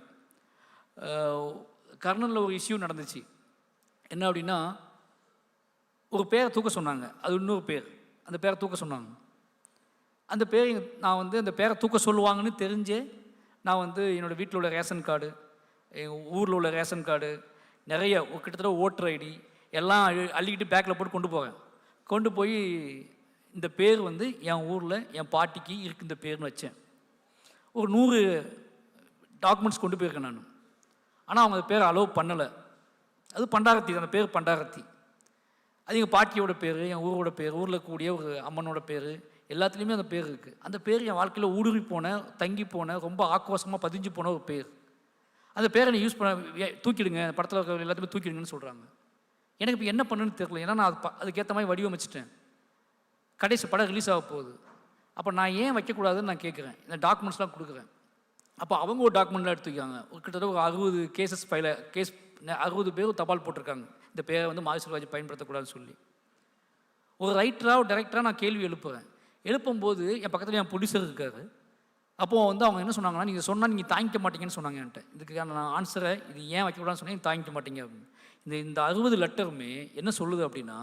கர்ணனில் ஒரு இஷ்யூ நடந்துச்சு. என்ன அப்படின்னா, ஒரு பேரை தூக்க சொன்னாங்க, அது இன்னொரு பேர், அந்த பேரை தூக்க சொன்னாங்க. அந்த பேர் நான் வந்து அந்த பேரை தூக்க சொல்லுவாங்கன்னு தெரிஞ்சே நான் வந்து என்னோடய வீட்டில் உள்ள ரேஷன் கார்டு, எங்கள் ஊரில் உள்ள ரேஷன் கார்டு, நிறைய கிட்டத்தட்ட ஓட்டர் ஐடி எல்லாம் அள்ளிக்கிட்டு பேக்கில் போட்டு கொண்டு போவேன். கொண்டு போய் இந்த பேர் வந்து என் ஊரில் என் பாட்டிக்கு இருக்கு இந்த பேர்னு வச்சேன். ஒரு 100 டாக்குமெண்ட்ஸ் கொண்டு போயிருக்கேன் நான். ஆனால் அவங்க அந்த பேரை அலோவ் பண்ணலை. அது பண்டாரத்தி, அந்த பேர் பண்டாரத்தி. அது எங்கள் பாட்டியோட பேர், என் ஊரோட பேர், ஊரில் கூடிய ஒரு அம்மனோட பேர், எல்லாத்துலேயுமே அந்த பேர் இருக்குது. அந்த பேர் என் வாழ்க்கையில் ஊடுருவி போன, தங்கி போன, ரொம்ப ஆக்ரோஷமாக பதிஞ்சு போன ஒரு பேர். அந்த பேரை நீ யூஸ் பண்ண தூக்கிடுங்க, படத்தில் இருக்கிற எல்லாத்தையுமே தூக்கிடுங்கன்னு சொல்கிறாங்க. எனக்கு இப்போ என்ன பண்ணுன்னு தெரியல. ஏன்னா நான் அதுக்கேற்ற மாதிரி வடிவமைச்சிட்டேன். கடைசி படம் ரிலீஸ் ஆக போகுது. அப்போ நான் ஏன் வைக்கக்கூடாதுன்னு நான் கேட்குறேன். இந்த டாக்குமெண்ட்ஸ்லாம் கொடுக்குறேன். அப்போ அவங்க ஒரு டாக்குமெண்ட்லாம் எடுத்துக்காங்க. கிட்டத்தட்ட ஒரு 60 கேசஸ் கேஸ் 60 பேர் தபால் போட்டிருக்காங்க, இந்த பேரை வந்து மாரிசெல்வராஜ் பயன்படுத்தக்கூடாதுன்னு சொல்லி. ஒரு ரைட்டராக ஒரு டைரக்டராக நான் கேள்வி எழுப்பும்போது என் பக்கத்தில் என் ப்ரொடியூசர் இருக்கார். அப்போது வந்து அவங்க என்ன சொன்னாங்கன்னா, நீங்கள் சொன்னால் நீங்கள் தாங்கிக்க மாட்டீங்கன்னு சொன்னாங்க என்கிட்ட. இதுக்கான நான் ஆன்சரை இது ஏன் வைக்கக்கூடாதுன்னு சொன்னேன், தாங்கிக்க மாட்டீங்க அப்படின்னு. இந்த 60 லெட்டருமே என்ன சொல்லுது அப்படின்னா,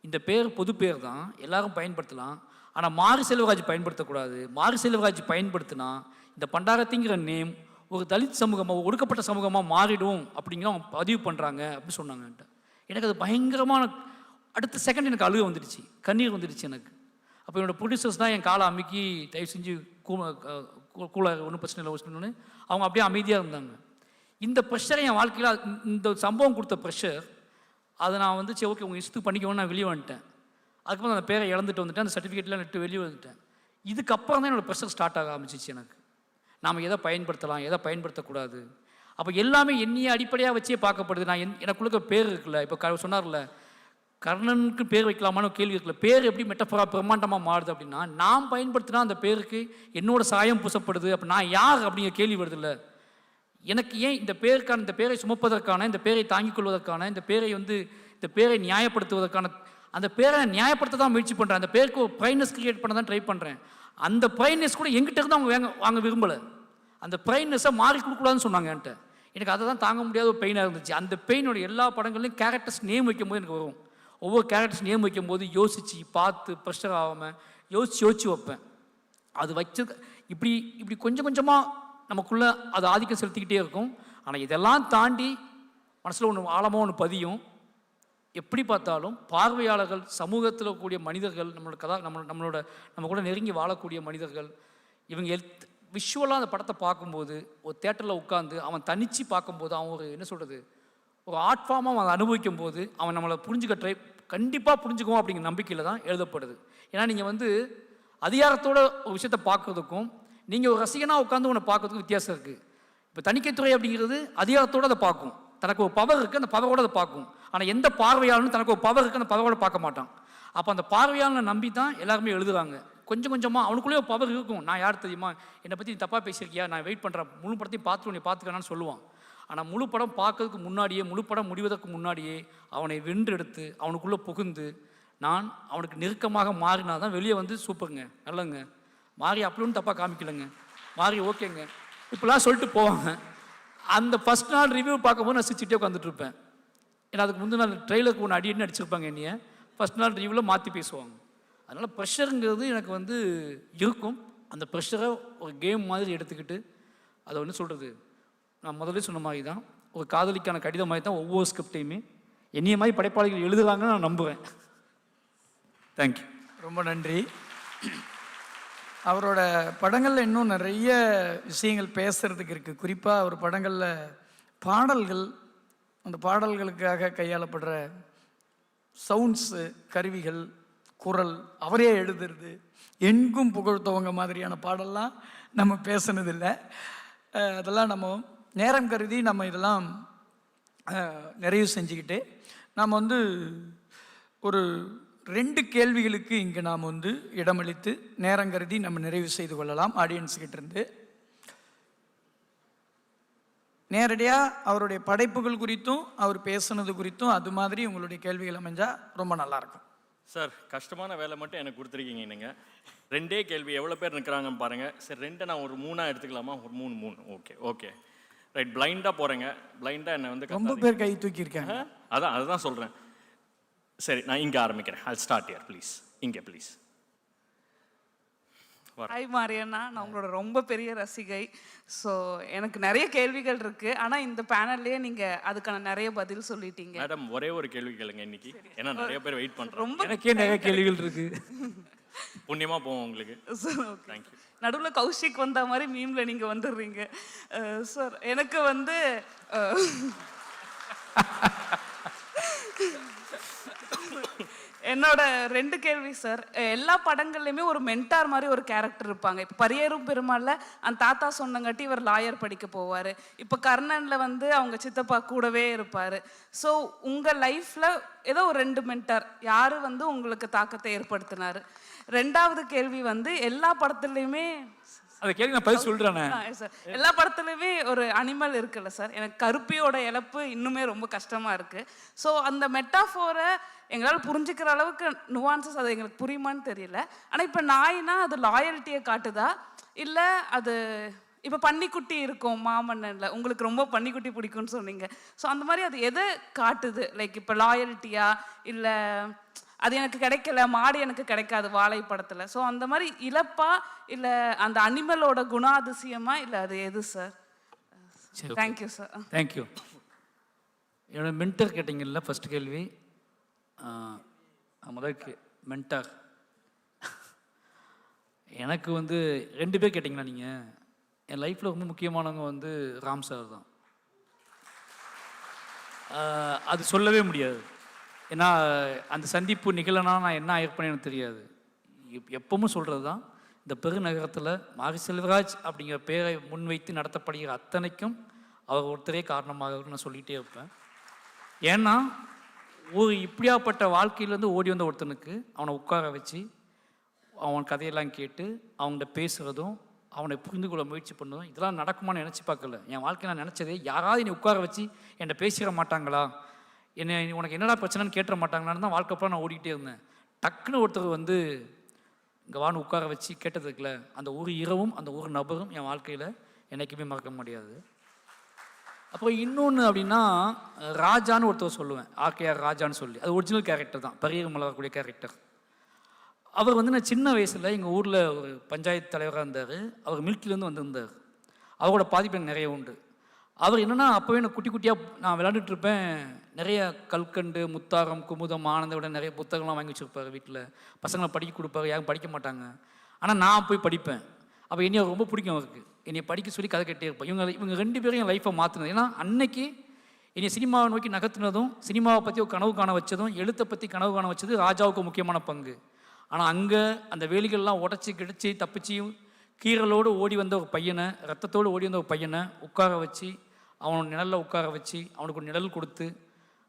இந்த பேர் பொது பேர் தான், எல்லாரும் பயன்படுத்தலாம். ஆனால் மாரி செல்வராஜ் பயன்படுத்தக்கூடாது. மாரி செல்வராஜ் பயன்படுத்தினா இந்த பண்டாரத்திங்கிற நேம் ஒரு தலித் சமூகமாக, ஒடுக்கப்பட்ட சமூகமாக மாறிடும் அப்படிங்கிற அவங்க பதிவு பண்ணுறாங்க அப்படின்னு சொன்னாங்க என்கிட்ட. எனக்கு அது பயங்கரமான, அடுத்த செகண்ட் எனக்கு அழுக வந்துடுச்சு, கண்ணீர் வந்துடுச்சு எனக்கு. அப்போ என்னோடய ப்ரொடியூசர்ஸ் தான் என் காலை அமுக்கி தயவு செஞ்சு கூலாக ஒன்றும் பிரச்சனை இல்லை வச்சுக்கணுன்னு அவங்க அப்படியே அமைதியாக இருந்தாங்க. இந்த ப்ரெஷரை என் வாழ்க்கையில் இந்த சம்பவம் கொடுத்த ப்ரெஷர், அதை நான் வந்து சரி ஓகே உங்கள் இஷ்டத்துக்கு பண்ணிக்கணும்னு நான் வெளியே வந்துட்டேன். அதுக்கப்புறம் அந்த பேரை இழந்துட்டு வந்துட்டேன், அந்த சர்டிஃபிகேட்லாம் நட்டு வெளியே வந்துட்டேன். இதுக்கப்புறம் தான் என்னோடய ப்ரெஷர் ஸ்டார்ட் ஆக ஆரம்பிச்சிச்சு எனக்கு. நாம் எதை பயன்படுத்தலாம், எதை பயன்படுத்தக்கூடாது. அப்போ எல்லாமே என்னையே அடிப்படையாக வச்சே பார்க்கப்படுது. நான் எனக்குள்ள பேர் இருக்குல்ல, இப்போ சொன்னார்ல கர்ணனுக்கு பேர் வைக்கலாமான்னு கேள்வி இருக்குல்ல, பேர் எப்படி மெட்டஃபரா பிரம்மாண்டமாக மாறுது அப்படின்னா, நான் பயன்படுத்தினா அந்த பேருக்கு என்னோட சாயம் பூசப்படுது. அப்போ நான் யார் அப்படிங்கிற கேள்வி வருது இல்லை. எனக்கு ஏன் இந்த பேருக்கான, இந்த பேரை சுமப்பதற்கான, இந்த பேரை தாங்கிக் கொள்வதற்கான, இந்த பேரை நியாயப்படுத்துவதற்கான, அந்த பேரை நியாயப்படுத்த தான் முயற்சி பண்ணுறேன். அந்த பேருக்கு ஒரு ப்ரைட்னஸ் கிரியேட் பண்ண தான் ட்ரை பண்ணுறேன். அந்த ப்ரைட்னஸ் கூட எங்கிட்ட இருந்து அவங்க வாங்க விரும்பலை. அந்த ப்ரைட்னஸை மாறி கொடுக்கூடாதுன்னு சொன்னாங்க என்கிட்ட. எனக்கு அதை தான் தாங்க முடியாத ஒரு பெயினாக இருந்துச்சு. அந்த பெயினோட எல்லா படங்கள்லையும் கேரக்டர்ஸ் நேம் வைக்கும்போது எனக்கு வரும். ஒவ்வொரு கேரக்டர்ஸ் நேம் வைக்கும்போது யோசித்து பார்த்து ப்ரெஷர் ஆகாமல் யோசித்து வைப்பேன். அது வச்சு இப்படி கொஞ்சம் கொஞ்சமாக நமக்குள்ளே அது ஆதிக்கம் செலுத்திக்கிட்டே இருக்கும். ஆனால் இதெல்லாம் தாண்டி மனசில் ஒன்று ஆழமாக ஒன்று பதியும். எப்படி பார்த்தாலும் பார்வையாளர்கள், சமூகத்தில் கூடிய மனிதர்கள், நம்ம கூட நெருங்கி வாழக்கூடிய மனிதர்கள், இவங்க விஷுவலாக அந்த படத்தை பார்க்கும்போது, ஒரு தேட்டரில் உட்காந்து அவன் தனித்து பார்க்கும்போது, அவன் ஒரு என்ன சொல்கிறது, ஒரு ஆர்ட் ஃபார்மாக அவன் அனுபவிக்கும் போது அவன் நம்மளை புரிஞ்சுக்க கண்டிப்பாக புரிஞ்சுக்குவோம் அப்படிங்கிற நம்பிக்கையில் தான் எழுதப்படுது. ஏன்னா நீங்கள் வந்து அதிகாரத்தோட ஒரு விஷயத்தை பார்க்குறதுக்கும் நீங்கள் ஒரு ரசிகனாக உட்காந்து உன்னை பார்க்கறதுக்கும் வித்தியாசம் இருக்குது. இப்போ தணிக்கைத்துறை அப்படிங்கிறது அதிகாரத்தோடு அதை பார்க்கும், தனக்கு ஒரு பவர் இருக்குது, அந்த பவரோடு அதை பார்க்கும். ஆனால் எந்த பார்வையாளனும் தனக்கு ஒரு பவர் இருக்குது அந்த பவரோட பார்க்க மாட்டான். அப்போ அந்த பார்வையாளனை நம்பி தான் எல்லாருமே எழுதுறாங்க. கொஞ்சம் கொஞ்சமாக அவனுக்குள்ளேயே ஒரு பவர் இருக்கும். நான் யார் தெரியுமா, என்னை பற்றி நீ தப்பாக பேசியிருக்கியா, நான் வெயிட் பண்ணுறேன், முழு படத்தையும் பார்த்து உன்னை பார்த்துக்கலான்னு சொல்லுவான். ஆனால் முழு படம் பார்க்கறதுக்கு முன்னாடியே, முழு படம் முடிவதற்கு முன்னாடியே அவனை வென்றெடுத்து அவனுக்குள்ளே புகுந்து நான் அவனுக்கு நெருக்கமாக மாறினா தான் வெளியே வந்து சூப்பருங்க, நல்லங்க, மாறி அப்படி ஒன்றும் தப்பாக காமிக்கலைங்க, மாறி ஓகேங்க இப்படிலாம் சொல்லிட்டு போவாங்க. அந்த ஃபஸ்ட் நாள் ரிவ்யூ பார்க்கும்போது நான் சிரிச்சுட்டே உட்காந்துட்ருப்பேன். ஏன்னா அதுக்கு முந்தின நாள் ட்ரெயிலருக்கு ஒன்று அடின்னு அடிச்சிருப்பாங்க என்னைய, ஃபஸ்ட் நாள் ரிவ்யூவில் மாற்றி பேசுவாங்க. அதனால் ப்ரெஷருங்கிறது எனக்கு வந்து இருக்கும். அந்த ப்ரெஷரை ஒரு கேம் மாதிரி எடுத்துக்கிட்டு அதை ஒன்று சொல்கிறது, நான் முதல்ல சொன்ன மாதிரி தான், ஒரு காதலிக்கான கடிதம் மாதிரி தான் ஒவ்வொரு ஸ்கிரிப்டையுமே என்னைய மாதிரி படைப்பாளிகள் எழுதுகிறாங்கன்னு நான் நம்புவேன். தேங்க்யூ. ரொம்ப நன்றி. அவரோட படங்களில் இன்னும் நிறைய விஷயங்கள் பேசுகிறதுக்கு இருக்குது. குறிப்பாக அவர் படங்களில் பாடல்கள், அந்த பாடல்களுக்காக கையாளப்படுற சவுண்ட்ஸு, கருவிகள், குரல், அவரே எழுதுறது, எங்கும் புகழ்த்தவங்க மாதிரியான பாடல்லாம் நம்ம பேசுனதில்லை. அதெல்லாம் நம்ம நேரம் கருதி நம்ம இதெல்லாம் நிறைவு செஞ்சுக்கிட்டு நாம் வந்து ஒரு 2 கேள்விகளுக்கு இங்கே நாம் வந்து இடமளித்து நேரம் கருதி நம்ம நிறைவு செய்து கொள்ளலாம். ஆடியன்ஸ்கிட்ட இருந்து நேரடியாக அவருடைய படைப்புகள் குறித்தும் அவர் பேசுனது குறித்தும் அது மாதிரி உங்களுடைய கேள்விகள் அமைஞ்சால் ரொம்ப நல்லாயிருக்கும். சார், கஷ்டமான வேலை மட்டும் எனக்கு கொடுத்துருக்கீங்க நீங்கள். 2 கேள்வி, எவ்வளோ பேர் நிற்கிறாங்கன்னு பாருங்கள். சரி, 2 நான் ஒரு 3 எடுத்துக்கலாமா? ஒரு 3 ஓகே ஓகே ரைட். பிளைண்டாக போகிறேங்க. பிளைண்டாக என்னை வந்து ரொம்ப பேர் கை தூக்கியிருக்காங்க. அதுதான் சொல்கிறேன். சரி, நான் இங்கே ஆரம்பிக்கிறேன். I'll start here, please. இங்கே ப்ளீஸ். ஹாய் மாரியண்ணா, நான் உங்களோட ரொம்ப பெரிய ரசிகை. ஸோ எனக்கு நிறைய கேள்விகள் இருக்குது, ஆனால் இந்த பேனல்லையே நீங்கள் அதுக்கான நிறைய பதில் சொல்லிட்டீங்க. மேடம், ஒரே ஒரு கேள்வி கேளுங்க இன்னைக்கு, ஏன்னா நிறைய பேர் வெயிட் பண்ணுறோம். ரொம்ப எனக்கே நிறைய கேள்விகள் இருக்குது. புண்ணியமாக போவோம் உங்களுக்கு. தேங்க்யூ. நடுவில் கௌஷிக் வந்த மாதிரி மீம்ல நீங்கள் வந்துடுறீங்க. சார், எனக்கு வந்து என்னோட 2 கேள்வி சார். எல்லா படங்கள்லையுமே ஒரு மென்டார் மாதிரி ஒரு கேரக்டர் இருப்பாங்க. இப்போ பரியேறும் பெருமாள்ல அந்த தாத்தா சொன்னங்காட்டி இவர் லாயர் படிக்க போவார். இப்போ கர்ணன்ல வந்து அவங்க சித்தப்பா கூடவே இருப்பார். ஸோ உங்கள் லைஃப்பில் ஏதோ ஒரு 2 மென்டார் யார் வந்து உங்களுக்கு தாக்கத்தை ஏற்படுத்தினார்? 2வது கேள்வி வந்து எல்லா படத்துலையுமே அதை கேள்வி நான் பதில் சொல்கிறேன் சார். எல்லா படத்துலையுமே ஒரு அனிமல் இருக்குல்ல சார், எனக்கு கருப்பியோட இழப்பு இன்னுமே ரொம்ப கஷ்டமாக இருக்குது. ஸோ அந்த மெட்டாஃபோரை எங்களால் புரிஞ்சுக்கிற அளவுக்கு நுவான்சஸ் அது எங்களுக்கு புரியுமான்னு தெரியல. ஆனால் இப்போ நாய்னா அது லாயல்ட்டியை காட்டுதா, இல்லை அது இப்போ பன்னிக்குட்டி இருக்கும் மாமன்னனில், உங்களுக்கு ரொம்ப பன்னிக்குட்டி பிடிக்கும்னு சொன்னீங்க. ஸோ அந்த மாதிரி அது எதை காட்டுது? லைக் இப்போ லாயல்ட்டியா, இல்லை அது எனக்கு கிடைக்கல, மாடு எனக்கு கிடைக்காது வாழை படத்தில். ஸோ அந்த மாதிரி இழப்பா, இல்லை அந்த அனிமலோட குணாதிசயமா, இல்லை அது எது சார்? Thank you sir. தேங்க்யூ. என்னோட மென்டர் கேட்டிங்கல்ல ஃபஸ்ட் கேள்வி. முதல் மென்டர் எனக்கு வந்து 2 பேர் கேட்டிங்களா நீங்கள்? என் லைஃப்பில் ரொம்ப முக்கியமானவங்க வந்து ராம் சார் தான். அது சொல்லவே முடியாது. ஏன்னா அந்த சந்திப்பு நிகழனா நான் என்ன ஆயிருப்பேன்னு எனக்கு தெரியாது. எப்பவும் சொல்கிறது தான், இந்த பெருநகரத்தில் மாரி செல்வராஜ் அப்படிங்கிற பேரை முன்வைத்து நடத்தப்படுகிற அத்தனைக்கும் அவர் ஒருத்தரே காரணமாக நான் சொல்லிகிட்டே இருப்பேன். ஏன்னா ஒரு இப்படியாப்பட்ட வாழ்க்கையிலேருந்து ஓடி வந்த ஒருத்தனுக்கு அவனை உட்கார வச்சு அவன் கதையெல்லாம் கேட்டு அவன்கிட்ட பேசுகிறதும் அவனை புரிந்து கொள்ள முயற்சி பண்ணுறதும் இதெல்லாம் நடக்குமான்னு நினச்சி பார்க்கல. என் வாழ்க்கை நான் நினச்சதே, யாராவது என்னை உட்கார வச்சு என்கிட்ட பேசிட மாட்டாங்களா, என்னை உனக்கு என்னடா பிரச்சனைன்னு கேட்டுற மாட்டாங்களான்னு தான் வாழ்க்கைப்போ நான் ஓடிக்கிட்டே இருந்தேன். டக்குன்னு ஒருத்தர் வந்து இங்கே வான்னு உட்கார வச்சு கேட்டதுக்குல அந்த ஒரு இரவும் அந்த ஒரு நபரும் என் வாழ்க்கையில் என்றைக்குமே மறக்க முடியாது. அப்புறம் இன்னொன்று அப்படின்னா, ராஜான்னு ஒருத்தர் சொல்லுவேன், ஆர்கேஆர் ராஜான்னு சொல்லி. அது ஒரிஜினல் கேரக்டர் தான், பரியர் மலரக்கூடிய கேரக்டர். அவர் வந்து நான் சின்ன வயசில் எங்கள் ஊரில் ஒரு பஞ்சாயத்து தலைவராக இருந்தார். அவர் மில்கிலேருந்து வந்திருந்தார். அவரோட பாதிப்பு எனக்கு நிறைய உண்டு. அவர் என்னென்னா, அப்போவே எனக்கு குட்டி குட்டியாக நான் விளையாண்டுட்டு இருப்பேன். நிறைய கல்கண்டு, முத்தாரம், குமுதம், ஆனந்தோட நிறைய புத்தகம்லாம் வாங்கி வச்சுருப்பார் வீட்டில். பசங்களை படிக்க கொடுப்பாரு, யாரும் படிக்க மாட்டாங்க. ஆனால் நான் போய் படிப்பேன். அப்போ என்னைய ரொம்ப பிடிக்கும் அவருக்கு. என்னை படிக்க சொல்லி கதை கேட்டே இருப்பேன். இவங்க 2 பேரும் என் லைஃப்பை மாற்றினது. ஏன்னா அன்னைக்கு என்னை சினிமாவை நோக்கி நகர்த்தினதும், சினிமாவை பற்றி ஒரு கனவு காண வச்சதும், எழுத்தை பற்றி கனவு காண வச்சது ராஜாவுக்கு முக்கியமான பங்கு. ஆனால் அங்கே அந்த வேலிகள்லாம் உடச்சி கிடச்சி தப்பிச்சியும் கீரலோடு ஓடி வந்த ஒரு பையனை, ரத்தத்தோடு ஓடி வந்த ஒரு பையனை உட்கார வச்சு, அவனோட நிழலில் உட்கார வச்சு, அவனுக்கு ஒரு நிழல் கொடுத்து,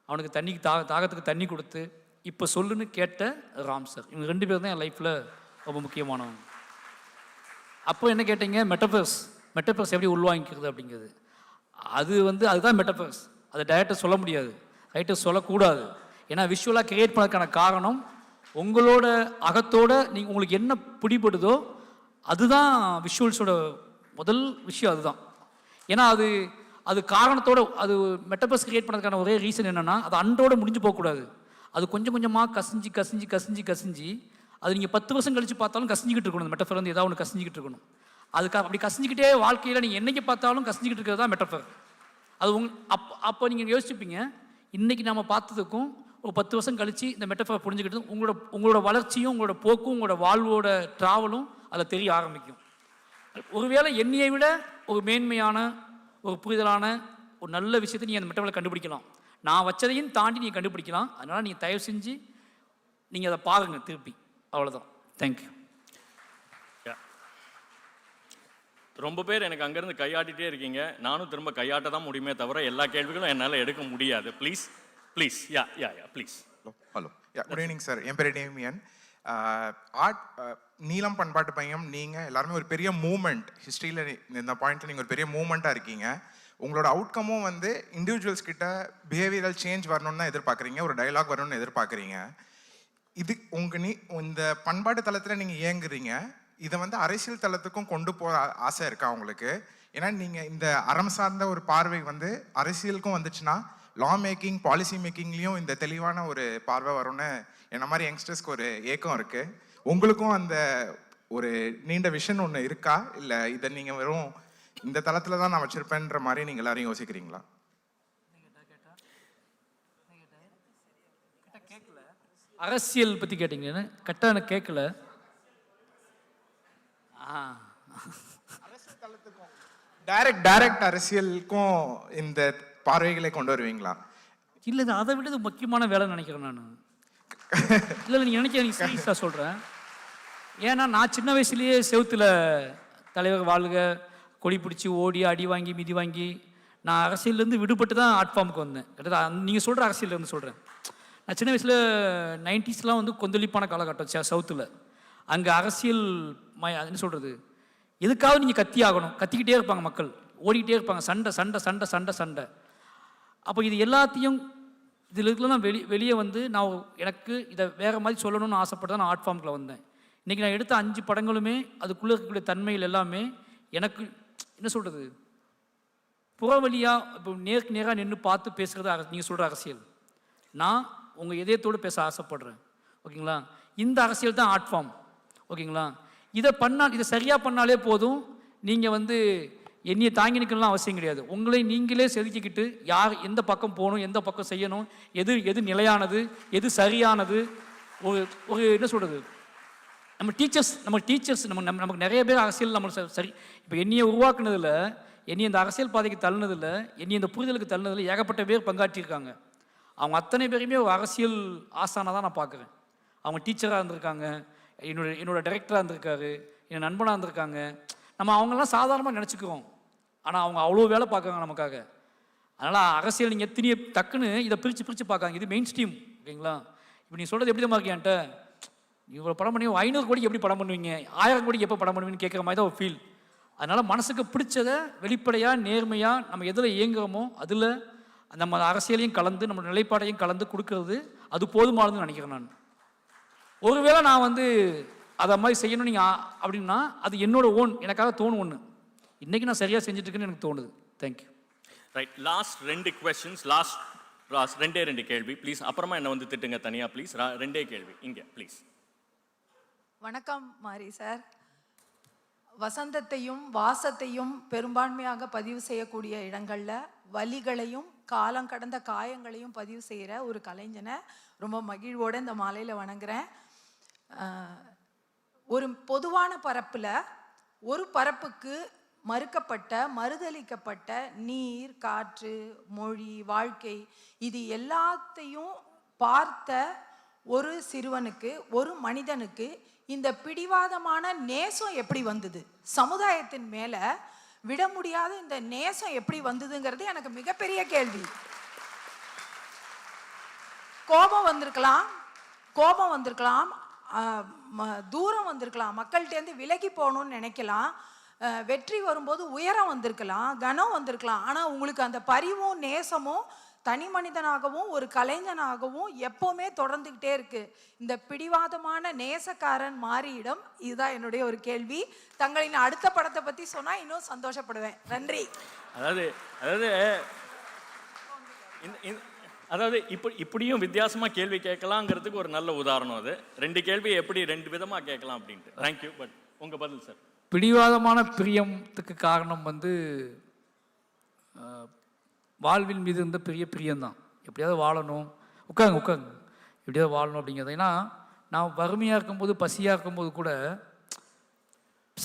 அவனுக்கு தாகத்துக்கு தண்ணி கொடுத்து, இப்போ சொல்லுன்னு கேட்ட ராம் சார். இவங்க 2 பேர் தான் என் லைஃப்பில் ரொம்ப முக்கியமானவங்க. அப்போ என்ன கேட்டீங்க, மெட்டபர்ஸ் எப்படி உள்வாங்கிக்கிறது அப்படிங்கிறது. அதுதான் மெட்டபர்ஸ். அதை டைரக்டாக சொல்ல முடியாது, ரைட்டாக சொல்லக்கூடாது. ஏன்னா விஷுவலாக கிரியேட் பண்ணதுக்கான காரணம், உங்களோட அகத்தோட உங்களுக்கு என்ன பிடிபடுதோ அதுதான் விஷுவல்ஸோட முதல் விஷயம். அதுதான். ஏன்னா அது காரணத்தோட, அது மெட்டபர்ஸ் கிரியேட் பண்ணதுக்கான ஒரே ரீசன் என்னென்னா, அது அன்றோட முடிஞ்சு போகக்கூடாது. அது கொஞ்சம் கொஞ்சமாக கசிஞ்சு அது நீங்கள் 10 வருஷம் கழித்து பார்த்தாலும் கசிஞ்சிக்கிட்டு இருக்கணும். அந்த மெட்டஃபர் வந்து ஏதாவது ஒன்று கசிஞ்சிக்கிட்டு இருக்கணும். அப்படி கசிஞ்சிக்கிட்டே வாழ்க்கையில் நீங்கள் என்னைக்கு பார்த்தாலும் கசிஞ்சிக்கிட்டு இருக்கிறது தான் மெட்டஃபர். அது அப்போ நீங்கள் யோசிச்சுப்பீங்க, இன்றைக்கி நம்ம பார்த்ததுக்கும் ஒரு 10 வருஷம் கழித்து இந்த மெட்டஃபர் புரிஞ்சுக்கிட்டு உங்களோட வளர்ச்சியும், உங்களோட போக்கும், உங்களோட வாழ்வோட ட்ராவலும் அதில் தெரிய ஆரம்பிக்கும். ஒருவேளை என்னையை விட ஒரு மேன்மையான, ஒரு புரிதலான, ஒரு நல்ல விஷயத்தை நீங்கள் அந்த மெட்டஃபரில் கண்டுபிடிக்கலாம். நான் வச்சதையும் தாண்டி நீங்கள் கண்டுபிடிக்கலாம். அதனால் நீங்கள் தயவு செஞ்சு நீங்கள் அதை பாருங்கள் திருப்பி. அவ்வளோதான். தேங்க்யூ. ரொம்ப பேர் எனக்கு அங்கேருந்து கையாட்டிகிட்டே இருக்கீங்க. நானும் திரும்ப கையாட்ட தான் முடியுமே தவிர எல்லா கேள்விகளும் என்னால் எடுக்க முடியாது. Please please. Hello. Good evening sir. என் பேர் டேமியன். ஆர்ட் நீலம் பண்பாட்டு பையன். நீங்கள் எல்லாருமே ஒரு பெரிய மூமெண்ட் ஹிஸ்ட்ரியில், இந்த பாயிண்ட்டில் நீங்கள் ஒரு பெரிய மூமெண்ட்டாக இருக்கீங்க. உங்களோட அவுட்கமும் வந்து இண்டிவிஜுவல்ஸ் கிட்ட பிஹேவியரல் சேஞ்ச் வரணும்னு தான் எதிர்பார்க்குறீங்க, ஒரு டைலாக் வரணும்னு எதிர்பார்க்குறீங்க. இது இந்த பண்பாட்டு தளத்தில் நீங்கள் இயங்குறீங்க. இதை வந்து அரசியல் தளத்துக்கும் கொண்டு போகிற ஆசை இருக்கா உங்களுக்கு? ஏன்னா நீங்கள் இந்த அறம் சார்ந்த ஒரு பார்வை வந்து அரசியலுக்கும் வந்துச்சுன்னா லா மேக்கிங், பாலிசி மேக்கிங்லேயும் இந்த தெளிவான ஒரு பார்வை வரும்னு என்ன மாதிரி யங்ஸ்டர்ஸ்க்கு ஒரு ஏக்கம் இருக்குது. உங்களுக்கும் அந்த ஒரு நீண்ட விஷன் ஒன்று இருக்கா, இல்லை இதை நீங்கள் வெறும் இந்த தளத்தில் தான் நான் வச்சுருப்பேன்ற மாதிரி நீங்கள் எல்லாரையும் யோசிக்கிறீங்களா? அரசியல் பற்றி கேட்டிங்கன்னு கரெக்டாக எனக்கு கேட்கல. டைரக்ட் அரசியலுக்கும் இந்த பார்வைகளை கொண்டு வருவீங்களா? இல்லை, இது அதை விட முக்கியமான வேலைன்னு நினைக்கிறேன் நான். இல்லை, நீங்கள் சீரியஸாக சொல்கிறேன். ஏன்னா நான் சின்ன வயசுலேயே செவுத்தில் தலைவர் வாழ்க கொடி பிடிச்சி ஓடி அடி வாங்கி மிதி வாங்கி நான் அரசியலேருந்து விடுபட்டு தான் ஆர்ட் ஃபார்முக்கு வந்தேன். கிட்டத்தட்ட நீங்கள் சொல்கிற அரசியலேருந்து சொல்கிறேன். நான் சின்ன வயசில் 90ஸ்லாம் வந்து கொந்தளிப்பான காலகட்டம் சவுத்தில். அங்கே அரசியல் என்ன சொல்கிறது, எதுக்காவது நீங்கள் கத்தி ஆகணும், கத்திக்கிட்டே இருப்பாங்க மக்கள், ஓடிக்கிட்டே இருப்பாங்க, சண்டை சண்டை சண்டை சண்டை சண்டை. அப்போ இது எல்லாத்தையும் இதில் இருக்கலாம் வெளியே வந்து நான் எனக்கு இதை வேறு மாதிரி சொல்லணும்னு ஆசைப்பட்டு தான் நான் ஆர்ட் ஃபார்முக்குள்ள வந்தேன். இன்றைக்கி நான் எடுத்த 5 படங்களுமே அதுக்குள்ளே இருக்கக்கூடிய தன்மைகள் எல்லாமே எனக்கு என்ன சொல்கிறது, புறவழியாக இப்போ நேருக்கு நேராக நின்று பார்த்து பேசுகிறது நீங்கள் சொல்கிற அரசியல். நான் உங்கள் இதயத்தோடு பேச ஆசைப்படுறேன். ஓகேங்களா? இந்த அரசியல் தான் ஆர்ட் ஃபார்ம். ஓகேங்களா? இதை சரியாக பண்ணாலே போதும். நீங்கள் வந்து என்னையை தாங்கி நிற்கலாம் அவசியம் கிடையாது. உங்களை நீங்களே செதுக்கிக்கிட்டு யார் எந்த பக்கம் போகணும், எந்த பக்கம் செய்யணும், எது நிலையானது, எது சரியானது, ஒரு என்ன சொல்கிறது, டீச்சர்ஸ் நமக்கு நிறைய பேர் அரசியல் நம்ம சரி. இப்போ என்னையை உருவாக்குனதில், என்னை இந்த அரசியல் பாதைக்கு தள்ளினதில், என்னை இந்த புரிதலுக்கு தள்ளினதில் ஏகப்பட்ட பேர் பங்காற்றியிருக்காங்க. அவங்க அத்தனை பேருமே ஒரு அரசியல் ஆசானாக தான் நான் பார்க்குறேன். அவங்க டீச்சராக இருந்திருக்காங்க, என்னோட டைரக்டராக இருந்திருக்காரு, என் நண்பனாக இருந்திருக்காங்க. நம்ம அவங்களாம் சாதாரணமாக நினச்சிக்கிறோம், ஆனால் அவங்க அவ்வளோ வேலை பார்க்குறாங்க நமக்காக. அதனால் அரசியல் நீங்கள் எத்தனையோ டக்குன்னு இதை பிரித்து பார்க்காங்க. இது மெயின் ஸ்ட்ரீம். ஓகேங்களா? இப்போ நீ சொல்கிறது எப்படி தான் இருக்கேன்ட்ட, இவ்வளோ படம் பண்ணி 500 கோடிக்கு எப்படி படம் பண்ணுவீங்க, 1000 கோடிக்கு எப்போ படம் பண்ணுவீங்கன்னு கேட்குற மாதிரி தான் ஒரு ஃபீல். அதனால் மனசுக்கு பிடிச்சதை வெளிப்படையாக நேர்மையாக நம்ம எதில் இயங்குகிறோமோ அதில் நம்ம அரசியலையும் கலந்து நம்ம நிலைப்பாடையும் கலந்து கொடுக்கறது அது போதுமானதுன்னு நினைக்கிறேன் நான். ஒருவேளை நான் வந்து அதை மாதிரி செய்யணும் நீங்கள் அப்படின்னா அது என்னோட எனக்காக தோணும் ஒன்று. இன்றைக்கி நான் சரியாக செஞ்சுட்ருக்கேன்னு எனக்கு தோணுது. Thank you. Right, last 2 questions. Last 2 கேள்வி ப்ளீஸ். அப்புறமா என்ன வந்து திட்டுங்க தனியாக ப்ளீஸ். 2 கேள்வி இங்கே ப்ளீஸ். வணக்கம் மாரி சார். வசந்தத்தையும் வாசத்தையும் பெரும்பான்மையாக பதிவு செய்யக்கூடிய இடங்களில் வலிகளையும் காலம் கடந்த காயங்களையும் பதிவு செய்கிற ஒரு கலைஞனை ரொம்ப மகிழ்வோடு இந்த மாலையில் வணங்குறேன். ஒரு பொதுவான பரப்பில் ஒரு பரப்புக்கு மறுதலிக்கப்பட்ட நீர், காற்று, மொழி, வாழ்க்கை இது எல்லாத்தையும் பார்த்த ஒரு சிறுவனுக்கு, ஒரு மனிதனுக்கு இந்த பிடிவாதமான நேசம் எப்படி வந்தது, சமுதாயத்தின் மேல விட முடியாத இந்த நேசம் எப்படி வந்ததுங்கிறது எனக்கு மிகப்பெரிய கேள்வி. கோபம் வந்திருக்கலாம், தூரம் வந்திருக்கலாம், மக்கள்கிட்டேருந்து விலகி போகணும்னு நினைக்கலாம், வெற்றி வரும்போது உயரம் வந்திருக்கலாம், கனம் வந்திருக்கலாம். ஆனால் உங்களுக்கு அந்த பரிவும் நேசமும் தனி மனிதனாகவும் ஒரு கலைஞனாகவும் எப்போவுமே தொடர்ந்துக்கிட்டே இருக்கு. இந்த பிடிவாதமான நேசக்காரன் மாரியிடம் இதுதான் என்னுடைய ஒரு கேள்வி. தங்களின் அடுத்த படத்தை பற்றி சொன்னால் இன்னும் சந்தோஷப்படுவேன். நன்றி. அதாவது இப்படியும் வித்தியாசமாக கேள்வி கேட்கலாங்கிறதுக்கு ஒரு நல்ல உதாரணம் அது. 2 கேள்வி எப்படி 2 விதமாக கேட்கலாம் அப்படின்ட்டு. தேங்க்யூ. பட் உங்கள் பதில் சார். பிடிவாதமான பிரியத்துக்கு காரணம் வந்து வாழ்வின் மீது இருந்த பெரிய பிரியம்தான். எப்படியாவது வாழணும், உட்காருங்க எப்படியாவது வாழணும் அப்படிங்கிறது. ஏன்னா நான் வறுமையாக இருக்கும்போது, பசியாக இருக்கும்போது கூட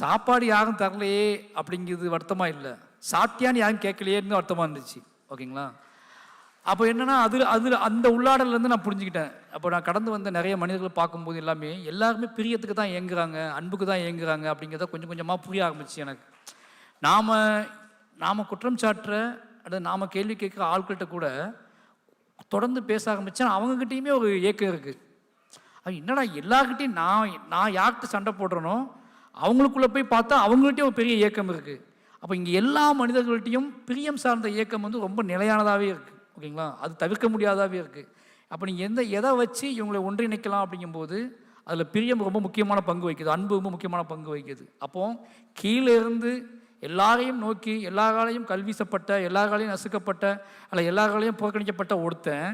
சாப்பாடு யாரும் தரலையே அப்படிங்கிறது வருத்தமாக இல்லை, சாப்பிட்டியான்னு யாரும் கேட்கலையேன்னு வருத்தமாக இருந்துச்சு. ஓகேங்களா? அப்போ என்னென்னா அந்த உள்ளாடலேருந்து நான் புரிஞ்சுக்கிட்டேன். அப்போ நான் கடந்து வந்த நிறைய மனிதர்களை பார்க்கும்போது எல்லாருமே பிரியத்துக்கு தான் இயங்குறாங்க, அன்புக்கு தான் இயங்குறாங்க அப்படிங்கிறத கொஞ்சம் கொஞ்சமாக புரிய ஆரம்பிச்சு எனக்கு. நாம் குற்றம் சாட்டுற அல்லது நாம் கேள்வி கேட்குற ஆட்கள்கிட்ட கூட தொடர்ந்து பேச ஆரம்பித்தேன். அவங்கக்கிட்டேயுமே ஒரு ஏக்கம் இருக்குது. அது என்னடா எல்லாருக்கிட்டையும் நான் யார்கிட்ட சண்டை போடுறேனோ அவங்களுக்குள்ளே போய் பார்த்தா அவங்கள்ட்டையும் ஒரு பெரிய ஏக்கம் இருக்குது. அப்போ இங்கே எல்லா மனிதர்கள்ட்டையும் பிரியம் சார்ந்த ஏக்கம் வந்து ரொம்ப நிலையானதாகவே இருக்குது. ஓகேங்களா? அது தவிர்க்க முடியாதாகவே இருக்குது. அப்போ நீங்கள் எதை வச்சு இவங்களை ஒன்றிணைக்கலாம் அப்படிங்கும்போது அதில் பிரியம் ரொம்ப முக்கியமான பங்கு வகிக்குது, அன்பு ரொம்ப முக்கியமான பங்கு வகிக்குது. அப்போது கீழே இருந்து எல்லாரையும் நோக்கி, எல்லாராலையும் கல்வீசப்பட்ட, எல்லாராலையும் நசுக்கப்பட்ட, அல்ல எல்லாராலையும் புறக்கணிக்கப்பட்ட ஒருத்தன்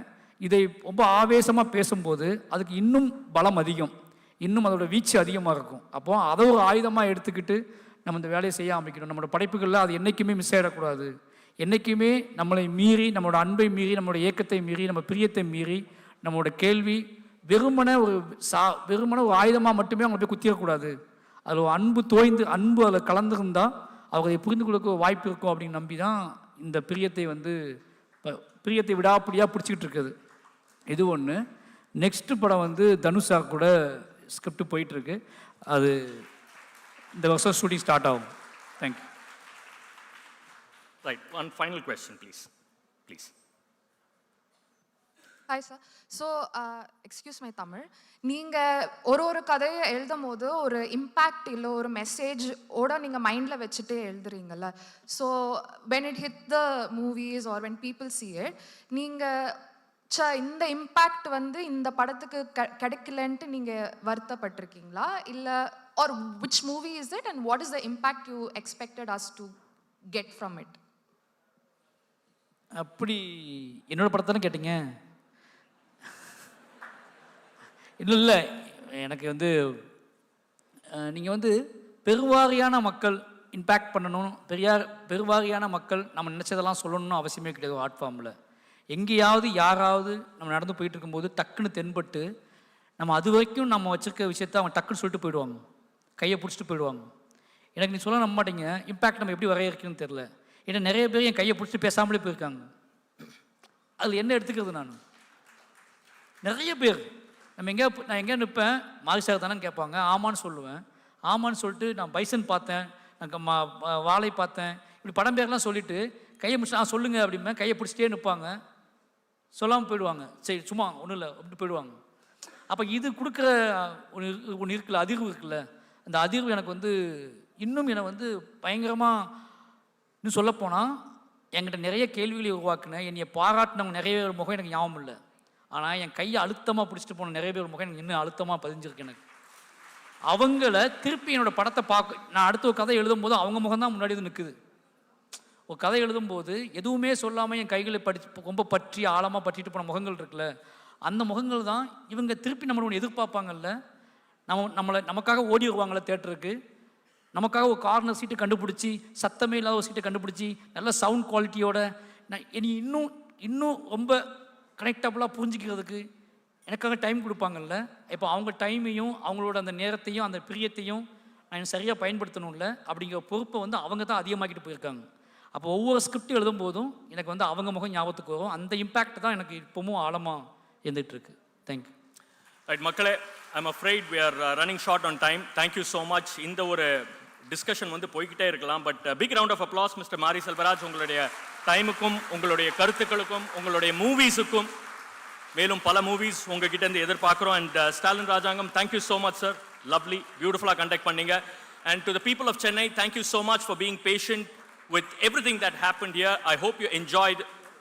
இதை ரொம்ப ஆவேசமாக பேசும்போது அதுக்கு இன்னும் பலம் அதிகம், இன்னும் அதோட வீச்சு அதிகமாக இருக்கும். அப்போது அதை ஒரு ஆயுதமாக எடுத்துக்கிட்டு நம்ம இந்த வேலையை செய்ய ஆரம்பிக்கணும். நம்மளோட படைப்புகளில் அது என்றைக்குமே மிஸ் ஆகிடக்கூடாது. என்றைக்குமே நம்மளை மீறி, நம்மளோட அன்பை மீறி, நம்மளோட ஏக்கத்தை மீறி, நம்ம பிரியத்தை மீறி நம்மளோட கேள்வி வெறுமனை ஒரு ஆயுதமாக மட்டுமே அவங்க போய் குத்திடக்கூடாது. அதில் ஒரு அன்பு தோய்ந்து, அன்பு அதில் கலந்துருந்தால் அவரை புரிந்து கொள்ள வாய்ப்பு இருக்கும் அப்படின்னு நம்பி தான் இந்த பிரியத்தை விடாப்படியாக பிடிச்சிக்கிட்டு இருக்குது. இது ஒன்று. நெக்ஸ்ட்டு படம் வந்து தனுஷா கூட ஸ்கிரிப்ட் போயிட்டுருக்கு. அது இந்த வருஷம் ஷூட்டிங் ஸ்டார்ட் ஆகும். Thank you. Right, one final question please. Hi sir. So excuse my Tamil. நீங்கள் ஒரு கதையை எழுதும் போது ஒரு இம்பேக்ட் இல்லை ஒரு மெசேஜ் நீங்கள் மைண்டில் வச்சுட்டே எழுதுறீங்கல்ல. So when it hit the movies or when people see it, நீங்கள் இந்த இம்பேக்ட் வந்து இந்த படத்துக்கு கிடைக்கலன்ட்டு நீங்கள் வருத்தப்பட்டிருக்கீங்களா இல்லை or which movie is it and what is the impact you expected us to get from it? அப்படி என்னோட படத்தானே கேட்டீங்க? இல்லை இல்லை, எனக்கு வந்து நீங்கள் வந்து பெருவாரியான மக்கள் இம்பேக்ட் பண்ணணும், பெருவாரியான மக்கள் நம்ம நினச்சதெல்லாம் சொல்லணும்னு அவசியமே கிடையாது. ஆர்ட் ஃபார்மில் எங்கேயாவது யாராவது நம்ம நடந்து போயிட்டு இருக்கும்போது டக்குன்னு தென்பட்டு நம்ம அது வரைக்கும் நம்ம வச்சுருக்க விஷயத்த அவங்க டக்குன்னு சொல்லிட்டு போயிடுவாங்க, கையை பிடிச்சிட்டு போயிடுவாங்க. எனக்கு நீ சொல்ல நம்ப மாட்டீங்க, இம்பேக்ட் நம்ம எப்படி வரையறுக்கணும்னு தெரில. ஏன்னா நிறைய பேர் என் கையை பிடிச்சிட்டு பேசாமலே போயிருக்காங்க. அதில் என்ன எடுத்துக்கிறது? நான் நிறைய பேர் நான் எங்கே நிற்பேன், மாரி சார் தானேன்னு கேட்பாங்க, ஆமான்னு சொல்லுவேன். ஆமான்னு சொல்லிட்டு நான் பைசன் பார்த்தேன், நான் வாழை பார்த்தேன், இப்படி படம் பேர்லாம் சொல்லிவிட்டு கையை பிடிச்சி சொல்லுங்கள் அப்படிம்பேன். கையை பிடிச்சிட்டே நிற்பாங்க, சொல்லாமல் போயிடுவாங்க. சரி சும்மா ஒன்றும் இல்லை அப்படி போயிடுவாங்க. அப்போ இது கொடுக்குற ஒன்று இருக்குல்ல, அதிர்வு இருக்குல்ல, அந்த அதிர்வு எனக்கு வந்து இன்னும் என்னை வந்து பயங்கரமாக இன்னும் சொல்லப்போனால் என்கிட்ட நிறைய கேள்விகளை உருவாக்குனேன். என்னை பாராட்டினவங்க நிறைய பேர் முகம் எனக்கு ஞாபகம் இல்லை. ஆனால் என் கையை அழுத்தமாக பிடிச்சிட்டு போன நிறைய பேர் முகம் எனக்கு இன்னும் அழுத்தமாக பதிஞ்சிருக்கு. எனக்கு அவங்கள திருப்பி என்னோடய படத்தை நான் அடுத்த ஒரு கதை எழுதும்போது அவங்க முகம் தான் முன்னாடி நிற்குது. ஒரு கதை எழுதும்போது எதுவுமே சொல்லாமல் என் கைகளை ரொம்ப பற்றி ஆழமாக பற்றிட்டு போன முகங்கள் இருக்குல்ல, அந்த முகங்கள் தான் இவங்க திருப்பி நம்மளை ஒன்று எதிர்பார்ப்பாங்கல்ல, நமக்காக ஓடி வருவாங்கள்ல தேட்டருக்கு, நமக்காக ஒரு கார்னர் சீட்டை கண்டுபிடிச்சி, சத்தமே இல்லாத ஒரு சீட்டை கண்டுபிடிச்சி, நல்ல சவுண்ட் குவாலிட்டியோட இனி இன்னும் ரொம்ப கனெக்டபுளாக புரிஞ்சிக்கிறதுக்கு எனக்காக டைம் கொடுப்பாங்கல்ல. இப்போ அவங்க டைமையும் அவங்களோட அந்த நேரத்தையும் அந்த பிரியத்தையும் நான் சரியாக பயன்படுத்தணும்ல, அப்படிங்கிற பொறுப்பை வந்து அவங்க தான் அதிகமாக்கிட்டு போயிருக்காங்க. அப்போ ஒவ்வொரு ஸ்கிரிப்ட் எழுதும் போதும் எனக்கு வந்து அவங்க முகம் ஞாபகத்துக்கு வரும். அந்த இம்பேக்ட் தான் எனக்கு இப்போவும் ஆழமாக இருந்துகிட்டு இருக்கு. தேங்க்யூ. ரைட் மக்களே, I'm afraid we are running short on time. Thank you so much. இந்த ஒரு டிஸ்கஷன் வந்து போய்கிட்டே இருக்கலாம், but big round of applause mister Mari Selvaraj. உங்களுடைய டைமுக்கும் உங்களுடைய கருத்துக்களுக்கும் உங்களுடைய மூவிஸுக்கும், மேலும் பல மூவிஸ் உங்ககிட்ட இருந்து எதிர்பார்க்குறோம். And Stalin Rajangam, thank you so much sir, lovely பியூட்டிஃபுல்லாக கண்டக்ட் பண்ணீங்க. And to the people of Chennai, thank you so much for being patient with everything that happened here. I hope you enjoyed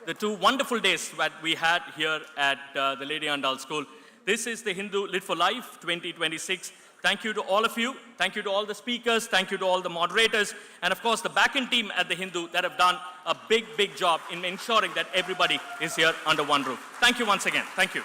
the 2 wonderful days that we had here at the Lady Andal School. This is the Hindu Lit for Life 2026. Thank you to all of you. Thank you to all the speakers. Thank you to all the moderators. And of course, the back-end team at the Hindu that have done a big job in ensuring that everybody is here under one roof. Thank you once again. Thank you.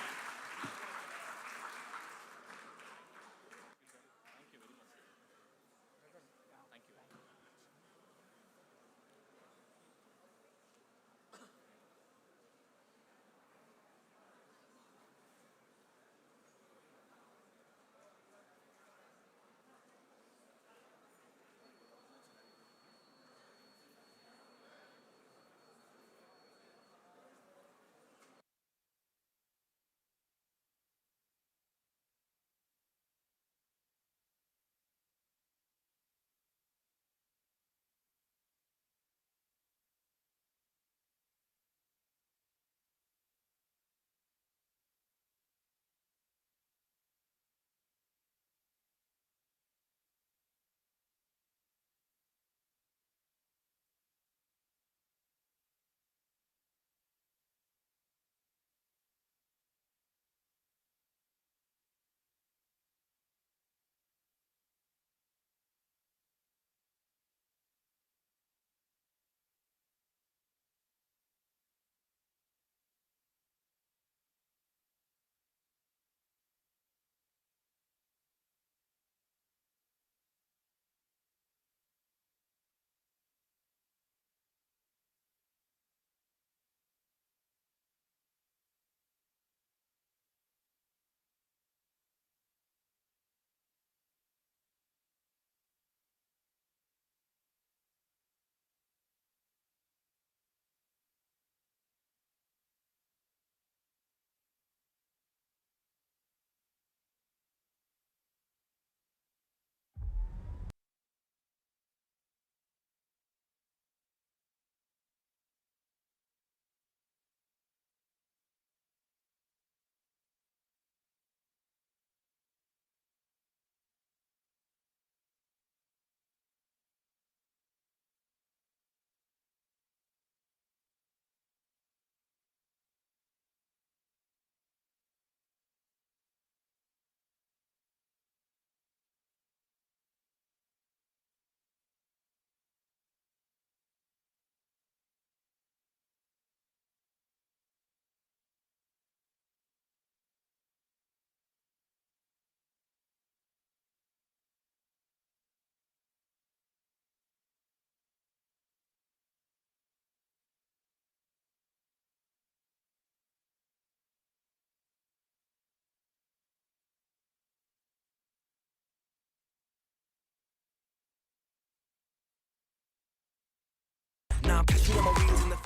now. Catch me on my wheels in the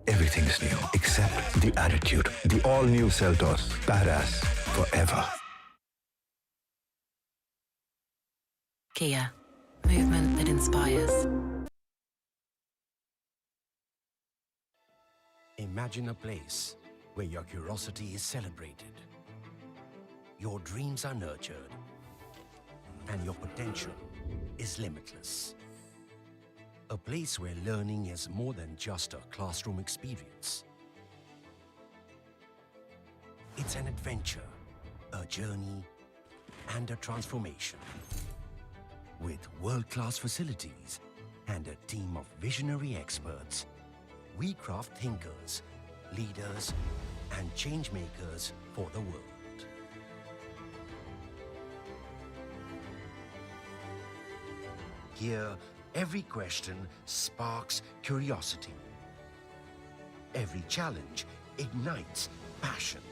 Everything is new except the attitude. The all-new Seltos. Badass forever. Kia, movement that inspires. Imagine a place where your curiosity is celebrated, your dreams are nurtured, and your potential is limitless. A place where learning is more than just a classroom experience. It's an adventure, a journey, and a transformation. With world-class facilities and a team of visionary experts, we craft thinkers, leaders, and change makers for the world. Here, every question sparks curiosity. Every challenge ignites passion.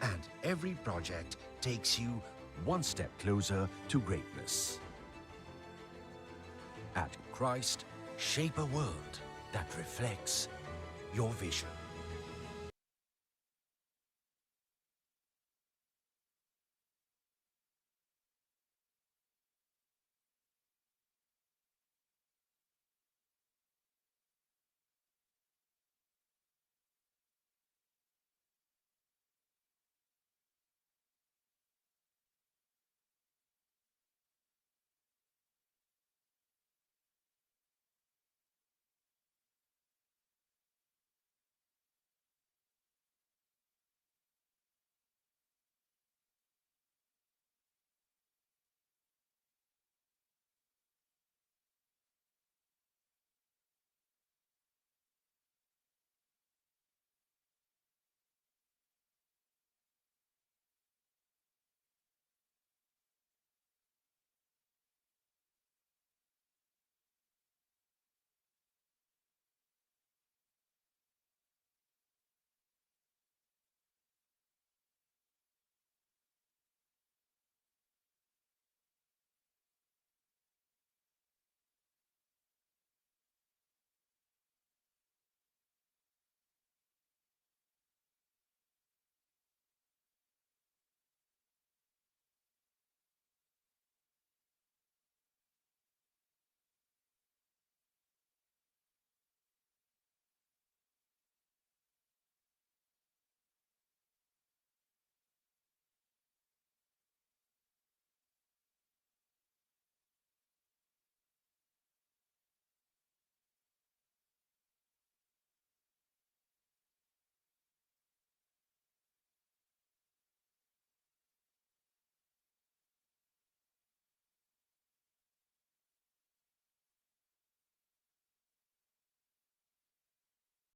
And every project takes you one step closer to greatness. At Christ, shape a world that reflects your vision.